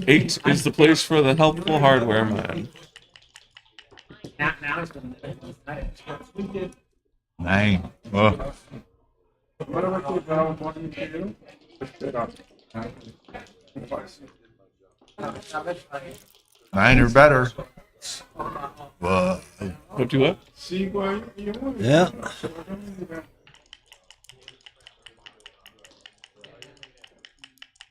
8 is the place for the helpful hardware man. 9. Oh. 9 or better. Whoa. What do what? Yeah.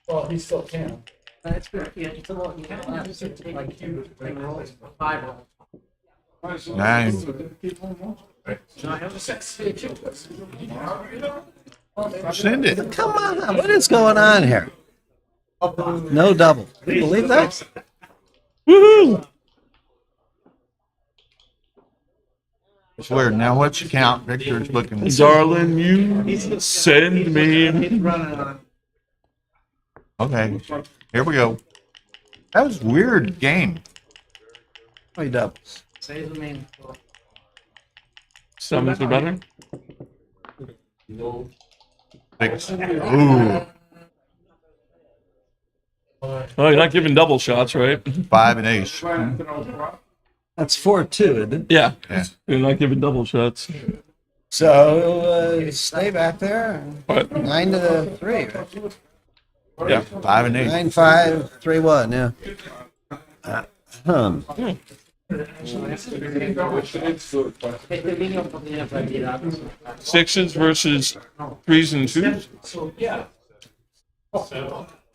Well, he still can. It's good. Yeah, it's a lot. You can't have to take like two, 5 rolls. 9. Send it. Come on, what is going on here? No double. Can you believe that? Woohoo! It's weird. Now what's the count? Victor's looking. Darling, you send me. Okay. Here we go. That was a weird game. Play doubles. Say the main. 7s or better? Six. Ooh. Oh, you're not giving double shots, right? 5 and ace. That's 4-2, isn't it? Yeah. Yeah. You're not giving double shots. So stay back there. What? 9-3. Right? Yeah. 5 and 8. 9-5, 3-1. Yeah. Sixes versus threes and twos.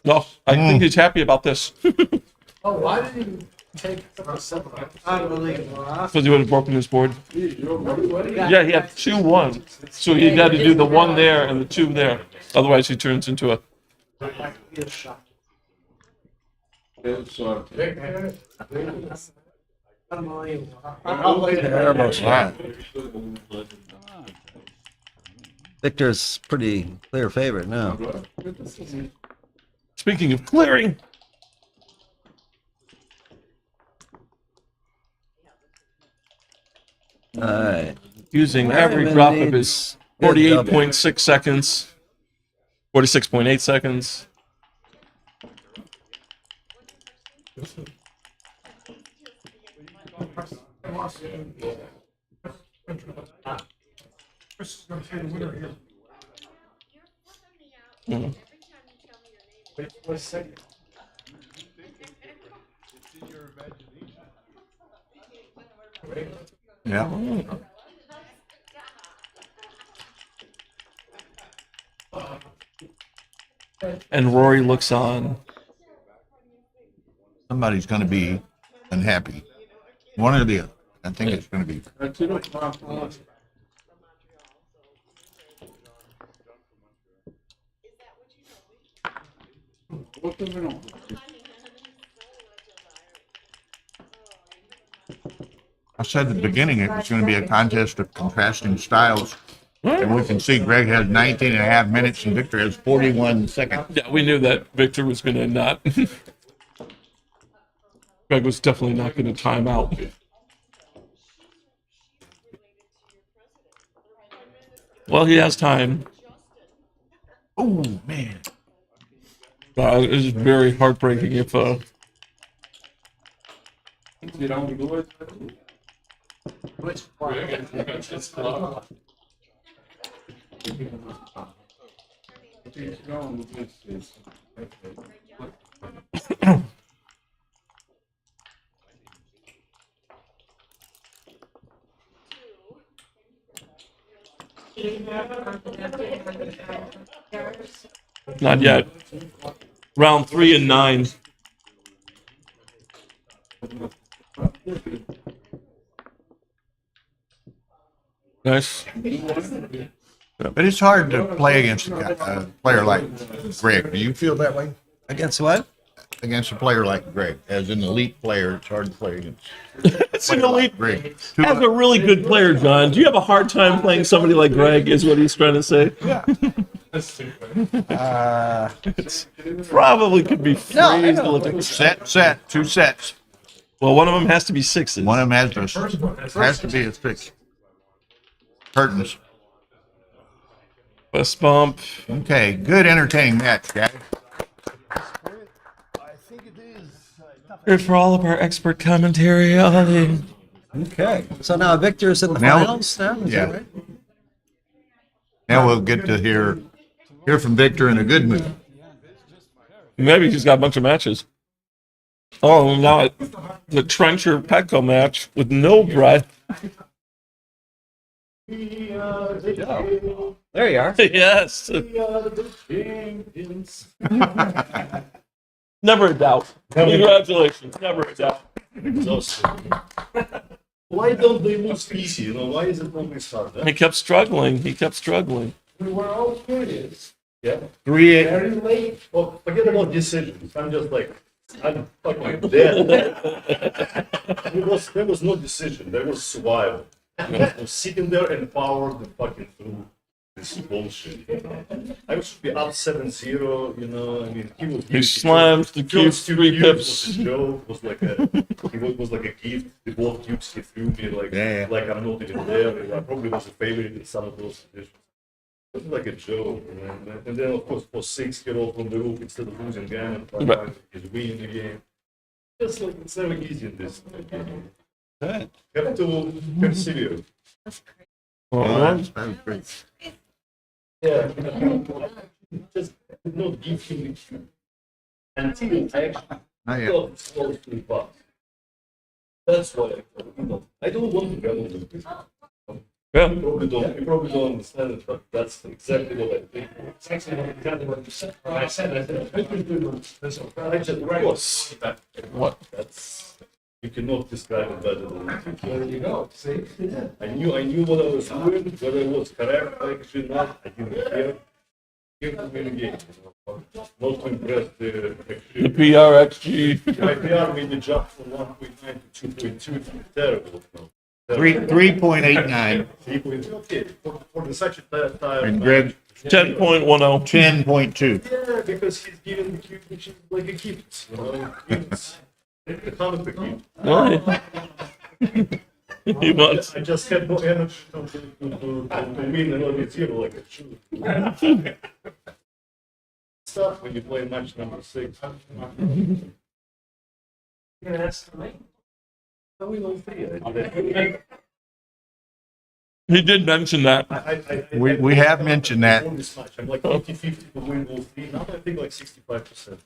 No, I think he's happy about this. Oh, why did you take unbelievable? Because he would have broken his board. Yeah, he had 2-1. So he had to do the 1 there and the 2 there. Otherwise, he turns into a. Unbelievable. Wow. Victor's pretty clear favorite now. Speaking of clearing. All right. Using every Merriman drop of needs his good double. 48.6 seconds. 46.8 seconds. Mhm. Yeah. And Rory looks on. Somebody's going to be unhappy. One or the other. I think it's going to be. I said at the beginning it was going to be a contest of contrasting styles. And we can see Greg has 19 and a half minutes and Victor has 41 seconds. Yeah, we knew that Victor was going to not. Greg was definitely not going to time out. Well, he has time. Oh, man. It is very heartbreaking if. Not yet. Round 3 and 9. Nice. But it's hard to play against a player like Greg. Do you feel that way? Against what? Against a player like Greg. As an elite player, it's hard to play against. It's an elite. Greg. As a really good player, John, do you have a hard time playing somebody like Greg, is what he's trying to say? Yeah. Probably could be phrased a little. Set, 2 sets. Well, one of them has to be sixes. One of them has to be a 6. Curtains. Best bump. Okay, good entertaining match, guys. Here for all of our expert commentary, Ollie. Okay. So now Victor's in the finals now? Is that right? Now we'll get to hear from Victor in a good mood. Maybe he's got a bunch of matches. Oh, now the Trencher Petco match with no breath. There you are. Yes. Never a doubt. Congratulations. Never a doubt. Why don't they lose easy? You know, why is it always hard? He kept struggling. He kept struggling. We were all curious. Yeah. Very late. Oh, forget about decisions. I'm just like, I'm fucking dead. There was no decision. There was survival. I was sitting there and powered the fucking through this bullshit. I should be up 7-0, you know. I mean, he slammed the cubes 3 pips. Was a joke. Was like a gift. The both cubes he threw me like I'm not even there. I probably was a favorite in some of those conditions. It was like a joke, man. And then, of course, for 6, he rolled from the roof instead of losing gammon. Right. He's winning the game. Just like, it's never easy in this game. Good. You have to persevere. That's great. Yeah, just not give him the cue. Until I actually Not yet. thought it's close to the box. That's why I thought, I don't want to gamble with this. Yeah. You probably don't understand it, but that's exactly what I think. It's actually exactly what you said. I said, I just, of course, What? that's, you cannot describe it better than that. there you go. See? I knew what I was doing, whether it was correct, actually not, I didn't care. Here to win the game, not to impress the The PRXG. My PR made the jump from 1.9 to 2.2, terrible. 3.89. 3.2, okay, for the such a tire. And Greg, 10.10. 10.2. Yeah, because he's giving the cube, which is like a gift, you know, it's a comic book gift. He wants. I just had no energy to win another zero like a shoe. Stuff when you play match number 6. Yeah, that's me. Oh, we don't see He did mention that. We have mentioned that. won this match. I'm like 50-50 to win all 3. Now I think like 65%.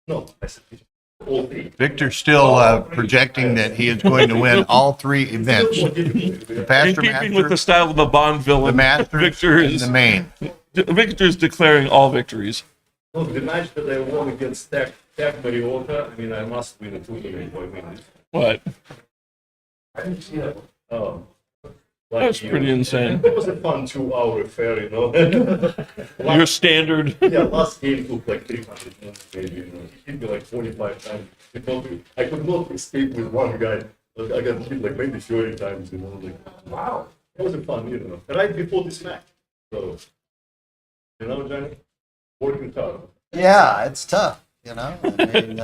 No, I said 50. All 3. Victor's still projecting that he is going to win all 3 events. The In Pastor keeping with the Master, style of a Bond villain, the Masters, Victor and is the main. Victor's declaring all victories. Look, the match that I won against Tech Mariota, I mean, I must win a tournament by winning. What? I didn't see that. Oh. That's pretty insane. It was a fun 2-hour affair, you know. Your standard. Yeah, last game took like 300 minutes, maybe. You know. He hit me like 45 times. I could not escape with one guy. Like, I got hit like maybe 30 times, you know. Like, wow, it was a fun, you know. Right before this match. So, you know, Johnny, working hard. Yeah, it's tough, you know. I mean,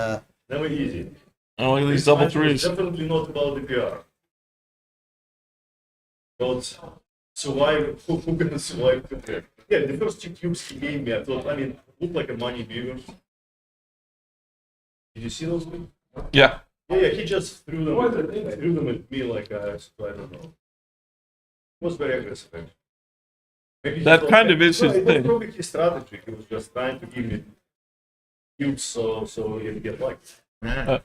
Never easy. Oh, look at these This double match was threes. Definitely not about the PR. Don't survive. Who can survive today? Yeah, the first 2 cubes he gave me, I thought, I mean, looked like a money beaver. Did you see those? Yeah. Yeah, he just threw them at me like I don't know. He was very aggressive. Actually. Maybe he That thought kind of is his it was thing. probably his strategy. He was just trying to give me cubes so he'd get liked. How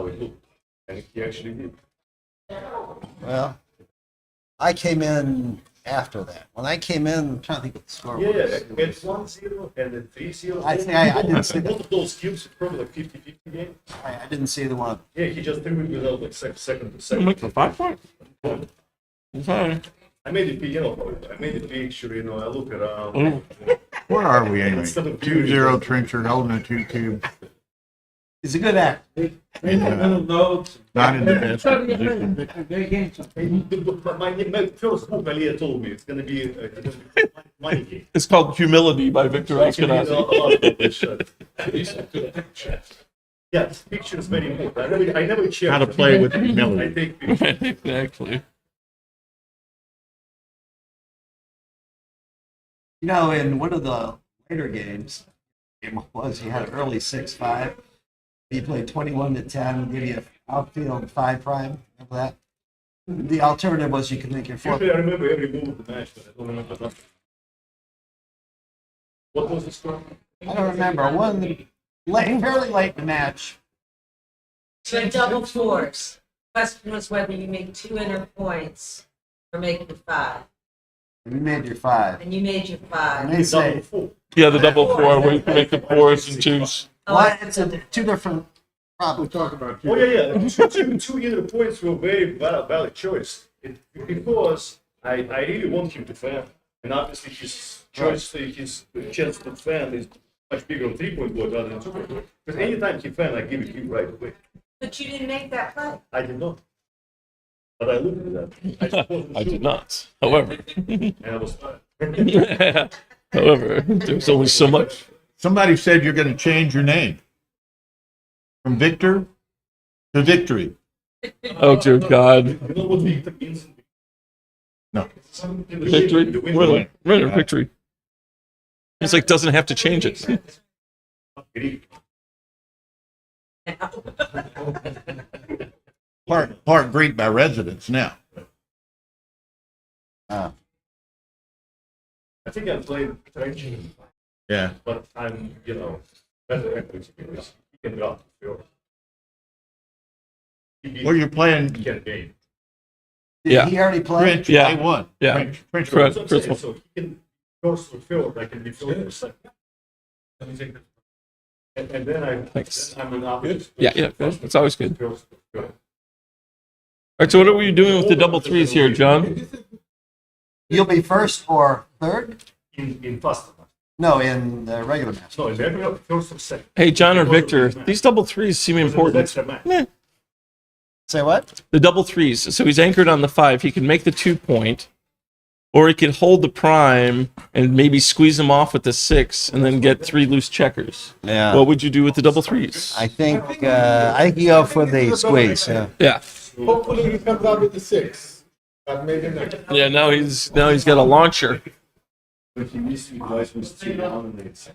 it looked, and he actually did. well, I came in after that. When I came in, I'm trying to think what the score Yeah, was. it's 1-0 and then 3-0. I think I didn't see Both of those cubes, probably like 50-50 game. I didn't see the one. Yeah, he just threw it without like second to I'll second. make the 5 point. Sorry. I made it, you know, I made a picture, you know, I look around. Ooh. Where are we anyway? Instead of beauty, 2-0 trencher holding a 2 cube. He's a good actor. Not in the best position. My first book, Malia told me it's going to be money game. It's called Humility by Victor Ashkenazi. Yeah, picture is very important. I never check. How to play with humility. I take pictures. Exactly. You know, in one of the later games, he had an early 6-5. He played 21-10, give you an outfield 5 prime. Remember that? The alternative was you could make your 4. Usually I remember every move of the match, but I don't remember nothing. What was the score? I don't remember. One fairly late in the match. So double 4s. Question was whether you make 2 inner points or make it 5. You made your 5. And you made your 5. And they say, Yeah, the double 4 where you can make the 4s and 2s. well, it's 2 different problems. We'll talk about Oh yeah. Two inner points were very valid choice. Because I really want him to fan, and obviously his choice, his chance to fan is much bigger on 3-point board rather than 2-point board. Because anytime he fan, I give it to you right away. But you didn't make that play. I did not. But I looked at that. I did not. However. And I was fine. However, there's always so much. Somebody said you're going to change your name from Victor to Victory. Oh, dear God. You know what Victor means? No. Victory. Winner. Victory. It's like doesn't have to change it. Part Greek by residence now. I think I played French. Yeah. But I'm, better at it because he can drop the field. Well, you're playing. Get game. Yeah. He already played? French, they won. Yeah. French So won. he can go to the field. I can be filled in a second. And then I'm an opposite. Yeah. Good. It's always good. All right. So what are we doing with the double threes here, John? You'll be first or third? In first. No, in the regular match. No, in regular first or second. Hey, John or Victor, these double threes seem important. Meh. Say what? The double threes. So he's anchored on the 5. He can make the 2-point, or he can hold the prime and maybe squeeze him off with the 6, and then get 3 loose checkers. Yeah. What would you do with the double threes? I think you go for the squeeze. Yeah. Yeah. Hopefully he comes out with the 6. But maybe not. Yeah. Now he's got a launcher. But he needs to guys who stay down and it's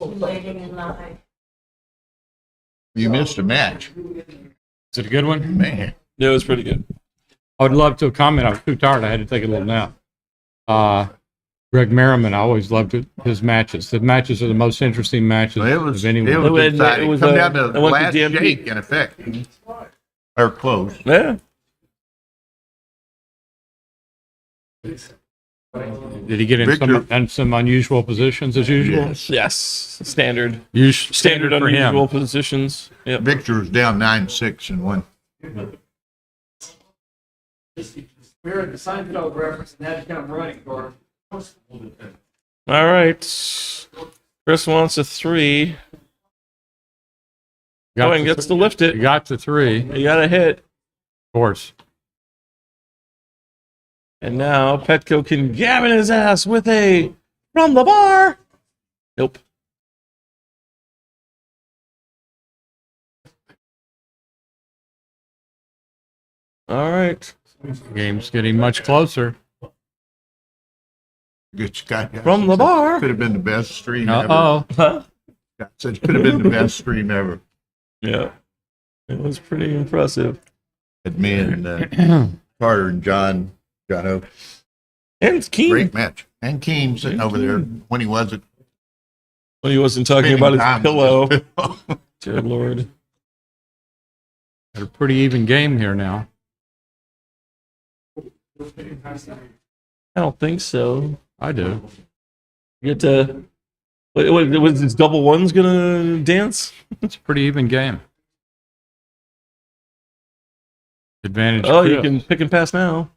Waiting in line. You missed a match. Is it a good one? Man. Yeah, it was pretty good. I would love to comment. I was too tired. I had to take a little nap. Greg Merriman, I always loved his matches. The matches are the most interesting matches of anyone. It was exciting. It was Come down to the I went to last DMP. shake, in effect. Or close. Yeah. Did he get in some unusual positions as usual? Yes. Standard. Standard for him. unusual positions. Yep. Victor was down 9-6 and won. We're at the Seinfeld reference, and that's kind of running for. All right. Chris wants a 3. Going gets to lift it. You got the 3. You got a hit. Of course. And now Petco can gammon his ass with a from the bar. Nope. All right. Game's getting much closer. Good Scott. From the bar. Could have been the best stream Uh-oh. ever. Huh? Scott said it could have been the best stream ever. Yeah. It was pretty impressive. Had me and Carter and John O. And Keen. Great match. And Keen sitting over there when he wasn't. When he wasn't talking about his pillow. Dear Lord. Got a pretty even game here now. I don't think so. I do. You get to. What was this double ones gonna dance? It's a pretty even game. Advantage. Oh, Chris. you can pick and pass now.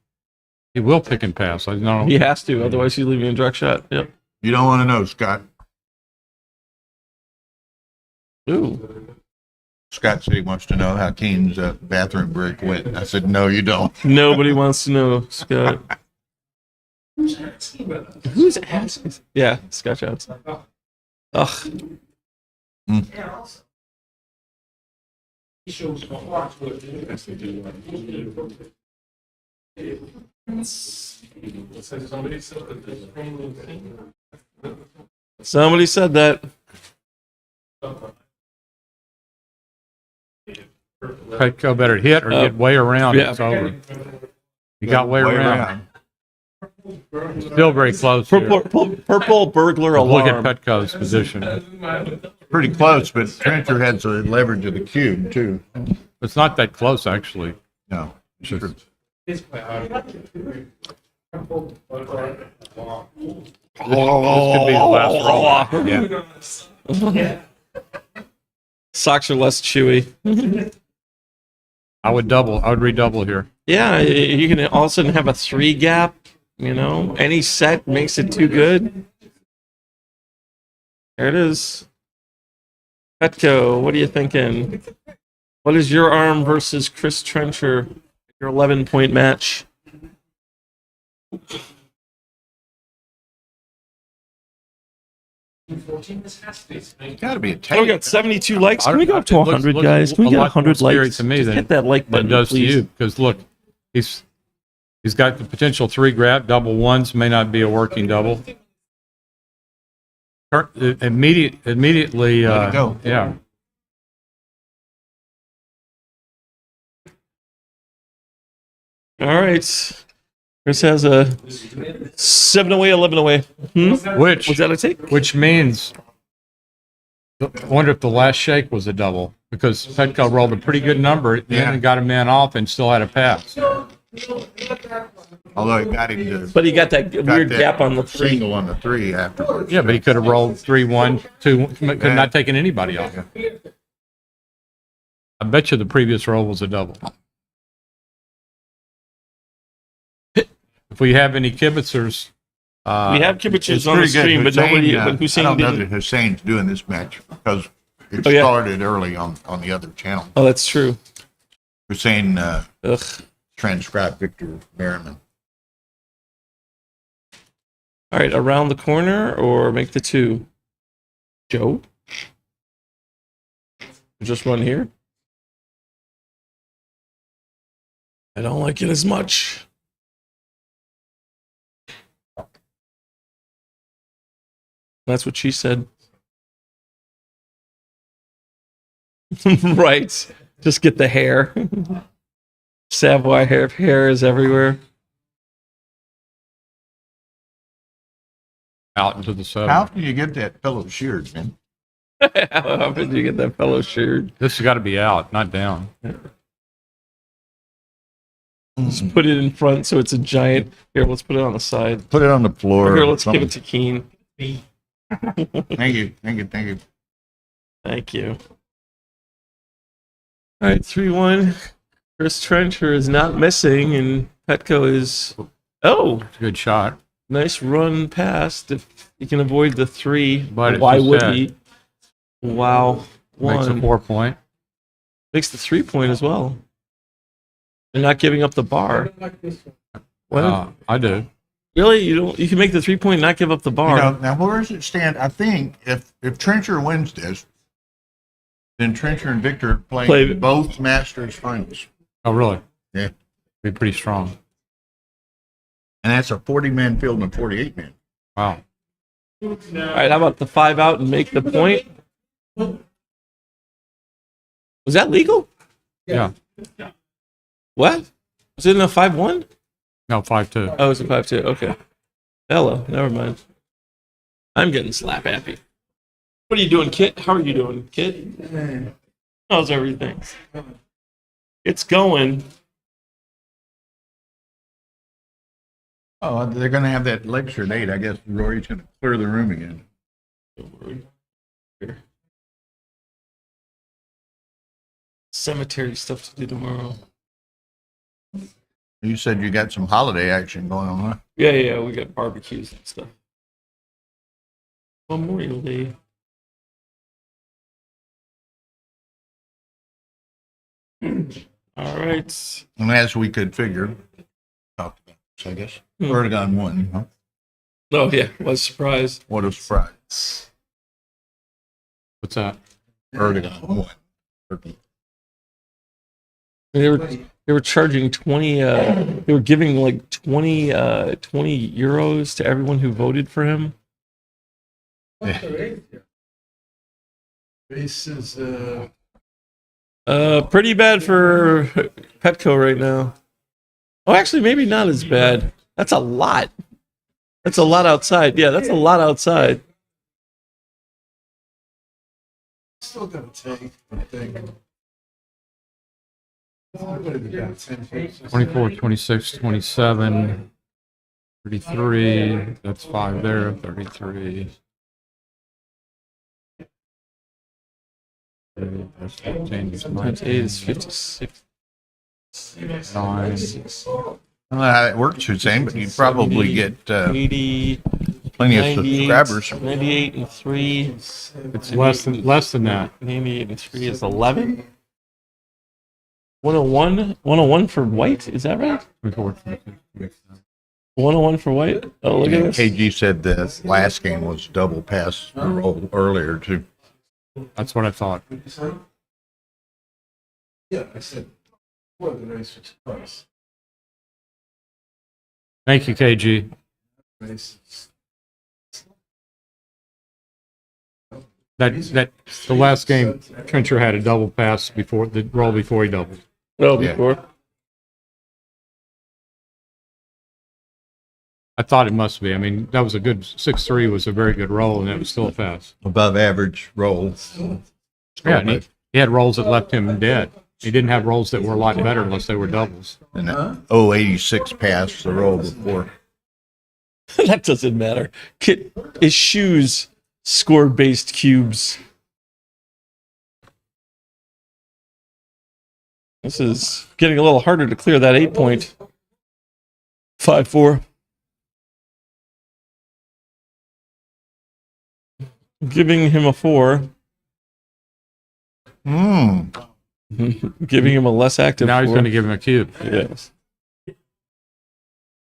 He will pick and pass. I know. He has to, otherwise he's leaving a direct shot. Yep. You don't want to know, Scott. Ooh. Scott said he wants to know how Keen's bathroom break went. I said, no, you don't. Nobody wants to know, Scott. Who's asking? Yeah, Scott Johnson. Ugh. Somebody said that. Petco better hit or get way around. Yeah. It's over. He got way around. Still very close. Purple burglar Look alarm. at Petco's position. Pretty close, but Trencher had some leverage of the cube, too. It's not that close, actually. No. It's just, This play this could be the last roll. Yeah. Socks are less chewy. I would redouble here. Yeah, you can all of a sudden have a 3 gap. You know, any set makes it too good. There it is. Petco, what are you thinking? What is your arm versus Chris Trencher? Your 11-point match. This has to be. Got to be a Oh, we got 72 likes. Can we go up to 100, guys? Can we get 100 likes? To me Just than hit that like than button, it does please. to you, because look, he's got the potential 3 grab, double ones, may not be a working double. Immediately, Let it go. yeah. All right. Chris has a 7 away, 11 away. Which was that a take? Which means, I wonder if the last shake was a double, because Petco rolled a pretty good number at the end and got a man off and still had a pass. Although he got him to. But he got that weird gap on the 3. Single on the 3 afterwards. Yeah, but he could have rolled 3-1, 2, could not taken anybody off. I bet you the previous roll was a double. If we have any kibitzers, We have kibitzers it's on the pretty good. stream, but nobody. Hussein, But Hussein I don't know didn't. that Hussein's doing this match because it Oh, yeah. started early on the other channel. Oh, that's true. Hussein transcribed Victor Merriman. All right, around the corner or make the 2. Joe? Just run here? I don't like it as much. That's what she said. Right. Just get the hair. Savoy hair is everywhere. out into the 7. How can you get that pillow sheared, man? How often do you get that fellow sheared? This has got to be out, not down. Just put it in front so it's a giant. Here, let's put it on the side. Put it on the floor. Here, or let's give something. it to Keen. Thank you. Thank you. All right, 3-1. Chris Trencher is not missing, and Petco is. Oh, good shot. Nice run past. If he can avoid the 3, But why it's would just he? Wow. Makes a 1. 4-point. Makes the 3-point as well. They're not giving up the bar. What? I do. Really? You don't? You can make the 3-point, not give up the bar. You know, now where does it stand? I think if Trencher wins this, then Trencher and Victor play both Masters finals. Oh, really? Yeah. Be pretty strong. And that's a 40-man field and a 48-man. Wow. All right, how about the 5 out and make the point? Was that legal? Yeah. What? Was it in a 5-1? No, 5-2. Oh, it was a 5-2. Okay. Hello. Never mind. I'm getting slap happy. What are you doing, Kit? How are you doing, Kit? How's everything? It's going. Oh, they're going to have that lecture at 8. I guess Rory's going to clear the room again. Don't worry. Here. Cemetery stuff to do tomorrow. You said you got some holiday action going on, huh? Yeah, we got barbecues and stuff. Memorial Day. All right. And as we could figure, talked about this, I guess. Erdogan won, huh? Oh, yeah. Was surprised. What a surprise. What's that? Erdogan won. They were charging 20 they were giving like 20 euros to everyone who voted for him. This is Pretty bad for Petco right now. Oh, actually maybe not as bad. That's a lot. That's a lot outside. Yeah, that's a lot outside. still gonna take, I think. What have you got? 10 pages? 24, 26, 27, 33. That's 5 there. 33. That's 15. Times 8 is 56. 9. I don't know how it works, Hussein, but you'd probably get 80, plenty of 98, subscribers. 98 and 3. It's less than that. 98 and 3 is 11. 101 for white, is that right? 24, 101 for White. Oh, look at this. KG said the last game was double pass roll earlier too. That's what I thought. Yeah, I said, what a nice price. Thank you, KG. That the last game, Trencher had a double pass before the roll before he doubled. Oh, before. I thought it must be. I mean, that was a good 6-3 was a very good roll, and it was still a pass. Above average rolls. Yeah, and he had rolls that left him dead. He didn't have rolls that were a lot better unless they were doubles. And 086 pass the roll before. That doesn't matter. His shoes score-based cubes. This is getting a little harder to clear that 8-point. 5-4. Giving him a 4. Giving him a less active Now he's 4. going to give him a cube. Yes.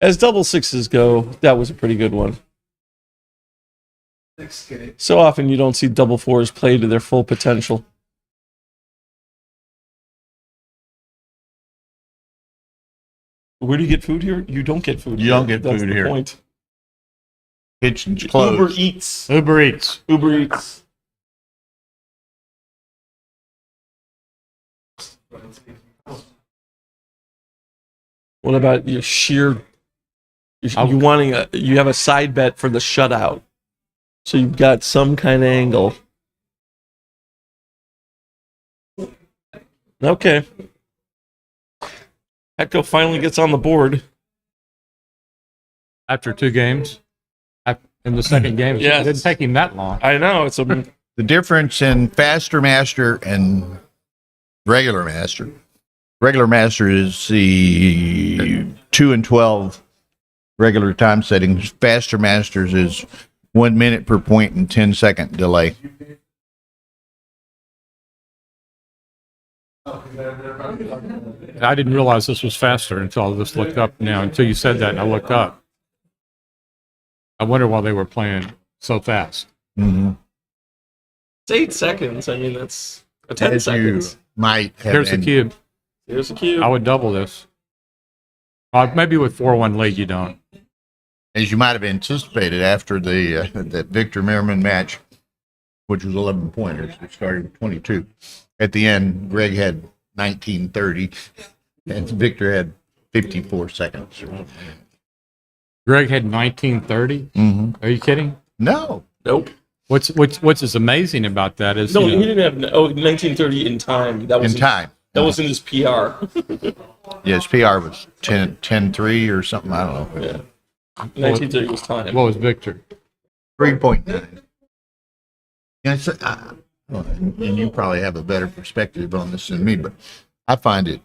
As double sixes go, that was a pretty good one. So often you don't see double 4s play to their full potential. Where do you get food here? You don't get food. You don't get That's food the here. Point. Kitchen's closed. Uber Eats. Uber Eats. Uber Eats. What about your sheer? You have a side bet for the shutout, so you've got some kind of angle. Okay. Petco finally gets on the board After 2 games. In the second game. Yeah. It didn't take him that long. I know it's a The difference in Faster Master and Regular Master. Regular Master is the 2 and 12 regular time settings. Faster Masters is 1 minute per point and 10-second delay. I didn't realize this was faster until I just looked up now. Until you said that, and I looked up. I wonder why they were playing so fast. Mm-hmm. It's 8 seconds. I mean, that's 10 As seconds. you might have Here's the cube. Here's the cube. I would double this. Maybe with 4-1 lead, you don't. As you might have anticipated after the that Victor Merriman match, which was 11 pointers, it started with 22. At the end, Greg had 19:30, and Victor had 54 seconds. Greg had 19:30. Mm-hmm. Are you kidding? No. Nope. What's is amazing about that is No, he didn't have 1930 in time. That was In time. That was in his PR. Yes, PR was 10-3 or something. I don't know. Yeah. 1930 was time. What was Victor? 3.9. Yes, and you probably have a better perspective on this than me, but I find it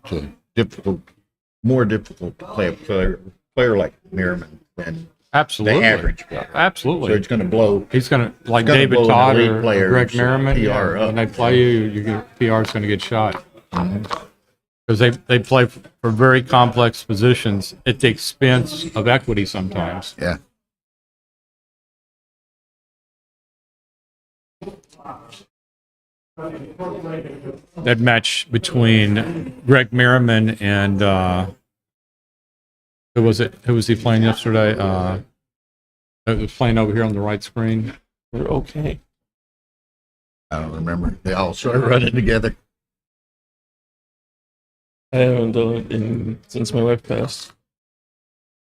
more difficult to play a player like Merriman than Absolutely. the average player. Absolutely. So it's going to blow. He's going to, like it's gonna David blow an Todd elite or player's Greg Merriman, PR up. when they play you, PR is going to get shot. Because they play for very complex positions at the expense of equity sometimes. Yeah. That match between Greg Merriman and who was it? Who was he playing yesterday? It was playing over here on the right screen. We're okay. I don't remember. They all started running together. I haven't done it since my wife passed.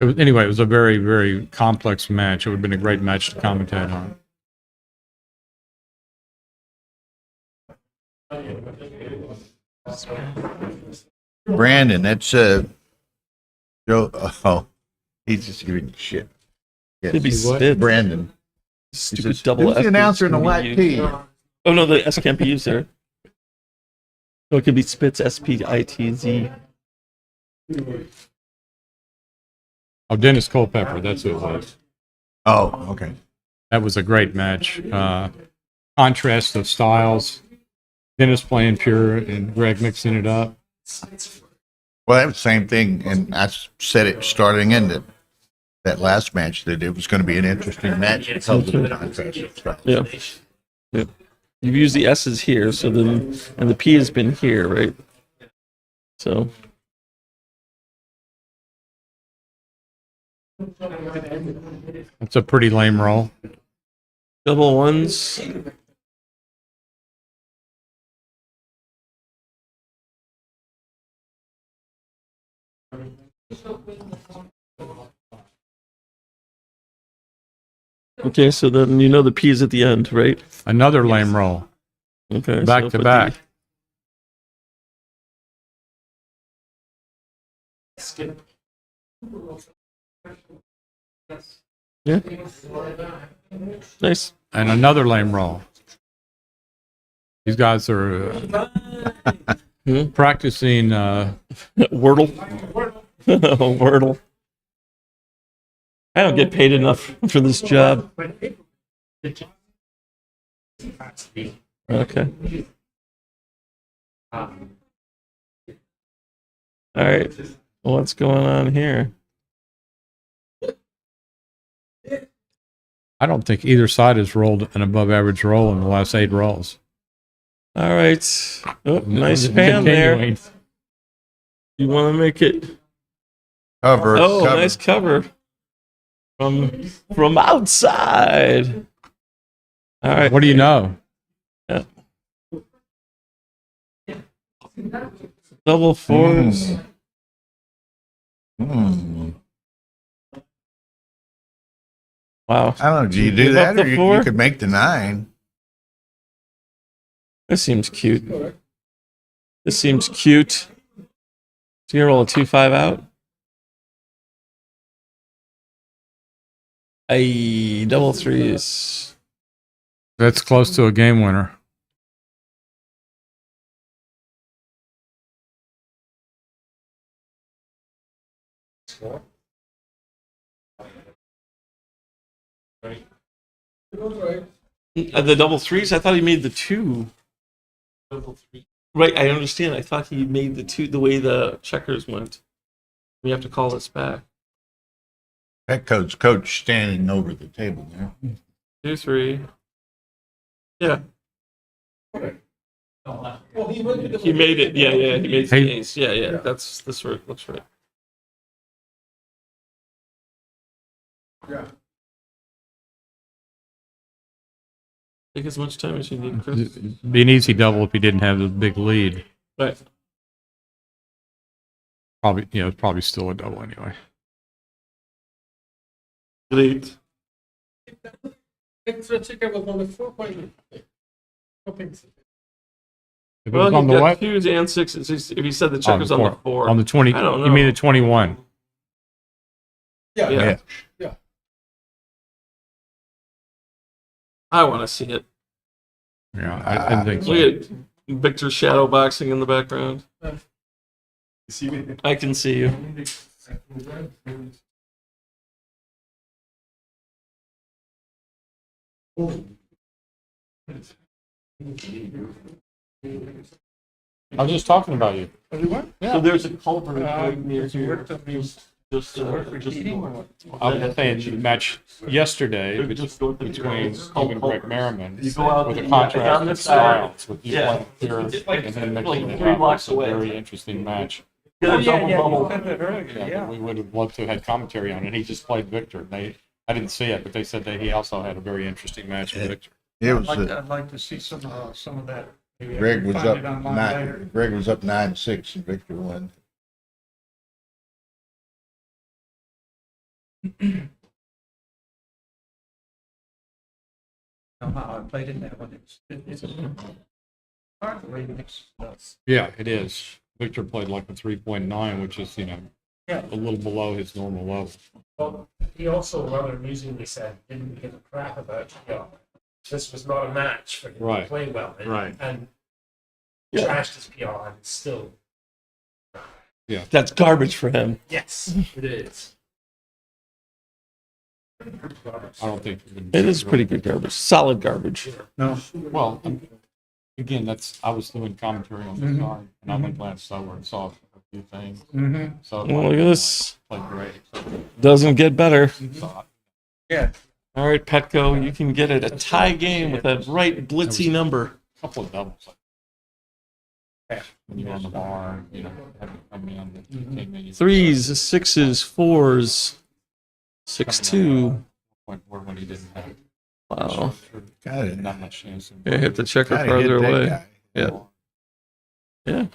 Anyway, it was a very, very complex match. It would have been a great match to commentate on. Brandon, that's Joe. Oh, he's just giving you shit. Yes. It'd be spit. Brandon. Stupid says, double "Who's the F announcer in the white tee?" Oh no, the S can't be used there. No, it could be Spitz, SPITZ. Oh, Dennis Culpepper, that's who it was. Oh, okay. That was a great match. Contrast of styles. Dennis playing pure and Greg mixing it up. Well, that was the same thing, and I said it starting and ended. that last match that it was going to be an interesting match because of the contrast. Yeah. Yeah. You've used the S's here, so then, and the P has been here, right? So. That's a pretty lame roll. Double ones. Okay, so then you know the P is at the end, right? Another lame roll. Okay. Back so to put back. Yeah. Nice. And another lame roll. These guys are practicing Wordle. Wordle. I don't get paid enough for this job. Okay. All right. What's going on here? I don't think either side has rolled an above average roll in the last 8 rolls. All right. Oh, nice pan there. Continuing. You want to make it? Cover. Oh, cover. nice cover from outside. All right. What do you know? Yeah. Double fours. Wow. I don't know. Do you do Give up that, the or you four? could make the 9? This seems cute. This seems cute. So you roll a 2-5 out. Double threes. That's close to a game winner. The double threes? I thought he made the 2. Right, I understand. I thought he made the 2 the way the checkers went. We have to call this back. That coach standing over the table there. 2, 3. Yeah. He made it. Yeah, yeah. He made the Hey. ace. Yeah, yeah. That's right. Looks right. Yeah. Take as much time as you need, Chris. It'd be an easy double if he didn't have the big lead. Right. Probably, it's probably still a double anyway. Great. Extra checker was on the 4-point. If it Well, was he on the got what? 2s and 6s. If he said the checker's on the 4. On the 20. I don't know. You mean the 21? Yeah. Yeah. Yeah. I want to see it. Yeah, I think so. Look at Victor shadow boxing in the background. See me? I can see you. I was just talking about you. So there's a culvert right near Has he here. worked on these? Just I was saying the match yesterday between you and Greg Merriman You go out with a the- contrast on of this side. styles with you Yeah. playing here It's like- and then like mixing it 3 up. blocks It's a away. very interesting match. Get a double bubble. You said that earlier, Yeah, yeah. we would have loved to have had commentary on it. He just played Victor. I didn't see it, but they said that he also had a very interesting match with Victor. It was. I'd like to see some of that. Maybe I Greg can was find up it online 9. later. Greg was up 9-6, and Victor won. Somehow I played in that one. It's hard to read mix nuts. Yeah, it is. Victor played like a 3.9, which is, Yeah. a little below his normal level. Well, he also rather amusingly said he didn't give a crap about PR. This was not a match for him Right. to play well in, Right. and Yeah. trashed his PR, and it's still. Yeah. That's garbage for him. Yes, it is. I don't think It is pretty good garbage. Solid garbage. No. Well, again, I was doing commentary on the Mhm. card, and I went last over and saw few things. Mhm. So Well, look at this. Like great. Doesn't get better. Yeah. All right, Petco, you can get it a tie game with that right blitzy number. A couple of doubles. When you're on the bar, you know, having come in. Threes, sixes, fours, 6-2. When he didn't have. Wow. Got it. Not much chance. Yeah, hit the checker Gotta farther hit that away. guy. Yeah. Yeah.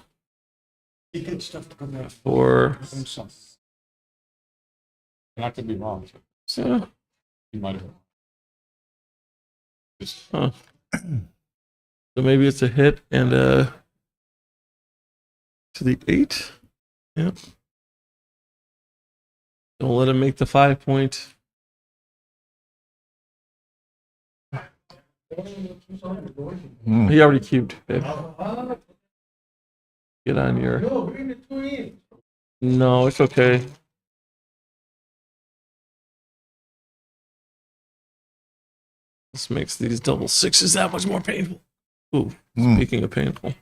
He did stuff to come out. Four. And I could be wrong. Yeah. He might have. Huh. So maybe it's a hit and to the 8. Yep. Don't let him make the 5 point. He already cubed, babe. Get on your. No, it's okay. This makes these double sixes that much more painful. Ooh, speaking of painful.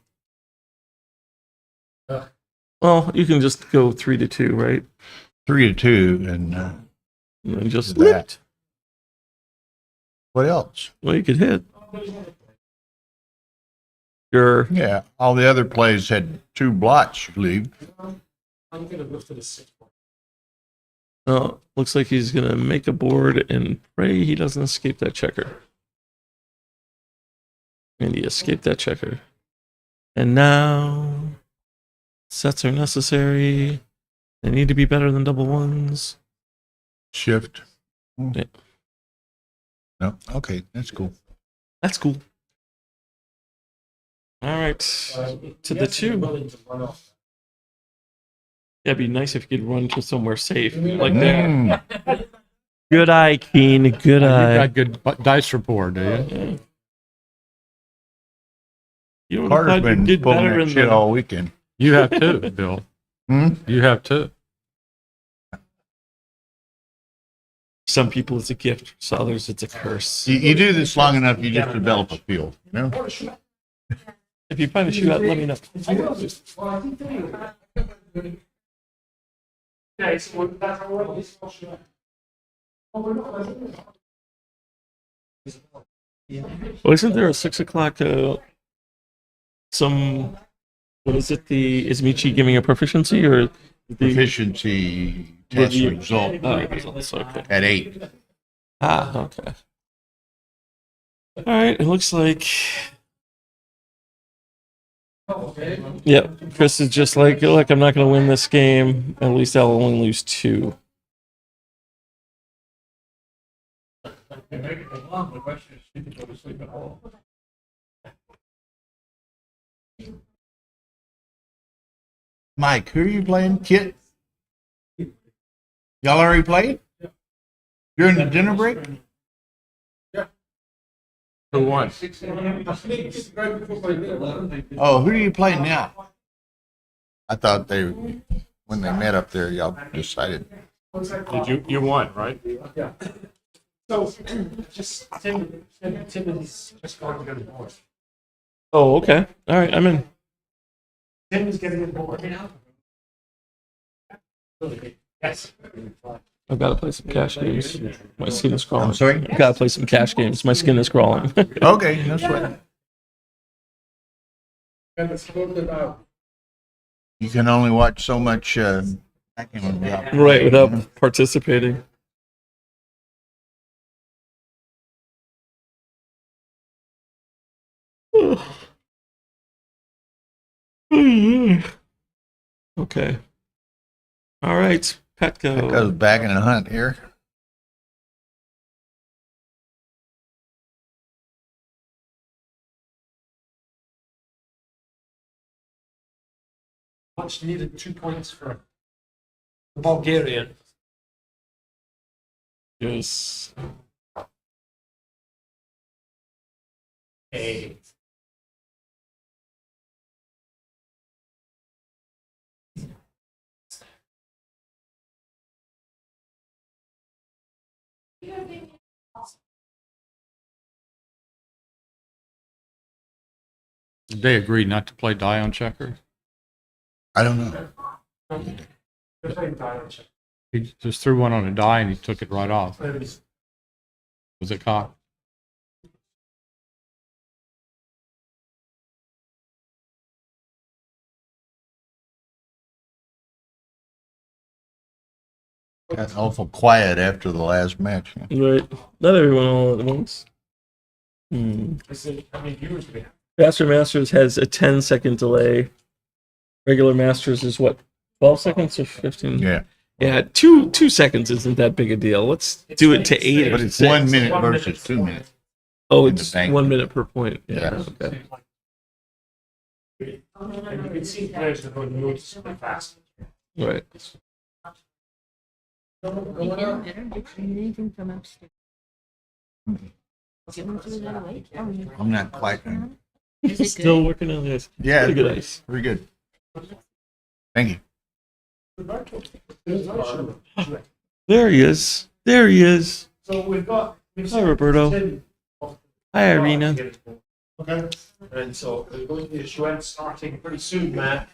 Well, you can just go 3-2, right? 3-2, and then just that. What else? Well, you could hit. Sure. Yeah, all the other plays had 2 blots, I believe. I'm gonna go for the 6 point. Oh, looks like he's gonna make a board and pray he doesn't escape that checker. And he escaped that checker. And now sets are necessary. They need to be better than double ones. Shift. Yeah. No, okay, that's cool. That's cool. All right, to the 2. Yeah, it'd be nice if you could run to somewhere safe, like there. Good eye, Keen. Good eye. You got good dice rapport, do you? You would have Carter's thought you been did pulling better that in shit the. all weekend. You have too, Bill. You have too. Some people it's a gift, for others it's a curse. You do this long enough, you just develop a feel, you know? If you find a shootout, let me know. Well, isn't there a 6 o'clock? Some. What is it? Is Michi giving a proficiency or Proficiency test review? result Results, okay. at 8. Ah, okay. All right. It looks like. Yep. Chris is just like, look, I'm not going to win this game. At least I'll only lose 2. Mike, who are you playing? Kit? Y'all already played? During the dinner break? Who won? Oh, who are you playing now? I thought when they met up there, y'all decided. Did you won, right? Yeah. So just Timothy's just going to go to board. Oh, okay. All right. I'm in. Tim is getting on board. Yes. I've got to play some cash games. My skin is crawling. I'm sorry? I've got to play some cash games. My skin is crawling. Okay, that's right. You can only watch so much backgammon without Right, without participating. Okay. All right, Petco. Petco's back in the hunt here. Much needed 2 points for the Bulgarian. Yes. Hey. Did they agree not to play die on checker? I don't know. He just threw one on a die and he took it right off. Was it caught? Got awful quiet after the last match. Right. Not everyone all at once. Faster Masters has a 10-second delay. Regular Masters is what, 12 seconds or 15? Yeah. Yeah, 2 seconds isn't that big a deal. Let's do it to 8 or But it's 6. 1 minute versus 2 minutes. Oh, in the it's bank. 1 minute per point. Yeah. Yes. Okay. And you can see players that are going noticeably fast. Right. Anything from upstairs? I'm not quite. Is it Still good? working on this. Yeah, Pretty good ice. Very good. Thank you. There he is. There he is. So we've Hi, Roberto. Hi, Irina. Okay. And so there's going to be a Schwed starting pretty soon, Matt.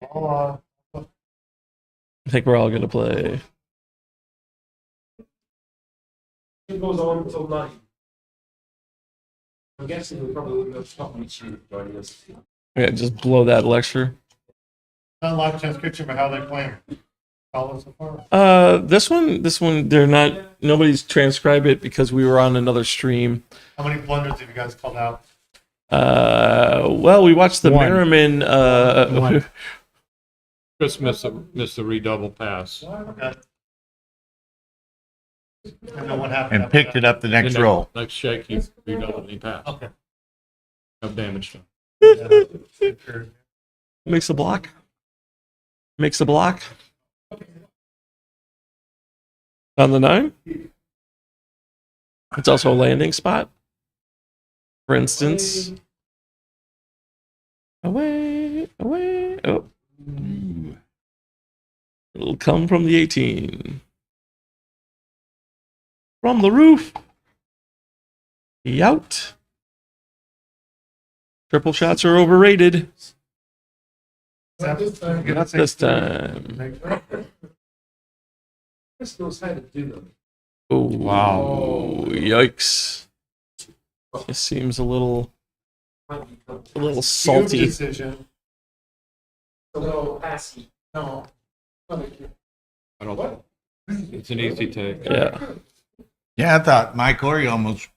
I think we're all going to play. It goes on until 9. I'm guessing we probably will stop each year joining us. Yeah, just blow that lecture. Not live chess kitchen, but how they playing? Follow so far. This one, they're not. Nobody's transcribed it because we were on another stream. How many blunders have you guys called out? Well, we watched the One. Merriman. Chris missed the redouble pass. Okay. And then what happened? And after picked that? it up the next roll. Next shake, he redoubled and he passed. Okay. No damage done. Makes a block. Makes a block. On the 9. It's also a landing spot. For instance. Away, away. Oh. It'll come from the 18. From the roof. Yout. Triple shots are overrated. Not this time. Chris knows how to do them. Oh, wow. Yikes. It seems a little salty. Huge decision. No, passy. No. I don't. It's an easy take. Yeah. Yeah, I thought Mike Corey almost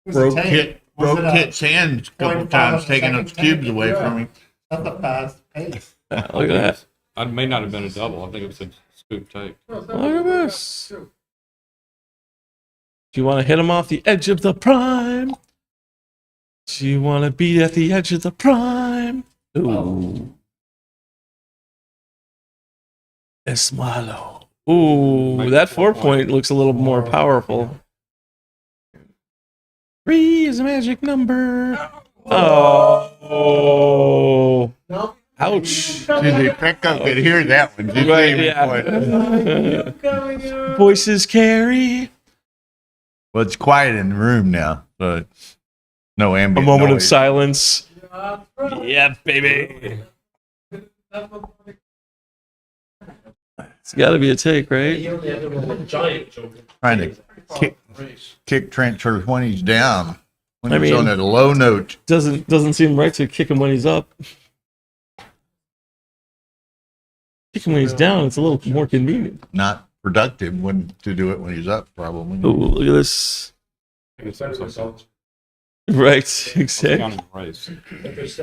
broke Kit's hands a couple times, taking those cubes away from him. That's a fast pace. Look at that. It may not have been a double. I think it was a scoop take. Look at this. Do you want to hit him off the edge of the prime? Do you want to be at the edge of the prime? Ooh. Esmalo. Ooh, that 4-point looks a little more powerful. 3 is a magic number. Oh. Ouch. Did they pick up and hear that one? Did Right, they? yeah. Voices carry. Well, it's quiet in the room now, but no A ambient moment of noise. silence. Yeah, baby. It's got to be a take, right? Trying to kick transfer when he's down. When I he's mean, on a low note. Doesn't seem right to kick him when he's up. Kick him when he's down. It's a little more convenient. Not productive when to do it when he's up, probably. Oh, look at this. Right, exactly. Counting the race. I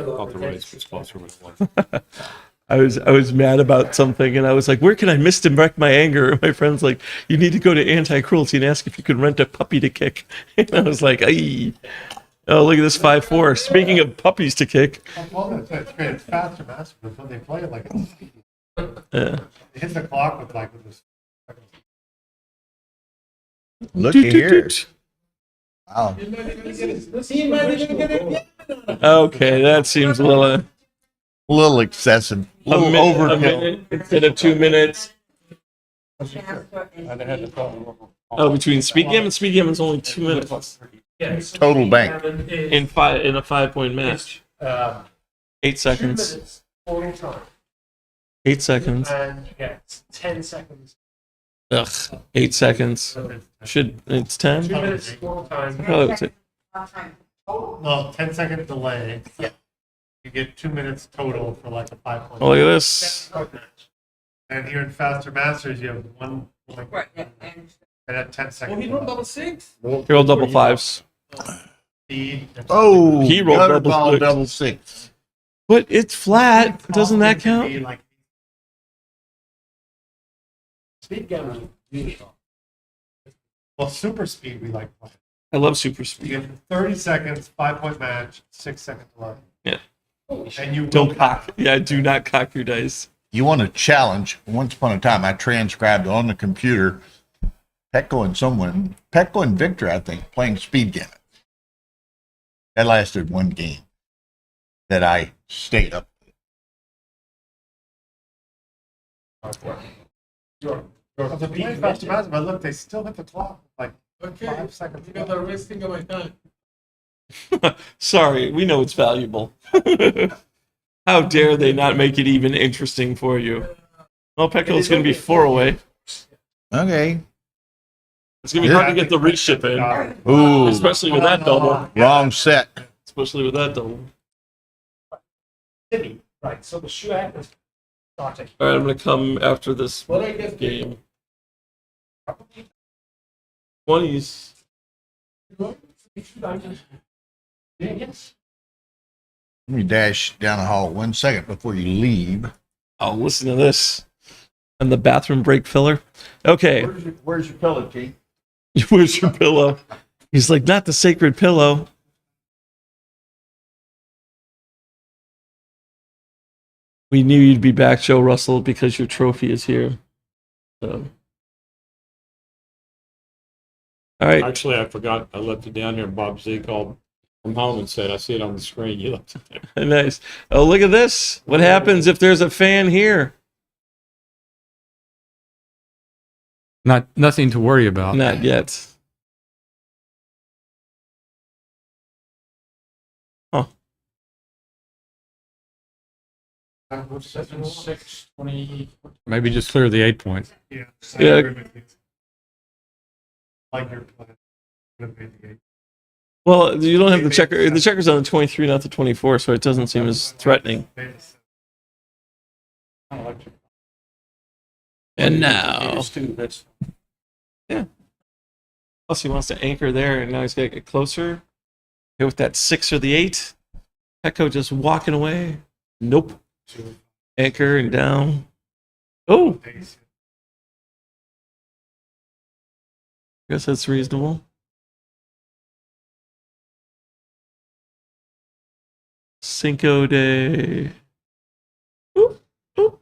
thought the race was closer than it was. I was mad about something, and I was like, "Where can I misdirect my anger?" And my friend's like, "You need to go to anti-cruelty and ask if you can rent a puppy to kick." And I was like, "Ay." Oh, look at this 5-4. Speaking of puppies to kick. Well, it's great. It's faster masters when they play it like it's speed. Yeah. It hits the clock with like with this. Look at here. Wow. Okay, that seems a little excessive. A little overkill. A minute instead of 2 minutes. Oh, between speed game and speed game is only 2 minutes. Total bank. In a 5-point match. 8 seconds. 8 seconds. And yeah, it's 10 seconds. Ugh, 8 seconds. It's 10? 2 minutes total time. Oh, it's No, 10-second delay. Yeah. You get 2 minutes total for like a 5 point. Oh, look at this. And here in Faster Masters, you have 1 point. Right. And at 10 seconds. Well, he rolled double six. He rolled double fives. Speed. Oh, He rolled gutter double ball six. double six. But it's flat. Doesn't that count? Speed gammon. Beautiful. Well, super speed we like playing. I love super You speed. get 30 seconds, 5 point match, 6-second delay. Yeah. And you Don't cock. Yeah, do not cock your dice. You want a challenge? Once upon a time, I transcribed on the computer Petko and Victor, I think, playing speed gammon. That lasted one game that I stayed up. The playing Faster Masters, but look, they still hit the clock like Okay. 5 seconds. You guys are wasting my time. Sorry, we know it's valuable. How dare they not make it even interesting for you? Well, Petko's going to be 4 away. Okay. It's going to be hard to get the reship in. Ooh. Especially with that double. Wrong set. Especially with that double. Right. So the shoe act is starting. All right, I'm going to come after this What I guess game. 20s. Yes. Let me dash down the hall 1 second before you leave. Oh, listen to this. And the bathroom break filler. Okay. Where's your pillow, Keith? Where's your pillow? He's like, not the sacred pillow. We knew you'd be back, Joe Russell, because your trophy is here. So. All right. Actually, I forgot. I left it down here, and Bob Z called from home and said, I see it on the screen. You left it there. Nice. Oh, look at this. What happens if there's a fan here? Nothing to worry about. Not yet. Huh. 7, 6, 20. Maybe just clear the 8 point. Yeah. Yeah. Like your plan. Would have made the game. Well, you don't have the checker. The checker's on the 23, not the 24, so it doesn't seem as threatening. And now. Yeah. Plus, he wants to anchor there, and now he's got to get closer. Go with that 6 or the 8. Petko just walking away. Nope. Anchor and down. Oh. Guess that's reasonable. Cinco de. Oop, oop.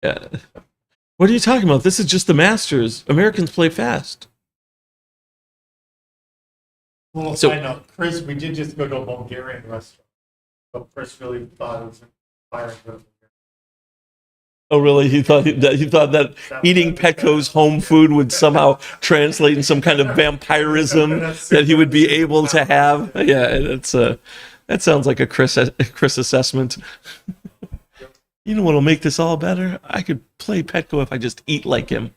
Yeah. What are you talking about? This is just the Masters. Americans play fast. Well, So- I know, Chris, we did just go to a Bulgarian restaurant. So Chris really thought it was inspiring. Oh, really? He thought that eating Petko's home food would somehow translate in some kind of vampirism that he would be able to have. Yeah, that sounds like a Chris assessment. You know what'll make this all better? I could play Petko if I just eat like him.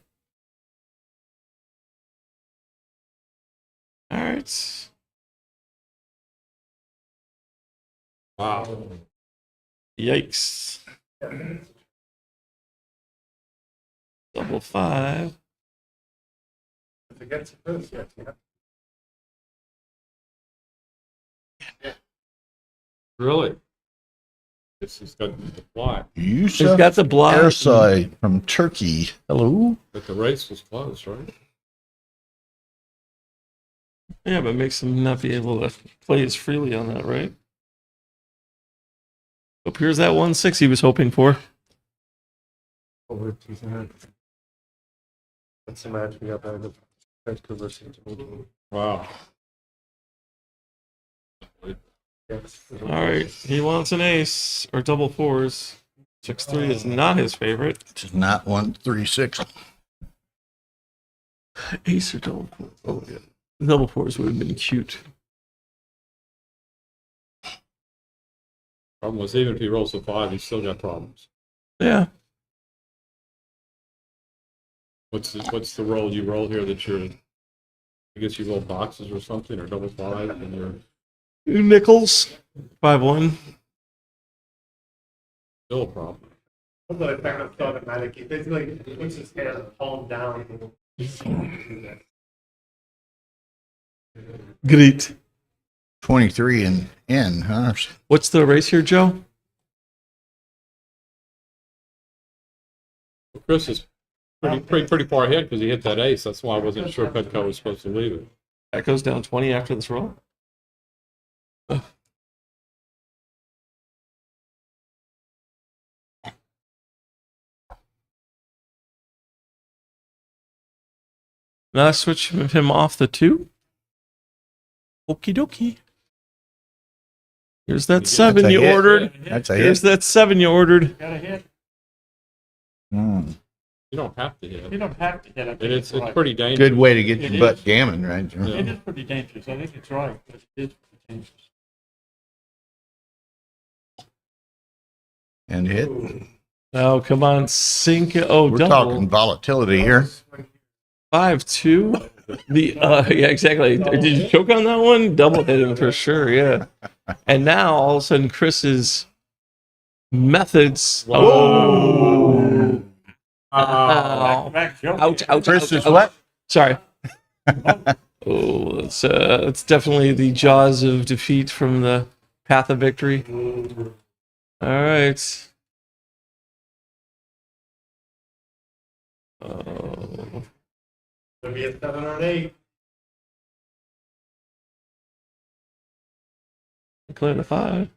All right. Wow. Yikes. Double 5. If it gets to this, yeah. Really? This has got the block. Yusuf He's got the block. Ersay from Turkey. Hello. But the race was closed, right? Yeah, but it makes him not be able to play as freely on that, right? Up here's that 1-6 he was hoping for. Over 200. That's the match we got there. The Petko versus. Wow. All right, he wants an ace or double 4s. 6-3 is not his favorite. Does not want 3-6. Ace or double 4? Oh, yeah. Double 4s would have been cute. Problem was, even if he rolls a 5, he's still got problems. Yeah. What's the roll you roll here that you're? I guess you roll boxes or something, or double 5, and you're 2 nickels. 5-1. still a problem. Although it's kind of automatic, he basically puts his hand palm down. Great. 23 and N, huh? What's the race here, Joe? Chris is pretty far ahead because he hit that ace. That's why I wasn't sure Petco was supposed to leave it. That goes down 20 after this roll. Now I switch him off the 2. Okie dokie. Here's that 7 you ordered. That's a Here's hit. that 7 you ordered. Got a hit. Hmm. You don't have to hit. You don't have to hit. I And think it's right. pretty dangerous. Good way to get It your butt is. gammon, right? It is pretty dangerous. I think it's right, but it is pretty dangerous. And hit. Oh, come on, sink it. Oh, We're double. talking volatility here. 5-2. The yeah, exactly. Did you choke on that one? Double hit him for sure. Yeah. And now all of a sudden, Chris's methods. Oh. Ow. Ouch! Ouch! Chris ouch, is ouch. what? Sorry. Oh, it's definitely the jaws of defeat from the path of victory. All right. Oh. It'll be a 7 or an 8. Clear the 5.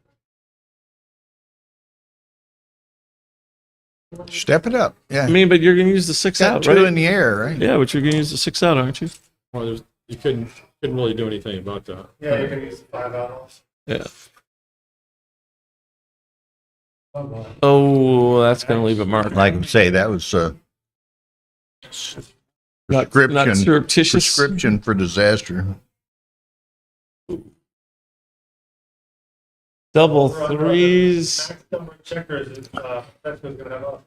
Step it up. Yeah. I mean, but you're gonna use the 6 Got out, 2 right? in the air, right? Yeah, but you're gonna use the 6 out, aren't you? Well, you couldn't really do anything about that. Yeah, you're going to use the 5 out also. Yeah. Oh, boy. Oh, that's gonna leave a mark. Like I say, that was Not prescription. surreptitious. Prescription for disaster. Double 3s. Max number of checkers is Petco's going to have up.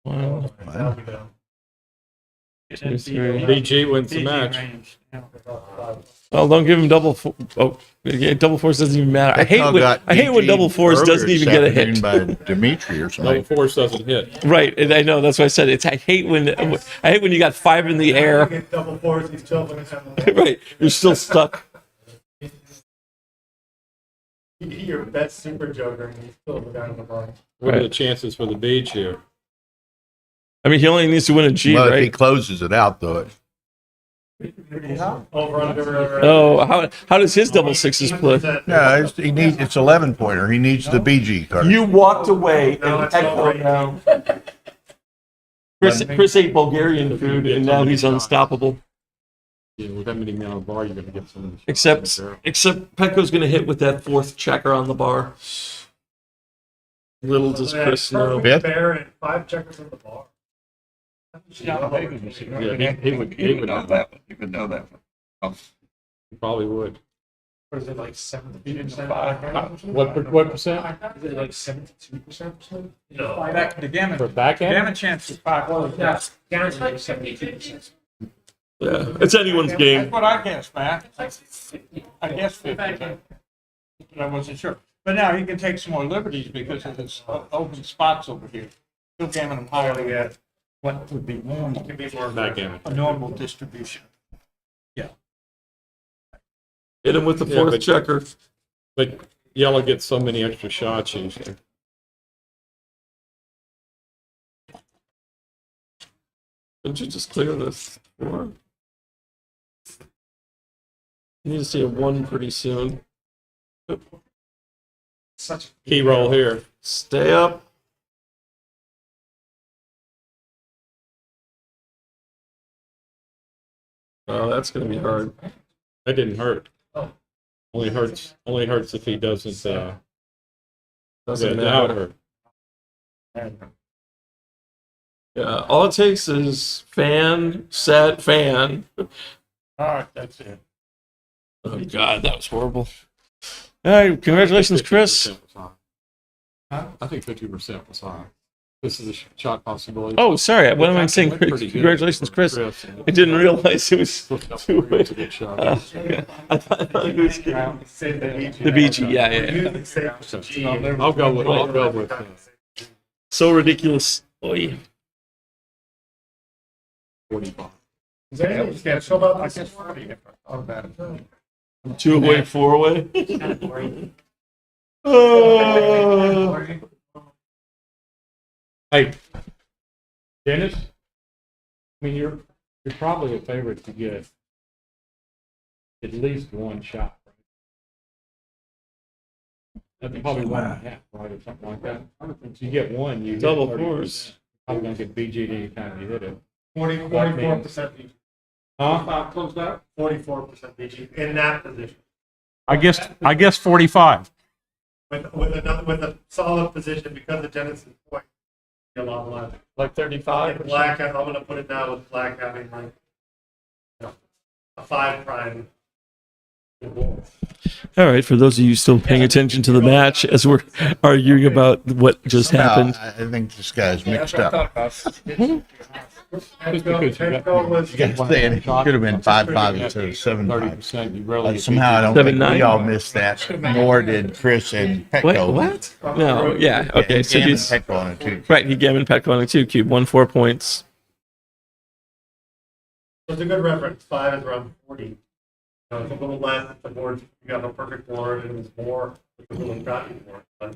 1, Now we go. 2, 3. BG wins the match. Well, don't give him double. Oh, yeah, double 4s doesn't even matter. I hate when BG double 4s doesn't earlier even this get a hit. afternoon by Dimitri or something. Double 4s doesn't hit. Right, and I know that's why I said it's. I hate when you got 5 in the air. Get double 4s, he's still going to have Right, you're still stuck. your best super joker and he's still down on the line. What are the Right. chances for the beach here? I mean, he only needs to win a G, Well, if he right? closes it out, though, Over under. Oh, how does his double 6s split? no, he needs. It's 11-pointer. He needs the BG card. You walked away No, and it's echoed over. now. Chris ate Bulgarian food and now he's unstoppable. Yeah, with that many men on the bar, you're going to get some. Except Petco's going to hit with that 4th checker on the bar. Little does Chris know. Perfect pair and 5 checkers on the bar. Yeah, he would know that. He would know that. He probably would. What is it, like 70%? What percent? Is it like 72%? No. Backgammon. For backhand? Gammon chance is 5. Yeah, guaranteed 72%. Yeah, it's anyone's game. That's what I guessed, man. I guessed 50. But I wasn't sure. But now he can take some more liberties because of his open spots over here. Still gammon them higher than what would be normal. Can be more Backgammon. A normal distribution. Yeah. Hit him with the Yeah, 4th but- checker. But yellow gets so many extra shots usually. Didn't you just clear this 4? You need to see a 1 pretty soon. such a Key roll here. Stay up. Oh, that's going to be hard. That didn't hurt. Only hurts if he doesn't. Doesn't now it matter. hurt. Yeah, all it takes is fan, set, fan. All right, that's it. Oh, God, that was horrible. All right, congratulations, Chris. I think 50% was high. This is a shot possibility. Oh, sorry. What am I saying? Pretty good. Congratulations, Chris. I didn't realize it was two-way. Okay. I thought it was the BG. Yeah. I'll go with So ridiculous. Oy. 45. Yeah, so about, I guess 40 if I thought about it. Two-way, four-way. Hey, Dennis. I mean, you're probably a favorite to get at least one shot. Right? That's probably 1.5, right, or something like that. If you get one, you double get fours. Probably gonna get BG'd anytime you hit it. 44% BG. Huh? Closed out. 44% BG in that position. I guess 45. With a solid position because of Dennis's point. A lot less. Like 35. Black, I'm going to put it now with black having like a 5 prime. All right, for those of you still paying attention to the match as we're arguing about what just happened. I think this guy's mixed up. Just because you got saying it should have been 5-5 instead of 7-5. 30%, you rarely get Somehow I don't think 7-9. we all missed that, nor did Chris and Petco. What? No, yeah, okay. So Gammon he's Petco on it too. right. He gammoned Petco on a 2 cube, won 4 points. It's a good reference. 5 is around 40. It's a little less. The board, you have a perfect board, and it's more. It's a little gotten more, but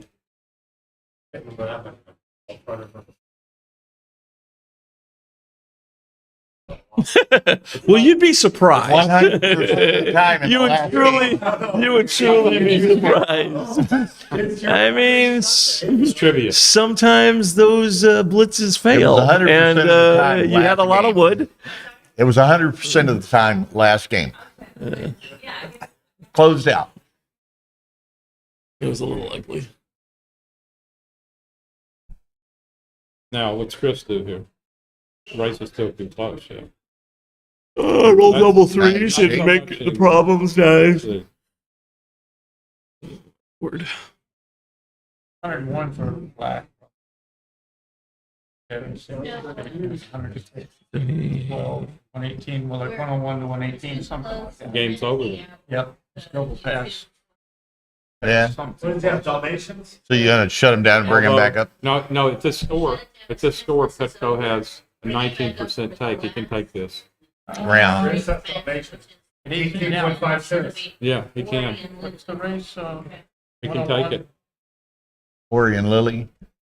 can't remember that much. Well, you'd be surprised. 100% of the time in you the would last truly be surprised. I mean, It's trivia. sometimes those blitzes fail, 100% and of the time you had a lot of wood. It was 100% of the time last game. Closed out. It was a little ugly. Now, what's Chris do here? Race is still too close, yeah. Roll That's- double threes and that's- make the problems nice. Word. 101 for black. 118, well, like 101 to 118, something like that. Game's over then. Yep, it's double pass. Yeah. What does he have, Dalmatians? So you're going to shut him down and bring him back up? No, at this score, Petco has a 19% take. He can take this. Round. Where's that Dalmatians? 18.56. Yeah, he can. What's the race? He can take it. Oregon Lilly,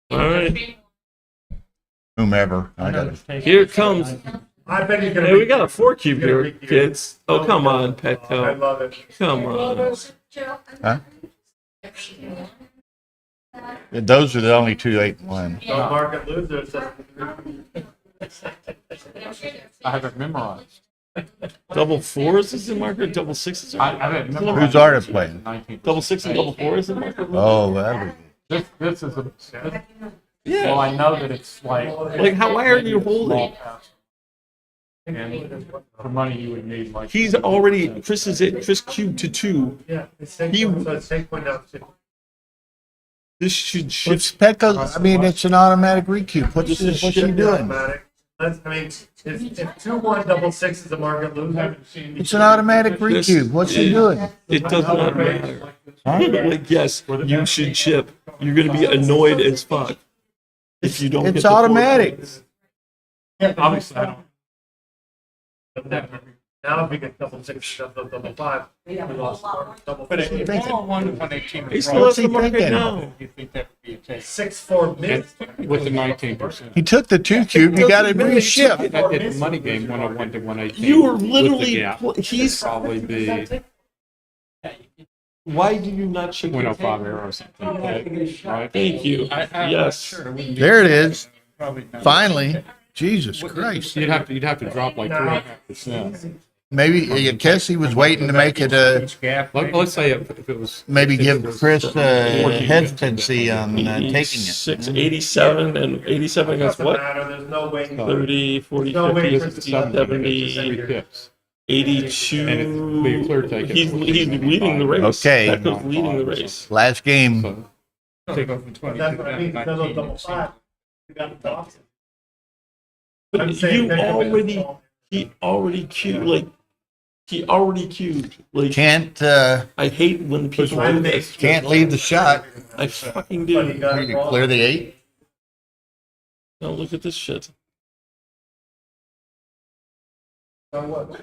All right, whomever. I got it. here it comes. I bet he's gonna. Hey, we got a 4 cube here, kids. Oh, come on, I Petco. love it. Come on. Huh? Those are the only 2 8-1. Don't market losers. I have it memorized. Double fours is the marker. Double sixes are. I have it memorized. Who's Arda playing? 19%. Double six and double four is the marker. Oh, that'll be good. This is a. Yeah. Well, I know that it's Like how? Why are you holding? And the money you would need, like. He's already. Chris is at Chris cubed to 2. Yeah, it's take He- point, so it's take point out to. This should It's shift. Petco. I mean, it's an automatic recube. What's she doing? Automatic. I mean, if 2-1 double six is a market loser. It's an automatic recube. What's she doing? It does not matter. Like yes, you should chip. You're gonna be annoyed as fuck if you don't. It's get the automatic. Yeah, obviously, I don't. Now if we get double six, double 5, we lost double. But if you think it- 1 to 118. He still What's has he the market thinking? now. You think that would be a take? 6-4 mid. With the 19%. He took the 2 cube. You got to reshift. That did the money game 101 to 118. You were with the literally. gap. He's. Probably be Why do you not shake your 105 hand? error or something. Right? Thank you. Yes. There it is. Finally. Jesus Christ. You'd have to drop like 3.5%. Maybe I guess he was waiting to make it Let's say if it was maybe give Chris 14 hesitancy on taking it. 87 and 87 against Doesn't what? matter, there's no way. 30, 40, No way 50, for 60, the 70, pips. 82. And it'll be a clear take. He's leading the race. Okay. Petko's leading the race. Last game. Take off from 20 That's what I mean, to because of 19. double five. You got the opposite. But I'm saying he already queued. Like, Can't I hate when people do this. can't leave the shot. I fucking do. You can clear the 8. Now look at this shit. So what?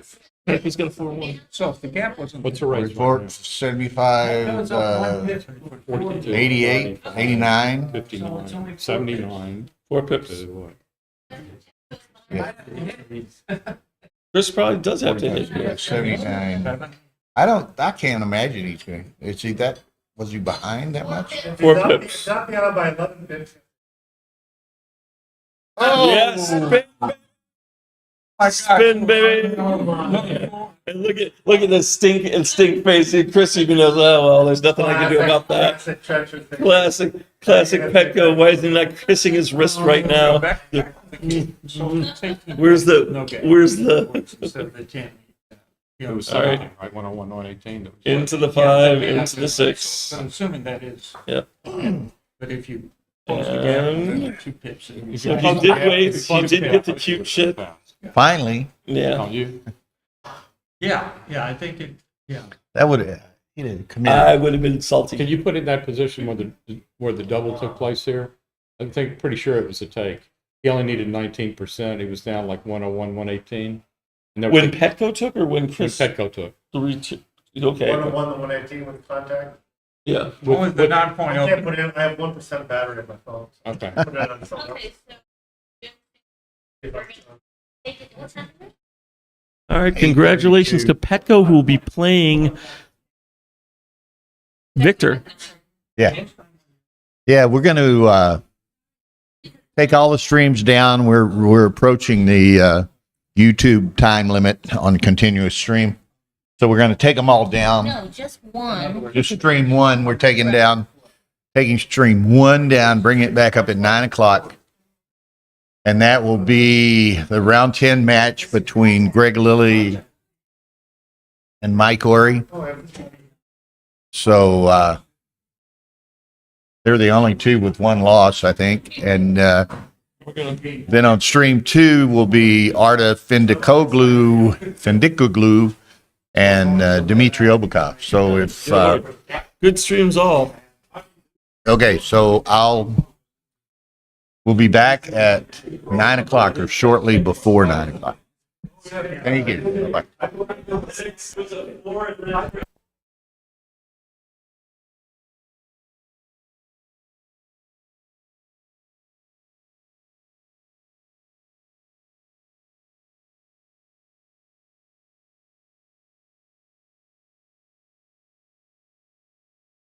He's got a 4-1. So if the gap wasn't. What's the race? 75, 88, 89. 59, 79. 4 pips. Yeah. Chris probably does have to hit here. 79. I can't imagine he's going. Is he that? Was he behind that much? 4 pips. He's not behind by 11 pips. Oh, Yes, spin, baby. And look at the stink face. And Chris even knows, oh well, there's nothing I can do about that. Classic Petko. Why is he not kissing his wrist right now? Where's the It was All right. 17, right? 101, 118. Into the 5, into the 6. I'm assuming that is. Yep. But if you. And 2 pips. he did wait. He did get the cute shit. Finally. Yeah. On you. Yeah, I think it, yeah. That would he didn't commit. I would have been salty. Can you put it in that position where the double took place here? I think pretty sure it was a take. He only needed 19%. He was down like 101, 118. And there When was- Petko took or when Chris? Petko took. 3-2. Okay. 101 to 118 with contact. Yeah. Only the 9.0. I can't put it in, I have 1% battery in my phone. Okay. Put it on something else. All right. Congratulations to Petko, who will be playing Victor. Yeah. Yeah, we're going to take all the streams down. We're approaching the YouTube time limit on continuous stream. So we're going to take them all down. No, just one. Just stream 1, we're taking stream 1 down, bring it back up at 9 o'clock. And that will be the round 10 match between Greg Lilly and Mike Ory. So they're the only 2 with 1 loss, I think. And then on stream 2 will be Arda Fendikoglu and Dmitry Obikov. So if Good streams all. okay, so we'll be back at 9 o'clock or shortly before 9 o'clock. Thank you. Bye-bye.